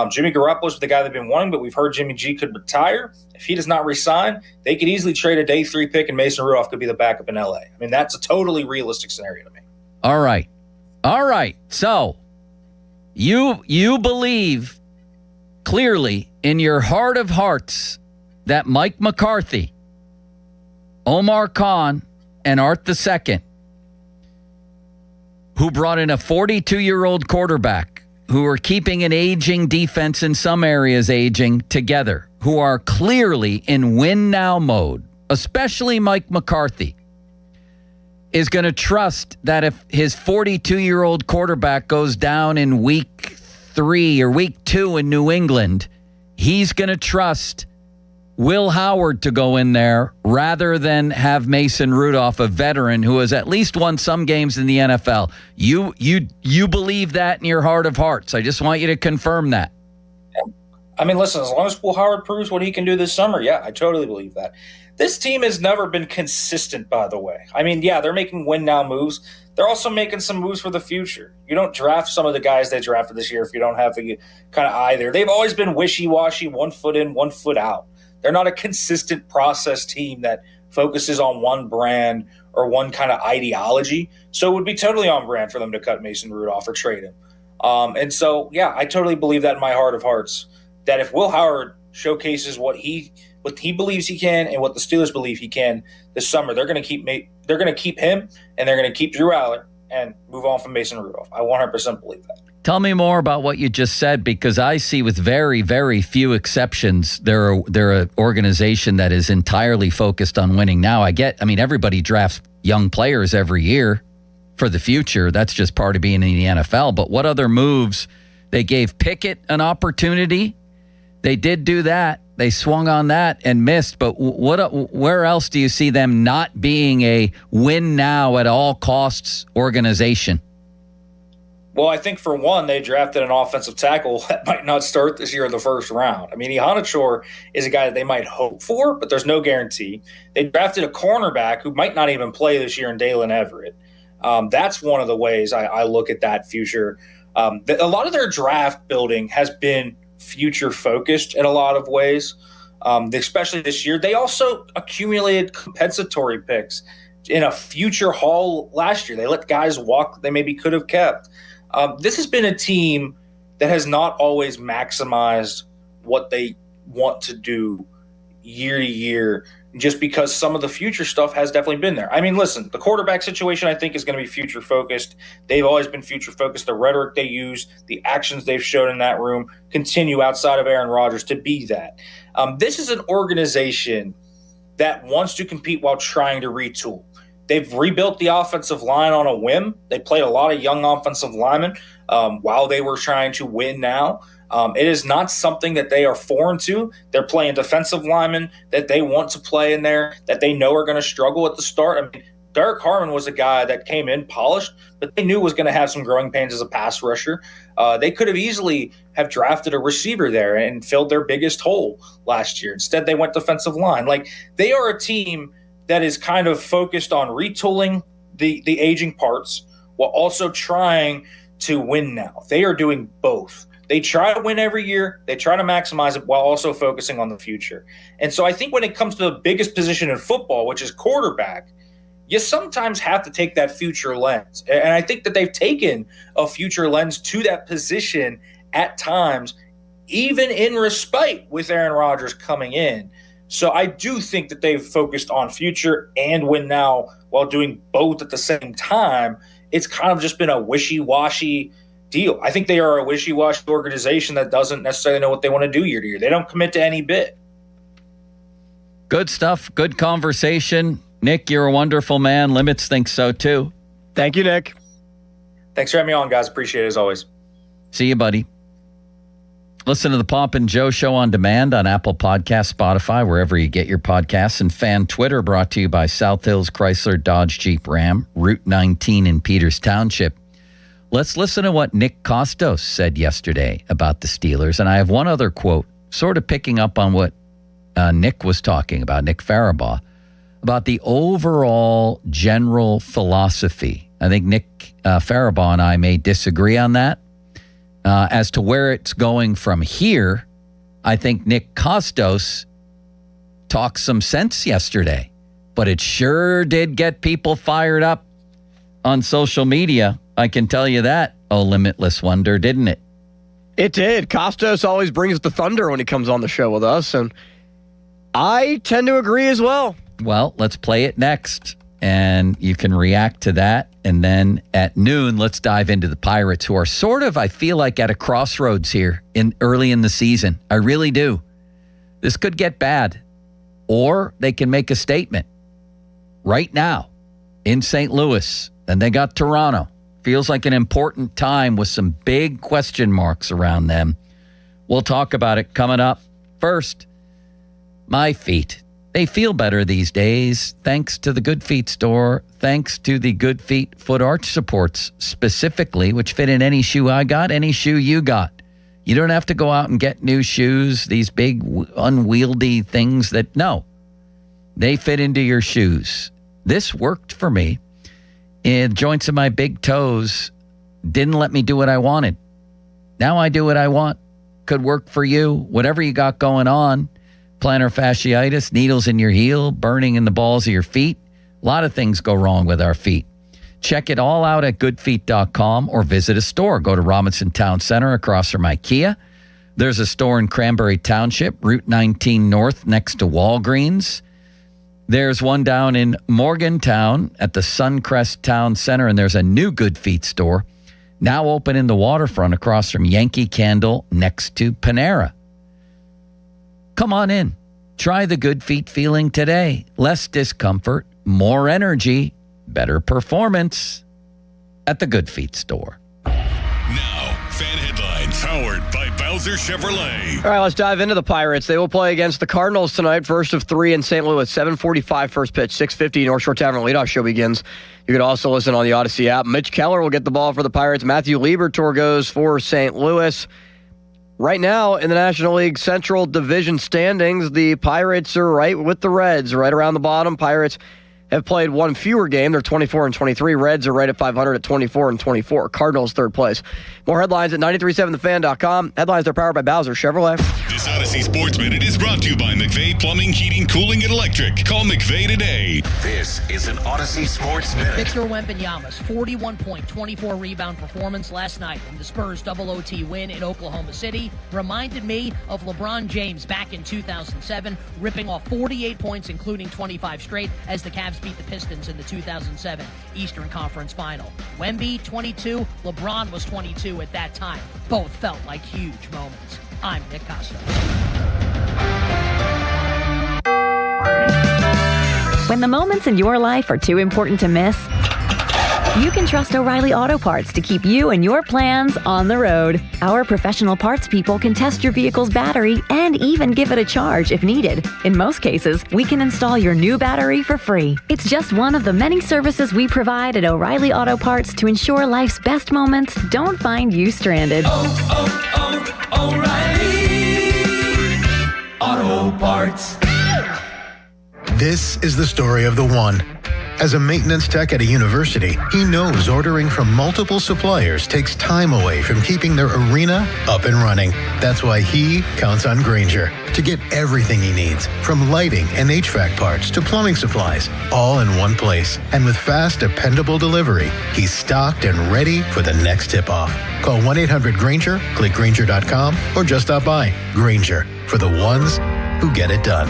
Jimmy Garoppolo's the guy they've been wanting, but we've heard Jimmy G could retire. If he does not resign, they could easily trade a day 3 pick, and Mason Rudolph could be the backup in LA. I mean, that's a totally realistic scenario to me. All right. So you believe clearly in your heart of hearts that Mike McCarthy, Omar Khan, and Art II, who brought in a 42-year-old quarterback, who are keeping an aging defense, in some areas aging, together, who are clearly in win-now mode, especially Mike McCarthy, is going to trust that if his 42-year-old quarterback goes down in week 3 or week 2 in New England, he's going to trust Will Howard to go in there rather than have Mason Rudolph, a veteran who has at least won some games in the NFL. You believe that in your heart of hearts. I just want you to confirm that. I mean, listen, as long as Will Howard proves what he can do this summer, I totally believe that. This team has never been consistent, by the way. I mean, they're making win-now moves. They're also making some moves for the future. You don't draft some of the guys they drafted this year if you don't have the kind of eye there. They've always been wishy-washy, 1 foot in, 1 foot out. They're not a consistent process team that focuses on one brand or one kind of ideology. So it would be totally on brand for them to cut Mason Rudolph or trade him. And so, I totally believe that in my heart of hearts, that if Will Howard showcases what he believes he can and what the Steelers believe he can this summer, they're going to keep him, and they're going to keep Drew Aller and move on from Mason Rudolph. I 100% believe that. Tell me more about what you just said, because I see, with very, very few exceptions, they're an organization that is entirely focused on winning now. Everybody drafts young players every year for the future. That's just part of being in the NFL. But what other moves? They gave Pickett an opportunity. They did do that. They swung on that and missed. But where else do you see them not being a win now at all costs organization? Well, I think for one, they drafted an offensive tackle that might not start this year in the first round. I mean, Ihanachor is a guy that they might hope for, but there's no guarantee. They drafted a cornerback who might not even play this year in Dalen Everett. That's one of the ways I look at that future. A lot of their draft building has been future-focused in a lot of ways, especially this year. They also accumulated compensatory picks in a future haul last year. They let guys walk that they maybe could have kept. This has been a team that has not always maximized what they want to do year to year just because some of the future stuff has definitely been there. I mean, listen, the quarterback situation I think is going to be future focused. They've always been future focused. The rhetoric they use, the actions they've shown in that room continue outside of Aaron Rodgers to be that. This is an organization that wants to compete while trying to retool. They've rebuilt the offensive line on a whim. They played a lot of young offensive linemen while they were trying to win now. It is not something that they are foreign to. They're playing defensive linemen that they want to play in there, that they know are going to struggle at the start. I mean, Derek Harmon was a guy that came in polished, but they knew was going to have some growing pains as a pass rusher. They could have easily have drafted a receiver there and filled their biggest hole last year. Instead, they went defensive line. Like, they are a team that is kind of focused on retooling the aging parts while also trying to win now. They are doing both. They try to win every year. They try to maximize it while also focusing on the future. And so I think when it comes to the biggest position in football, which is quarterback, you sometimes have to take that future lens. And I think that they've taken a future lens to that position at times, even in respite with Aaron Rodgers coming in. So I do think that they've focused on future and win now while doing both at the same time. It's kind of just been a wishy-washy deal. I think they are a wishy-washy organization that doesn't necessarily know what they want to do year to year. They don't commit to any bit. Good stuff. Good conversation. Nick, you're a wonderful man. Limits thinks so too. Thank you, Nick. Thanks for having me on, guys. Appreciate it as always. See you, buddy. Listen to the Pomp and Joe Show on demand on Apple Podcasts, Spotify, wherever you get your podcasts, and Fan Twitter, brought to you by South Hills Chrysler Dodge Jeep Ram, Route 19 in Peters Township. Let's listen to what Nick Kostos said yesterday about the Steelers. And I have one other quote, sort of picking up on what Nick was talking about, Nick Farabaugh, about the overall general philosophy. I think Nick Farabaugh and I may disagree on that. As to where it's going from here, I think Nick Kostos talked some sense yesterday, but it sure did get people fired up on social media. I can tell you that, oh Limitless Wonder, didn't it? It did. Kostos always brings the thunder when he comes on the show with us, and I tend to agree as well. Well, let's play it next, and you can react to that. And then at noon, let's dive into the Pirates, who are sort of, I feel like, at a crossroads here early in the season. I really do. This could get bad, or they can make a statement right now in St. Louis. Then they got Toronto. Feels like an important time with some big question marks around them. We'll talk about it coming up. First, my feet. They feel better these days, thanks to the Good Feet store, thanks to the Good Feet foot arch supports specifically, which fit in any shoe I got, any shoe you got. You don't have to go out and get new shoes, these big unwieldy things that, no, they fit into your shoes. This worked for me. The joints of my big toes didn't let me do what I wanted. Now I do what I want. Could work for you, whatever you got going on. Plantar fasciitis, needles in your heel, burning in the balls of your feet. A lot of things go wrong with our feet. Check it all out at goodfeet.com or visit a store. Go to Robinson Town Center across from IKEA. There's a store in Cranberry Township, Route 19 North, next to Walgreens. There's one down in Morgantown at the Suncrest Town Center, and there's a new Good Feet store now open in the waterfront across from Yankee Candle next to Panera. Come on in. Try the Good Feet feeling today. Less discomfort, more energy, better performance at the Good Feet store. Now, fan headlines powered by Bowser Chevrolet. All right, let's dive into the Pirates. They will play against the Cardinals tonight, first of 3 in St. Louis, 7:45 first pitch, 6:50 North Shore Tavern leadoff show begins. You can also listen on the Odyssey app. Mitch Keller will get the ball for the Pirates. Matthew Liberatore goes for St. Louis. Right now, in the National League Central Division standings, the Pirates are right with the Reds, right around the bottom. Pirates have played one fewer game. They're 24-23. Reds are right at 500 at 24-24. Cardinals third place. More headlines at 937thefan.com. Headlines are powered by Bowser Chevrolet. This Odyssey Sports Minute is brought to you by McVeigh Plumbing, Heating, Cooling, and Electric. Call McVeigh today. This is an Odyssey Sports Minute. Victor Wembanyama's 41-point, 24-rebound performance last night in the Spurs double OT win in Oklahoma City reminded me of LeBron James back in 2007, ripping off 48 points, including 25 straight, as the Cavs beat the Pistons in the 2007 Eastern Conference Final. Wemby, 22, LeBron was 22 at that time. Both felt like huge moments. I'm Nick Costa. When the moments in your life are too important to miss, you can trust O'Reilly Auto Parts to keep you and your plans on the road. Our professional parts people can test your vehicle's battery and even give it a charge if needed. In most cases, we can install your new battery for free. It's just one of the many services we provide at O'Reilly Auto Parts to ensure life's best moments don't find you stranded. O'Reilly Auto Parts. This is the story of the one. As a maintenance tech at a university, he knows ordering from multiple suppliers takes time away from keeping their arena up and running. That's why he counts on Grainger to get everything he needs, from lighting and HVAC parts to plumbing supplies, all in one place. And with fast, dependable delivery, he's stocked and ready for the next tip-off. Call 1-800-GRAINGER, click Grainger.com, or just stop by. Grainger, for the ones who get it done.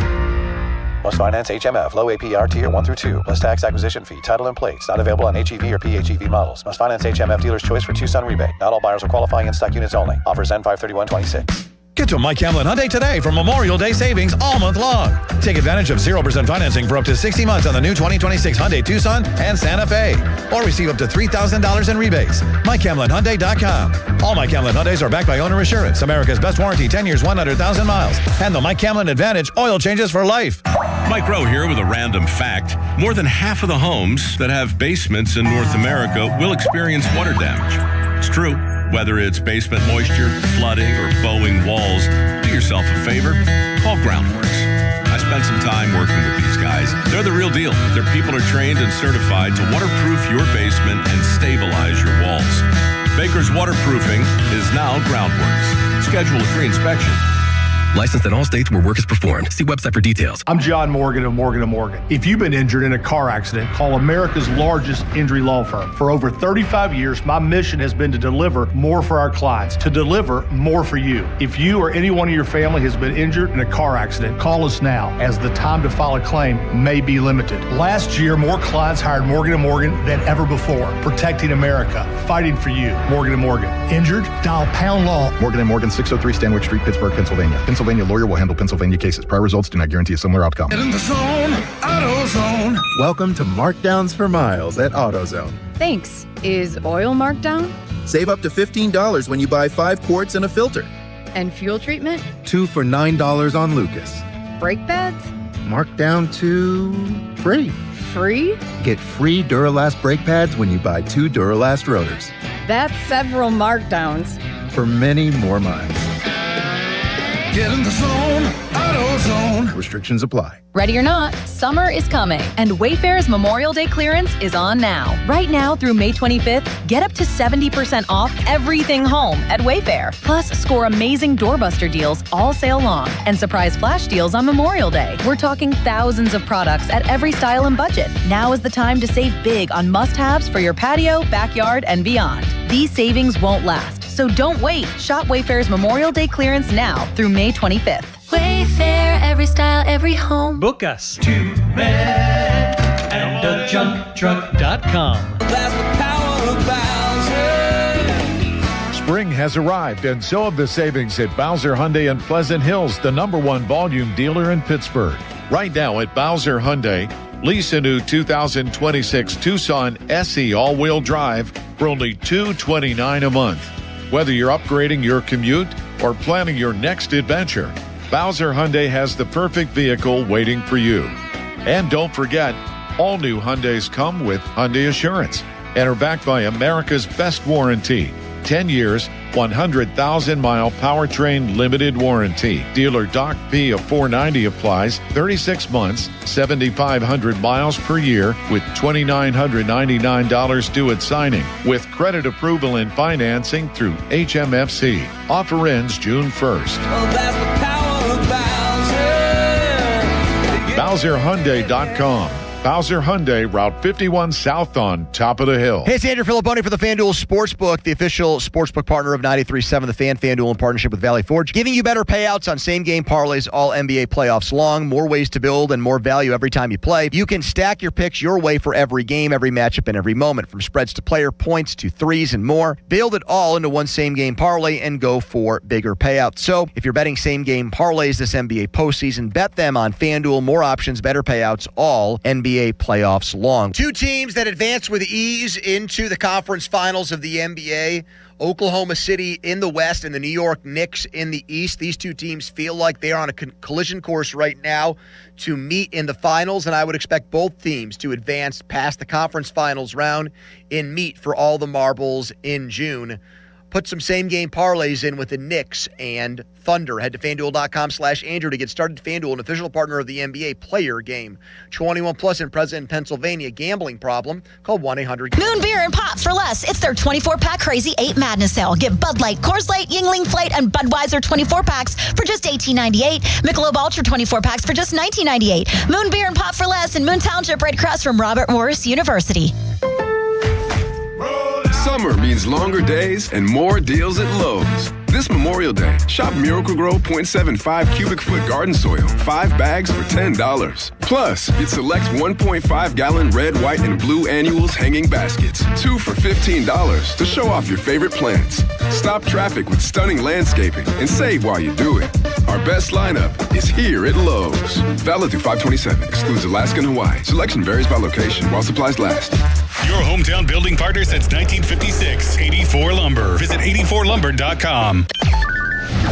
Must finance HMF, low APR tier 1 through 2, plus tax acquisition fee, title and plates. Not available on HEV or PHEV models. Must finance HMF dealer's choice for Tucson rebate. Not all buyers are qualifying in-stock units only. Offers end 5/31/26. Get to Mike Hamlin Hyundai today for Memorial Day savings all month long. Take advantage of 0% financing for up to 60 months on the new 2026 Hyundai Tucson and Santa Fe. Or receive up to $3,000 in rebates. MikeHamlinHyundai.com. All Mike Hamlin Hyundais are backed by owner assurance. America's best warranty, 10 years, 100,000 miles. And the Mike Hamlin Advantage oil changes for life. Mike Rowe here with a random fact. More than half of the homes that have basements in North America will experience water damage. It's true. Whether it's basement moisture, flooding, or bowing walls, do yourself a favor. Call Groundworks. I spent some time working with these guys. They're the real deal. Their people are trained and certified to waterproof your basement and stabilize your walls. Baker's Waterproofing is now Groundworks. Schedule a free inspection. Licensed in all states where work is performed. See website for details. I'm John Morgan of Morgan & Morgan. If you've been injured in a car accident, call America's largest injury law firm. For over 35 years, my mission has been to deliver more for our clients, to deliver more for you. If you or anyone in your family has been injured in a car accident, call us now, as the time to file a claim may be limited. Last year, more clients hired Morgan & Morgan than ever before, protecting America, fighting for you. Morgan & Morgan. Injured? Dial pound law. Morgan & Morgan, 603 Stanwick Street, Pittsburgh, Pennsylvania. Pennsylvania lawyer will handle Pennsylvania cases. Prior results do not guarantee a similar outcome. Get in the zone, AutoZone. Welcome to Markdowns for Miles at AutoZone. Thanks. Is oil marked down? Save up to $15 when you buy 5 quarts and a filter. And fuel treatment? 2 for $9 on Lucas. Brake pads? Marked down to free. Free? Get free Duralast brake pads when you buy 2 Duralast rotors. That's several markdowns. For many more miles. Get in the zone, AutoZone. Restrictions apply. Ready or not, summer is coming, and Wayfair's Memorial Day clearance is on now. Right now through May 25th, get up to 70% off everything home at Wayfair. Plus, score amazing doorbuster deals all sale long and surprise flash deals on Memorial Day. We're talking thousands of products at every style and budget. Now is the time to save big on must-haves for your patio, backyard, and beyond. These savings won't last, so don't wait. Shop Wayfair's Memorial Day clearance now through May 25th. Wayfair, every style, every home. Book us to RedAndAJunkTruck.com. Spring has arrived, and so have the savings at Bowser Hyundai in Pleasant Hills, the #1 volume dealer in Pittsburgh. Right now at Bowser Hyundai, lease a new 2026 Tucson SE all-wheel drive for only $229 a month. Whether you're upgrading your commute or planning your next adventure, Bowser Hyundai has the perfect vehicle waiting for you. And don't forget, all new Hyundais come with Hyundai Assurance and are backed by America's best warranty. 10 years, 100,000-mile powertrain limited warranty. Dealer Doc P of $490 applies. 36 months, 7,500 miles per year with $2,999 due at signing. With credit approval and financing through HMFC. Offer ends June 1st. BowserHyundai.com. Bowser Hyundai, Route 51 South on top of the hill. Hey, it's Andrew Filipponi for the FanDuel Sportsbook, the official sportsbook partner of 93.7 The Fan. FanDuel in partnership with Valley Forge, giving you better payouts on same-game parlays all NBA playoffs long. More ways to build and more value every time you play. You can stack your picks your way for every game, every matchup, and every moment, from spreads to player points to threes and more. Build it all into one same-game parlay and go for bigger payouts. So if you're betting same-game parlays this NBA postseason, bet them on FanDuel. More options, better payouts, all NBA playoffs long. Two teams that advance with ease into the conference finals of the NBA. Oklahoma City in the West and the New York Knicks in the East. These two teams feel like they are on a collision course right now to meet in the finals, and I would expect both teams to advance past the conference finals round and meet for all the marbles in June. Put some same-game parlays in with the Knicks and Thunder. Head to FanDuel.com/Andrew to get started. FanDuel, an official partner of the NBA. Player game. 21 plus and present in Pennsylvania. Gambling problem? Call 1-800. Moon Beer and Pop for less. It's their 24-pack Crazy 8 Madness sale. Get Bud Light, Coors Light, Yuengling Flight, and Budweiser 24-packs for just $18.98. Michelob Ultra 24-packs for just $19.98. Moon Beer and Pop for less in Moon Township, right across from Robert Morris University. Summer means longer days and more deals at Lowe's. This Memorial Day, shop Miracle-Gro 0.75 cubic foot garden soil, 5 bags for $10. Plus, get select 1.5-gallon red, white, and blue annuals hanging baskets, 2 for $15 to show off your favorite plants. Stop traffic with stunning landscaping and save while you do it. Our best lineup is here at Lowe's. Valid through 5/27. Excludes Alaska and Hawaii. Selection varies by location while supplies last. Your hometown building partner since 1956. 84 Lumber. Visit 84lumber.com.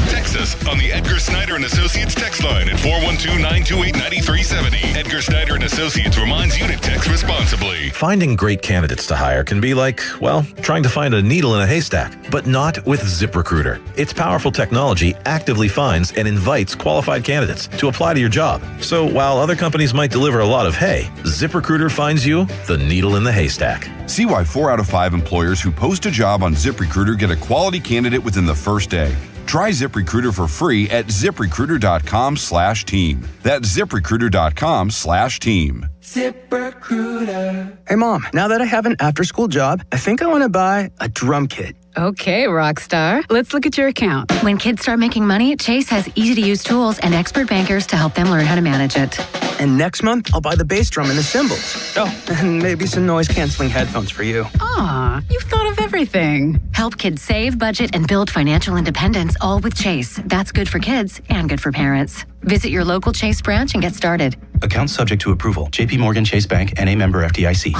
Text us on the Edgar Snyder and Associates text line at 412-928-9370. Edgar Snyder and Associates reminds you to text responsibly. Finding great candidates to hire can be like, well, trying to find a needle in a haystack, but not with ZipRecruiter. Its powerful technology actively finds and invites qualified candidates to apply to your job. So while other companies might deliver a lot of hay, ZipRecruiter finds you the needle in the haystack. See why 4 out of 5 employers who post a job on ZipRecruiter get a quality candidate within the first day. Try ZipRecruiter for free at ZipRecruiter.com/team. That's ZipRecruiter.com/team. ZipRecruiter. Hey, Mom, now that I have an after-school job, I think I want to buy a drum kit. Okay, Rockstar. Let's look at your account. When kids start making money, Chase has easy-to-use tools and expert bankers to help them learn how to manage it. And next month, I'll buy the bass drum and the cymbals. Oh, and maybe some noise-canceling headphones for you. Aw, you've thought of everything. Help kids save, budget, and build financial independence, all with Chase. That's good for kids and good for parents. Visit your local Chase branch and get started. Account subject to approval. J.P. Morgan Chase Bank, N.A. member FDIC.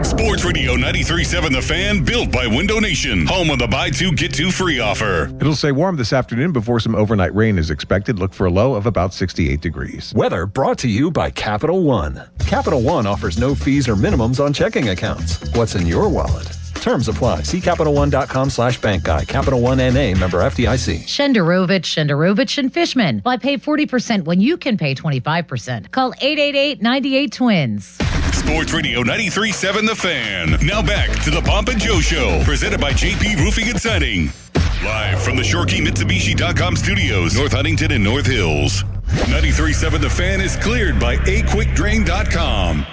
Sports Radio 93.7 The Fan, built by Window Nation. Home of the buy two, get two free offer. It'll stay warm this afternoon before some overnight rain is expected. Look for a low of about 68 degrees. Weather brought to you by Capital One. Capital One offers no fees or minimums on checking accounts. What's in your wallet? Terms apply. See CapitalOne.com/bank guide. Capital One N.A. member FDIC. Shenderovich, and Fishman. Why pay 40% when you can pay 25%? Call 888-98-TWINS. Sports Radio 93.7 The Fan. Now back to the Pomp and Joe Show, presented by JP Roofing and Siding. Live from the ShoreKeyMitsubishi.com studios, North Huntington and North Hills. 93.7 The Fan is cleared by AQuickDrain.com.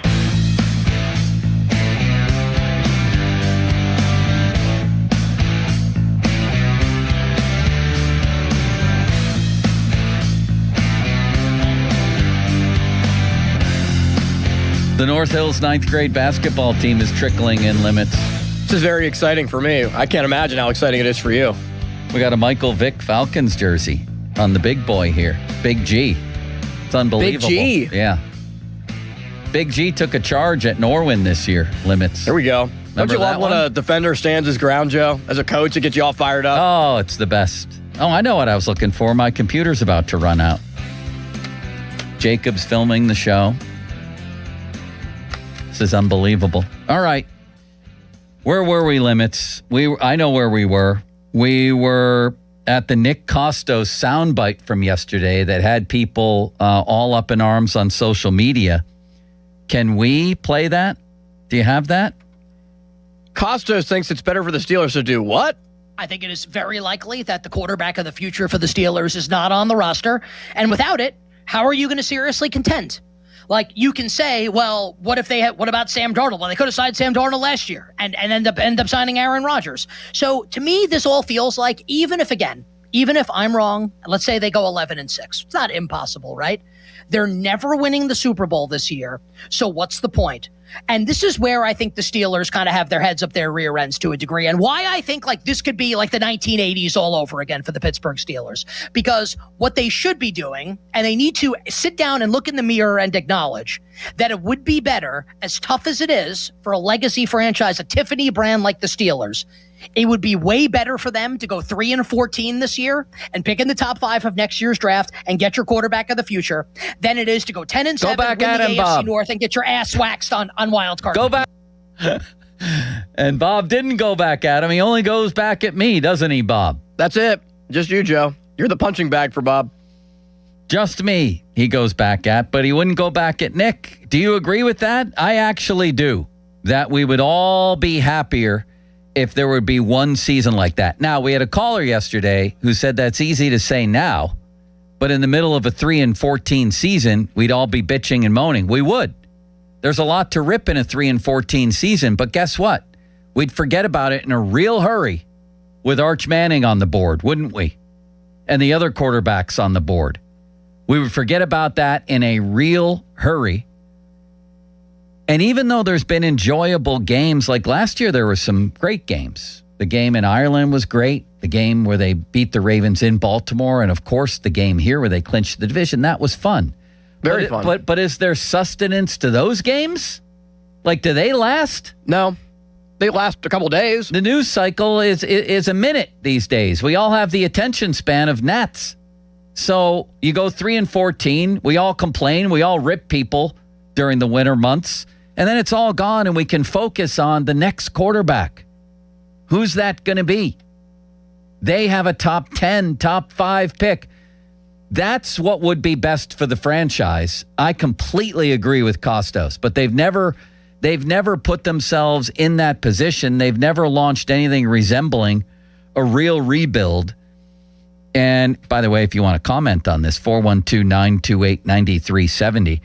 The North Hills 9th grade basketball team is trickling in limits. This is very exciting for me. I can't imagine how exciting it is for you. We got a Michael Vick Falcons jersey on the big boy here. Big G. It's unbelievable. Big G. Yeah. Big G took a charge at Norwin this year. Limits. Here we go. Don't you love when a defender stands his ground, Joe? As a coach, it gets you all fired up. Oh, it's the best. Oh, I know what I was looking for. My computer's about to run out. Jacob's filming the show. This is unbelievable. All right. Where were we, Limits? I know where we were. We were at the Nick Costos soundbite from yesterday that had people all up in arms on social media. Can we play that? Do you have that? Costos thinks it's better for the Steelers to do what? I think it is very likely that the quarterback of the future for the Steelers is not on the roster. And without it, how are you going to seriously contend? Like, you can say, well, what about Sam Darnold? Well, they could have signed Sam Darnold last year and end up signing Aaron Rodgers. So to me, this all feels like, even if I'm wrong, let's say they go 11-6. It's not impossible, right? They're never winning the Super Bowl this year. So what's the point? And this is where I think the Steelers kind of have their heads up their rear ends to a degree, and why I think like this could be like the 1980s all over again for the Pittsburgh Steelers. Because what they should be doing, and they need to sit down and look in the mirror and acknowledge that it would be better, as tough as it is for a legacy franchise, a Tiffany brand like the Steelers, it would be way better for them to go 3-14 this year and pick in the top 5 of next year's draft and get your quarterback of the future than it is to go 10-7, Go back win at the him, AFC Bob. North and get your ass waxed on wild card. Go back. And Bob didn't go back at him. He only goes back at me, doesn't he, Bob? That's it. Just you, Joe. You're the punching bag for Bob. Just me, he goes back at, but he wouldn't go back at Nick. Do you agree with that? I actually do. That we would all be happier if there would be one season like that. Now, we had a caller yesterday who said that's easy to say now, but in the middle of a 3-14 season, we'd all be bitching and moaning. We would. There's a lot to rip in a 3-14 season, but guess what? We'd forget about it in a real hurry with Arch Manning on the board, wouldn't we? And the other quarterbacks on the board. We would forget about that in a real hurry. And even though there's been enjoyable games, like last year there were some great games. The game in Ireland was great. The game where they beat the Ravens in Baltimore. And, of course, the game here where they clinched the division. That was fun. Very fun. But is there sustenance to those games? Like, do they last? No. They last a couple days. The news cycle is a minute these days. We all have the attention span of gnats. So you go 3-14. We all complain. We all rip people during the winter months. And then it's all gone and we can focus on the next quarterback. Who's that going to be? They have a top 10, top 5 pick. That's what would be best for the franchise. I completely agree with Costos, but they've never put themselves in that position. They've never launched anything resembling a real rebuild. And by the way, if you want to comment on this, 412-928-9370.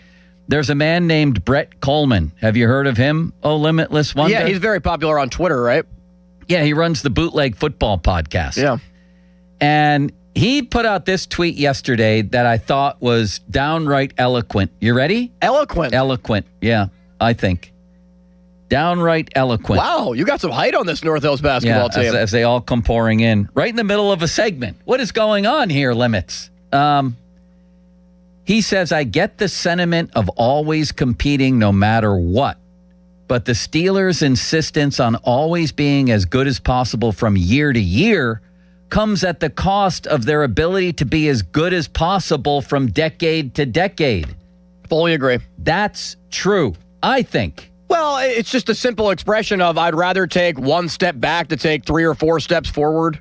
There's a man named Brett Coleman. Have you heard of him? Oh, Limitless Wonder? Yeah, he's very popular on Twitter, right? Yeah, he runs the Bootleg Football podcast. Yeah. And he put out this tweet yesterday that I thought was downright eloquent. You ready? Eloquent? Eloquent, yeah, I think. Downright eloquent. Wow, you got some height on this North Hills basketball team. As they all come pouring in. Right in the middle of a segment. What is going on here, Limits? He says, I get the sentiment of always competing no matter what, but the Steelers' insistence on always being as good as possible from year to year comes at the cost of their ability to be as good as possible from decade to decade. Fully agree. That's true, I think. Well, it's just a simple expression of I'd rather take one step back to take 3 or 4 steps forward,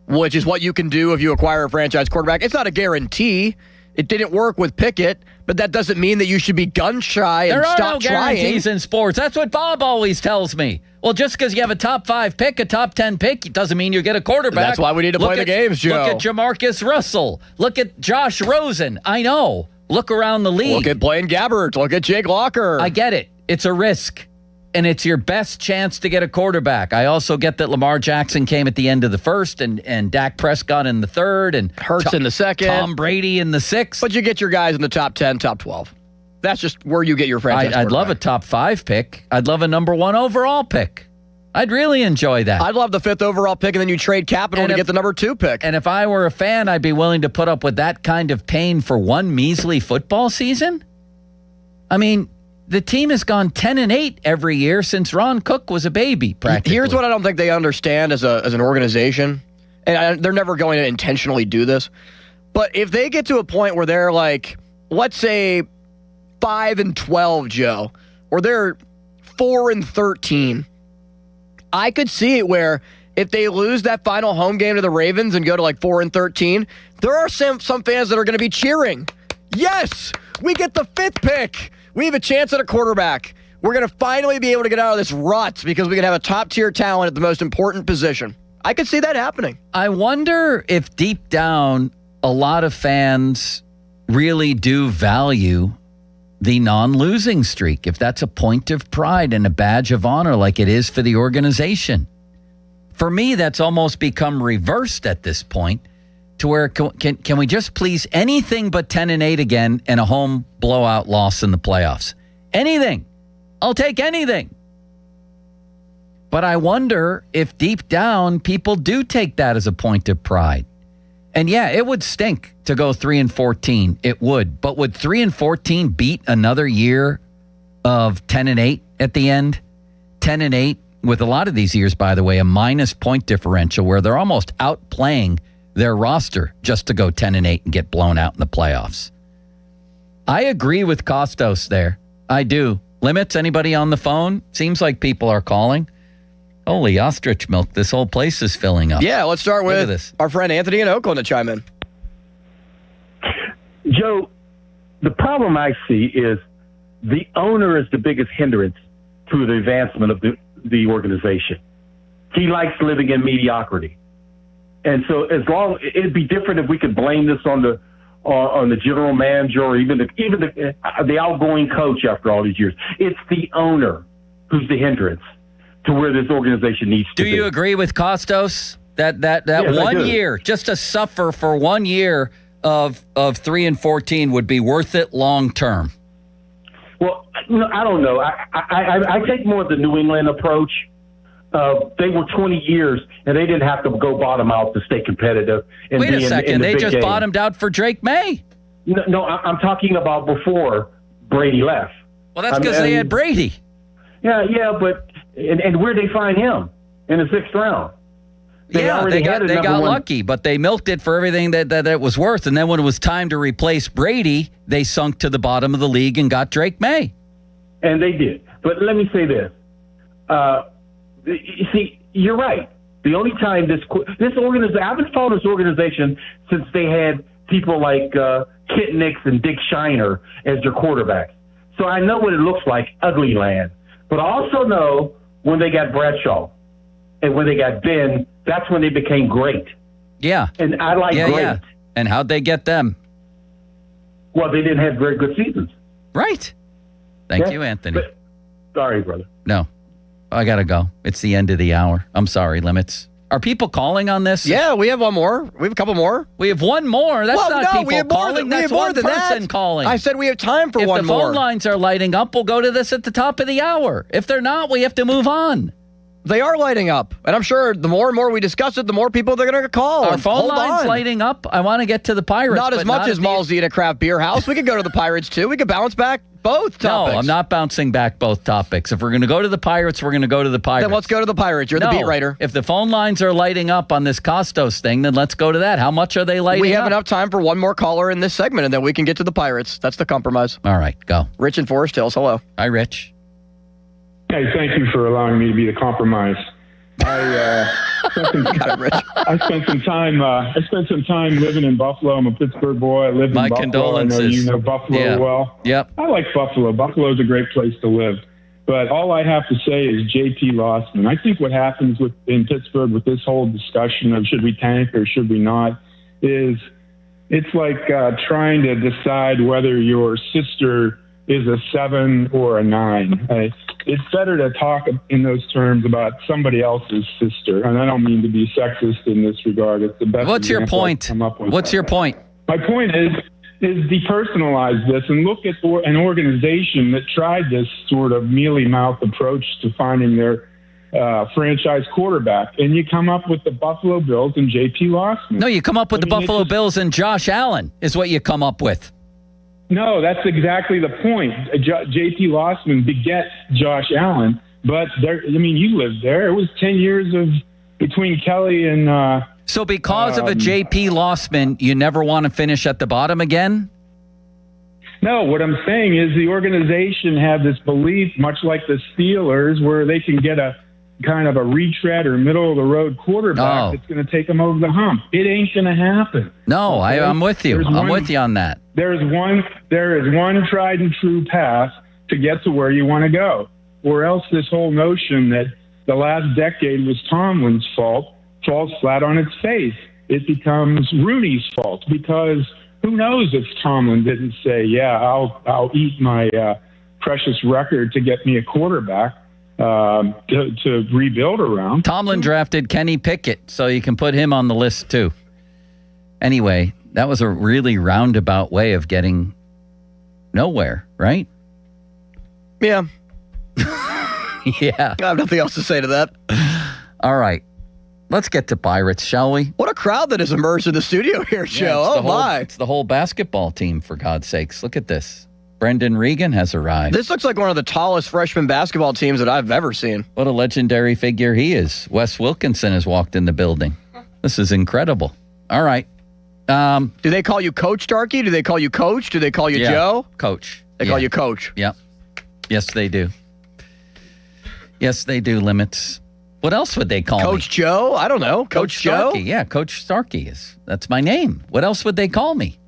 which is what you can do if you acquire a franchise quarterback. It's not a guarantee. It didn't work with Pickett, but that doesn't mean that you should be gun-shy and stop trying. There are no guarantees in sports. That's what Bob always tells me. Well, just because you have a top 5 pick, a top 10 pick, it doesn't mean you get a quarterback. That's why we need to play the games, Joe. Look at Jamarcus Russell. Look at Josh Rosen. I know. Look around the league. Look at Blaine Gabbert. Look at Jake Locker. I get it. It's a risk. And it's your best chance to get a quarterback. I also get that Lamar Jackson came at the end of the first and Dak Prescott in the third and Hurts in the second. Tom Brady in the sixth. But you get your guys in the top 10, top 12. That's just where you get your franchise I'd love a top 5 pick. I'd love a number 1 overall pick. I'd really enjoy that. I'd love the 5th overall pick, and then you trade capital to get the number 2 pick. And if I were a fan, I'd be willing to put up with that kind of pain for one measly football season. I mean, the team has gone 10-8 every year since Ron Cook was a baby, practically. Here's what I don't think they understand as an organization, and they're never going to intentionally do this, but if they get to a point where they're like, let's say 5-12, Joe, or they're 4-13, I could see it where if they lose that final home game to the Ravens and go to like 4-13, there are some fans that are going to be cheering. Yes, we get the 5th pick. We have a chance at a quarterback. We're going to finally be able to get out of this rut because we can have a top-tier talent at the most important position. I could see that happening. I wonder if deep down a lot of fans really do value the non-losing streak, if that's a point of pride and a badge of honor like it is for the organization. For me, that's almost become reversed at this point to where can we just please anything but 10-8 again and a home blowout loss in the playoffs? Anything. I'll take anything. But I wonder if deep down people do take that as a point of pride. And yeah, it would stink to go 3-14. It would. But would 3-14 beat another year of 10-8 at the end? 10-8 with a lot of these years, by the way, a minus point differential where they're almost outplaying their roster just to go 10-8 and get blown out in the playoffs. I agree with Costos there. I do. Limits, anybody on the phone? Seems like people are calling. Holy ostrich milk, this whole place is filling up. Yeah, let's start with our friend Anthony in Oakland to chime in. Joe, the problem I see is the owner is the biggest hindrance to the advancement of the organization. He likes living in mediocrity. And so it'd be different if we could blame this on the general manager or even the outgoing coach after all these years. It's the owner who's the hindrance to where this organization needs to be. Do you agree with Costos that Yes, 1 year, just to suffer for 1 year of 3-14 would be worth it long term? Well, I don't know. I take more of the New England approach. They were 20 years, and they didn't have to go bottom out to stay competitive. And Wait a second. They just bottomed out for Drake May. No, I'm talking about before Brady left. Well, that's because they had Brady. Yeah, but and where'd they find him? In the 6th round. They got lucky, but they milked it for everything that it was worth. And then when it was time to replace Brady, they sunk to the bottom of the league and got Drake May. And they did. But let me say this. You see, you're right. The only time this organization, I've been following this organization since they had people like Kit Nix and Dick Shiner as their quarterbacks. So I know what it looks like, ugly land. But I also know when they got Bradshaw and when they got Ben, that's when they became great. Yeah. And I like great. Yeah. And how'd they get them? Well, they didn't have very good seasons. Right. Thank you, Anthony. Sorry, brother. No. I got to go. It's the end of the hour. I'm sorry, Limits. Are people calling on this? Yeah, we have one more. We have a couple more. We have one more. That's not people we have calling. That's one person calling. I said we have time for one more. If the phone lines are lighting up, we'll go to this at the top of the hour. If they're not, we have to move on. They are lighting up. And I'm sure the more and more we discuss it, the more people they're going to call. Our phone lines lighting up. I want to get to the Pirates. Not as much as Malsey at a craft beer house. We could go to the Pirates, too. We could bounce back both topics. No, I'm not bouncing back both topics. If we're going to go to the Pirates, we're going to go to the Pirates. Then let's go to the Pirates. You're the beat writer. If the phone lines are lighting up on this Costos thing, then let's go to that. How much are they lighting up? We have enough time for one more caller in this segment, and then we can get to the Pirates. That's the compromise. All right, go. Rich in Forest Hills, hello. Hi, Rich. Hey, thank you for allowing me to be the compromise. I spent some time living in Buffalo. I'm a Pittsburgh boy. I lived in Buffalo. Condolences. I know you know Buffalo well. Yep. I like Buffalo. Buffalo's a great place to live. But all I have to say is J.P. Lossman. I think what happens in Pittsburgh with this whole discussion of should we tank or should we not is it's like trying to decide whether your sister is a 7 or a 9. It's better to talk in those terms about somebody else's sister. And I don't mean to be sexist in this regard. It's the best. What's your point? What's your point? My point is depersonalize this and look at an organization that tried this sort of mealy-mouthed approach to finding their franchise quarterback. And you come up with the Buffalo Bills and J.P. Lossman. No, you come up with the Buffalo Bills and Josh Allen is what you come up with. No, that's exactly the point. J.P. Lossman begets Josh Allen, but you lived there. It was 10 years between Kelly and. So because of a J.P. Lossman, you never want to finish at the bottom again? No, what I'm saying is the organization had this belief, much like the Steelers, where they can get a kind of a retread or middle of the road quarterback that's going to take them over the hump. It ain't going to happen. No, okay? I'm with you. I'm with you on that. There is one tried and true path to get to where you want to go, or else this whole notion that the last decade was Tomlin's fault falls flat on its face. It becomes Rooney's fault, because who knows if Tomlin didn't say, yeah, I'll eat my precious record to get me a quarterback to rebuild around. Tomlin drafted Kenny Pickett, so you can put him on the list too. Anyway, that was a really roundabout way of getting nowhere, right? Yeah. Yeah. I have nothing else to say to that. All right. Let's get to Pirates, shall we? What a crowd that has emerged in the studio here, Joe. My. It's the whole basketball team, for God's sakes. Look at this. Brendan Regan has arrived. This looks like one of the tallest freshman basketball teams that I've ever seen. What a legendary figure he is. Wes Wilkinson has walked in the building. This is incredible. All right. Do they call you Coach Starkey? Do they call you Coach? Do they call you Joe? Coach. They call you Coach. Yep. Yes, they do. Yes, they do, Limits. What else would they call me? Coach Joe? I don't know. Coach Joe? Starkey. Yeah, Coach Starkey that's my name. What else would they call me?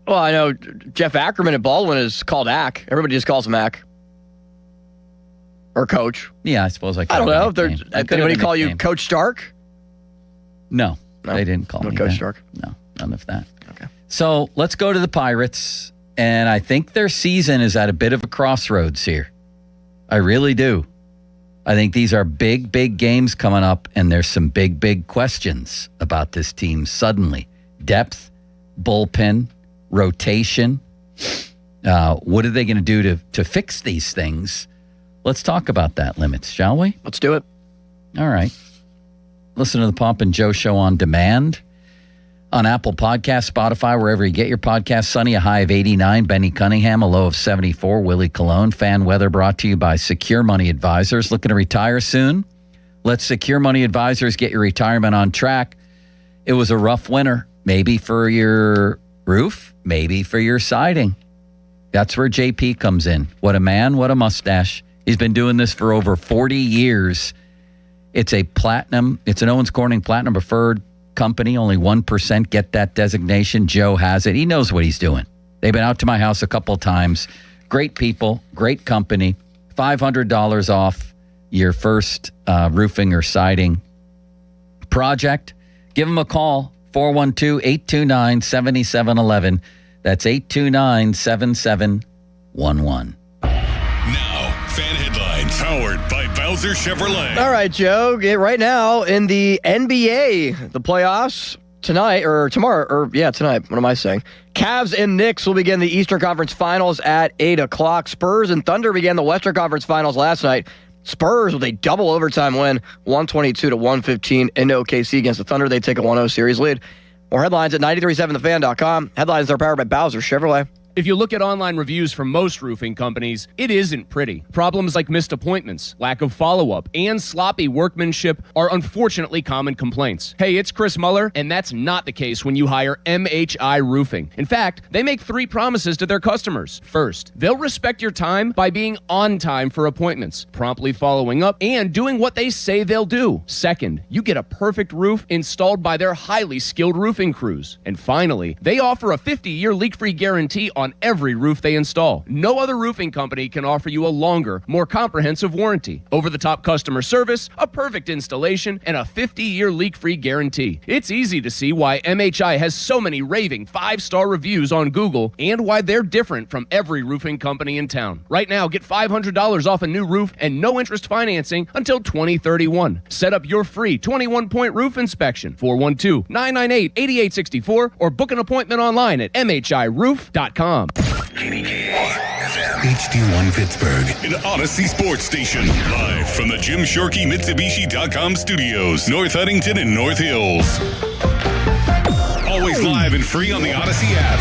Well, I know Jeff Ackerman at Baldwin is called Ack. Everybody just calls him Ack. Or Coach. Yeah, I suppose I could. I don't know. Did anybody call you Coach Stark? No, they didn't call me Coach that. Stark. No, none of that. Okay. So let's go to the Pirates, and I think their season is at a bit of a crossroads here. I really do. I think these are big, big games coming up, and there's some big, big questions about this team suddenly. Depth, bullpen, rotation. What are they going to do to fix these things? Let's talk about that, Limits, shall we? Let's do it. All right. Listen to the Pomp and Joe Show on demand on Apple Podcasts, Spotify, wherever you get your podcasts. Sunny, a high of 89. Benny Cunningham, a low of 74. Willie Colon. Fan weather brought to you by Secure Money Advisors. Looking to retire soon? Let Secure Money Advisors get your retirement on track. It was a rough winter. Maybe for your roof, maybe for your siding. That's where JP comes in. What a man, what a mustache. He's been doing this for over 40 years. It's an Owens Corning Platinum Preferred company. Only 1% get that designation. Joe has it. He knows what he's doing. They've been out to my house a couple of times. Great people, great company. $500 off your first roofing or siding project. Give them a call, 412-829-7711. That's 829-7711. Now, fan headlines powered by Bowser Chevrolet. All right, Joe. Right now in the NBA, the playoffs tonight or tomorrow, tonight. What am I saying? Cavs and Knicks will begin the Eastern Conference Finals at 8 o'clock. Spurs and Thunder began the Western Conference Finals last night. Spurs with a double overtime win, 122-115 in OKC against the Thunder. They take a 1-0 series lead. More headlines at 937thefan.com. Headlines are powered by Bowser Chevrolet. If you look at online reviews from most roofing companies, it isn't pretty. Problems like missed appointments, lack of follow-up, and sloppy workmanship are unfortunately common complaints. Hey, it's Chris Muller, and that's not the case when you hire MHI Roofing. In fact, they make 3 promises to their customers. First, they'll respect your time by being on time for appointments, promptly following up, and doing what they say they'll do. Second, you get a perfect roof installed by their highly skilled roofing crews. And finally, they offer a 50-year leak-free guarantee on every roof they install. No other roofing company can offer you a longer, more comprehensive warranty, over-the-top customer service, a perfect installation, and a 50-year leak-free guarantee. It's easy to see why MHI has so many raving 5-star reviews on Google and why they're different from every roofing company in town. Right now, get $500 off a new roof and no interest financing until 2031. Set up your free 21-point roof inspection, 412-998-8864, or book an appointment online at mhiroof.com. HD1 Pittsburgh, an Odyssey Sports Station. Live from the Jim Shorkey Mitsubishi.com studios, North Huntington and North Hills. Always live and free on the Odyssey app.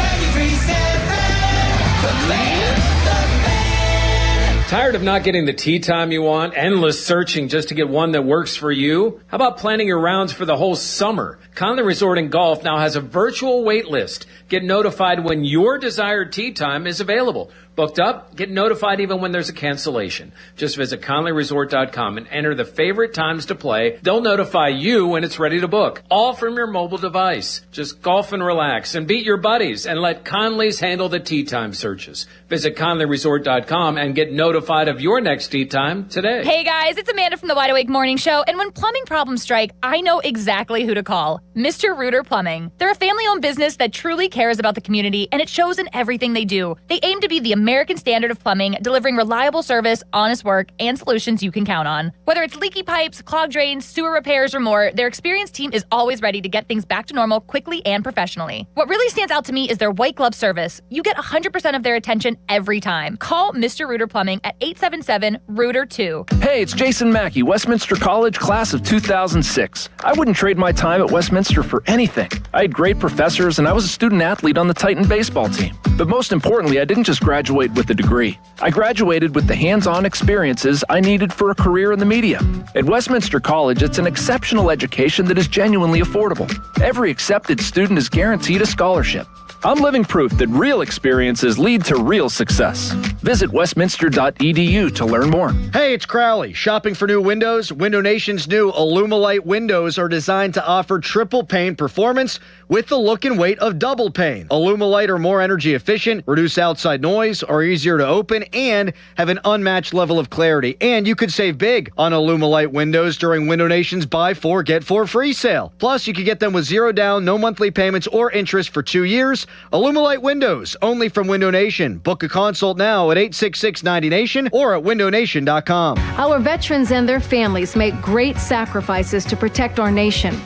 Tired of not getting the tee time you want? Endless searching just to get one that works for you? How about planning your rounds for the whole summer? Conley Resort and Golf now has a virtual wait list. Get notified when your desired tee time is available. Booked up? Get notified even when there's a cancellation. Just visit ConleyResort.com and enter the favorite times to play. They'll notify you when it's ready to book. All from your mobile device. Just golf and relax and beat your buddies and let Conley's handle the tee time searches. Visit ConleyResort.com and get notified of your next tee time today. Hey guys, it's Amanda from the Wide Awake Morning Show, and when plumbing problems strike, I know exactly who to call. Mr. Rooter Plumbing. They're a family-owned business that truly cares about the community, and it shows in everything they do. They aim to be the American standard of plumbing, delivering reliable service, honest work, and solutions you can count on. Whether it's leaky pipes, clogged drains, sewer repairs, or more, their experienced team is always ready to get things back to normal quickly and professionally. What really stands out to me is their white glove service. You get 100% of their attention every time. Call Mr. Rooter Plumbing at 877-ROOTER-2. Hey, it's Jason Mackey, Westminster College, class of 2006. I wouldn't trade my time at Westminster for anything. I had great professors, and I was a student athlete on the Titan baseball team. But most importantly, I didn't just graduate with a degree. I graduated with the hands-on experiences I needed for a career in the media. At Westminster College, it's an exceptional education that is genuinely affordable. Every accepted student is guaranteed a scholarship. I'm living proof that real experiences lead to real success. Visit westminster.edu to learn more. Hey, it's Crowley. Shopping for new windows? Window Nation's new Illumilite windows are designed to offer triple pane performance with the look and weight of double pane. Illumilite are more energy efficient, reduce outside noise, are easier to open, and have an unmatched level of clarity. And you could save big on Illumilite windows during Window Nation's Buy 4, Get 4 free sale. Plus, you can get them with zero down, no monthly payments or interest for 2 years. Illumilite windows, only from Window Nation. Book a consult now at 866-90Nation or at windownation.com. Our veterans and their families make great sacrifices to protect our nation.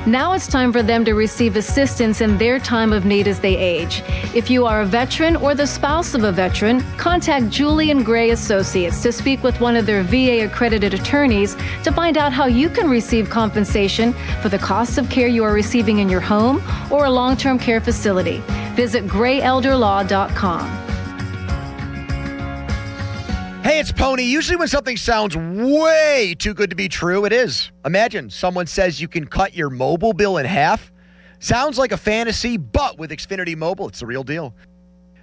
Now it's time for them to receive assistance in their time of need as they age. If you are a veteran or the spouse of a veteran, contact Julian Gray Associates to speak with one of their VA-accredited attorneys to find out how you can receive compensation for the costs of care you are receiving in your home or a long-term care facility. Visit grayelderlaw.com. Hey, it's Pony. Usually when something sounds way too good to be true, it is. Imagine someone says you can cut your mobile bill in half. Sounds like a fantasy, but with Xfinity Mobile, it's the real deal.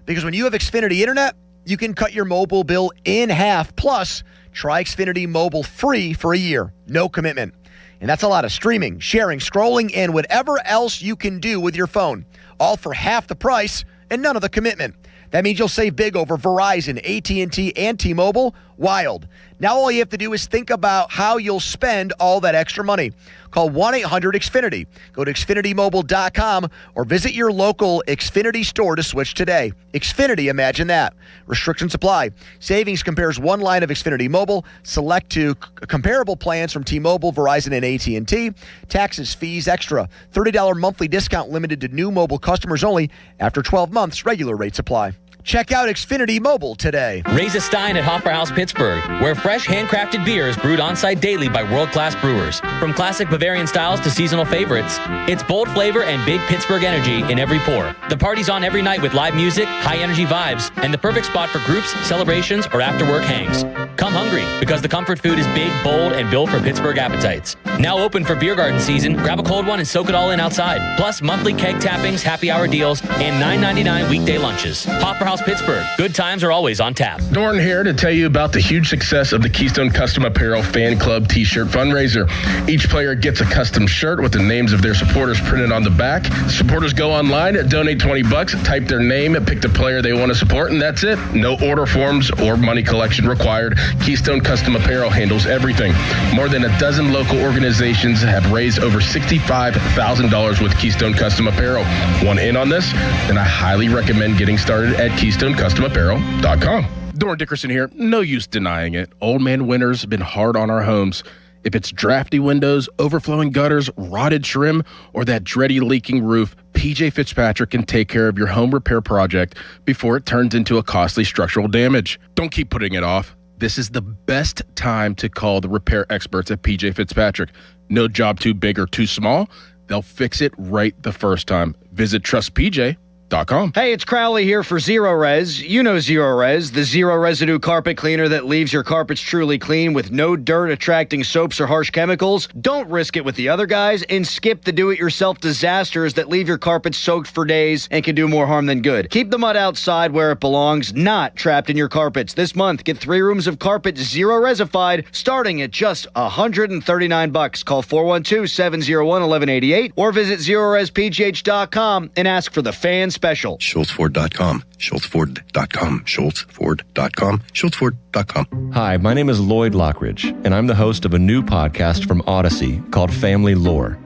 Because when you have Xfinity Internet, you can cut your mobile bill in half. Plus, try Xfinity Mobile free for a year. No commitment. And that's a lot of streaming, sharing, scrolling, and whatever else you can do with your phone. All for half the price and none of the commitment. That means you'll save big over Verizon, AT&T, and T-Mobile. Wild. Now all you have to do is think about how you'll spend all that extra money. Call 1-800-XFINITY. Go to XfinityMobile.com or visit your local Xfinity store to switch today. Xfinity, imagine that. Restrictions apply. Savings compares one line of Xfinity Mobile. Select to comparable plans from T-Mobile, Verizon, and AT&T. Taxes, fees, extra. $30 monthly discount limited to new mobile customers only. After 12 months, regular rates apply. Check out Xfinity Mobile today. Raise a stein at Hopper House Pittsburgh, where fresh handcrafted beer is brewed on-site daily by world-class brewers. From classic Bavarian styles to seasonal favorites, it's bold flavor and big Pittsburgh energy in every pour. The party's on every night with live music, high-energy vibes, and the perfect spot for groups, celebrations, or after-work hangs. Come hungry, because the comfort food is big, bold, and built for Pittsburgh appetites. Now open for beer garden season. Grab a cold one and soak it all in outside. Plus monthly keg tappings, happy hour deals, and $9.99 weekday lunches. Hopper House Pittsburgh. Good times are always on tap. Dorn here to tell you about the huge success of the Keystone Custom Apparel Fan Club T-shirt fundraiser. Each player gets a custom shirt with the names of their supporters printed on the back. Supporters go online, donate $20, type their name, pick the player they want to support, and that's it. No order forms or money collection required. Keystone Custom Apparel handles everything. More than a dozen local organizations have raised over $65,000 with Keystone Custom Apparel. Want in on this? Then I highly recommend getting started at KeystoneCustomApparel.com. Doran Dickerson here. No use denying it. Old man winter's been hard on our homes. If it's drafty windows, overflowing gutters, rotted trim, or that dready leaking roof, PJ Fitzpatrick can take care of your home repair project before it turns into a costly structural damage. Don't keep putting it off. This is the best time to call the repair experts at PJ Fitzpatrick. No job too big or too small. They'll fix it right the first time. Visit trustpj.com. SportsFord.com. Hey, it's Crowley here for Zero Res. You know Zero Res, the zero residue carpet cleaner that leaves your carpets truly clean with no dirt attracting soaps or harsh chemicals. Don't risk it with the other guys and skip the do-it-yourself disasters that leave your carpets soaked for days and can do more harm than good. Keep the mud outside where it belongs, not trapped in your carpets. This month, get 3 rooms of carpet Zero Resified starting at just $139. Call 412-701-1188 or visit ZeroResPGH.com and ask for the fan special. SchultzFord.com. SchultzFord.com. SchultzFord.com. SchultzFord.com. Hi, my name is Lloyd Lockridge, and I'm the host of a new podcast from Odyssey called Family Lore.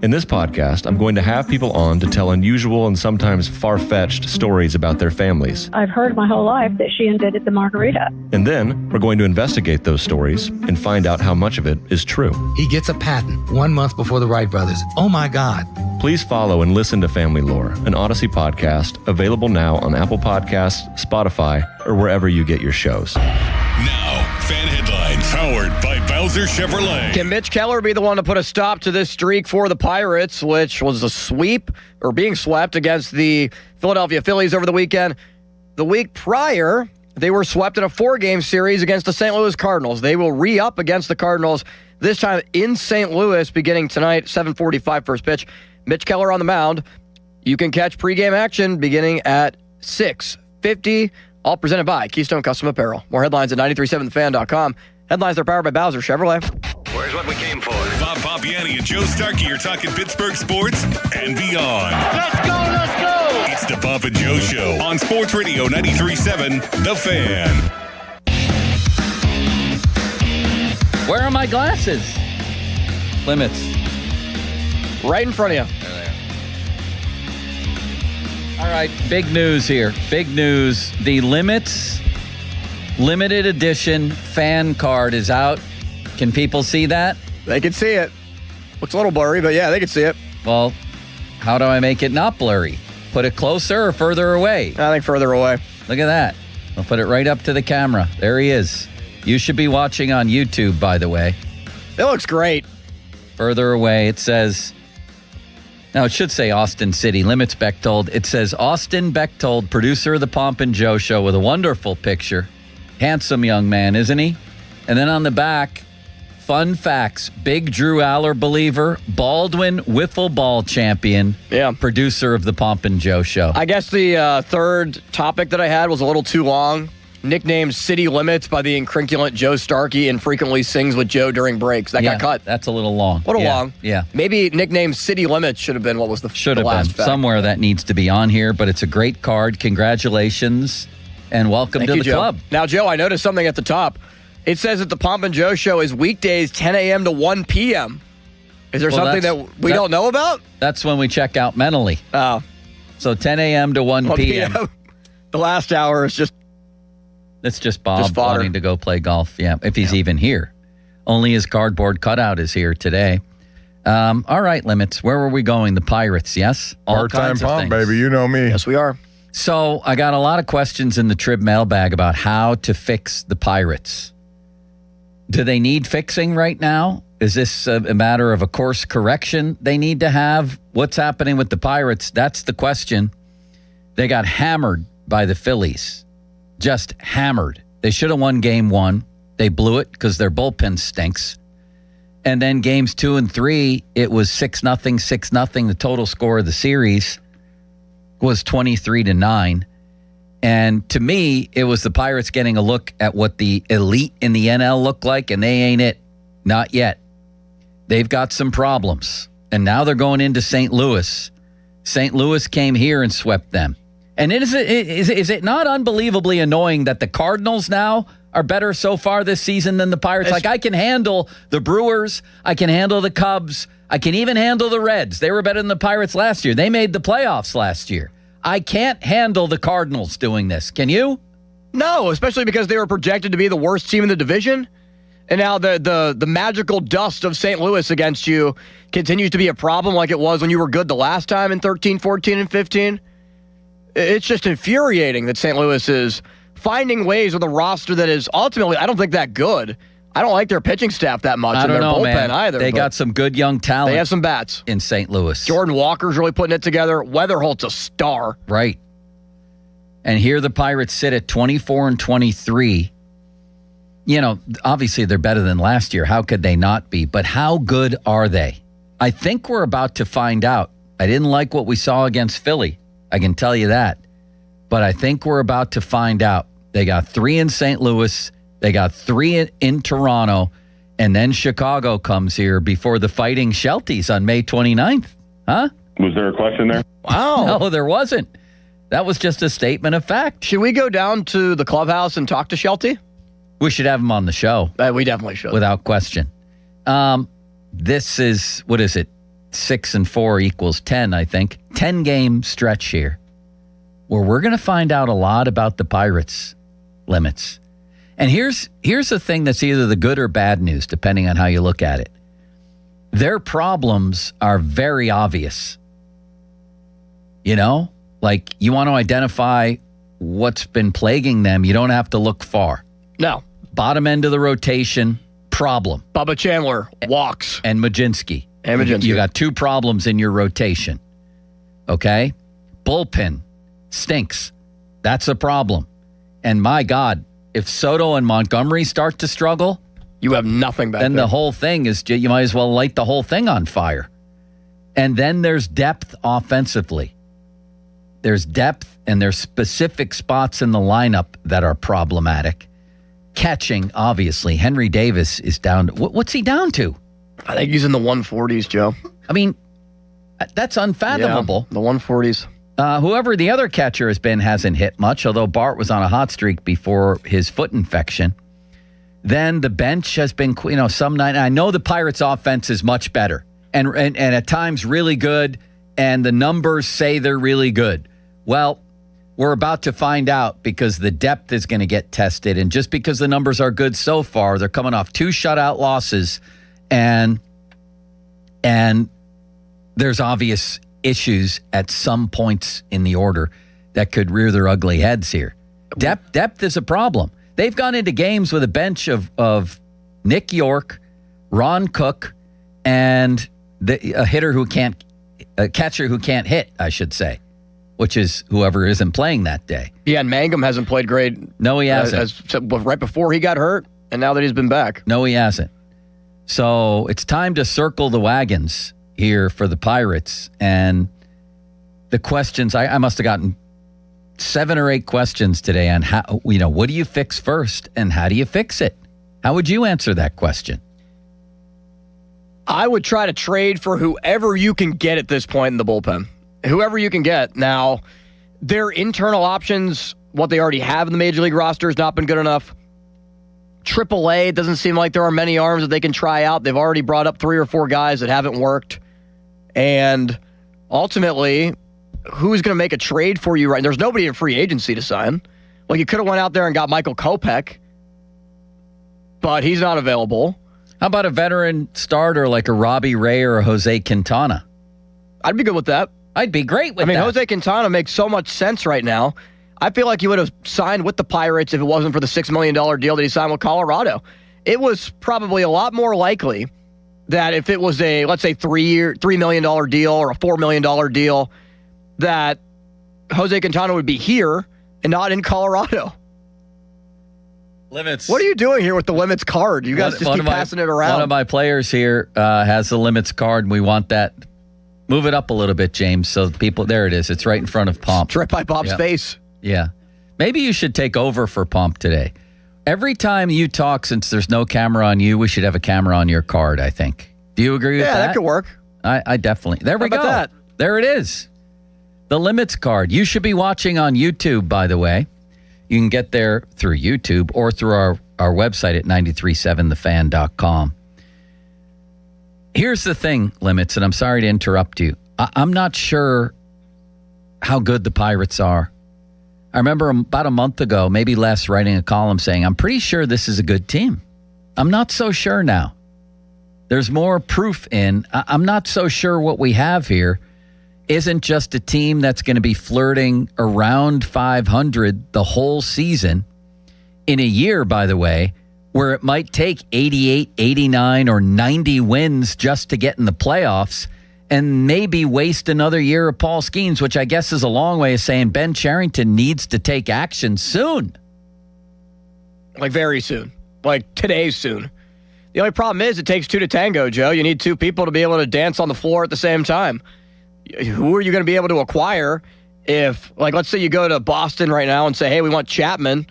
In this podcast, I'm going to have people on to tell unusual and sometimes far-fetched stories about their families. I've heard my whole life that she invented the margarita. And then we're going to investigate those stories and find out how much of it is true. He gets a patent 1 month before the Wright brothers. Oh my God. Please follow and listen to Family Lore, an Odyssey podcast, available now on Apple Podcasts, Spotify, or wherever you get your shows. Now, fan headlines powered by Bowser Chevrolet. Can Mitch Keller be the one to put a stop to this streak for the Pirates, which was a sweep or being swept against the Philadelphia Phillies over the weekend? The week prior, they were swept in a 4-game series against the St. Louis Cardinals. They will re-up against the Cardinals, this time in St. Louis, beginning tonight, 7:45 first pitch. Mitch Keller on the mound. You can catch pregame action beginning at 6:50. All presented by Keystone Custom Apparel. More headlines at 937thefan.com. Headlines are powered by Bowser Chevrolet. Where's what we came for? Bob Papiani and Joe Starkey are talking Pittsburgh sports and beyond. Let's go, let's go! It's the Bob and Joe Show on Sports Radio 93.7 The Fan. Where are my glasses? Limits. Right in front of you. All right, big news here. Big news. The Limits limited edition fan card is out. Can people see that? They can see it. Looks a little blurry, but yeah, they can see it. Well, how do I make it not blurry? Put it closer or further away? I think further away. Look at that. I'll put it right up to the camera. There he is. You should be watching on YouTube, by the way. It looks great. Further away, it says... Now, it should say Austin City, Limits Bechtold. It says Austin Bechtold, producer of the Pomp and Joe Show, with a wonderful picture. Handsome young man, isn't he? And then on the back, fun facts. Big Drew Aller believer, Baldwin wiffle ball champion, producer of the Pomp and Joe Show. I guess the third topic that I had was a little too long. Nicknamed City Limits by the incrinculant Joe Starkey and frequently sings with Joe during breaks. That got cut. That's a little long. A little long. Yeah. Maybe nicknamed City Limits should have been what was the Should have last been. fact. Somewhere that needs to be on here, but it's a great card. Congratulations and welcome Thank to you, the Joe. club. Now, Joe, I noticed something at the top. It says that the Pomp and Joe Show is weekdays 10 a.m. to 1 p.m. Is there something that we don't know about? That's when we check out mentally. Oh. So 10 a.m. to 1 p.m. The last hour is just... It's just Bob wanting to go play golf, if he's even here. Only his cardboard cutout is here today. All right, Limits. Where were we going? The Pirates, yes? All Part-time kinds of Pomp, things. baby. You know me. Yes, we are. So I got a lot of questions in the Trib mailbag about how to fix the Pirates. Do they need fixing right now? Is this a matter of a course correction they need to have? What's happening with the Pirates? That's the question. They got hammered by the Phillies. Just hammered. They should have won game 1. They blew it because their bullpen stinks. And then games 2 and 3, it was 6-0, 6-0. The total score of the series was 23-9. And to me, it was the Pirates getting a look at what the elite in the NL look like, and they ain't it. Not yet. They've got some problems. And now they're going into St. Louis. St. Louis came here and swept them. And is it not unbelievably annoying that the Cardinals now are better so far this season than the Pirates? Like, I can handle the Brewers. I can handle the Cubs. I can even handle the Reds. They were better than the Pirates last year. They made the playoffs last year. I can't handle the Cardinals doing this. Can you? No, especially because they were projected to be the worst team in the division. And now the magical dust of St. Louis against you continues to be a problem like it was when you were good the last time in 13, 14, and 15. It's just infuriating that St. Louis is finding ways with a roster that is ultimately, I don't think, that good. I don't like their pitching staff that much. I don't their know, bullpen man. either. They got some good young talent. They have some bats in St. Louis. Jordan Walker's really putting it together. Weatherholt's a star. Right. And here the Pirates sit at 24-23. You know, obviously they're better than last year. How could they not be? But how good are they? I think we're about to find out. I didn't like what we saw against Philly. I can tell you that. But I think we're about to find out. They got 3 in St. Louis. They got 3 in Toronto. And then Chicago comes here before the Fighting Shelties on May 29th. Huh? Was there a question there? Wow. No, there wasn't. That was just a statement of fact. Should we go down to the clubhouse and talk to Shelty? We should have him on the show. We definitely should. Without question. This is, 6 and 4 equals 10, I think. 10-game stretch here where we're going to find out a lot about the Pirates' limits. And here's the thing that's either the good or bad news, depending on how you look at it. Their problems are very obvious. You know? Like, you want to identify what's been plaguing them, you don't have to look far. No. Bottom end of the rotation, problem. Bubba Chandler walks. And Majinski. And You got 2 problems in your rotation. Okay? Bullpen stinks. That's a problem. And my God, if Soto and Montgomery start to struggle, you have nothing back then there. The whole thing is, you might as well light the whole thing on fire. And then there's depth offensively. There's depth and there's specific spots in the lineup that are problematic. Catching, obviously. Henry Davis is down. What's he down to? I think he's in the 140s, Joe. I mean, that's unfathomable. Yeah, the 140s. Whoever the other catcher has been hasn't hit much, although Bart was on a hot streak before his foot infection. Then the bench has been, some night. I know the Pirates' offense is much better and at times really good, and the numbers say they're really good. Well, we're about to find out because the depth is going to get tested, and just because the numbers are good so far, they're coming off 2 shutout losses, and there's obvious issues at some points in the order that could rear their ugly heads here. Depth is a problem. They've gone into games with a bench of Nick York, Ron Cook, and a catcher who can't hit, I should say, which is whoever isn't playing that day. Yeah, and Mangum hasn't played great. No, he hasn't. Right before he got hurt, and now that he's been back. No, he hasn't. So it's time to circle the wagons here for the Pirates. And the questions, I must have gotten 7 or 8 questions today on how, what do you fix first and how do you fix it? How would you answer that question? I would try to trade for whoever you can get at this point in the bullpen. Whoever you can get. Now, their internal options, what they already have in the Major League roster, has not been good enough. AAA, it doesn't seem like there are many arms that they can try out. They've already brought up 3 or 4 guys that haven't worked. And ultimately, who's going to make a trade for you right now? There's nobody in free agency to sign. Like, you could have went out there and got Michael Kopech, but he's not available. How about a veteran starter like a Robbie Ray or a Jose Quintana? I'd be good with that. I'd be great with that. Jose Quintana makes so much sense right now. I feel like he would have signed with the Pirates if it wasn't for the $6 million deal that he signed with Colorado. It was probably a lot more likely that if it was a, let's say, $3 million deal or a $4 million deal, that Jose Quintana would be here and not in Colorado. Limits. What are you doing here with the limits card? You guys just keep passing it around. One of my players here has the limits card, and we want that. Move it up a little bit, James, so people, there it is. It's right in front of Pomp. It's right by Bob's face. Yeah. Maybe you should take over for Pomp today. Every time you talk, since there's no camera on you, we should have a camera on your card, I think. Do you agree with that? Yeah, that could work. I definitely. There we go. How about that? There it is. The limits card. You should be watching on YouTube, by the way. You can get there through YouTube or through our website at 937thefan.com. Here's the thing, Limits, and I'm sorry to interrupt you. I'm not sure how good the Pirates are. I remember about a month ago, maybe less, writing a column saying, I'm pretty sure this is a good team. I'm not so sure now. There's more proof in. I'm not so sure what we have here isn't just a team that's going to be flirting around 500 the whole season in a year, by the way, where it might take 88, 89, or 90 wins just to get in the playoffs and maybe waste another year of Paul Skeens, which I guess is a long way of saying Ben Cherington needs to take action soon. Like very soon. Like today soon. The only problem is it takes two to tango, Joe. You need two people to be able to dance on the floor at the same time. Who are you going to be able to acquire if, like, let's say you go to Boston right now and say, hey, we want Chapman.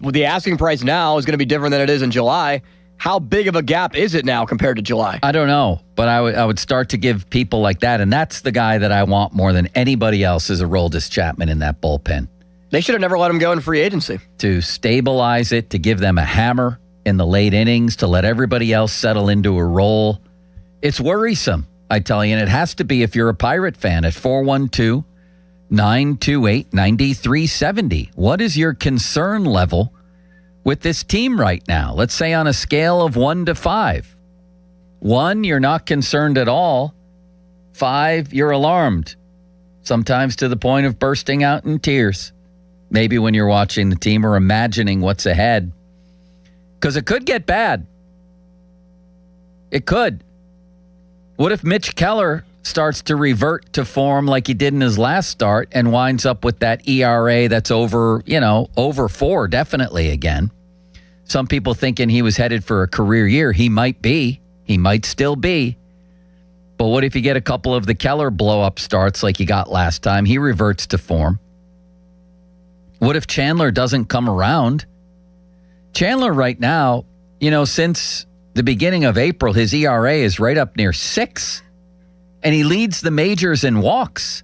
Well, the asking price now is going to be different than it is in July. How big of a gap is it now compared to July? I don't know, but I would start to give people like that, and that's the guy that I want more than anybody else is Aroldis Chapman in that bullpen. They should have never let him go in free agency. To stabilize it, to give them a hammer in the late innings, to let everybody else settle into a role. It's worrisome, I tell you, and it has to be if you're a Pirate fan at 412-928-9370. What is your concern level with this team right now? Let's say on a scale of 1 to 5. 1, you're not concerned at all. 5, you're alarmed, sometimes to the point of bursting out in tears. Maybe when you're watching the team or imagining what's ahead. Because it could get bad. It could. What if Mitch Keller starts to revert to form like he did in his last start and winds up with that ERA that's over 4 definitely again? Some people thinking he was headed for a career year. He might be. He might still be. But what if you get a couple of the Keller blow-up starts like he got last time? He reverts to form. What if Chandler doesn't come around? Chandler right now, since the beginning of April, his ERA is right up near 6. And he leads the majors in walks.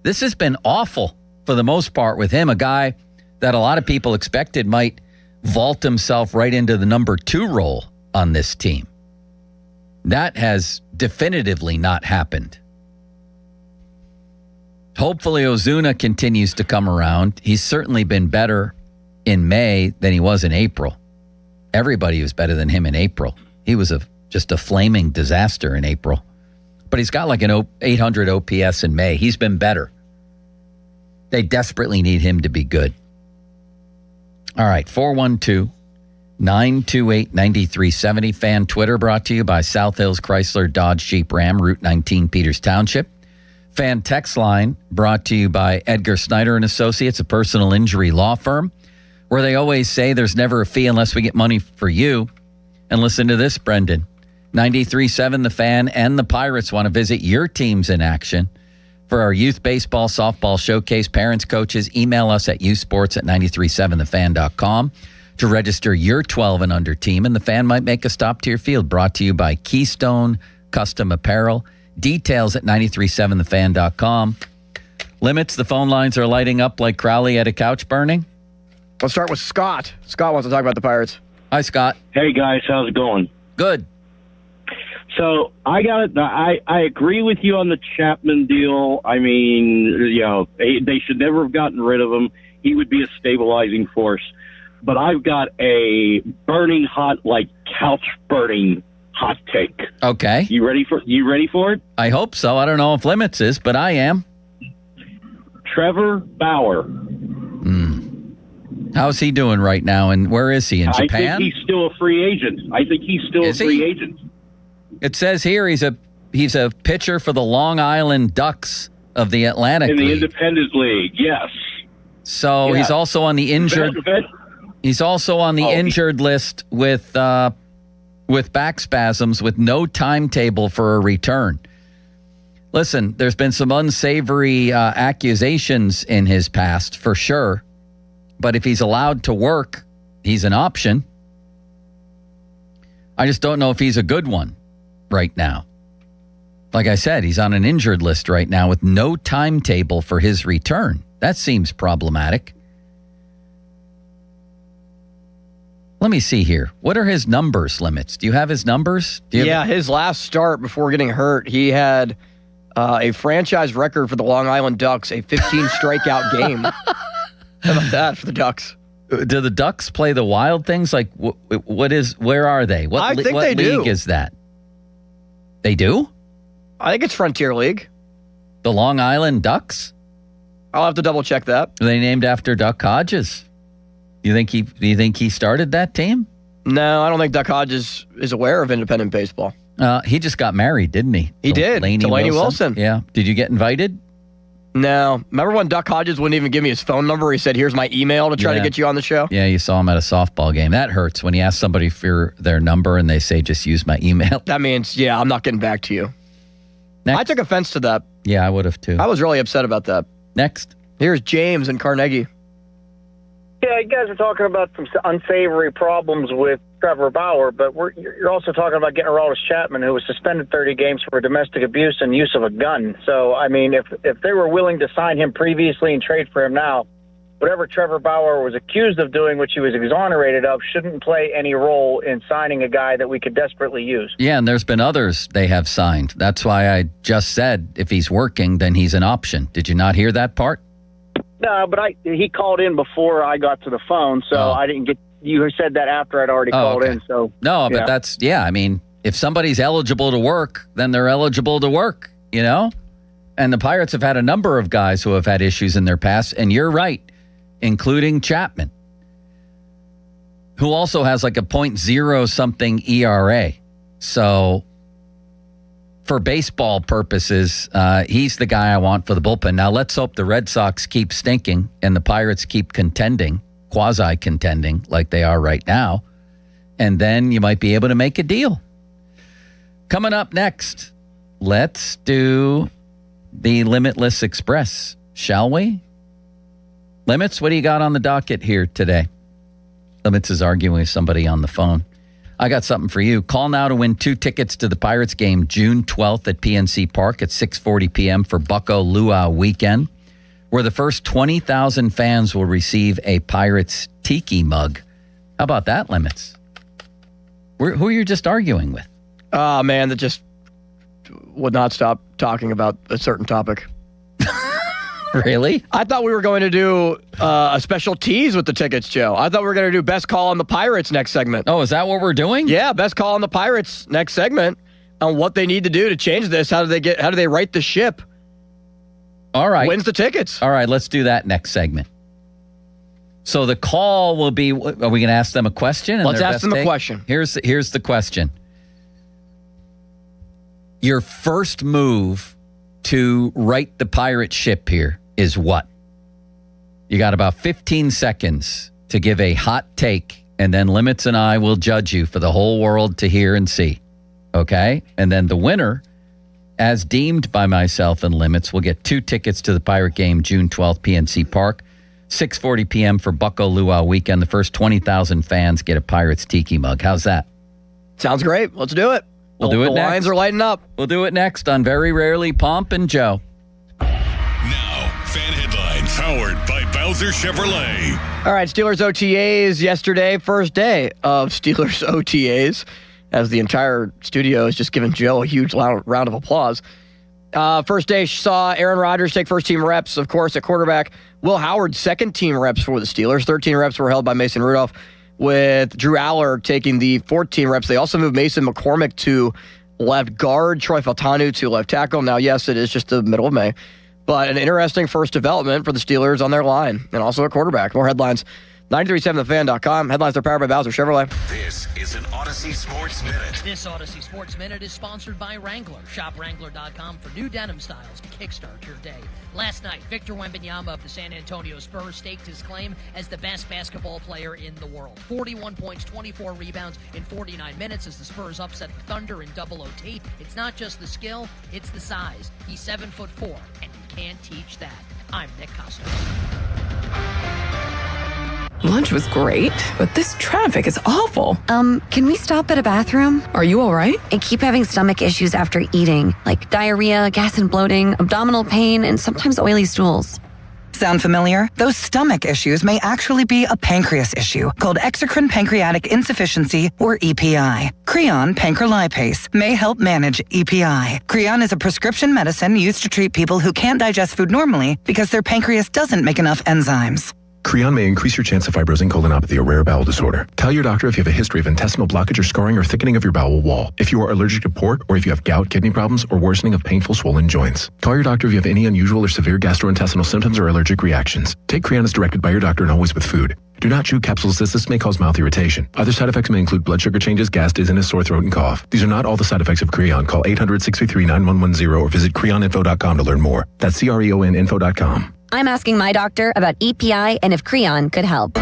This has been awful for the most part with him, a guy that a lot of people expected might vault himself right into the number 2 role on this team. That has definitively not happened. Hopefully Ozuna continues to come around. He's certainly been better in May than he was in April. Everybody was better than him in April. He was just a flaming disaster in April. But he's got like an 800 OPS in May. He's been better. They desperately need him to be good. All right, 412-928-9370. Fan Twitter brought to you by South Hills Chrysler Dodge Jeep Ram, Route 19, Peters Township. Fan text line brought to you by Edgar Snyder and Associates, a personal injury law firm, where they always say there's never a fee unless we get money for you. And listen to this, Brendan. 93.7 The Fan and the Pirates want to visit your teams in action for our youth baseball, softball showcase. Parents, coaches, email us at youthsports@937thefan.com to register your 12 and under team. And the Fan might make a stop to your field. Brought to you by Keystone Custom Apparel. Details at 937thefan.com. Limits, the phone lines are lighting up like Crowley at a couch burning. Let's start with Scott. Scott wants to talk about the Pirates. Hi, Scott. Hey, guys. How's it going? Good. So I agree with you on the Chapman deal. I mean, they should never have gotten rid of him. He would be a stabilizing force. But I've got a burning hot, like couch burning hot take. Okay. You ready for it? I hope so. I don't know if Limits is, but I am. Trevor Bauer. How's he doing right now, and where is he, in Japan? I think he's still a free agent. It says here he's a pitcher for the Long Island Ducks of the Atlantic League. In the Independent League, yes. So he's also on the injured. He's also on the injured list with back spasms, with no timetable for a return. Listen, there's been some unsavory accusations in his past, for sure. But if he's allowed to work, he's an option. I just don't know if he's a good one right now. Like I said, he's on an injured list right now with no timetable for his return. That seems problematic. Let me see here. What are his numbers, Limits? Do you have his numbers? His last start before getting hurt, he had a franchise record for the Long Island Ducks, a 15 strikeout game. How about that for the Ducks? Do the Ducks play the Wild things? Like, where are they? I think what they do. league is that? They do? I think it's Frontier League. The Long Island Ducks? I'll have to double check that. Are they named after Duck Hodges? Do you think he started that team? No, I don't think Duck Hodges is aware of independent baseball. He just got married, didn't he? He did. To Laney Wilson. Yeah. Did you get invited? No. Remember when Duck Hodges wouldn't even give me his phone number? He said, here's my email to try to get you on the show? Yeah, you saw him at a softball game. That hurts when you ask somebody for their number and they say, just use my email. That means, yeah, I'm not getting back to you. Next. I took offense to that. Yeah, I would have too. I was really upset about that. Next. Here's James in Carnegie. Yeah, you guys are talking about some unsavory problems with Trevor Bauer, but you're also talking about getting Aroldis Chapman, who was suspended 30 games for domestic abuse and use of a gun. So, I mean, if they were willing to sign him previously and trade for him now, whatever Trevor Bauer was accused of doing, which he was exonerated of, shouldn't play any role in signing a guy that we could desperately use. Yeah, and there's been others they have signed. That's why I just said if he's working, then he's an option. Did you not hear that part? No, but he called in before I got to the phone, so I didn't get. You said that after I'd already called in. So no, but I mean, if somebody's eligible to work, then they're eligible to work. You know, and the Pirates have had a number of guys who have had issues in their past, and you're right, including Chapman, who also has like a .0 something ERA. So for baseball purposes, he's the guy I want for the bullpen. Now, let's hope the Red Sox keep stinking and the Pirates keep contending, quasi-contending like they are right now, and then you might be able to make a deal. Coming up next, let's do the Limitless Express, shall we? Limits, what do you got on the docket here today? Limits is arguing with somebody on the phone. I got something for you. Call now to win 2 tickets to the Pirates game June 12th at PNC Park at 6:40 p.m. for Bucko Luau weekend, where the first 20,000 fans will receive a Pirates tiki mug. How about that, Limits? Who are you just arguing with? Oh, man, that just would not stop talking about a certain topic. Really? I thought we were going to do a special tease with the tickets, Joe. I thought we were going to do Best Call on the Pirates next segment. Oh, is that what we're doing? Yeah, Best Call on the Pirates next segment on what they need to do to change this. How do they right the ship? All right. Wins the tickets. All right, let's do that next segment. So the call will be, are we going to ask them a question? Let's ask them a question. Here's the question. Your first move to right the pirate ship here is what? You got about 15 seconds to give a hot take, and then Limits and I will judge you for the whole world to hear and see. Okay? And then the winner, as deemed by myself and Limits, will get 2 tickets to the Pirate game June 12th, PNC Park, 6:40 p.m. for Bucko Luau weekend. The first 20,000 fans get a Pirates tiki mug. How's that? Sounds great. Let's do it. We'll do it next. The lines are lighting up. We'll do it next on Very Rarely Pomp and Joe. Now, fan headlines powered by Bowser Chevrolet. All right, Steelers OTAs yesterday, first day of Steelers OTAs, as the entire studio has just given Joe a huge round of applause. First day saw Aaron Rodgers take first-team reps, of course, at quarterback. Will Howard, second-team reps for the Steelers. 13 reps were held by Mason Rudolph, with Drew Aller taking the 14 reps. They also moved Mason McCormick to left guard, Troy Faltanu to left tackle. Now, yes, it is just the middle of May, but an interesting first development for the Steelers on their line and also at quarterback. More headlines, 937thefan.com. Headlines are powered by Bowser Chevrolet. This is an Odyssey Sports Minute. This Odyssey Sports Minute is sponsored by Wrangler. Shop Wrangler.com for new denim styles to kickstart your day. Last night, Victor Wembanyama of the San Antonio Spurs staked his claim as the best basketball player in the world. 41 points, 24 rebounds in 49 minutes as the Spurs upset the Thunder in double OT. It's not just the skill, it's the size. He's 7'4", and you can't teach that. I'm Nick Costos. Lunch was great, but this traffic is awful. Can we stop at a bathroom? Are you all right? I keep having stomach issues after eating, like diarrhea, gas and bloating, abdominal pain, and sometimes oily stools. Sound familiar? Those stomach issues may actually be a pancreas issue called exocrine pancreatic insufficiency, or EPI. Creon pancrelipase may help manage EPI. Creon is a prescription medicine used to treat people who can't digest food normally because their pancreas doesn't make enough enzymes. Creon may increase your chance of fibrosing colonopathy, a rare bowel disorder. Tell your doctor if you have a history of intestinal blockage or scarring or thickening of your bowel wall, if you are allergic to pork, or if you have gout, kidney problems, or worsening of painful swollen joints. Call your doctor if you have any unusual or severe gastrointestinal symptoms or allergic reactions. Take Creon as directed by your doctor and always with food. Do not chew capsules as this may cause mouth irritation. Other side effects may include blood sugar changes, gas, dizziness, sore throat, and cough. These are not all the side effects of Creon. Call 800-633-9110 or visit creoninfo.com to learn more. That's creoninfo.com. I'm asking my doctor about EPI and if Creon could help.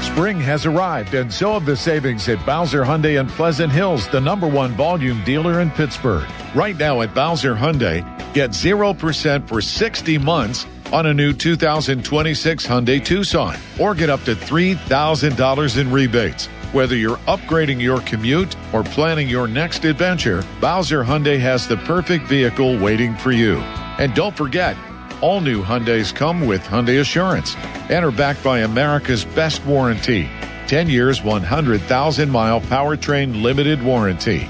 Spring has arrived, and so have the savings at Bowser Hyundai in Pleasant Hills, the #1 volume dealer in Pittsburgh. Right now at Bowser Hyundai, get 0% for 60 months on a new 2026 Hyundai Tucson, or get up to $3,000 in rebates. Whether you're upgrading your commute or planning your next adventure, Bowser Hyundai has the perfect vehicle waiting for you. And don't forget, all new Hyundais come with Hyundai Assurance and are backed by America's best warranty. 10 years, 100,000-mile powertrain limited warranty.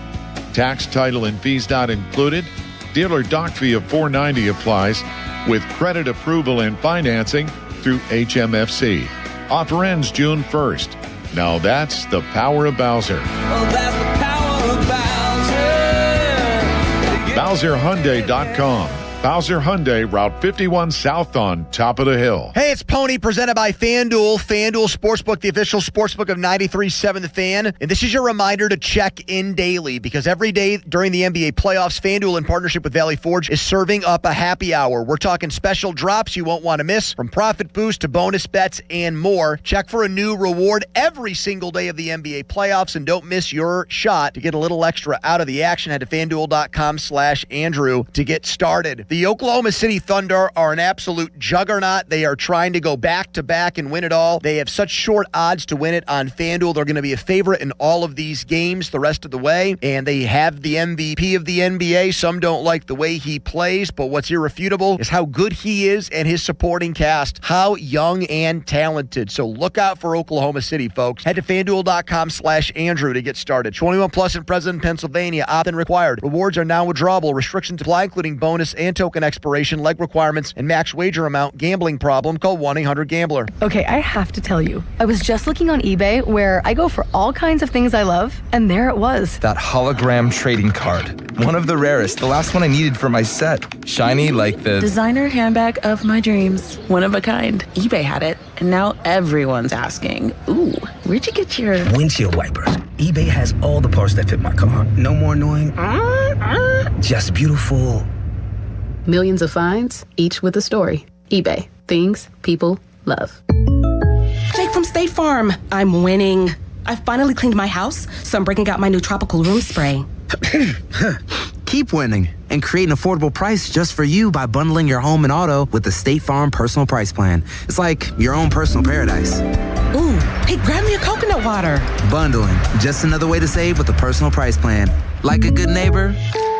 Tax, title, and fees not included. Dealer dock fee of $490 applies with credit approval and financing through HMFC. Offer ends June 1st. Now that's the power of Bowser. Well, that's the power of Bowser. BowserHyundai.com. Bowser Hyundai, Route 51 South on top of the hill. Hey, it's Pony, presented by FanDuel. FanDuel Sportsbook, the official sportsbook of 93.7 The Fan. And this is your reminder to check in daily, because every day during the NBA playoffs, FanDuel, in partnership with Valley Forge, is serving up a happy hour. We're talking special drops you won't want to miss, from profit boost to bonus bets and more. Check for a new reward every single day of the NBA playoffs, and don't miss your shot to get a little extra out of the action. Head to FanDuel.com/Andrew to get started. The Oklahoma City Thunder are an absolute juggernaut. They are trying to go back-to-back and win it all. They have such short odds to win it on FanDuel. They're going to be a favorite in all of these games the rest of the way, and they have the MVP of the NBA. Some don't like the way he plays, but what's irrefutable is how good he is and his supporting cast, how young and talented. So look out for Oklahoma City, folks. Head to FanDuel.com/Andrew to get started. 21 plus in President, Pennsylvania. Opt-in required. Rewards are now withdrawable. Restrictions apply, including bonus and token expiration, leg requirements, and max wager amount. Gambling problem? Call 1-800-GAMBLER. Okay, I have to tell you, I was just looking on eBay, where I go for all kinds of things I love, and there it was. That hologram trading card. One of the rarest. The last one I needed for my set. Shiny like the designer handbag of my dreams. One of a kind. eBay had it, and now everyone's asking, ooh, where'd you get your windshield wipers? eBay has all the parts that fit my car. No more annoying. Just beautiful. Millions of finds, each with a story. eBay. Things people love. Jake from State Farm. I'm winning. I finally cleaned my house, so I'm breaking out my new tropical room spray. Keep winning and create an affordable price just for you by bundling your home and auto with the State Farm Personal Price Plan. It's like your own personal paradise. Ooh, hey, grab me a coconut water. Bundling, just another way to save with the Personal Price Plan. Like a good neighbor,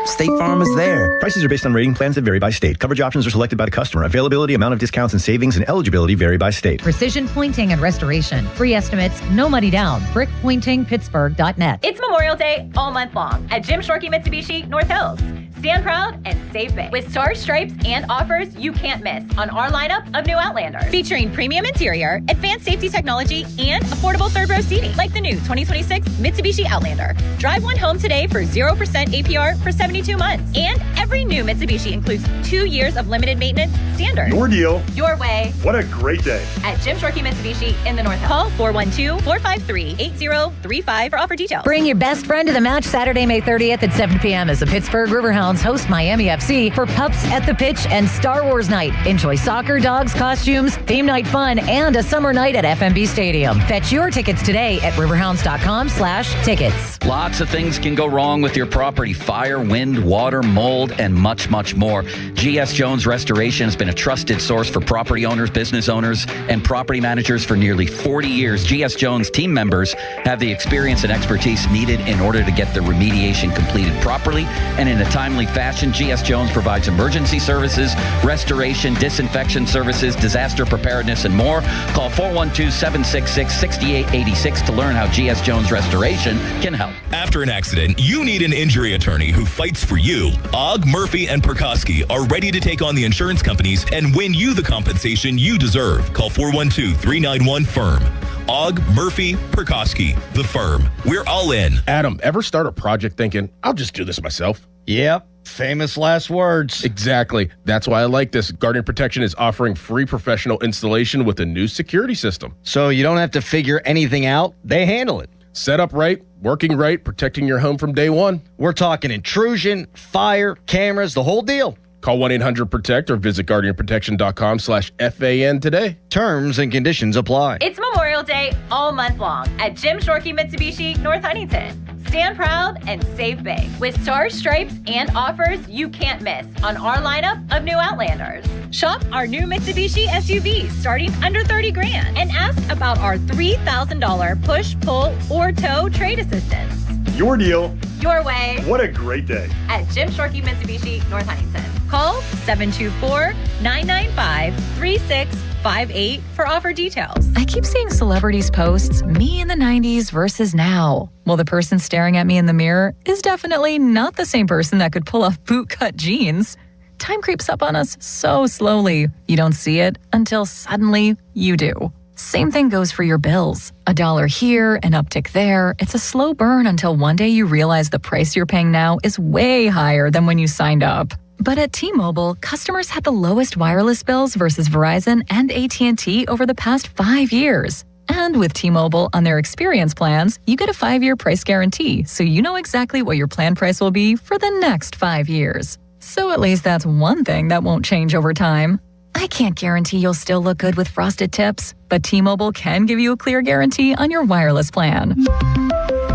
State Farm is there. Prices are based on rating plans that vary by state. Coverage options are selected by the customer. Availability, amount of discounts and savings, and eligibility vary by state. Precision Pointing and Restoration. Free estimates, no money down. BrickPointingPittsburgh.net. It's Memorial Day all month long at Jim Shorkey Mitsubishi North Hills. Stand proud and save big with stars, stripes, and offers you can't miss on our lineup of new Outlanders. Featuring premium interior, advanced safety technology, and affordable third row seating, like the new 2026 Mitsubishi Outlander. Drive one home today for 0% APR for 72 months. And every new Mitsubishi includes 2 years of limited maintenance standard. Your deal. Your way. What a great day. At Jim Shorkey Mitsubishi in the North Hills. Call 412-453-8035 for offer details. Bring your best friend to the match Saturday, May 30th at 7 p.m. as the Pittsburgh Riverhounds host Miami FC for Pups at the Pitch and Star Wars Night. Enjoy soccer, dogs, costumes, theme night fun, and a summer night at FMB Stadium. Fetch your tickets today at riverhounds.com/tickets. Lots of things can go wrong with your property. Fire, wind, water, mold, and much, much more. G.S. Jones Restoration has been a trusted source for property owners, business owners, and property managers for nearly 40 years. G.S. Jones team members have the experience and expertise needed in order to get the remediation completed properly and in a timely fashion. G.S. Jones provides emergency services, restoration, disinfection services, disaster preparedness, and more. Call 412-766-6886 to learn how G.S. Jones Restoration can help. After an accident, you need an injury attorney who fights for you. Ogg, Murphy, and Perkoski are ready to take on the insurance companies and win you the compensation you deserve. Call 412-391-FIRM. Ogg, Murphy, Perkoski, the firm. We're all in. Adam, ever start a project thinking, I'll just do this myself? Yep. Famous last words. Exactly. That's why I like this. Guardian Protection is offering free professional installation with a new security system. So you don't have to figure anything out. They handle it. Set up right, working right, protecting your home from day one. We're talking intrusion, fire, cameras, the whole deal. Call 1-800-PROTECT or visit guardianprotection.com/FAN today. Terms and conditions apply. It's Memorial Day all month long at Jim Shorkey Mitsubishi, North Huntington. Stand proud and save big with stars, stripes, and offers you can't miss on our lineup of new Outlanders. Shop our new Mitsubishi SUVs starting under $30,000 and ask about our $3,000 push, pull, or tow trade assistance. Your deal. Your way. What a great day. At Jim Shorkey Mitsubishi, North Huntington. Call 724-995-3658 for offer details. I keep seeing celebrities posts, me in the 90s versus now. Well, the person staring at me in the mirror is definitely not the same person that could pull off bootcut jeans. Time creeps up on us so slowly. You don't see it until suddenly you do. Same thing goes for your bills. $1 here, an uptick there. It's a slow burn until one day you realize the price you're paying now is way higher than when you signed up. But at T-Mobile, customers had the lowest wireless bills versus Verizon and AT&T over the past 5 years. And with T-Mobile on their experience plans, you get a 5-year price guarantee, so you know exactly what your plan price will be for the next 5 years. So at least that's one thing that won't change over time. I can't guarantee you'll still look good with frosted tips, but T-Mobile can give you a clear guarantee on your wireless plan.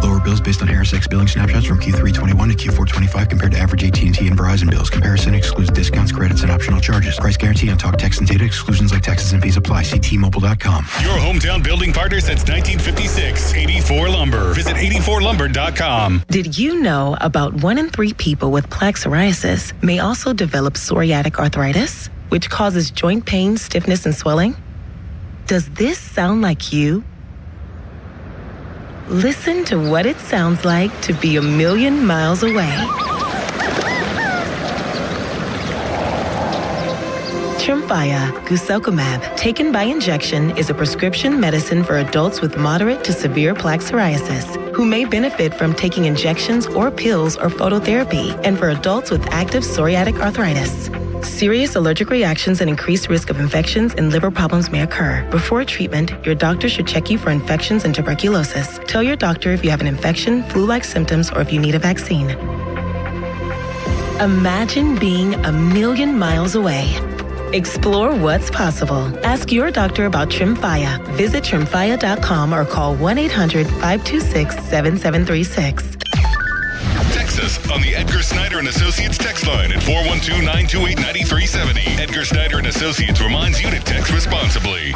Lower bills based on AirSX billing snapshots from Q3 21 to Q4 25 compared to average AT&T and Verizon bills. Comparison excludes discounts, credits, and optional charges. Price guarantee on talk, text, and data. Exclusions like taxes and fees apply. See T-Mobile.com. Your hometown building partner since 1956. 84 Lumber. Visit 84lumber.com. Did you know about 1 in 3 people with plaque psoriasis may also develop psoriatic arthritis, which causes joint pain, stiffness, and swelling? Does this sound like you? Listen to what it sounds like to be a million miles away. Tremfya guselkumab, taken by injection, is a prescription medicine for adults with moderate to severe plaque psoriasis who may benefit from taking injections or pills or phototherapy, and for adults with active psoriatic arthritis. Serious allergic reactions and increased risk of infections and liver problems may occur. Before treatment, your doctor should check you for infections and tuberculosis. Tell your doctor if you have an infection, flu-like symptoms, or if you need a vaccine. Imagine being a million miles away. Explore what's possible. Ask your doctor about Tremfya. Visit Tremfya.com or call 1-800-526-7736. Text us on the Edgar Snyder and Associates text line at 412-928-9370. Edgar Snyder and Associates reminds you to text responsibly.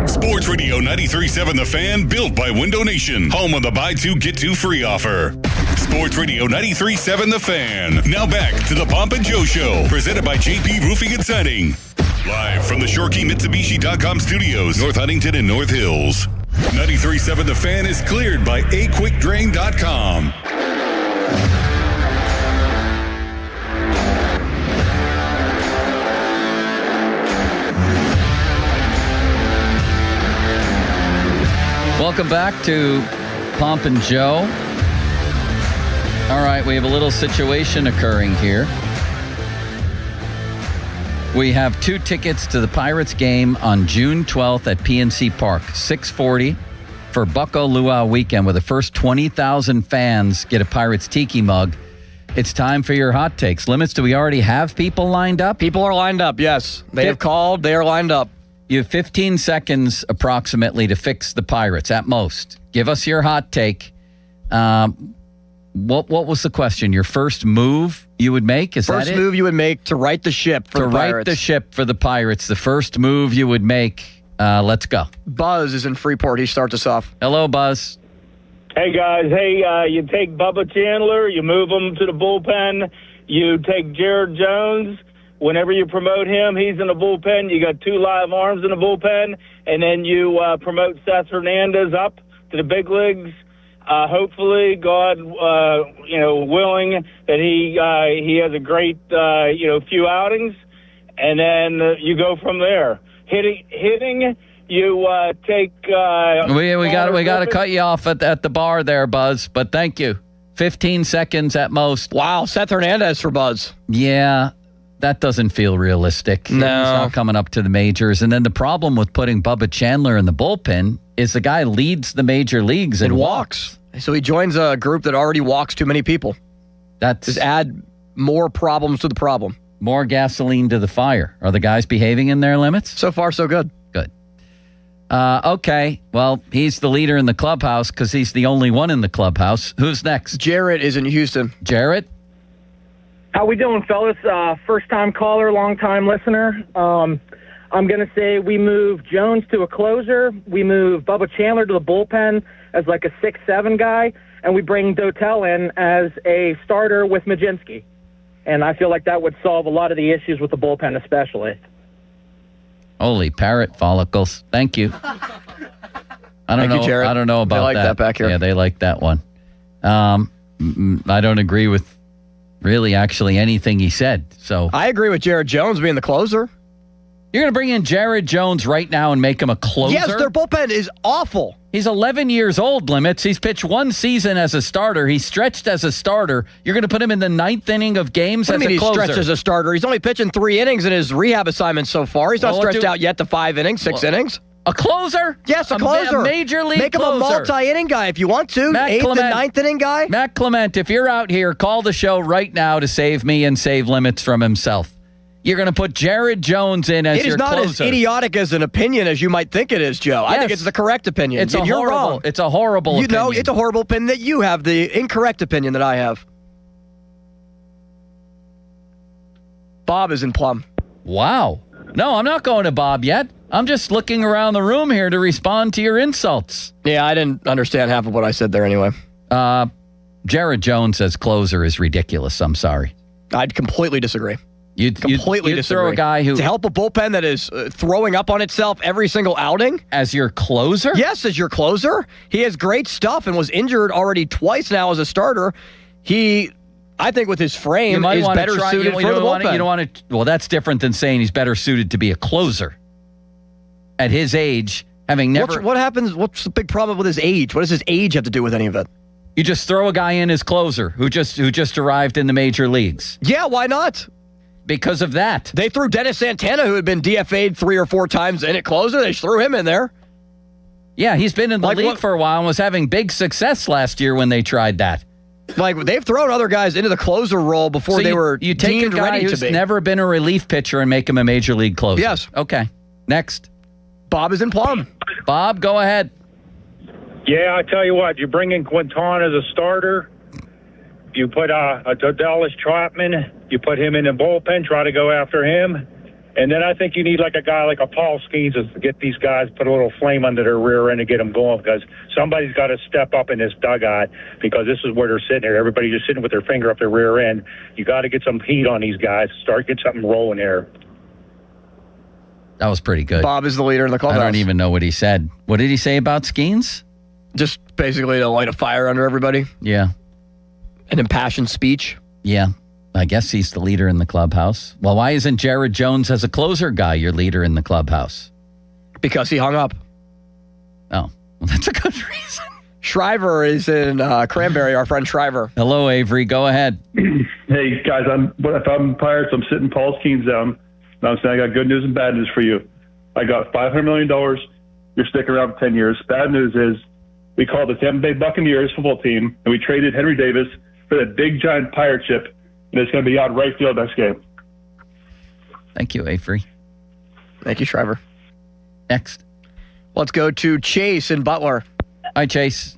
Sports Radio 93.7 The Fan, built by Window Nation, home of the buy two get two free offer. Sports Radio 93.7 The Fan. Now back to the Pomp and Joe Show, presented by JP Roofing and Siding. Live from the ShorkeyMitsubishi.com studios, North Huntington and North Hills. 93.7 The Fan is cleared by AQuickDrain.com. Welcome back to Pomp and Joe. All right, we have a little situation occurring here. We have 2 tickets to the Pirates game on June 12th at PNC Park, 6:40 for Bucko Luau weekend, where the first 20,000 fans get a Pirates tiki mug. It's time for your hot takes. Limits, do we already have people lined up? People are lined up, yes. They have called. They are lined up. You have 15 seconds approximately to fix the Pirates at most. Give us your hot take. What was the question? Your first move you would make? Is that it? First move you would make to right the ship for the Pirates. To right the ship for the Pirates. The first move you would make. Let's go. Buzz is in Freeport. He starts us off. Hello, Buzz. Hey, guys. Hey, you take Bubba Chandler, you move him to the bullpen. You take Jared Jones. Whenever you promote him, he's in the bullpen. You got 2 live arms in the bullpen. And then you promote Seth Hernandez up to the big leagues. Hopefully, God, willing, that he has a great, few outings, and then you go from there. Hitting, you take. We got to cut you off at the bar there, Buzz. But thank you. 15 seconds at most. Wow, Seth Hernandez for Buzz. Yeah, that doesn't feel realistic. No. He's not coming up to the majors. And then the problem with putting Bubba Chandler in the bullpen is the guy leads the major leagues and walks. So he joins a group that already walks too many people. That's just add more problems to the problem. More gasoline to the fire. Are the guys behaving in their limits? So far, so good. Good. Okay. Well, he's the leader in the clubhouse because he's the only one in the clubhouse. Who's next? Jarrett is in Houston. Jarrett? How we doing, fellas? First-time caller, long-time listener. I'm going to say we move Jones to a closer. We move Bubba Chandler to the bullpen as like a 6-7 guy, and we bring Dotel in as a starter with Majinski. And I feel like that would solve a lot of the issues with the bullpen especially. Holy parrot follicles. Thank you. I don't know. Jared. I don't know about they like that back here. Yeah, they like that one. I don't agree with really actually anything he said. So I agree with Jared Jones being the closer. You're going to bring in Jared Jones right now and make him a closer? Yes, their bullpen is awful. He's 11 years old, Limits. He's pitched one season as a starter. He's stretched as a starter. You're going to put him in the ninth inning of games as a closer? He's stretched as a starter? He's only pitching 3 innings in his rehab assignment so far. He's not stretched out yet to 5 innings, 6 innings. A closer? Yes, a closer. A major league Make closer. Him a multi-inning guy if you want to. Matt 8th Clement, and 9th inning guy. Matt Clement, if you're out here, call the show right now to save me and save Limits from himself. You're going to put Jared Jones in as your closer. It is not as idiotic as an opinion as you might think it is, Joe. I think it's the correct opinion. It's you're wrong. It's a horrible opinion. You know, it's a horrible opinion that you have, the incorrect opinion that I have. Bob is in Plum. Wow. No, I'm not going to Bob yet. I'm just looking around the room here to respond to your insults. Yeah, I didn't understand half of what I said there anyway. Jared Jones as closer is ridiculous. I'm sorry. I'd completely disagree. You'd disagree. throw a guy who... To help a bullpen that is throwing up on itself every single outing? As your closer? Yes, as your closer. He has great stuff and was injured already twice now as a starter. He, I think with his frame, is better suited for the bullpen. You don't want to... Well, that's different than saying he's better suited to be a closer. At his age, having never... What happens? What's the big problem with his age? What does his age have to do with any of it? You just throw a guy in as closer who just arrived in the major leagues. Yeah, why not? Because of that. They threw Dennis Santana, who had been DFA'd 3 or 4 times in at closer. They just threw him in there. Yeah, he's been in the league for a while and was having big success last year when they tried that. Like, they've thrown other guys into the closer role before they were you take deemed a guy ready who's to be. never been a relief pitcher and make him a major league closer. Yes. Okay. Next. Bob is in Plum. Bob, go ahead. Yeah, I tell you what, you bring in Quintana as a starter. You put a Dallas Trotman, you put him in the bullpen, try to go after him. And then I think you need like a guy like a Paul Skeens to get these guys, put a little flame under their rear end to get them going, because somebody's got to step up in this dugout, because this is where they're sitting there. Everybody's just sitting with their finger up their rear end. You got to get some heat on these guys, get something rolling there. That was pretty good. Bob is the leader in the clubhouse. I don't even know what he said. What did he say about Skeens? Just basically to light a fire under everybody. Yeah. An impassioned speech. Yeah. I guess he's the leader in the clubhouse. Well, why isn't Jared Jones as a closer guy your leader in the clubhouse? Because he hung up. Oh, well, that's a good reason. Shriver is in Cranberry, our friend Shriver. Hello, Avery. Go ahead. Hey, guys, if I'm Pirates, I'm sitting Paul Skeens down. And I'm saying I got good news and bad news for you. I got $500 million. You're sticking around for 10 years. Bad news is we called the Tampa Bay Buccaneers football team, and we traded Henry Davis for that big, giant pirate ship, and it's going to be out right field next game. Thank you, Avery. Thank you, Shriver. Next. Let's go to Chase in Butler. Hi, Chase.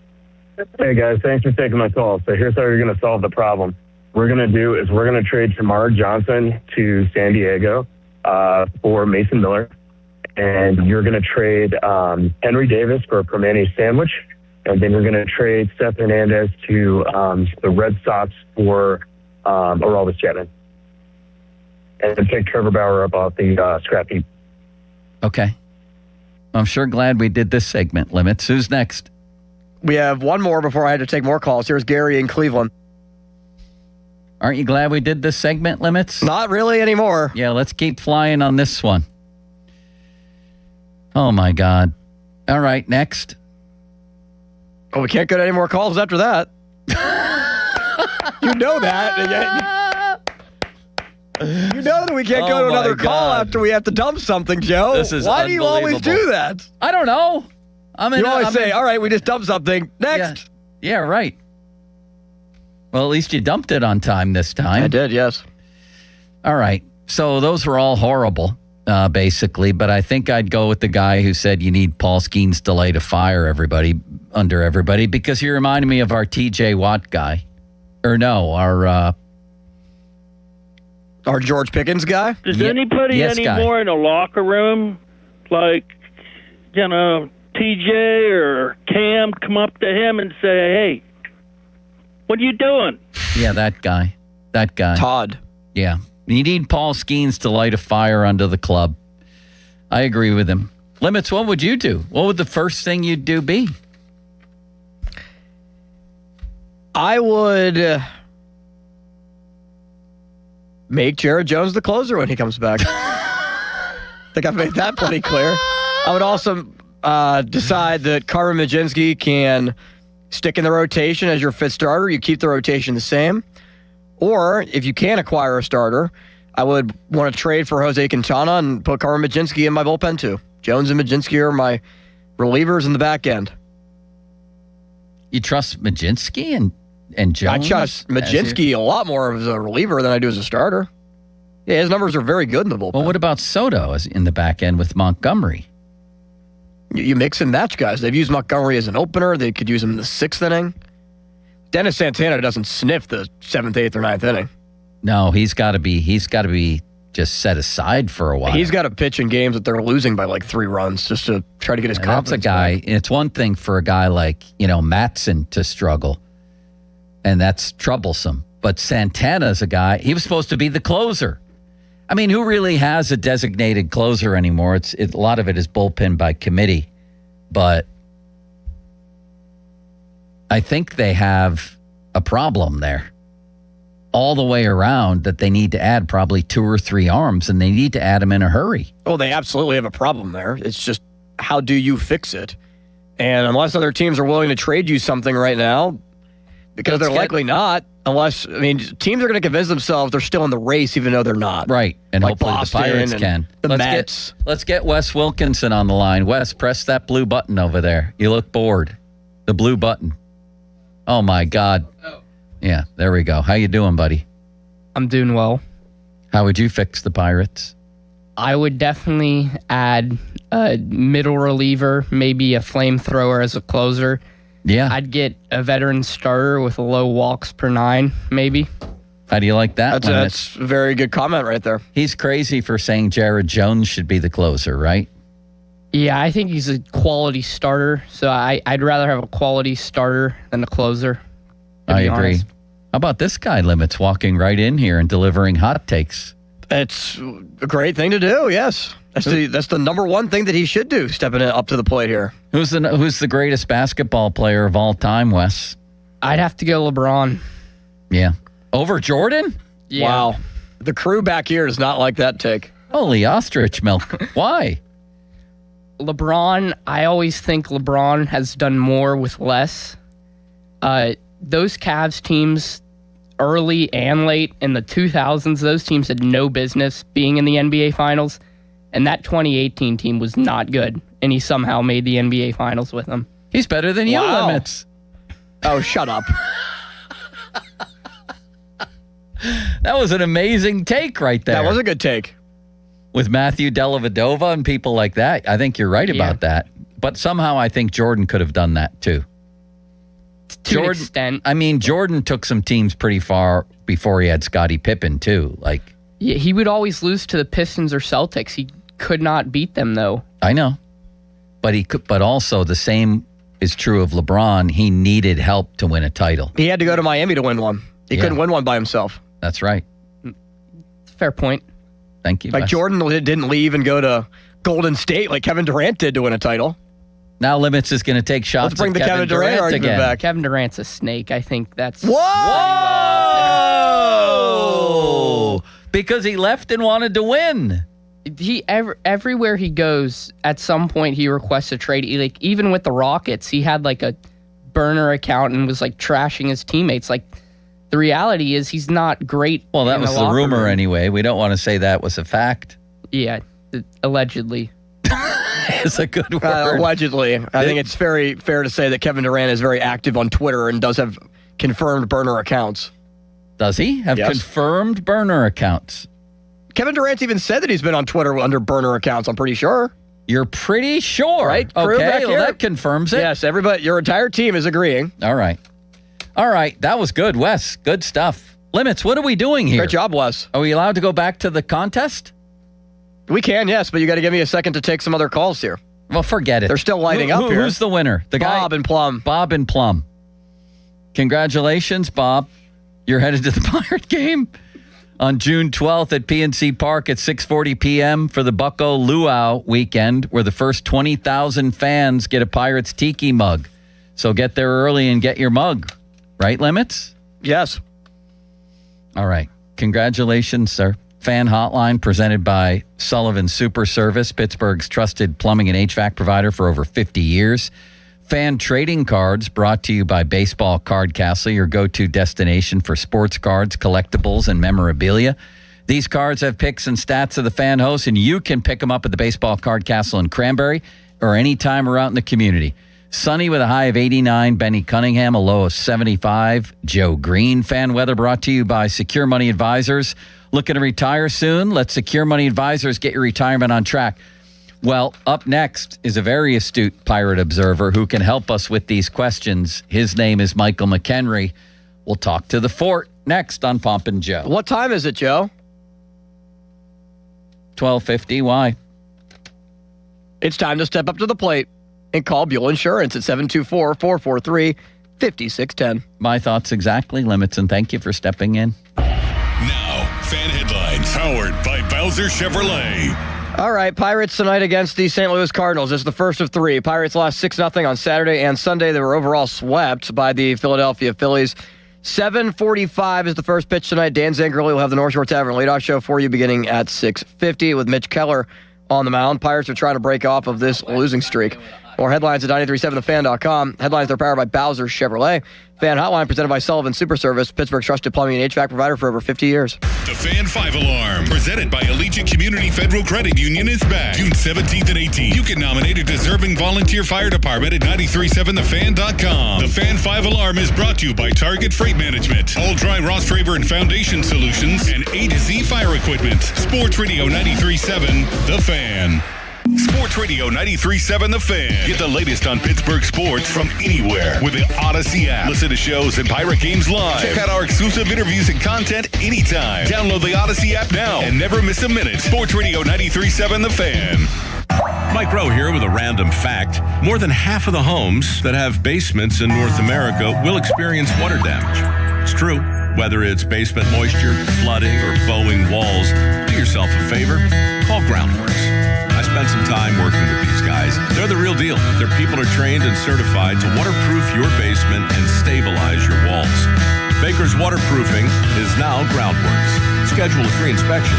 Hey, guys. Thanks for taking my call. So here's how you're going to solve the problem. We're going to trade Shamar Johnson to San Diego for Mason Miller. And you're going to trade Henry Davis for a Permane sandwich. And then you're going to trade Seth Hernandez to the Red Sox for Aroldis Chapman. And then take Trevor Bauer up off the scrap heap. Okay. I'm sure glad we did this segment, Limits. Who's next? We have one more before I had to take more calls. Here's Gary in Cleveland. Aren't you glad we did this segment, Limits? Not really anymore. Yeah, let's keep flying on this one. Oh, my God. All right, next. Oh, we can't get any more calls after that. You know that. You know that we can't go to another call after we have to dump something, Joe. This is Why do you always do that? I don't know. You always say, all right, we just dumped something. Next. Yeah, right. Well, at least you dumped it on time this time. I did, yes. All right. So those were all horrible, basically. But I think I'd go with the guy who said you need Paul Skeens to light a fire under everybody, because he reminded me of our TJ Watt guy. Or no, our George Pickens guy? Does anybody anymore in a locker room, like, TJ or Cam, come up to him and say, hey, what are you doing? Yeah, that guy. Todd. Yeah. You need Paul Skeens to light a fire under the club. I agree with him. Limits, what would you do? What would the first thing you'd do be? I would make Jared Jones the closer when he comes back. I think I've made that pretty clear. I would also decide that Carmen Majinski can stick in the rotation as your fifth starter. You keep the rotation the same. Or if you can acquire a starter, I would want to trade for Jose Quintana and put Carmen Majinski in my bullpen too. Jones and Majinski are my relievers in the back end. You trust Majinski and Jones? I trust Majinski a lot more as a reliever than I do as a starter. Yeah, his numbers are very good in the bullpen. Well, what about Soto as in the back end with Montgomery? You mix and match guys. They've used Montgomery as an opener. They could use him in the sixth inning. Dennis Santana doesn't sniff the seventh, eighth, or ninth inning. No, he's got to be just set aside for a while. He's got to pitch in games that they're losing by like 3 runs just to try to get his confidence That's a guy. back. It's one thing for a guy like Matson to struggle, and that's troublesome. But Santana's a guy. He was supposed to be the closer. I mean, who really has a designated closer anymore? A lot of it is bullpen by committee, but I think they have a problem there all the way around that they need to add probably 2 or 3 arms, and they need to add them in a hurry. Oh, they absolutely have a problem there. It's just, how do you fix it? And unless other teams are willing to trade you something right now, because they're likely not, teams are going to convince themselves they're still in the race even though they're not. Right, and like hopefully Boston the Pirates and can. The Mets. Let's get Wes Wilkinson on the line. Wes, press that blue button over there. You look bored. The blue button. Oh, my God. Yeah, there we go. How you doing, buddy? I'm doing well. How would you fix the Pirates? I would definitely add a middle reliever, maybe a flamethrower as a closer. Yeah. I'd get a veteran starter with low walks per 9, maybe. How do you like that? That's a very good comment right there. He's crazy for saying Jared Jones should be the closer, right? Yeah, I think he's a quality starter, so I'd rather have a quality starter than a closer. I agree. Honest. How about this guy, Limits, walking right in here and delivering hot takes? It's a great thing to do, yes. That's the number one thing that he should do, stepping up to the plate here. Who's the greatest basketball player of all time, Wes? I'd have to go LeBron. Yeah. Over Jordan? Yeah. Wow. The crew back here does not like that take. Holy ostrich milk. Why? LeBron, I always think LeBron has done more with less. Those Cavs teams, early and late in the 2000s, those teams had no business being in the NBA Finals. And that 2018 team was not good. And he somehow made the NBA Finals with them. He's better than you, Limits. Oh, shut up. That was an amazing take right there. That was a good take. With Matthew Dellavedova and people like that. I think you're right about that. But somehow I think Jordan could have done that too. To an extent. I mean, Jordan took some teams pretty far before he had Scottie Pippen too. Yeah, he would always lose to the Pistons or Celtics. He could not beat them, though. I know. But he could, but also the same is true of LeBron. He needed help to win a title. He had to go to Miami to win one. He couldn't win one by himself. That's right. Fair point. Thank you. Like Wes. Jordan didn't leave and go to Golden State like Kevin Durant did to win a title. Now Limits is going to take shots. Let's bring at the Kevin Durant argument again. back. Kevin Durant's a snake. I think that's... Whoa! Because he left and wanted to win. Everywhere he goes, at some point he requests a trade. Even with the Rockets, he had a burner account and was trashing his teammates. the reality is he's not great. Well, that in was the locker rumor room. anyway. We don't want to say that was a fact. Yeah, allegedly. It's a good word. Allegedly. I think it's very fair to say that Kevin Durant is very active on Twitter and does have confirmed burner accounts. Does he have confirmed burner accounts? Kevin Durant's even said that he's been on Twitter under burner accounts, I'm pretty sure. You're pretty sure? Right? Crew Okay, back well, here? that confirms it. Yes, everybody, your entire team is agreeing. All right. That was good, Wes. Good stuff. Limits, what are we doing here? Great job, Wes. Are we allowed to go back to the contest? We can, yes, but you got to give me a second to take some other calls here. Well, forget it. They're still lighting up here. Who's the winner? The guy? Bob and Plum. Bob and Plum. Congratulations, Bob. You're headed to the Pirate game on June 12th at PNC Park at 6:40 p.m. for the Bucko Luau weekend, where the first 20,000 fans get a Pirates Tiki mug. So get there early and get your mug. Right, Limits? Yes. All right. Congratulations, sir. Fan Hotline presented by Sullivan Super Service, Pittsburgh's trusted plumbing and HVAC provider for over 50 years. Fan Trading Cards brought to you by Baseball Card Castle, your go-to destination for sports cards, collectibles, and memorabilia. These cards have pics and stats of the fan hosts, and you can pick them up at the Baseball Card Castle in Cranberry or anytime we're out in the community. Sunny with a high of 89, Benny Cunningham, a low of 75. Joe Green fan weather brought to you by Secure Money Advisors. Looking to retire soon? Let Secure Money Advisors get your retirement on track. Well, up next is a very astute Pirate observer who can help us with these questions. His name is Michael McHenry. We'll talk to the fort next on Pomp and Joe. What time is it, Joe? 12:50. Why? It's time to step up to the plate and call Buell Insurance at 724-443-5610. My thoughts exactly, Limits, and thank you for stepping in. Now, fan headlines powered by Bowser Chevrolet. All right, Pirates tonight against the St. Louis Cardinals. It's the first of three. Pirates lost 6-0 on Saturday and Sunday. They were overall swept by the Philadelphia Phillies. 7:45 is the first pitch tonight. Dan Zangerli will have the North Shore Tavern leadoff show for you beginning at 6:50 with Mitch Keller on the mound. Pirates are trying to break off of this losing streak. More headlines at 937thefan.com. Headlines are powered by Bowser Chevrolet. Fan Hotline presented by Sullivan Super Service, Pittsburgh's trusted plumbing and HVAC provider for over 50 years. The Fan 5 Alarm, presented by Allegiant Community Federal Credit Union, is back June 17th and 18th. You can nominate a deserving volunteer fire department at 937thefan.com. The Fan 5 Alarm is brought to you by Target Freight Management, All Dry Ross Traver and Foundation Solutions, and A to Z Fire Equipment. Sports Radio 93.7, The Fan. Sports Radio 93.7 The Fan. Get the latest on Pittsburgh sports from anywhere with the Odyssey app. Listen to shows and Pirate games live. Check out our exclusive interviews and content anytime. Download the Odyssey app now and never miss a minute. Sports Radio 93.7 The Fan. Mike Rowe here with a random fact. More than half of the homes that have basements in North America will experience water damage. It's true. Whether it's basement moisture, flooding, or bowing walls, do yourself a favor. Call Groundworks. I spent some time working with these guys. They're the real deal. Their people are trained and certified to waterproof your basement and stabilize your walls. Baker's Waterproofing is now Groundworks. Schedule a free inspection.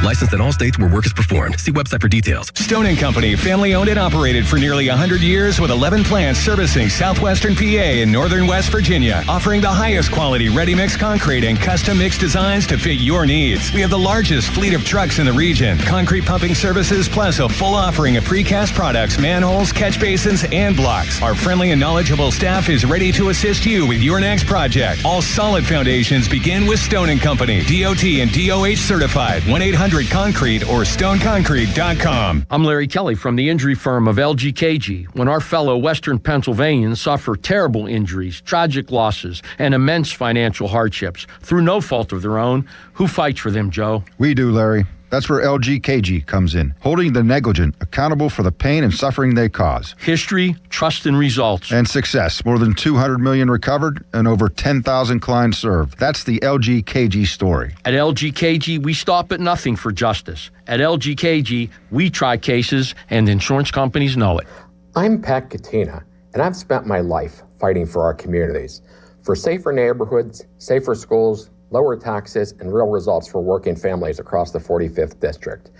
Licensed in all states where work is performed. See website for details. Stone & Company, family owned and operated for nearly 100 years with 11 plants servicing southwestern PA and northern West Virginia, offering the highest quality ready-mix concrete and custom mix designs to fit your needs. We have the largest fleet of trucks in the region, concrete pumping services, plus a full offering of precast products, manholes, catch basins, and blocks. Our friendly and knowledgeable staff is ready to assist you with your next project. All solid foundations begin with Stone & Company, DOT and DOH certified. 1-800-CONCRETE or stoneconcrete.com. I'm Larry Kelly from the injury firm of LGKG. When our fellow Western Pennsylvanians suffer terrible injuries, tragic losses, and immense financial hardships through no fault of their own, who fights for them, Joe? We do, Larry. That's where LGKG comes in, holding the negligent accountable for the pain and suffering they cause. History, trust, and results. And success. More than 200 million recovered and over 10,000 clients served. That's the LGKG story. At LGKG, we stop at nothing for justice. At LGKG, we try cases, and insurance companies know it. I'm Pat Katina, and I've spent my life fighting for our communities, for safer neighborhoods, safer schools, lower taxes, and real results for working families across the 45th District.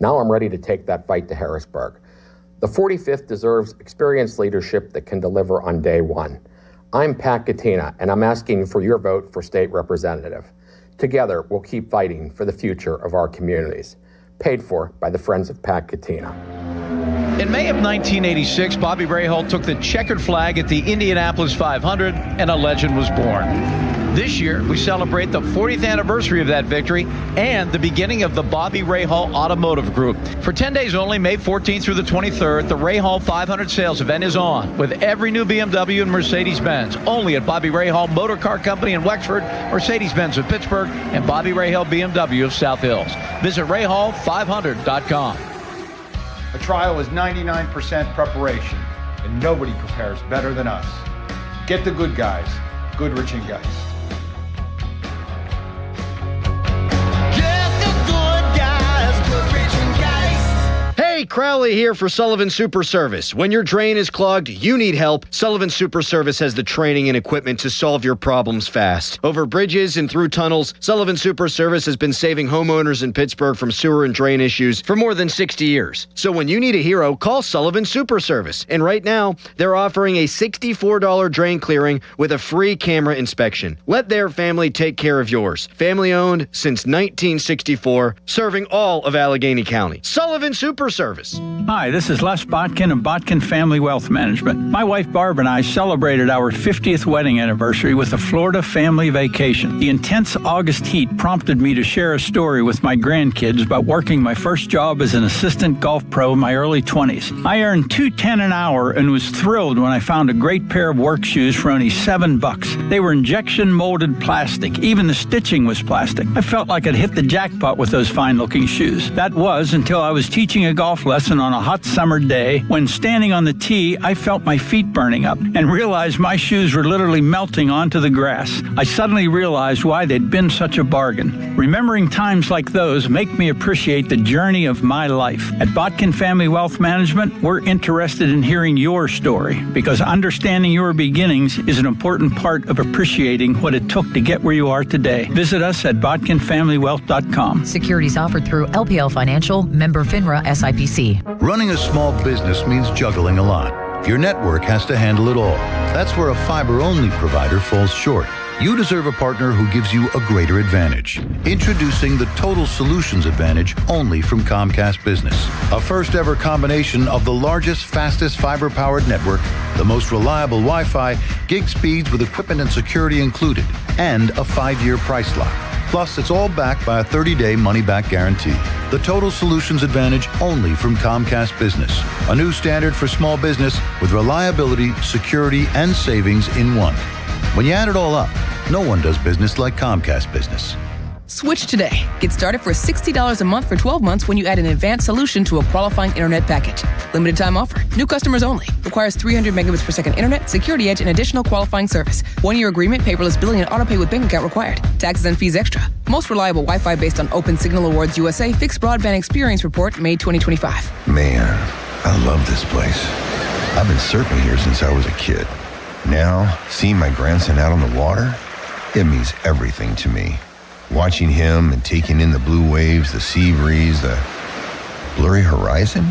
Now I'm ready to take that fight to Harrisburg. The 45th deserves experienced leadership that can deliver on day one. I'm Pat Katina, and I'm asking for your vote for state representative. Together, we'll keep fighting for the future of our communities. Paid for by the Friends of Pat Katina. In May of 1986, Bobby Rahal took the checkered flag at the Indianapolis 500, and a legend was born. This year, we celebrate the 40th anniversary of that victory and the beginning of the Bobby Rahal Automotive Group. For 10 days only, May 14th through the 23rd, the Rahal 500 sales event is on with every new BMW and Mercedes-Benz, only at Bobby Rahal Motor Car Company in Wexford, Mercedes-Benz of Pittsburgh, and Bobby Rahal BMW of South Hills. Visit Rahal500.com. A trial is 99% preparation, and nobody prepares better than us. Get the good guys, Goodrich and Geist. Hey, Crowley here for Sullivan Super Service. When your drain is clogged, you need help. Sullivan Super Service has the training and equipment to solve your problems fast. Over bridges and through tunnels, Sullivan Super Service has been saving homeowners in Pittsburgh from sewer and drain issues for more than 60 years. So when you need a hero, call Sullivan Super Service. And right now, they're offering a $64 drain clearing with a free camera inspection. Let their family take care of yours. Family owned since 1964, serving all of Allegheny County. Sullivan Super Service. Hi, this is Les Botkin of Botkin Family Wealth Management. My wife Barb and I celebrated our 50th wedding anniversary with a Florida family vacation. The intense August heat prompted me to share a story with my grandkids about working my first job as an assistant golf pro in my early 20s. I earned $2.10 an hour and was thrilled when I found a great pair of work shoes for only $7. They were injection molded plastic. Even the stitching was plastic. I felt like I'd hit the jackpot with those fine looking shoes. That was until I was teaching a golf lesson on a hot summer day. When standing on the tee, I felt my feet burning up and realized my shoes were literally melting onto the grass. I suddenly realized why they'd been such a bargain. Remembering times like those make me appreciate the journey of my life. At Botkin Family Wealth Management, we're interested in hearing your story because understanding your beginnings is an important part of appreciating what it took to get where you are today. Visit us at botkinfamilywealth.com. Securities offered through LPL Financial, member FINRA SIPC. Running a small business means juggling a lot. Your network has to handle it all. That's where a fiber-only provider falls short. You deserve a partner who gives you a greater advantage. Introducing the Total Solutions Advantage only from Comcast Business. A first-ever combination of the largest, fastest fiber-powered network, the most reliable Wi-Fi, gig speeds with equipment and security included, and a 5-year price lock. Plus, it's all backed by a 30-day money-back guarantee. The Total Solutions Advantage only from Comcast Business. A new standard for small business with reliability, security, and savings in one. When you add it all up, no one does business like Comcast Business. Switch today. Get started for $60 a month for 12 months when you add an advanced solution to a qualifying internet package. Limited time offer. New customers only. Requires 300 megabits per second internet, security edge, and additional qualifying service. 1-year agreement, paperless billing, and autopay with bank account required. Taxes and fees extra. Most reliable Wi-Fi based on Open Signal Awards USA Fixed Broadband Experience Report, May 2025. Man, I love this place. I've been surfing here since I was a kid. Now, seeing my grandson out on the water, it means everything to me. Watching him and taking in the blue waves, the sea breeze, the blurry horizon.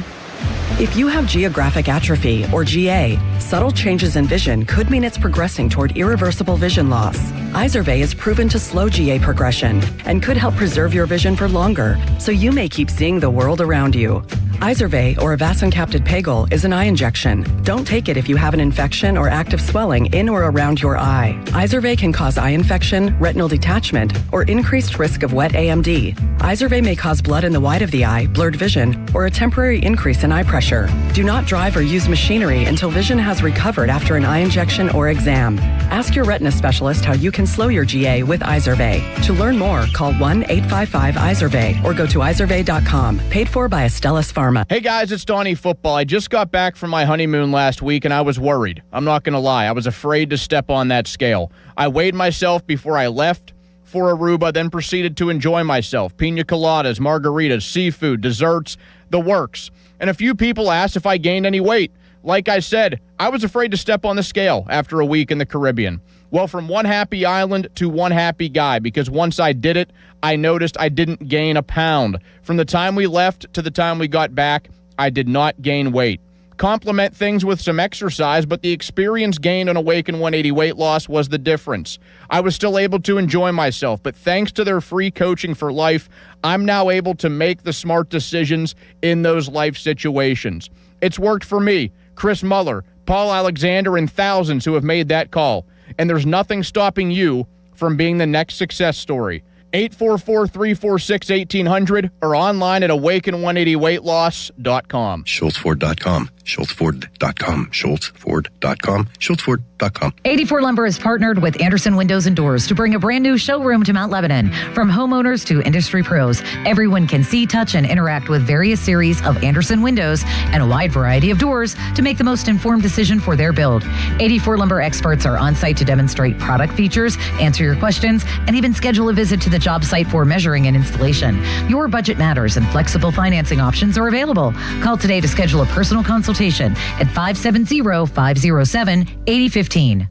If you have geographic atrophy, or GA, subtle changes in vision could mean it's progressing toward irreversible vision loss. Izervay is proven to slow GA progression and could help preserve your vision for longer, so you may keep seeing the world around you. Izervay, or avacincaptad pegol, is an eye injection. Don't take it if you have an infection or active swelling in or around your eye. Izervay can cause eye infection, retinal detachment, or increased risk of wet AMD. Izervay may cause blood in the white of the eye, blurred vision, or a temporary increase in eye pressure. Do not drive or use machinery until vision has recovered after an eye injection or exam. Ask your retina specialist how you can slow your GA with Izervay. To learn more, call 1-855-IZERVAY or go to izervay.com. Paid for by Astellas Pharma. Hey guys, it's Donnie Football. I just got back from my honeymoon last week and I was worried. I'm not going to lie. I was afraid to step on that scale. I weighed myself before I left for Aruba, then proceeded to enjoy myself. Pina coladas, margaritas, seafood, desserts, the works. And a few people asked if I gained any weight. Like I said, I was afraid to step on the scale after a week in the Caribbean. Well, from one happy island to one happy guy, because once I did it, I noticed I didn't gain a pound. From the time we left to the time we got back, I did not gain weight. complement things with some exercise, but the experience gained on Awaken 180 weight loss was the difference. I was still able to enjoy myself, but thanks to their free coaching for life, I'm now able to make the smart decisions in those life situations. It's worked for me, Chris Muller, Paul Alexander, and thousands who have made that call. And there's nothing stopping you from being the next success story. 844-346-1800 or online at awaken180weightloss.com. SchultzFord.com. SchultzFord.com. SchultzFord.com. SchultzFord.com. 84 Lumber is partnered with Anderson Windows and Doors to bring a brand new showroom to Mount Lebanon. From homeowners to industry pros, everyone can see, touch, and interact with various series of Anderson windows and a wide variety of doors to make the most informed decision for their build. 84 Lumber experts are on site to demonstrate product features, answer your questions, and even schedule a visit to the job site for measuring and installation. Your budget matters and flexible financing options are available. Call today to schedule a personal consultation at 570-507-8015.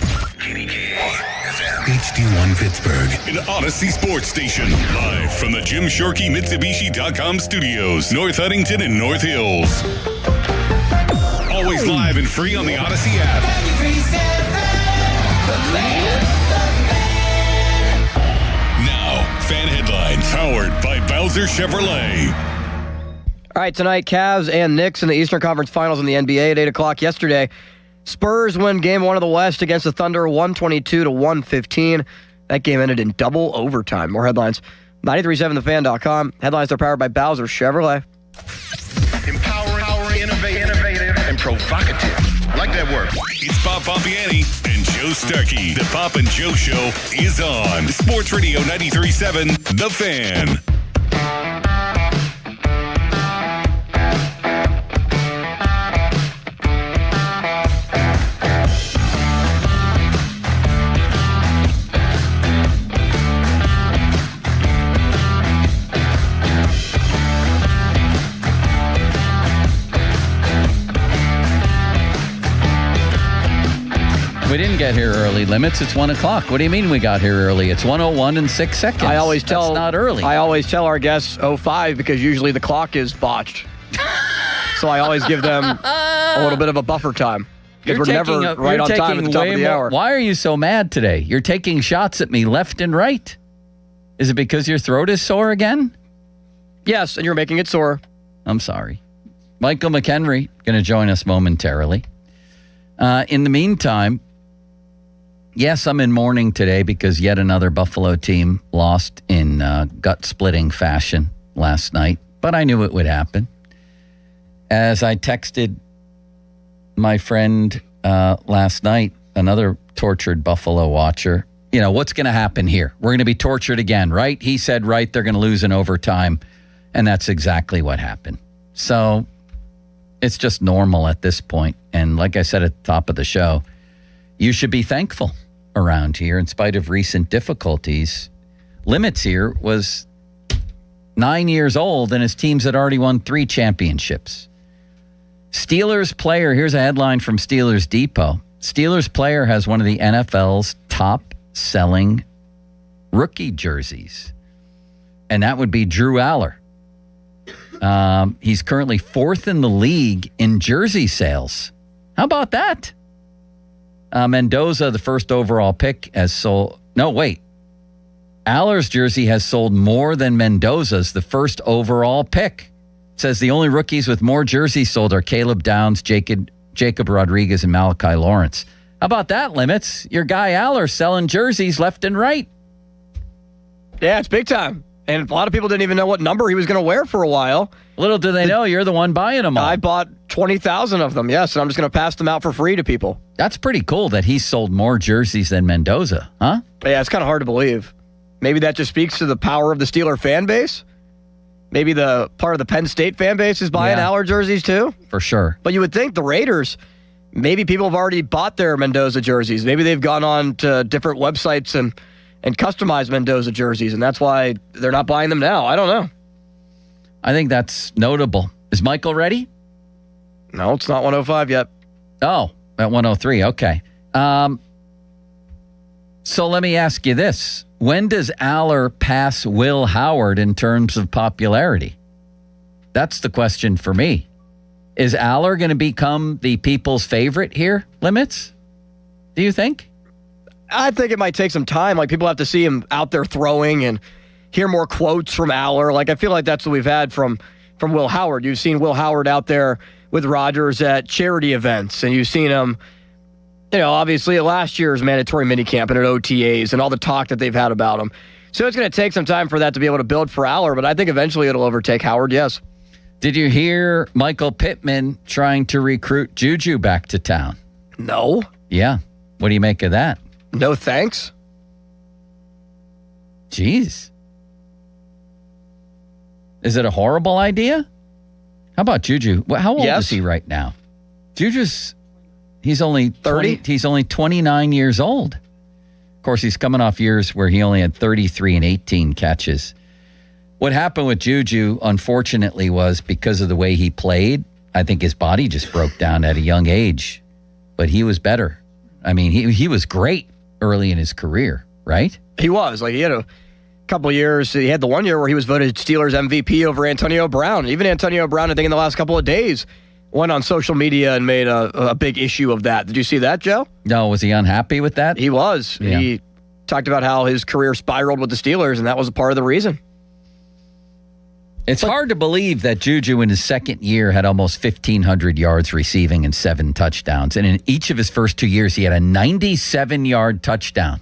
HD1 Pittsburgh, an Odyssey sports station, live from the Jim Shorkey Mitsubishi.com studios, North Huntington and North Hills. Always live and free on the Odyssey app. Now, fan headlines powered by Bowser Chevrolet. All right, tonight, Cavs and Knicks in the Eastern Conference Finals in the NBA at 8 o'clock yesterday. Spurs win Game 1 of the West against the Thunder 122-115. That game ended in double overtime. More headlines, 937thefan.com. Headlines are powered by Bowser Chevrolet. Empowering, innovative, and provocative. Like that word. It's Bob Pompiani and Joe Starkey. The Pop and Joe Show is on Sports Radio 93.7, The Fan. We didn't get here early, Limits. It's 1 o'clock. What do you mean we got here early? It's 1:01 and 6 seconds. That's not early. I always tell our guests 05 because usually the clock is botched. So I always give them a little bit of a buffer time. Because we're never right on time at the top of the hour. Why are you so mad today? You're taking shots at me left and right. Is it because your throat is sore again? Yes, and you're making it sore. I'm sorry. Michael McHenry going to join us momentarily. In the meantime, yes, I'm in mourning today because yet another Buffalo team lost in gut-splitting fashion last night, but I knew it would happen. As I texted my friend last night, another tortured Buffalo watcher, what's going to happen here? We're going to be tortured again, right? He said, right, they're going to lose in overtime, and that's exactly what happened. So it's just normal at this point. And like I said at the top of the show, you should be thankful around here in spite of recent difficulties. Limits here was 9 years old and his teams had already won 3 championships. Steelers player, here's a headline from Steelers Depot. Steelers player has one of the NFL's top selling rookie jerseys. And that would be Drew Aller. He's currently 4th in the league in jersey sales. How about that? Mendoza, the first overall pick, has sold... No, wait. Aller's jersey has sold more than Mendoza's, the first overall pick. It says the only rookies with more jerseys sold are Caleb Downs, Jacob Rodriguez, and Malachi Lawrence. How about that, Limits? Your guy Aller selling jerseys left and right. Yeah, it's big time. And a lot of people didn't even know what number he was going to wear for a while. Little do they know you're the one buying them all. I bought 20,000 of them, yes, and I'm just going to pass them out for free to people. That's pretty cool that he's sold more jerseys than Mendoza, huh? Yeah, it's kind of hard to believe. Maybe that just speaks to the power of the Steeler fan base. Maybe the part of the Penn State fan base is buying Aller jerseys too. For sure. But you would think the Raiders, maybe people have already bought their Mendoza jerseys. Maybe they've gone on to different websites and customized Mendoza jerseys, and that's why they're not buying them now. I don't know. I think that's notable. Is Michael ready? No, it's not 105 yet. Oh, at 103. Okay. So let me ask you this. When does Aller pass Will Howard in terms of popularity? That's the question for me. Is Aller going to become the people's favorite here, Limits? Do you think? I think it might take some time. Like, people have to see him out there throwing and hear more quotes from Aller. Like, I feel like that's what we've had from Will Howard. You've seen Will Howard out there with Rodgers at charity events, and you've seen him, obviously at last year's mandatory minicamp and at OTAs and all the talk that they've had about him. So it's going to take some time for that to be able to build for Aller, but I think eventually it'll overtake Howard, yes. Did you hear Michael Pittman trying to recruit Juju back to town? No. Yeah. What do you make of that? No thanks. Jeez. Is it a horrible idea? How about Juju? How old is he right now? He's only 30. He's only 29 years old. Of course, he's coming off years where he only had 33 and 18 catches. What happened with Juju, unfortunately, was because of the way he played, I think his body just broke down at a young age. But he was better. I mean, he was great early in his career, right? He was. Like, he had a couple of years. He had the 1 year where he was voted Steelers MVP over Antonio Brown. Even Antonio Brown, I think in the last couple of days, went on social media and made a big issue of that. Did you see that, Joe? No, was he unhappy with that? He was. Yeah. He talked about how his career spiraled with the Steelers, and that was a part of the reason. It's hard to believe that Juju in his second year had almost 1,500 yards receiving and 7 touchdowns. And in each of his first 2 years, he had a 97-yard touchdown.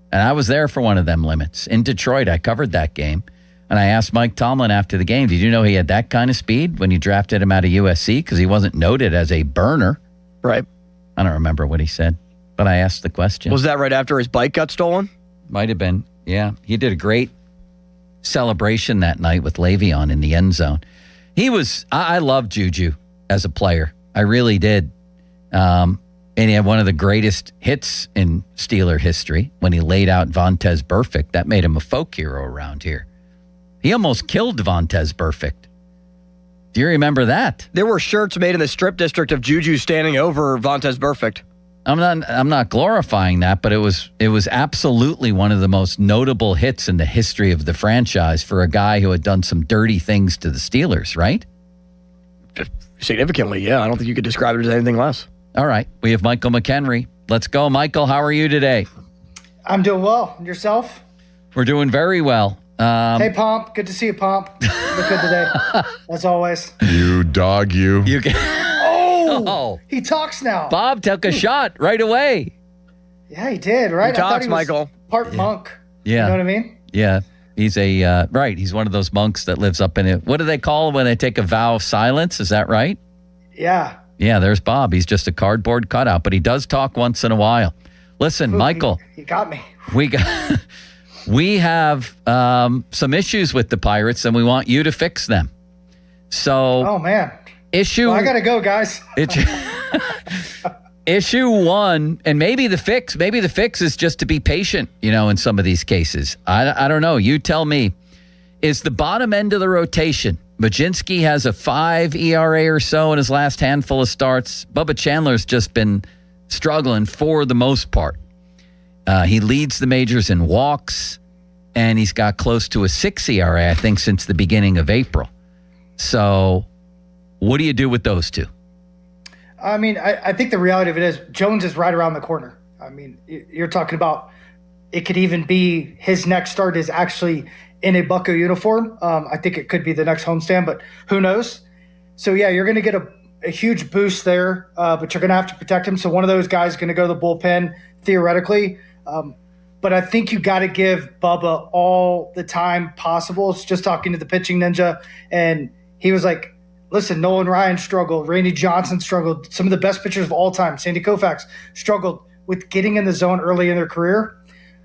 And I was there for one of them, Limits. In Detroit, I covered that game. And I asked Mike Tomlin after the game, did you know he had that kind of speed when you drafted him out of USC? Because he wasn't noted as a burner. Right. I don't remember what he said, but I asked the question. Was that right after his bike got stolen? Might have been, yeah. He did a great celebration that night with Le'Veon in the end zone. I loved Juju as a player. I really did. And he had one of the greatest hits in Steeler history when he laid out Vontaze Burfict. That made him a folk hero around here. He almost killed Vontaze Burfict. Do you remember that? There were shirts made in the strip district of Juju standing over Vontaze Burfict. I'm not glorifying that, but it was absolutely one of the most notable hits in the history of the franchise for a guy who had done some dirty things to the Steelers, right? Significantly, yeah. I don't think you could describe it as anything less. All right. We have Michael McHenry. Let's go. Michael, how are you today? I'm doing well. And yourself? We're doing very well. Hey, Pomp. Good to see you, Pomp. Look good today, as always. You dog, you. Oh, he talks now. Bob took a shot right away. Yeah, he did, right? He talks, I thought he was Michael. Part monk. Yeah. You know what I mean? Yeah. He's he's one of those monks that lives up in it. What do they call when they take a vow of silence? Is that right? Yeah. Yeah, there's Bob. He's just a cardboard cutout, but he does talk once in a while. Listen, Michael. He got me. We have some issues with the Pirates, and we want you to fix them. So, oh man, issue. Well, I gotta go, guys. Issue one, and maybe the fix is just to be patient. In some of these cases, I don't know. You tell me. Is the bottom end of the rotation? Majinski has a 5 ERA or so in his last handful of starts. Bubba Chandler's just been struggling for the most part. He leads the majors in walks, and he's got close to a 6 ERA, I think, since the beginning of April. So what do you do with those two? I mean, I think the reality of it is Jones is right around the corner. I mean, you're talking about it could even be his next start is actually in a Bucco uniform. I think it could be the next homestand, but who knows? So, yeah, you're going to get a huge boost there, but you're going to have to protect him. So one of those guys is going to go to the bullpen, theoretically. But I think you got to give Bubba all the time possible. It's just talking to the pitching ninja, and he was like, listen, Nolan Ryan struggled. Randy Johnson struggled. Some of the best pitchers of all time, Sandy Koufax, struggled with getting in the zone early in their career.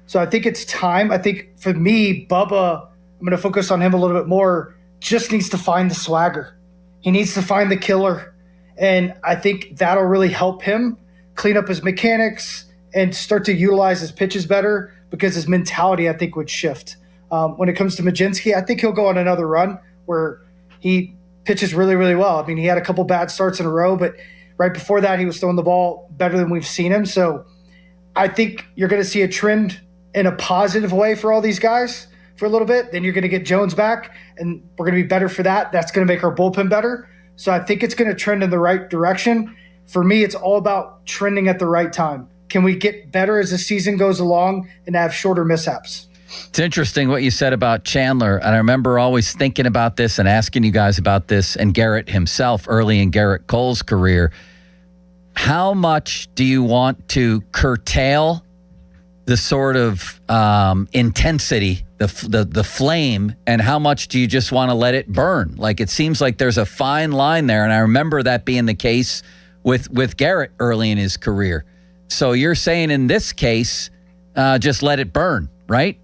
So I think it's time. I think for me, Bubba, I'm going to focus on him a little bit more, just needs to find the swagger. He needs to find the killer. And I think that'll really help him clean up his mechanics and start to utilize his pitches better, because his mentality, I think, would shift. When it comes to Majinski, I think he'll go on another run where he pitches really, really well. I mean, he had a couple bad starts in a row, but right before that, he was throwing the ball better than we've seen him. So I think you're going to see a trend in a positive way for all these guys for a little bit. Then you're going to get Jones back, and we're going to be better for that. That's going to make our bullpen better. So I think it's going to trend in the right direction. For me, it's all about trending at the right time. Can we get better as the season goes along and have shorter mishaps? It's interesting what you said about Chandler, and I remember always thinking about this and asking you guys about this, and Garrett himself early in Garrett Cole's career. How much do you want to curtail the sort of intensity, the flame, and how much do you just want to let it burn? Like, it seems like there's a fine line there, and I remember that being the case with Garrett early in his career. So you're saying in this case, just let it burn, right?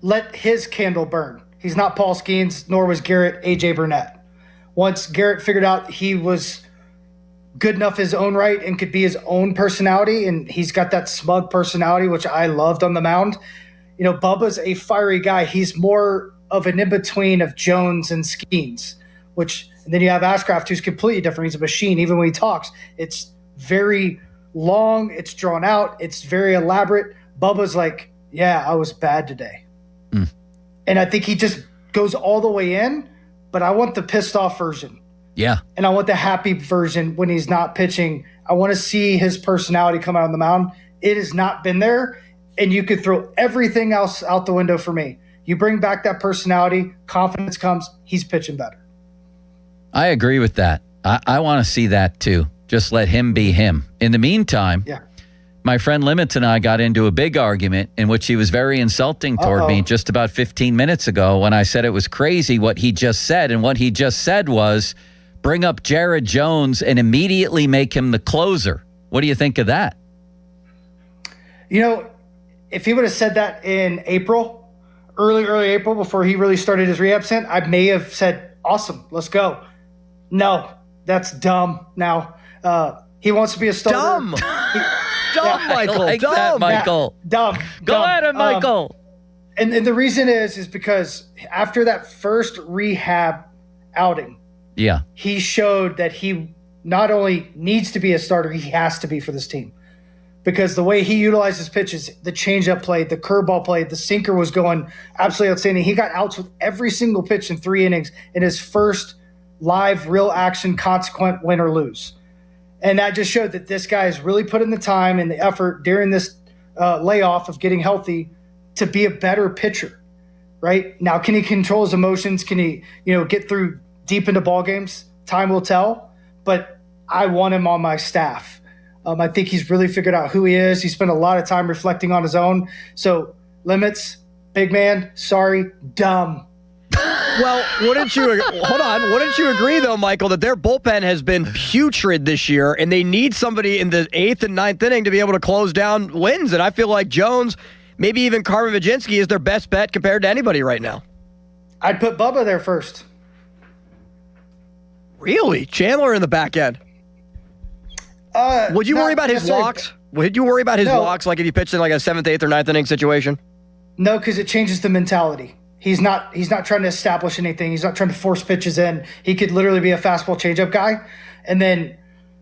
Let his candle burn. He's not Paul Skeens, nor was Garrett A.J. Burnett. Once Garrett figured out he was good enough his own right and could be his own personality, and he's got that smug personality, which I loved on the mound. You know, Bubba's a fiery guy. He's more of an in-between of Jones and Skeens, and then you have Ashcraft, who's completely different. He's a machine. Even when he talks, it's very long, it's drawn out, it's very elaborate. Bubba's like, yeah, I was bad today. And I think he just goes all the way in, but I want the pissed off version. Yeah. And I want the happy version when he's not pitching. I want to see his personality come out on the mound. It has not been there, and you could throw everything else out the window for me. You bring back that personality, confidence comes, he's pitching better. I agree with that. I want to see that too. Just let him be him. In the meantime, my friend Limits and I got into a big argument in which he was very insulting toward me just about 15 minutes ago when I said it was crazy what he just said. And what he just said was, bring up Jared Jones and immediately make him the closer. What do you think of that? You know, if he would have said that in April, early April, before he really started his rehab stint, I may have said, awesome, let's go. No, that's dumb now. He wants to be a starter. Dumb. Dumb, Michael. I like dumb. that, Michael. Dumb. Go at him, Michael. And the reason is because after that first rehab outing, he showed that he not only needs to be a starter, he has to be for this team. Because the way he utilized his pitches, the changeup played, the curveball played, the sinker was going absolutely outstanding. He got outs with every single pitch in 3 innings in his first live, real action, consequent win or lose. And that just showed that this guy has really put in the time and the effort during this layoff of getting healthy to be a better pitcher, right? Now, can he control his emotions? Can he, get through deep into ball games? Time will tell, but I want him on my staff. I think he's really figured out who he is. He spent a lot of time reflecting on his own. So, Limits, big man, sorry, dumb. Well, wouldn't you agree, though, Michael, that their bullpen has been putrid this year, and they need somebody in the 8th and 9th inning to be able to close down wins? And I feel like Jones, maybe even Carmen Majinski, is their best bet compared to anybody right now. I'd put Bubba there first. Really? Chandler in the back end? Would you worry about his walks? Would you worry about his walks, like if you pitched in like a 7th, 8th, or 9th inning situation? No, because it changes the mentality. He's not trying to establish anything. He's not trying to force pitches in. He could literally be a fastball changeup guy. And then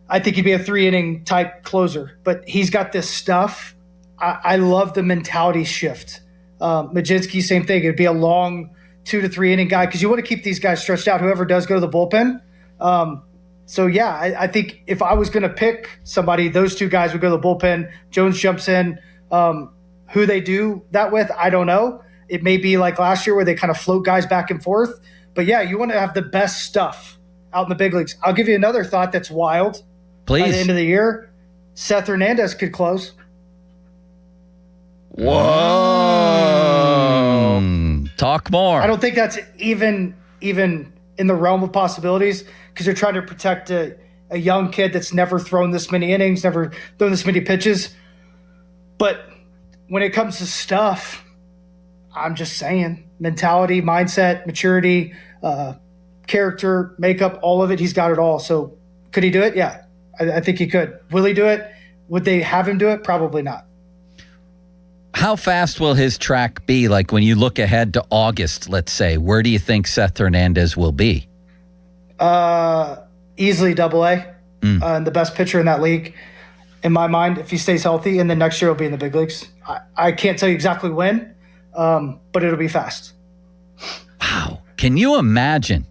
I think he'd be a 3-inning type closer. But he's got this stuff. I love the mentality shift. Majinski, same thing. It'd be a long 2 to 3 inning guy because you want to keep these guys stretched out, whoever does go to the bullpen. I think if I was going to pick somebody, those two guys would go to the bullpen. Jones jumps in. Who they do that with, I don't know. It may be like last year where they kind of float guys back and forth. But, yeah, you want to have the best stuff out in the big leagues. I'll give you another thought that's wild. Please. By the end of the year, Seth Hernandez could close. Whoa. Talk more. I don't think that's even in the realm of possibilities because you're trying to protect a young kid that's never thrown this many innings, never thrown this many pitches. But when it comes to stuff, I'm just saying, mentality, mindset, maturity, character, makeup, all of it, he's got it all. So could he do it? Yeah, I think he could. Will he do it? Would they have him do it? Probably not. How fast will his track be? Like when you look ahead to August, let's say, where do you think Seth Hernandez will be? Easily AA, and the best pitcher in that league, in my mind, if he stays healthy. And then next year he'll be in the big leagues. I can't tell you exactly when, but it'll be fast. Wow. Can you imagine?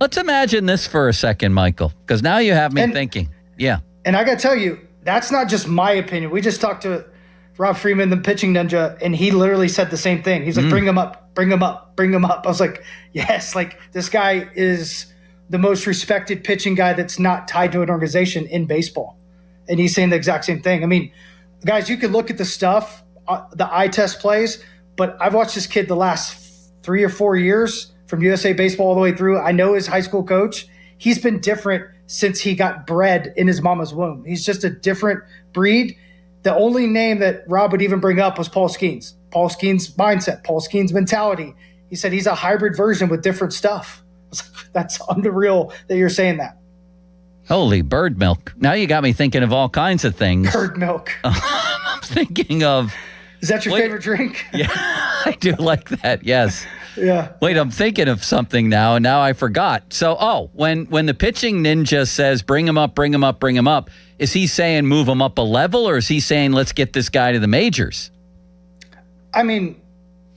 Let's imagine this for a second, Michael, because now you have me thinking. Yeah. And I got to tell you, that's not just my opinion. We just talked to Rob Freeman, the pitching ninja, and he literally said the same thing. He's like, bring him up, bring him up, bring him up. I was like, yes, like this guy is the most respected pitching guy that's not tied to an organization in baseball. And he's saying the exact same thing. I mean, guys, you could look at the stuff, the eye test plays, but I've watched this kid the last 3 or 4 years from USA Baseball all the way through. I know his high school coach. He's been different since he got bred in his mama's womb. He's just a different breed. The only name that Rob would even bring up was Paul Skeens. Paul Skeens' mindset, Paul Skeens' mentality. He said he's a hybrid version with different stuff. That's unreal that you're saying that. Holy bird milk. Now you got me thinking of all kinds of things. Bird milk. I'm thinking of... Is that your favorite drink? Yeah, I do like that, yes. Yeah. Wait, I'm thinking of something now, and now I forgot. So, when the pitching ninja says, bring him up, bring him up, bring him up, is he saying move him up a level, or is he saying let's get this guy to the majors? I mean,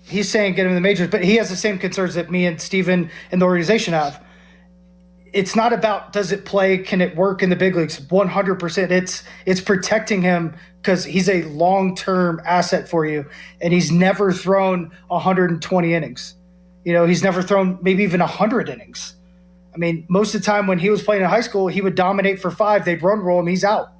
he's saying get him to the majors, but he has the same concerns that me and Steven and the organization have. It's not about does it play, can it work in the big leagues? 100%. It's protecting him because he's a long-term asset for you, and he's never thrown 120 innings. He's never thrown maybe even 100 innings. I mean, most of the time when he was playing in high school, he would dominate for 5. They'd run roll him, he's out.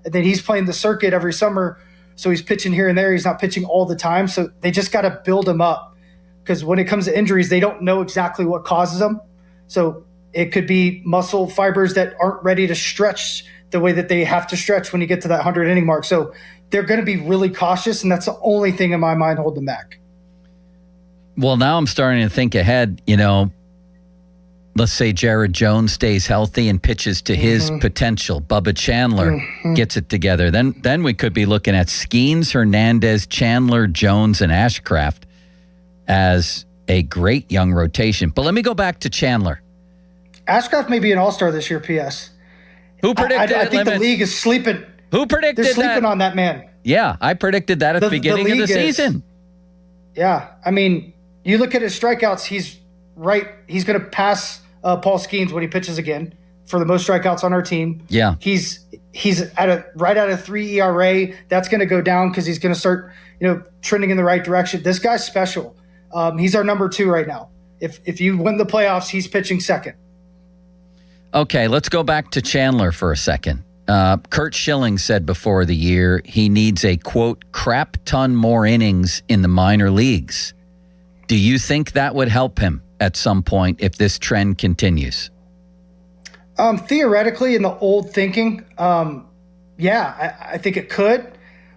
And then he's playing the circuit every summer, so he's pitching here and there. He's not pitching all the time, so they just got to build him up because when it comes to injuries, they don't know exactly what causes them. So it could be muscle fibers that aren't ready to stretch the way that they have to stretch when you get to that 100-inning mark. So they're going to be really cautious, and that's the only thing in my mind holding them back. Well, now I'm starting to think ahead. Let's say Jared Jones stays healthy and pitches to his potential. Bubba Chandler gets it together. Then we could be looking at Skeens, Hernandez, Chandler, Jones, and Ashcraft as a great young rotation. But let me go back to Chandler. Ashcraft may be an all-star this year, P.S. Who predicted I think the league is sleeping. Who predicted They're sleeping that? on that man. Yeah, I predicted that at the beginning of the season. Yeah, I mean, you look at his strikeouts, he's right. He's going to pass Paul Skeens when he pitches again for the most strikeouts on our team. Yeah. He's right at a 3 ERA. That's going to go down because he's going to start, trending in the right direction. This guy's special. He's our number 2 right now. If you win the playoffs, he's pitching second. Okay, let's go back to Chandler for a second. Kurt Schilling said before the year he needs a, quote, crap ton more innings in the minor leagues. Do you think that would help him at some point if this trend continues? Theoretically, in the old thinking, I think it could.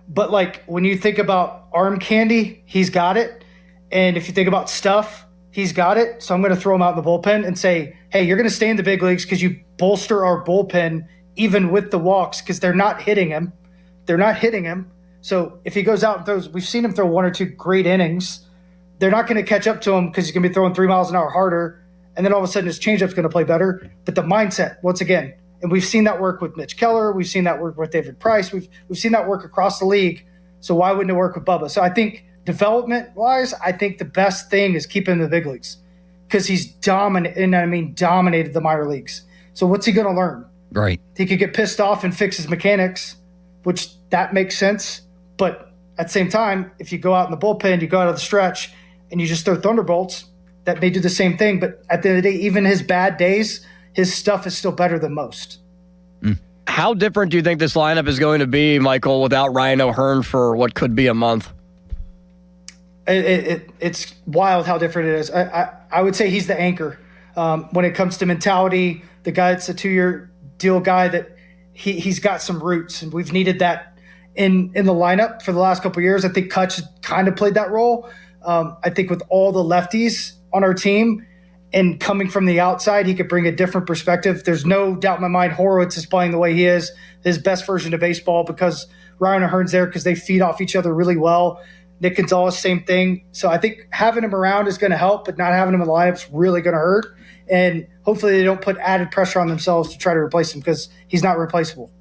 But like when you think about arm candy, he's got it. And if you think about stuff, he's got it. So I'm going to throw him out in the bullpen and say, hey, you're going to stay in the big leagues because you bolster our bullpen even with the walks because they're not hitting him. So if he goes out and throws, we've seen him throw 1 or 2 great innings. They're not going to catch up to him because he's going to be throwing 3 miles an hour harder. And then all of a sudden his changeup's going to play better. But the mindset, once again, and we've seen that work with Mitch Keller. We've seen that work with David Price. We've seen that work across the league. So why wouldn't it work with Bubba? So I think development-wise, I think the best thing is keep him in the big leagues because he's dominated the minor leagues. So what's he going to learn? Right. He could get pissed off and fix his mechanics, which that makes sense. But at the same time, if you go out in the bullpen, you go out of the stretch, and you just throw thunderbolts, that may do the same thing. But at the end of the day, even his bad days, his stuff is still better than most. How different do you think this lineup is going to be, Michael, without Ryan O'Hearn for what could be a month? It's wild how different it is. I would say he's the anchor when it comes to mentality. The guy that's a 2-year deal guy that he's got some roots, and we've needed that in the lineup for the last couple of years. I think Kutch kind of played that role. I think with all the lefties on our team and coming from the outside, he could bring a different perspective. There's no doubt in my mind Horowitz is playing the way he is, his best version of baseball, because Ryan O'Hearn's there because they feed off each other really well. Nick Gonzalez, same thing. So I think having him around is going to help, but not having him in the lineup is really going to hurt. And hopefully they don't put added pressure on themselves to try to replace him because he's not replaceable.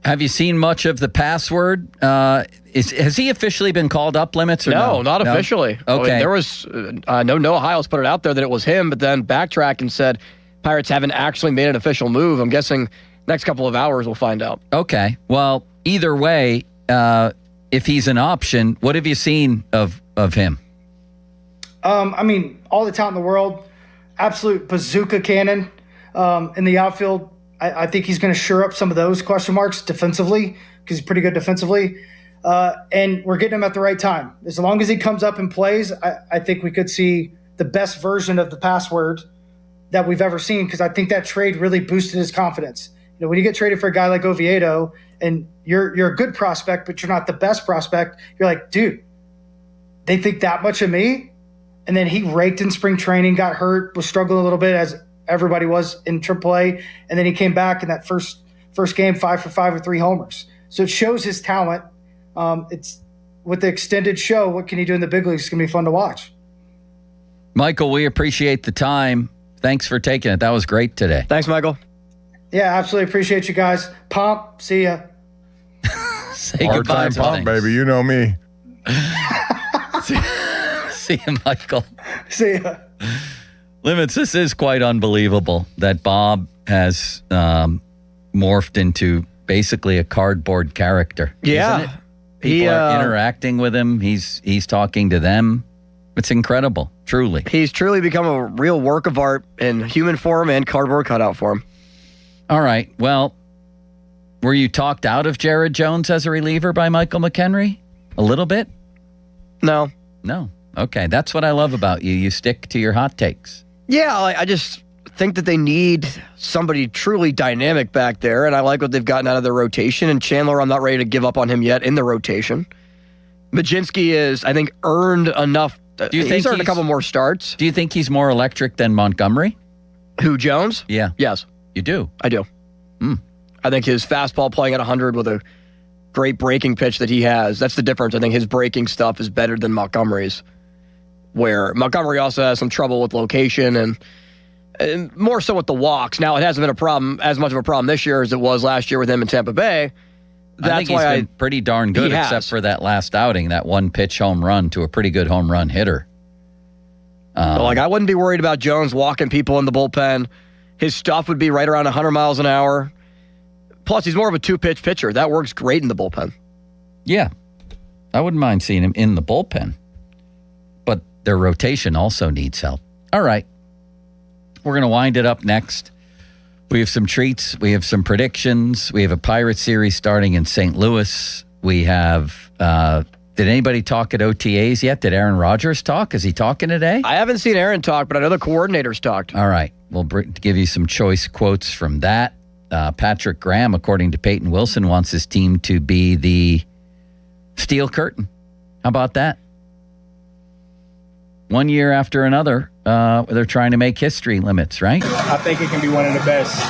Have you seen much of the password? Has he officially been called up, Limits? Or no, not officially. Okay. I mean, there was Noah Hiles put it out there that it was him, but then backtracked and said Pirates haven't actually made an official move. I'm guessing next couple of hours we'll find out. Okay. Well, either way, if he's an option, what have you seen of him? I mean, all the talent in the world, absolute bazooka cannon in the outfield. I think he's going to shore up some of those question marks defensively because he's pretty good defensively. And we're getting him at the right time. As long as he comes up and plays, I think we could see the best version of the password that we've ever seen because I think that trade really boosted his confidence. You know, when you get traded for a guy like Oviedo and you're a good prospect, but you're not the best prospect, you're like, dude, they think that much of me? And then he raked in spring training, got hurt, was struggling a little bit as everybody was in AAA. And then he came back in that first game, 5 for 5 with 3 homers. So it shows his talent. It's with the extended show, what can he do in the big leagues? It's going to be fun to watch. Michael, we appreciate the time. Thanks for taking it. That was great today. Thanks, Michael. Yeah, absolutely appreciate you guys. Pomp, see ya. Say Hard goodbye, time Pomp, thanks. baby. You know me. See you, Michael. See ya. Limits, this is quite unbelievable that Bob has morphed into basically a cardboard character. Yeah. Isn't it? People are interacting with him. He's talking to them. It's incredible, truly. He's truly become a real work of art in human form and cardboard cutout form. All right. Well, were you talked out of Jared Jones as a reliever by Michael McHenry? A little bit? No. No. Okay. That's what I love about you. You stick to your hot takes. Yeah, I just think that they need somebody truly dynamic back there, and I like what they've gotten out of their rotation. And Chandler, I'm not ready to give up on him yet in the rotation. Majinski is, I think, earned enough. Do you think he's earned a couple more starts? Do you think he's more electric than Montgomery? Who, Jones? Yeah. Yes. You do? I do. I think his fastball playing at 100 with a great breaking pitch that he has, that's the difference. I think his breaking stuff is better than Montgomery's, where Montgomery also has some trouble with location and more so with the walks. Now, it hasn't been a problem, as much of a problem this year as it was last year with him in Tampa Bay. That's I think he's been pretty darn good, except for that last outing, that one pitch home run to a pretty good home run hitter. I wouldn't be worried about Jones walking people in the bullpen. His stuff would be right around 100 miles an hour. Plus, he's more of a two-pitch pitcher. That works great in the bullpen. Yeah. I wouldn't mind seeing him in the bullpen. But their rotation also needs help. All right. We're going to wind it up next. We have some treats. We have some predictions. We have a Pirate series starting in St. Louis. We have... did anybody talk at OTAs yet? Did Aaron Rodgers talk? Is he talking today? I haven't seen Aaron talk, but I know the coordinators talked. All right. We'll give you some choice quotes from that. Patrick Graham, according to Peyton Wilson, wants his team to be the Steel Curtain. How about that? One year after another, they're trying to make history, Limits, right? I think it can be one of the best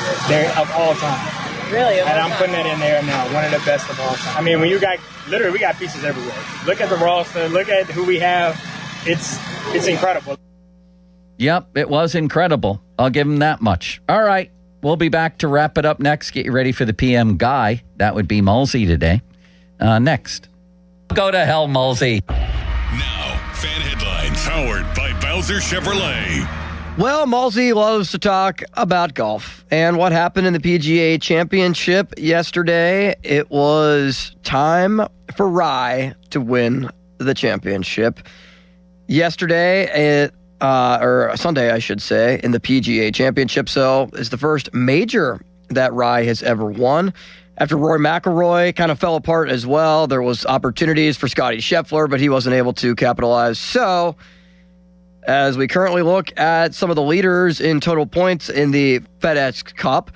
of all time. Really? And I'm putting that in there now. One of the best of all time. I mean, when you got, literally, we got pieces everywhere. Look at the roster. Look at who we have. It's incredible. Yep, it was incredible. I'll give him that much. All right. We'll be back to wrap it up next. Get you ready for the PM guy. That would be Mulsey today. Next. Go to hell, Mulsey. Now, fan headlines powered by Bowser Chevrolet. Well, Mulsey loves to talk about golf and what happened in the PGA Championship yesterday. It was time for Rye to win the championship. Yesterday, or Sunday, I should say, in the PGA Championship. So it's the first major that Rye has ever won. After Rory McIlroy kind of fell apart as well, there was opportunities for Scottie Scheffler, but he wasn't able to capitalize. So as we currently look at some of the leaders in total points in the FedEx Cup,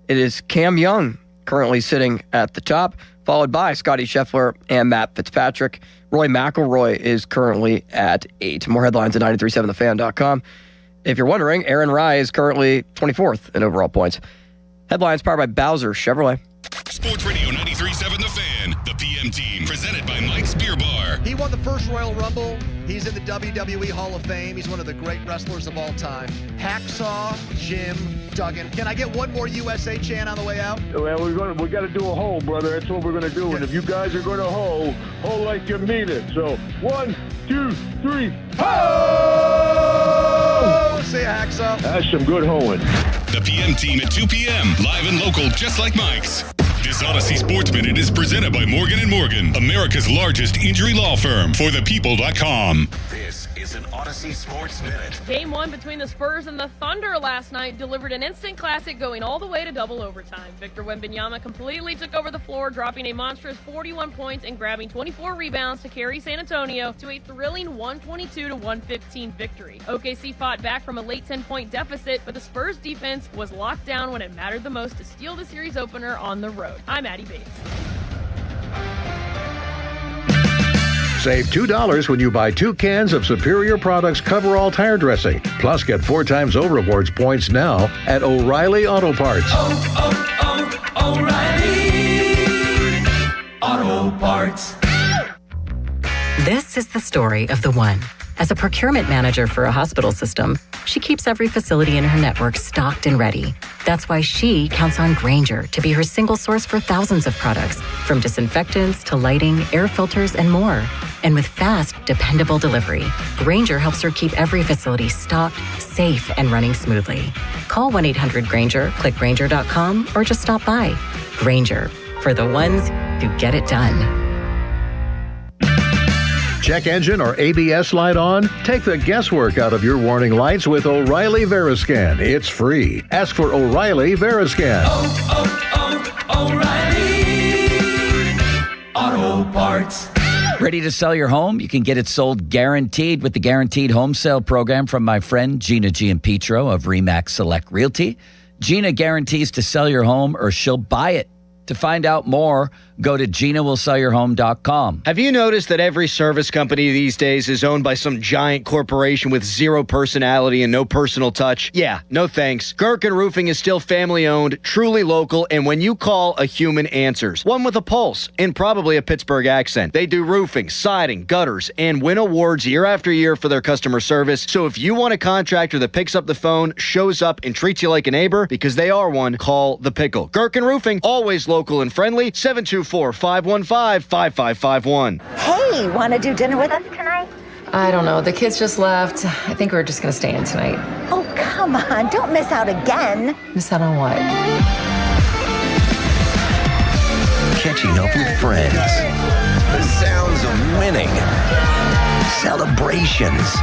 it is Cam Young currently sitting at the top, followed by Scottie Scheffler and Matt Fitzpatrick. Roy McIlroy is currently at 8. More headlines at 937thefan.com. If you're wondering, Aaron Rye is currently 24th in overall points. Headlines powered by Bowser Chevrolet. Sports Radio 93.7 The Fan, the PM team, presented by Mike's Beer Bar. He won the first Royal Rumble. He's in the WWE Hall of Fame. He's one of the great wrestlers of all time. Hacksaw Jim Duggan. Can I get one more USA chant on the way out? Well, we got to do a hole, brother. That's what we're going to do. And if you guys are going to hole like you mean it. So 1, 2, 3, ho! Say a hacksaw. That's some good hoeing. The PM team at 2 p.m. Live and local, just like Mike's. This Odyssey Sports Minute is presented by Morgan & Morgan, America's largest injury law firm, forthepeople.com. This is an Odyssey Sports Minute. Game 1 between the Spurs and the Thunder last night delivered an instant classic going all the way to double overtime. Victor Wembanyama completely took over the floor, dropping a monstrous 41 points and grabbing 24 rebounds to carry San Antonio to a thrilling 122-115 victory. OKC fought back from a late 10-point deficit, but the Spurs defense was locked down when it mattered the most to steal the series opener on the road. I'm Addie Bates. Save $2 when you buy 2 cans of Superior Products Coverall tire dressing. Plus, get 4 times O Rewards points now at O'Reilly Auto Parts. O'Reilly Auto Parts. This is the story of the one. As a procurement manager for a hospital system, she keeps every facility in her network stocked and ready. That's why she counts on Grainger to be her single source for thousands of products, from disinfectants to lighting, air filters, and more. And with fast, dependable delivery, Grainger helps her keep every facility stocked, safe, and running smoothly. Call 1-800-GRAINGER, click Grainger.com, or just stop by. Grainger, for the ones who get it done. Check engine or ABS light on? Take the guesswork out of your warning lights with O'Reilly Veriscan. It's free. Ask for O'Reilly Veriscan. O'Reilly Auto Parts. Ready to sell your home? You can get it sold guaranteed with the Guaranteed Home Sale Program from my friend Gina Giampietro of RE/MAX Select Realty. Gina guarantees to sell your home or she'll buy it. To find out more, go to GinaWillSellYourHome.com. Have you noticed that every service company these days is owned by some giant corporation with zero personality and no personal touch? Yeah, no thanks. Gherkin Roofing is still family-owned, truly local, and when you call, a human answers. One with a pulse and probably a Pittsburgh accent. They do roofing, siding, gutters, and win awards year after year for their customer service. So if you want a contractor that picks up the phone, shows up, and treats you like a neighbor, because they are one, call The Pickle. Gherkin Roofing, always local and friendly, 724-515-5551. Hey, want to do dinner with us tonight? I don't know. The kids just left. I think we're just going to stay in tonight. Oh, come on. Don't miss out again. Miss out on what? Catching up with friends. The sounds of winning. Celebrations.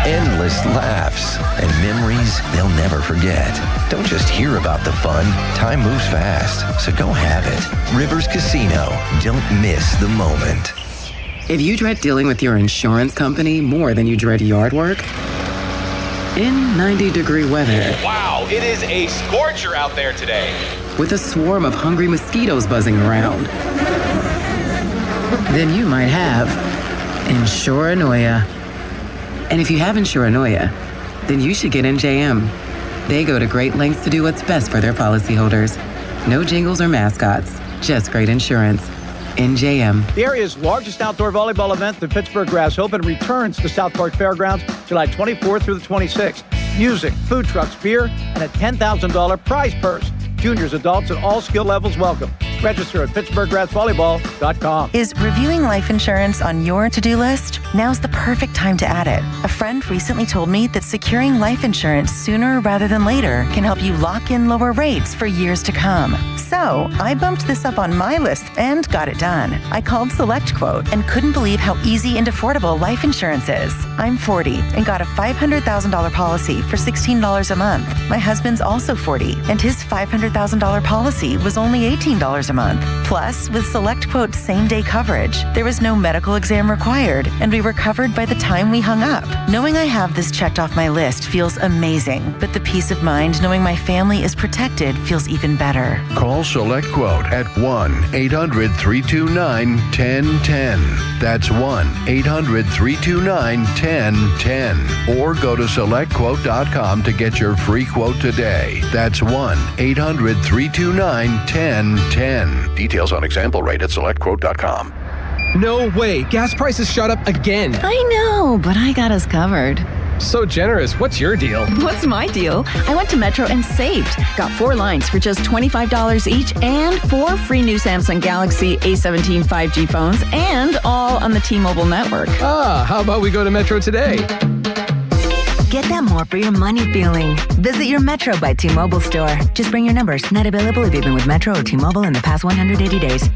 Endless laughs. And memories they'll never forget. Don't just hear about the fun. Time moves fast, so go have it. Rivers Casino. Don't miss the moment. If you dread dealing with your insurance company more than you dread yard work, in 90-degree weather. Wow, it is a scorcher out there today. With a swarm of hungry mosquitoes buzzing around, then you might have Insuranoia. And if you have Insuranoia, then you should get NJM. They go to great lengths to do what's best for their policyholders. No jingles or mascots, just great insurance. NJM. The area's largest outdoor volleyball event, the Pittsburgh Grass Open, returns to South Park Fairgrounds July 24th through the 26th. Music, food trucks, beer, and a $10,000 prize purse. Juniors, adults, and all skill levels welcome. Register at PittsburghGrassVolleyball.com. Is reviewing life insurance on your to-do list? Now's the perfect time to add it. A friend recently told me that securing life insurance sooner rather than later can help you lock in lower rates for years to come. So I bumped this up on my list and got it done. I called SelectQuote and couldn't believe how easy and affordable life insurance is. I'm 40 and got a $500,000 policy for $16 a month. My husband's also 40 and his $500,000 policy was only $18 a month. Plus, with SelectQuote's same-day coverage, there was no medical exam required, and we were covered by the time we hung up. Knowing I have this checked off my list feels amazing, but the peace of mind knowing my family is protected feels even better. Call SelectQuote at 1-800-329-1010. That's 1-800-329-1010. Or go to SelectQuote.com to get your free quote today. That's 1-800-329-1010. Details on example rate at SelectQuote.com. No way. Gas prices shot up again. I know, but I got us covered. So generous. What's your deal? What's my deal? I went to Metro and saved. Got 4 lines for just $25 each and 4 free new Samsung Galaxy A17 5G phones, and all on the T-Mobile network. How about we go to Metro today? Get that more for your money feeling. Visit your Metro by T-Mobile store. Just bring your numbers. Not available if you've been with Metro or T-Mobile in the past 180 days.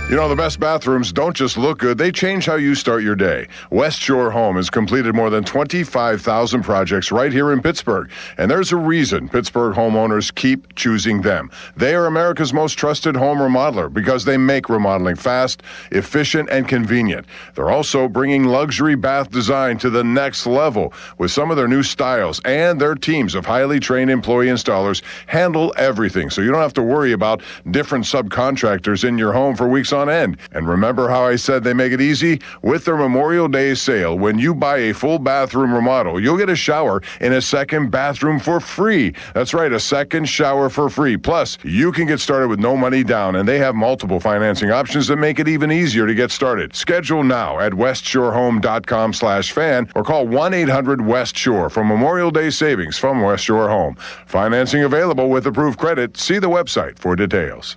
You know, the best bathrooms don't just look good, they change how you start your day. West Shore Home has completed more than 25,000 projects right here in Pittsburgh. And there's a reason Pittsburgh homeowners keep choosing them. They are America's most trusted home remodeler because they make remodeling fast, efficient, and convenient. They're also bringing luxury bath design to the next level with some of their new styles, and their teams of highly trained employee installers handle everything, so you don't have to worry about different subcontractors in your home for weeks on end. And remember how I said they make it easy? With their Memorial Day sale, when you buy a full bathroom remodel, you'll get a shower in a second bathroom for free. That's right, a second shower for free. Plus, you can get started with no money down, and they have multiple financing options that make it even easier to get started. Schedule now at westshorehome.com/fan or call 1-800-WEST-SHORE for Memorial Day savings from West Shore Home. Financing available with approved credit. See the website for details.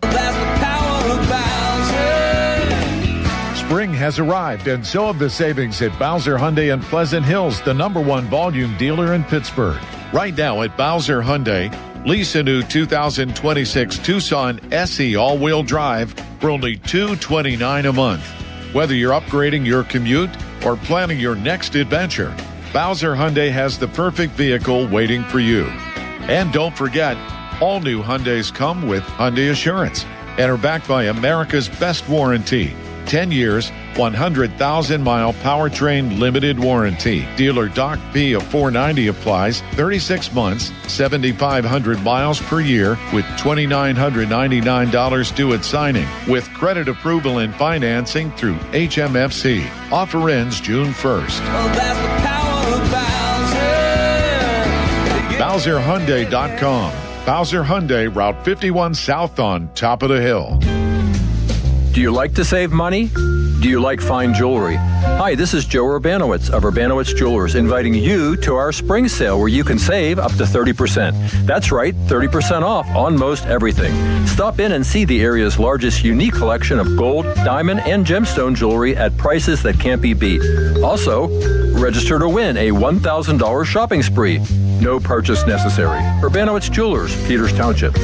Spring has arrived, and so have the savings at Bowser Hyundai in Pleasant Hills, the #1 volume dealer in Pittsburgh. Right now at Bowser Hyundai, lease a new 2026 Tucson SE all-wheel drive for only $229 a month. Whether you're upgrading your commute or planning your next adventure, Bowser Hyundai has the perfect vehicle waiting for you. And don't forget, all new Hyundais come with Hyundai Assurance and are backed by America's best warranty. 10 years, 100,000-mile powertrain limited warranty. Dealer Doc P of $490 applies. 36 months, 7,500 miles per year with $2,999 due at signing. With credit approval and financing through HMFC. Offer ends June 1st. BowserHyundai.com. Bowser Hyundai, Route 51 South on top of the hill. Do you like to save money? Do you like fine jewelry? Hi, this is Joe Urbanowitz of Urbanowitz Jewelers, inviting you to our spring sale where you can save up to 30%. That's right, 30% off on most everything. Stop in and see the area's largest unique collection of gold, diamond, and gemstone jewelry at prices that can't be beat. Also, register to win a $1,000 shopping spree. No purchase necessary. Urbanowitz Jewelers, Peters Township.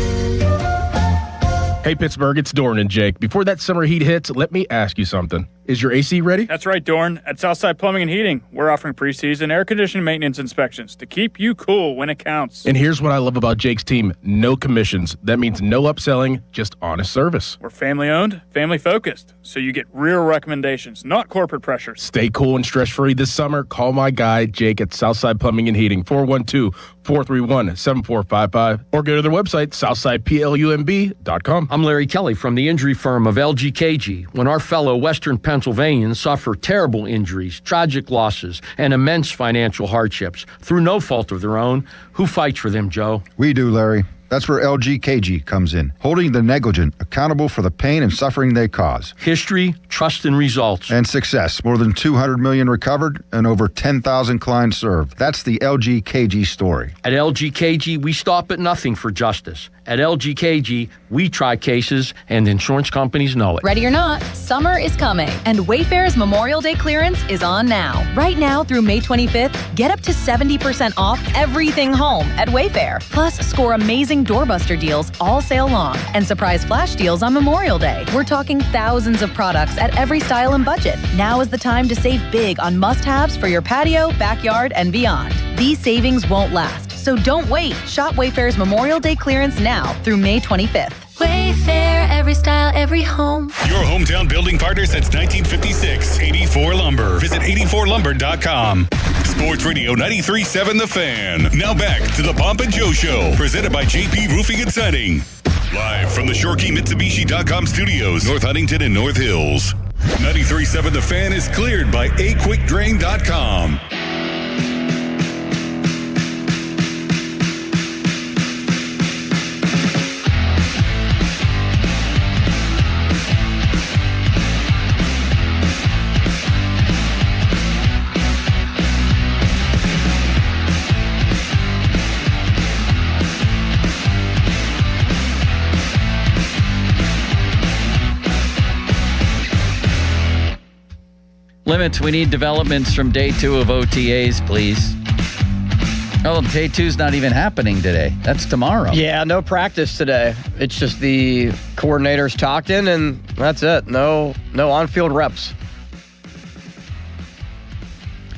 Hey, Pittsburgh, it's Dorn and Jake. Before that summer heat hits, let me ask you something. Is your AC ready? That's right, Dorn. At Southside Plumbing and Heating, we're offering preseason air conditioning maintenance inspections to keep you cool when it counts. And here's what I love about Jake's team. No commissions. That means no upselling, just honest service. We're family-owned, family-focused, so you get real recommendations, not corporate pressures. Stay cool and stress-free this summer. Call my guy, Jake, at Southside Plumbing and Heating, 412-431-7455, or go to their website, southsideplumb.com. I'm Larry Kelly from the injury firm of LGKG. When our fellow Western Pennsylvanians suffer terrible injuries, tragic losses, and immense financial hardships through no fault of their own, who fights for them, Joe? We do, Larry. That's where LGKG comes in, holding the negligent accountable for the pain and suffering they cause. History, trust, and results. And success. More than 200 million recovered and over 10,000 clients served. That's the LGKG story. At LGKG, we stop at nothing for justice. At LGKG, we try cases, and insurance companies know it. Ready or not, summer is coming, and Wayfair's Memorial Day clearance is on now. Right now through May 25th, get up to 70% off everything home at Wayfair. Plus, score amazing doorbuster deals all sale long and surprise flash deals on Memorial Day. We're talking thousands of products at every style and budget. Now is the time to save big on must-haves for your patio, backyard, and beyond. These savings won't last, so don't wait. Shop Wayfair's Memorial Day clearance now through May 25th. Wayfair, every style, every home. Your hometown building partner since 1956. 84 Lumber. Visit 84lumber.com. Sports Radio 93.7 The Fan. Now back to the Pomp and Joe Show. Presented by JP Roofing and Siding. Live from the ShoreKeyMitsubishi.com studios, North Huntington and North Hills. 93.7 The Fan is cleared by AQuickDrain.com. Limits, we need developments from day 2 of OTAs, please. Oh, day 2's not even happening today. That's tomorrow. Yeah, no practice today. It's just the coordinators talking, and that's it. No on-field reps.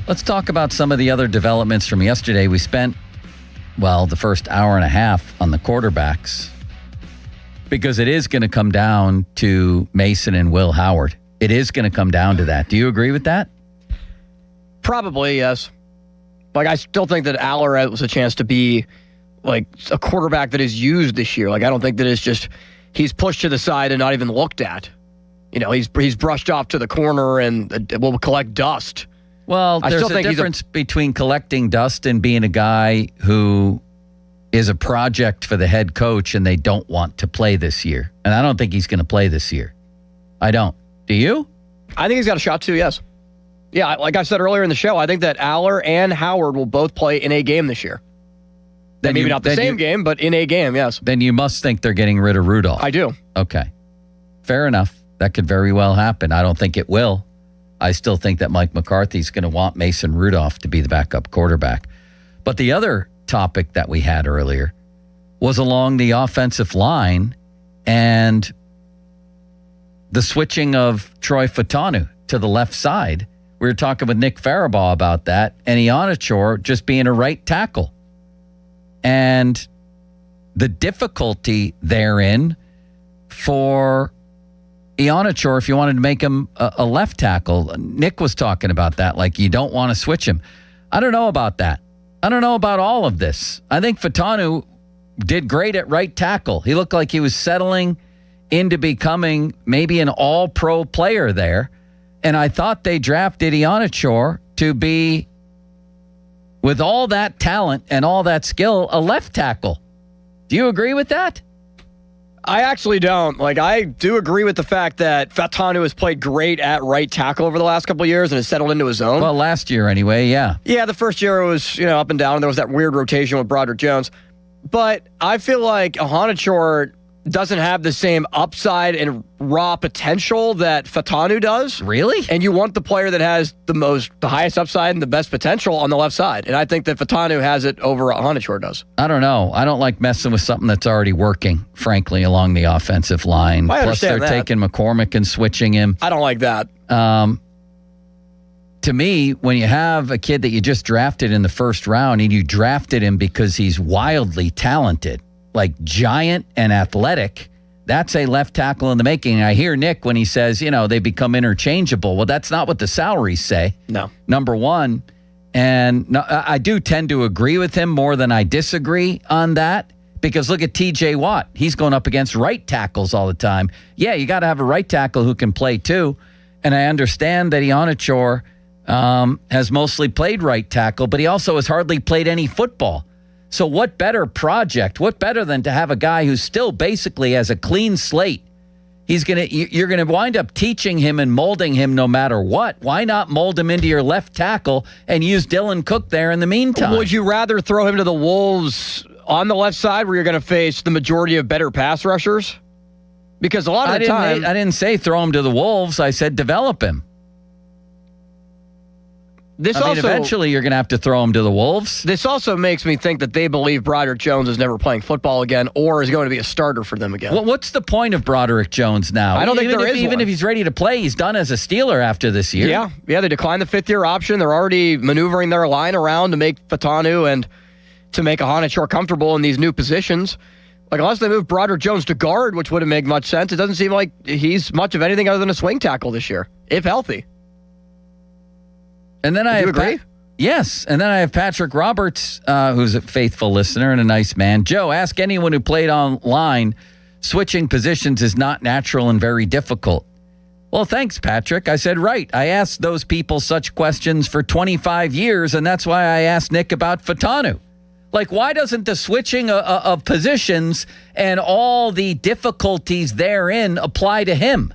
Let's talk about some of the other developments from yesterday. We spent, the first hour and a half on the quarterbacks because it is going to come down to Mason and Will Howard. It is going to come down to that. Do you agree with that? Probably, yes. I still think that Aller has a chance to be, a quarterback that is used this year. I don't think that it's just he's pushed to the side and not even looked at. He's brushed off to the corner and will collect dust. Well, there's a difference between collecting dust and being a guy who is a project for the head coach and they don't want to play this year. And I don't think he's going to play this year. I don't. Do you? I think he's got a shot too, yes. Yeah, like I said earlier in the show, I think that Aller and Howard will both play in a game this year. Maybe not the same game, but in a game, yes. Then you must think they're getting rid of Rudolph. I do. Okay. Fair enough. That could very well happen. I don't think it will. I still think that Mike McCarthy's going to want Mason Rudolph to be the backup quarterback. But the other topic that we had earlier was along the offensive line and the switching of Troy Fatanu to the left side. We were talking with Nick Farabaugh about that, and Ionichor just being a right tackle. And the difficulty therein for Ionichor, if you wanted to make him a left tackle, Nick was talking about that, you don't want to switch him. I don't know about that. I don't know about all of this. I think Fatanu did great at right tackle. He looked like he was settling into becoming maybe an all-pro player there. And I thought they drafted Ionichor to be, with all that talent and all that skill, a left tackle. Do you agree with that? I actually don't. I do agree with the fact that Fatanu has played great at right tackle over the last couple of years and has settled into his own. Well, last year anyway, yeah. Yeah, the first year it was, up and down. There was that weird rotation with Broderick Jones. But I feel like Ionichor doesn't have the same upside and raw potential that Fatanu does. Really? And you want the player that has the highest upside and the best potential on the left side. And I think that Fatanu has it over Ionichor does. I don't know. I don't like messing with something that's already working, frankly, along the offensive line. Plus, they're taking McCormick and switching him. I don't like that. To me, when you have a kid that you just drafted in the first round and you drafted him because he's wildly talented, giant and athletic, that's a left tackle in the making. I hear Nick when he says, they become interchangeable. Well, that's not what the salaries say. No. Number one. And I do tend to agree with him more than I disagree on that, because look at TJ Watt. He's going up against right tackles all the time. Yeah, you got to have a right tackle who can play too. And I understand that Ionichor has mostly played right tackle, but he also has hardly played any football. So what better project? What better than to have a guy who still basically has a clean slate? You're gonna wind up teaching him and molding him no matter what. Why not mold him into your left tackle and use Dylan Cook there in the meantime? Would you rather throw him to the Wolves on the left side where you're going to face the majority of better pass rushers? Because a lot of the time... I didn't say throw him to the Wolves. I said develop him. Eventually you're going to have to throw him to the Wolves. This also makes me think that they believe Broderick Jones is never playing football again or is going to be a starter for them again. Well, what's the point of Broderick Jones now? I don't think there is Even if he's ready to play, he's done as a Steeler after this year. Yeah, they declined the fifth-year option. They're already maneuvering their line around to make Fatanu and to make Ionichor comfortable in these new positions. Unless they move Broderick Jones to guard, which wouldn't make much sense, it doesn't seem like he's much of anything other than a swing tackle this year, if healthy. And then Do you agree? Yes. And then I have Patrick Roberts, who's a faithful listener and a nice man. Joe, ask anyone who played online. Switching positions is not natural and very difficult. Well, thanks, Patrick. I said, right. I asked those people such questions for 25 years, and that's why I asked Nick about Fatanu. Why doesn't the switching of positions and all the difficulties therein apply to him?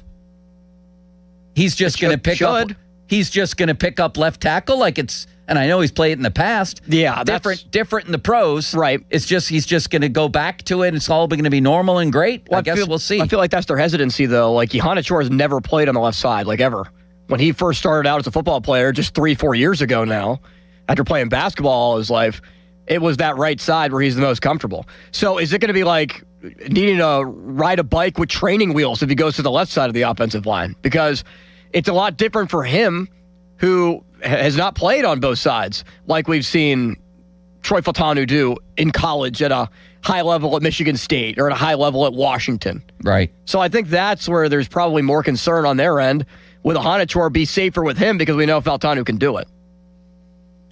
He's just going to pick up... He's just going to pick up left tackle and I know he's played it in the past. Yeah, different in the pros. Right. It's just he's just going to go back to it. It's all going to be normal and great. Well, I guess we'll see. I feel like that's their hesitancy though. Ionichor has never played on the left side, ever. when he first started out as a football player just 3-4 years ago now, after playing basketball all his life, it was that right side where he's the most comfortable. So is it going to be like needing to ride a bike with training wheels if he goes to the left side of the offensive line? Because it's a lot different for him, who has not played on both sides like we've seen Troy Fautanu do in college at a high level at Michigan State or at a high level at Washington. Right. So I think that's where there's probably more concern on their end. With a Honachor, be safer with him because we know Fautanu can do it.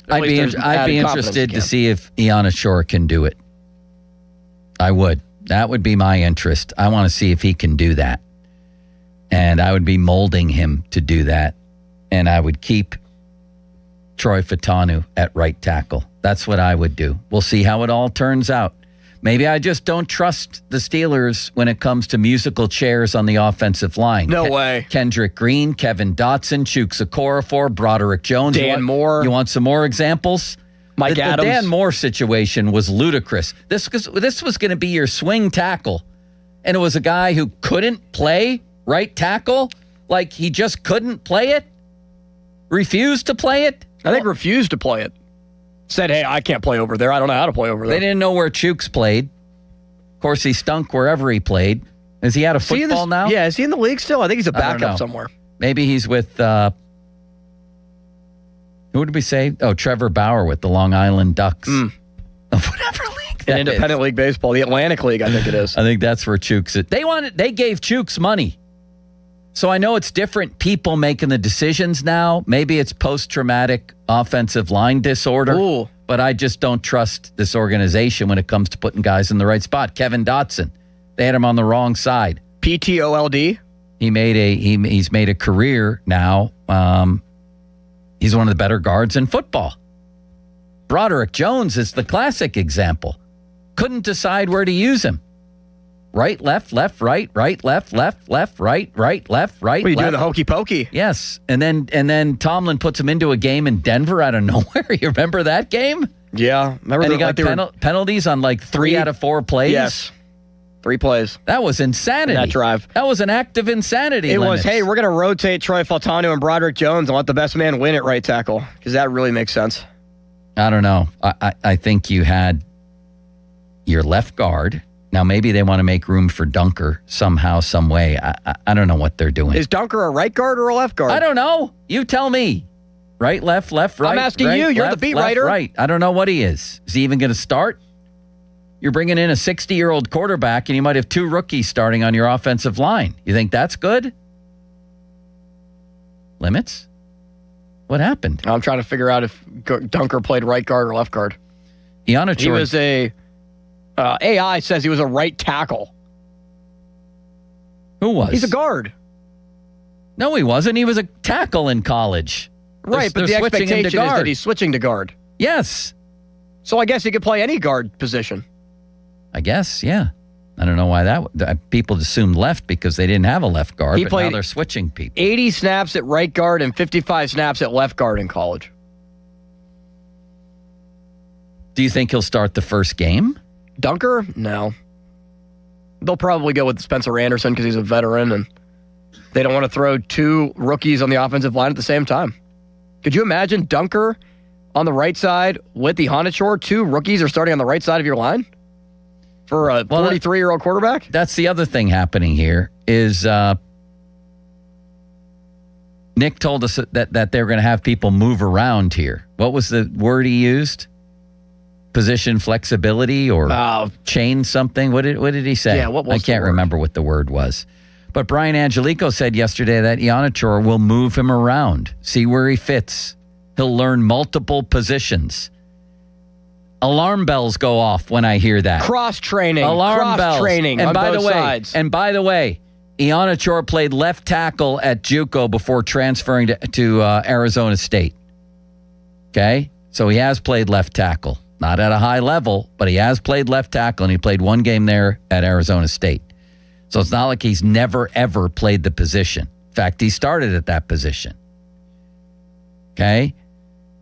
I'd be interested to see if Ianachor can do it. I would. That would be my interest. I want to see if he can do that. And I would be molding him to do that. And I would keep Troy Fautanu at right tackle. That's what I would do. We'll see how it all turns out. Maybe I just don't trust the Steelers when it comes to musical chairs on the offensive line. No way. Kendrick Green, Kevin Dotson, Chuks Okorafor, Broderick Jones. Dan Moore. You want some more examples? Mike Adams. The Dan Moore situation was ludicrous. This was going to be your swing tackle, and it was a guy who couldn't play right tackle. Like, he just couldn't play it? Refused to play it? I think refused to play it. Said, hey, I can't play over there. I don't know how to play over there. They didn't know where Chuks played. Of course, he stunk wherever he played. Is he out of football now? Yeah, is he in the league still? I think he's a backup somewhere. Maybe he's with, who did we say? Oh, Trevor Bauer with the Long Island Ducks. Whatever league that Independent League Baseball, the Atlantic League, I think it is. I think that's where Chuks is. They gave Chuks money. So I know it's different people making the decisions now. Maybe it's post-traumatic offensive line disorder. Ooh. But I just don't trust this organization when it comes to putting guys in the right spot. Kevin Dotson, they had him on the wrong side. PTOLD. He's made a career now. He's one of the better guards in football. Broderick Jones is the classic example. Couldn't decide where to use him. Right, left, right, left, right, left. What are you doing, the hokey pokey? Yes. And then Tomlin puts him into a game in Denver out of nowhere. You remember that game? Yeah. And he got penalties on like 3 out of 4 plays? Yes. 3 plays. That was insanity. In that drive. That was an act of insanity. It was, hey, we're going to rotate Troy Fautanu and Broderick Jones and let the best man win at right tackle, because that really makes sense. I don't know. I think you had your left guard. Now, maybe they want to make room for Dunker somehow, some way. I don't know what they're doing. Is Dunker a right guard or a left guard? I don't know. You tell me. Right, left, right. I'm asking you. You're the beat writer. Right. I don't know what he is. Is he even going to start? You're bringing in a 60-year-old quarterback, and you might have 2 rookies starting on your offensive line. You think that's good? Limits? What happened? I'm trying to figure out if Dunker played right guard or left guard. He was a... AI says he was a right tackle. Who was? He's a guard. No, he wasn't. He was a tackle in college. Right, but the expectation is that he's switching to guard. Yes. So I guess he could play any guard position. I guess, yeah. I don't know why that people assumed left because they didn't have a left guard, but now they're switching people. 80 snaps at right guard and 55 snaps at left guard in college. Do you think he'll start the first game? Dunker? No. They'll probably go with Spencer Anderson because he's a veteran and they don't want to throw 2 rookies on the offensive line at the same time. Could you imagine Dunker on the right side with the Honachor? 2 rookies are starting on the right side of your line for a 43-year-old quarterback? That's the other thing happening here is Nick told us that they're going to have people move around here. What was the word he used? Position flexibility or chain something? What did he say? Yeah, what was I can't remember what the word was. But Brian Angelico said yesterday that Ianachor will move him around, see where he fits. He'll learn multiple positions. Alarm bells go off when I hear that. Cross-training. Alarm bells. Cross-training on both sides. And by the way, Ianachor played left tackle at JUCO before transferring to Arizona State. Okay? So he has played left tackle. Not at a high level, but he has played left tackle, and he played 1 game there at Arizona State. So it's not like he's never, ever played the position. In fact, he started at that position. Okay?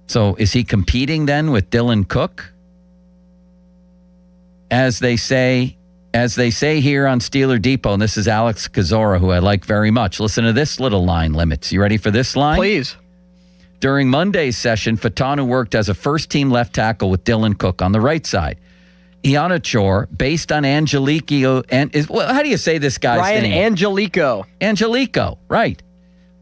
So is he competing then with Dylan Cook? As they say As they say here on Steeler Depot, and this is Alex Kozora, who I like very much. Listen to this little line, Limits. You ready for this line? Please. During Monday's session, Fatanu worked as a first-team left tackle with Dylan Cook on the right side. Ianachor, based on Angelico, how do you say this guy's name? Ryan Angelico. Angelico, right.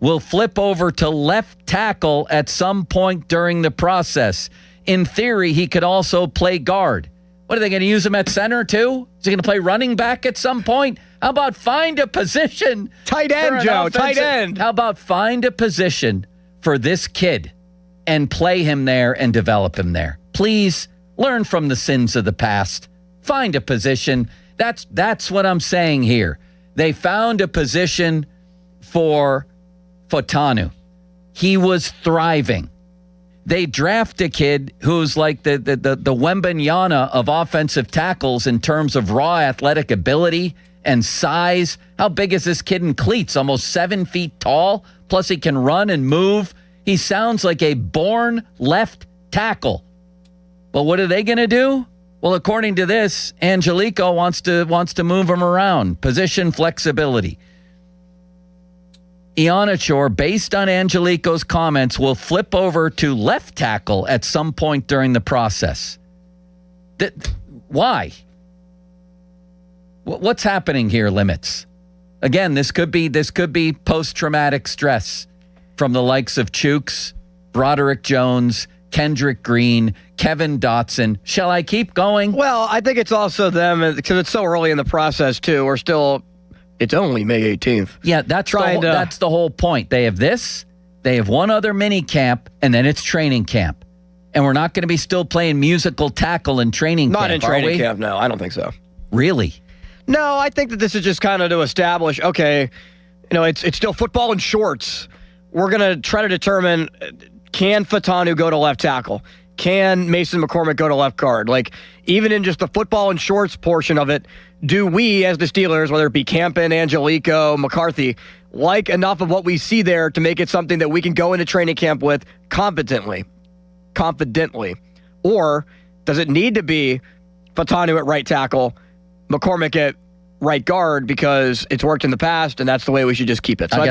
Will flip over to left tackle at some point during the process. In theory, he could also play guard. What, are they going to use him at center too? Is he going to play running back at some point? How about find a position? Tight end, Joe, tight end. How about find a position for this kid and play him there and develop him there? Please learn from the sins of the past. Find a position. That's what I'm saying here. They found a position for Fatanu. He was thriving. They draft a kid who's like the Wembanyama of offensive tackles in terms of raw athletic ability and size. How big is this kid in cleats? Almost 7 feet tall. Plus he can run and move. He sounds like a born left tackle. But what are they going to do? Well, according to this, Angelico wants to move him around. Position flexibility. Ianachor, based on Angelico's comments, will flip over to left tackle at some point during the process. Why? What's happening here, Limits? Again, this could be post-traumatic stress from the likes of Chooks, Broderick Jones, Kendrick Green, Kevin Dotson. Shall I keep going? Well, I think it's also them, because it's so early in the process, too. It's only May 18th. Yeah, that's the whole point. They have this, they have one other mini camp, and then it's training camp. And we're not going to be still playing musical tackle in training camp, Not in training camp, no. I don't think so. Really? No, I think that this is just kind of to establish, okay, it's still football in shorts. We're going to try to determine, can Fatanu go to left tackle? Can Mason McCormick go to left guard? Like, even in just the football and shorts portion of it, do we, as the Steelers, whether it be Campen, Angelico, McCarthy, like enough of what we see there to make it something that we can go into training camp with confidently? Or does it need to be Fatanu at right tackle, McCormick at right guard, because it's worked in the past and that's the way we should just keep it? So I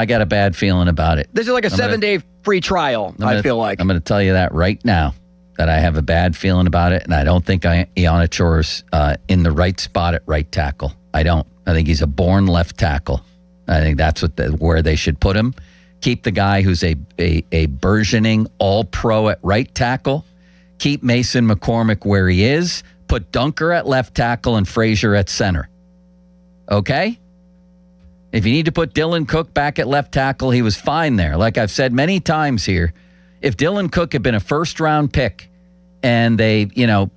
got a bad feeling about it. This is like a 7-day free trial, I feel like. I'm going to tell you that right now, that I have a bad feeling about it, and I don't think Ianachor's in the right spot at right tackle. I don't. I think he's a born left tackle. I think that's where they should put him. Keep the guy who's a burgeoning all-pro at right tackle. Keep Mason McCormick where he is. Put Dunker at left tackle and Frazier at center. Okay? If you need to put Dylan Cook back at left tackle, he was fine there. Like I've said many times here, if Dylan Cook had been a first-round pick and they,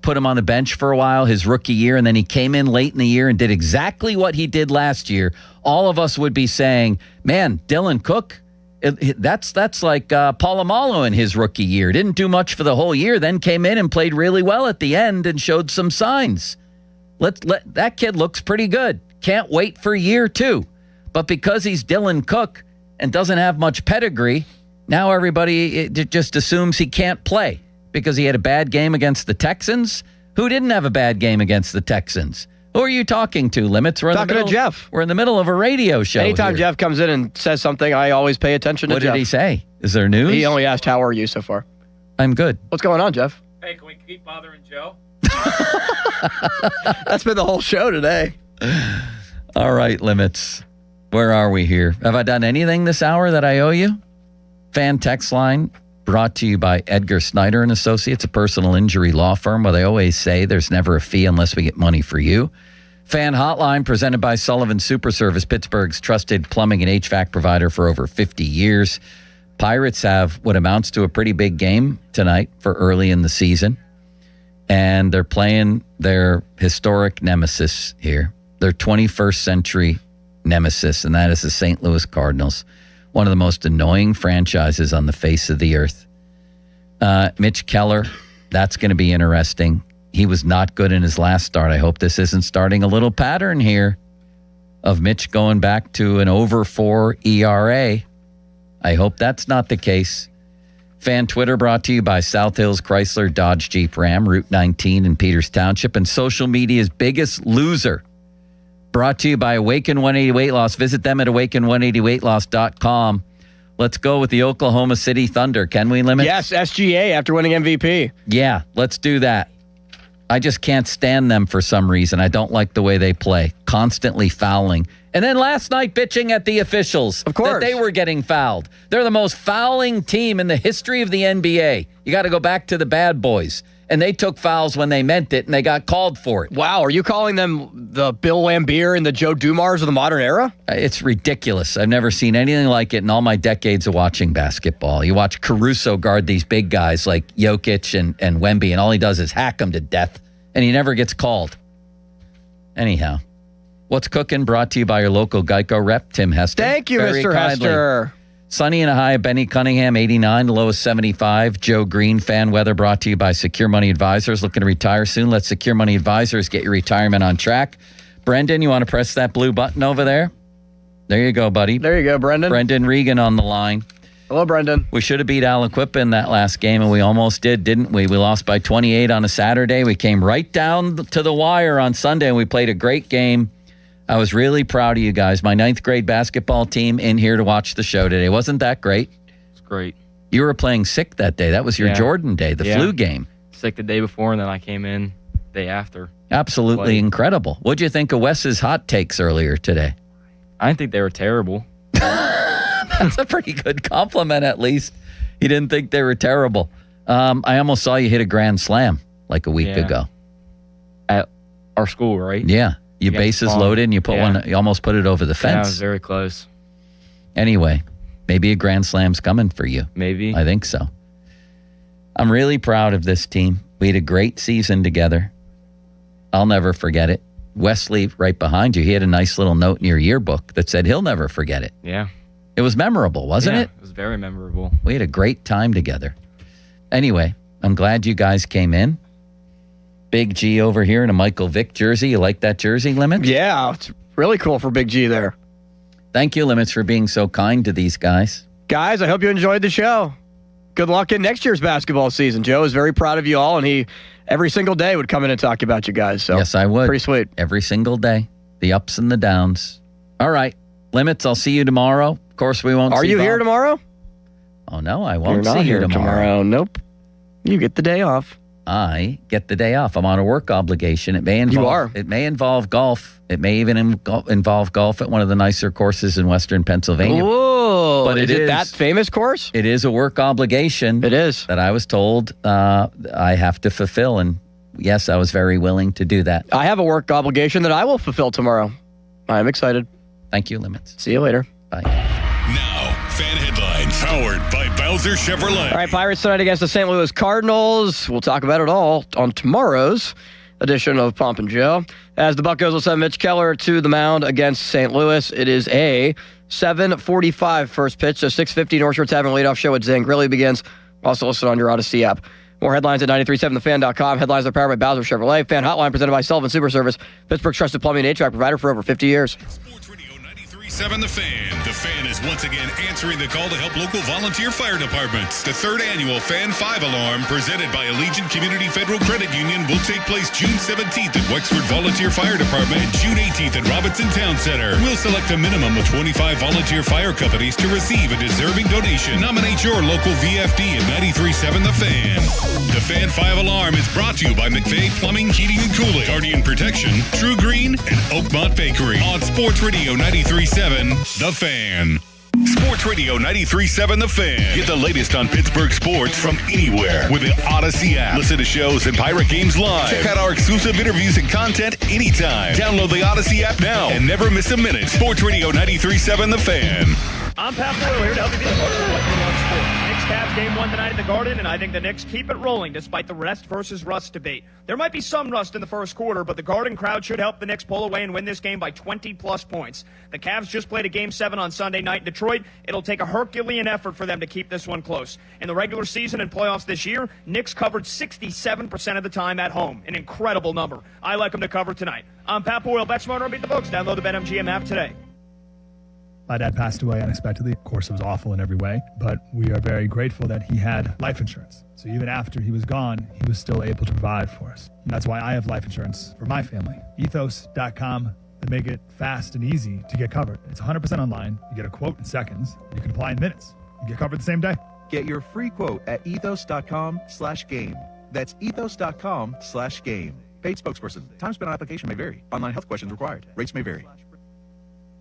put him on the bench for a while his rookie year, and then he came in late in the year and did exactly what he did last year, all of us would be saying, man, Dylan Cook, that's like Polamalu in his rookie year. Didn't do much for the whole year, then came in and played really well at the end and showed some signs. That kid looks pretty good. Can't wait for year 2. But because he's Dylan Cook and doesn't have much pedigree, now everybody just assumes he can't play because he had a bad game against the Texans. Who didn't have a bad game against the Texans? Who are you talking to, Limits? Talking to Jeff. We're in the middle of a radio show. Anytime here. Jeff comes in and says something, I always pay attention to Jeff. What did he say? Is there news? He only asked, how are you so far? I'm good. What's going on, Jeff? Hey, can we keep bothering Joe? That's been the whole show today. All right, Limits. Where are we here? Have I done anything this hour that I owe you? Fan text line brought to you by Edgar Snyder and Associates, a personal injury law firm where they always say there's never a fee unless we get money for you. Fan hotline presented by Sullivan Super Service, Pittsburgh's trusted plumbing and HVAC provider for over 50 years. Pirates have what amounts to a pretty big game tonight for early in the season. And they're playing their historic nemesis here, their 21st century nemesis, and that is the St. Louis Cardinals, one of the most annoying franchises on the face of the earth. Mitch Keller, that's going to be interesting. He was not good in his last start. I hope this isn't starting a little pattern here of Mitch going back to an over 4 ERA. I hope that's not the case. Fan Twitter brought to you by South Hills Chrysler Dodge Jeep Ram, Route 19 in Peters Township, and social media's biggest loser. Brought to you by Awaken 180 Weight Loss. Visit them at awaken180weightloss.com. Let's go with the Oklahoma City Thunder. Can we, Limits? Yes, SGA after winning MVP. Yeah, let's do that. I just can't stand them for some reason. I don't like the way they play, constantly fouling. And then last night, bitching at the officials. Of course. That they were getting fouled. They're the most fouling team in the history of the NBA. You got to go back to the bad boys. And they took fouls when they meant it, and they got called for it. Wow, are you calling them the Bill Laimbeer and the Joe Dumars of the modern era? It's ridiculous. I've never seen anything like it in all my decades of watching basketball. You watch Caruso guard these big guys like Jokic and Wemby, and all he does is hack them to death, and he never gets called. Anyhow, what's cooking? Brought to you by your local Geico rep, Tim Hester. Thank you, Very Mr. kindly. Hester. Sunny and a high of Benny Cunningham, 89, the lowest 75. Joe Green, fan weather brought to you by Secure Money Advisors. Looking to retire soon? Let Secure Money Advisors get your retirement on track. Brendan, you want to press that blue button over there? There you go, buddy. There you go, Brendan. Brendan Regan on the line. Hello, Brendan. We should have beat Aliquippa in that last game, and we almost did, didn't we? We lost by 28 on a Saturday. We came right down to the wire on Sunday, and we played a great game. I was really proud of you guys. My 9th grade basketball team in here to watch the show today. Wasn't that great? It's great. You were playing sick that day. That was your Jordan day, the flu game. Sick the day before, and then I came in the day after. Absolutely incredible. What'd you think of Wes's hot takes earlier today? I didn't think they were terrible. That's a pretty good compliment, at least. You didn't think they were terrible. I almost saw you hit a grand slam like a week ago. At our school, right? Yeah. Your bases loaded, and you put one. You almost put it over the fence. Yeah, I was very close. Anyway, maybe a grand slam's coming for you. Maybe. I think so. I'm really proud of this team. We had a great season together. I'll never forget it. Wesley, right behind you, he had a nice little note in your yearbook that said he'll never forget it. Yeah. It was memorable, wasn't it? It was very memorable. We had a great time together. Anyway, I'm glad you guys came in. Big G over here in a Michael Vick jersey. You like that jersey, Limits? Yeah, it's really cool for Big G there. Thank you, Limits, for being so kind to these guys. Guys, I hope you enjoyed the show. Good luck in next year's basketball season. Joe is very proud of you all, and he every single day would come in and talk about you guys. So yes, I would. Pretty sweet. Every single day. The ups and the downs. All right. Limits, I'll see you tomorrow. Of course, we won't see Are you Bob. here tomorrow? Oh, no, I won't You're not see you here tomorrow. Nope. You get the day off. I get the day off. I'm on a work obligation. It may involve, You are. It may involve golf. It may even involve golf at one of the nicer courses in Western Pennsylvania. Whoa. But is it that famous course? It is a work obligation. It is. That I was told I have to fulfill. And yes, I was very willing to do that. I have a work obligation that I will fulfill tomorrow. I'm excited. Thank you, Limits. See you later. Bye. Now, fan headlines powered by Bowser Chevrolet. All right, Pirates tonight against the St. Louis Cardinals. We'll talk about it all on tomorrow's edition of Pomp and Joe. As the Buccos will send Mitch Keller to the mound against St. Louis. It is a 7:45 first pitch, so 6:50 North Shore Tavern leadoff show with Zane Grilly begins. Also listed on your Odyssey app. More headlines at 937thefan.com. Headlines are powered by Bowser Chevrolet. Fan hotline presented by Sullivan Super Service, Pittsburgh's trusted plumbing and HVAC provider for over 50 years. 7 The Fan. The Fan is once again answering the call to help local volunteer fire departments. The 3rd annual Fan 5 Alarm, presented by Allegiant Community Federal Credit Union, will take place June 17th at Wexford Volunteer Fire Department and June 18th at Robinson Town Center. We'll select a minimum of 25 volunteer fire companies to receive a deserving donation. Nominate your local VFD at 93.7 The Fan. The Fan 5 Alarm is brought to you by McVeigh Plumbing, Heating, and Cooling, Guardian Protection, True Green, and Oakmont Bakery. On Sports Radio 93.7 The Fan. Sports Radio 93.7 The Fan. Get the latest on Pittsburgh sports from anywhere with the Odyssey app. Listen to shows and Pirate Games live. Check out our exclusive interviews and content anytime. Download the Odyssey app now and never miss a minute. Sports Radio 93.7 The Fan. I'm Pat Boyle here to help you be the most of what you love sports. Knicks-Cavs game 1 tonight at the Garden, and I think the Knicks keep it rolling despite the rest versus rust debate. There might be some rust in the first quarter, but the Garden crowd should help the Knicks pull away and win this game by 20-plus points. The Cavs just played a Game 7 on Sunday night in Detroit. It'll take a Herculean effort for them to keep this one close. In the regular season and playoffs this year, Knicks covered 67% of the time at home, an incredible number. I like them to cover tonight. I'm Pat Boyle. Bet smarter and beat the books. Download the BetMGM app today. My dad passed away unexpectedly. Of course, it was awful in every way, but we are very grateful that he had life insurance. So even after he was gone, he was still able to provide for us. And that's why I have life insurance for my family. Ethos.com. They make it fast and easy to get covered. It's 100% online. You get a quote in seconds. You can apply in minutes. You get covered the same day. Get your free quote at ethos.com/game. That's ethos.com/game. Paid spokesperson. Time spent on application may vary. Online health questions required. Rates may vary.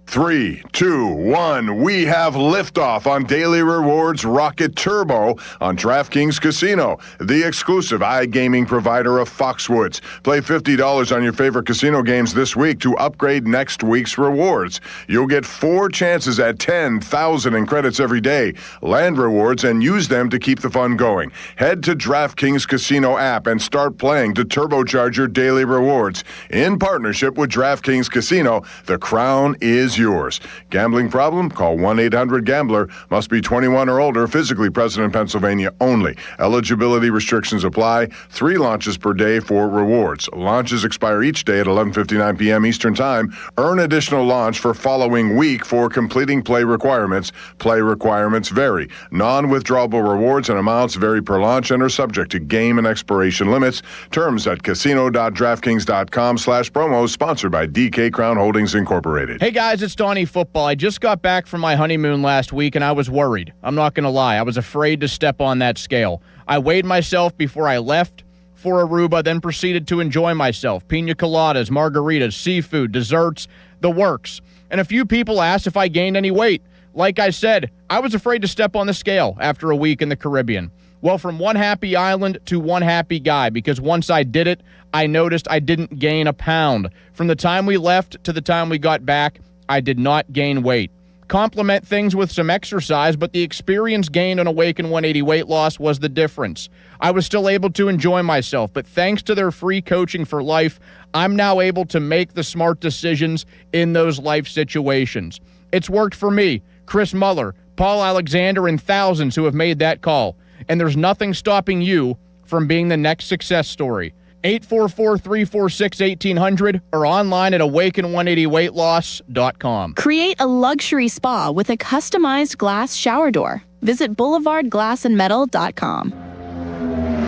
3, 2, 1. We have liftoff on Daily Rewards Rocket Turbo on DraftKings Casino, the exclusive iGaming provider of Foxwoods. Play $50 on your favorite casino games this week to upgrade next week's rewards. You'll get 4 chances at 10,000 in credits every day, land rewards, and use them to keep the fun going. Head to DraftKings Casino app and start playing to turbocharge your daily rewards. In partnership with DraftKings Casino, the crown is yours. Gambling problem? Call 1-800-GAMBLER. Must be 21 or older, physically present in Pennsylvania only. Eligibility restrictions apply. 3 launches per day for rewards. Launches expire each day at 11:59 p.m. Eastern Time. Earn additional launch for following week for completing play requirements. Play requirements vary. Non-withdrawable rewards and amounts vary per launch and are subject to game and expiration limits. Terms at casino.draftkings.com/promos. Sponsored by DK Crown Holdings Incorporated. Hey guys, it's Donnie Football. I just got back from my honeymoon last week and I was worried. I'm not going to lie. I was afraid to step on that scale. I weighed myself before I left for Aruba, then proceeded to enjoy myself. Pina coladas, margaritas, seafood, desserts, the works. And a few people asked if I gained any weight. Like I said, I was afraid to step on the scale after a week in the Caribbean. Well, from one happy island to one happy guy, because once I did it, I noticed I didn't gain a pound. From the time we left to the time we got back, I did not gain weight. Complement things with some exercise, but the experience gained on Awaken 180 weight loss was the difference. I was still able to enjoy myself, but thanks to their free coaching for life, I'm now able to make the smart decisions in those life situations. It's worked for me, Chris Muller, Paul Alexander, and thousands who have made that call. And there's nothing stopping you from being the next success story. 844-346-1800 or online at awaken180weightloss.com. Create a luxury spa with a customized glass shower door. Visit boulevardglassandmetal.com.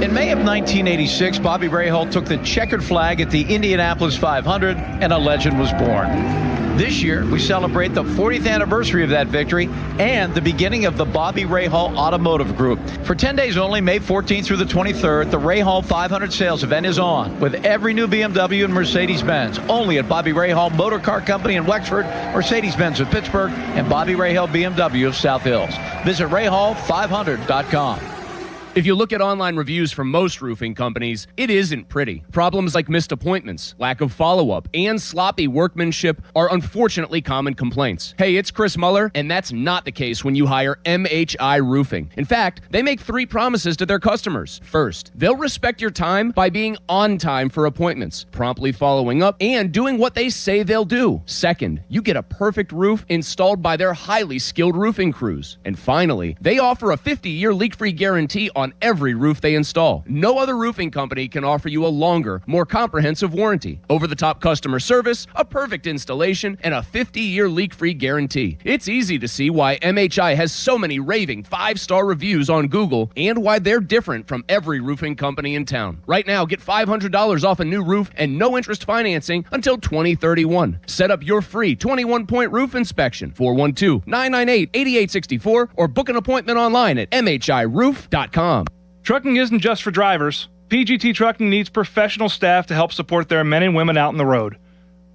In May of 1986, Bobby Rahal took the checkered flag at the Indianapolis 500 and a legend was born. This year, we celebrate the 40th anniversary of that victory and the beginning of the Bobby Rahal Automotive Group. For 10 days only, May 14th through the 23rd, the Rahal 500 sales event is on with every new BMW and Mercedes-Benz. Only at Bobby Rahal Motor Car Company in Wexford, Mercedes-Benz of Pittsburgh, and Bobby Rahal BMW of South Hills. Visit Rahal500.com. If you look at online reviews from most roofing companies, it isn't pretty. Problems like missed appointments, lack of follow-up, and sloppy workmanship are unfortunately common complaints. Hey, it's Chris Muller, and that's not the case when you hire MHI Roofing. In fact, they make 3 promises to their customers. First, they'll respect your time by being on time for appointments, promptly following up, and doing what they say they'll do. Second, you get a perfect roof installed by their highly skilled roofing crews. And finally, they offer a 50-year leak-free guarantee on every roof they install. No other roofing company can offer you a longer, more comprehensive warranty, over-the-top customer service, a perfect installation, and a 50-year leak-free guarantee. It's easy to see why MHI has so many raving 5-star reviews on Google and why they're different from every roofing company in town. Right now, get $500 off a new roof and no interest financing until 2031. Set up your free 21-point roof inspection, 412-998-8864, or book an appointment online at mhiroof.com. Trucking isn't just for drivers. PGT Trucking needs professional staff to help support their men and women out on the road.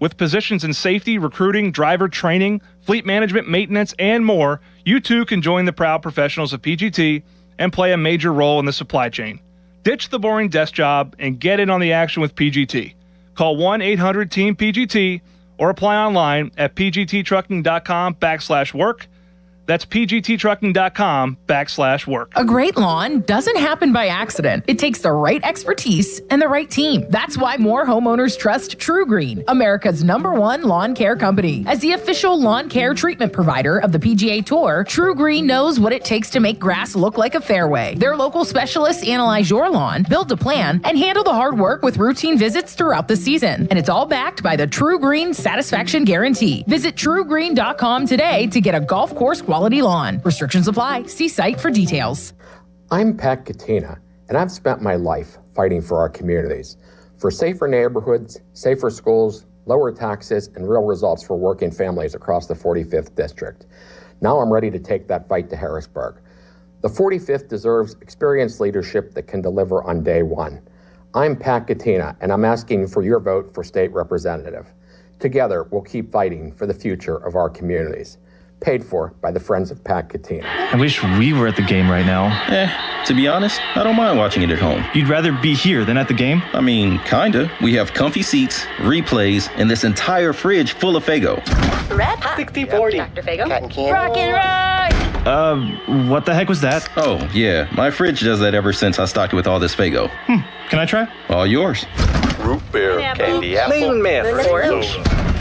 With positions in safety, recruiting, driver training, fleet management, maintenance, and more, you too can join the proud professionals of PGT and play a major role in the supply chain. Ditch the boring desk job and get in on the action with PGT. Call 1-800-TEAM-PGT or apply online at pgttrucking.com/work. That's pgttrucking.com/work. A great lawn doesn't happen by accident. It takes the right expertise and the right team. That's why more homeowners trust True Green, America's #1 lawn care company. As the official lawn care treatment provider of the PGA Tour, True Green knows what it takes to make grass look like a fairway. Their local specialists analyze your lawn, build a plan, and handle the hard work with routine visits throughout the season. And it's all backed by the True Green Satisfaction Guarantee. Visit truegreen.com today to get a golf course quality lawn. Restrictions apply. See site for details. I'm Pat Katina, and I've spent my life fighting for our communities, for safer neighborhoods, safer schools, lower taxes, and real results for working families across the 45th District. Now I'm ready to take that fight to Harrisburg. The 45th deserves experienced leadership that can deliver on day one. I'm Pat Katina, and I'm asking for your vote for state representative. Together, we'll keep fighting for the future of our communities. Paid for by the Friends of Pat Katina. I wish we were at the game right now. To be honest, I don't mind watching it at home. You'd rather be here than at the game? I mean, kinda. We have comfy seats, replays, and this entire fridge full of Faygo. Red Hot. 60-40. Dr. Faygo. Cotton candy. Rock and roll. What the heck was that? Oh, yeah. My fridge does that ever since I stocked it with all this Faygo. Can I try? All yours. Root beer, candy apple, Orange.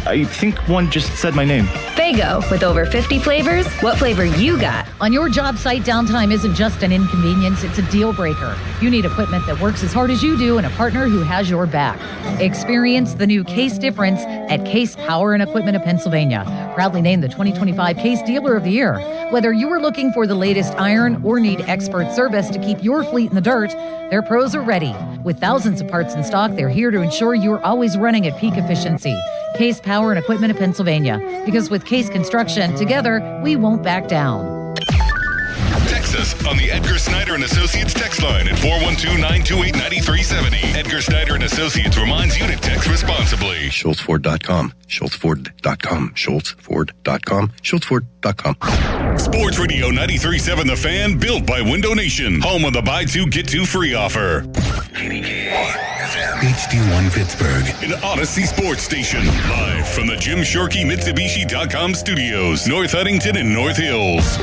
I think one just said my name. Faygo, with over 50 flavors, what flavor you got? On your job site, downtime isn't just an inconvenience, it's a deal breaker. You need equipment that works as hard as you do and a partner who has your back. Experience the new Case difference at Case Power and Equipment of Pennsylvania, proudly named the 2025 Case Dealer of the Year. Whether you are looking for the latest iron or need expert service to keep your fleet in the dirt, their pros are ready. With thousands of parts in stock, they're here to ensure you're always running at peak efficiency. Case Power and Equipment of Pennsylvania. Because with Case Construction, together, we won't back down. Text us on the Edgar Snyder and Associates text line at 412-928-9370. Edgar Snyder and Associates reminds you to text responsibly. SchultzFord.com. SchultzFord.com. SchultzFord.com. SchultzFord.com. Sports Radio 93.7 The Fan, built by Window Nation. Home of the buy two, get two free offer. HD1 Pittsburgh, an Odyssey sports station. Live from the Jim Shorkey Mitsubishi.com studios, North Huntington and North Hills.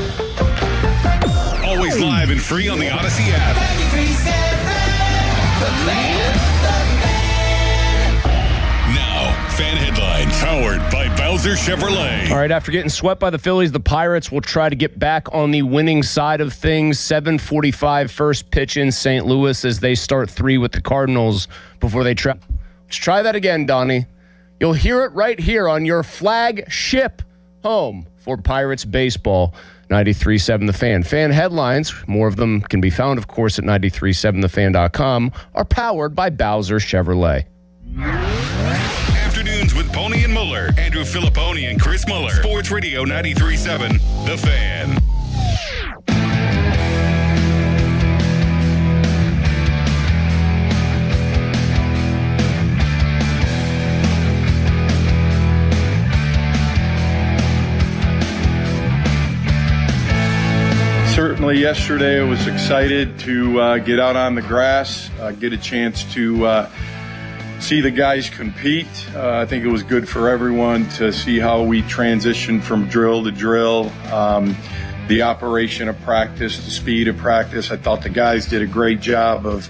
Always live and free on the Odyssey app. Now, fan headlines powered by Bowser Chevrolet. All right, after getting swept by the Phillies, the Pirates will try to get back on the winning side of things. 7:45 first pitch in St. Louis as they start 3 with the Cardinals before they try. Let's try that again, Donnie. You'll hear it right here on your flagship home for Pirates baseball. 93.7 The Fan. Fan headlines, more of them can be found, of course, at 93.7thefan.com, are powered by Bowser Chevrolet. Afternoons with Pony and Muller, Andrew Filipponi and Chris Muller. Sports Radio 93.7 The Fan. Certainly yesterday I was excited to get out on the grass, get a chance to see the guys compete. I think it was good for everyone to see how we transitioned from drill to drill, the operation of practice, the speed of practice. I thought the guys did a great job of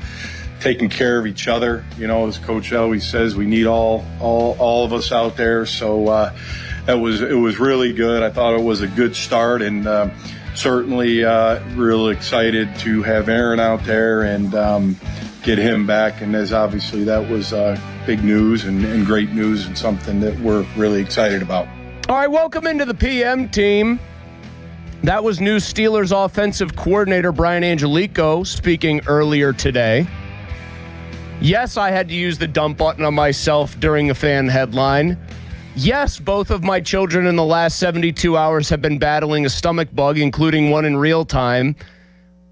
taking care of each other. You know, as Coach always says, we need all of us out there. So it was really good. I thought it was a good start, and certainly real excited to have Aaron out there and get him back. And as obviously that was big news and great news and something that we're really excited about. All right, welcome into the PM team. That was new Steelers offensive coordinator Brian Angelico speaking earlier today. Yes, I had to use the dump button on myself during a fan headline. Yes, both of my children in the last 72 hours have been battling a stomach bug, including one in real time.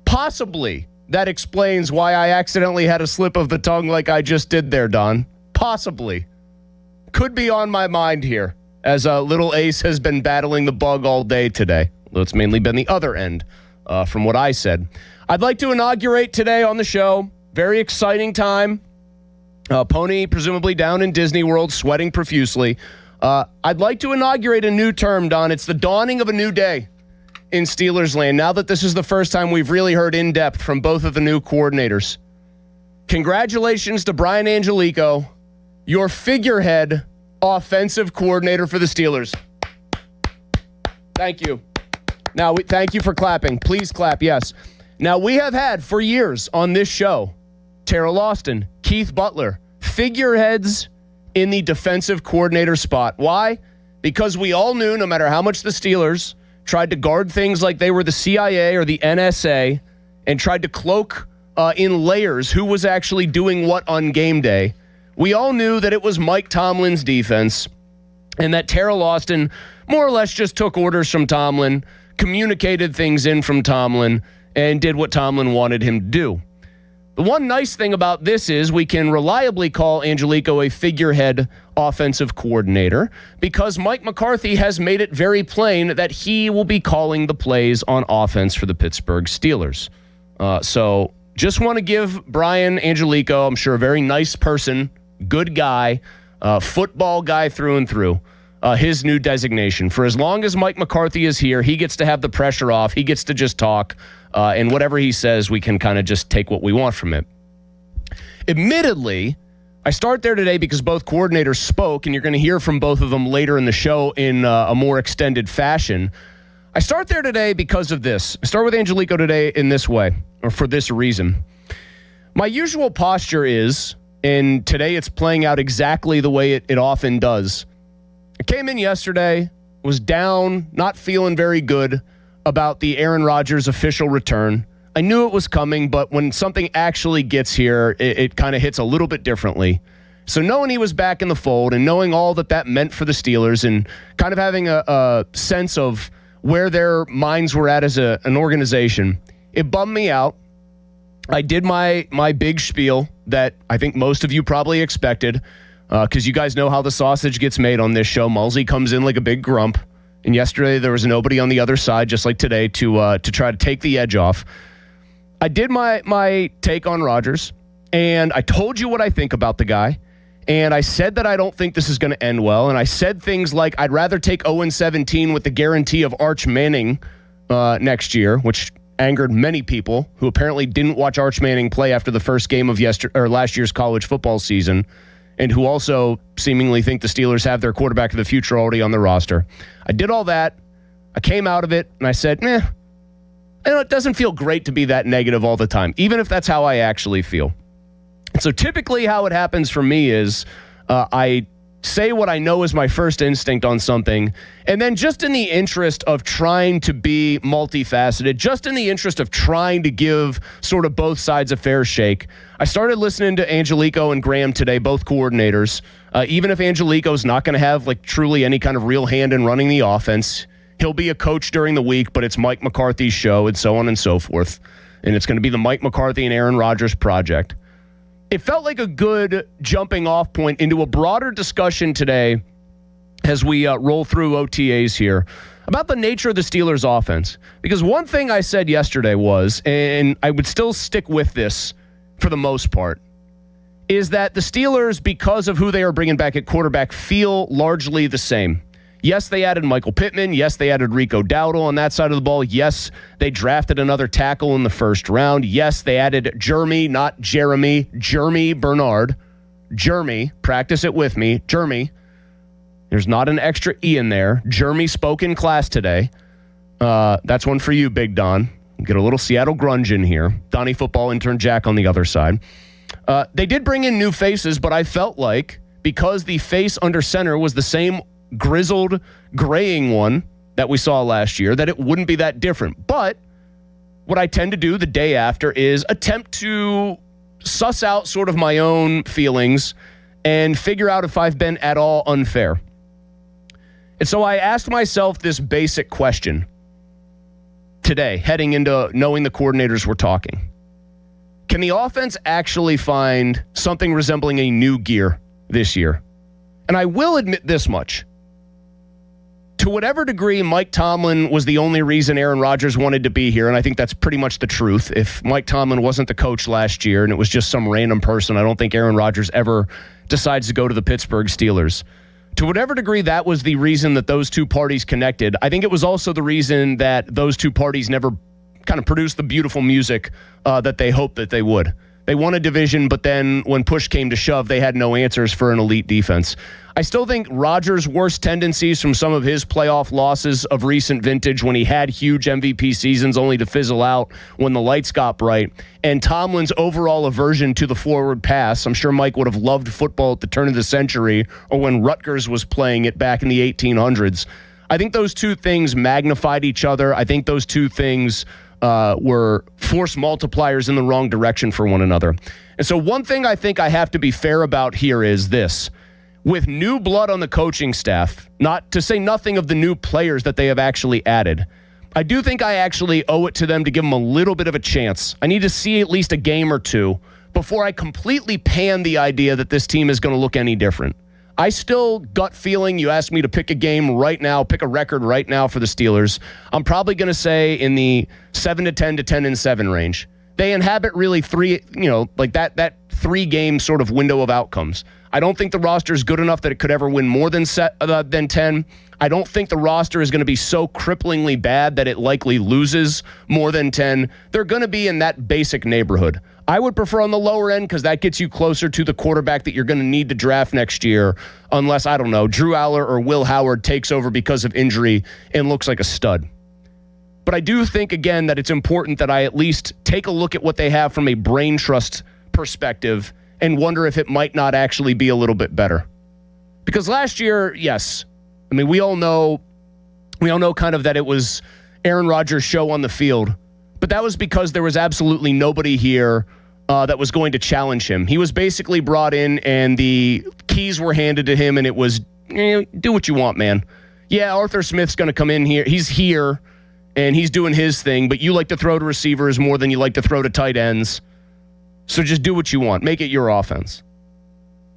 Possibly that explains why I accidentally had a slip of the tongue like I just did there, Don. Possibly. Could be on my mind here, as little Ace has been battling the bug all day today. Well, it's mainly been the other end from what I said. I'd like to inaugurate today on the show. Very exciting time. Pony presumably down in Disney World, sweating profusely. I'd like to inaugurate a new term, Don. It's the dawning of a new day. in Steelers land, now that this is the first time we've really heard in depth from both of the new coordinators. Congratulations to Brian Angelico, your figurehead offensive coordinator for the Steelers. Thank you. Now, thank you for clapping. Please clap, yes. Now, we have had for years on this show, Terrell Austin, Keith Butler, figureheads in the defensive coordinator spot. Why? Because we all knew no matter how much the Steelers tried to guard things like they were the CIA or the NSA and tried to cloak in layers who was actually doing what on game day, we all knew that it was Mike Tomlin's defense and that Terrell Austin more or less just took orders from Tomlin, communicated things in from Tomlin, and did what Tomlin wanted him to do. The one nice thing about this is we can reliably call Angelico a figurehead offensive coordinator because Mike McCarthy has made it very plain that he will be calling the plays on offense for the Pittsburgh Steelers. So just want to give Brian Angelico, I'm sure a very nice person, good guy, football guy through and through, his new designation. For as long as Mike McCarthy is here, he gets to have the pressure off. He gets to just talk. And whatever he says, we can kind of just take what we want from it. Admittedly, I start there today because both coordinators spoke, and you're going to hear from both of them later in the show in a more extended fashion. I start there today because of this. I start with Angelico today in this way, or for this reason. My usual posture is, and today it's playing out exactly the way it often does. I came in yesterday, was down, not feeling very good about the Aaron Rodgers official return. I knew it was coming, but when something actually gets here, it kind of hits a little bit differently. So knowing he was back in the fold and knowing all that meant for the Steelers and kind of having a sense of where their minds were at as an organization, it bummed me out. I did my big spiel that I think most of you probably expected because you guys know how the sausage gets made on this show. Mulsey comes in like a big grump. And yesterday there was nobody on the other side, just like today, to try to take the edge off. I did my take on Rodgers, and I told you what I think about the guy. And I said that I don't think this is going to end well. And I said things like I'd rather take 0-17 with the guarantee of Arch Manning next year, which angered many people who apparently didn't watch Arch Manning play after the first game of last year's college football season, and who also seemingly think the Steelers have their quarterback of the future already on the roster. I did all that. I came out of it, and I said, it doesn't feel great to be that negative all the time, even if that's how I actually feel. And so typically how it happens for me is I say what I know is my first instinct on something, and then just in the interest of trying to be multifaceted, just in the interest of trying to give sort of both sides a fair shake, I started listening to Angelico and Graham today, both coordinators. Even if Angelico's not going to have like truly any kind of real hand in running the offense, he'll be a coach during the week, but it's Mike McCarthy's show and so on and so forth. And it's going to be the Mike McCarthy and Aaron Rodgers project. It felt like a good jumping off point into a broader discussion today as we roll through OTAs here about the nature of the Steelers offense. Because one thing I said yesterday was, and I would still stick with this for the most part, is that the Steelers, because of who they are bringing back at quarterback, feel largely the same. Yes, they added Michael Pittman. Yes, they added Rico Dowdle on that side of the ball. Yes, they drafted another tackle in the first round. Yes, they added Jeremy, not Jeremy, Jeremy Bernard. Jeremy, practice it with me. Jeremy. There's not an extra E in there. Jeremy spoke in class today. That's one for you, Big Don. Get a little Seattle grunge in here. Donnie football intern Jack on the other side. They did bring in new faces, but I felt like because the face under center was the same grizzled, graying one that we saw last year, that it wouldn't be that different. But what I tend to do the day after is attempt to suss out sort of my own feelings and figure out if I've been at all unfair. And so I asked myself this basic question today, heading into knowing the coordinators were talking. Can the offense actually find something resembling a new gear this year? And I will admit this much. To whatever degree Mike Tomlin was the only reason Aaron Rodgers wanted to be here, and I think that's pretty much the truth. If Mike Tomlin wasn't the coach last year and it was just some random person, I don't think Aaron Rodgers ever decides to go to the Pittsburgh Steelers. To whatever degree that was the reason that those two parties connected, I think it was also the reason that those two parties never kind of produced the beautiful music that they hoped that they would. They won a division, but then when push came to shove, they had no answers for an elite defense. I still think Rodgers' worst tendencies from some of his playoff losses of recent vintage when he had huge MVP seasons only to fizzle out when the lights got bright, and Tomlin's overall aversion to the forward pass. I'm sure Mike would have loved football at the turn of the century or when Rodgers was playing it back in the 1800s. I think those two things magnified each other. I think those two things were force multipliers in the wrong direction for one another. And so one thing I think I have to be fair about here is this. With new blood on the coaching staff, not to say nothing of the new players that they have actually added, I do think I actually owe it to them to give them a little bit of a chance. I need to see at least a game or two before I completely pan the idea that this team is going to look any different. I still gut feeling, you asked me to pick a game right now, pick a record right now for the Steelers. I'm probably going to say in the 7-10 to 10-7 range. They inhabit really three, like that 3-game sort of window of outcomes. I don't think the roster is good enough that it could ever win more than 10. I don't think the roster is going to be so cripplingly bad that it likely loses more than 10. They're going to be in that basic neighborhood. I would prefer on the lower end because that gets you closer to the quarterback that you're going to need to draft next year unless, I don't know, Drew Aller or Will Howard takes over because of injury and looks like a stud. But I do think, again, that it's important that I at least take a look at what they have from a brain trust perspective and wonder if it might not actually be a little bit better. Because last year, yes, I mean, we all know kind of that it was Aaron Rodgers' show on the field, but that was because there was absolutely nobody here that was going to challenge him. He was basically brought in and the keys were handed to him and it was, do what you want, man. Yeah, Arthur Smith's going to come in here. He's here and he's doing his thing, but you like to throw to receivers more than you like to throw to tight ends. So just do what you want. Make it your offense.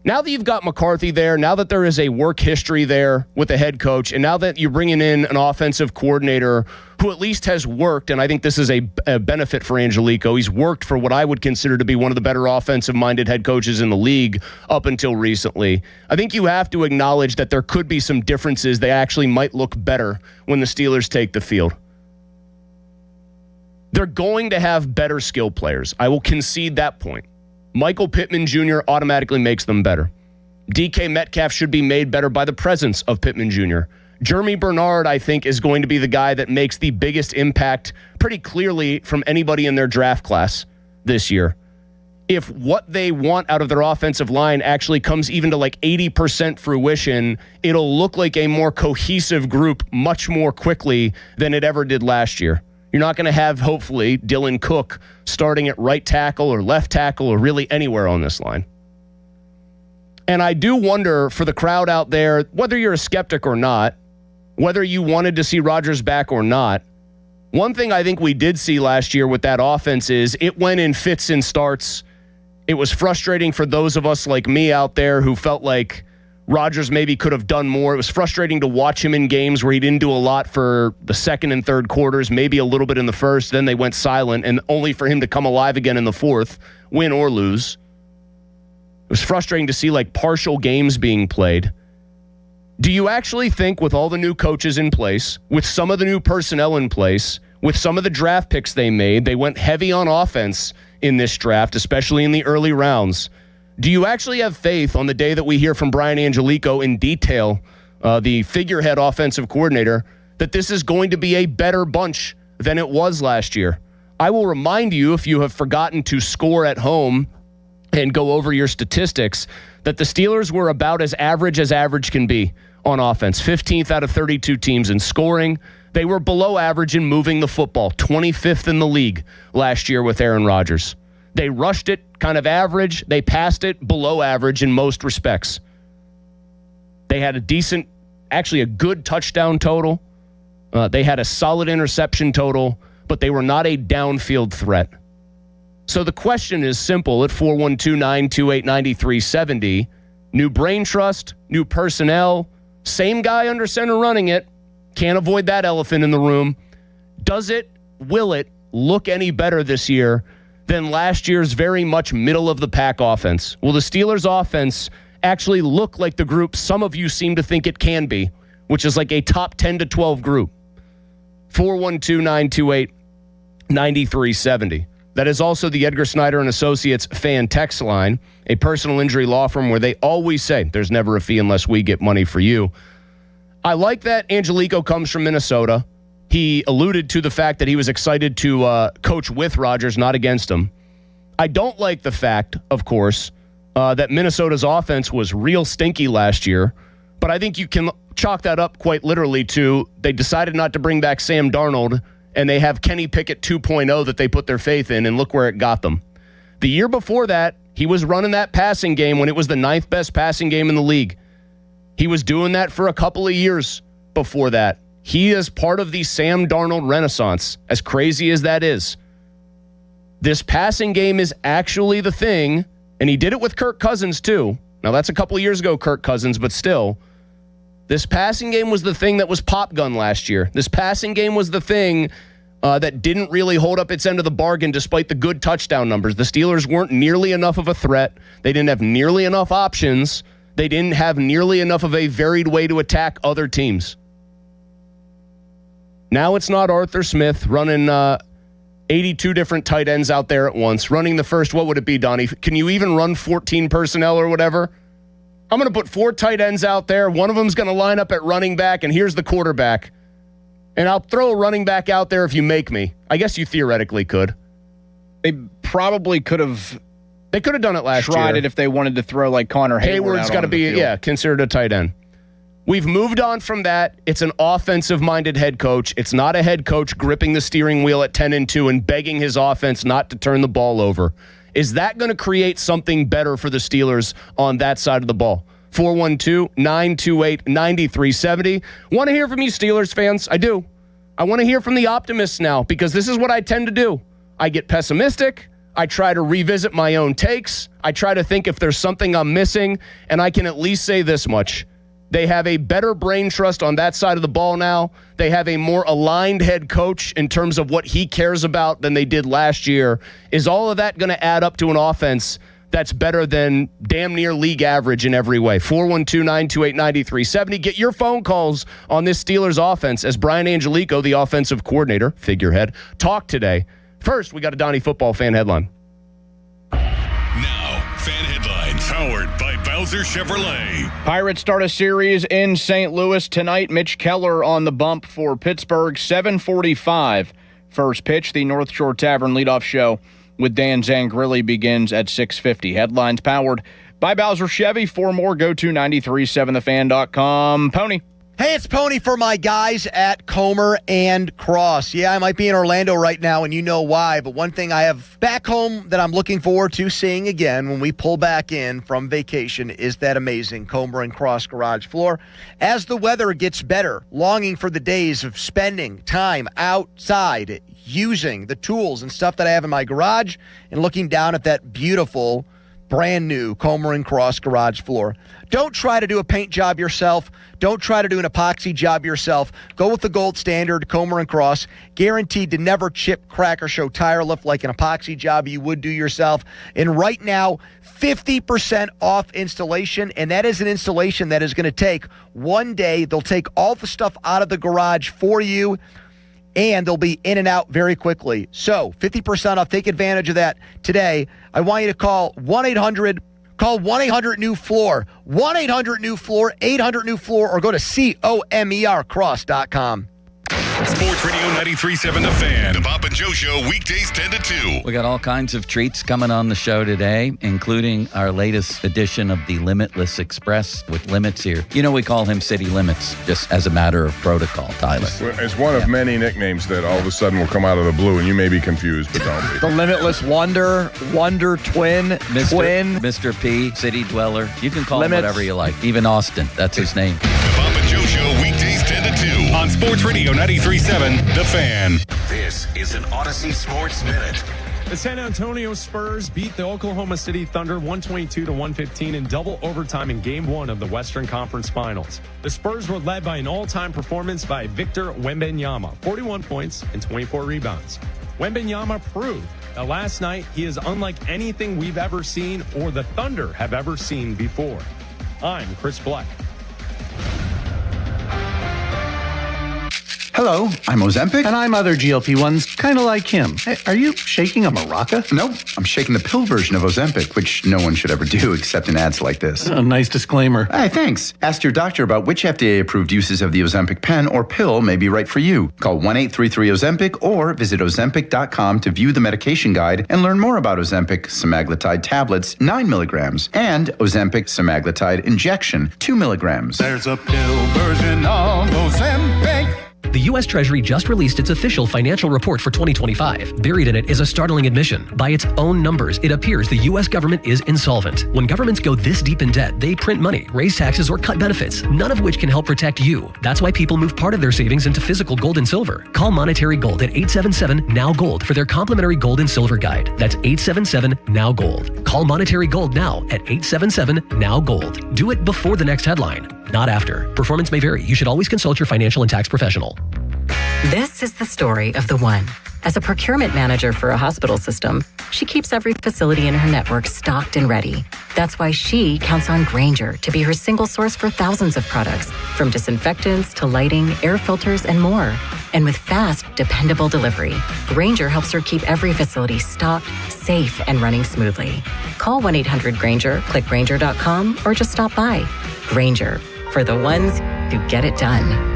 Now that you've got McCarthy there, now that there is a work history there with the head coach, and now that you're bringing in an offensive coordinator who at least has worked, and I think this is a benefit for Angelico. He's worked for what I would consider to be one of the better offensive-minded head coaches in the league up until recently. I think you have to acknowledge that there could be some differences. They actually might look better when the Steelers take the field. They're going to have better skill players. I will concede that point. Michael Pittman Jr. automatically makes them better. DK Metcalf should be made better by the presence of Pittman Jr. Jeremy Bernard, I think, is going to be the guy that makes the biggest impact pretty clearly from anybody in their draft class this year. If what they want out of their offensive line actually comes even to like 80% fruition, it'll look like a more cohesive group much more quickly than it ever did last year. You're not going to have, hopefully, Dylan Cook starting at right tackle or left tackle or really anywhere on this line. And I do wonder for the crowd out there, whether you're a skeptic or not, whether you wanted to see Rodgers back or not, one thing I think we did see last year with that offense is it went in fits and starts. It was frustrating for those of us like me out there who felt like Rodgers maybe could have done more. It was frustrating to watch him in games where he didn't do a lot for the second and third quarters, maybe a little bit in the first, then they went silent, and only for him to come alive again in the fourth, win or lose. It was frustrating to see like partial games being played. Do you actually think with all the new coaches in place, with some of the new personnel in place, with some of the draft picks they made, they went heavy on offense in this draft, especially in the early rounds, do you actually have faith on the day that we hear from Brian Angelico in detail, the figurehead offensive coordinator, that this is going to be a better bunch than it was last year? I will remind you, if you have forgotten to score at home and go over your statistics, that the Steelers were about as average can be on offense. 15th out of 32 teams in scoring. They were below average in moving the football, 25th in the league last year with Aaron Rodgers. They rushed it kind of average. They passed it below average in most respects. They had a good touchdown total. They had a solid interception total, but they were not a downfield threat. So the question is simple at 412-928-9370. New brain trust, new personnel, same guy under center running it. Can't avoid that elephant in the room. Will it look any better this year than last year's very much middle-of-the-pack offense? Will the Steelers' offense actually look like the group some of you seem to think it can be, which is like a top 10 to 12 group. 412-928-9370. That is also the Edgar Snyder and Associates fan text line, a personal injury law firm where they always say there's never a fee unless we get money for you. I like that Angelico comes from Minnesota. He alluded to the fact that he was excited to coach with Rodgers, not against him. I don't like the fact, of course, that Minnesota's offense was real stinky last year, but I think you can chalk that up quite literally to they decided not to bring back Sam Darnold, and they have Kenny Pickett 2.0 that they put their faith in, and look where it got them. The year before that, he was running that passing game when it was the 9th best passing game in the league. He was doing that for a couple of years before that. He is part of the Sam Darnold renaissance, as crazy as that is. This passing game is actually the thing, and he did it with Kirk Cousins too. Now, that's a couple of years ago, Kirk Cousins, but still, this passing game was the thing that was pop gun last year. This passing game was the thing that didn't really hold up its end of the bargain despite the good touchdown numbers. The Steelers weren't nearly enough of a threat. They didn't have nearly enough options. They didn't have nearly enough of a varied way to attack other teams. Now it's not Arthur Smith running 82 different tight ends out there at once, running the first, what would it be, Donnie? Can you even run 14 personnel or whatever? I'm going to put 4 tight ends out there. One of them's going to line up at running back, and here's the quarterback. And I'll throw a running back out there if you make me. I guess you theoretically could. They probably could have. They could have done it last year. Tried it if they wanted to throw like Connor Hayward. Hayward's got to be, considered a tight end. We've moved on from that. It's an offensive-minded head coach. It's not a head coach gripping the steering wheel at 10-2 and begging his offense not to turn the ball over. Is that going to create something better for the Steelers on that side of the ball? 412-928-9370. Want to hear from you, Steelers fans? I do. I want to hear from the optimists now, because this is what I tend to do. I get pessimistic. I try to revisit my own takes. I try to think if there's something I'm missing, and I can at least say this much. They have a better brain trust on that side of the ball now. They have a more aligned head coach in terms of what he cares about than they did last year. Is all of that going to add up to an offense that's better than damn near league average in every way? 412-928-9370. Get your phone calls on this Steelers offense as Brian Angelico, the offensive coordinator, figurehead, talk today. First, we got a Donnie Football fan headline. Now, fan headlines powered by Bowser Chevrolet. Pirates start a series in St. Louis tonight. Mitch Keller on the bump for Pittsburgh. 7:45 first pitch. The North Shore Tavern leadoff show with Dan Zangrilli begins at 6:50. Headlines powered by Bowser Chevy. For more, go to 937thefan.com. Pony. Hey, it's Pony for my guys at Comer and Cross. Yeah, I might be in Orlando right now, and you know why, but one thing I have back home that I'm looking forward to seeing again when we pull back in from vacation is that amazing Comer and Cross garage floor. As the weather gets better, longing for the days of spending time outside, using the tools and stuff that I have in my garage, and looking down at that beautiful brand new Comer and Cross garage floor. Don't try to do a paint job yourself. Don't try to do an epoxy job yourself. Go with the gold standard Comer and Cross. Guaranteed to never chip, crack, or show tire lift like an epoxy job you would do yourself. And right now, 50% off installation, and that is an installation that is going to take one day. They'll take all the stuff out of the garage for you, and they'll be in and out very quickly. So 50% off. Take advantage of that today. I want you to call 1-800-NEW-FLOOR, 1-800-NEW-FLOOR, 800-NEW-FLOOR, or go to comercross.com. Sports Radio 93.7 The Fan. The Bob and Joe Show, weekdays 10-2. We got all kinds of treats coming on the show today, including our latest edition of the Limitless Express with Limits here. You know, we call him City Limits just as a matter of protocol, Tyler. It's one of many nicknames that all of a sudden will come out of the blue, and you may be confused, but don't be. The Limitless Wonder, Wonder Twin, Twin. Mr. P, City Dweller. You can call him whatever you like. Even Austin, that's his name. The Bob and Joe Show, weekdays 10-2 on Sports Radio 93.7 The Fan. This is an Odyssey Sports Minute. The San Antonio Spurs beat the Oklahoma City Thunder 122-115 in double overtime in Game 1 of the Western Conference Finals. The Spurs were led by an all-time performance by Victor Wembanyama, 41 points and 24 rebounds. Wembanyama proved that last night he is unlike anything we've ever seen or the Thunder have ever seen before. I'm Chris Black. Hello, I'm Ozempic. And I'm other GLP-1s, kind of like him. Hey, are you shaking a maraca? Nope, I'm shaking the pill version of Ozempic, which no one should ever do except in ads like this. A nice disclaimer. Hey, thanks. Ask your doctor about which FDA-approved uses of the Ozempic pen or pill may be right for you. Call 1-833-OZEMPIC or visit Ozempic.com to view the medication guide and learn more about Ozempic semaglutide tablets, 9 milligrams, and Ozempic semaglutide injection, 2 milligrams. There's a pill version of Ozempic. The U.S. Treasury just released its official financial report for 2025. Buried in it is a startling admission. By its own numbers, it appears the U.S. government is insolvent. When governments go this deep in debt, they print money, raise taxes, or cut benefits, none of which can help protect you. That's why people move part of their savings into physical gold and silver. Call Monetary Gold at 877-NOW-GOLD for their complimentary gold and silver guide. That's 877-NOW-GOLD. Call Monetary Gold now at 877-NOW-GOLD. Do it before the next headline, not after. Performance may vary. You should always consult your financial and tax professional. This is the story of the one. As a procurement manager for a hospital system, she keeps every facility in her network stocked and ready. That's why she counts on Grainger to be her single source for thousands of products, from disinfectants to lighting, air filters, and more. And with fast, dependable delivery, Grainger helps her keep every facility stocked, safe, and running smoothly. Call 1-800-GRAINGER, click Grainger.com, or just stop by. Grainger, for the ones who get it done.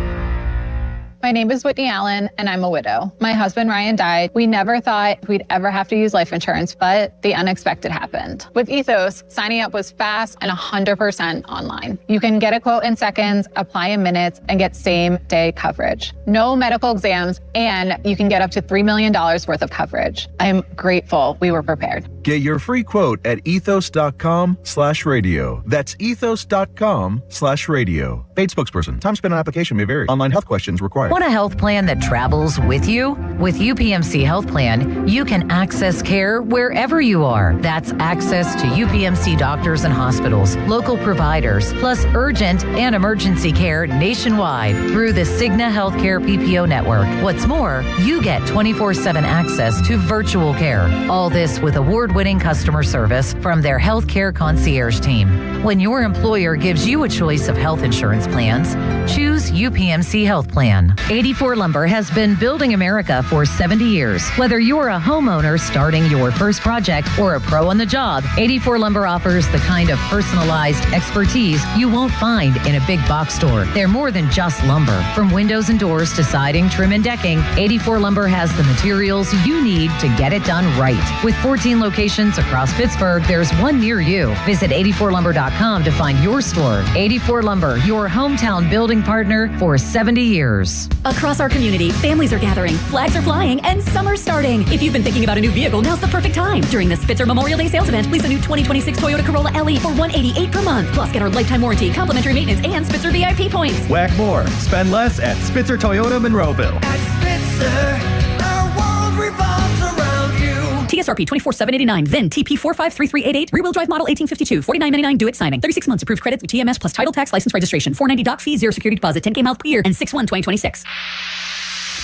My name is Whitney Allen, and I'm a widow. My husband, Ryan, died. We never thought we'd ever have to use life insurance, but the unexpected happened. With Ethos, signing up was fast and 100% online. You can get a quote in seconds, apply in minutes, and get same-day coverage. No medical exams, and you can get up to $3 million worth of coverage. I'm grateful we were prepared. Get your free quote at ethos.com/radio. That's ethos.com/radio. Paid spokesperson. Time spent on application may vary. Online health questions required. Want a health plan that travels with you? With UPMC Health Plan, you can access care wherever you are. That's access to UPMC doctors and hospitals, local providers, plus urgent and emergency care nationwide through the Cigna Healthcare PPO network. What's more, you get 24/7 access to virtual care. All this with award-winning customer service from their healthcare concierge team. When your employer gives you a choice of health insurance plans, choose UPMC Health Plan. 84 Lumber has been building America for 70 years. Whether you're a homeowner starting your first project or a pro on the job, 84 Lumber offers the kind of personalized expertise you won't find in a big box store. They're more than just lumber. From windows and doors to siding, trim, and decking, 84 Lumber has the materials you need to get it done right. With 14 locations across Pittsburgh, there's one near you. Visit 84lumber.com to find your store. 84 Lumber, your hometown building partner for 70 years. Across our community, families are gathering, flags are flying, and summer's starting. If you've been thinking about a new vehicle, now's the perfect time. During the Spitzer Memorial Day sales event, lease a new 2026 Toyota Corolla LE for $188 per month. Plus, get our lifetime warranty, complimentary maintenance, and Spitzer VIP points. Whack more. Spend less at Spitzer Toyota Monroeville. At Spitzer, our world revolves around you. TSRP 24,789. Then TP 453388. Rear-wheel drive model 1852. $49.99 do it signing. 36 months approved credit with TMS plus title tax license registration. $490 doc fee, 0 security deposit, 10K miles per year, and 6/1/2026.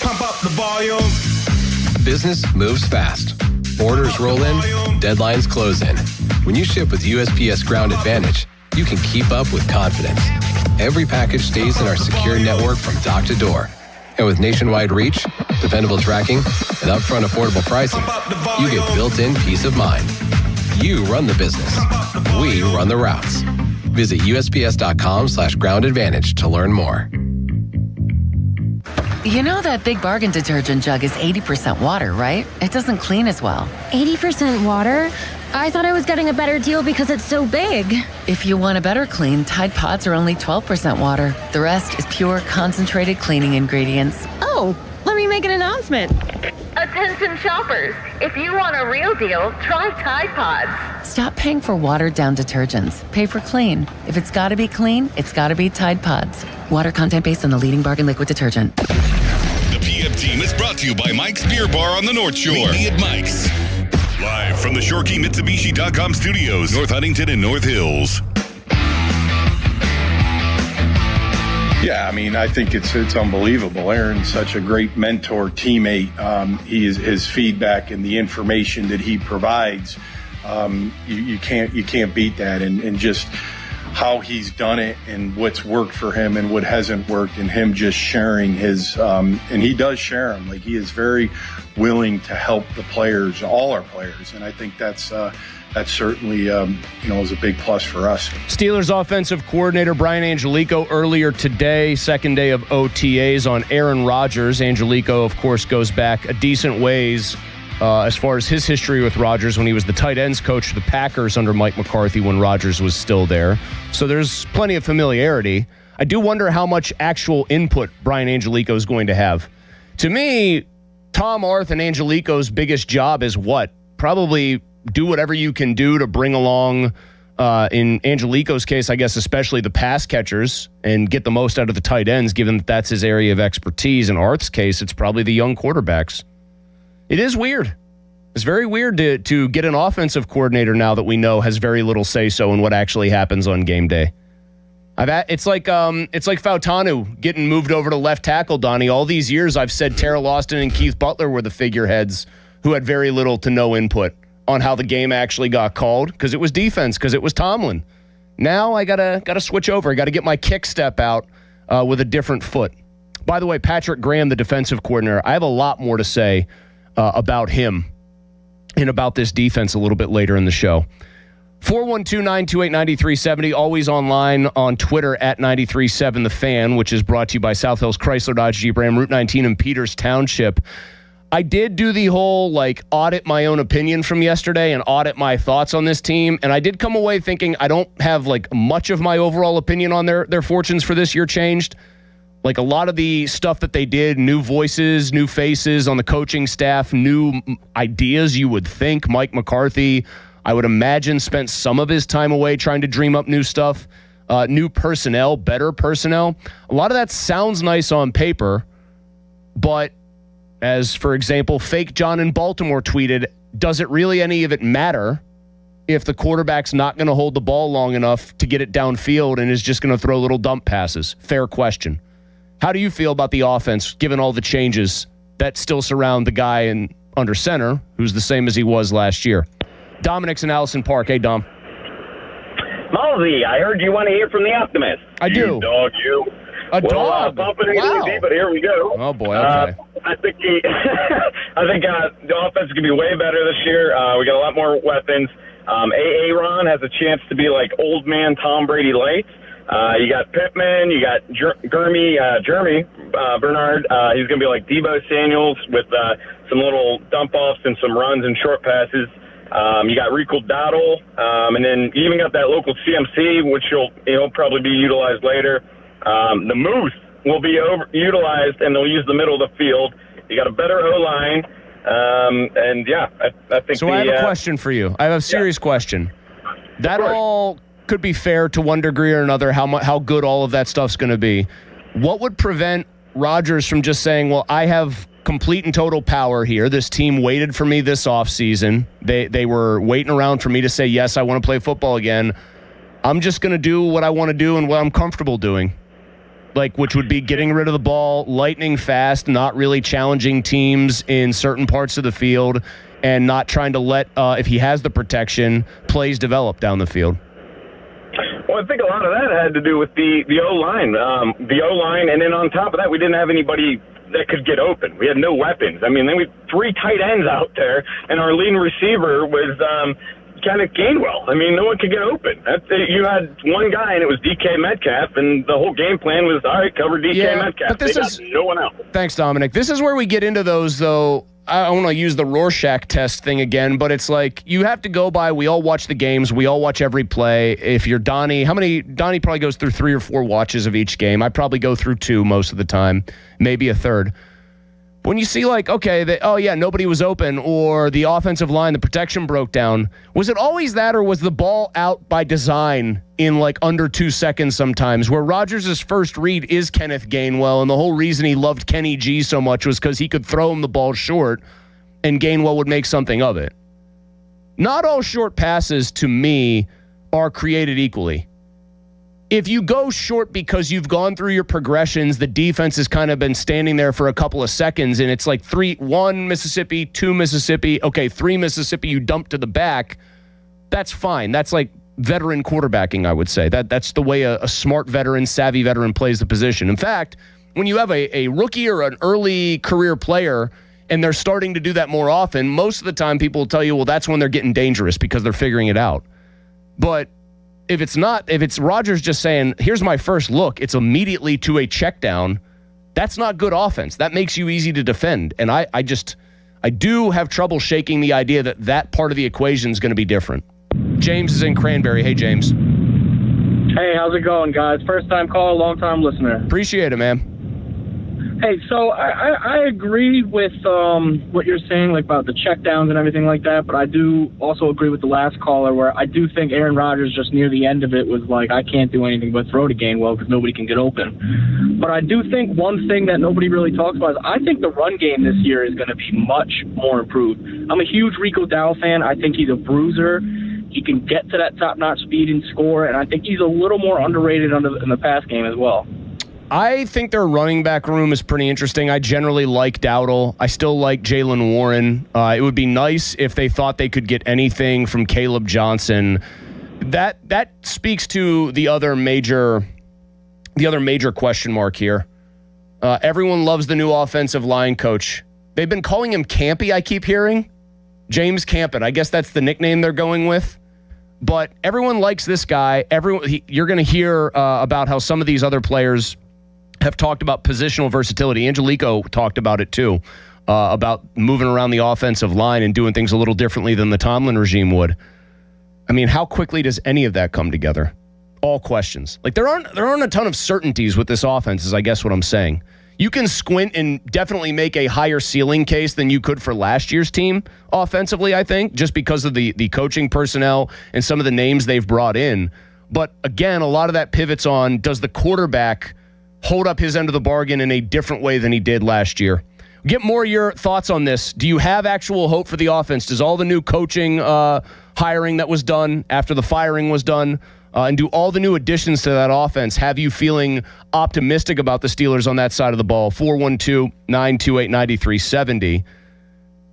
Pump up the volume. Business moves fast. Orders roll in, deadlines close in. When you ship with USPS Ground Advantage, you can keep up with confidence. Every package stays in our secure network from dock to door. And with nationwide reach, dependable tracking, and upfront affordable pricing, you get built-in peace of mind. You run the business. We run the routes. Visit USPS.com/Ground Advantage to learn more. You know that Big Bargain detergent jug is 80% water, right? It doesn't clean as well. 80% water? I thought I was getting a better deal because it's so big. If you want a better clean, Tide Pods are only 12% water. The rest is pure, concentrated cleaning ingredients. Oh, let me make an announcement. Attention shoppers, if you want a real deal, try Tide Pods. Stop paying for watered-down detergents. Pay for clean. If it's gotta be clean, it's gotta be Tide Pods. Water content based on the leading bargain liquid detergent. The PM team is brought to you by Mike's Beer Bar on the North Shore. Meet me at Mike's. Live from the ShoreKeyMitsubishi.com studios, North Huntington and North Hills. Yeah, I mean, I think it's unbelievable. Aaron's such a great mentor, teammate. His feedback and the information that he provides, you can't beat that. And just how he's done it and what's worked for him and what hasn't worked, and him just sharing his and he does share them. Like, he is very willing to help the players, all our players, and I think that's certainly is a big plus for us. Steelers offensive coordinator Brian Angelico earlier today, second day of OTAs, on Aaron Rodgers. Angelico, of course, goes back a decent ways as far as his history with Rodgers, when he was the tight ends coach for the Packers under Mike McCarthy when Rodgers was still there. So there's plenty of familiarity. I do wonder how much actual input Brian Angelico is going to have. To me, Tom Arth and Angelico's biggest job is what? Probably do whatever you can do to bring along, in Angelico's case, I guess, especially the pass catchers, and get the most out of the tight ends, given that that's his area of expertise. In Arth's case, it's probably the young quarterbacks. It is weird. It's very weird to get an offensive coordinator now that we know has very little say-so in what actually happens on game day. It's like Fautanu getting moved over to left tackle, Donnie. All these years I've said Terrell Austin and Keith Butler were the figureheads who had very little to no input on how the game actually got called, because it was defense, because it was Tomlin. Now I gotta switch over. I gotta get my kick step out with a different foot. By the way, Patrick Graham, the defensive coordinator, I have a lot more to say about him and about this defense a little bit later in the show. 412-928-9370, always online on Twitter at 93.7 The Fan, which is brought to you by South Hills Chrysler Dodge Jeep Ram, Route 19 in Peters Township. I did do the whole audit my own opinion from yesterday and audit my thoughts on this team, and I did come away thinking I don't have much of my overall opinion on their fortunes for this year changed. A lot of the stuff that they did, new voices, new faces on the coaching staff, new ideas, you would think. Mike McCarthy, I would imagine, spent some of his time away trying to dream up new stuff, new personnel, better personnel. A lot of that sounds nice on paper, but as, for example, Fake John in Baltimore tweeted, does it really any of it matter if the quarterback's not going to hold the ball long enough to get it downfield and is just going to throw little dump passes? Fair question. How do you feel about the offense, given all the changes that still surround the guy under center, who's the same as he was last year? Dominic's in Allison Park. Hey, Dom. Malzy, I heard you want to hear from the optimist. I do. You dog, you. A dog? Wow. But here we go. Oh, boy, okay. I think the offense is going to be way better this year. We got a lot more weapons. Aaron has a chance to be like old man Tom Brady light. You got Pittman, you got Jeremy Bernard. He's going to be like Debo Samuels with some little dump-offs and some runs and short passes. You got Rico Dowdle, and then you even got that local CMC, which will probably be utilized later. The Moose will be utilized, and they'll use the middle of the field. You got a better O-line, and yeah, I think. So I have a question for you. I have a serious question. That all could be fair to one degree or another, how good all of that stuff's going to be. What would prevent Rodgers from just saying, well, I have complete and total power here. This team waited for me this offseason. They were waiting around for me to say, yes, I want to play football again. I'm just going to do what I want to do and what I'm comfortable doing. Which would be getting rid of the ball, lightning fast, not really challenging teams in certain parts of the field, and not trying to let, if he has the protection, plays develop down the field. Well, I think a lot of that had to do with the O-line. And then on top of that, we didn't have anybody that could get open. We had no weapons. I mean, then we had 3 tight ends out there, and our leading receiver was Kenneth Gainwell. I mean, no one could get open. You had one guy, and it was DK Metcalf, and the whole game plan was, all right, cover DK Metcalf. But this is no one else. Thanks, Dominic. This is where we get into those, though. I want to use the Rorschach test thing again, but it's you have to go by, we all watch the games, we all watch every play. If you're Donnie, Donnie probably goes through 3 or 4 watches of each game. I probably go through 2 most of the time, maybe a third. When you see nobody was open, or the offensive line, the protection broke down, was it always that, or was the ball out by design in under 2 seconds sometimes, where Rodgers' first read is Kenneth Gainwell, and the whole reason he loved Kenny G so much was because he could throw him the ball short and Gainwell would make something of it. Not all short passes, to me, are created equally. If you go short because you've gone through your progressions, the defense has kind of been standing there for a couple of seconds, and it's 1 Mississippi, 2 Mississippi, okay, 3 Mississippi, you dump to the back, that's fine. That's veteran quarterbacking, I would say. That's the way a smart veteran, savvy veteran plays the position. In fact, when you have a rookie or an early career player and they're starting to do that more often, most of the time people will tell you, well, that's when they're getting dangerous because they're figuring it out. But if it's Rodgers just saying, here's my first look, it's immediately to a check down, that's not good offense. That makes you easy to defend. And I do have trouble shaking the idea that part of the equation is going to be different. James is in Cranberry. Hey, James. Hey, how's it going, guys? First time caller, long time listener. Appreciate it, man. Hey, so I agree with what you're saying, like about the checkdowns and everything like that, but I do also agree with the last caller where I do think Aaron Rodgers just near the end of it was like, I can't do anything but throw to Gainwell because nobody can get open. But I do think one thing that nobody really talks about is I think the run game this year is going to be much more improved. I'm a huge Rico Dowell fan. I think he's a bruiser. He can get to that top-notch speed and score, and I think he's a little more underrated in the pass game as well. I think their running back room is pretty interesting. I generally like Dowdle. I still like Jaylen Warren. It would be nice if they thought they could get anything from Caleb Johnson. That speaks to the other major question mark here. Everyone loves the new offensive line coach. They've been calling him Campy, I keep hearing. James Campen. I guess that's the nickname they're going with. But everyone likes this guy. You're going to hear about how some of these other players have talked about positional versatility. Angelico talked about it too, about moving around the offensive line and doing things a little differently than the Tomlin regime would. I mean, how quickly does any of that come together? All questions. Like there aren't a ton of certainties with this offense, is I guess what I'm saying. You can squint and definitely make a higher ceiling case than you could for last year's team offensively, I think, just because of the coaching personnel and some of the names they've brought in. But again, a lot of that pivots on, does the quarterback hold up his end of the bargain in a different way than he did last year? Get more of your thoughts on this. Do you have actual hope for the offense? Does all the new coaching hiring that was done after the firing was done, and do all the new additions to that offense have you feeling optimistic about the Steelers on that side of the ball? 412-928-9370.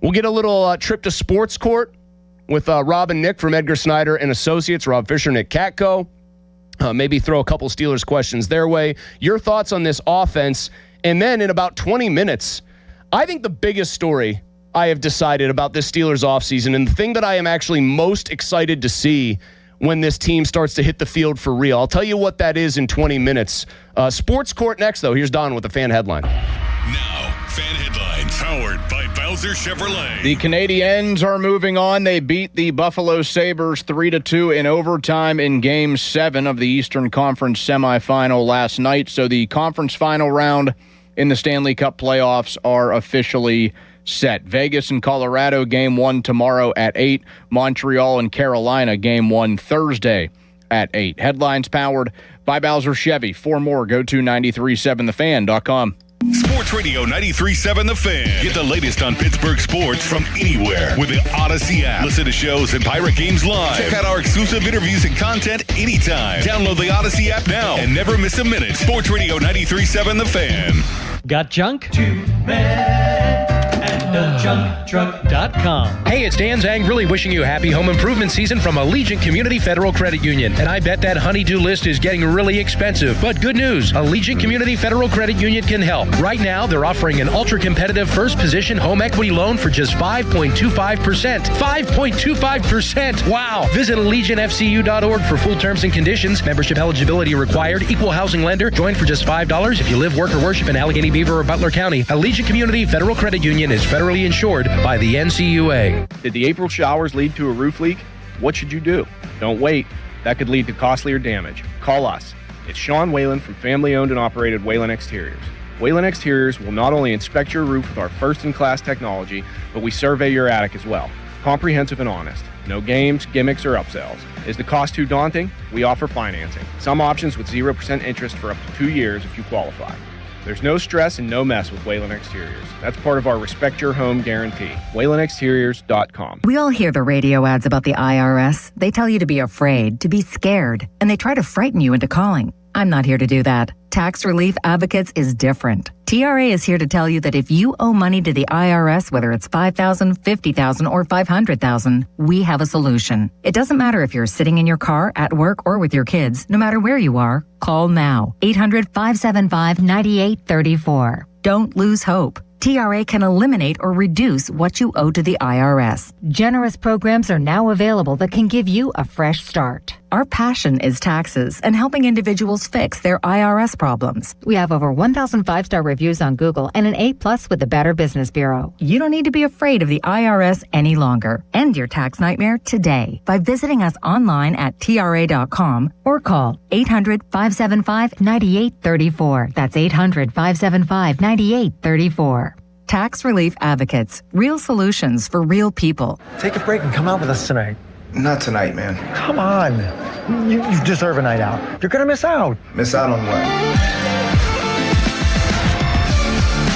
We'll get a little trip to Sports Court with Rob and Nick from Edgar Snyder and Associates, Rob Fisher, Nick Katko. Maybe throw a couple Steelers questions their way. Your thoughts on this offense. And then in about 20 minutes, I think the biggest story I have decided about this Steelers offseason, and the thing that I am actually most excited to see when this team starts to hit the field for real. I'll tell you what that is in 20 minutes. Sports Court next, though. Here's Don with the fan headline. Now, fan headlines powered by Bowser Chevrolet. The Canadiens are moving on. They beat the Buffalo Sabres 3-2 in overtime in Game 7 of the Eastern Conference semifinal last night. So the conference final round in the Stanley Cup playoffs are officially set. Vegas and Colorado, Game 1 tomorrow at 8. Montreal and Carolina, Game 1 Thursday at 8. Headlines powered by Bowser Chevy. For more, go to 937thefan.com. Sports Radio 93.7 The Fan. Get the latest on Pittsburgh sports from anywhere with the Odyssey app. Listen to shows and Pirate Games live. Check out our exclusive interviews and content anytime. Download the Odyssey app now and never miss a minute. Sports Radio 93.7 The Fan. Got junk? JunkTruck.com. Hey, it's Dan Zang, really wishing you a happy home improvement season from Allegiant Community Federal Credit Union. And I bet that honey-do list is getting really expensive. But good news, Allegiant Community Federal Credit Union can help. Right now, they're offering an ultra-competitive first-position home equity loan for just 5.25%. 5.25%! Wow! Visit AllegiantFCU.org for full terms and conditions. Membership eligibility required. Equal housing lender. Join for just $5 if you live, work, or worship in Allegheny, Beaver, or Butler County. Allegiant Community Federal Credit Union is federally insured by the NCUA. Did the April showers lead to a roof leak? What should you do? Don't wait. That could lead to costlier damage. Call us. It's Sean Whalen from family-owned and operated Whalen Exteriors. Whalen Exteriors will not only inspect your roof with our first-in-class technology, but we survey your attic as well. Comprehensive and honest. No games, gimmicks, or upsells. Is the cost too daunting? We offer financing. Some options with 0% interest for up to 2 years if you qualify. There's no stress and no mess with Whalen Exteriors. That's part of our Respect Your Home guarantee. WhalenExteriors.com. We all hear the radio ads about the IRS. They tell you to be afraid, to be scared, and they try to frighten you into calling. I'm not here to do that. Tax Relief Advocates is different. TRA is here to tell you that if you owe money to the IRS, whether it's $5,000, $50,000, or $500,000, we have a solution. It doesn't matter if you're sitting in your car, at work, or with your kids. No matter where you are, call now. 800-575-9834. Don't lose hope. TRA can eliminate or reduce what you owe to the IRS. Generous programs are now available that can give you a fresh start. Our passion is taxes and helping individuals fix their IRS problems. We have over 1,000 5-star reviews on Google and an A+ with the Better Business Bureau. You don't need to be afraid of the IRS any longer. End your tax nightmare today by visiting us online at TRA.com or call 800-575-9834. That's 800-575-9834. Tax Relief Advocates. Real solutions for real people. Take a break and come out with us tonight. Not tonight, man. Come on. You deserve a night out. You're going to miss out. Miss out on what?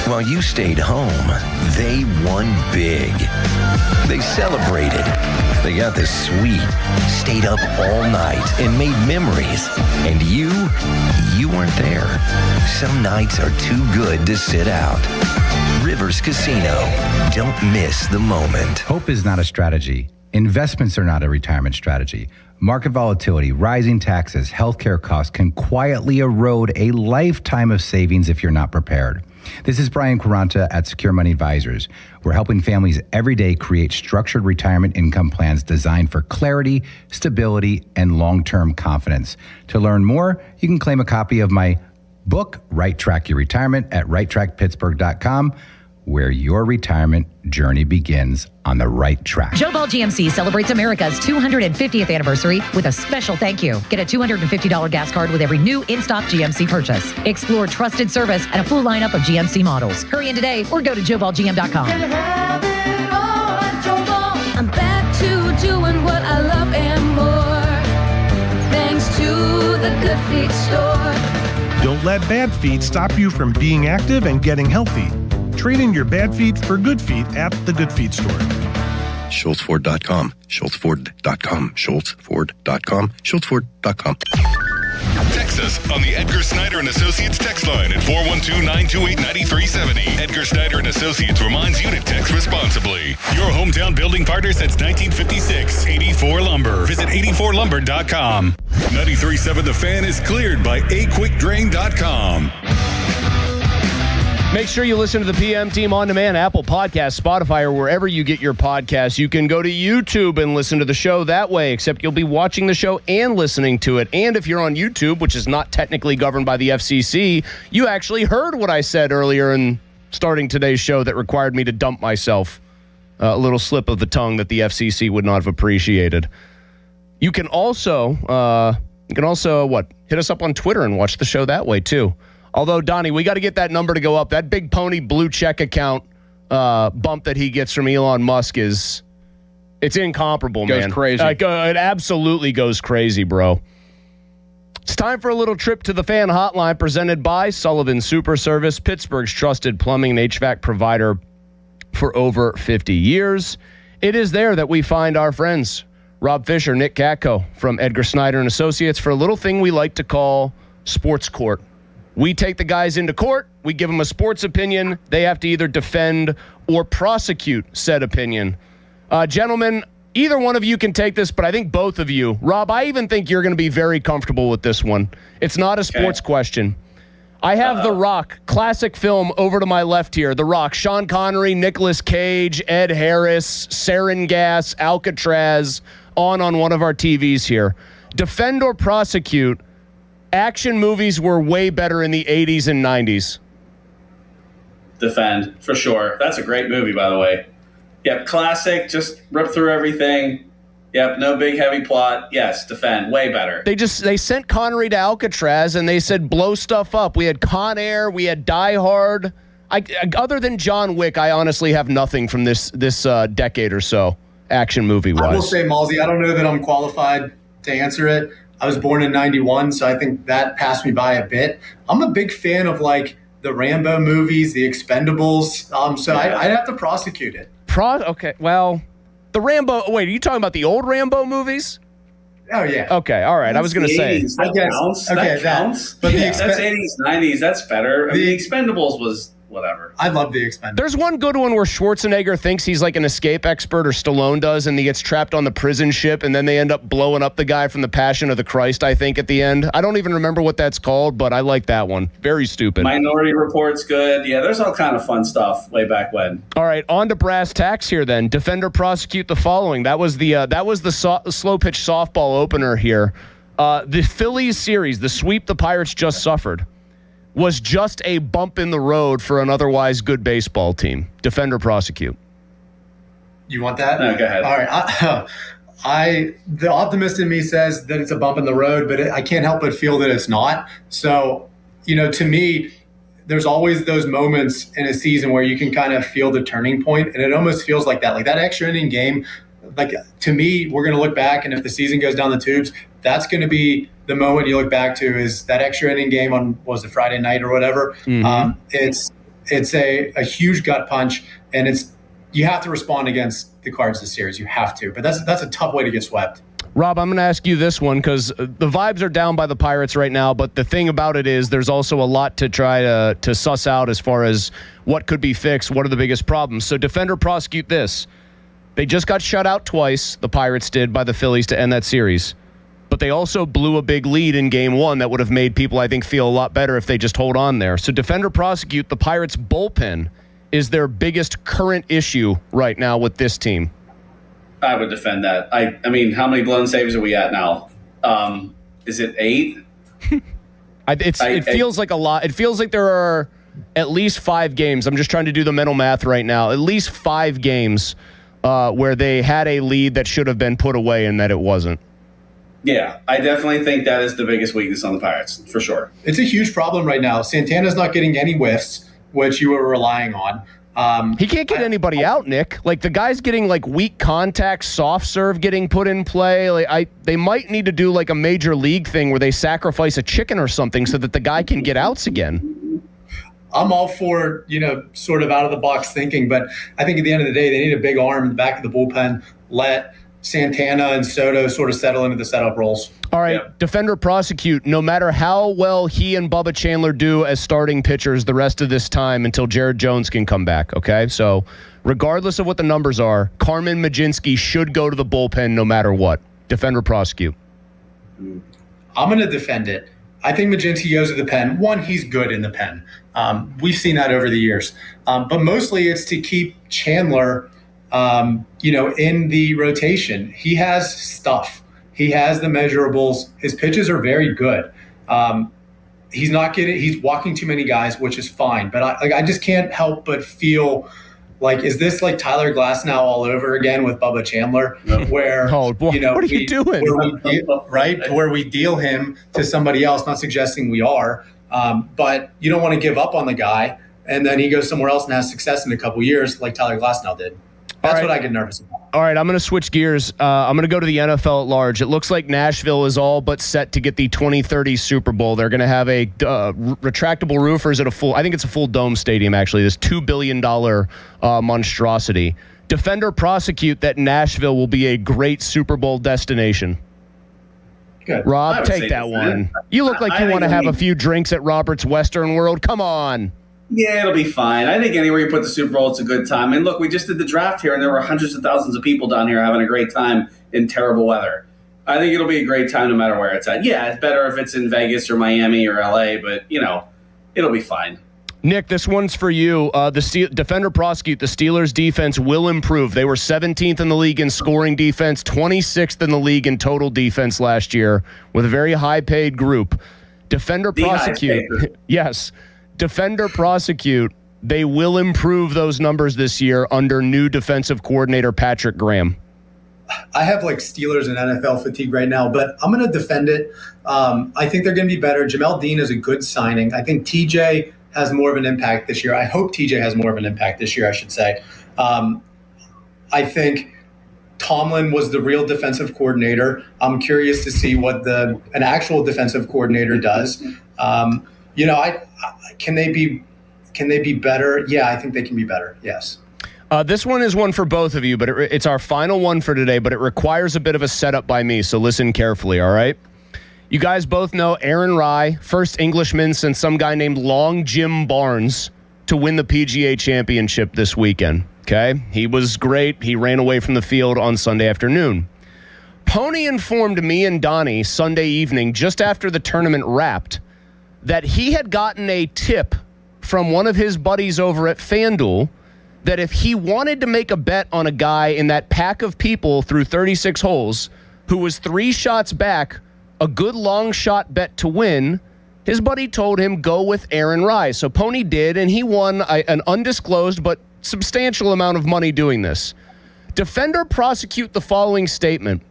While you stayed home, they won big. They celebrated. They got the suite, stayed up all night, and made memories. And you weren't there. Some nights are too good to sit out. Rivers Casino. Don't miss the moment. Hope is not a strategy. Investments are not a retirement strategy. Market volatility, rising taxes, healthcare costs can quietly erode a lifetime of savings if you're not prepared. This is Brian Quaranta at Secure Money Advisors. We're helping families every day create structured retirement income plans designed for clarity, stability, and long-term confidence. To learn more, you can claim a copy of my book, Right Track Your Retirement, at righttrackpittsburgh.com, where your retirement journey begins on the right track. Joe Ball GMC celebrates America's 250th anniversary with a special thank you. Get a $250 gas card with every new in-stock GMC purchase. Explore trusted service and a full lineup of GMC models. Hurry in today or go to joeballgm.com. I'm back to doing what I love and more. Thanks to the Good Feet store. Don't let bad feet stop you from being active and getting healthy. Trade in your bad feet for good feet at the Good Feet store. SchultzFord.com, SchultzFord.com, SchultzFord.com, SchultzFord.com. Text us on the Edgar Snyder and Associates text line at 412-928-9370. Edgar Snyder and Associates reminds you to text responsibly. Your hometown building partner since 1956. 84 Lumber. Visit 84lumber.com. 93.7 The Fan is cleared by aquickdrain.com. Make sure you listen to the PM Team On Demand, Apple Podcasts, Spotify, or wherever you get your podcasts. You can go to YouTube and listen to the show that way, except you'll be watching the show and listening to it. And if you're on YouTube, which is not technically governed by the FCC, you actually heard what I said earlier in starting today's show that required me to dump myself. A little slip of the tongue that the FCC would not have appreciated. You can also, hit us up on Twitter and watch the show that way, too. Although, Donnie, we got to get that number to go up. That Big Pony blue check account bump that he gets from Elon Musk it's incomparable, man. Goes crazy. It absolutely goes crazy, bro. It's time for a little trip to the fan hotline presented by Sullivan Super Service, Pittsburgh's trusted plumbing and HVAC provider for over 50 years. It is there that we find our friends, Rob Fisher, Nick Katko from Edgar Snyder and Associates, for a little thing we like to call Sports Court. We take the guys into court. We give them a sports opinion. They have to either defend or prosecute said opinion. Gentlemen, either one of you can take this, but I think both of you. Rob, I even think you're going to be very comfortable with this one. It's not a sports question. I have The Rock, classic film, over to my left here. The Rock, Sean Connery, Nicolas Cage, Ed Harris, sarin gas, Alcatraz, on one of our TVs here. Defend or prosecute. Action movies were way better in the 80s and 90s. Defend, for sure. That's a great movie, by the way. Yep, classic, just rip through everything. Yep, no big heavy plot. Yes, Defend, way better. They sent Connery to Alcatraz and they said blow stuff up. We had Con Air, we had Die Hard. Other than John Wick, I honestly have nothing from this decade or so, action movie-wise. I will say, Malsey, I don't know that I'm qualified to answer it. I was born in 91, so I think that passed me by a bit. I'm a big fan of, like, the Rambo movies, the Expendables, I'd have to prosecute it. Okay, well, the Rambo – wait, are you talking about the old Rambo movies? Oh, yeah. Okay, all right. I was going to say. That counts. That counts. But that's 80s, 90s. That's better. I mean, the Expendables was whatever. I love the Expendables. There's one good one where Schwarzenegger thinks he's like an escape expert, or Stallone does, and he gets trapped on the prison ship, and then they end up blowing up the guy from the Passion of the Christ, I think, at the end. I don't even remember what that's called, but I like that one. Very stupid. Minority Report's good. Yeah, there's all kind of fun stuff way back when. All right, on to brass tacks here then. Defender prosecute the following. That was the slow pitch softball opener here. The Phillies series, the sweep the Pirates just suffered, was just a bump in the road for an otherwise good baseball team. Defender prosecute. You want that? No, go ahead. All right. The optimist in me says that it's a bump in the road, but I can't help but feel that it's not. So, to me, there's always those moments in a season where you can kind of feel the turning point, and it almost feels like that. Like that extra inning game, like to me, we're going to look back, and if the season goes down the tubes, that's going to be the moment you look back to is that extra inning game on, was it Friday night or whatever? Mm-hmm. It's a huge gut punch, and you have to respond against the Cards this series. You have to, but that's a tough way to get swept. Rob, I'm going to ask you this one because the vibes are down by the Pirates right now, but the thing about it is there's also a lot to try to suss out as far as what could be fixed, what are the biggest problems. So defender prosecute this. They just got shut out twice, the Pirates did, by the Phillies to end that series. But they also blew a big lead in game one that would have made people, I think, feel a lot better if they just hold on there. So defender prosecute, the Pirates bullpen is their biggest current issue right now with this team. I would defend that. I mean, how many blown saves are we at now? Is it 8? It feels like a lot. It feels like there are at least 5 games. I'm just trying to do the mental math right now. At least 5 games where they had a lead that should have been put away and that it wasn't. Yeah, I definitely think that is the biggest weakness on the Pirates, for sure. It's a huge problem right now. Santana's not getting any whiffs, which you were relying on. He can't get anybody out, Nick. Like, the guy's getting, like, weak contact, soft serve getting put in play. Like, they might need to do, like, a major league thing where they sacrifice a chicken or something so that the guy can get outs again. I'm all for, sort of out-of-the-box thinking, but I think at the end of the day, they need a big arm in the back of the bullpen. Let Santana and Soto sort of settle into the setup roles. All right, defender prosecute, no matter how well he and Bubba Chandler do as starting pitchers the rest of this time until Jared Jones can come back, okay? So regardless of what the numbers are, Carmen Majinski should go to the bullpen no matter what. Defender prosecute. I'm going to defend it. I think Majinski goes to the pen. One, he's good in the pen. We've seen that over the years. But mostly it's to keep Chandler in the rotation. He has stuff. He has the measurables. His pitches are very good. He's walking too many guys, which is fine. But I just can't help but feel like, is this like Tyler Glasnow all over again with Bubba Chandler? Where, what are you doing? Where we deal him to somebody else, not suggesting we are. But you don't want to give up on the guy. And then he goes somewhere else and has success in a couple years like Tyler Glasnow did. That's what I get nervous about. All right, I'm going to switch gears. I'm going to go to the NFL at large. It looks like Nashville is all but set to get the 2030 Super Bowl. They're going to have a retractable roofers at I think it's a full dome stadium, actually, this $2 billion monstrosity. Defender prosecute that Nashville will be a great Super Bowl destination. Good. Rob, take that one. You look like you want to have a few drinks at Robert's Western World. Come on. Yeah, it'll be fine. I think anywhere you put the Super Bowl, it's a good time. And look, we just did the draft here, and there were hundreds of thousands of people down here having a great time in terrible weather. I think it'll be a great time no matter where it's at. Yeah, it's better if it's in Vegas or Miami or LA, but, it'll be fine. Nick, this one's for you. Defender prosecute, the Steelers' defense will improve. They were 17th in the league in scoring defense, 26th in the league in total defense last year with a very high-paid group. Defender prosecute. Yes. Defender prosecute, they will improve those numbers this year under new defensive coordinator Patrick Graham. I have Steelers and NFL fatigue right now, but I'm going to defend it. I think they're going to be better. Jamel Dean is a good signing. I think TJ has more of an impact this year. I hope TJ has more of an impact this year, I should say. I think Tomlin was the real defensive coordinator. I'm curious to see what an actual defensive coordinator does. Can they be better? Yeah, I think they can be better. Yes. This one is one for both of you, but it's our final one for today, but it requires a bit of a setup by me, so listen carefully, all right? You guys both know Aaron Rai, first Englishman since some guy named Long Jim Barnes to win the PGA Championship this weekend, okay? He was great. He ran away from the field on Sunday afternoon. Pony informed me and Donnie Sunday evening, just after the tournament wrapped, that he had gotten a tip from one of his buddies over at FanDuel that if he wanted to make a bet on a guy in that pack of people through 36 holes who was 3 shots back, a good long shot bet to win, his buddy told him go with Aaron Rai. So Pony did, and he won an undisclosed but substantial amount of money doing this. Defender prosecute the following statement.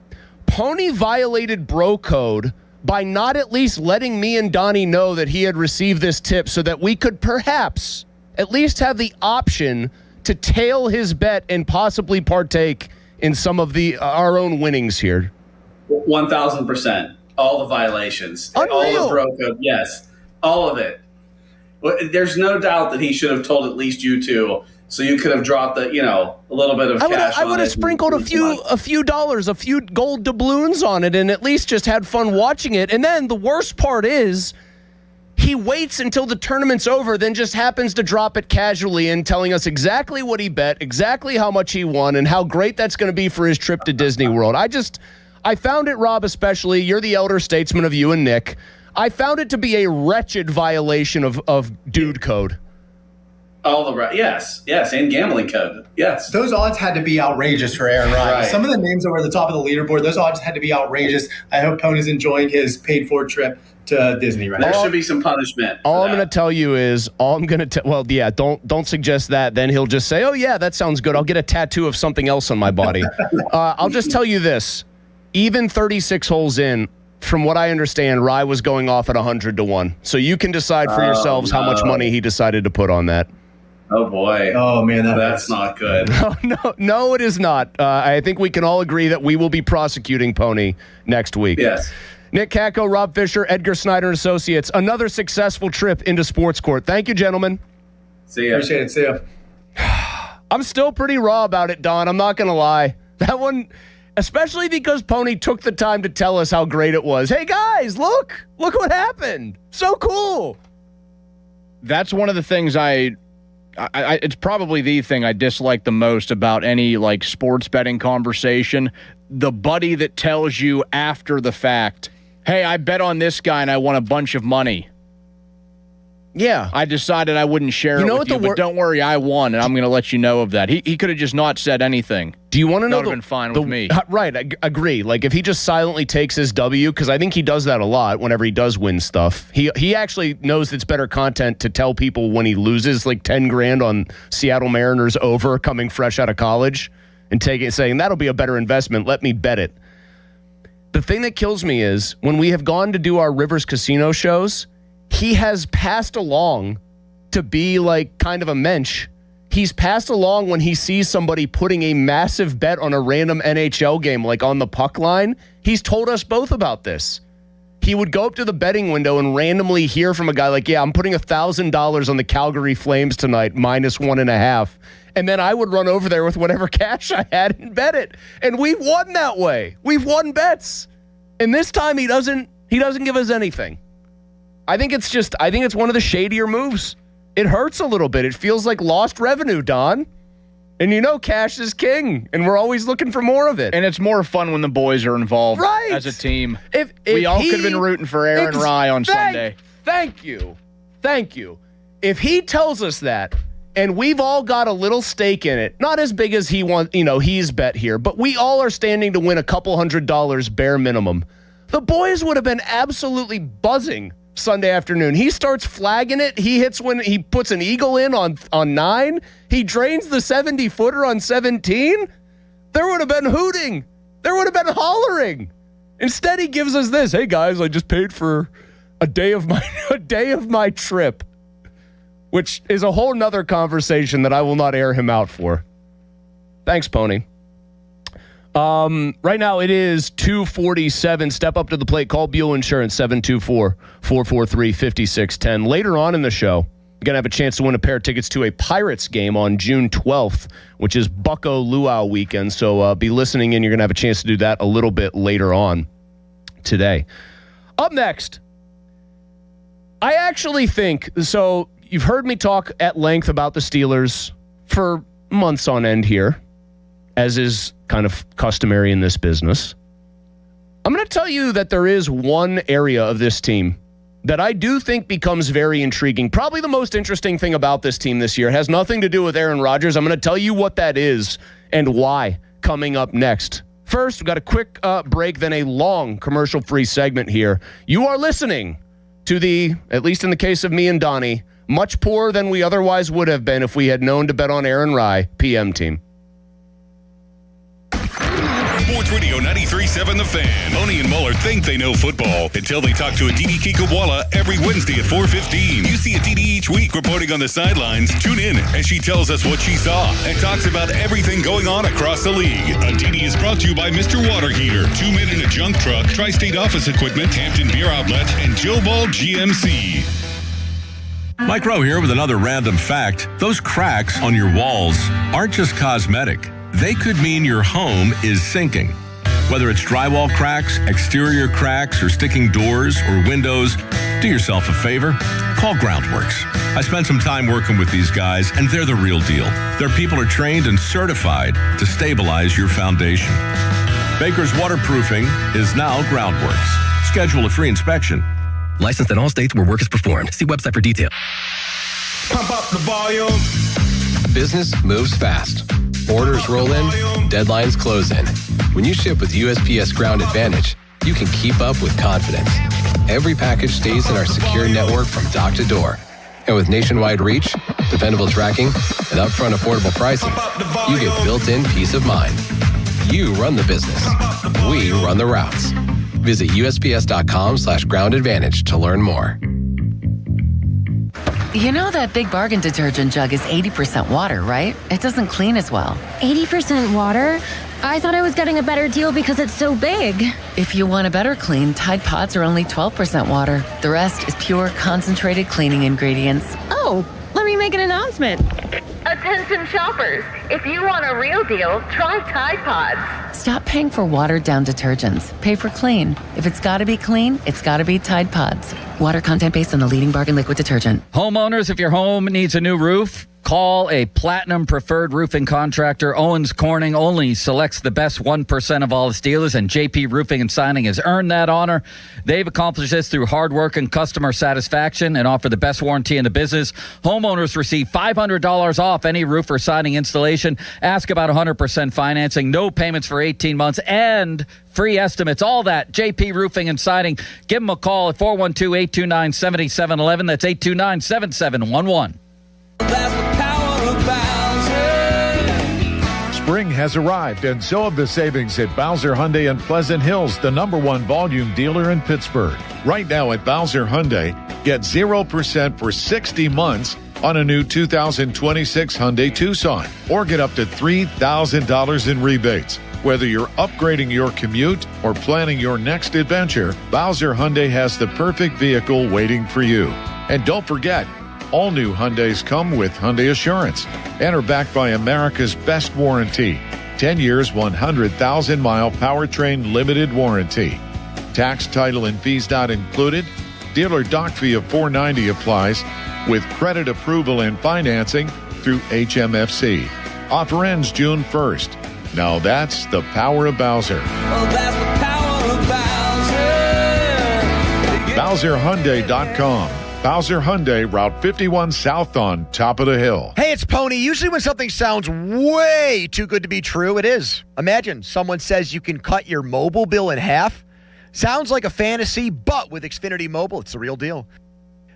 Pony violated bro code by not at least letting me and Donnie know that he had received this tip so that we could perhaps at least have the option to tail his bet and possibly partake in some of our own winnings here. 1,000%. All the violations. Unreal. All the bro code. Yes. All of it. There's no doubt that he should have told at least you two, so you could have dropped a little bit of cash. I would have sprinkled a few dollars, a few gold doubloons on it, and at least just had fun watching it. And then the worst part is he waits until the tournament's over, then just happens to drop it casually in, telling us exactly what he bet, exactly how much he won, and how great that's going to be for his trip to Disney World. I found it, Rob, especially, you're the elder statesman of you and Nick, I found it to be a wretched violation of dude code. Yes, and gambling code. Yes. Those odds had to be outrageous for Aaron Rai. Right. Some of the names that were at the top of the leaderboard, those odds had to be outrageous. I hope Pony's enjoying his paid-for trip to Disney right now. There should be some punishment. All I'm going to tell you is, don't suggest that. Then he'll just say, oh, yeah, that sounds good. I'll get a tattoo of something else on my body. I'll just tell you this. Even 36 holes in, from what I understand, Rai was going off at 100-1. So you can decide for yourselves how much money he decided to put on that. Oh, boy. Oh, man, that's not good. No, it is not. I think we can all agree that we will be prosecuting Pony next week. Yes. Nick Kakko, Rob Fisher, Edgar Snyder & Associates. Another successful trip into Sports Court. Thank you, gentlemen. See ya. Appreciate it. See ya. I'm still pretty raw about it, Don. I'm not going to lie. That one, especially because Pony took the time to tell us how great it was. Hey, guys, look what happened. So cool. That's one of the things it's probably the thing I dislike the most about any sports betting conversation. The buddy that tells you after the fact, hey, I bet on this guy and I won a bunch of money. Yeah. I decided I wouldn't share it with you, but don't worry, I won, and I'm going to let you know of that. He could have just not said anything. Do you want to know? That would have been fine with me. Right, I agree. If he just silently takes his W, because I think he does that a lot whenever he does win stuff. He actually knows it's better content to tell people when he loses $10,000 on Seattle Mariners over coming fresh out of college and saying, that'll be a better investment. Let me bet it. The thing that kills me is when we have gone to do our Rivers Casino shows, he has passed along to be kind of a mensch. He's passed along when he sees somebody putting a massive bet on a random NHL game, on the puck line. He's told us both about this. He would go up to the betting window and randomly hear from a guy I'm putting $1,000 on the Calgary Flames tonight, -1.5. And then I would run over there with whatever cash I had and bet it. And we've won that way. We've won bets. And this time he doesn't give us anything. I think it's one of the shadier moves. It hurts a little bit. It feels like lost revenue, Don. And cash is king, and we're always looking for more of it. And it's more fun when the boys are involved as a team. If we all could have been rooting for Aaron Rai on Sunday. Thank you. If he tells us that, and we've all got a little stake in it, not as big as he wants, he's bet here, but we all are standing to win a couple $100 bare minimum. The boys would have been absolutely buzzing Sunday afternoon. He starts flagging it. He hits when he puts an eagle in on 9. He drains the 70-footer on 17. There would have been hooting. There would have been hollering. Instead, he gives us this. Hey, guys, I just paid for a day of my trip, which is a whole nother conversation that I will not air him out for. Thanks, Pony. Right now it is 2:47. Step up to the plate. Call Buell Insurance 724-443-5610. Later on in the show, going to have a chance to win a pair of tickets to a Pirates game on June 12th, which is Bucko Luau weekend. So be listening in. You're going to have a chance to do that a little bit later on today. Up next, I actually think, so you've heard me talk at length about the Steelers for months on end here, as is kind of customary in this business. I'm going to tell you that there is one area of this team that I do think becomes very intriguing. Probably the most interesting thing about this team this year. It has nothing to do with Aaron Rodgers. I'm going to tell you what that is and why coming up next. First, we've got a quick break, then a long commercial-free segment here. You are listening to the, at least in the case of me and Donnie, much poorer than we otherwise would have been if we had known to bet on Aaron Rye, PM team. Sports Radio 93.7 The Fan. Boney and Muller think they know football until they talk to Aditi Kikawala every Wednesday at 4:15. You see Aditi each week reporting on the sidelines. Tune in as she tells us what she saw and talks about everything going on across the league. Aditi is brought to you by Mr. Water Heater, 2 Men in a Junk Truck, Tri-State Office Equipment, Hampton Beer Outlet, and Joe Ball GMC. Mike Rowe here with another random fact. Those cracks on your walls aren't just cosmetic. They could mean your home is sinking. Whether it's drywall cracks, exterior cracks, or sticking doors or windows, do yourself a favor. Call Groundworks. I spent some time working with these guys, and they're the real deal. Their people are trained and certified to stabilize your foundation. Baker's Waterproofing is now Groundworks. Schedule a free inspection. Licensed in all states where work is performed. See website for detail. Pump up the volume. Business moves fast. Orders roll in, deadlines close in. When you ship with USPS Ground Advantage, you can keep up with confidence. Every package stays in our secure network from dock to door. And with nationwide reach, dependable tracking, and upfront affordable pricing, you get built-in peace of mind. You run the business. We run the routes. Visit USPS.com/Ground Advantage to learn more. You know that Big Bargain detergent jug is 80% water, right? It doesn't clean as well. 80% water? I thought I was getting a better deal because it's so big. If you want a better clean, Tide Pods are only 12% water. The rest is pure concentrated cleaning ingredients. Oh, let me make an announcement. Attention shoppers, if you want a real deal, try Tide Pods. Stop paying for watered-down detergents. Pay for clean. If it's got to be clean, it's got to be Tide Pods. Water content based on the leading bargain liquid detergent. Homeowners, if your home needs a new roof, call a Platinum Preferred Roofing Contractor. Owens Corning only selects the best 1% of all its dealers, and JP Roofing and Signing has earned that honor. They've accomplished this through hard work and customer satisfaction and offer the best warranty in the business. Homeowners receive $500 off any roof or siding installation. Ask about 100% financing, no payments for 18 months, and free estimates. All that, JP Roofing and Siding. Give them a call at 412-829-7711. That's 829-7711. Spring has arrived, and so have the savings at Bowser Hyundai in Pleasant Hills, the #1 volume dealer in Pittsburgh. Right now at Bowser Hyundai, get 0% for 60 months on a new 2026 Hyundai Tucson, or get up to $3,000 in rebates. Whether you're upgrading your commute or planning your next adventure, Bowser Hyundai has the perfect vehicle waiting for you. And don't forget, all new Hyundais come with Hyundai Assurance and are backed by America's best warranty. 10 years, 100,000-mile powertrain limited warranty. Tax, title, and fees not included. Dealer dock fee of $490 applies with credit approval and financing through HMFC. Offer ends June 1st. Now that's the power of Bowser. Oh, that's the power of Bowser. BowserHyundai.com. Bowser Hyundai, Route 51 South on top of the hill. Hey, it's Pony. Usually when something sounds way too good to be true, it is. Imagine someone says you can cut your mobile bill in half. Sounds like a fantasy, but with Xfinity Mobile, it's the real deal.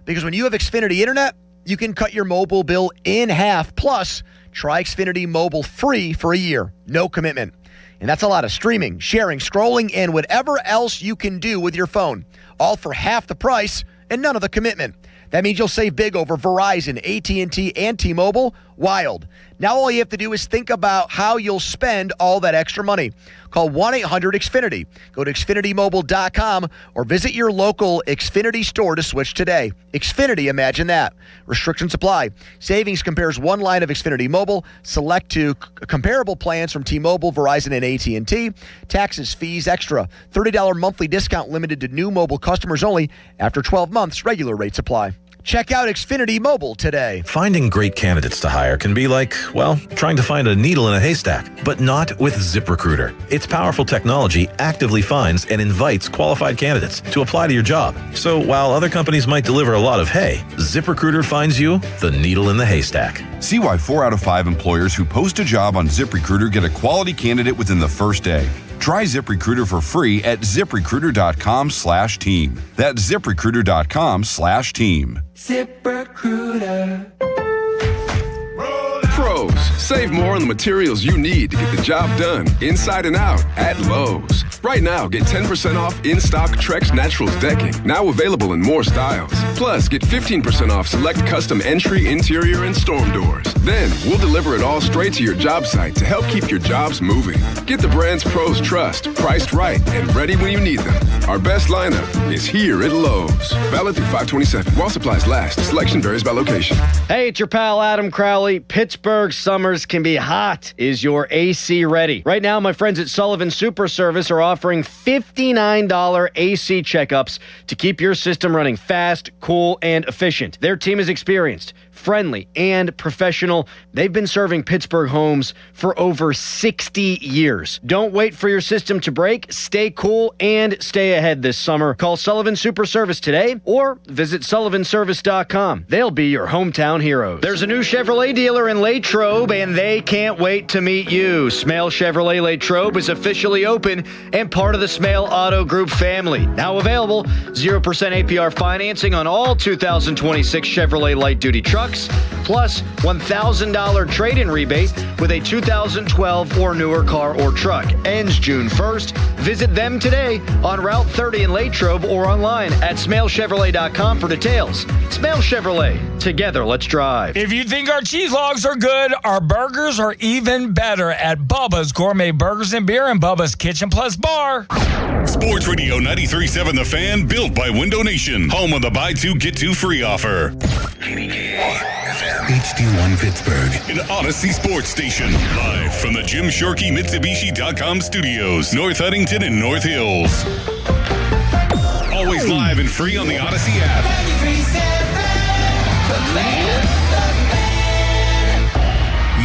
Because when you have Xfinity Internet, you can cut your mobile bill in half. Plus, try Xfinity Mobile free for a year. No commitment. And that's a lot of streaming, sharing, scrolling, and whatever else you can do with your phone. All for half the price and none of the commitment. That means you'll save big over Verizon, AT&T, and T-Mobile Wild. Now all you have to do is think about how you'll spend all that extra money. Call 1-800-XFINITY. Go to XfinityMobile.com or visit your local Xfinity store to switch today. Xfinity, imagine that. Restrictions apply. Savings compares one line of Xfinity Mobile. Select to comparable plans from T-Mobile, Verizon, and AT&T. Taxes, fees, extra. $30 monthly discount limited to new mobile customers only. After 12 months, regular rates apply. Check out Xfinity Mobile today. Finding great candidates to hire can be like, well, trying to find a needle in a haystack, but not with ZipRecruiter. Its powerful technology actively finds and invites qualified candidates to apply to your job. So while other companies might deliver a lot of hay, ZipRecruiter finds you the needle in the haystack. See why 4 out of 5 employers who post a job on ZipRecruiter get a quality candidate within the first day. Try ZipRecruiter for free at ZipRecruiter.com/team. That's ZipRecruiter.com/team. ZipRecruiter. Pros, save more on the materials you need to get the job done inside and out at Lowe's. Right now, get 10% off in-stock Trex Naturals decking, now available in more styles. Plus, get 15% off select custom entry, interior, and storm doors. Then, we'll deliver it all straight to your job site to help keep your jobs moving. Get the brands pros trust, priced right, and ready when you need them. Our best lineup is here at Lowe's. Valid through 5/27. While supplies last. Selection varies by location. Hey, it's your pal Adam Crowley. Pittsburgh summers can be hot. Is your AC ready? Right now, my friends at Sullivan Super Service are offering $59 AC checkups to keep your system running fast, cool, and efficient. Their team is experienced, friendly, and professional. They've been serving Pittsburgh homes for over 60 years. Don't wait for your system to break. Stay cool and stay ahead this summer. Call Sullivan Super Service today or visit sullivanservice.com. They'll be your hometown heroes. There's a new Chevrolet dealer in Latrobe, and they can't wait to meet you. Smale Chevrolet Latrobe is officially open and part of the Smale Auto Group family. Now available, 0% APR financing on all 2026 Chevrolet light-duty trucks, plus $1,000 trade-in rebate with a 2012 or newer car or truck. Ends June 1st. Visit them today on Route 30 in Latrobe or online at smalechevrolet.com for details. Smale Chevrolet. Together, let's drive. If you think our cheese logs are good, our burgers are even better at Bubba's Gourmet Burgers and Beer and Bubba's Kitchen Plus Bar. Sports Radio 93.7 The Fan, built by Window Nation, home of the buy two, get two free offer. HD1 Pittsburgh, an Odyssey sports station, live from the Jim Shorkey Mitsubishi.com studios, North Huntington and North Hills. Always live and free on the Odyssey app.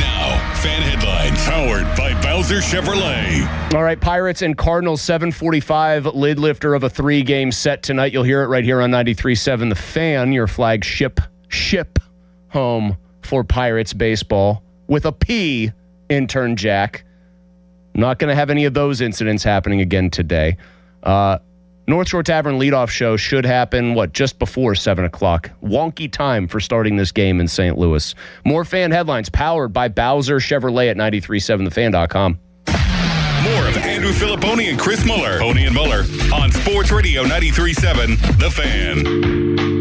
Now, fan headlines powered by Bowser Chevrolet. All right, Pirates and Cardinals, 7:45, lid lifter of a 3-game set tonight. You'll hear it right here on 93.7 The Fan, your flagship home for Pirates baseball with a P, intern Jack. Not going to have any of those incidents happening again today. North Shore Tavern leadoff show should happen, just before 7 o'clock. Wonky time for starting this game in St. Louis. More fan headlines powered by Bowser Chevrolet at 93.7thefan.com. More of Andrew Filipponi and Chris Muller, Pony and Muller, on Sports Radio 93.7 The Fan.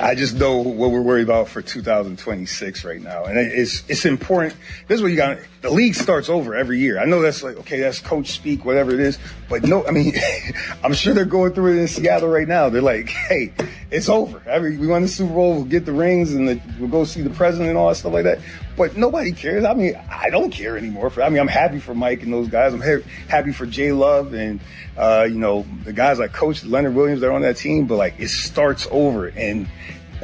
I just know what we're worried about for 2026 right now. And it's important. This is what you got. The league starts over every year. I know that's like, okay, that's coach speak, whatever it is. But no, I mean, I'm sure they're going through it in Seattle right now. They're like, hey, it's over. We won the Super Bowl, we'll get the rings, and we'll go see the president and all that stuff like that. But nobody cares. I mean, I don't care anymore. I'm happy for Mike and those guys. I'm happy for Jay Love and, the guys like Coach Leonard Williams, they're on that team. But, it starts over. And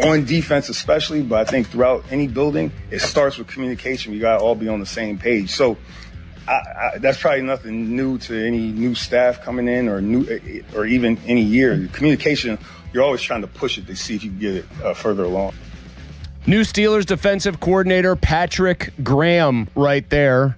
on defense especially, but I think throughout any building, it starts with communication. We got to all be on the same page. So that's probably nothing new to any new staff coming in or even any year. Communication, you're always trying to push it to see if you can get it further along. New Steelers defensive coordinator Patrick Graham right there.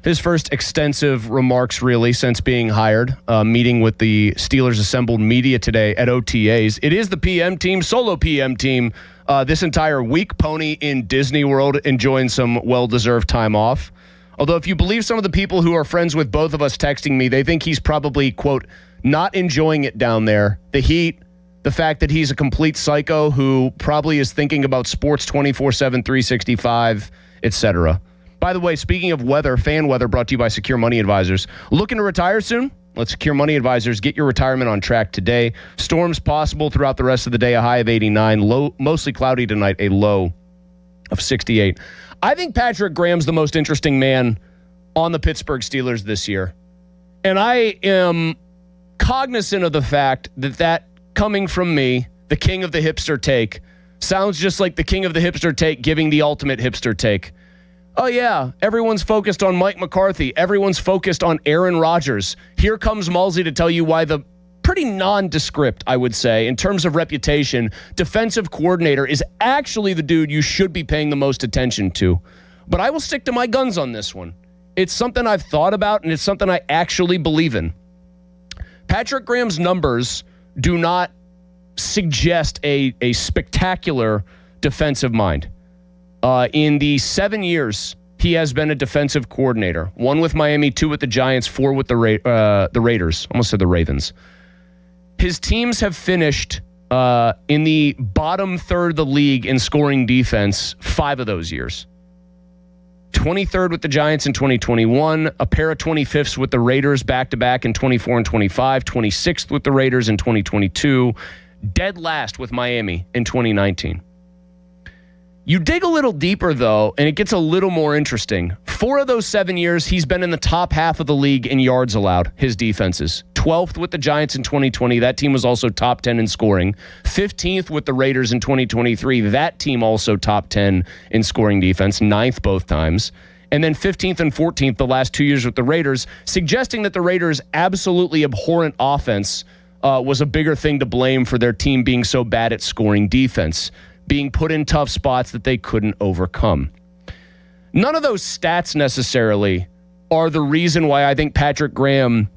His first extensive remarks, really, since being hired, meeting with the Steelers assembled media today at OTAs. It is the PM team, solo PM team, this entire week. Pony in Disney World enjoying some well-deserved time off. Although if you believe some of the people who are friends with both of us texting me, they think he's probably, quote, not enjoying it down there. The heat, the fact that he's a complete psycho who probably is thinking about sports 24/7, 365, etc. By the way, speaking of weather, fan weather brought to you by Secure Money Advisors. Looking to retire soon? Let Secure Money Advisors get your retirement on track today. Storms possible throughout the rest of the day, a high of 89. Low, mostly cloudy tonight, a low of 68. I think Patrick Graham's the most interesting man on the Pittsburgh Steelers this year. And I am cognizant of the fact that coming from me, the king of the hipster take, sounds just like the king of the hipster take giving the ultimate hipster take. Oh, yeah, everyone's focused on Mike McCarthy. Everyone's focused on Aaron Rodgers. Here comes Malsey to tell you why the pretty nondescript, I would say, in terms of reputation, defensive coordinator is actually the dude you should be paying the most attention to. But I will stick to my guns on this one. It's something I've thought about, and it's something I actually believe in. Patrick Graham's numbers do not suggest a spectacular defensive mind. In the 7 years he has been a defensive coordinator, 1 with Miami, 2 with the Giants, 4 with the Raiders, almost said the Ravens. His teams have finished in the bottom third of the league in scoring defense 5 of those years. 23rd with the Giants in 2021, a pair of 25ths with the Raiders back-to-back in 24 and 25, 26th with the Raiders in 2022, dead last with Miami in 2019. You dig a little deeper, though, and it gets a little more interesting. 4 of those 7 years, he's been in the top half of the league in yards allowed, his defenses. 12th with the Giants in 2020. That team was also top 10 in scoring. 15th with the Raiders in 2023. That team also top 10 in scoring defense. 9th both times. And then 15th and 14th the last 2 years with the Raiders, suggesting that the Raiders' absolutely abhorrent offense was a bigger thing to blame for their team being so bad at scoring defense, being put in tough spots that they couldn't overcome. None of those stats necessarily are the reason why I think Patrick Graham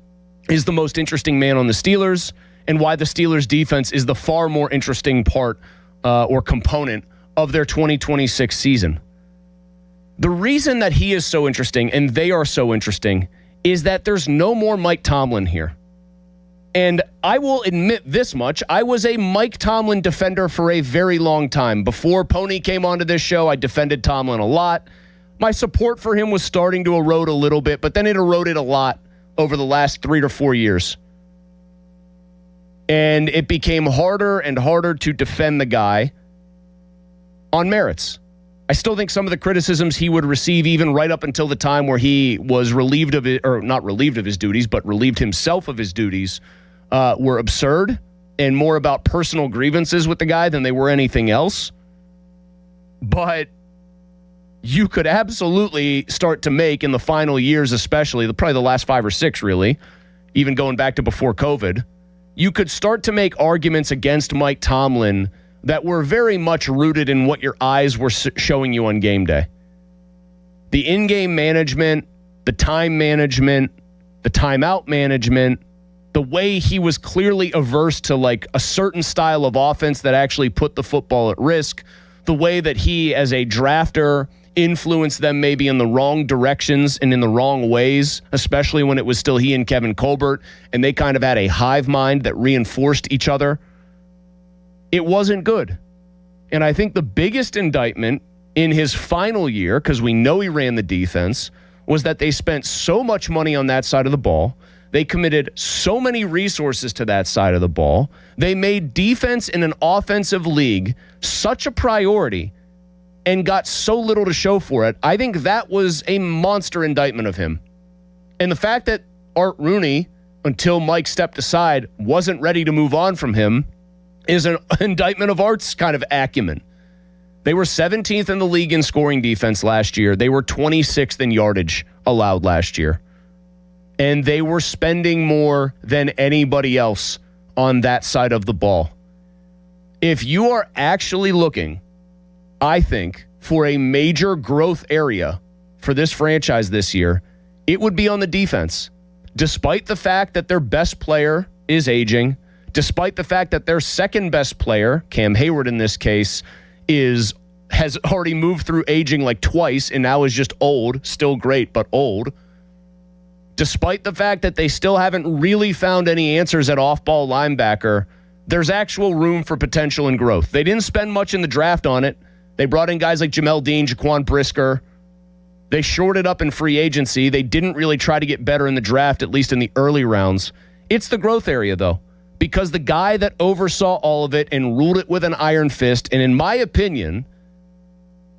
is the most interesting man on the Steelers and why the Steelers defense is the far more interesting part or component of their 2026 season. The reason that he is so interesting and they are so interesting is that there's no more Mike Tomlin here. And I will admit this much. I was a Mike Tomlin defender for a very long time. Before Pony came onto this show, I defended Tomlin a lot. My support for him was starting to erode a little bit, but then it eroded a lot over the last 3 to 4 years. And it became harder and harder to defend the guy on merits. I still think some of the criticisms he would receive, even right up until the time where he was relieved of it, or not relieved of his duties, but relieved himself of his duties, were absurd and more about personal grievances with the guy than they were anything else. But you could absolutely start to make in the final years, especially probably the last 5 or 6, really, even going back to before COVID, you could start to make arguments against Mike Tomlin that were very much rooted in what your eyes were showing you on game day. The in-game management, the time management, the timeout management, the way he was clearly averse to like a certain style of offense that actually put the football at risk, the way that he as a drafter influenced them maybe in the wrong directions and in the wrong ways, especially when it was still he and Kevin Colbert, and they kind of had a hive mind that reinforced each other. It wasn't good. And I think the biggest indictment in his final year, because we know he ran the defense, was that they spent so much money on that side of the ball. They committed so many resources to that side of the ball. They made defense in an offensive league such a priority and got so little to show for it. I think that was a monster indictment of him. And the fact that Art Rooney, until Mike stepped aside, wasn't ready to move on from him is an indictment of Art's kind of acumen. They were 17th in the league in scoring defense last year. They were 26th in yardage allowed last year. And they were spending more than anybody else on that side of the ball. If you are actually looking, I think, for a major growth area for this franchise this year, it would be on the defense. Despite the fact that their best player is aging, despite the fact that their second best player, Cam Hayward in this case, has already moved through aging like twice and now is just old, still great, but old. despite the fact that they still haven't really found any answers at off-ball linebacker, there's actual room for potential and growth. They didn't spend much in the draft on it. They brought in guys like Jamel Dean, Jaquan Brisker. They shored it up in free agency. They didn't really try to get better in the draft, at least in the early rounds. It's the growth area, though, because the guy that oversaw all of it and ruled it with an iron fist, and in my opinion,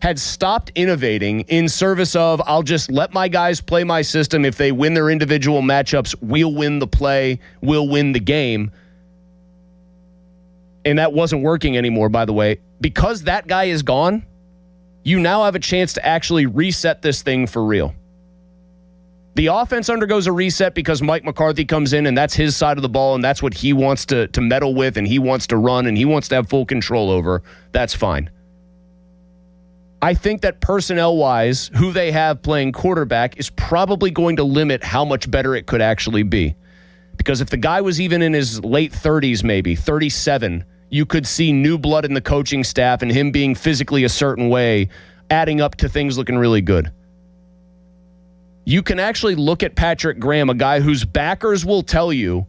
had stopped innovating in service of, I'll just let my guys play my system. If they win their individual matchups, we'll win the play, we'll win the game. And that wasn't working anymore, by the way. Because that guy is gone, you now have a chance to actually reset this thing for real. The offense undergoes a reset because Mike McCarthy comes in, and that's his side of the ball, and that's what he wants to meddle with, and he wants to run, and he wants to have full control over. That's fine. I think that personnel-wise, who they have playing quarterback is probably going to limit how much better it could actually be. Because if the guy was even in his late 30s, maybe 37, you could see new blood in the coaching staff and him being physically a certain way, adding up to things looking really good. You can actually look at Patrick Graham, a guy whose backers will tell you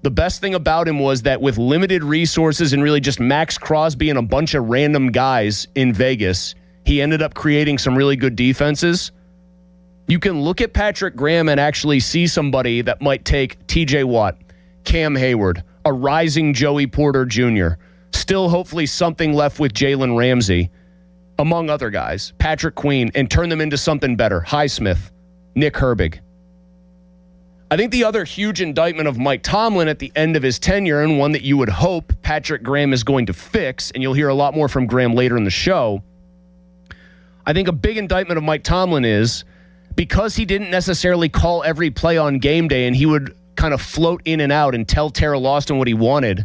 the best thing about him was that with limited resources and really just Max Crosby and a bunch of random guys in Vegas, he ended up creating some really good defenses. You can look at Patrick Graham and actually see somebody that might take TJ Watt, Cam Hayward, a rising Joey Porter Jr., still hopefully something left with Jalen Ramsey, among other guys, Patrick Queen, and turn them into something better. Highsmith, Nick Herbig. I think the other huge indictment of Mike Tomlin at the end of his tenure, and one that you would hope Patrick Graham is going to fix, and you'll hear a lot more from Graham later in the show, I think a big indictment of Mike Tomlin is because he didn't necessarily call every play on game day and he would kind of float in and out and tell Tara Lawson what he wanted.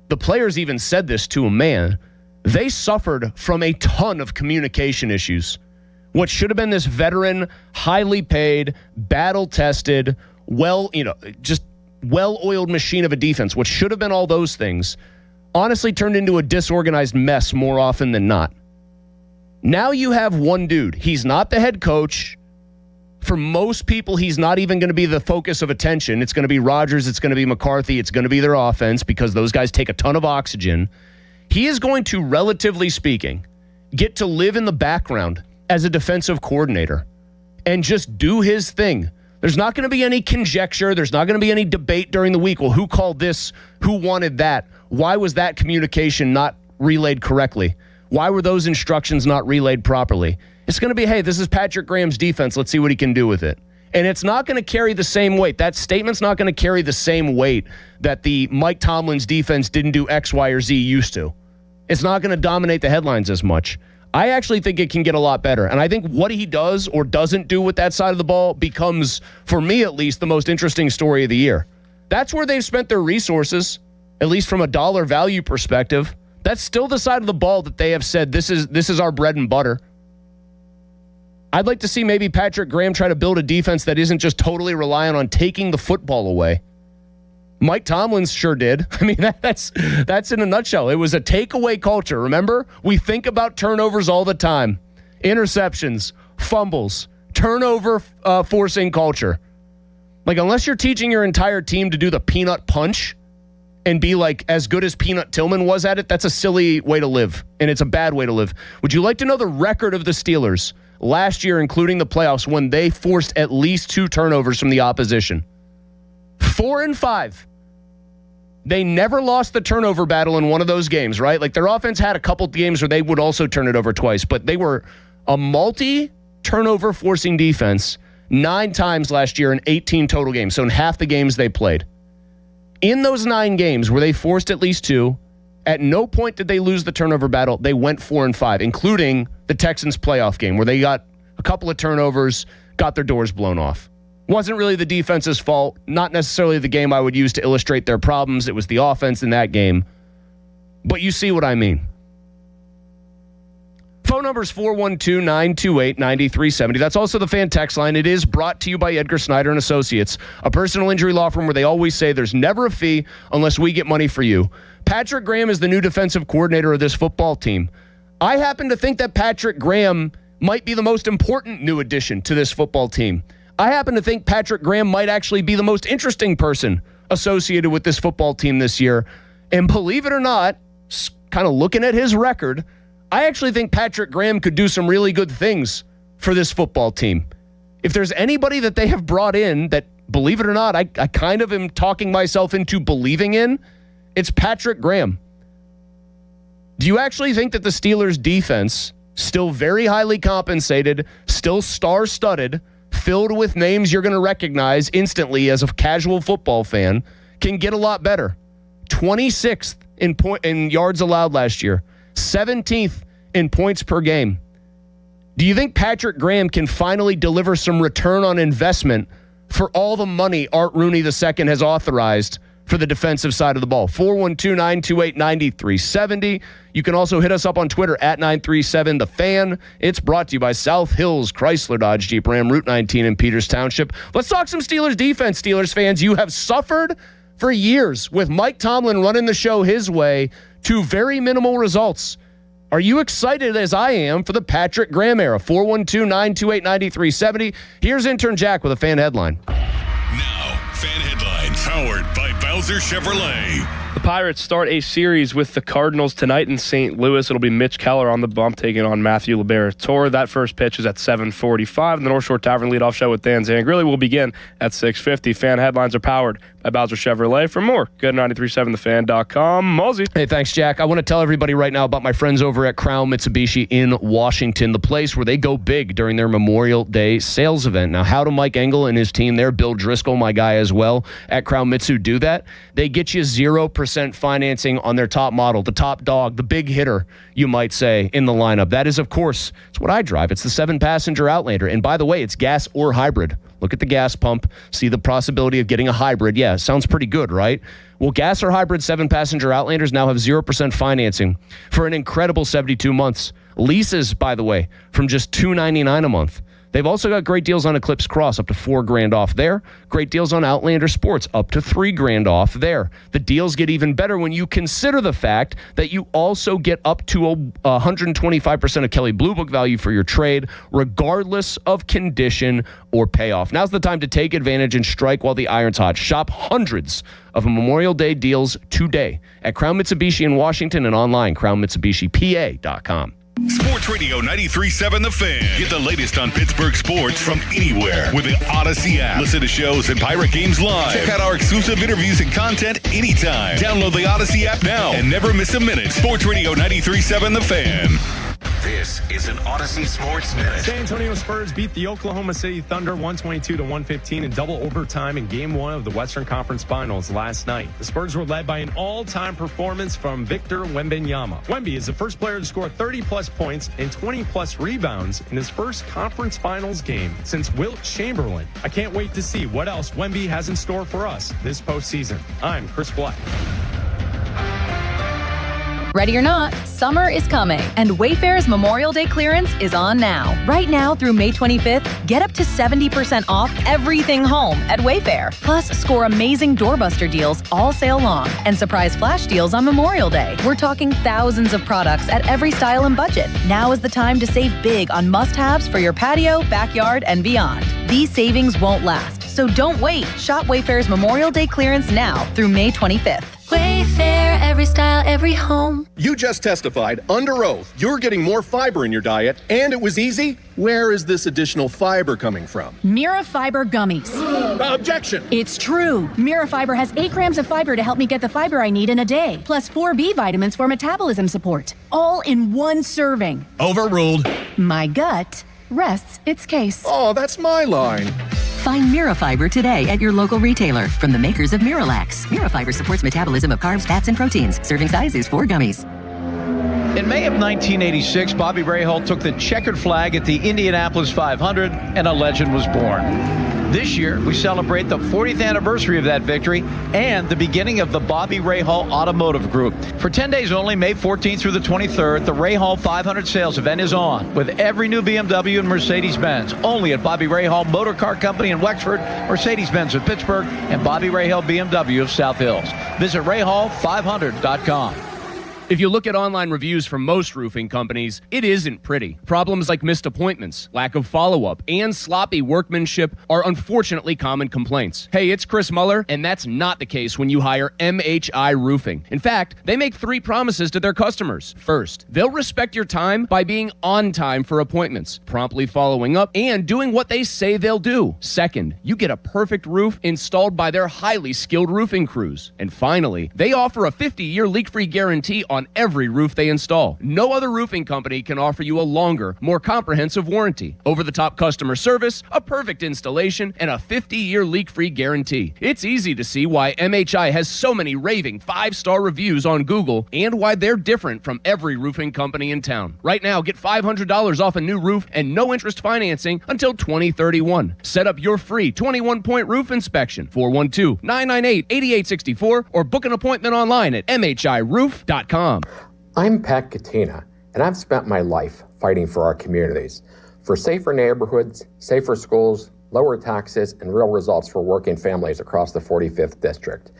The players even said this to him, man. They suffered from a ton of communication issues. What should have been this veteran, highly paid, battle-tested, just well-oiled machine of a defense, what should have been all those things, honestly turned into a disorganized mess more often than not. Now you have one dude. He's not the head coach. For most people, he's not even going to be the focus of attention. It's going to be Rodgers. It's going to be McCarthy. It's going to be their offense because those guys take a ton of oxygen. He is going to, relatively speaking, get to live in the background as a defensive coordinator and just do his thing. There's not going to be any conjecture. There's not going to be any debate during the week. Well, who called this? Who wanted that? Why was that communication not relayed correctly? Why were those instructions not relayed properly? It's going to be, hey, this is Patrick Graham's defense. Let's see what he can do with it. And it's not going to carry the same weight. That statement's not going to carry the same weight that the Mike Tomlin's defense didn't do X, Y, or Z used to. It's not going to dominate the headlines as much. I actually think it can get a lot better. And I think what he does or doesn't do with that side of the ball becomes, for me at least, the most interesting story of the year. That's where they've spent their resources, at least from a dollar value perspective. That's still the side of the ball that they have said, this is our bread and butter. I'd like to see maybe Patrick Graham try to build a defense that isn't just totally reliant on taking the football away. Mike Tomlin sure did. I mean, that's in a nutshell. It was a takeaway culture. Remember? We think about turnovers all the time. Interceptions, fumbles, turnover forcing culture. Like, unless you're teaching your entire team to do the peanut punch and be like as good as Peanut Tillman was at it, that's a silly way to live, and it's a bad way to live. Would you like to know the record of the Steelers last year, including the playoffs, when they forced at least 2 turnovers from the opposition? 4-5. They never lost the turnover battle in one of those games, right? Like, their offense had a couple games where they would also turn it over twice, but they were a multi-turnover forcing defense 9 times last year in 18 total games, so in half the games they played. In those 9 games where they forced at least 2, at no point did they lose the turnover battle. They went 4-5, including the Texans playoff game where they got a couple of turnovers, got their doors blown off. Wasn't really the defense's fault, not necessarily the game I would use to illustrate their problems. It was the offense in that game. But you see what I mean. Phone number is 412-928-9370. That's also the fan text line. It is brought to you by Edgar Snyder and Associates, a personal injury law firm where they always say there's never a fee unless we get money for you. Patrick Graham is the new defensive coordinator of this football team. I happen to think that Patrick Graham might be the most important new addition to this football team. I happen to think Patrick Graham might actually be the most interesting person associated with this football team this year. And believe it or not, kind of looking at his record, I actually think Patrick Graham could do some really good things for this football team. If there's anybody that they have brought in that, believe it or not, I kind of am talking myself into believing in, it's Patrick Graham. Do you actually think that the Steelers' defense, still very highly compensated, still star-studded, filled with names you're going to recognize instantly as a casual football fan, can get a lot better? 26th in yards allowed last year, 17th in points per game. Do you think Patrick Graham can finally deliver some return on investment for all the money Art Rooney II has authorized for the defensive side of the ball? 412-928-9370. You can also hit us up on Twitter at 937TheFan. It's brought to you by South Hills Chrysler Dodge Jeep Ram, Route 19 in Peters Township. Let's talk some Steelers defense, Steelers fans. You have suffered for years with Mike Tomlin running the show his way to very minimal results. Are you excited as I am for the Patrick Graham era? 412-928-9370. Here's intern Jack with a fan headline. Now, fan headlines powered by Bowser Chevrolet. The Pirates start a series with the Cardinals tonight in St. Louis. It'll be Mitch Keller on the bump taking on Matthew Liberatore. That first pitch is at 7:45. The North Shore Tavern leadoff show with Dan Zangrilli will begin at 6:50. Fan headlines are powered by Bowser Chevrolet. For more, go to 937thefan.com. Mosey. Hey, thanks, Jack. I want to tell everybody right now about my friends over at Crown Mitsubishi in Washington, the place where they go big during their Memorial Day sales event. Now, how do Mike Engel and his team there, Bill Driscoll, my guy as well, at Crown Mitsu do that? They get you 0% financing on their top model, the top dog, the big hitter, you might say, in the lineup. That is, of course, it's what I drive. It's the 7-passenger Outlander. And by the way, it's gas or hybrid. Look at the gas pump, see the possibility of getting a hybrid. Yeah, sounds pretty good, right? Well, gas or hybrid 7-passenger Outlanders now have 0% financing for an incredible 72 months. Leases, by the way, from just $299 a month. They've also got great deals on Eclipse Cross, up to $4,000 off there. Great deals on Outlander Sports, up to $3,000 off there. The deals get even better when you consider the fact that you also get up to 125% of Kelley Blue Book value for your trade, regardless of condition or payoff. Now's the time to take advantage and strike while the iron's hot. Shop hundreds of Memorial Day deals today at Crown Mitsubishi in Washington and online, crownmitsubishipa.com. Sports Radio 93.7 The Fan. Get the latest on Pittsburgh sports from anywhere with the Odyssey app. Listen to shows and Pirate games live. Check out our exclusive interviews and content anytime. Download the Odyssey app now and never miss a minute. Sports Radio 93.7 The Fan. This is an Odyssey Sports Minute. San Antonio Spurs beat the Oklahoma City Thunder 122-115 in double overtime in Game 1 of the Western Conference Finals last night. The Spurs were led by an all-time performance from Victor Wembanyama. Wemby is the first player to score 30-plus points and 20-plus rebounds in his first conference finals game since Wilt Chamberlain. I can't wait to see what else Wemby has in store for us this postseason. I'm Chris Black. Ready or not, summer is coming, and Wayfair's Memorial Day clearance is on now. Right now through May 25th, get up to 70% off everything home at Wayfair. Plus, score amazing doorbuster deals all sale long and surprise flash deals on Memorial Day. We're talking thousands of products at every style and budget. Now is the time to save big on must-haves for your patio, backyard, and beyond. These savings won't last, so don't wait. Shop Wayfair's Memorial Day clearance now through May 25th. Wayfair, every style, every home. You just testified under oath you're getting more fiber in your diet, and it was easy. Where is this additional fiber coming from? Mira Fiber Gummies. Objection! It's true. Mira Fiber has 8 grams of fiber to help me get the fiber I need in a day, plus 4 B vitamins for metabolism support, all in one serving. Overruled. My gut rests its case. Oh, that's my line. Find Mirafiber today at your local retailer from the makers of Miralax. Mirafiber supports metabolism of carbs, fats, and proteins. Serving size is 4 gummies. In May of 1986, Bobby Rahal took the checkered flag at the Indianapolis 500, and a legend was born. This year, we celebrate the 40th anniversary of that victory and the beginning of the Bobby Rahal Automotive Group. For 10 days only, May 14th through the 23rd, the Rahal 500 sales event is on with every new BMW and Mercedes-Benz. Only at Bobby Rahal Motor Car Company in Wexford, Mercedes-Benz of Pittsburgh, and Bobby Rahal BMW of South Hills. Visit Rahal500.com. If you look at online reviews from most roofing companies, it isn't pretty. Problems like missed appointments, lack of follow-up, and sloppy workmanship are unfortunately common complaints. Hey, it's Chris Muller, and that's not the case when you hire MHI Roofing. In fact, they make 3 promises to their customers. First, they'll respect your time by being on time for appointments, promptly following up, and doing what they say they'll do. Second, you get a perfect roof installed by their highly skilled roofing crews. And finally, they offer a 50-year leak-free guarantee on every roof they install. No other roofing company can offer you a longer, more comprehensive warranty, over-the-top customer service, a perfect installation, and a 50-year leak-free guarantee. It's easy to see why MHI has so many raving 5-star reviews on Google and why they're different from every roofing company in town. Right now, get $500 off a new roof and no interest financing until 2031. Set up your free 21-point roof inspection, 412-998-8864, or book an appointment online at mhiroof.com. I'm Pat Katina, and I've spent my life fighting for our communities, for safer neighborhoods, safer schools, lower taxes, and real results for working families across the 45th District.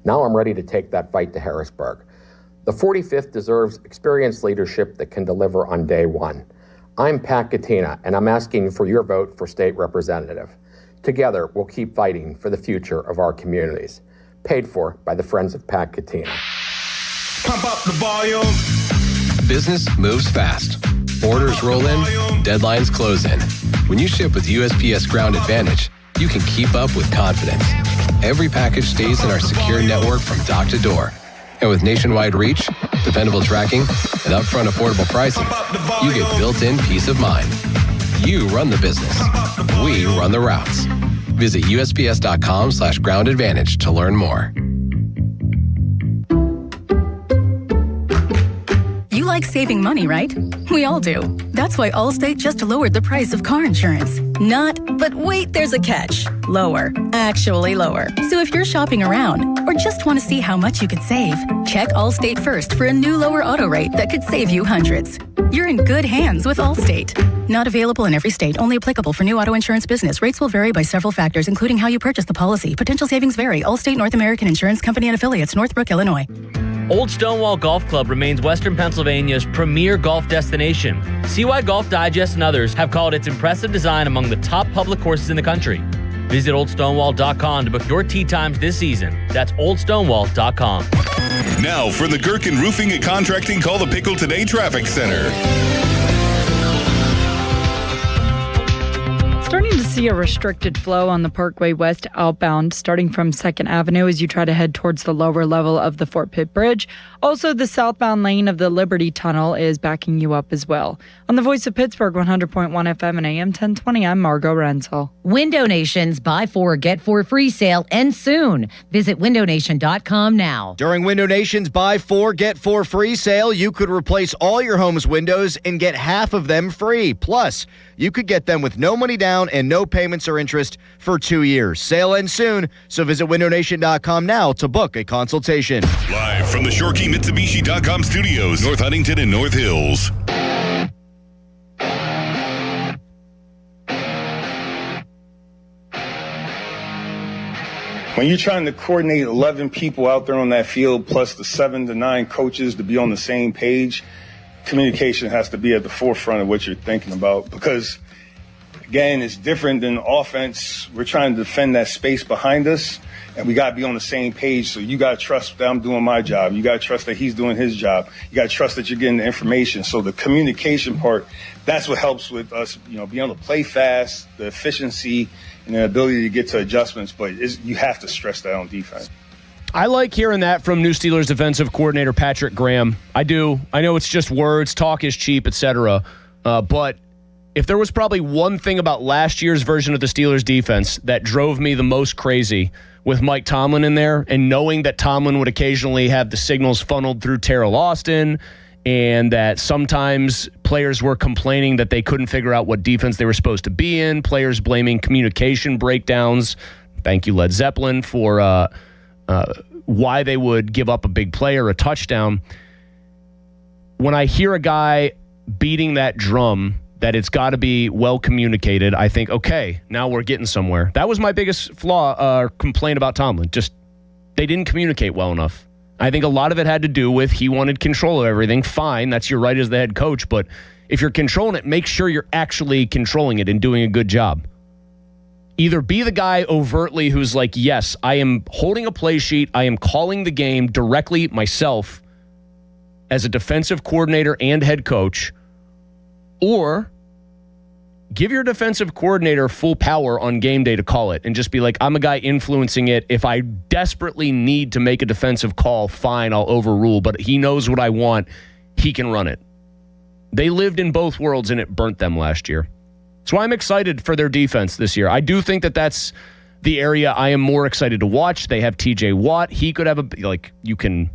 Now I'm ready to take that fight to Harrisburg. The 45th deserves experienced leadership that can deliver on day one. I'm Pat Katina, and I'm asking for your vote for state representative. Together, we'll keep fighting for the future of our communities. Paid for by the Friends of Pat Katina. Pump up the volume. Business moves fast. Orders roll in, deadlines close in. When you ship with USPS Ground Advantage, you can keep up with confidence. Every package stays in our secure network from dock to door. And with nationwide reach, dependable tracking, and upfront affordable pricing, you get built-in peace of mind. You run the business. We run the routes. Visit USPS.com/Ground Advantage to learn more. You like saving money, right? We all do. That's why Allstate just lowered the price of car insurance. Not, but wait, there's a catch. Lower. Actually lower. So if you're shopping around or just want to see how much you could save, check Allstate first for a new lower auto rate that could save you hundreds. You're in good hands with Allstate. Not available in every state. Only applicable for new auto insurance business. Rates will vary by several factors, including how you purchase the policy. Potential savings vary. Allstate North American Insurance Company and Affiliates, Northbrook, Illinois. Old Stonewall Golf Club remains Western Pennsylvania's premier golf destination. See why Golf Digest and others have called its impressive design among the top public courses in the country. Visit oldstonewall.com to book your tee times this season. That's oldstonewall.com. Now for the Gherkin Roofing and Contracting Call the Pickle Today Traffic Center. Starting to see a restricted flow on the Parkway West outbound, starting from 2nd Avenue as you try to head towards the lower level of the Fort Pitt Bridge. Also, the southbound lane of the Liberty Tunnel is backing you up as well. On the Voice of Pittsburgh, 100.1 FM and AM 1020, I'm Margot Renzel. Window Nation's Buy 4, Get 4 free sale ends soon. Visit windownation.com now. During Window Nation's Buy 4, Get 4 free sale, you could replace all your home's windows and get half of them free. Plus, you could get them with no money down and no payments or interest for 2 years. Sale ends soon, so visit windownation.com now to book a consultation. Live from the ShoreKeyMitsubishi.com studios, North Huntington and North Hills. When you're trying to coordinate 11 people out there on that field, plus the 7 to 9 coaches to be on the same page, communication has to be at the forefront of what you're thinking about. Because, again, it's different than offense. We're trying to defend that space behind us, and we got to be on the same page. So you got to trust that I'm doing my job. You got to trust that he's doing his job. You got to trust that you're getting the information. So the communication part, that's what helps with us, being able to play fast, the efficiency, and the ability to get to adjustments. But you have to stress that on defense. I like hearing that from new Steelers defensive coordinator Patrick Graham. I do. I know it's just words, talk is cheap, etc. But if there was probably one thing about last year's version of the Steelers defense that drove me the most crazy with Mike Tomlin in there, and knowing that Tomlin would occasionally have the signals funneled through Terrell Austin, and that sometimes players were complaining that they couldn't figure out what defense they were supposed to be in, players blaming communication breakdowns. Thank you, Led Zeppelin, for why they would give up a big play or a touchdown. When I hear a guy beating that drum that it's got to be well communicated, I think, okay, now we're getting somewhere. That was my biggest complaint about Tomlin. Just they didn't communicate well enough. I think a lot of it had to do with he wanted control of everything. Fine, that's your right as the head coach, but if you're controlling it, make sure you're actually controlling it and doing a good job. Either be the guy overtly who's like, yes, I am holding a play sheet, I am calling the game directly myself as a defensive coordinator and head coach, or give your defensive coordinator full power on game day to call it and just be like, I'm a guy influencing it. If I desperately need to make a defensive call, fine, I'll overrule, but he knows what I want. He can run it. They lived in both worlds, and it burnt them last year. That's why I'm excited for their defense this year. I do think that that's the area I am more excited to watch. They have TJ Watt. He could have you can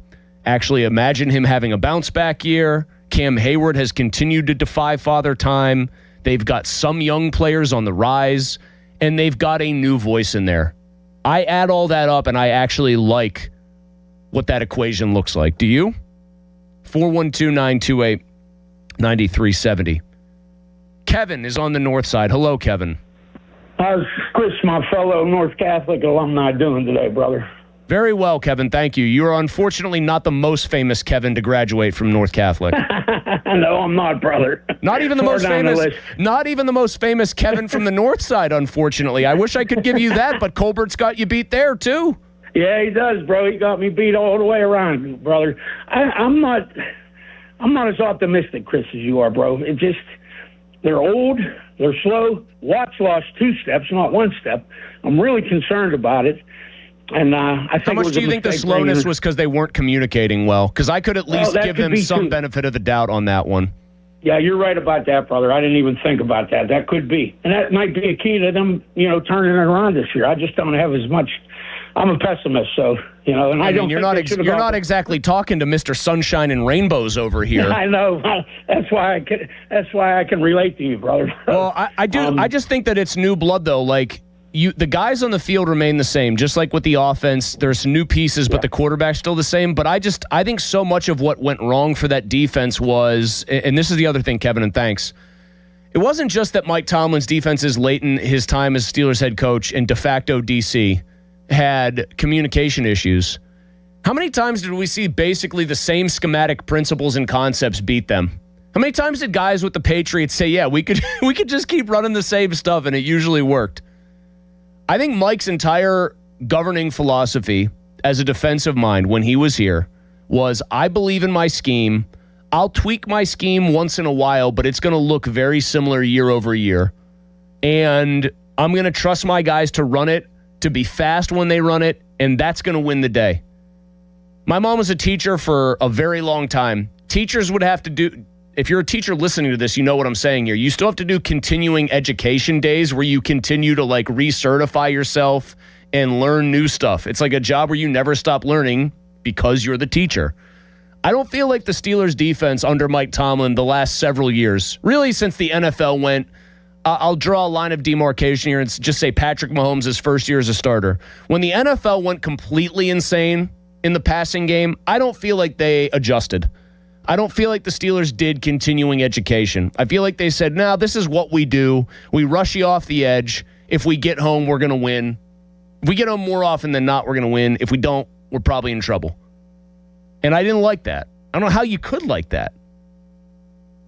actually imagine him having a bounce back year. Cam Hayward has continued to defy father time. They've got some young players on the rise, and they've got a new voice in there. I add all that up, and I actually like what that equation looks like. Do you? 412-928-9370. Kevin is on the north side. Hello, Kevin. How's Chris, my fellow North Catholic alumni, doing today, brother? Very well, Kevin. Thank you. You are unfortunately not the most famous Kevin to graduate from North Catholic. No, I'm not, brother. Not even the most famous. Not even the most famous Kevin from the north side, unfortunately. I wish I could give you that, but Colbert's got you beat there too. Yeah, he does, bro. He got me beat all the way around, brother. I'm not as optimistic, Chris, as you are, bro. It just. They're old. They're slow. Watts lost 2 steps, not 1 step. I'm really concerned about it. And I think. How much do you think the slowness was because they weren't communicating well? Because I could at least give them some benefit of the doubt on that one. Yeah, you're right about that, brother. I didn't even think about that. That could be. And that might be a key to them, turning it around this year. I just don't have as much. I'm a pessimist, so, and I don't you're not exactly talking to Mr. Sunshine and Rainbows over here. I know. That's why I can relate to you, brother. Well, I do. I just think that it's new blood, though. Like, the guys on the field remain the same, just like with the offense. There's new pieces, but the quarterback's still the same. But I think so much of what went wrong for that defense was, and this is the other thing, Kevin, and thanks. It wasn't just that Mike Tomlin's defense is late in his time as Steelers head coach and de facto DC had communication issues. How many times did we see basically the same schematic principles and concepts beat them? How many times did guys with the Patriots say, yeah, we could just keep running the same stuff, and it usually worked? I think Mike's entire governing philosophy as a defensive mind when he was here was, I believe in my scheme. I'll tweak my scheme once in a while, but it's going to look very similar year over year. And I'm going to trust my guys to run it, to be fast when they run it, and that's going to win the day. My mom was a teacher for a very long time. Teachers would have to do, if you're a teacher listening to this, you know what I'm saying here. You still have to do continuing education days where you continue to recertify yourself and learn new stuff. It's like a job where you never stop learning because you're the teacher. I don't feel like the Steelers defense under Mike Tomlin the last several years, really since the NFL went, I'll draw a line of demarcation here and just say Patrick Mahomes' first year as a starter. When the NFL went completely insane in the passing game, I don't feel like they adjusted. I don't feel like the Steelers did continuing education. I feel like they said, no, this is what we do. We rush you off the edge. If we get home, we're going to win. If we get home more often than not, we're going to win. If we don't, we're probably in trouble. And I didn't like that. I don't know how you could like that.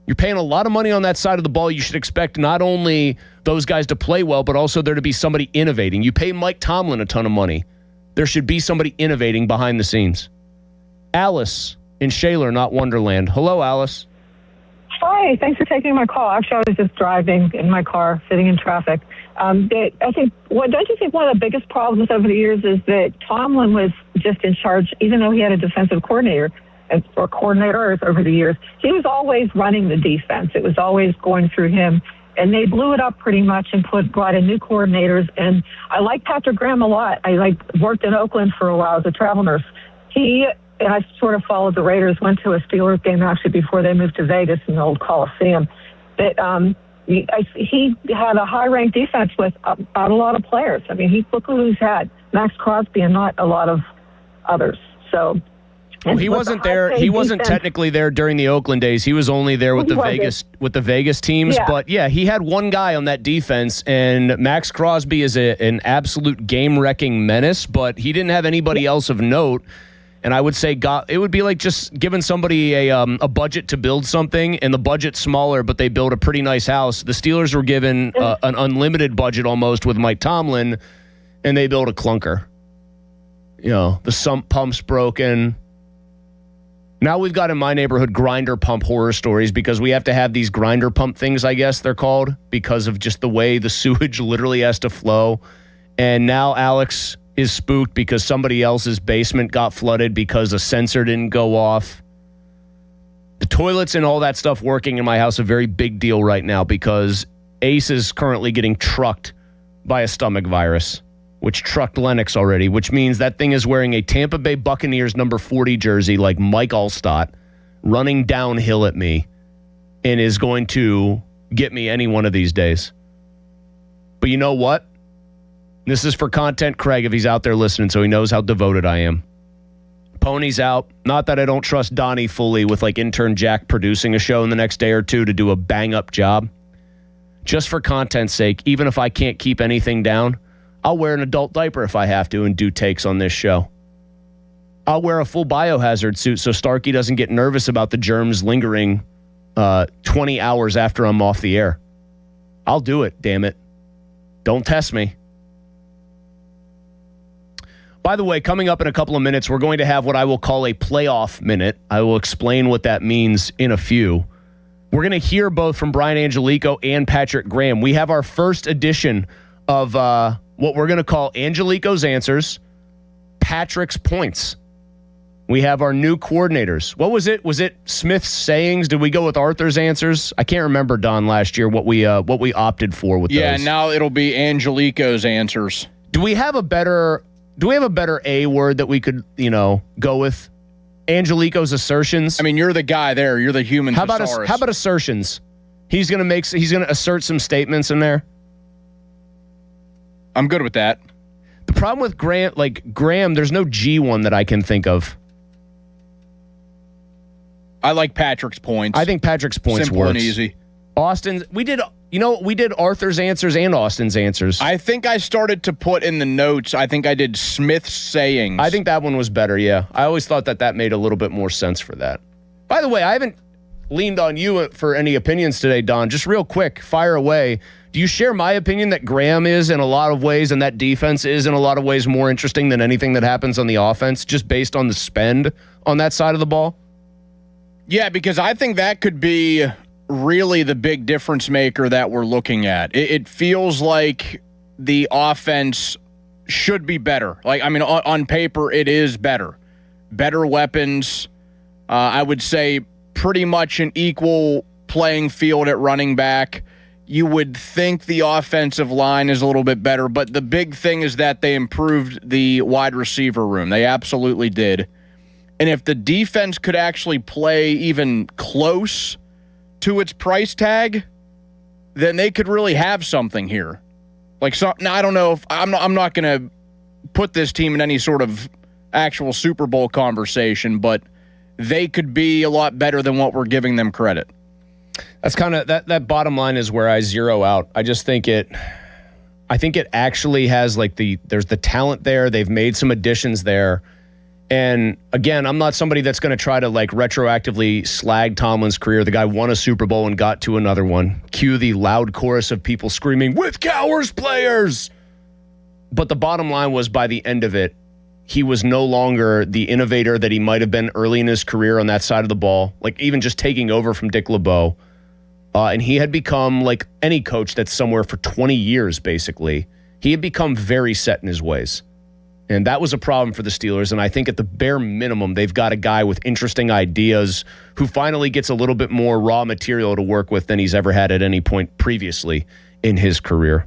You're paying a lot of money on that side of the ball. You should expect not only those guys to play well, but also there to be somebody innovating. You pay Mike Tomlin a ton of money. There should be somebody innovating behind the scenes. Alice in Shaler, not Wonderland. Hello, Alice. Hi, thanks for taking my call. Actually, I was just driving in my car, sitting in traffic. Don't you think one of the biggest problems over the years is that Tomlin was just in charge, even though he had a defensive coordinator, or coordinators over the years, he was always running the defense. It was always going through him. And they blew it up pretty much and brought in new coordinators. And I like Patrick Graham a lot. I worked in Oakland for a while as a travel nurse. And I sort of followed the Raiders, went to a Steelers game actually before they moved to Vegas in the old Coliseum. But he had a high-ranked defense with about a lot of players. I mean, look who he's had. Max Crosby and not a lot of others. So... Well, he wasn't there. He wasn't technically there during the Oakland days. He was only there with the Vegas teams. Yeah. But yeah, he had one guy on that defense, and Max Crosby is an absolute game-wrecking menace. But he didn't have anybody else of note. And I would say it would be like just giving somebody a budget to build something, and the budget's smaller, but they build a pretty nice house. The Steelers were given an unlimited budget almost with Mike Tomlin, and they built a clunker. The sump pump's broken. Now we've got in my neighborhood grinder pump horror stories because we have to have these grinder pump things, I guess they're called, because of just the way the sewage literally has to flow. And now Alex is spooked because somebody else's basement got flooded because a sensor didn't go off. The toilets and all that stuff working in my house is a very big deal right now because Ace is currently getting trucked by a stomach virus, which trucked Lennox already, which means that thing is wearing a Tampa Bay Buccaneers number 40 jersey like Mike Allstott, running downhill at me, and is going to get me any one of these days. But you know what? This is for content Craig if he's out there listening, so he knows how devoted I am. Pony's out. Not that I don't trust Donnie fully with like intern Jack producing a show in the next day or two to do a bang-up job. Just for content's sake, even if I can't keep anything down, I'll wear an adult diaper if I have to and do takes on this show. I'll wear a full biohazard suit so Starkey doesn't get nervous about the germs lingering 20 hours after I'm off the air. I'll do it, damn it. Don't test me. By the way, coming up in a couple of minutes, we're going to have what I will call a playoff minute. I will explain what that means in a few. We're going to hear both from Brian Angelico and Patrick Graham. We have our first edition of what we're going to call Angelico's Answers, Patrick's Points. We have our new coordinators. What was it? Was it Smith's Sayings? Did we go with Arthur's Answers? I can't remember, Don, last year what we opted for with those. Yeah, now it'll be Angelico's Answers. Do we have a better A word that we could, go with? Angelico's Assertions? I mean, you're the guy there. You're the human thesaurus. How about Assertions? He's going to assert some statements in there. I'm good with that. The problem with Graham, there's no G one that I can think of. I like Patrick's Points. I think Patrick's Points Simple works. and easy. Austin's, we did Arthur's Answers and Austin's Answers. I think I started to put in the notes, I think I did Smith's Sayings. I think that one was better, yeah. I always thought that made a little bit more sense for that. By the way, I haven't leaned on you for any opinions today, Don. Just real quick, fire away. Do you share my opinion that Graham is in a lot of ways and that defense is in a lot of ways more interesting than anything that happens on the offense, just based on the spend on that side of the ball? Yeah, because I think that could be really the big difference maker that we're looking at. It feels like the offense should be better. On paper, it is better. Better weapons. I would say pretty much an equal playing field at running back. You would think the offensive line is a little bit better, but the big thing is that they improved the wide receiver room. They absolutely did. And if the defense could actually play even close to its price tag, then they could really have something here. Now I don't know if I'm not going to put this team in any sort of actual Super Bowl conversation, but they could be a lot better than what we're giving them credit. That's kind of that bottom line is where I zero out. I just think it actually has there's the talent there. They've made some additions there. And again, I'm not somebody that's going to try to retroactively slag Tomlin's career. The guy won a Super Bowl and got to another one. Cue the loud chorus of people screaming, "With Cowers players!" But the bottom line was, by the end of it, he was no longer the innovator that he might have been early in his career on that side of the ball, even just taking over from Dick LeBeau. And he had become, like any coach that's somewhere for 20 years, basically, he had become very set in his ways. And that was a problem for the Steelers. And I think at the bare minimum, they've got a guy with interesting ideas who finally gets a little bit more raw material to work with than he's ever had at any point previously in his career.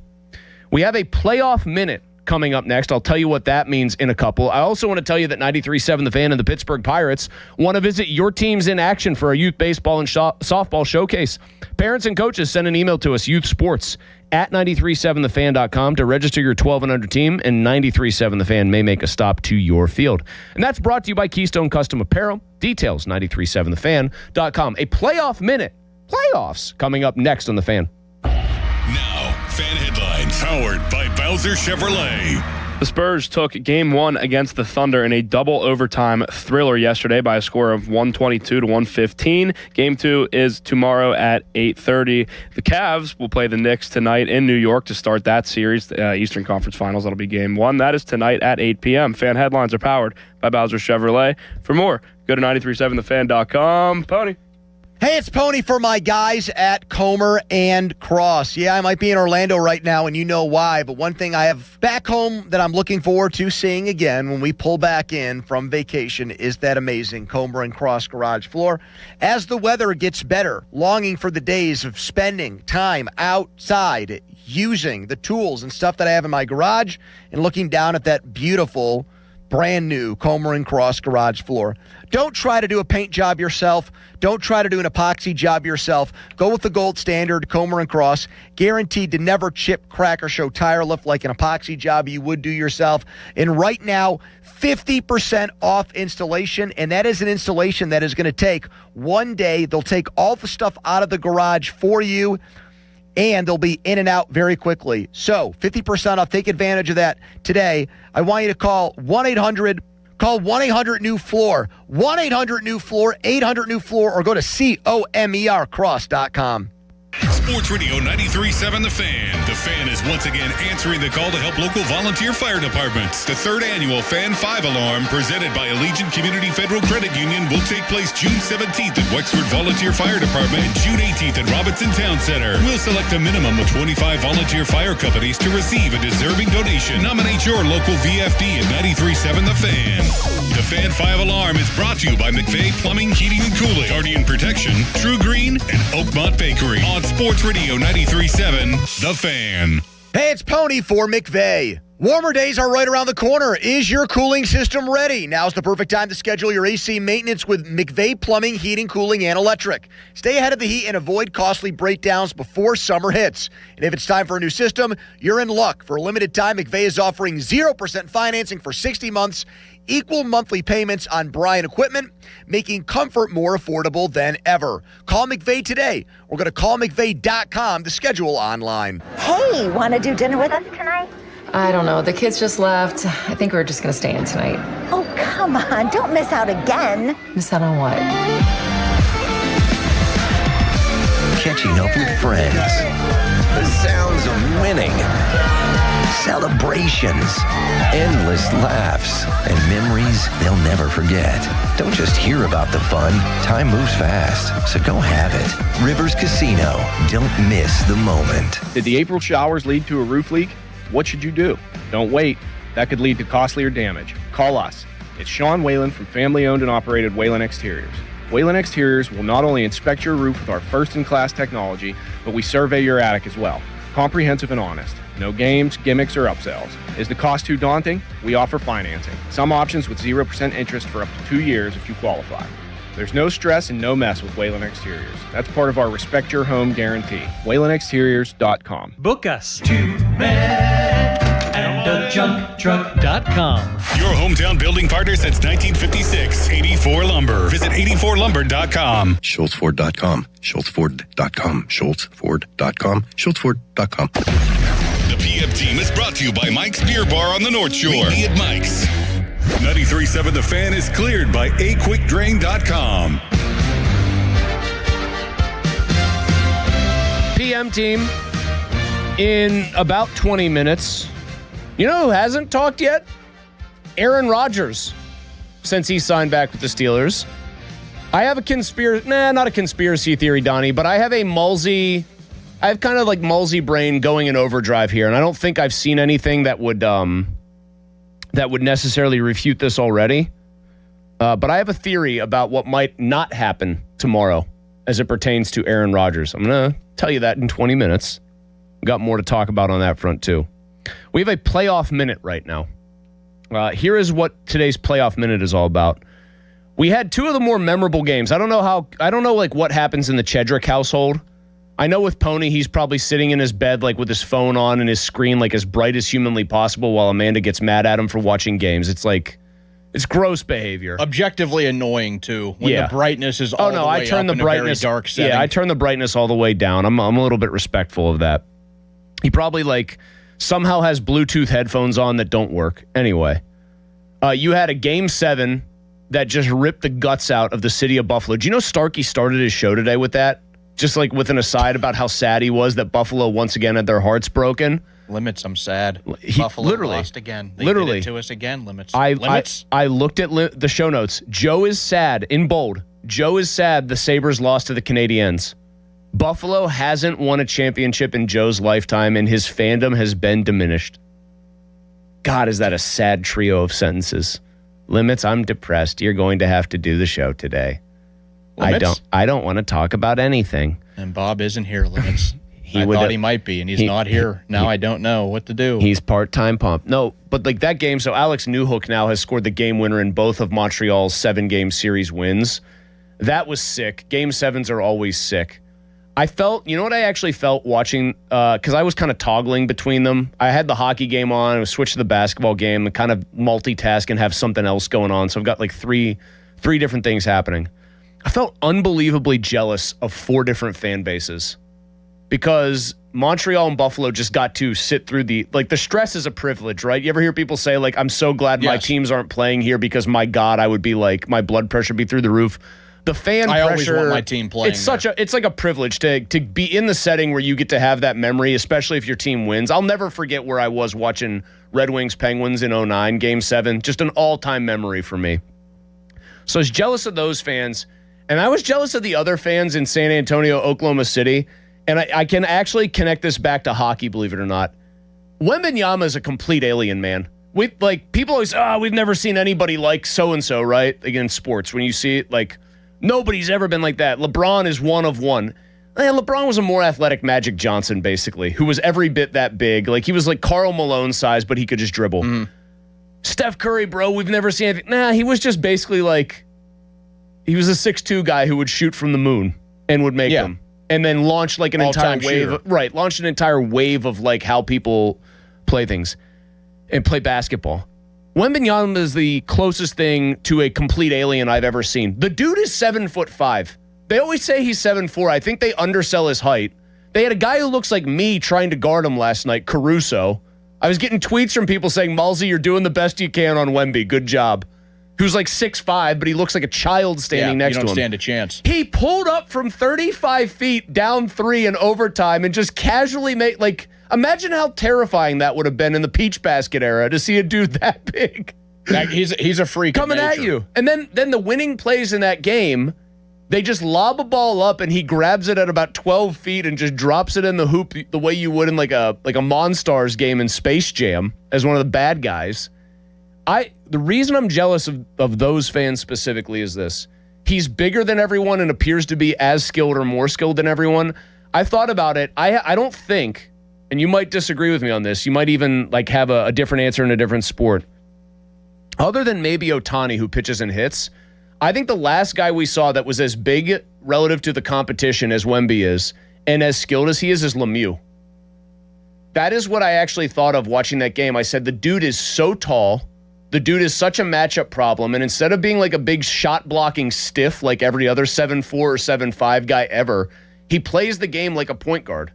We have a playoff minute coming up next. I'll tell you what that means in a couple. I also want to tell you that 93.7 The Fan and the Pittsburgh Pirates want to visit your teams in action for a youth baseball and softball showcase. Parents and coaches, send an email to us, youthsports@937thefan.com to register your 12 and under team, and 93.7 The Fan may make a stop to your field. And that's brought to you by Keystone Custom Apparel. Details, 937thefan.com. A playoff minute. Playoffs coming up next on The Fan. Now, Fan Headlines, powered by Bowser Chevrolet. The Spurs took Game 1 against the Thunder in a double overtime thriller yesterday by a score of 122-115. Game 2 is tomorrow at 8:30. The Cavs will play the Knicks tonight in New York to start that series, Eastern Conference Finals. That'll be Game 1. That is tonight at 8 p.m. Fan headlines are powered by Bowser Chevrolet. For more, go to 937thefan.com. Pony. Hey, it's Pony for my guys at Comer and Cross. Yeah, I might be in Orlando right now, and you know why, but one thing I have back home that I'm looking forward to seeing again when we pull back in from vacation is that amazing Comer and Cross garage floor. As the weather gets better, longing for the days of spending time outside, using the tools and stuff that I have in my garage, and looking down at that beautiful brand new Comer and Cross garage floor. Don't try to do a paint job yourself. Don't try to do an epoxy job yourself. Go with the gold standard Comer and Cross. Guaranteed to never chip, crack, or show tire lift like an epoxy job you would do yourself. And right now, 50% off installation, and that is an installation that is going to take one day. They'll take all the stuff out of the garage for you, and they'll be in and out very quickly. So 50% off. Take advantage of that today. I want you to call 1-800-NEW-FLOOR, 1-800-NEW-FLOOR, 800-NEW-FLOOR, or go to COMERCross.com. Sports Radio 93.7 The Fan. The Fan is once again answering the call to help local volunteer fire departments. The third annual Fan 5 Alarm, presented by Allegiant Community Federal Credit Union, will take place June 17th at Wexford Volunteer Fire Department and June 18th at Robinson Town Center. We'll select a minimum of 25 volunteer fire companies to receive a deserving donation. Nominate your local VFD at 93.7 The Fan. The Fan 5 Alarm is brought to you by McVeigh Plumbing, Heating, and Cooling, Guardian Protection, True Green, and Oakmont Bakery. On Sports Radio 93.7 The Fan. Hey, it's Pony for McVeigh. Warmer days are right around the corner. Is your cooling system ready? Now's the perfect time to schedule your AC maintenance with McVeigh Plumbing, Heating, Cooling, and Electric. Stay ahead of the heat and avoid costly breakdowns before summer hits. And if it's time for a new system, you're in luck. For a limited time, McVeigh is offering 0% financing for 60 months, equal monthly payments on Bryant equipment, making comfort more affordable than ever. Call McVeigh today or go to callmcveigh.com to schedule online. Hey, want to do dinner with us tonight? I don't know. The kids just left. I think we're just going to stay in tonight. Oh, come on. Don't miss out again. Miss out on what? Catching up with friends. The sounds of winning. Celebrations. Endless laughs. And memories they'll never forget. Don't just hear about the fun. Time moves fast, so go have it. Rivers Casino. Don't miss the moment. Did the April showers lead to a roof leak? What should you do? Don't wait. That could lead to costlier damage. Call us. It's Sean Whalen from family-owned and operated Whalen Exteriors. Whalen Exteriors will not only inspect your roof with our first-in-class technology, but we survey your attic as well. Comprehensive and honest. No games, gimmicks, or upsells. Is the cost too daunting? We offer financing. Some options with 0% interest for up to 2 years if you qualify. There's no stress and no mess with Whalen Exteriors. That's part of our Respect Your Home guarantee. WhalenExteriors.com. Book us. 2menandajunkdruck.com. Your hometown building partner since 1956. 84 Lumber. Visit 84lumber.com. SchultzFord.com. SchultzFord.com. SchultzFord.com. SchultzFord.com. The PM team is brought to you by Mike's Beer Bar on the North Shore. Meet me at Mike's. 93.7 The Fan is cleared by aquickdrain.com. PM team in about 20 minutes. You know who hasn't talked yet? Aaron Rodgers, since he signed back with the Steelers. I have a not a conspiracy theory, Donnie, but I have kind of like Mulsey brain going in overdrive here, and I don't think I've seen anything that would necessarily refute this already. But I have a theory about what might not happen tomorrow as it pertains to Aaron Rodgers. I'm going to tell you that in 20 minutes. We've got more to talk about on that front, too. We have a playoff minute right now. Here is what today's playoff minute is all about. We had two of the more memorable games. I don't know like what happens in the Chedrick household. I know with Pony, he's probably sitting in his bed like with his phone on and his screen like as bright as humanly possible while Amanda gets mad at him for watching games. It's gross behavior. Objectively annoying too. When the brightness is all the way I turn up the in brightness, a very dark setting. Yeah, I turn the brightness all the way down. I'm a little bit respectful of that. He probably somehow has Bluetooth headphones on that don't work. Anyway, you had a Game 7 that just ripped the guts out of the city of Buffalo. Do you know Starkey started his show today with that? Just like with an aside about how sad he was that Buffalo once again had their hearts broken. Limits, I'm sad. Buffalo literally lost again. They literally did it to us again. Limits. I looked at the show notes. Joe is sad, in bold. Joe is sad the Sabres lost to the Canadiens. Buffalo hasn't won a championship in Joe's lifetime, and his fandom has been diminished. God, is that a sad trio of sentences? Limits, I'm depressed. You're going to have to do the show today. Limits? I don't want to talk about anything. And Bob isn't here, Limits. I thought he might be, and he's not here. Now I don't know what to do. He's part-time pump. No, but like that game, so Alex Newhook now has scored the game winner in both of Montreal's 7-game series wins. That was sick. Game 7s are always sick. I felt, you know what I actually felt watching, because I was kind of toggling between them. I had the hockey game on, I was switched to the basketball game, and kind of multitask and have something else going on. So I've got like three different things happening. I felt unbelievably jealous of 4 different fan bases because Montreal and Buffalo just got to sit through the stress is a privilege, right? You ever hear people say, like, I'm so glad my teams aren't playing here because, my God, I would be like, my blood pressure would be through the roof. The fan pressure. I always want my team playing. It's like a privilege to be in the setting where you get to have that memory, especially if your team wins. I'll never forget where I was watching Red Wings Penguins in 2009, Game 7. Just an all-time memory for me. So I was jealous of those fans, and I was jealous of the other fans in San Antonio, Oklahoma City. And I can actually connect this back to hockey, believe it or not. Wembanyama is a complete alien, man. People always, we've never seen anybody like so-and-so, right? Like in sports, when you see it, like, nobody's ever been like that. LeBron is one of one. LeBron was a more athletic Magic Johnson, basically, who was every bit that big. Like, he was like Karl Malone size, but he could just dribble. Mm-hmm. Steph Curry, bro, we've never seen anything. Nah, he was just basically like, he was a 6'2" guy who would shoot from the moon and would make them. And then launch like an entire wave. Launched an entire wave of like how people play things and play basketball. Wembanyama is the closest thing to a complete alien I've ever seen. The dude is 7'5". They always say he's 7'4". I think they undersell his height. They had a guy who looks like me trying to guard him last night, Caruso. I was getting tweets from people saying, Malzy, you're doing the best you can on Wemby. Good job. Who's like 6'5", but he looks like a child standing next to him. You don't stand a chance. He pulled up from 35 feet down 3 in overtime and just casually made, like, imagine how terrifying that would have been in the Peach Basket era to see a dude that big. He's a freak coming at you. And then the winning plays in that game, they just lob a ball up and he grabs it at about 12 feet and just drops it in the hoop the way you would in like a Monstars game in Space Jam as one of the bad guys. The reason I'm jealous of those fans specifically is this. He's bigger than everyone and appears to be as skilled or more skilled than everyone. I thought about it. I don't think, and you might disagree with me on this, you might even like have a different answer in a different sport. Other than maybe Ohtani, who pitches and hits, I think the last guy we saw that was as big relative to the competition as Wemby is and as skilled as he is Lemieux. That is what I actually thought of watching that game. I said, the dude is so tall. The dude is such a matchup problem, and instead of being like a big shot-blocking stiff like every other 7'4" or 7'5" guy ever, he plays the game like a point guard.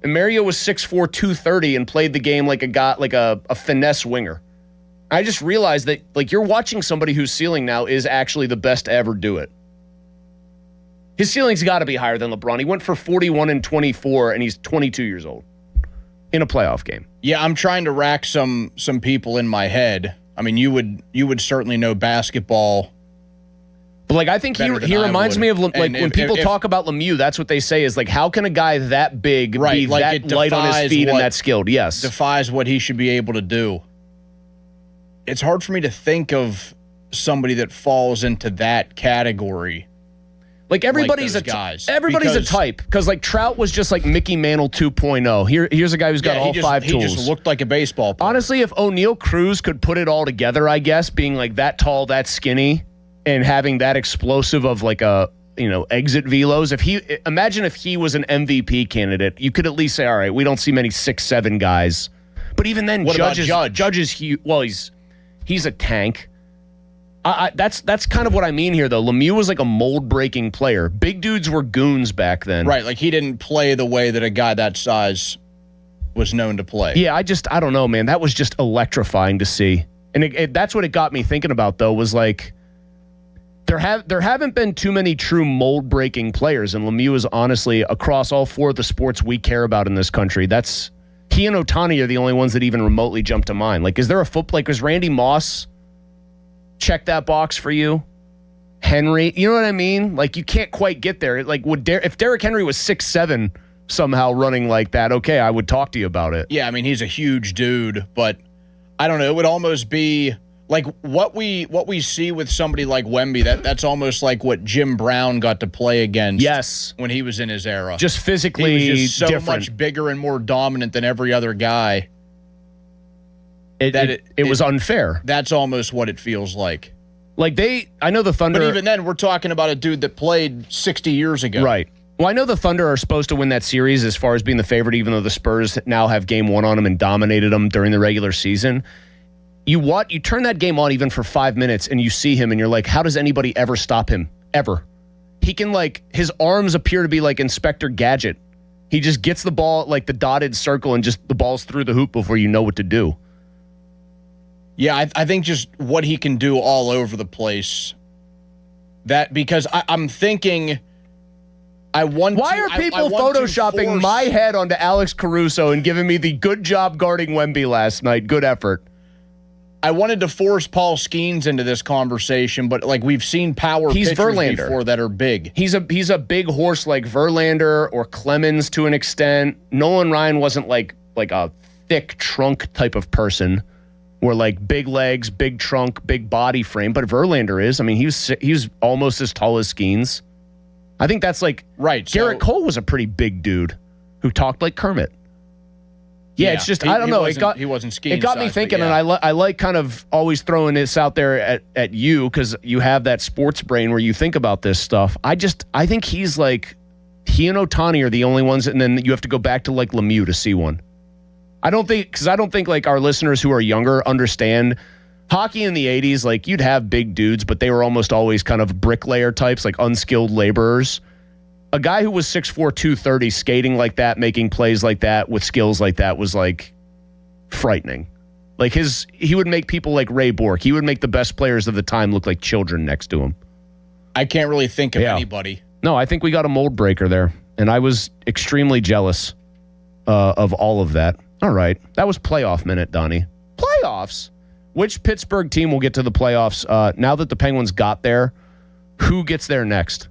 And Mario was 6'4", 230 and played the game like a finesse winger. I just realized that like you're watching somebody whose ceiling now is actually the best to ever do it. His ceiling's got to be higher than LeBron. He went for 41 and 24, and he's 22 years old in a playoff game. Yeah, I'm trying to rack some people in my head. I mean, you would certainly know basketball. But like, I think he reminds me of like when people talk about Lemieux, that's what they say is like, how can a guy that big be like that light on his feet and that skilled? Yes, defies what he should be able to do. It's hard for me to think of somebody that falls into that category. Like everybody's a type because like Trout was just like Mickey Mantle 2.0. Here's a guy who's got all 5 tools. He just looked like a baseball player. Honestly, if O'Neal Cruz could put it all together, I guess being like that tall, that skinny, and having that explosive of like a exit velos. Imagine if he was an MVP candidate, you could at least say, all right, we don't see many 6'7" guys. But even then, Judge is huge. Well, he's a tank. That's kind of what I mean here, though. Lemieux was like a mold-breaking player. Big dudes were goons back then. Right, like he didn't play the way that a guy that size was known to play. Yeah, I don't know, man. That was just electrifying to see. And that's what it got me thinking about, though, was like, there haven't been too many true mold-breaking players, and Lemieux is honestly, across all four of the sports we care about in this country, he and Ohtani are the only ones that even remotely jump to mind. Like, is there is Randy Moss check that box for you? Henry, you know what I mean? Like, you can't quite get there. Like, if Derrick Henry was 6'7", somehow running like that, okay, I would talk to you about it. Yeah, I mean, he's a huge dude, but I don't know. It would almost be like what we see with somebody like Wemby. That's almost like what Jim Brown got to play against when he was in his era. Just physically he was just so different. much bigger and more dominant than every other guy. It was unfair. That's almost what it feels like. Like I know the Thunder. But even then, we're talking about a dude that played 60 years ago. Right. Well, I know the Thunder are supposed to win that series as far as being the favorite, even though the Spurs now have game one on them and dominated them during the regular season. You turn that game on even for 5 minutes and you see him and you're like, how does anybody ever stop him? Ever. He can, his arms appear to be like Inspector Gadget. He just gets the ball at the dotted circle and just the ball's through the hoop before you know what to do. Yeah, I think just what he can do all over the place. Because I'm thinking... Why are people photoshopping my head onto Alex Caruso and giving me the good job guarding Wemby last night? Good effort. I wanted to force Paul Skeens into this conversation, but we've seen power pitchers before that are big. He's a big horse like Verlander or Clemens to an extent. Nolan Ryan wasn't like a thick trunk type of person, where big legs, big trunk, big body frame. But Verlander is. I mean, he's almost as tall as Skeens. I think that's right. Garrett Cole was a pretty big dude who talked like Kermit. Yeah, it's just I don't know. He wasn't skiing. It got me thinking, and I like kind of always throwing this out there at you because you have that sports brain where you think about this stuff. I think he's he and Ohtani are the only ones, and then you have to go back to Lemieux to see one. I don't think our listeners who are younger understand. Hockey in the 80s, you'd have big dudes, but they were almost always kind of bricklayer types, unskilled laborers. A guy who was 6'4", 230, skating like that, making plays like that, with skills like that was, frightening. He would make people like Ray Bourque. He would make the best players of the time look like children next to him. I can't really think of anybody. No, I think we got a mold breaker there, and I was extremely jealous of all of that. All right, that was playoff minute, Donnie. Playoffs? Which Pittsburgh team will get to the playoffs now that the Penguins got there? Who gets there next?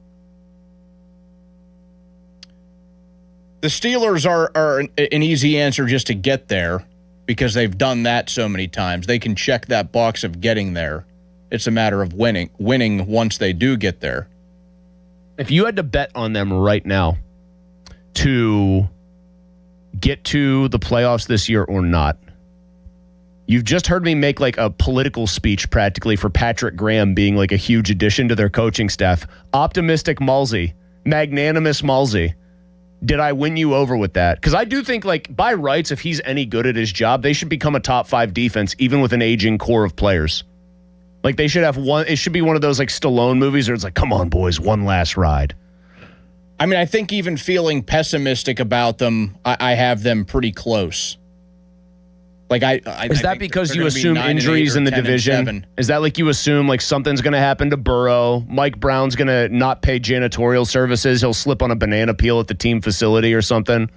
The Steelers are an easy answer just to get there because they've done that so many times. They can check that box of getting there. It's a matter of winning once they do get there. If you had to bet on them right now to get to the playoffs this year or not, you've just heard me make a political speech practically for Patrick Graham being a huge addition to their coaching staff. Optimistic Malsey, magnanimous Malsey. Did I win you over with that? Because I do think by rights, if he's any good at his job, they should become a top 5 defense, even with an aging core of players. They should have one. It should be one of those Stallone movies where it's come on, boys, one last ride. I mean, I think even feeling pessimistic about them, I have them pretty close. Is that because you assume injuries in the division? Is that you assume something's going to happen to Burrow? Mike Brown's going to not pay janitorial services. He'll slip on a banana peel at the team facility or something.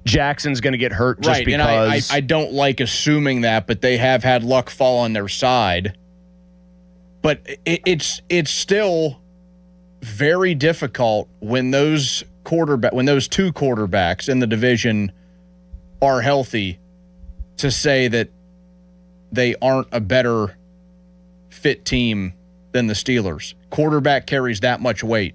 Jackson's going to get hurt just because. And I don't like assuming that, but they have had luck fall on their side. But it's still very difficult when those two quarterbacks in the division are healthy to say that they aren't a better fit team than the Steelers. Quarterback carries that much weight.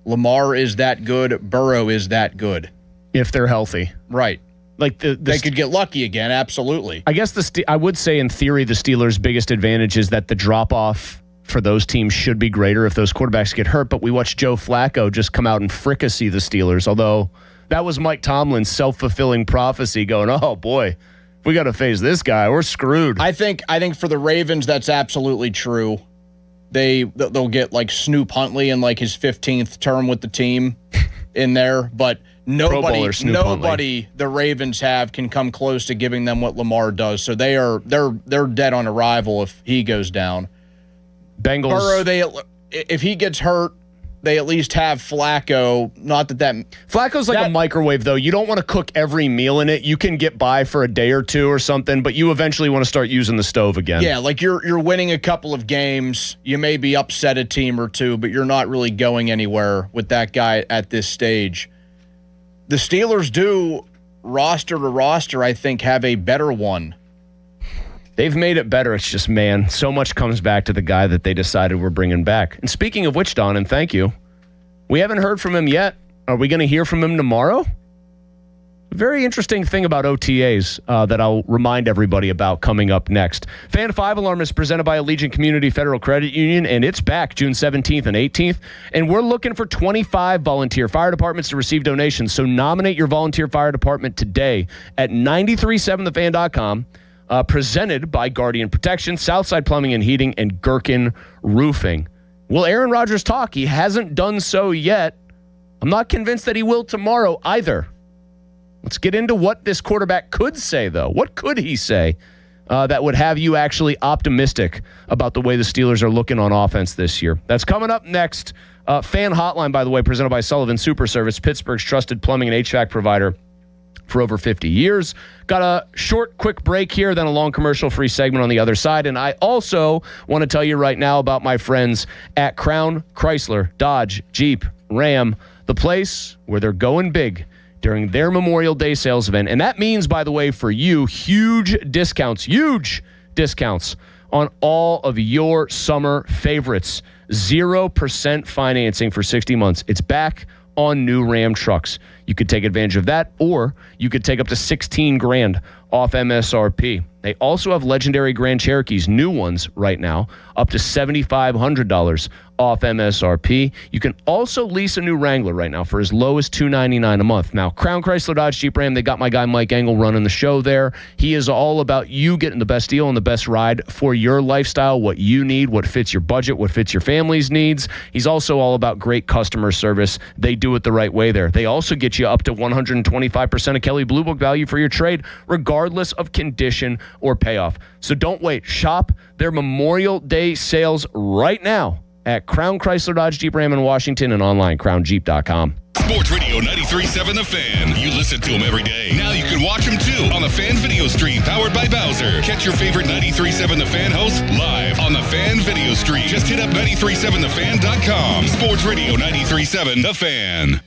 Lamar is that good. Burrow is that good. If they're healthy. Right. They could get lucky again, absolutely. I guess I would say in theory the Steelers' biggest advantage is that the drop-off for those teams should be greater if those quarterbacks get hurt, but we watched Joe Flacco just come out and fricassee the Steelers, although that was Mike Tomlin's self-fulfilling prophecy going, oh boy, we got to face this guy. We're screwed. I think for the Ravens, that's absolutely true. They'll get Snoop Huntley in his 15th term with the team in there, but Nobody the Ravens have can come close to giving them what Lamar does. So they're dead on arrival if he goes down. Bengals. Burrow, if he gets hurt, they at least have Flacco. Not that Flacco's like a microwave, though. You don't want to cook every meal in it. You can get by for a day or two or something, but you eventually want to start using the stove again. Yeah, like you're winning a couple of games. You may be upset a team or two, but you're not really going anywhere with that guy at this stage. The Steelers do, roster to roster, I think, have a better one. They've made it better. It's just, man, so much comes back to the guy that they decided we're bringing back. And speaking of which, Don, and thank you, we haven't heard from him yet. Are we going to hear from him tomorrow? Very interesting thing about OTAs that I'll remind everybody about coming up next. Fan 5 Alarm is presented by Allegiant Community Federal Credit Union, and it's back June 17th and 18th. And we're looking for 25 volunteer fire departments to receive donations. So nominate your volunteer fire department today at 937thefan.com. Presented by Guardian Protection, Southside Plumbing and Heating, and Gherkin Roofing. Will Aaron Rodgers talk? He hasn't done so yet. I'm not convinced that he will tomorrow either. Let's get into what this quarterback could say, though. What could he say that would have you actually optimistic about the way the Steelers are looking on offense this year? That's coming up next. Fan Hotline, by the way, presented by Sullivan Super Service, Pittsburgh's trusted plumbing and HVAC provider for over 50 years. Got a short, quick break here, then a long commercial-free segment on the other side. And I also want to tell you right now about my friends at Crown Chrysler, Dodge, Jeep, Ram, the place where they're going big during their Memorial Day sales event. And that means, by the way, for you, huge discounts on all of your summer favorites. 0% financing for 60 months. It's back on new Ram trucks. You could take advantage of that, or you could take up to $16,000 off MSRP. They also have legendary Grand Cherokees, new ones right now, up to $7,500 off MSRP. You can also lease a new Wrangler right now for as low as $299 a month. Now, Crown Chrysler Dodge Jeep Ram, they got my guy Mike Engel running the show there. He is all about you getting the best deal and the best ride for your lifestyle, what you need, what fits your budget, what fits your family's needs. He's also all about great customer service. They do it the right way there. They also get you up to 125% of Kelley Blue Book value for your trade, regardless of condition or payoff. So don't wait. Shop their Memorial Day sales right now at Crown Chrysler Dodge Jeep Ram in Washington and online, crownjeep.com. Sports Radio 93.7 The Fan. You listen to him every day. Now you can watch him too on the Fan Video Stream powered by Bowser. Catch your favorite 93.7 The Fan host live on the Fan Video Stream. Just hit up 937thefan.com. Sports Radio 93.7 The Fan.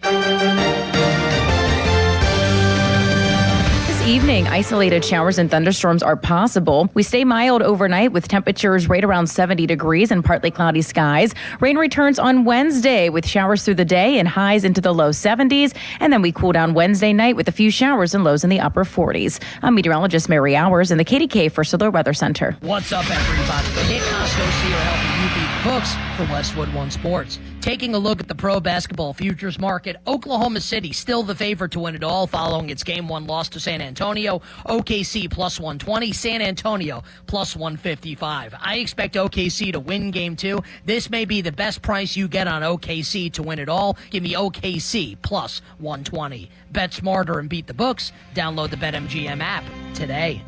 Evening, isolated showers and thunderstorms are possible. We stay mild overnight with temperatures right around 70 degrees and partly cloudy skies. Rain returns on Wednesday with showers through the day and highs into the low 70s. And then we cool down Wednesday night with a few showers and lows in the upper 40s. I'm meteorologist Mary Hours in the KDK for Solar Weather Center. What's up, everybody? Nick Costco here helping you beat books for Westwood One Sports. Taking a look at the pro basketball futures market, Oklahoma City still the favorite to win it all following its Game 1 loss to San Antonio. OKC plus 120, San Antonio plus 155. I expect OKC to win Game 2. This may be the best price you get on OKC to win it all. Give me OKC plus 120. Bet smarter and beat the books. Download the BetMGM app today.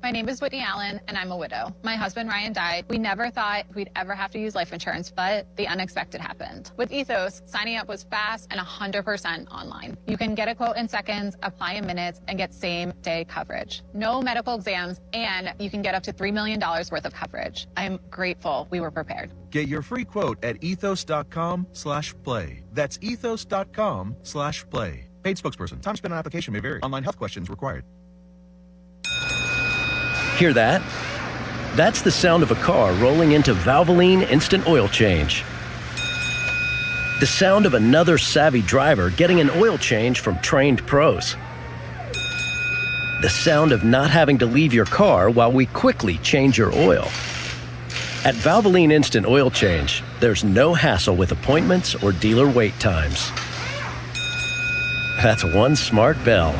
My name is Whitney Allen, and I'm a widow. My husband, Ryan, died. We never thought we'd ever have to use life insurance, but the unexpected happened. With Ethos, signing up was fast and 100% online. You can get a quote in seconds, apply in minutes, and get same-day coverage. No medical exams, and you can get up to $3 million worth of coverage. I'm grateful we were prepared. Get your free quote at ethos.com/play. That's ethos.com/play. Paid spokesperson. Time spent on application may vary. Online health questions required. Hear that? That's the sound of a car rolling into Valvoline Instant Oil Change. The sound of another savvy driver getting an oil change from trained pros. The sound of not having to leave your car while we quickly change your oil. At Valvoline Instant Oil Change, there's no hassle with appointments or dealer wait times. That's one smart bell.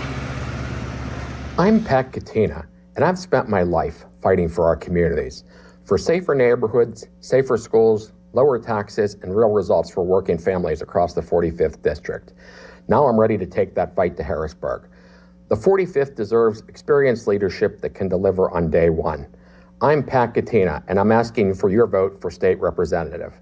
I'm Pat Katina, and I've spent my life fighting for our communities, for safer neighborhoods, safer schools, lower taxes, and real results for working families across the 45th District. Now I'm ready to take that fight to Harrisburg. The 45th deserves experienced leadership that can deliver on day one. I'm Pat Katina, and I'm asking for your vote for state representative.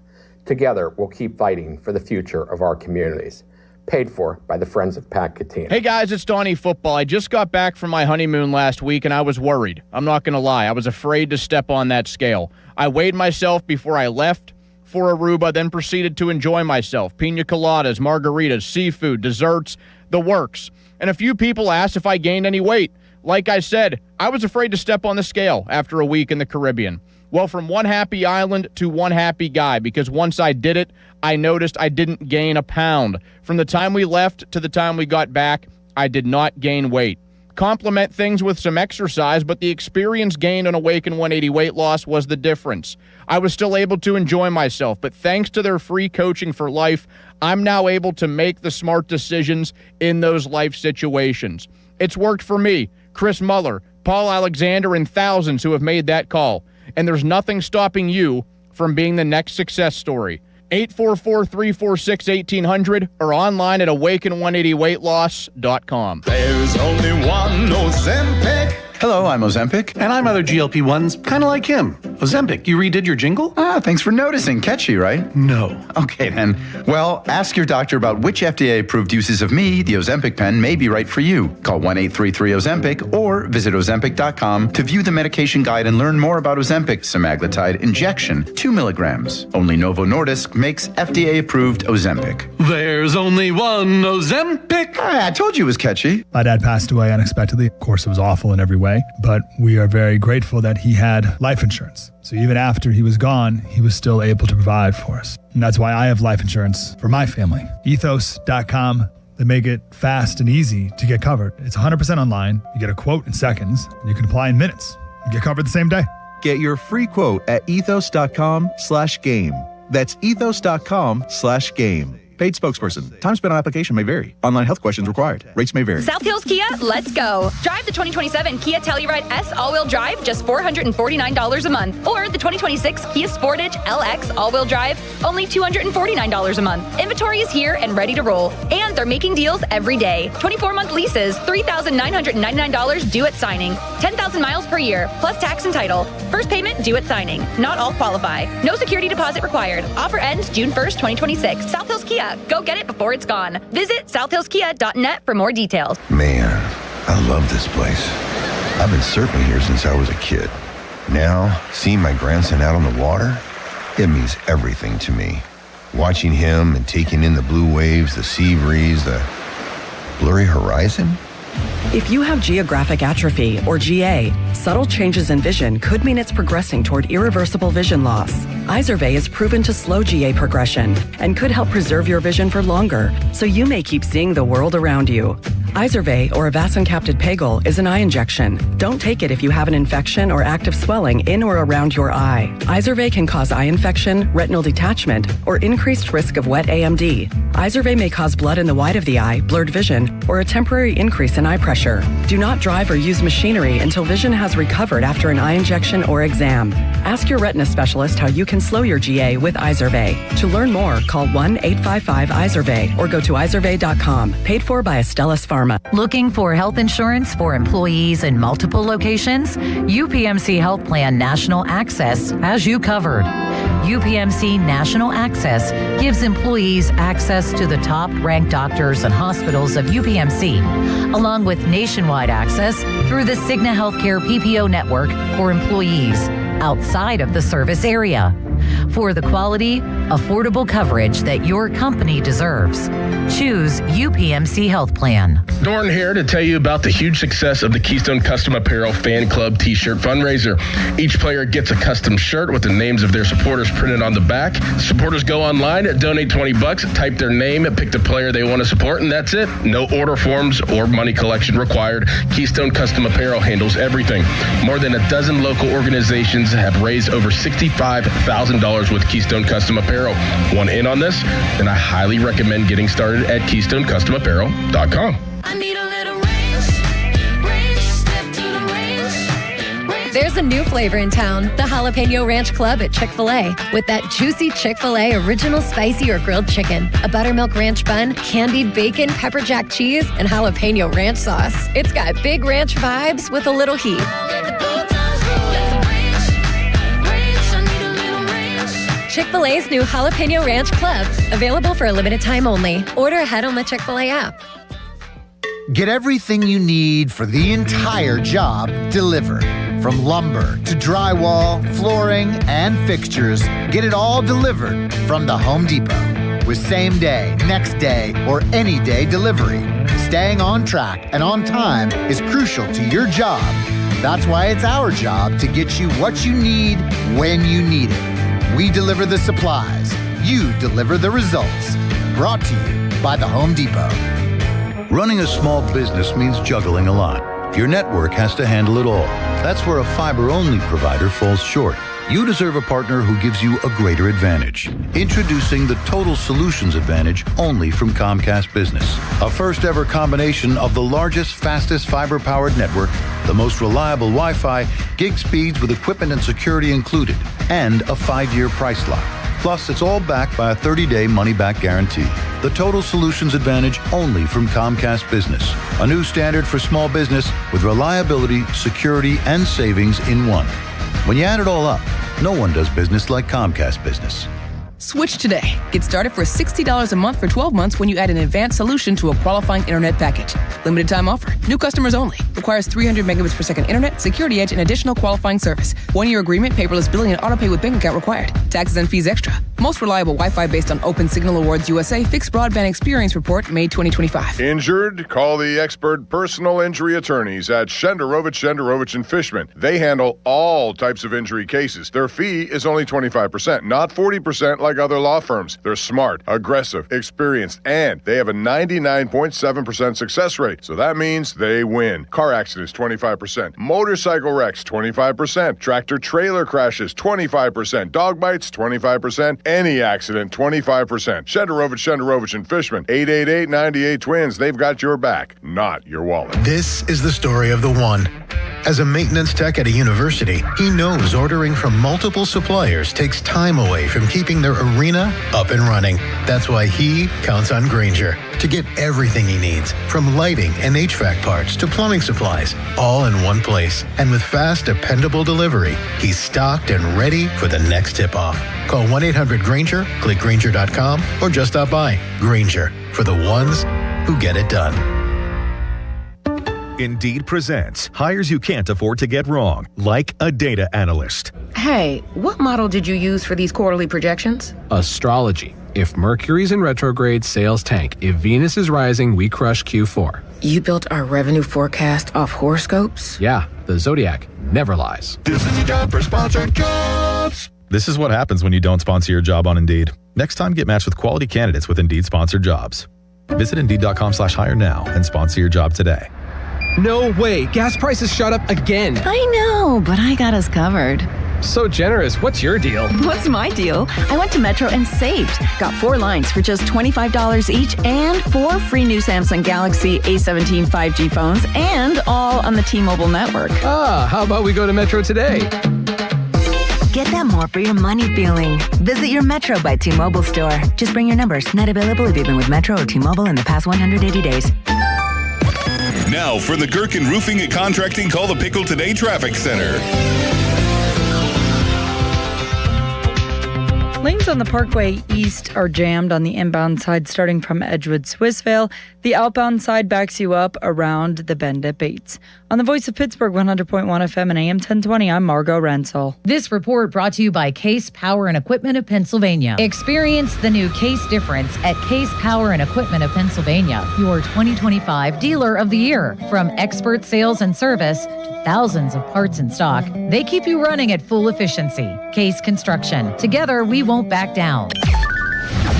Together, we'll keep fighting for the future of our communities. Paid for by the Friends of Pat Katina. Hey guys, it's Donnie Football. I just got back from my honeymoon last week and I was worried. I'm not going to lie. I was afraid to step on that scale. I weighed myself before I left for Aruba, then proceeded to enjoy myself. Pina coladas, margaritas, seafood, desserts, the works. And a few people asked if I gained any weight. Like I said, I was afraid to step on the scale after a week in the Caribbean. Well, from one happy island to one happy guy, because once I did it, I noticed I didn't gain a pound. From the time we left to the time we got back, I did not gain weight. Complement things with some exercise, but the experience gained on Awaken 180 weight loss was the difference. I was still able to enjoy myself, but thanks to their free coaching for life, I'm now able to make the smart decisions in those life situations. It's worked for me, Chris Muller, Paul Alexander, and thousands who have made that call. And there's nothing stopping you from being the next success story. 844-346-1800 or online at awaken180weightloss.com. There's only one Ozempic. Hello, I'm Ozempic, and I'm other GLP-1s, kind of like him. Ozempic, you redid your jingle? Thanks for noticing. Catchy, right? No. Okay, then. Well, ask your doctor about which FDA-approved uses of me, the Ozempic pen, may be right for you. Call 1-833-OZEMPIC or visit Ozempic.com to view the medication guide and learn more about Ozempic semaglutide injection, 2 milligrams. Only Novo Nordisk makes FDA-approved Ozempic. There's only one Ozempic. I told you it was catchy. My dad passed away unexpectedly. Of course, it was awful in every way, but we are very grateful that he had life insurance. So even after he was gone, he was still able to provide for us. And that's why I have life insurance for my family. Ethos.com. They make it fast and easy to get covered. It's 100% online. You get a quote in seconds, and you can apply in minutes. You get covered the same day. Get your free quote at ethos.com/game. That's ethos.com/game. Paid spokesperson. Time spent on application may vary. Online health questions required. Rates may vary. South Hills Kia, let's go. Drive the 2027 Kia Telluride S all-wheel drive, just $449 a month. Or the 2026 Kia Sportage LX all-wheel drive, only $249 a month. Inventory is here and ready to roll. And they're making deals every day. 24-month leases, $3,999 due at signing. 10,000 miles per year, plus tax and title. First payment due at signing. Not all qualify. No security deposit required. Offer ends June 1st, 2026. South Hills Kia. Go get it before it's gone. Visit southhillskia.net for more details. Man, I love this place. I've been surfing here since I was a kid. Now, seeing my grandson out on the water, it means everything to me. Watching him and taking in the blue waves, the sea breeze, the blurry horizon. If you have geographic atrophy, or GA, subtle changes in vision could mean it's progressing toward irreversible vision loss. Izervay is proven to slow GA progression and could help preserve your vision for longer, so you may keep seeing the world around you. Izervay, or avacincaptad pegol, is an eye injection. Don't take it if you have an infection or active swelling in or around your eye. Izervay can cause eye infection, retinal detachment, or increased risk of wet AMD. Izervay may cause blood in the white of the eye, blurred vision, or a temporary increase in eye pressure. Do not drive or use machinery until vision has recovered after an eye injection or exam. Ask your retina specialist how you can slow your GA with Izervay. To learn more, call 1-855-IZERVAY or go to izervay.com. Paid for by Astellas Pharma. Looking for health insurance for employees in multiple locations? UPMC Health Plan National Access has you covered. UPMC National Access gives employees access to the top-ranked doctors and hospitals of UPMC, along with nationwide access through the Cigna Healthcare PPO network for employees outside of the service area. For the quality, affordable coverage that your company deserves, choose UPMC Health Plan. Dorn here to tell you about the huge success of the Keystone Custom Apparel Fan Club T-shirt fundraiser. Each player gets a custom shirt with the names of their supporters printed on the back. Supporters go online, donate $20, type their name, pick the player they want to support, and that's it. No order forms or money collection required. Keystone Custom Apparel handles everything. More than a dozen local organizations have raised over $65,000 with Keystone Custom Apparel. Want in on this? Then I highly recommend getting started at KeystoneCustomApparel.com. I need a little range, step to the range, There's a new flavor in town, the Jalapeno Ranch Club at Chick-fil-A. With that juicy Chick-fil-A original spicy or grilled chicken, a buttermilk ranch bun, candied bacon, pepper jack cheese, and jalapeno ranch sauce. It's got big ranch vibes with a little heat. Chick-fil-A's new Jalapeno Ranch Club. Available for a limited time only. Order ahead on the Chick-fil-A app. Get everything you need for the entire job delivered. From lumber to drywall, flooring, and fixtures, get it all delivered from the Home Depot. With same day, next day, or any day delivery. Staying on track and on time is crucial to your job. That's why it's our job to get you what you need when you need it. We deliver the supplies. You deliver the results. Brought to you by the Home Depot. Running a small business means juggling a lot. Your network has to handle it all. That's where a fiber-only provider falls short. You deserve a partner who gives you a greater advantage. Introducing the Total Solutions Advantage only from Comcast Business. A first-ever combination of the largest, fastest fiber-powered network, the most reliable Wi-Fi, gig speeds with equipment and security included, and a 5-year price lock. Plus, it's all backed by a 30-day money-back guarantee. The Total Solutions Advantage only from Comcast Business. A new standard for small business with reliability, security, and savings in one. When you add it all up, no one does business like Comcast Business. Switch today. Get started for $60 a month for 12 months when you add an advanced solution to a qualifying internet package. Limited time offer. New customers only. Requires 300 megabits per second internet, security edge, and additional qualifying service. 1-year agreement, paperless billing, and autopay with bank account required. Taxes and fees extra. Most reliable Wi-Fi based on Open Signal Awards USA Fixed Broadband Experience Report, May 2025. Injured? Call the expert personal injury attorneys at Shenderovich, and Fishman. They handle all types of injury cases. Their fee is only 25%, not 40% like other law firms. They're smart, aggressive, experienced, and they have a 99.7% success rate. So that means they win. Car accidents, 25%. Motorcycle wrecks, 25%. Tractor trailer crashes, 25%. Dog bites, 25%. Any accident, 25%. Shenderovich, and Fishman. 888-98-TWINS. They've got your back, not your wallet. This is the story of the one. As a maintenance tech at a university, he knows ordering from multiple suppliers takes time away from keeping their arena up and running. That's why he counts on Grainger to get everything he needs, from lighting and HVAC parts to plumbing supplies, all in one place. And with fast, dependable delivery, he's stocked and ready for the next tip-off. Call 1-800-GRAINGER, click Grainger.com, or just stop by. Grainger, for the ones who get it done. Indeed presents hires you can't afford to get wrong, like a data analyst. Hey, what model did you use for these quarterly projections? Astrology. If Mercury's in retrograde, sales tank. If Venus is rising, we crush Q4. You built our revenue forecast off horoscopes? Yeah, the Zodiac never lies. This is your job for sponsored jobs. This is what happens when you don't sponsor your job on Indeed. Next time, get matched with quality candidates with Indeed sponsored jobs. Visit Indeed.com/hire now and sponsor your job today. No way. Gas prices shot up again. I know, but I got us covered. So generous. What's your deal? What's my deal? I went to Metro and saved. Got 4 lines for just $25 each and 4 free new Samsung Galaxy A17 5G phones, and all on the T-Mobile network. How about we go to Metro today? Get that more for your money feeling. Visit your Metro by T-Mobile store. Just bring your numbers. Not available if you've been with Metro or T-Mobile in the past 180 days. Now for the Gherkin Roofing and Contracting Call the Pickle Today Traffic Center. Lanes on the Parkway East are jammed on the inbound side starting from Edgewood Swissvale. The outbound side backs you up around the bend at Bates. On the Voice of Pittsburgh 100.1 FM and AM 1020, I'm Margot Rensel. This report brought to you by Case Power and Equipment of Pennsylvania. Experience the new Case difference at Case Power and Equipment of Pennsylvania, your 2025 Dealer of the Year. From expert sales and service to thousands of parts in stock, they keep you running at full efficiency. Case Construction. Together, we won't back down.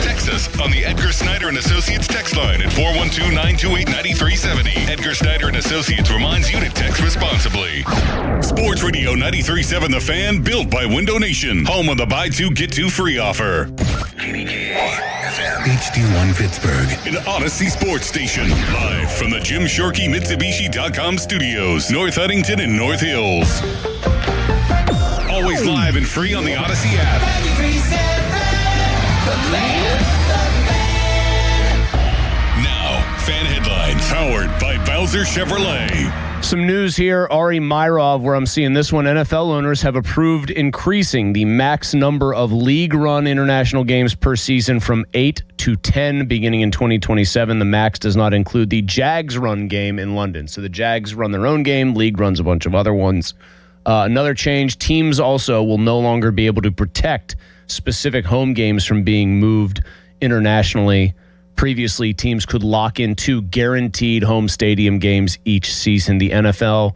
Text us on the Edgar Snyder & Associates text line at 412-928-9370. Edgar Snyder & Associates reminds you to text responsibly. Sports Radio 93.7 The Fan, built by Window Nation. Home of the buy 2, get 2 free offer. HD1 Pittsburgh, an Odyssey sports station. Live from the Jim Shorkey Mitsubishi.com studios, North Huntington and North Hills. Always live and free on the Odyssey app. Now, fan headlines powered by Bowser Chevrolet. Some news here, Ari Myrov, where I'm seeing this one. NFL owners have approved increasing the max number of league-run international games per season from 8 to 10 beginning in 2027. The max does not include the Jags run game in London. So the Jags run their own game, league runs a bunch of other ones. Another change, teams also will no longer be able to protect specific home games from being moved internationally. Previously, teams could lock in 2 guaranteed home stadium games each season. The NFL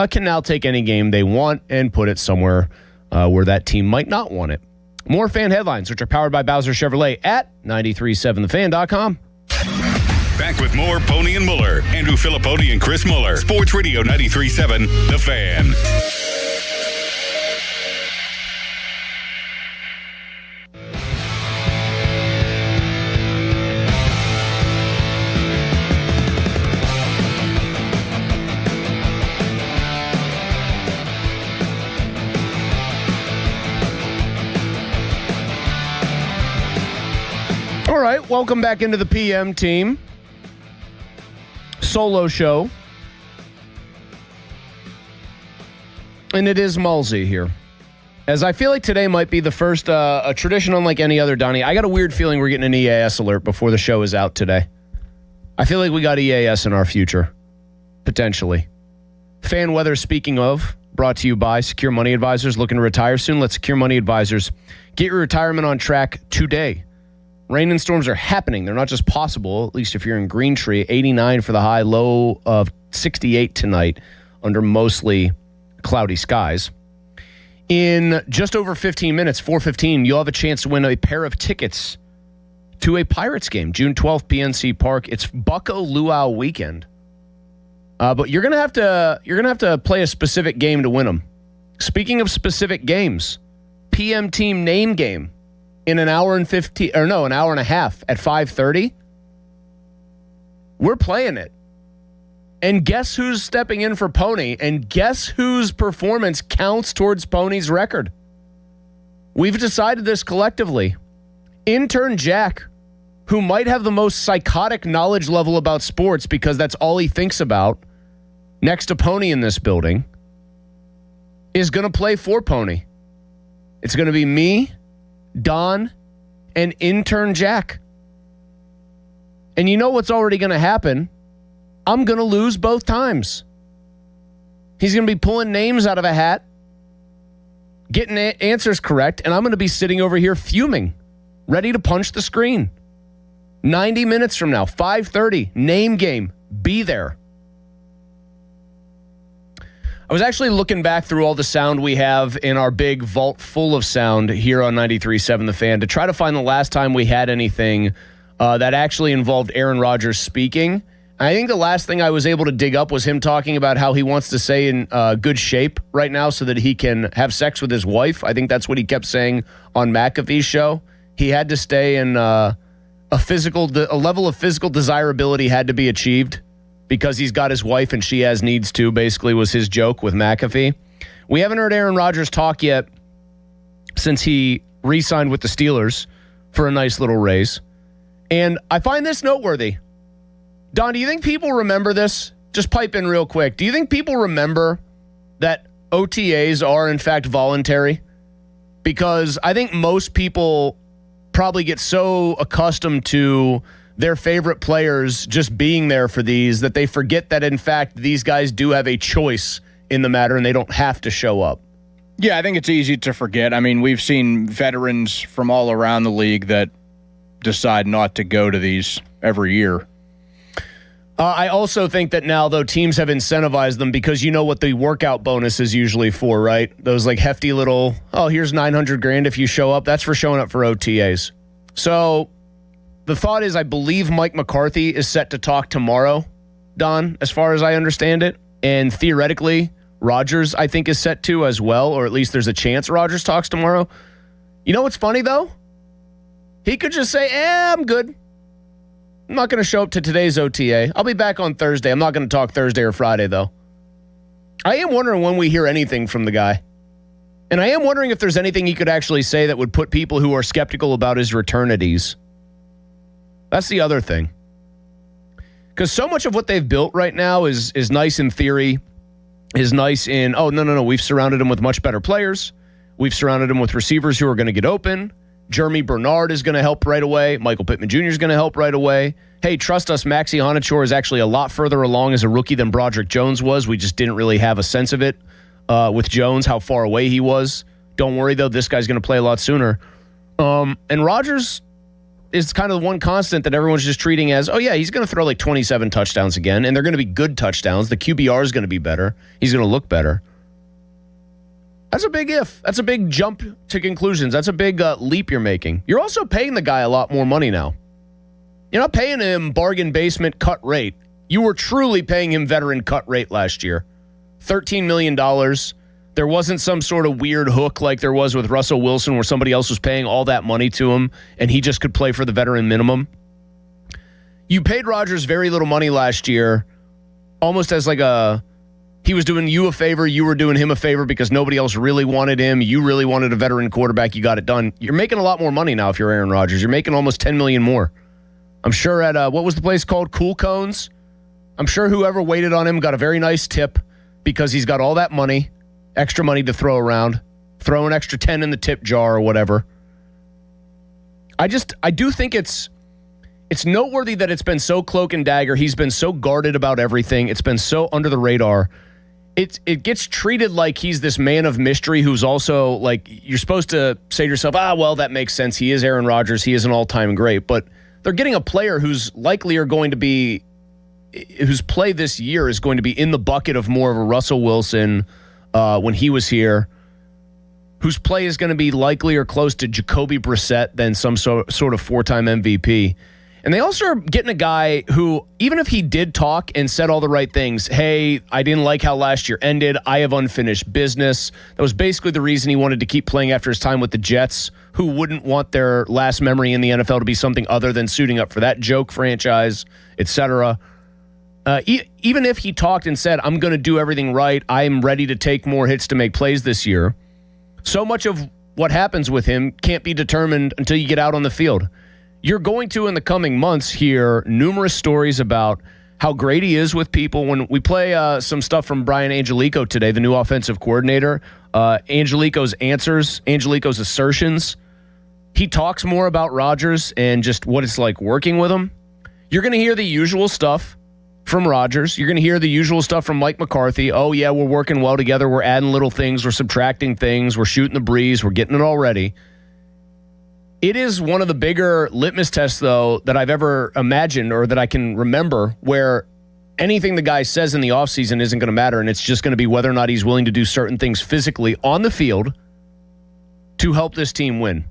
can now take any game they want and put it somewhere where that team might not want it. More fan headlines, which are powered by Bowser Chevrolet at 937thefan.com. Back with more Pony and Muller. Andrew Filipponi and Chris Muller. Sports Radio 93.7 The Fan. All right, welcome back into the PM team. Solo show. And it is Mulsey here. As I feel like today might be the first, a tradition unlike any other, Donnie. I got a weird feeling we're getting an EAS alert before the show is out today. I feel like we got EAS in our future. Potentially. Fan weather, speaking of, brought to you by Secure Money Advisors. Looking to retire soon? Let Secure Money Advisors get your retirement on track today. Rain and storms are happening. They're not just possible, at least if you're in Green Tree. 89 for the high, low of 68 tonight under mostly cloudy skies. In just over 15 minutes, 4:15, you'll have a chance to win a pair of tickets to a Pirates game, June 12th, PNC Park. It's Bucko Luau weekend. But you're gonna have to play a specific game to win them. Speaking of specific games, PM team name game. In an hour and a half at 5:30, we're playing it. And guess who's stepping in for Pony? And guess whose performance counts towards Pony's record? We've decided this collectively. Intern Jack, who might have the most psychotic knowledge level about sports because that's all he thinks about, next to Pony in this building, is going to play for Pony. It's going to be me, Don, and intern Jack. And you know what's already going to happen? I'm going to lose both times. He's going to be pulling names out of a hat, getting answers correct, and I'm going to be sitting over here fuming, ready to punch the screen. 90 minutes from now, 5:30, name game, be there. I was actually looking back through all the sound we have in our big vault full of sound here on 93.7 The Fan to try to find the last time we had anything that actually involved Aaron Rodgers speaking. I think the last thing I was able to dig up was him talking about how he wants to stay in good shape right now so that he can have sex with his wife. I think that's what he kept saying on McAfee's show. He had to stay in a level of physical desirability had to be achieved because he's got his wife and she has needs too, basically was his joke with McAfee. We haven't heard Aaron Rodgers talk yet since he re-signed with the Steelers for a nice little raise. And I find this noteworthy. Don, do you think people remember this? Just pipe in real quick. Do you think people remember that OTAs are, in fact, voluntary? Because I think most people probably get so accustomed to their favorite players just being there for these that they forget that, in fact, these guys do have a choice in the matter and they don't have to show up. Yeah, I think it's easy to forget. I mean, we've seen veterans from all around the league that decide not to go to these every year. I also think that now, though, teams have incentivized them because you know what the workout bonus is usually for, right? Those like hefty little, here's $900,000 if you show up. That's for showing up for OTAs. So the thought is I believe Mike McCarthy is set to talk tomorrow, Don, as far as I understand it. And theoretically, Rodgers, I think, is set to as well, or at least there's a chance Rodgers talks tomorrow. You know what's funny, though? He could just say, I'm good. I'm not going to show up to today's OTA. I'll be back on Thursday. I'm not going to talk Thursday or Friday, though. I am wondering when we hear anything from the guy. And I am wondering if there's anything he could actually say that would put people who are skeptical about his return at ease. That's the other thing. Because so much of what they've built right now is nice in theory, is nice in, oh, no, we've surrounded him with much better players. We've surrounded him with receivers who are going to get open. Jeremy Bernard is going to help right away. Michael Pittman Jr. is going to help right away. Hey, trust us, Maxie Honachor is actually a lot further along as a rookie than Broderick Jones was. We just didn't really have a sense of it with Jones, how far away he was. Don't worry, though. This guy's going to play a lot sooner. And Rodgers is kind of the one constant that everyone's just treating as, oh, yeah, he's going to throw like 27 touchdowns again, and they're going to be good touchdowns. The QBR is going to be better. He's going to look better. That's a big if. That's a big jump to conclusions. That's a big leap you're making. You're also paying the guy a lot more money now. You're not paying him bargain basement cut rate. You were truly paying him veteran cut rate last year. $13 million. There wasn't some sort of weird hook like there was with Russell Wilson where somebody else was paying all that money to him and he just could play for the veteran minimum. You paid Rodgers very little money last year, almost as like he was doing you a favor, you were doing him a favor because nobody else really wanted him. You really wanted a veteran quarterback, you got it done. You're making a lot more money now if you're Aaron Rodgers. You're making almost $10 million more. I'm sure at, what was the place called? Cool Cones? I'm sure whoever waited on him got a very nice tip because he's got all that money, extra money to throw around, throw an extra 10 in the tip jar or whatever. I do think it's noteworthy that it's been so cloak and dagger. He's been so guarded about everything. It's been so under the radar. It gets treated like he's this man of mystery who's also like, you're supposed to say to yourself, well, that makes sense. He is Aaron Rodgers. He is an all-time great. But they're getting a player who's whose play this year is going to be in the bucket of more of a Russell Wilson when he was here, whose play is going to be likely or close to Jacoby Brissett than some sort of four-time MVP. And they also are getting a guy who, even if he did talk and said all the right things, hey, I didn't like how last year ended, I have unfinished business. That was basically the reason he wanted to keep playing after his time with the Jets, who wouldn't want their last memory in the NFL to be something other than suiting up for that joke franchise, etc. Even if he talked and said, I'm going to do everything right, I'm ready to take more hits to make plays this year, so much of what happens with him can't be determined until you get out on the field. You're going to, in the coming months, hear numerous stories about how great he is with people. When we play some stuff from Brian Angelico today, the new offensive coordinator, Angelico's answers, Angelico's assertions, he talks more about Rodgers and just what it's like working with him. You're going to hear the usual stuff from Rodgers. You're going to hear the usual stuff from Mike McCarthy. Oh, yeah, we're working well together. We're adding little things. We're subtracting things. We're shooting the breeze. We're getting it all ready. It is one of the bigger litmus tests, though, that I've ever imagined or that I can remember where anything the guy says in the offseason isn't going to matter, and it's just going to be whether or not he's willing to do certain things physically on the field to help this team win.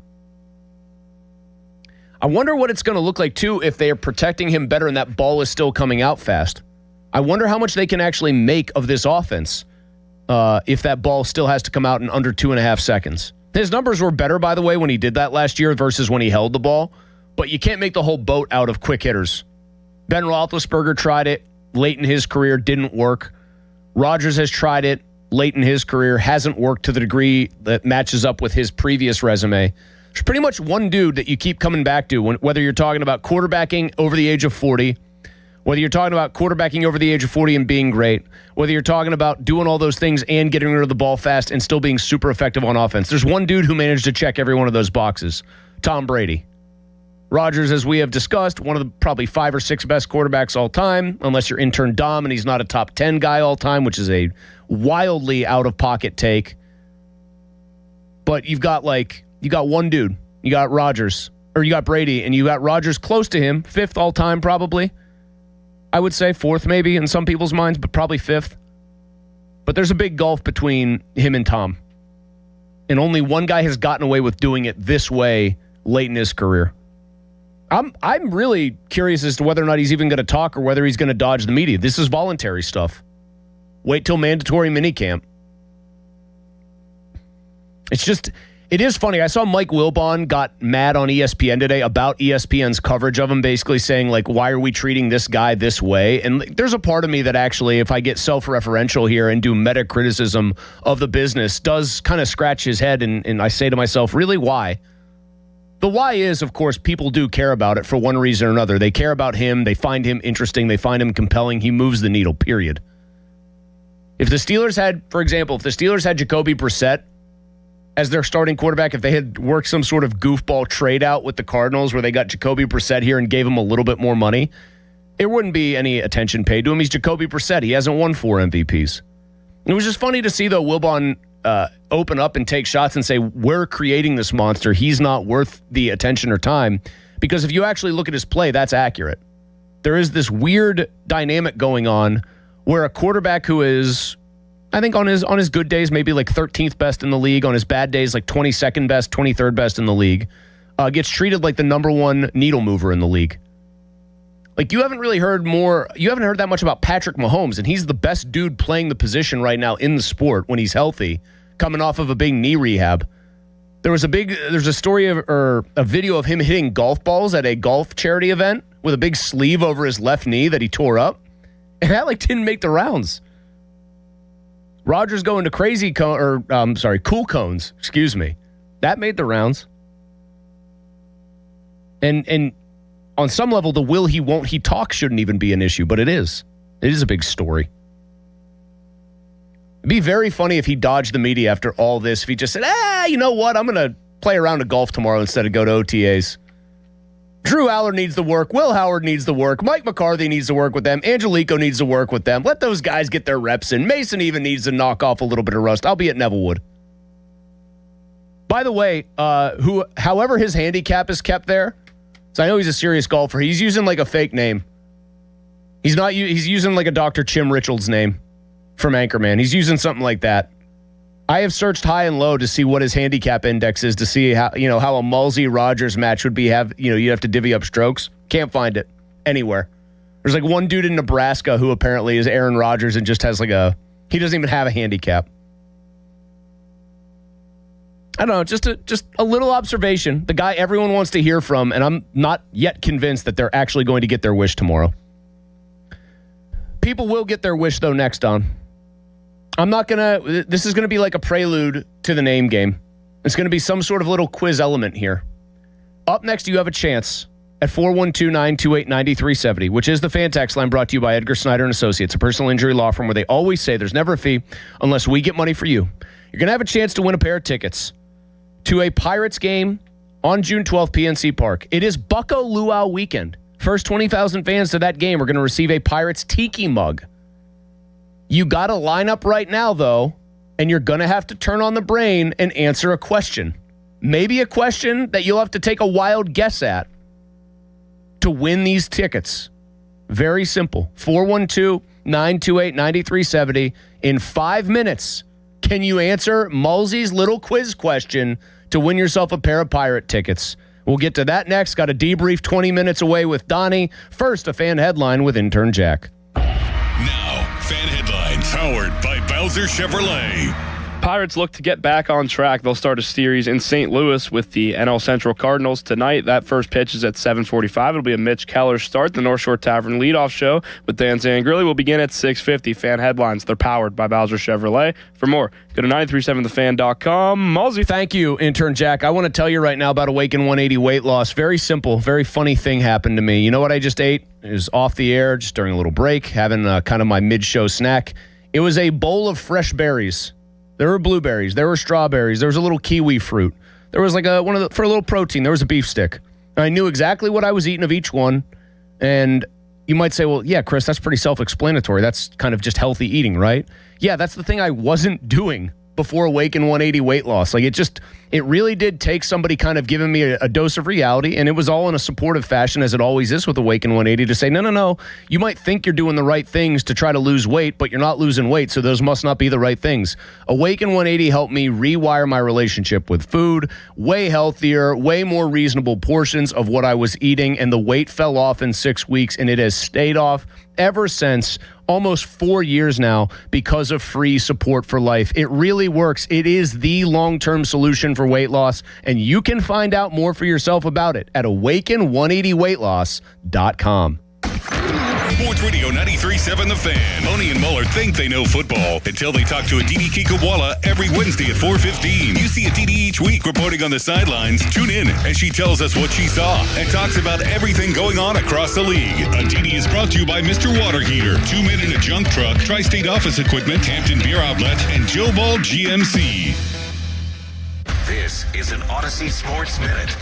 I wonder what it's going to look like, too, if they are protecting him better and that ball is still coming out fast. I wonder how much they can actually make of this offense if that ball still has to come out in under 2.5 seconds. His numbers were better, by the way, when he did that last year versus when he held the ball, but you can't make the whole boat out of quick hitters. Ben Roethlisberger tried it late in his career, didn't work. Rodgers has tried it late in his career, hasn't worked to the degree that matches up with his previous resume. There's pretty much one dude that you keep coming back to, whether you're talking about quarterbacking over the age of 40, whether you're talking about quarterbacking over the age of 40 and being great, whether you're talking about doing all those things and getting rid of the ball fast and still being super effective on offense. There's one dude who managed to check every one of those boxes, Tom Brady. Rodgers, as we have discussed, one of the probably 5 or 6 best quarterbacks all time, unless you're intern Dom and he's not a top 10 guy all time, which is a wildly out-of-pocket take. But you got one dude. You got Rodgers, or you got Brady, and you got Rodgers close to him, 5th all time probably. I would say 4th maybe in some people's minds, but probably 5th. But there's a big gulf between him and Tom. And only one guy has gotten away with doing it this way late in his career. I'm really curious as to whether or not he's even going to talk or whether he's going to dodge the media. This is voluntary stuff. Wait till mandatory minicamp. It is funny. I saw Mike Wilbon got mad on ESPN today about ESPN's coverage of him, basically saying, like, why are we treating this guy this way? And there's a part of me that actually, if I get self-referential here and do meta-criticism of the business, does kind of scratch his head, and I say to myself, really, why? The why is, of course, people do care about it for one reason or another. They care about him. They find him interesting. They find him compelling. He moves the needle, period. If the Steelers had, for example, Jacoby Brissett as their starting quarterback, if they had worked some sort of goofball trade out with the Cardinals where they got Jacoby Brissett here and gave him a little bit more money, there wouldn't be any attention paid to him. He's Jacoby Brissett. He hasn't won 4 MVPs. It was just funny to see, though, Wilbon open up and take shots and say, we're creating this monster. He's not worth the attention or time. Because if you actually look at his play, that's accurate. There is this weird dynamic going on where a quarterback who is, I think on his good days, maybe like 13th best in the league. On his bad days, like 22nd best, 23rd best in the league. Gets treated like the number one needle mover in the league. Like, you haven't heard that much about Patrick Mahomes, and he's the best dude playing the position right now in the sport when he's healthy, coming off of a big knee rehab. There's a story or a video of him hitting golf balls at a golf charity event with a big sleeve over his left knee that he tore up. And that didn't make the rounds. Rodgers going to cool cones, excuse me. That made the rounds. And on some level, the will he won't he talk shouldn't even be an issue, but it is. It is a big story. It'd be very funny if he dodged the media after all this. If he just said, you know what? I'm going to play a round of golf tomorrow instead of go to OTAs. Drew Aller needs the work. Will Howard needs the work. Mike McCarthy needs to work with them. Angelico needs to work with them. Let those guys get their reps in. Mason even needs to knock off a little bit of rust. I'll be at Nevillewood. By the way, however his handicap is kept there, so I know he's a serious golfer. He's using like a fake name. He's using like a Dr. Chim Richards name from Anchorman. He's using something like that. I have searched high and low to see what his handicap index is to see how a Mulsey Rodgers match would be. You have to divvy up strokes. Can't find it anywhere. There's like one dude in Nebraska who apparently is Aaron Rodgers and just has he doesn't even have a handicap. I don't know, just a little observation. The guy everyone wants to hear from, and I'm not yet convinced that they're actually going to get their wish tomorrow. People will get their wish, though, next on. This is going to be like a prelude to the name game. It's going to be some sort of little quiz element here. Up next, you have a chance at 412-928-9370, which is the fan text line brought to you by Edgar Snyder & Associates, a personal injury law firm where they always say there's never a fee unless we get money for you. You're going to have a chance to win a pair of tickets to a Pirates game on June 12th, PNC Park. It is Bucko Luau weekend. First 20,000 fans to that game are going to receive a Pirates Tiki mug. You got to line up right now, though, and you're going to have to turn on the brain and answer a question. Maybe a question that you'll have to take a wild guess at to win these tickets. Very simple. 412-928-9370. In 5 minutes, can you answer Mulsey's little quiz question to win yourself a pair of Pirate tickets? We'll get to that next. Got a debrief 20 minutes away with Donnie. First, a fan headline with intern Jack. Now, fan headlines powered by Bowser Chevrolet. Pirates look to get back on track. They'll start a series in St. Louis with the NL Central Cardinals tonight. That first pitch is at 7:45. It'll be a Mitch Keller start. The North Shore Tavern leadoff show with Dan Zangrilli will begin at 6:50. Fan headlines. They're powered by Bowser Chevrolet. For more, go to 937thefan.com. Mulsey. Thank you, intern Jack. I want to tell you right now about Awaken 180 weight loss. Very simple, very funny thing happened to me. You know what I just ate? It was off the air, just during a little break, having kind of my mid-show snack. It was a bowl of fresh berries. There were blueberries. There were strawberries. There was a little kiwi fruit. There was like for a little protein, there was a beef stick. And I knew exactly what I was eating of each one. And you might say, well, yeah, Chris, that's pretty self-explanatory. That's kind of just healthy eating, right? Yeah, that's the thing I wasn't doing before Awaken 180 weight loss. Like it really did take somebody kind of giving me a dose of reality, and it was all in a supportive fashion, as it always is with Awaken 180, to say, no, you might think you're doing the right things to try to lose weight, but you're not losing weight, so those must not be the right things. Awaken 180 helped me rewire my relationship with food, way healthier, way more reasonable portions of what I was eating, and the weight fell off in 6 weeks, and it has stayed off ever since almost 4 years now because of free support for life. It really works. It is the long-term solution for weight loss, and you can find out more for yourself about it at awaken180weightloss.com. Sports Radio 93.7 The Fan. Boney and Muller think they know football until they talk to Aditi Kikawala every Wednesday at 4:15. You see Aditi each week reporting on the sidelines. Tune in as she tells us what she saw and talks about everything going on across the league. Aditi is brought to you by Mr. Water Heater, 2 Men in a Junk Truck, Tri-State Office Equipment, Hampton Beer Outlet, and Joe Ball GMC. This is an Odyssey Sports Minute.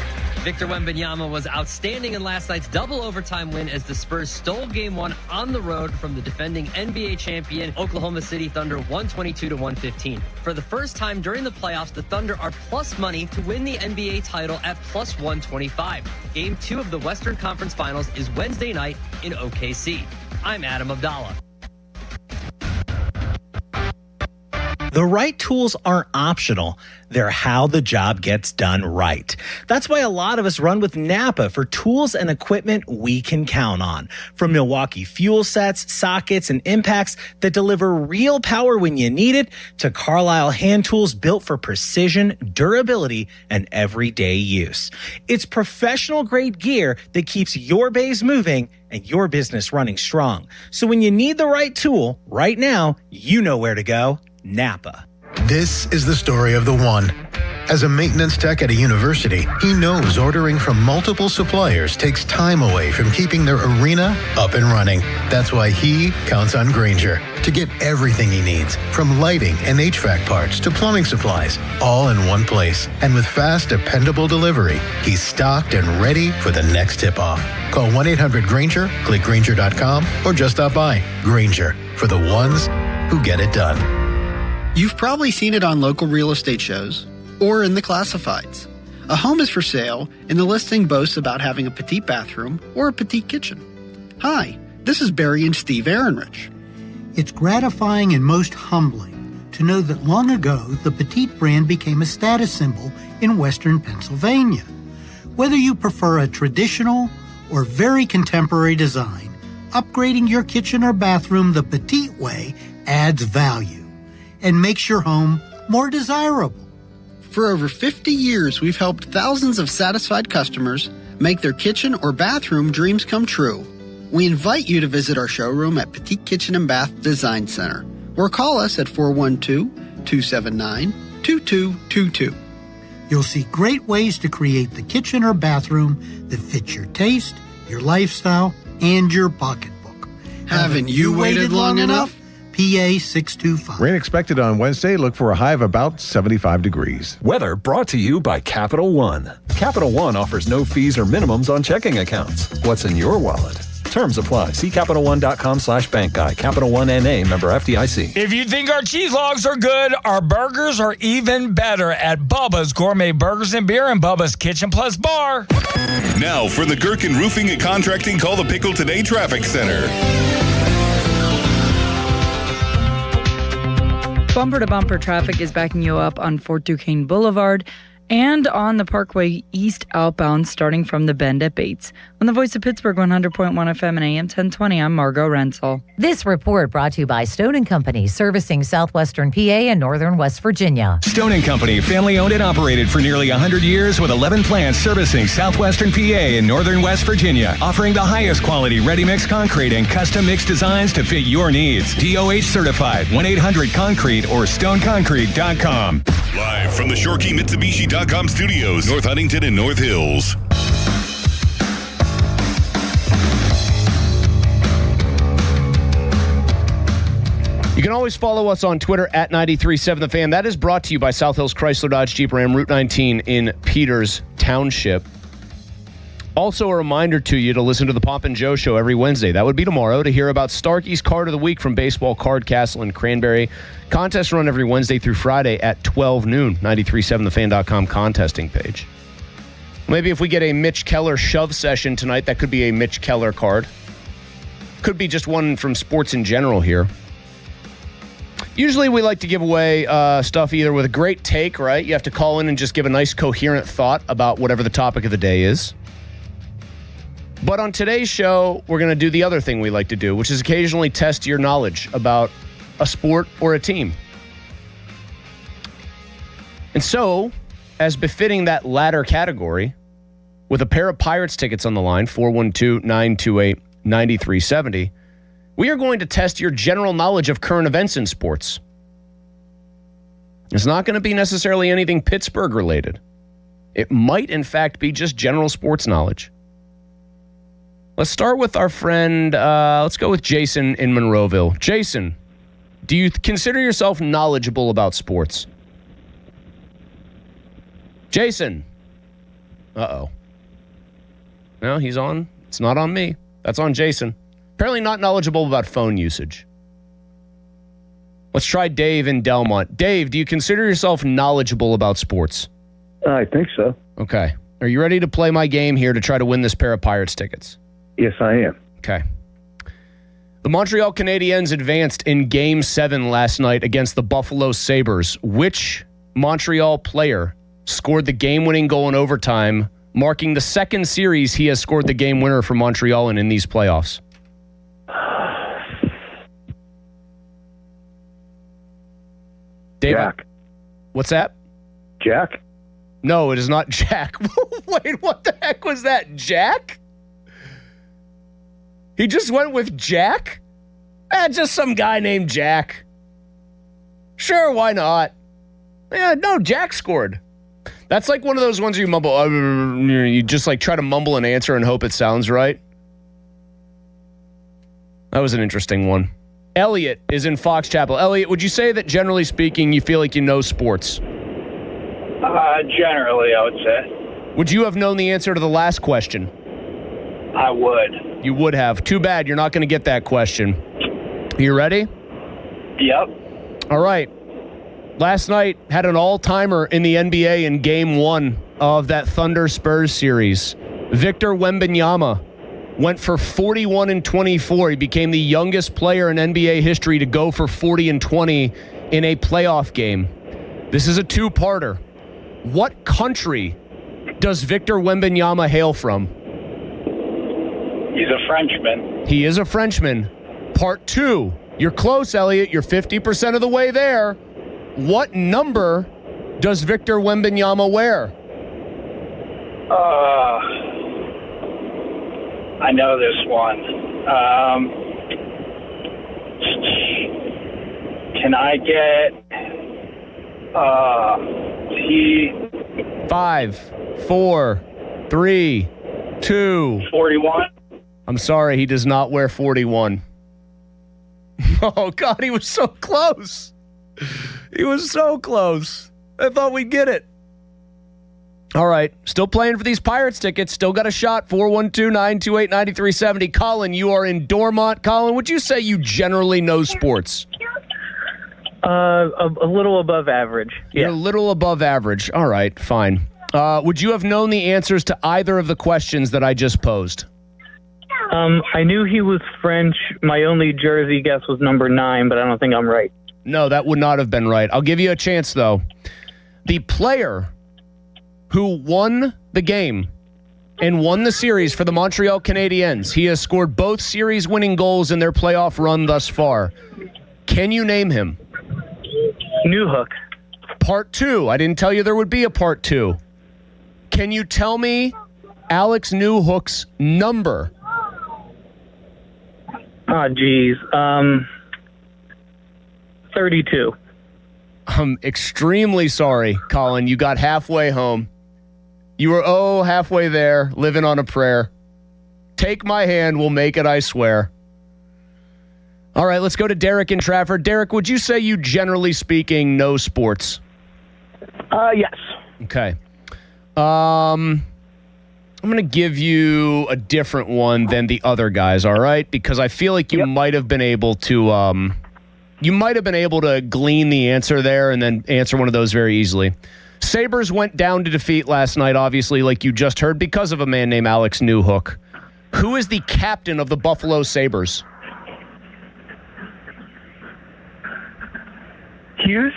Victor Wembanyama was outstanding in last night's double overtime win as the Spurs stole Game 1 on the road from the defending NBA champion Oklahoma City Thunder 122-115. For the first time during the playoffs, the Thunder are plus money to win the NBA title at plus 125. Game 2 of the Western Conference Finals is Wednesday night in OKC. I'm Adam Abdallah. The right tools aren't optional. They're how the job gets done right. That's why a lot of us run with Napa for tools and equipment we can count on. From Milwaukee fuel sets, sockets, and impacts that deliver real power when you need it, to Carlisle hand tools built for precision, durability, and everyday use. It's professional-grade gear that keeps your bays moving and your business running strong. So when you need the right tool, right now, you know where to go. Napa. This is the story of the one. As a maintenance tech at a university, he knows ordering from multiple suppliers takes time away from keeping their arena up and running. That's why he counts on Grainger to get everything he needs, from lighting and HVAC parts to plumbing supplies, all in one place. And with fast, dependable delivery, he's stocked and ready for the next tip-off. Call 1-800-GRAINGER, click Grainger.com, or just stop by. Grainger, for the ones who get it done. You've probably seen it on local real estate shows or in the classifieds. A home is for sale, and the listing boasts about having a petite bathroom or a petite kitchen. Hi, this is Barry and Steve Ehrenrich. It's gratifying and most humbling to know that long ago the Petite brand became a status symbol in Western Pennsylvania. Whether you prefer a traditional or very contemporary design, upgrading your kitchen or bathroom the Petite way adds value and makes your home more desirable. For over 50 years, we've helped thousands of satisfied customers make their kitchen or bathroom dreams come true. We invite you to visit our showroom at Petite Kitchen and Bath Design Center or call us at 412-279-2222. You'll see great ways to create the kitchen or bathroom that fits your taste, your lifestyle, and your pocketbook. Haven't you waited long enough? PA 625. Rain expected on Wednesday. Look for a high of about 75 degrees. Weather brought to you by Capital One. Capital One offers no fees or minimums on checking accounts. What's in your wallet? Terms apply. See CapitalOne.com/bank guide. Capital One NA, member FDIC. If you think our cheese logs are good, our burgers are even better at Bubba's Gourmet Burgers and Beer and Bubba's Kitchen Plus Bar. Now for the Gherkin Roofing and Contracting Call the Pickle Today Traffic Center. Bumper-to-bumper traffic is backing you up on Fort Duquesne Boulevard and on the Parkway East outbound starting from the bend at Bates. On the Voice of Pittsburgh 100.1 FM and AM 1020, I'm Margot Rensel. This report brought to you by Stone & Company, servicing southwestern PA and northern West Virginia. Stone & Company, family owned and operated for nearly 100 years with 11 plants servicing southwestern PA and northern West Virginia, offering the highest quality ready-mix concrete and custom mix designs to fit your needs. DOH certified, 1-800-CONCRETE or stoneconcrete.com. Live from the ShoreKeyMitsubishi.com studios, North Huntington and North Hills. You can always follow us on Twitter at 93.7 The Fan. That is brought to you by South Hills Chrysler Dodge Jeep Ram, Route 19 in Peters Township. Also, a reminder to you to listen to the Pop and Joe Show every Wednesday. That would be tomorrow, to hear about Starkey's Card of the Week from Baseball Card Castle in Cranberry. Contests run every Wednesday through Friday at 12 noon. 93.7thefan.com contesting page. Maybe if we get a Mitch Keller shove session tonight, that could be a Mitch Keller card. Could be just one from sports in general here. Usually we like to give away stuff either with a great take, right? You have to call in and just give a nice coherent thought about whatever the topic of the day is. But on today's show, we're going to do the other thing we like to do, which is occasionally test your knowledge about a sport or a team. And so, as befitting that latter category, with a pair of Pirates tickets on the line, 412-928-9370, we are going to test your general knowledge of current events in sports. It's not going to be necessarily anything Pittsburgh related. It might, in fact, be just general sports knowledge. Let's start with our friend, let's go with Jason in Monroeville. Jason, do you consider yourself knowledgeable about sports? Jason. Uh-oh. No, he's on. It's not on me. That's on Jason. Apparently not knowledgeable about phone usage. Let's try Dave in Delmont. Dave, do you consider yourself knowledgeable about sports? I think so. Okay. Are you ready to play my game here to try to win this pair of Pirates tickets? Yes, I am. Okay. The Montreal Canadiens advanced in Game 7 last night against the Buffalo Sabres. Which Montreal player scored the game-winning goal in overtime, marking the second series he has scored the game winner for Montreal in these playoffs? Dave, Jack. What's that? Jack? No, it is not Jack. Wait, what the heck was that? Jack? He just went with Jack? Just some guy named Jack. Sure, why not? Yeah, no, Jack scored. That's like one of those ones where you mumble, you just like try to mumble an answer and hope it sounds right. That was an interesting one. Elliot is in Fox Chapel. Elliot, would you say that generally speaking, you feel like you know sports? Generally, I would say. Would you have known the answer to the last question? I would. You would have. Too bad you're not going to get that question. You ready? Yep. All right. Last night had an all-timer in the NBA in Game 1 of that Thunder-Spurs series. Victor Wembanyama went for 41 and 24. He became the youngest player in NBA history to go for 40 and 20 in a playoff game. This is a two-parter. What country does Victor Wembanyama hail from? He's a Frenchman. He is a Frenchman. Part 2. You're close, Elliot. You're 50% of the way there. What number does Victor Wembanyama wear? I know this one. Can I get he 5, 4, 3, 2. 41? I'm sorry, he does not wear 41. Oh, God, he was so close. He was so close. I thought we'd get it. All right, still playing for these Pirates tickets. Still got a shot. 412-928-9370. Colin, you are in Dormont. Colin, would you say you generally know sports? A little above average. You're a little above average. All right, fine. Would you have known the answers to either of the questions that I just posed? I knew he was French. My only jersey guess was number 9, but I don't think I'm right. No, that would not have been right. I'll give you a chance, though. The player who won the game and won the series for the Montreal Canadiens, he has scored both series-winning goals in their playoff run thus far. Can you name him? Newhook. Part 2. I didn't tell you there would be a part 2. Can you tell me Alex Newhook's number? Oh, geez. 32. I'm extremely sorry, Colin. You got halfway home. You were, halfway there, living on a prayer. Take my hand, we'll make it, I swear. All right, let's go to Derek in Trafford. Derek, would you say you, generally speaking, know sports? Yes. Okay. I'm going to give you a different one than the other guys, all right? Because I feel like you might have been able to glean the answer there and then answer one of those very easily. Sabres went down to defeat last night, obviously, like you just heard, because of a man named Alex Newhook. Who is the captain of the Buffalo Sabres? Hughes?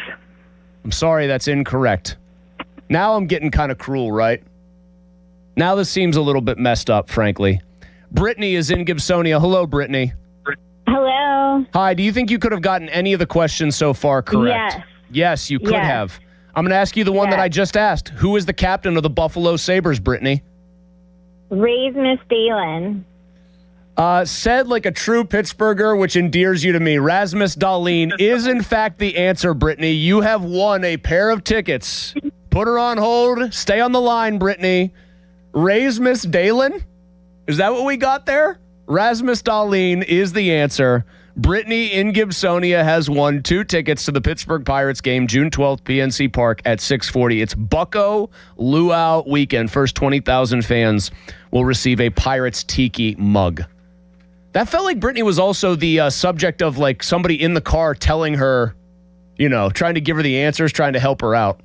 I'm sorry, that's incorrect. Now I'm getting kind of cruel, right? Now this seems a little bit messed up, frankly. Brittany is in Gibsonia. Hello, Brittany. Hello. Hi, do you think you could have gotten any of the questions so far correct? Yes. Yes, you could Yes. have. I'm going to ask you the one that I just asked. Who is the captain of the Buffalo Sabres, Brittany? Raise Miss Dalen. Said like a true Pittsburgher, which endears you to me. Rasmus Dahlin is, in fact, the answer, Brittany. You have won a pair of tickets. Put her on hold. Stay on the line, Brittany. Rasmus Dahlin? Is that what we got there? Rasmus Dahlin is the answer. Brittany in Gibsonia has won 2 tickets to the Pittsburgh Pirates game, June 12th, PNC Park at 6:40. It's Bucko Luau weekend. First 20,000 fans will receive a Pirates Tiki mug. That felt like Brittany was also the subject of like somebody in the car telling her, trying to give her the answers, trying to help her out.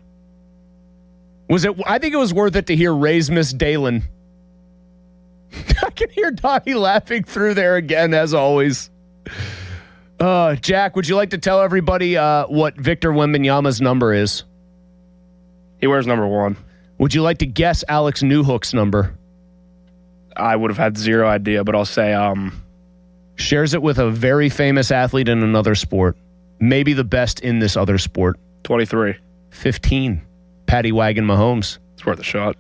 I think it was worth it to hear Rasmus Dahlin. I can hear Donnie laughing through there again, as always. Jack, would you like to tell everybody what Victor Wembanyama's number is? He wears number 1. Would you like to guess Alex Newhook's number? I would have had zero idea, but I'll say shares it with a very famous athlete in another sport. Maybe the best in this other sport. 23. 15. Patty Wagon Mahomes. It's worth a shot.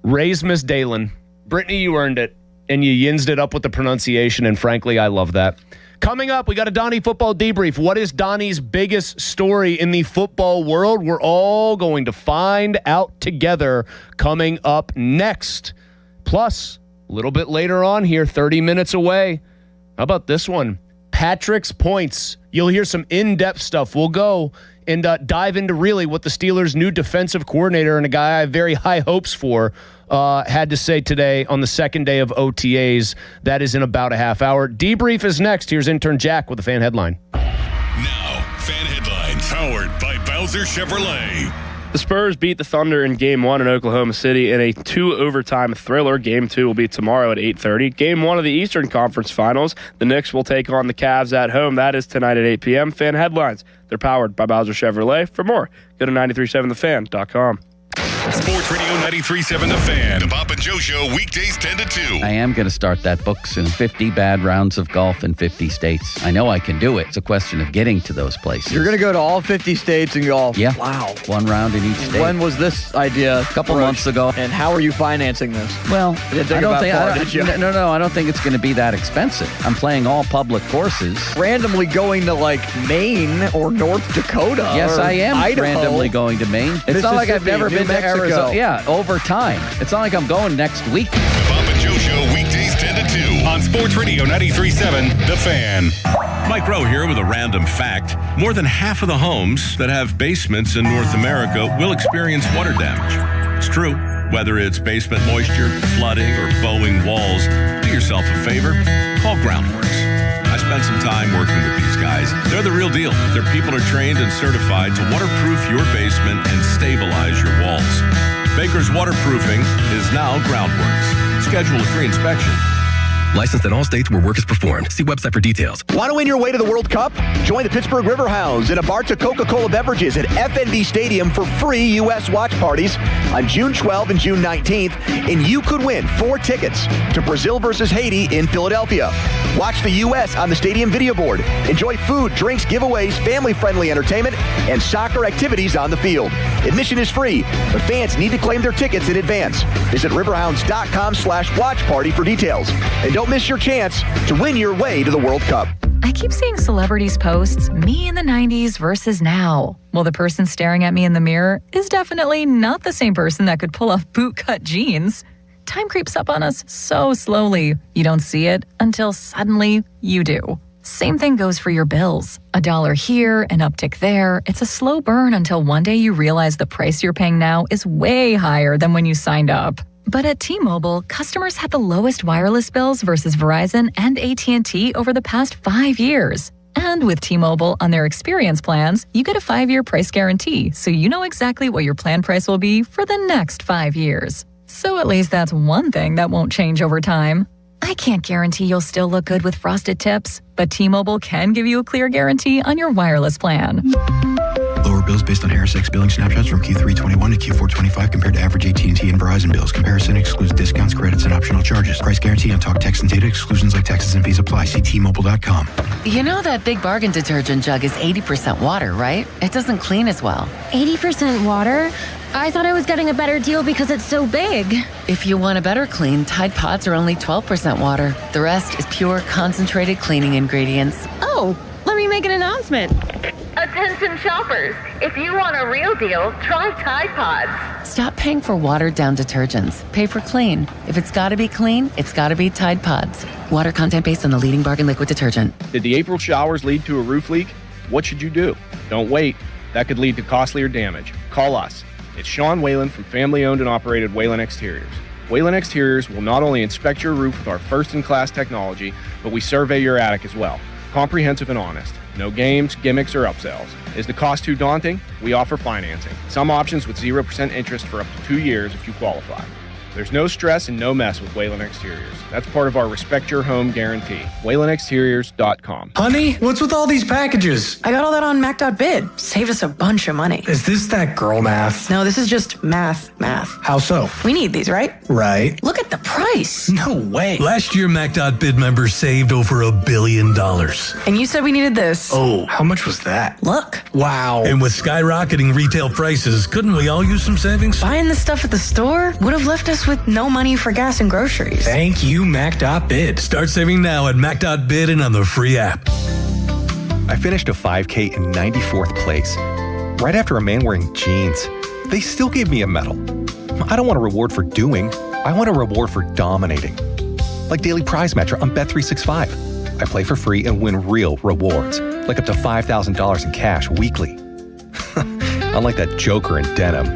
Rasmus Dahlin. Brittany, you earned it, and you yinsed it up with the pronunciation, and frankly, I love that. Coming up, we got a Donnie football debrief. What is Donnie's biggest story in the football world? We're all going to find out together coming up next. Plus, a little bit later on here, 30 minutes away, how about this one? Patrick's Points. You'll hear some in-depth stuff. We'll go and dive into really what the Steelers' new defensive coordinator and a guy I have very high hopes for had to say today on the second day of OTAs. That is in about a half hour. Debrief is next. Here's intern Jack with the fan headline. Now, fan headlines powered by Bowser Chevrolet. The Spurs beat the Thunder in Game 1 in Oklahoma City in a 2-overtime thriller. Game 2 will be tomorrow at 8:30. Game 1 of the Eastern Conference Finals, the Knicks will take on the Cavs at home. That is tonight at 8 p.m. Fan headlines. They're powered by Bowser Chevrolet. For more, go to 937thefan.com. Sports Radio 93.7 The Fan. The Bob and Joe Show, weekdays 10 to 2. I am going to start that book soon. 50 bad rounds of golf in 50 states. I know I can do it. It's a question of getting to those places. You're going to go to all 50 states and golf? Yeah. Wow. 1 round in each state. When was this idea? A couple months ago. And how are you financing this? Well, I don't think it's going to be that expensive. I'm playing all public courses. Randomly going to like Maine or North Dakota. Yes, I am Idaho. Randomly going to Maine. It's not like I've never been to Arizona. Yeah, over time. It's not like I'm going next week. The Bob and Joe Show, weekdays 10 to 2 on Sports Radio 93.7 The Fan. Mike Rowe here with a random fact. More than half of the homes that have basements in North America will experience water damage. It's true. Whether it's basement moisture, flooding, or bowing walls, do yourself a favor. Call Groundworks. I spent some time working with these guys. They're the real deal. Their people are trained and certified to waterproof your basement and stabilize your walls. Baker's Waterproofing is now Groundworks. Schedule a free inspection. Licensed in all states where work is performed. See website for details. Want to win your way to the World Cup? Join the Pittsburgh Riverhounds in a Barca Coca-Cola beverages at FNB Stadium for free U.S. watch parties on June 12th and June 19th, and you could win 4 tickets to Brazil versus Haiti in Philadelphia. Watch the U.S. on the stadium video board. Enjoy food, drinks, giveaways, family-friendly entertainment, and soccer activities on the field. Admission is free, but fans need to claim their tickets in advance. Visit riverhounds.com/watch party for details. And don't miss your chance to win your way to the World Cup. I keep seeing celebrities posts, me in the 90s versus now. Well, the person staring at me in the mirror is definitely not the same person that could pull off bootcut jeans. Time creeps up on us so slowly. You don't see it until suddenly you do. Same thing goes for your bills. $1 here, an uptick there. It's a slow burn until one day you realize the price you're paying now is way higher than when you signed up. But at T-Mobile, customers had the lowest wireless bills versus Verizon and AT&T over the past 5 years. And with T-Mobile on their experience plans, you get a 5-year price guarantee, so you know exactly what your plan price will be for the next 5 years. So at least that's one thing that won't change over time. I can't guarantee you'll still look good with frosted tips, but T-Mobile can give you a clear guarantee on your wireless plan. Lower bills based on Harris X billing snapshots from Q321 to Q425 compared to average AT&T and Verizon bills. Comparison excludes discounts, credits, and optional charges. Price guarantee on talk, text, and data. Exclusions like taxes and fees apply. See T-Mobile.com. You know that Big Bargain detergent jug is 80% water, right? It doesn't clean as well. 80% water? I thought I was getting a better deal because it's so big. If you want a better clean, Tide Pods are only 12% water. The rest is pure, concentrated cleaning ingredients. Oh, let me make an announcement. Attention shoppers, if you want a real deal, try Tide Pods. Stop paying for watered-down detergents. Pay for clean. If it's gotta be clean, it's gotta be Tide Pods. Water content based on the leading bargain liquid detergent. Did the April showers lead to a roof leak? What should you do? Don't wait. That could lead to costlier damage. Call us. It's Sean Whalen from family-owned and operated Whalen Exteriors. Whalen Exteriors will not only inspect your roof with our first-in-class technology, but we survey your attic as well. Comprehensive and honest. No games, gimmicks, or upsells. Is the cost too daunting? We offer financing. Some options with 0% interest for up to 2 years if you qualify. There's no stress and no mess with Whalen Exteriors. That's part of our Respect Your Home guarantee. WhalenExteriors.com. Honey, what's with all these packages? I got all that on Mac.bid. Saved us a bunch of money. Is this that girl math? No, this is just math. How so? We need these, right? Right. Look at the price. No way. Last year, Mac.bid members saved over $1 billion. And you said we needed this. Oh, how much was that? Look. Wow. And with skyrocketing retail prices, couldn't we all use some savings? Buying this stuff at the store would have left us with no money for gas and groceries. Thank you, Mac.bid. Start saving now at Mac.bid and on the free app. I finished a 5K in 94th place, right after a man wearing jeans. They still gave me a medal. I don't want a reward for doing. I want a reward for dominating. Like Daily Prize Matcher on Bet365. I play for free and win real rewards, like up to $5,000 in cash weekly. Unlike that joker in denim.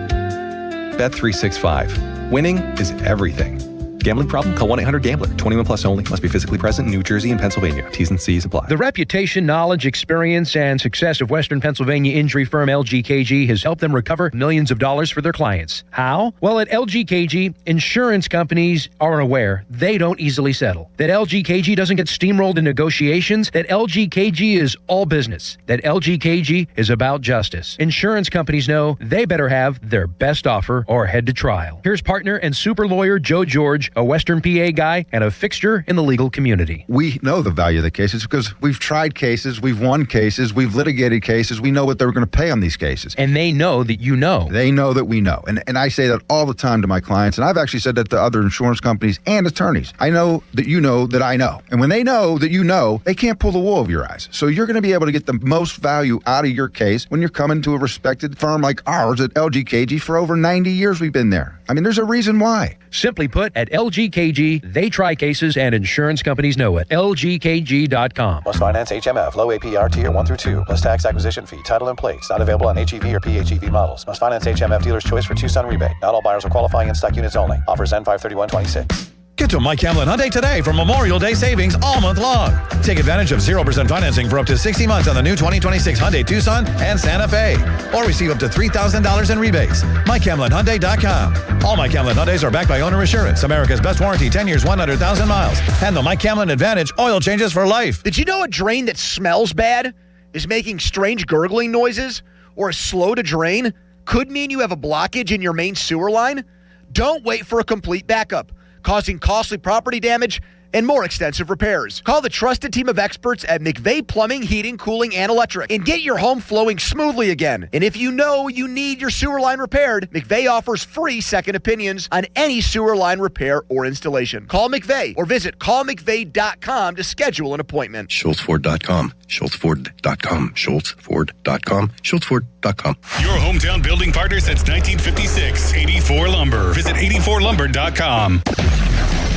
Bet365. Winning is everything. Gambling problem? Call 1-800-GAMBLER. 21 plus only. Must be physically present in New Jersey and Pennsylvania. T's and C's apply. The reputation, knowledge, experience, and success of Western Pennsylvania injury firm LGKG has helped them recover millions of dollars for their clients. How? Well, at LGKG, insurance companies are aware they don't easily settle. That LGKG doesn't get steamrolled in negotiations. That LGKG is all business. That LGKG is about justice. Insurance companies know they better have their best offer or head to trial. Here's partner and super lawyer Joe George, a Western PA guy and a fixture in the legal community. We know the value of the cases because we've tried cases, we've won cases, we've litigated cases. We know what they're going to pay on these cases. And they know that you know. They know that we know. And I say that all the time to my clients, and I've actually said that to other insurance companies and attorneys. I know that you know that I know. And when they know that you know, they can't pull the wool over your eyes. So you're going to be able to get the most value out of your case when you're coming to a respected firm like ours at LGKG. For over 90 years we've been there. I mean, there's a reason why. Simply put, at LGKG, they try cases and insurance companies know it. LGKG.com. Must finance HMF, low APR tier 1 through 2, plus tax acquisition fee, title and plates. Not available on HEV or PHEV models. Must finance HMF dealer's choice for Tucson rebate. Not all buyers are qualifying in stock units only. Offers end 5/31/26. Get to Mike Hamlin Hyundai today for Memorial Day savings all month long. Take advantage of 0% financing for up to 60 months on the new 2026 Hyundai Tucson and Santa Fe. Or receive up to $3,000 in rebates. MikeHamlinHyundai.com. All Mike Hamlin Hyundais are backed by Owner Assurance, America's best warranty, 10 years, 100,000 miles. And the Mike Hamlin Advantage oil changes for life. Did you know a drain that smells bad is making strange gurgling noises or is slow to drain could mean you have a blockage in your main sewer line? Don't wait for a complete backup, causing costly property damage and more extensive repairs. Call the trusted team of experts at McVeigh Plumbing, Heating, Cooling, and Electric and get your home flowing smoothly again. And if you know you need your sewer line repaired, McVeigh offers free second opinions on any sewer line repair or installation. Call McVeigh or visit callmcveigh.com to schedule an appointment. SchultzFord.com. SchultzFord.com. SchultzFord.com. SchultzFord.com. Your hometown building partner since 1956. 84 Lumber. Visit 84lumber.com.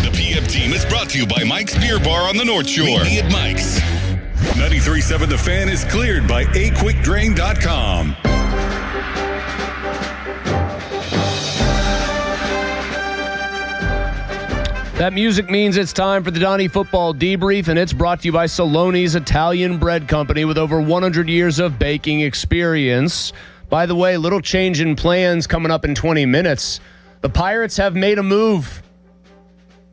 The PM team is brought to you by Mike's Beer Bar on the North Shore. Meet me at Mike's. 93.7 The Fan is cleared by aquickdrain.com. That music means it's time for the Donnie Football Debrief, and it's brought to you by Saloni's Italian Bread Company with over 100 years of baking experience. By the way, little change in plans coming up in 20 minutes. The Pirates have made a move.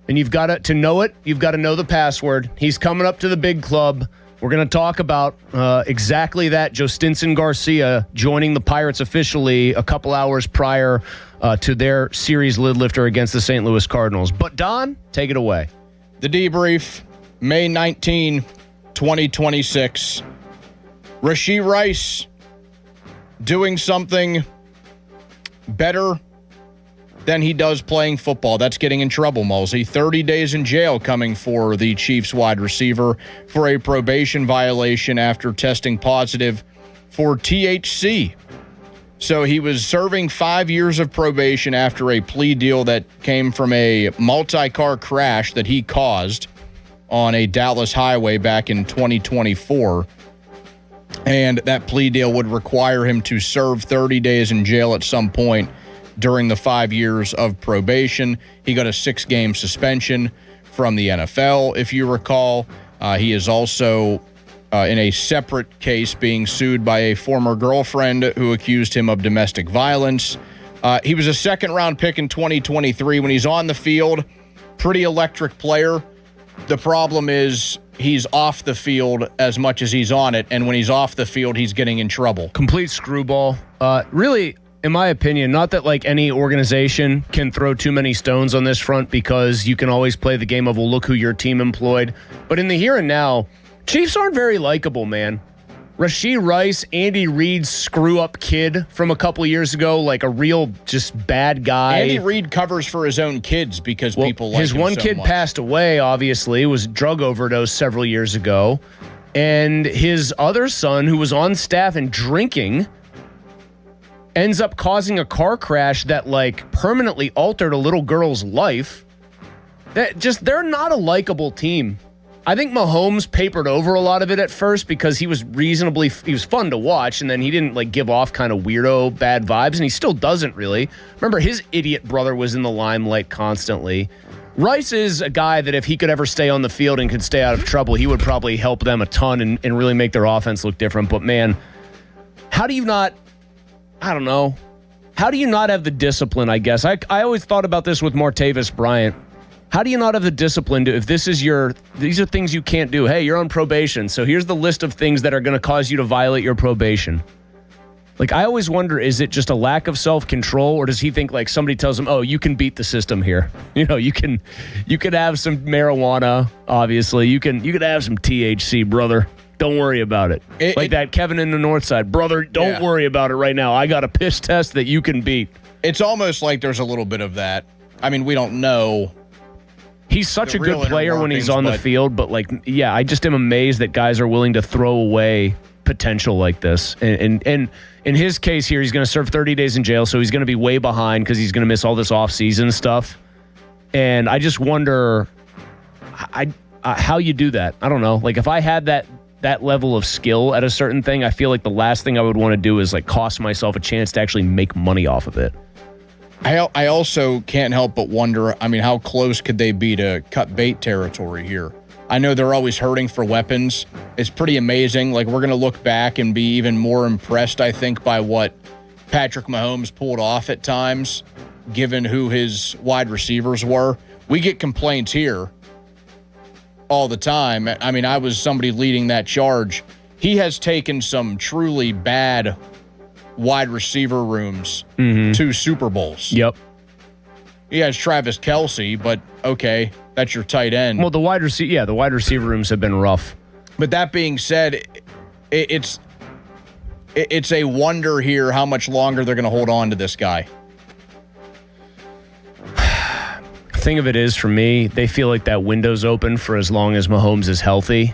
And you've got to know it, you've got to know the password. He's coming up to the big club. We're going to talk about exactly that. Joe Stinson Garcia joining the Pirates officially a couple hours prior to their series lid lifter against the St. Louis Cardinals. But Don, take it away. The debrief, May 19, 2026. Rashee Rice doing something better than he does playing football. That's getting in trouble, Mulsey. 30 days in jail coming for the Chiefs wide receiver for a probation violation after testing positive for THC. So he was serving 5 years of probation after a plea deal that came from a multi-car crash that he caused on a Dallas highway back in 2024. And that plea deal would require him to serve 30 days in jail at some point during the 5 years of probation. He got a 6-game suspension from the NFL, if you recall. He is also in a separate case being sued by a former girlfriend who accused him of domestic violence. He was a second-round pick in 2023. When he's on the field, pretty electric player. The problem is he's off the field as much as he's on it, and when he's off the field, he's getting in trouble. Complete screwball. Really, in my opinion, not that like any organization can throw too many stones on this front, because you can always play the game of, well, look who your team employed. But in the here and now, Chiefs aren't very likable, man. Rashee Rice, Andy Reid's screw-up kid from a couple years ago, like a real just bad guy. Andy Reid covers for his own kids because people like his him one so kid much. passed away, obviously. It was a drug overdose several years ago. And his other son, who was on staff and drinking, ends up causing a car crash that like permanently altered a little girl's life. They're not a likable team. I think Mahomes papered over a lot of it at first because he was fun to watch, and then he didn't like give off kind of weirdo bad vibes, and he still doesn't really. Remember, his idiot brother was in the limelight constantly. Rice is a guy that if he could ever stay on the field and could stay out of trouble, he would probably help them a ton and really make their offense look different. But man, how do you not have the discipline, I guess? I always thought about this with Martavis Bryant. How do you not have the discipline to, if these are things you can't do? Hey, you're on probation, so here's the list of things that are going to cause you to violate your probation. Like, I always wonder, is it just a lack of self-control, or does he think like somebody tells him, oh, you can beat the system here? You know, you can have some marijuana, obviously. You can have some THC, brother. Don't worry about it. That Kevin in the North Side. Brother, don't worry about it right now. I got a piss test that you can beat. It's almost like there's a little bit of that. I mean, we don't know. He's such a good player when he's on the field, but I just am amazed that guys are willing to throw away potential like this. And in his case here, he's going to serve 30 days in jail, so he's going to be way behind because he's going to miss all this off-season stuff. And I just wonder how you do that. I don't know. Like, if I had that level of skill at a certain thing, I feel like the last thing I would want to do is like cost myself a chance to actually make money off of it. I also can't help but wonder, I mean, how close could they be to cut bait territory here? I know they're always hurting for weapons. It's pretty amazing. Like, we're going to look back and be even more impressed, I think, by what Patrick Mahomes pulled off at times, given who his wide receivers were. We get complaints here all the time. I mean, I was somebody leading that charge. He has taken some truly bad wide receiver rooms to Super Bowls. Yep. He has Travis Kelce, but okay, that's your tight end. Well, the wide receiver rooms have been rough. But that being said, it's a wonder here how much longer they're going to hold on to this guy. Thing of it is, for me, they feel like that window's open for as long as Mahomes is healthy.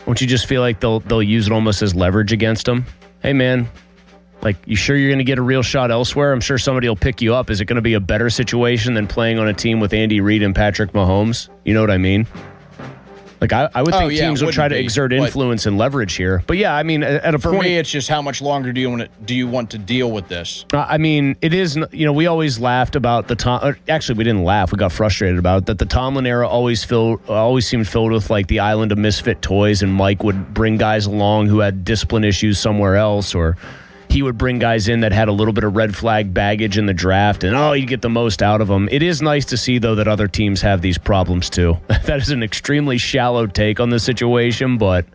Don't you just feel like they'll use it almost as leverage against him? Hey, man, like, you sure you're going to get a real shot elsewhere? I'm sure somebody will pick you up. Is it going to be a better situation than playing on a team with Andy Reid and Patrick Mahomes? You know what I mean? Like, I would think teams will try to exert influence and leverage here. But yeah, I mean, at a point, for me, it's just how much longer do you want to deal with this? I mean, it is. You know, we always laughed about the Tom. Actually, we didn't laugh. We got frustrated about it. That the Tomlin era always seemed filled with like the island of misfit toys, and Mike would bring guys along who had discipline issues somewhere else, or he would bring guys in that had a little bit of red flag baggage in the draft, and you'd get the most out of them. It is nice to see, though, that other teams have these problems, too. That is an extremely shallow take on the situation, but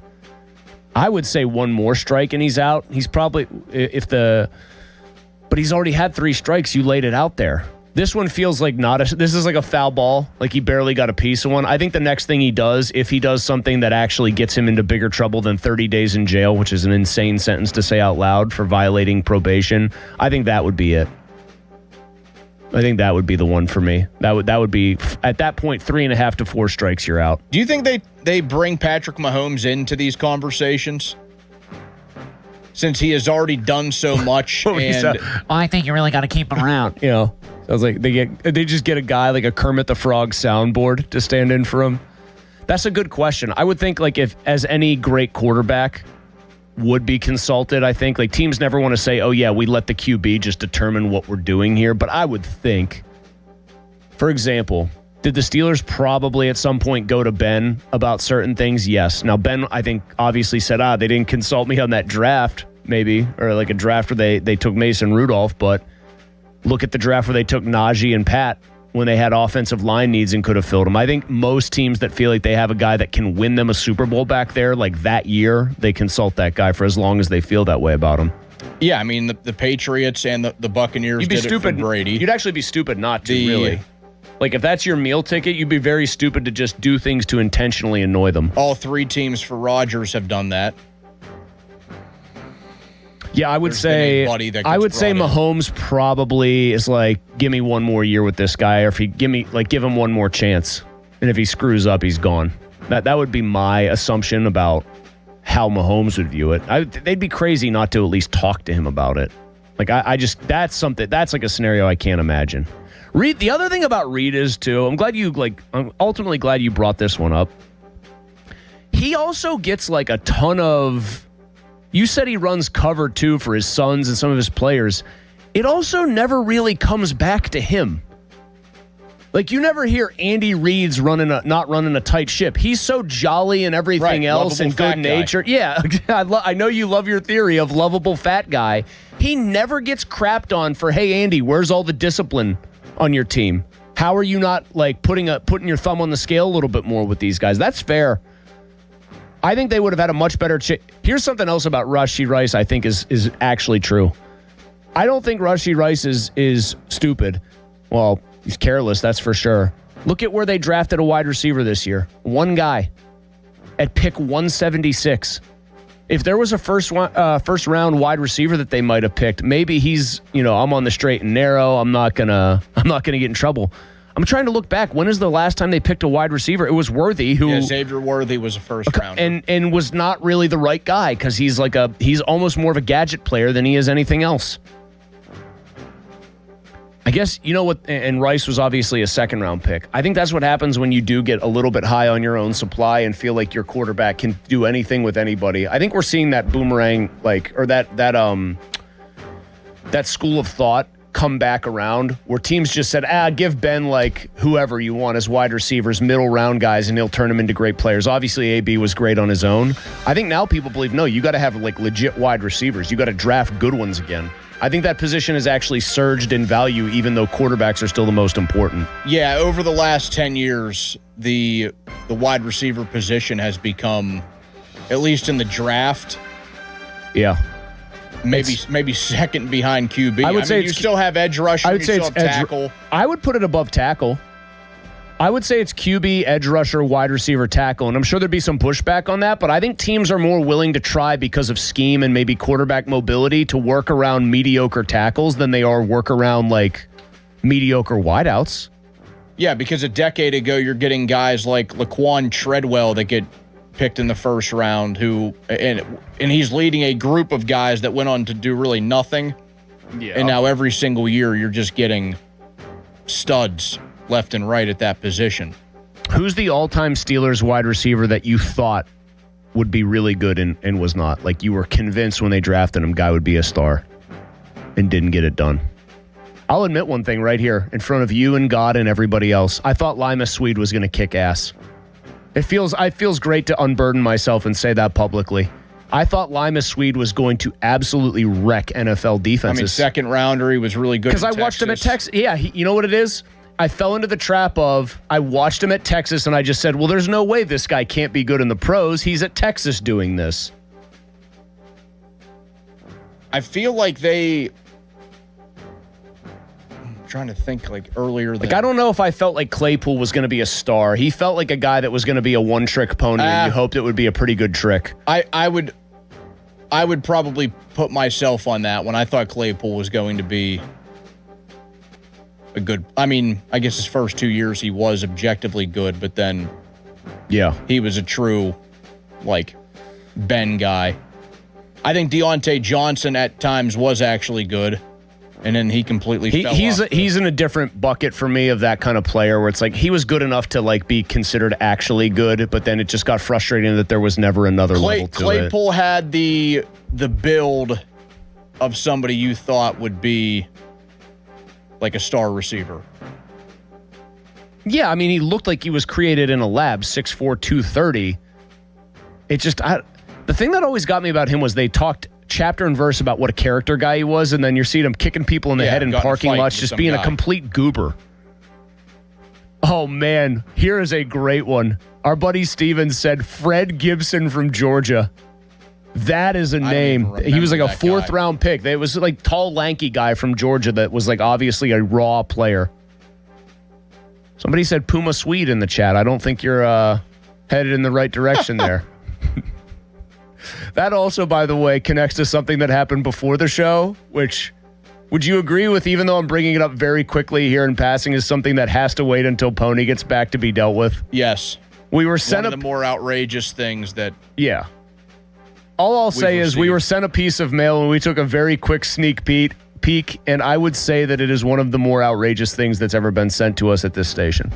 I would say one more strike and he's out. He's probably, but he's already had 3 strikes. You laid it out there. This one feels like this is like a foul ball. Like he barely got a piece of one. I think the next thing he does, if he does something that actually gets him into bigger trouble than 30 days in jail, which is an insane sentence to say out loud for violating probation, I think that would be it. I think that would be the one for me. That would be, at that point, 3.5 to 4 strikes, you're out. Do you think they bring Patrick Mahomes into these conversations? Since he has already done so much. I think you really got to keep him around. You know, I was like, they just get a guy like a Kermit the Frog soundboard to stand in for him. That's a good question. I would think like if as any great quarterback would be consulted, I think like teams never want to say, oh yeah, we let the QB just determine what we're doing here. But I would think, for example, did the Steelers probably at some point go to Ben about certain things? Yes. Now, Ben, I think, obviously said, they didn't consult me on that draft, maybe, or like a draft where they took Mason Rudolph, but look at the draft where they took Najee and Pat when they had offensive line needs and could have filled them. I think most teams that feel like they have a guy that can win them a Super Bowl back there, like that year, they consult that guy for as long as they feel that way about him. Yeah, I mean, the Patriots and the Buccaneers You'd be did stupid, it for Brady. You'd actually be stupid not to, really. Like, if that's your meal ticket, you'd be very stupid to just do things to intentionally annoy them. All 3 teams for Rodgers have done that. Yeah, I would say Mahomes probably is like, give me one more year with this guy, or if he give him one more chance, and if he screws up, he's gone. That would be my assumption about how Mahomes would view it. They'd be crazy not to at least talk to him about it. Like that's like a scenario I can't imagine. Reed, the other thing about Reed is too, I'm ultimately glad you brought this one up. He also gets like a ton of, you said he runs cover too for his sons and some of his players. It also never really comes back to him. Like you never hear Andy Reid's not running a tight ship. He's so jolly and everything else and good natured. Yeah, I know you love your theory of lovable fat guy. He never gets crapped on for, hey Andy, where's all the discipline on your team? How are you not like putting your thumb on the scale a little bit more with these guys? That's fair. I think they would have had a much better Here's something else about Rashee Rice I think is actually true. I don't think Rashee Rice is stupid. Well, he's careless, that's for sure. Look at where they drafted a wide receiver this year. One guy at pick 176. If there was a first round wide receiver that they might have picked, maybe he's, I'm on the straight and narrow. I'm not gonna get in trouble. I'm trying to look back. When is the last time they picked a wide receiver? It was Worthy, Xavier Worthy was a first rounder, and was not really the right guy because he's almost more of a gadget player than he is anything else. I guess, you know what, and Rice was obviously a second round pick. I think that's what happens when you do get a little bit high on your own supply and feel like your quarterback can do anything with anybody. I think we're seeing that boomerang, that school of thought come back around where teams just said, give Ben whoever you want as wide receivers, middle round guys, and he'll turn them into great players. Obviously, AB was great on his own. I think now people believe, no, you got to have legit wide receivers. You got to draft good ones again. I think that position has actually surged in value, even though quarterbacks are still the most important. Yeah, over the last 10 years, the wide receiver position has become, at least in the draft, maybe second behind QB. I would say you still have edge rusher. I would say it's tackle. I would put it above tackle. I would say it's QB, edge rusher, wide receiver, tackle, and I'm sure there'd be some pushback on that, but I think teams are more willing to try because of scheme and maybe quarterback mobility to work around mediocre tackles than they are work around mediocre wideouts. Yeah, because a decade ago you're getting guys like Laquan Treadwell that get picked in the first round and he's leading a group of guys that went on to do really nothing. Yeah. And now every single year you're just getting studs left and right at that position. Who's the all-time Steelers wide receiver that you thought would be really good and was not? Like you were convinced when they drafted him, guy would be a star and didn't get it done. I'll admit one thing right here in front of you and God and everybody else. I thought Lima Swede was going to kick ass. It feels great to unburden myself and say that publicly. I thought Lima Swede was going to absolutely wreck NFL defenses. I mean, second rounder, he was really good. Because I watched him at Texas. Yeah, you know what it is? I fell into the trap of, I watched him at Texas and I just said, well, there's no way this guy can't be good in the pros. He's at Texas doing this. I feel like I'm trying to think like earlier. Like, I don't know if I felt like Claypool was going to be a star. He felt like a guy that was going to be a one-trick pony, and you hoped it would be a pretty good trick. I would probably put myself on that when I thought Claypool was going to be a good. I mean, I guess his first 2 years he was objectively good, but then, he was a true, like, Ben guy. I think Deontay Johnson at times was actually good, and then he completely fell off. He's in a different bucket for me of that kind of player where it's like he was good enough to like be considered actually good, but then it just got frustrating that there was never another level to Claypool had the build of somebody you thought would be like a star receiver. Yeah, I mean, he looked like he was created in a lab, 6'4", 230. It just, the thing that always got me about him was they talked chapter and verse about what a character guy he was, and then you're seeing him kicking people in the head in parking lots, just being a complete goober. Oh, man, here is a great one. Our buddy Steven said Fred Gibson from Georgia. That is a name. He was like a fourth-round pick. It was like tall, lanky guy from Georgia that was like obviously a raw player. Somebody said Puma Swede in the chat. I don't think you're headed in the right direction there. That also, by the way, connects to something that happened before the show, which, would you agree with, even though I'm bringing it up very quickly here in passing, is something that has to wait until Pony gets back to be dealt with? Yes. We were sent one of the more outrageous things that... Yeah. All I'll say is we were sent a piece of mail and we took a very quick sneak peek, and I would say that it is one of the more outrageous things that's ever been sent to us at this station.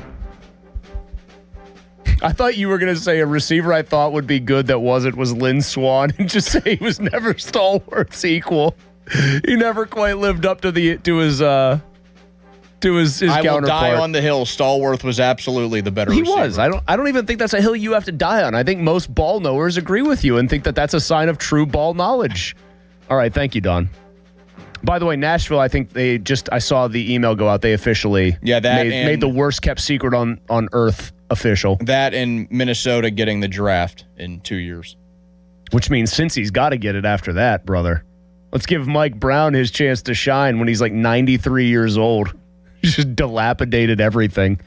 I thought you were going to say a receiver I thought would be good that wasn't was Lynn Swann, and just say he was never Stallworth's equal. He never quite lived up to his I counterpart. will die on the hill. Stallworth was absolutely the better receiver. He was. I don't even think that's a hill you have to die on. I think most ball knowers agree with you and think that that's a sign of true ball knowledge. All right, thank you, Don. By the way, Nashville, I think I saw the email go out. They officially made the worst kept secret on earth official. That and Minnesota getting the draft in 2 years. Which means since he's got to get it after that, brother. Let's give Mike Brown his chance to shine when he's like 93 years old. He's just dilapidated everything.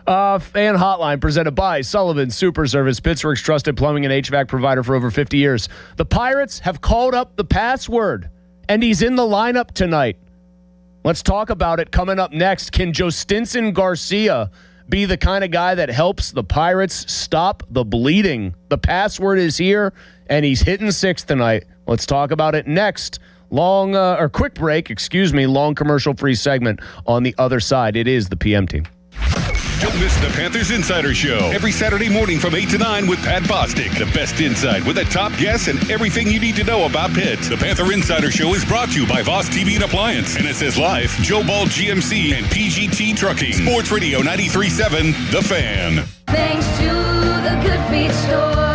Fan Hotline presented by Sullivan Super Service, Pittsburgh's trusted plumbing and HVAC provider for over 50 years. The Pirates have called up the password, and he's in the lineup tonight. Let's talk about it coming up next. Can Jostinson Garcia be the kind of guy that helps the Pirates stop the bleeding? The password is here, and he's hitting six tonight. Let's talk about it next. Quick break, long commercial-free segment on the other side. It is the PM Team. Don't miss the Panthers Insider Show every Saturday morning from 8 to 9 with Pat Bostic. The best insight with the top guests and everything you need to know about Pitt. The Panther Insider Show is brought to you by Voss TV and Appliance, NSS Life, Joe Ball GMC, and PGT Trucking. Sports Radio 93.7, The Fan. Thanks to the Good Feet Store.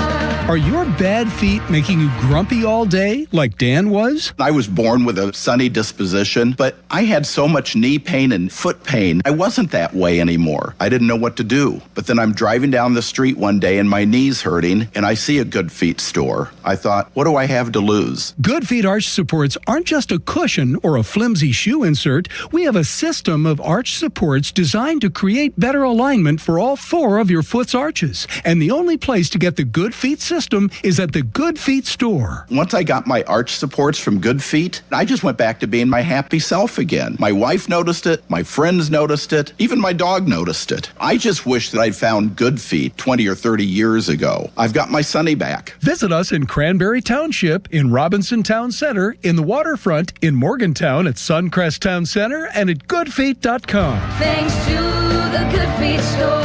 Are your bad feet making you grumpy all day like Dan was? I was born with a sunny disposition, but I had so much knee pain and foot pain. I wasn't that way anymore. I didn't know what to do. But then I'm driving down the street one day and my knee's hurting and I see a Good Feet store. I thought, what do I have to lose? Good Feet arch supports aren't just a cushion or a flimsy shoe insert. We have a system of arch supports designed to create better alignment for all four of your foot's arches. And the only place to get the Good Feet system is at the Good Feet store. Once I got my arch supports from Good Feet, I just went back to being my happy self again. My wife noticed it, my friends noticed it, even my dog noticed it. I just wish that I'd found Good Feet 20 or 30 years ago. I've got my Sonny back. Visit us in Cranberry Township, in Robinson Town Center, in the waterfront, in Morgantown at Suncrest Town Center, and at goodfeet.com. Thanks to the Good Feet store.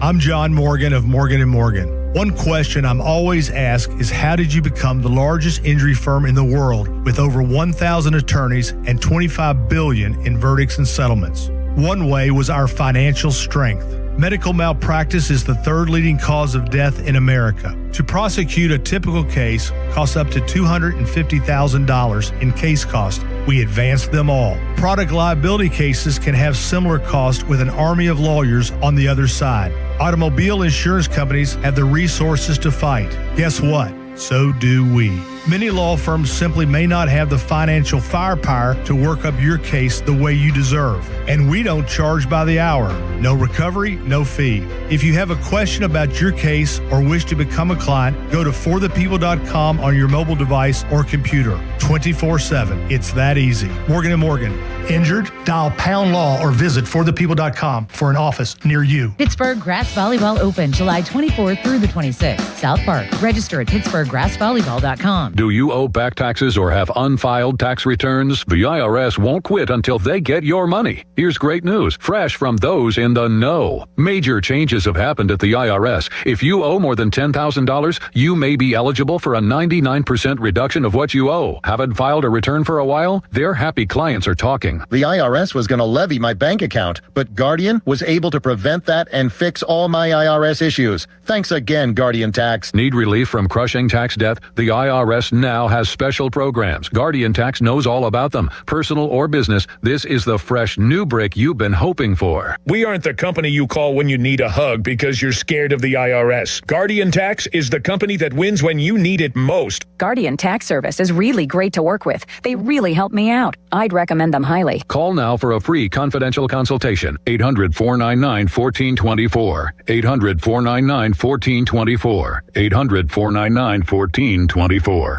I'm John Morgan of Morgan & Morgan. One question I'm always asked is, how did you become the largest injury firm in the world with over 1,000 attorneys and $25 billion in verdicts and settlements? One way was our financial strength. Medical malpractice is the third leading cause of death in America. To prosecute a typical case costs up to $250,000 in case cost. We advance them all. Product liability cases can have similar costs with an army of lawyers on the other side. Automobile insurance companies have the resources to fight. Guess what? So do we. Many law firms simply may not have the financial firepower to work up your case the way you deserve. And we don't charge by the hour. No recovery, no fee. If you have a question about your case or wish to become a client, go to forthepeople.com on your mobile device or computer. 24/7. It's that easy. Morgan & Morgan. Injured? Dial pound law or visit forthepeople.com for an office near you. Pittsburgh Grass Volleyball Open, July 24th through the 26th. South Park. Register at pittsburghgrassvolleyball.com. Do you owe back taxes or have unfiled tax returns? The IRS won't quit until they get your money. Here's great news, fresh from those in the know. Major changes have happened at the IRS. If you owe more than $10,000, you may be eligible for a 99% reduction of what you owe. Haven't filed a return for a while? Their happy clients are talking. The IRS was going to levy my bank account, but Guardian was able to prevent that and fix all my IRS issues. Thanks again, Guardian Tax. Need relief from crushing tax debt? The IRS now has special programs. Guardian Tax knows all about them. Personal or business, this is the fresh new brick you've been hoping for. We aren't the company you call when you need a hug because you're scared of the IRS. Guardian Tax is the company that wins when you need it most. Guardian Tax Service is really great to work with. They really help me out. I'd recommend them highly. Call now for a free confidential consultation. 800-499-1424. 800-499-1424. 800-499-1424.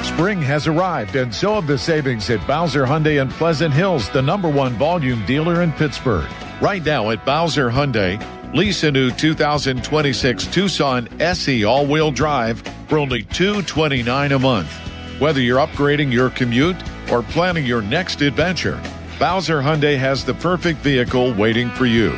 Spring has arrived, and so have the savings at Bowser Hyundai in Pleasant Hills, the #1 volume dealer in Pittsburgh. Right now at Bowser Hyundai, lease a new 2026 Tucson SE all-wheel drive for only $229 a month. Whether you're upgrading your commute or planning your next adventure, Bowser Hyundai has the perfect vehicle waiting for you.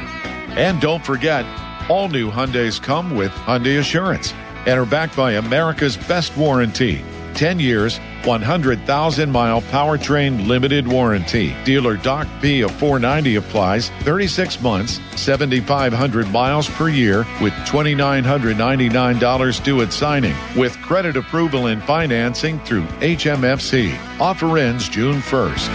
And don't forget, all new Hyundais come with Hyundai Assurance and are backed by America's best warranty. 10 years, 100,000-mile powertrain limited warranty. Dealer Doc P of 490 applies. 36 months, 7,500 miles per year with $2,999 due at signing. With credit approval and financing through HMFC. Offer ends June 1st.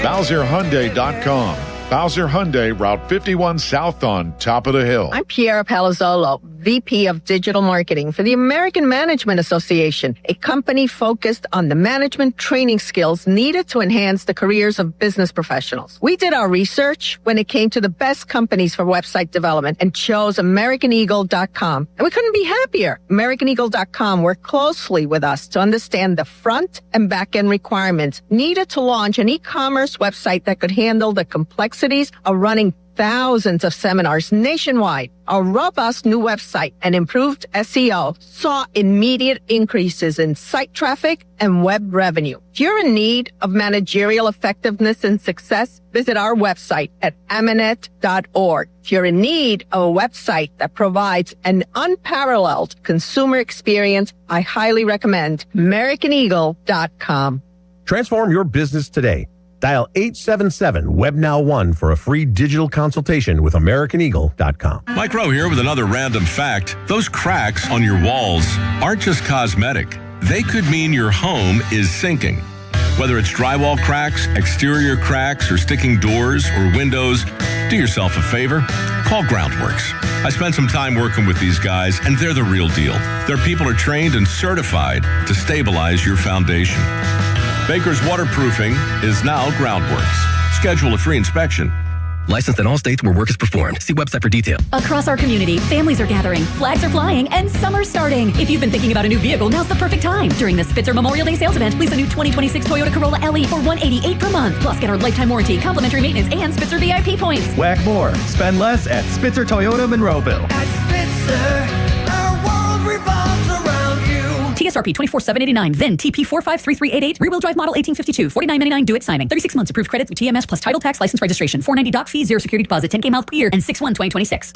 BowserHyundai.com. Bowser Hyundai, Route 51 South on Top of the Hill. I'm Piera Palazzolo, VP of Digital Marketing for the American Management Association, a company focused on the management training skills needed to enhance the careers of business professionals. We did our research when it came to the best companies for website development and chose AmericanEagle.com. And we couldn't be happier. AmericanEagle.com worked closely with us to understand the front and back end requirements needed to launch an e-commerce website that could handle the complexities of running thousands of seminars nationwide. Our robust new website and improved SEO saw immediate increases in site traffic and web revenue. If you're in need of managerial effectiveness and success, visit our website at amanet.org. If you're in need of a website that provides an unparalleled consumer experience, I highly recommend AmericanEagle.com. Transform your business today. Dial 877-WebNow1 for a free digital consultation with AmericanEagle.com. Mike Rowe here with another random fact. Those cracks on your walls aren't just cosmetic. They could mean your home is sinking. Whether it's drywall cracks, exterior cracks, or sticking doors or windows, do yourself a favor. Call Groundworks. I spent some time working with these guys, and they're the real deal. Their people are trained and certified to stabilize your foundation. Baker's Waterproofing is now Groundworks. Schedule a free inspection. Licensed in all states where work is performed. See website for detail. Across our community, families are gathering, flags are flying, and summer's starting. If you've been thinking about a new vehicle, now's the perfect time. During the Spitzer Memorial Day sales event, lease a new 2026 Toyota Corolla LE for $188 per month. Plus, get our lifetime warranty, complimentary maintenance, and Spitzer VIP points. Whack more. Spend less at Spitzer Toyota Monroeville. At Spitzer, our world revolves around you. TSRP 24,789, then TP 453388, rear-wheel drive model 1852, $49.99 due at signing. 36 months approved credit with TMS plus title tax license registration. $490 doc fee, 0 security deposit, 10K miles per year, and 6/1/2026.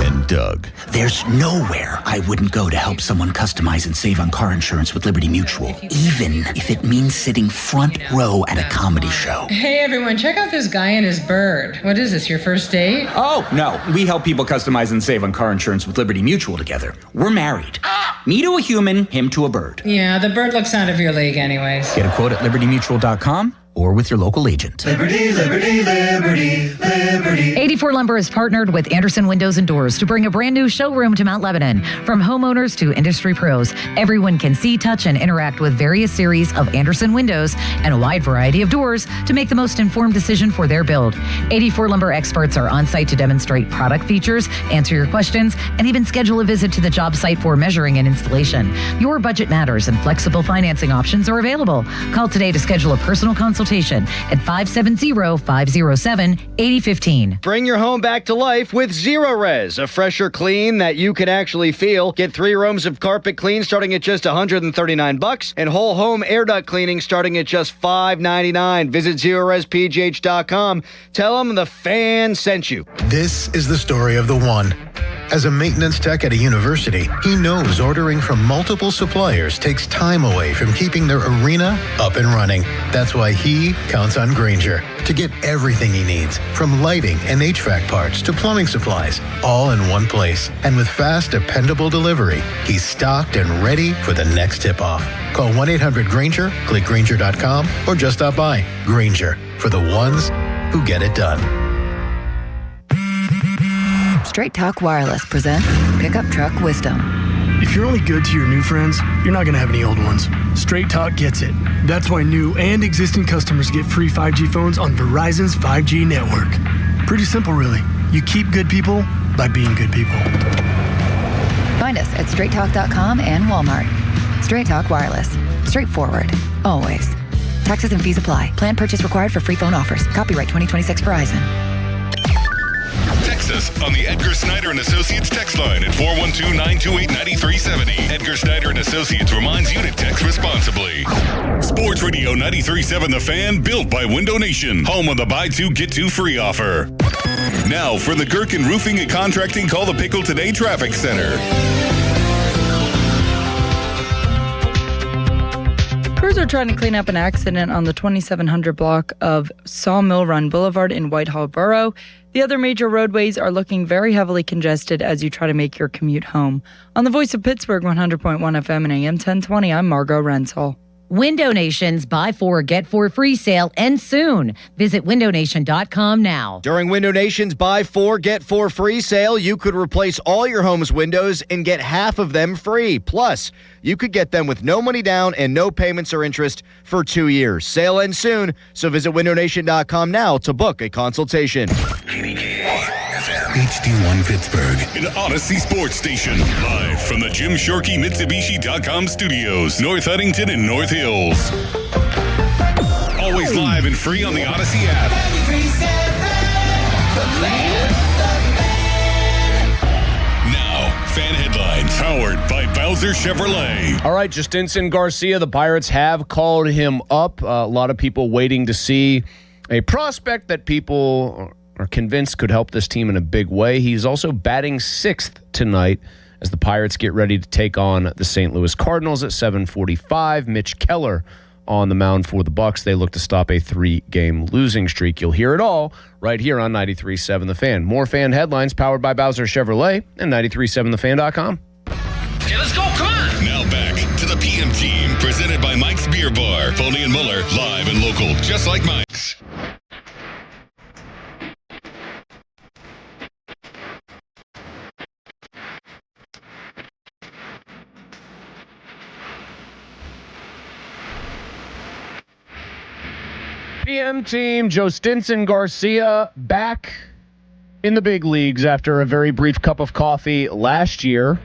And Doug. There's nowhere I wouldn't go to help someone customize and save on car insurance with Liberty Mutual, even if it means sitting front row at a comedy show. Hey everyone, check out this guy and his bird. What is this, your first date? Oh, no. We help people customize and save on car insurance with Liberty Mutual together. We're married. Me to a human, him to a bird. Yeah, the bird looks out of your league anyways. Get a quote at libertymutual.com or with your local agent. Liberty, liberty, liberty, liberty. 84 Lumber has partnered with Anderson Windows and Doors to bring a brand new showroom to Mount Lebanon. From homeowners to industry pros, everyone can see, touch, and interact with various series of Anderson windows and a wide variety of doors to make the most informed decision for their build. 84 Lumber experts are on site to demonstrate product features, answer your questions, and even schedule a visit to the job site for measuring and installation. Your budget matters and flexible financing options are available. Call today to schedule a personal consultation at 570-507-8015. Bring your home back to life with Zero Res, a fresher clean that you can actually feel. Get 3 rooms of carpet clean starting at just $139 and whole home air duct cleaning starting at just $5.99. Visit ZeroResPGH.com. Tell them the fan sent you. This is the story of the one. As a maintenance tech at a university, he knows ordering from multiple suppliers takes time away from keeping their arena up and running. That's why he counts on Grainger to get everything he needs, from lighting and HVAC parts to plumbing supplies, all in one place. And with fast, dependable delivery, he's stocked and ready for the next tip-off. Call 1-800-GRAINGER, click Grainger.com, or just stop by. Grainger, for the ones who get it done. Straight Talk Wireless presents Pickup Truck Wisdom. If you're only good to your new friends, you're not going to have any old ones. Straight Talk gets it. That's why new and existing customers get free 5G phones on Verizon's 5G network. Pretty simple, really. You keep good people by being good people. Find us at straighttalk.com and Walmart. Straight Talk Wireless. Straightforward. Always. Taxes and fees apply. Plan purchase required for free phone offers. Copyright 2026 Verizon. Text us on the Edgar Snyder and Associates text line at 412-928-9370. Edgar Snyder and Associates reminds you to text responsibly. Sports Radio 93.7 The Fan, built by Window Nation, home of the buy two, get two free offer. Now for the Gherkin Roofing and Contracting Call the Pickle Today Traffic Center. Crews are trying to clean up an accident on the 2700 block of Sawmill Run Boulevard in Whitehall Borough. The other major roadways are looking very heavily congested as you try to make your commute home. On the Voice of Pittsburgh, 100.1 FM and AM 1020, I'm Margot Renzel. Window Nation's Buy 4, Get 4 free sale ends soon. Visit windownation.com now. During Window Nation's Buy 4, Get 4 free sale, you could replace all your home's windows and get half of them free. Plus, you could get them with no money down and no payments or interest for 2 years. Sale ends soon, so visit windownation.com now to book a consultation. HD1 Pittsburgh, an Odyssey sports station. Live from the Jim Shorkey Mitsubishi.com studios, North Huntington and North Hills. Always live and free on the Odyssey app. Now, fan headlines powered by Bowser Chevrolet. All right, Justinson Garcia, the Pirates have called him up. A lot of people waiting to see a prospect that people are convinced could help this team in a big way. He's also batting 6th tonight as the Pirates get ready to take on the St. Louis Cardinals at 7:45. Mitch Keller on the mound for the Bucks. They look to stop a 3-game losing streak. You'll hear it all right here on 93.7 The Fan. More fan headlines powered by Bowser Chevrolet and 93.7thefan.com. Okay, let's go, come on! Now back to the PM Team, presented by Mike's Beer Bar. Foley and Muller, live and local, just like Mike's. PM Team, Justinson Garcia back in the big leagues after a very brief cup of coffee last year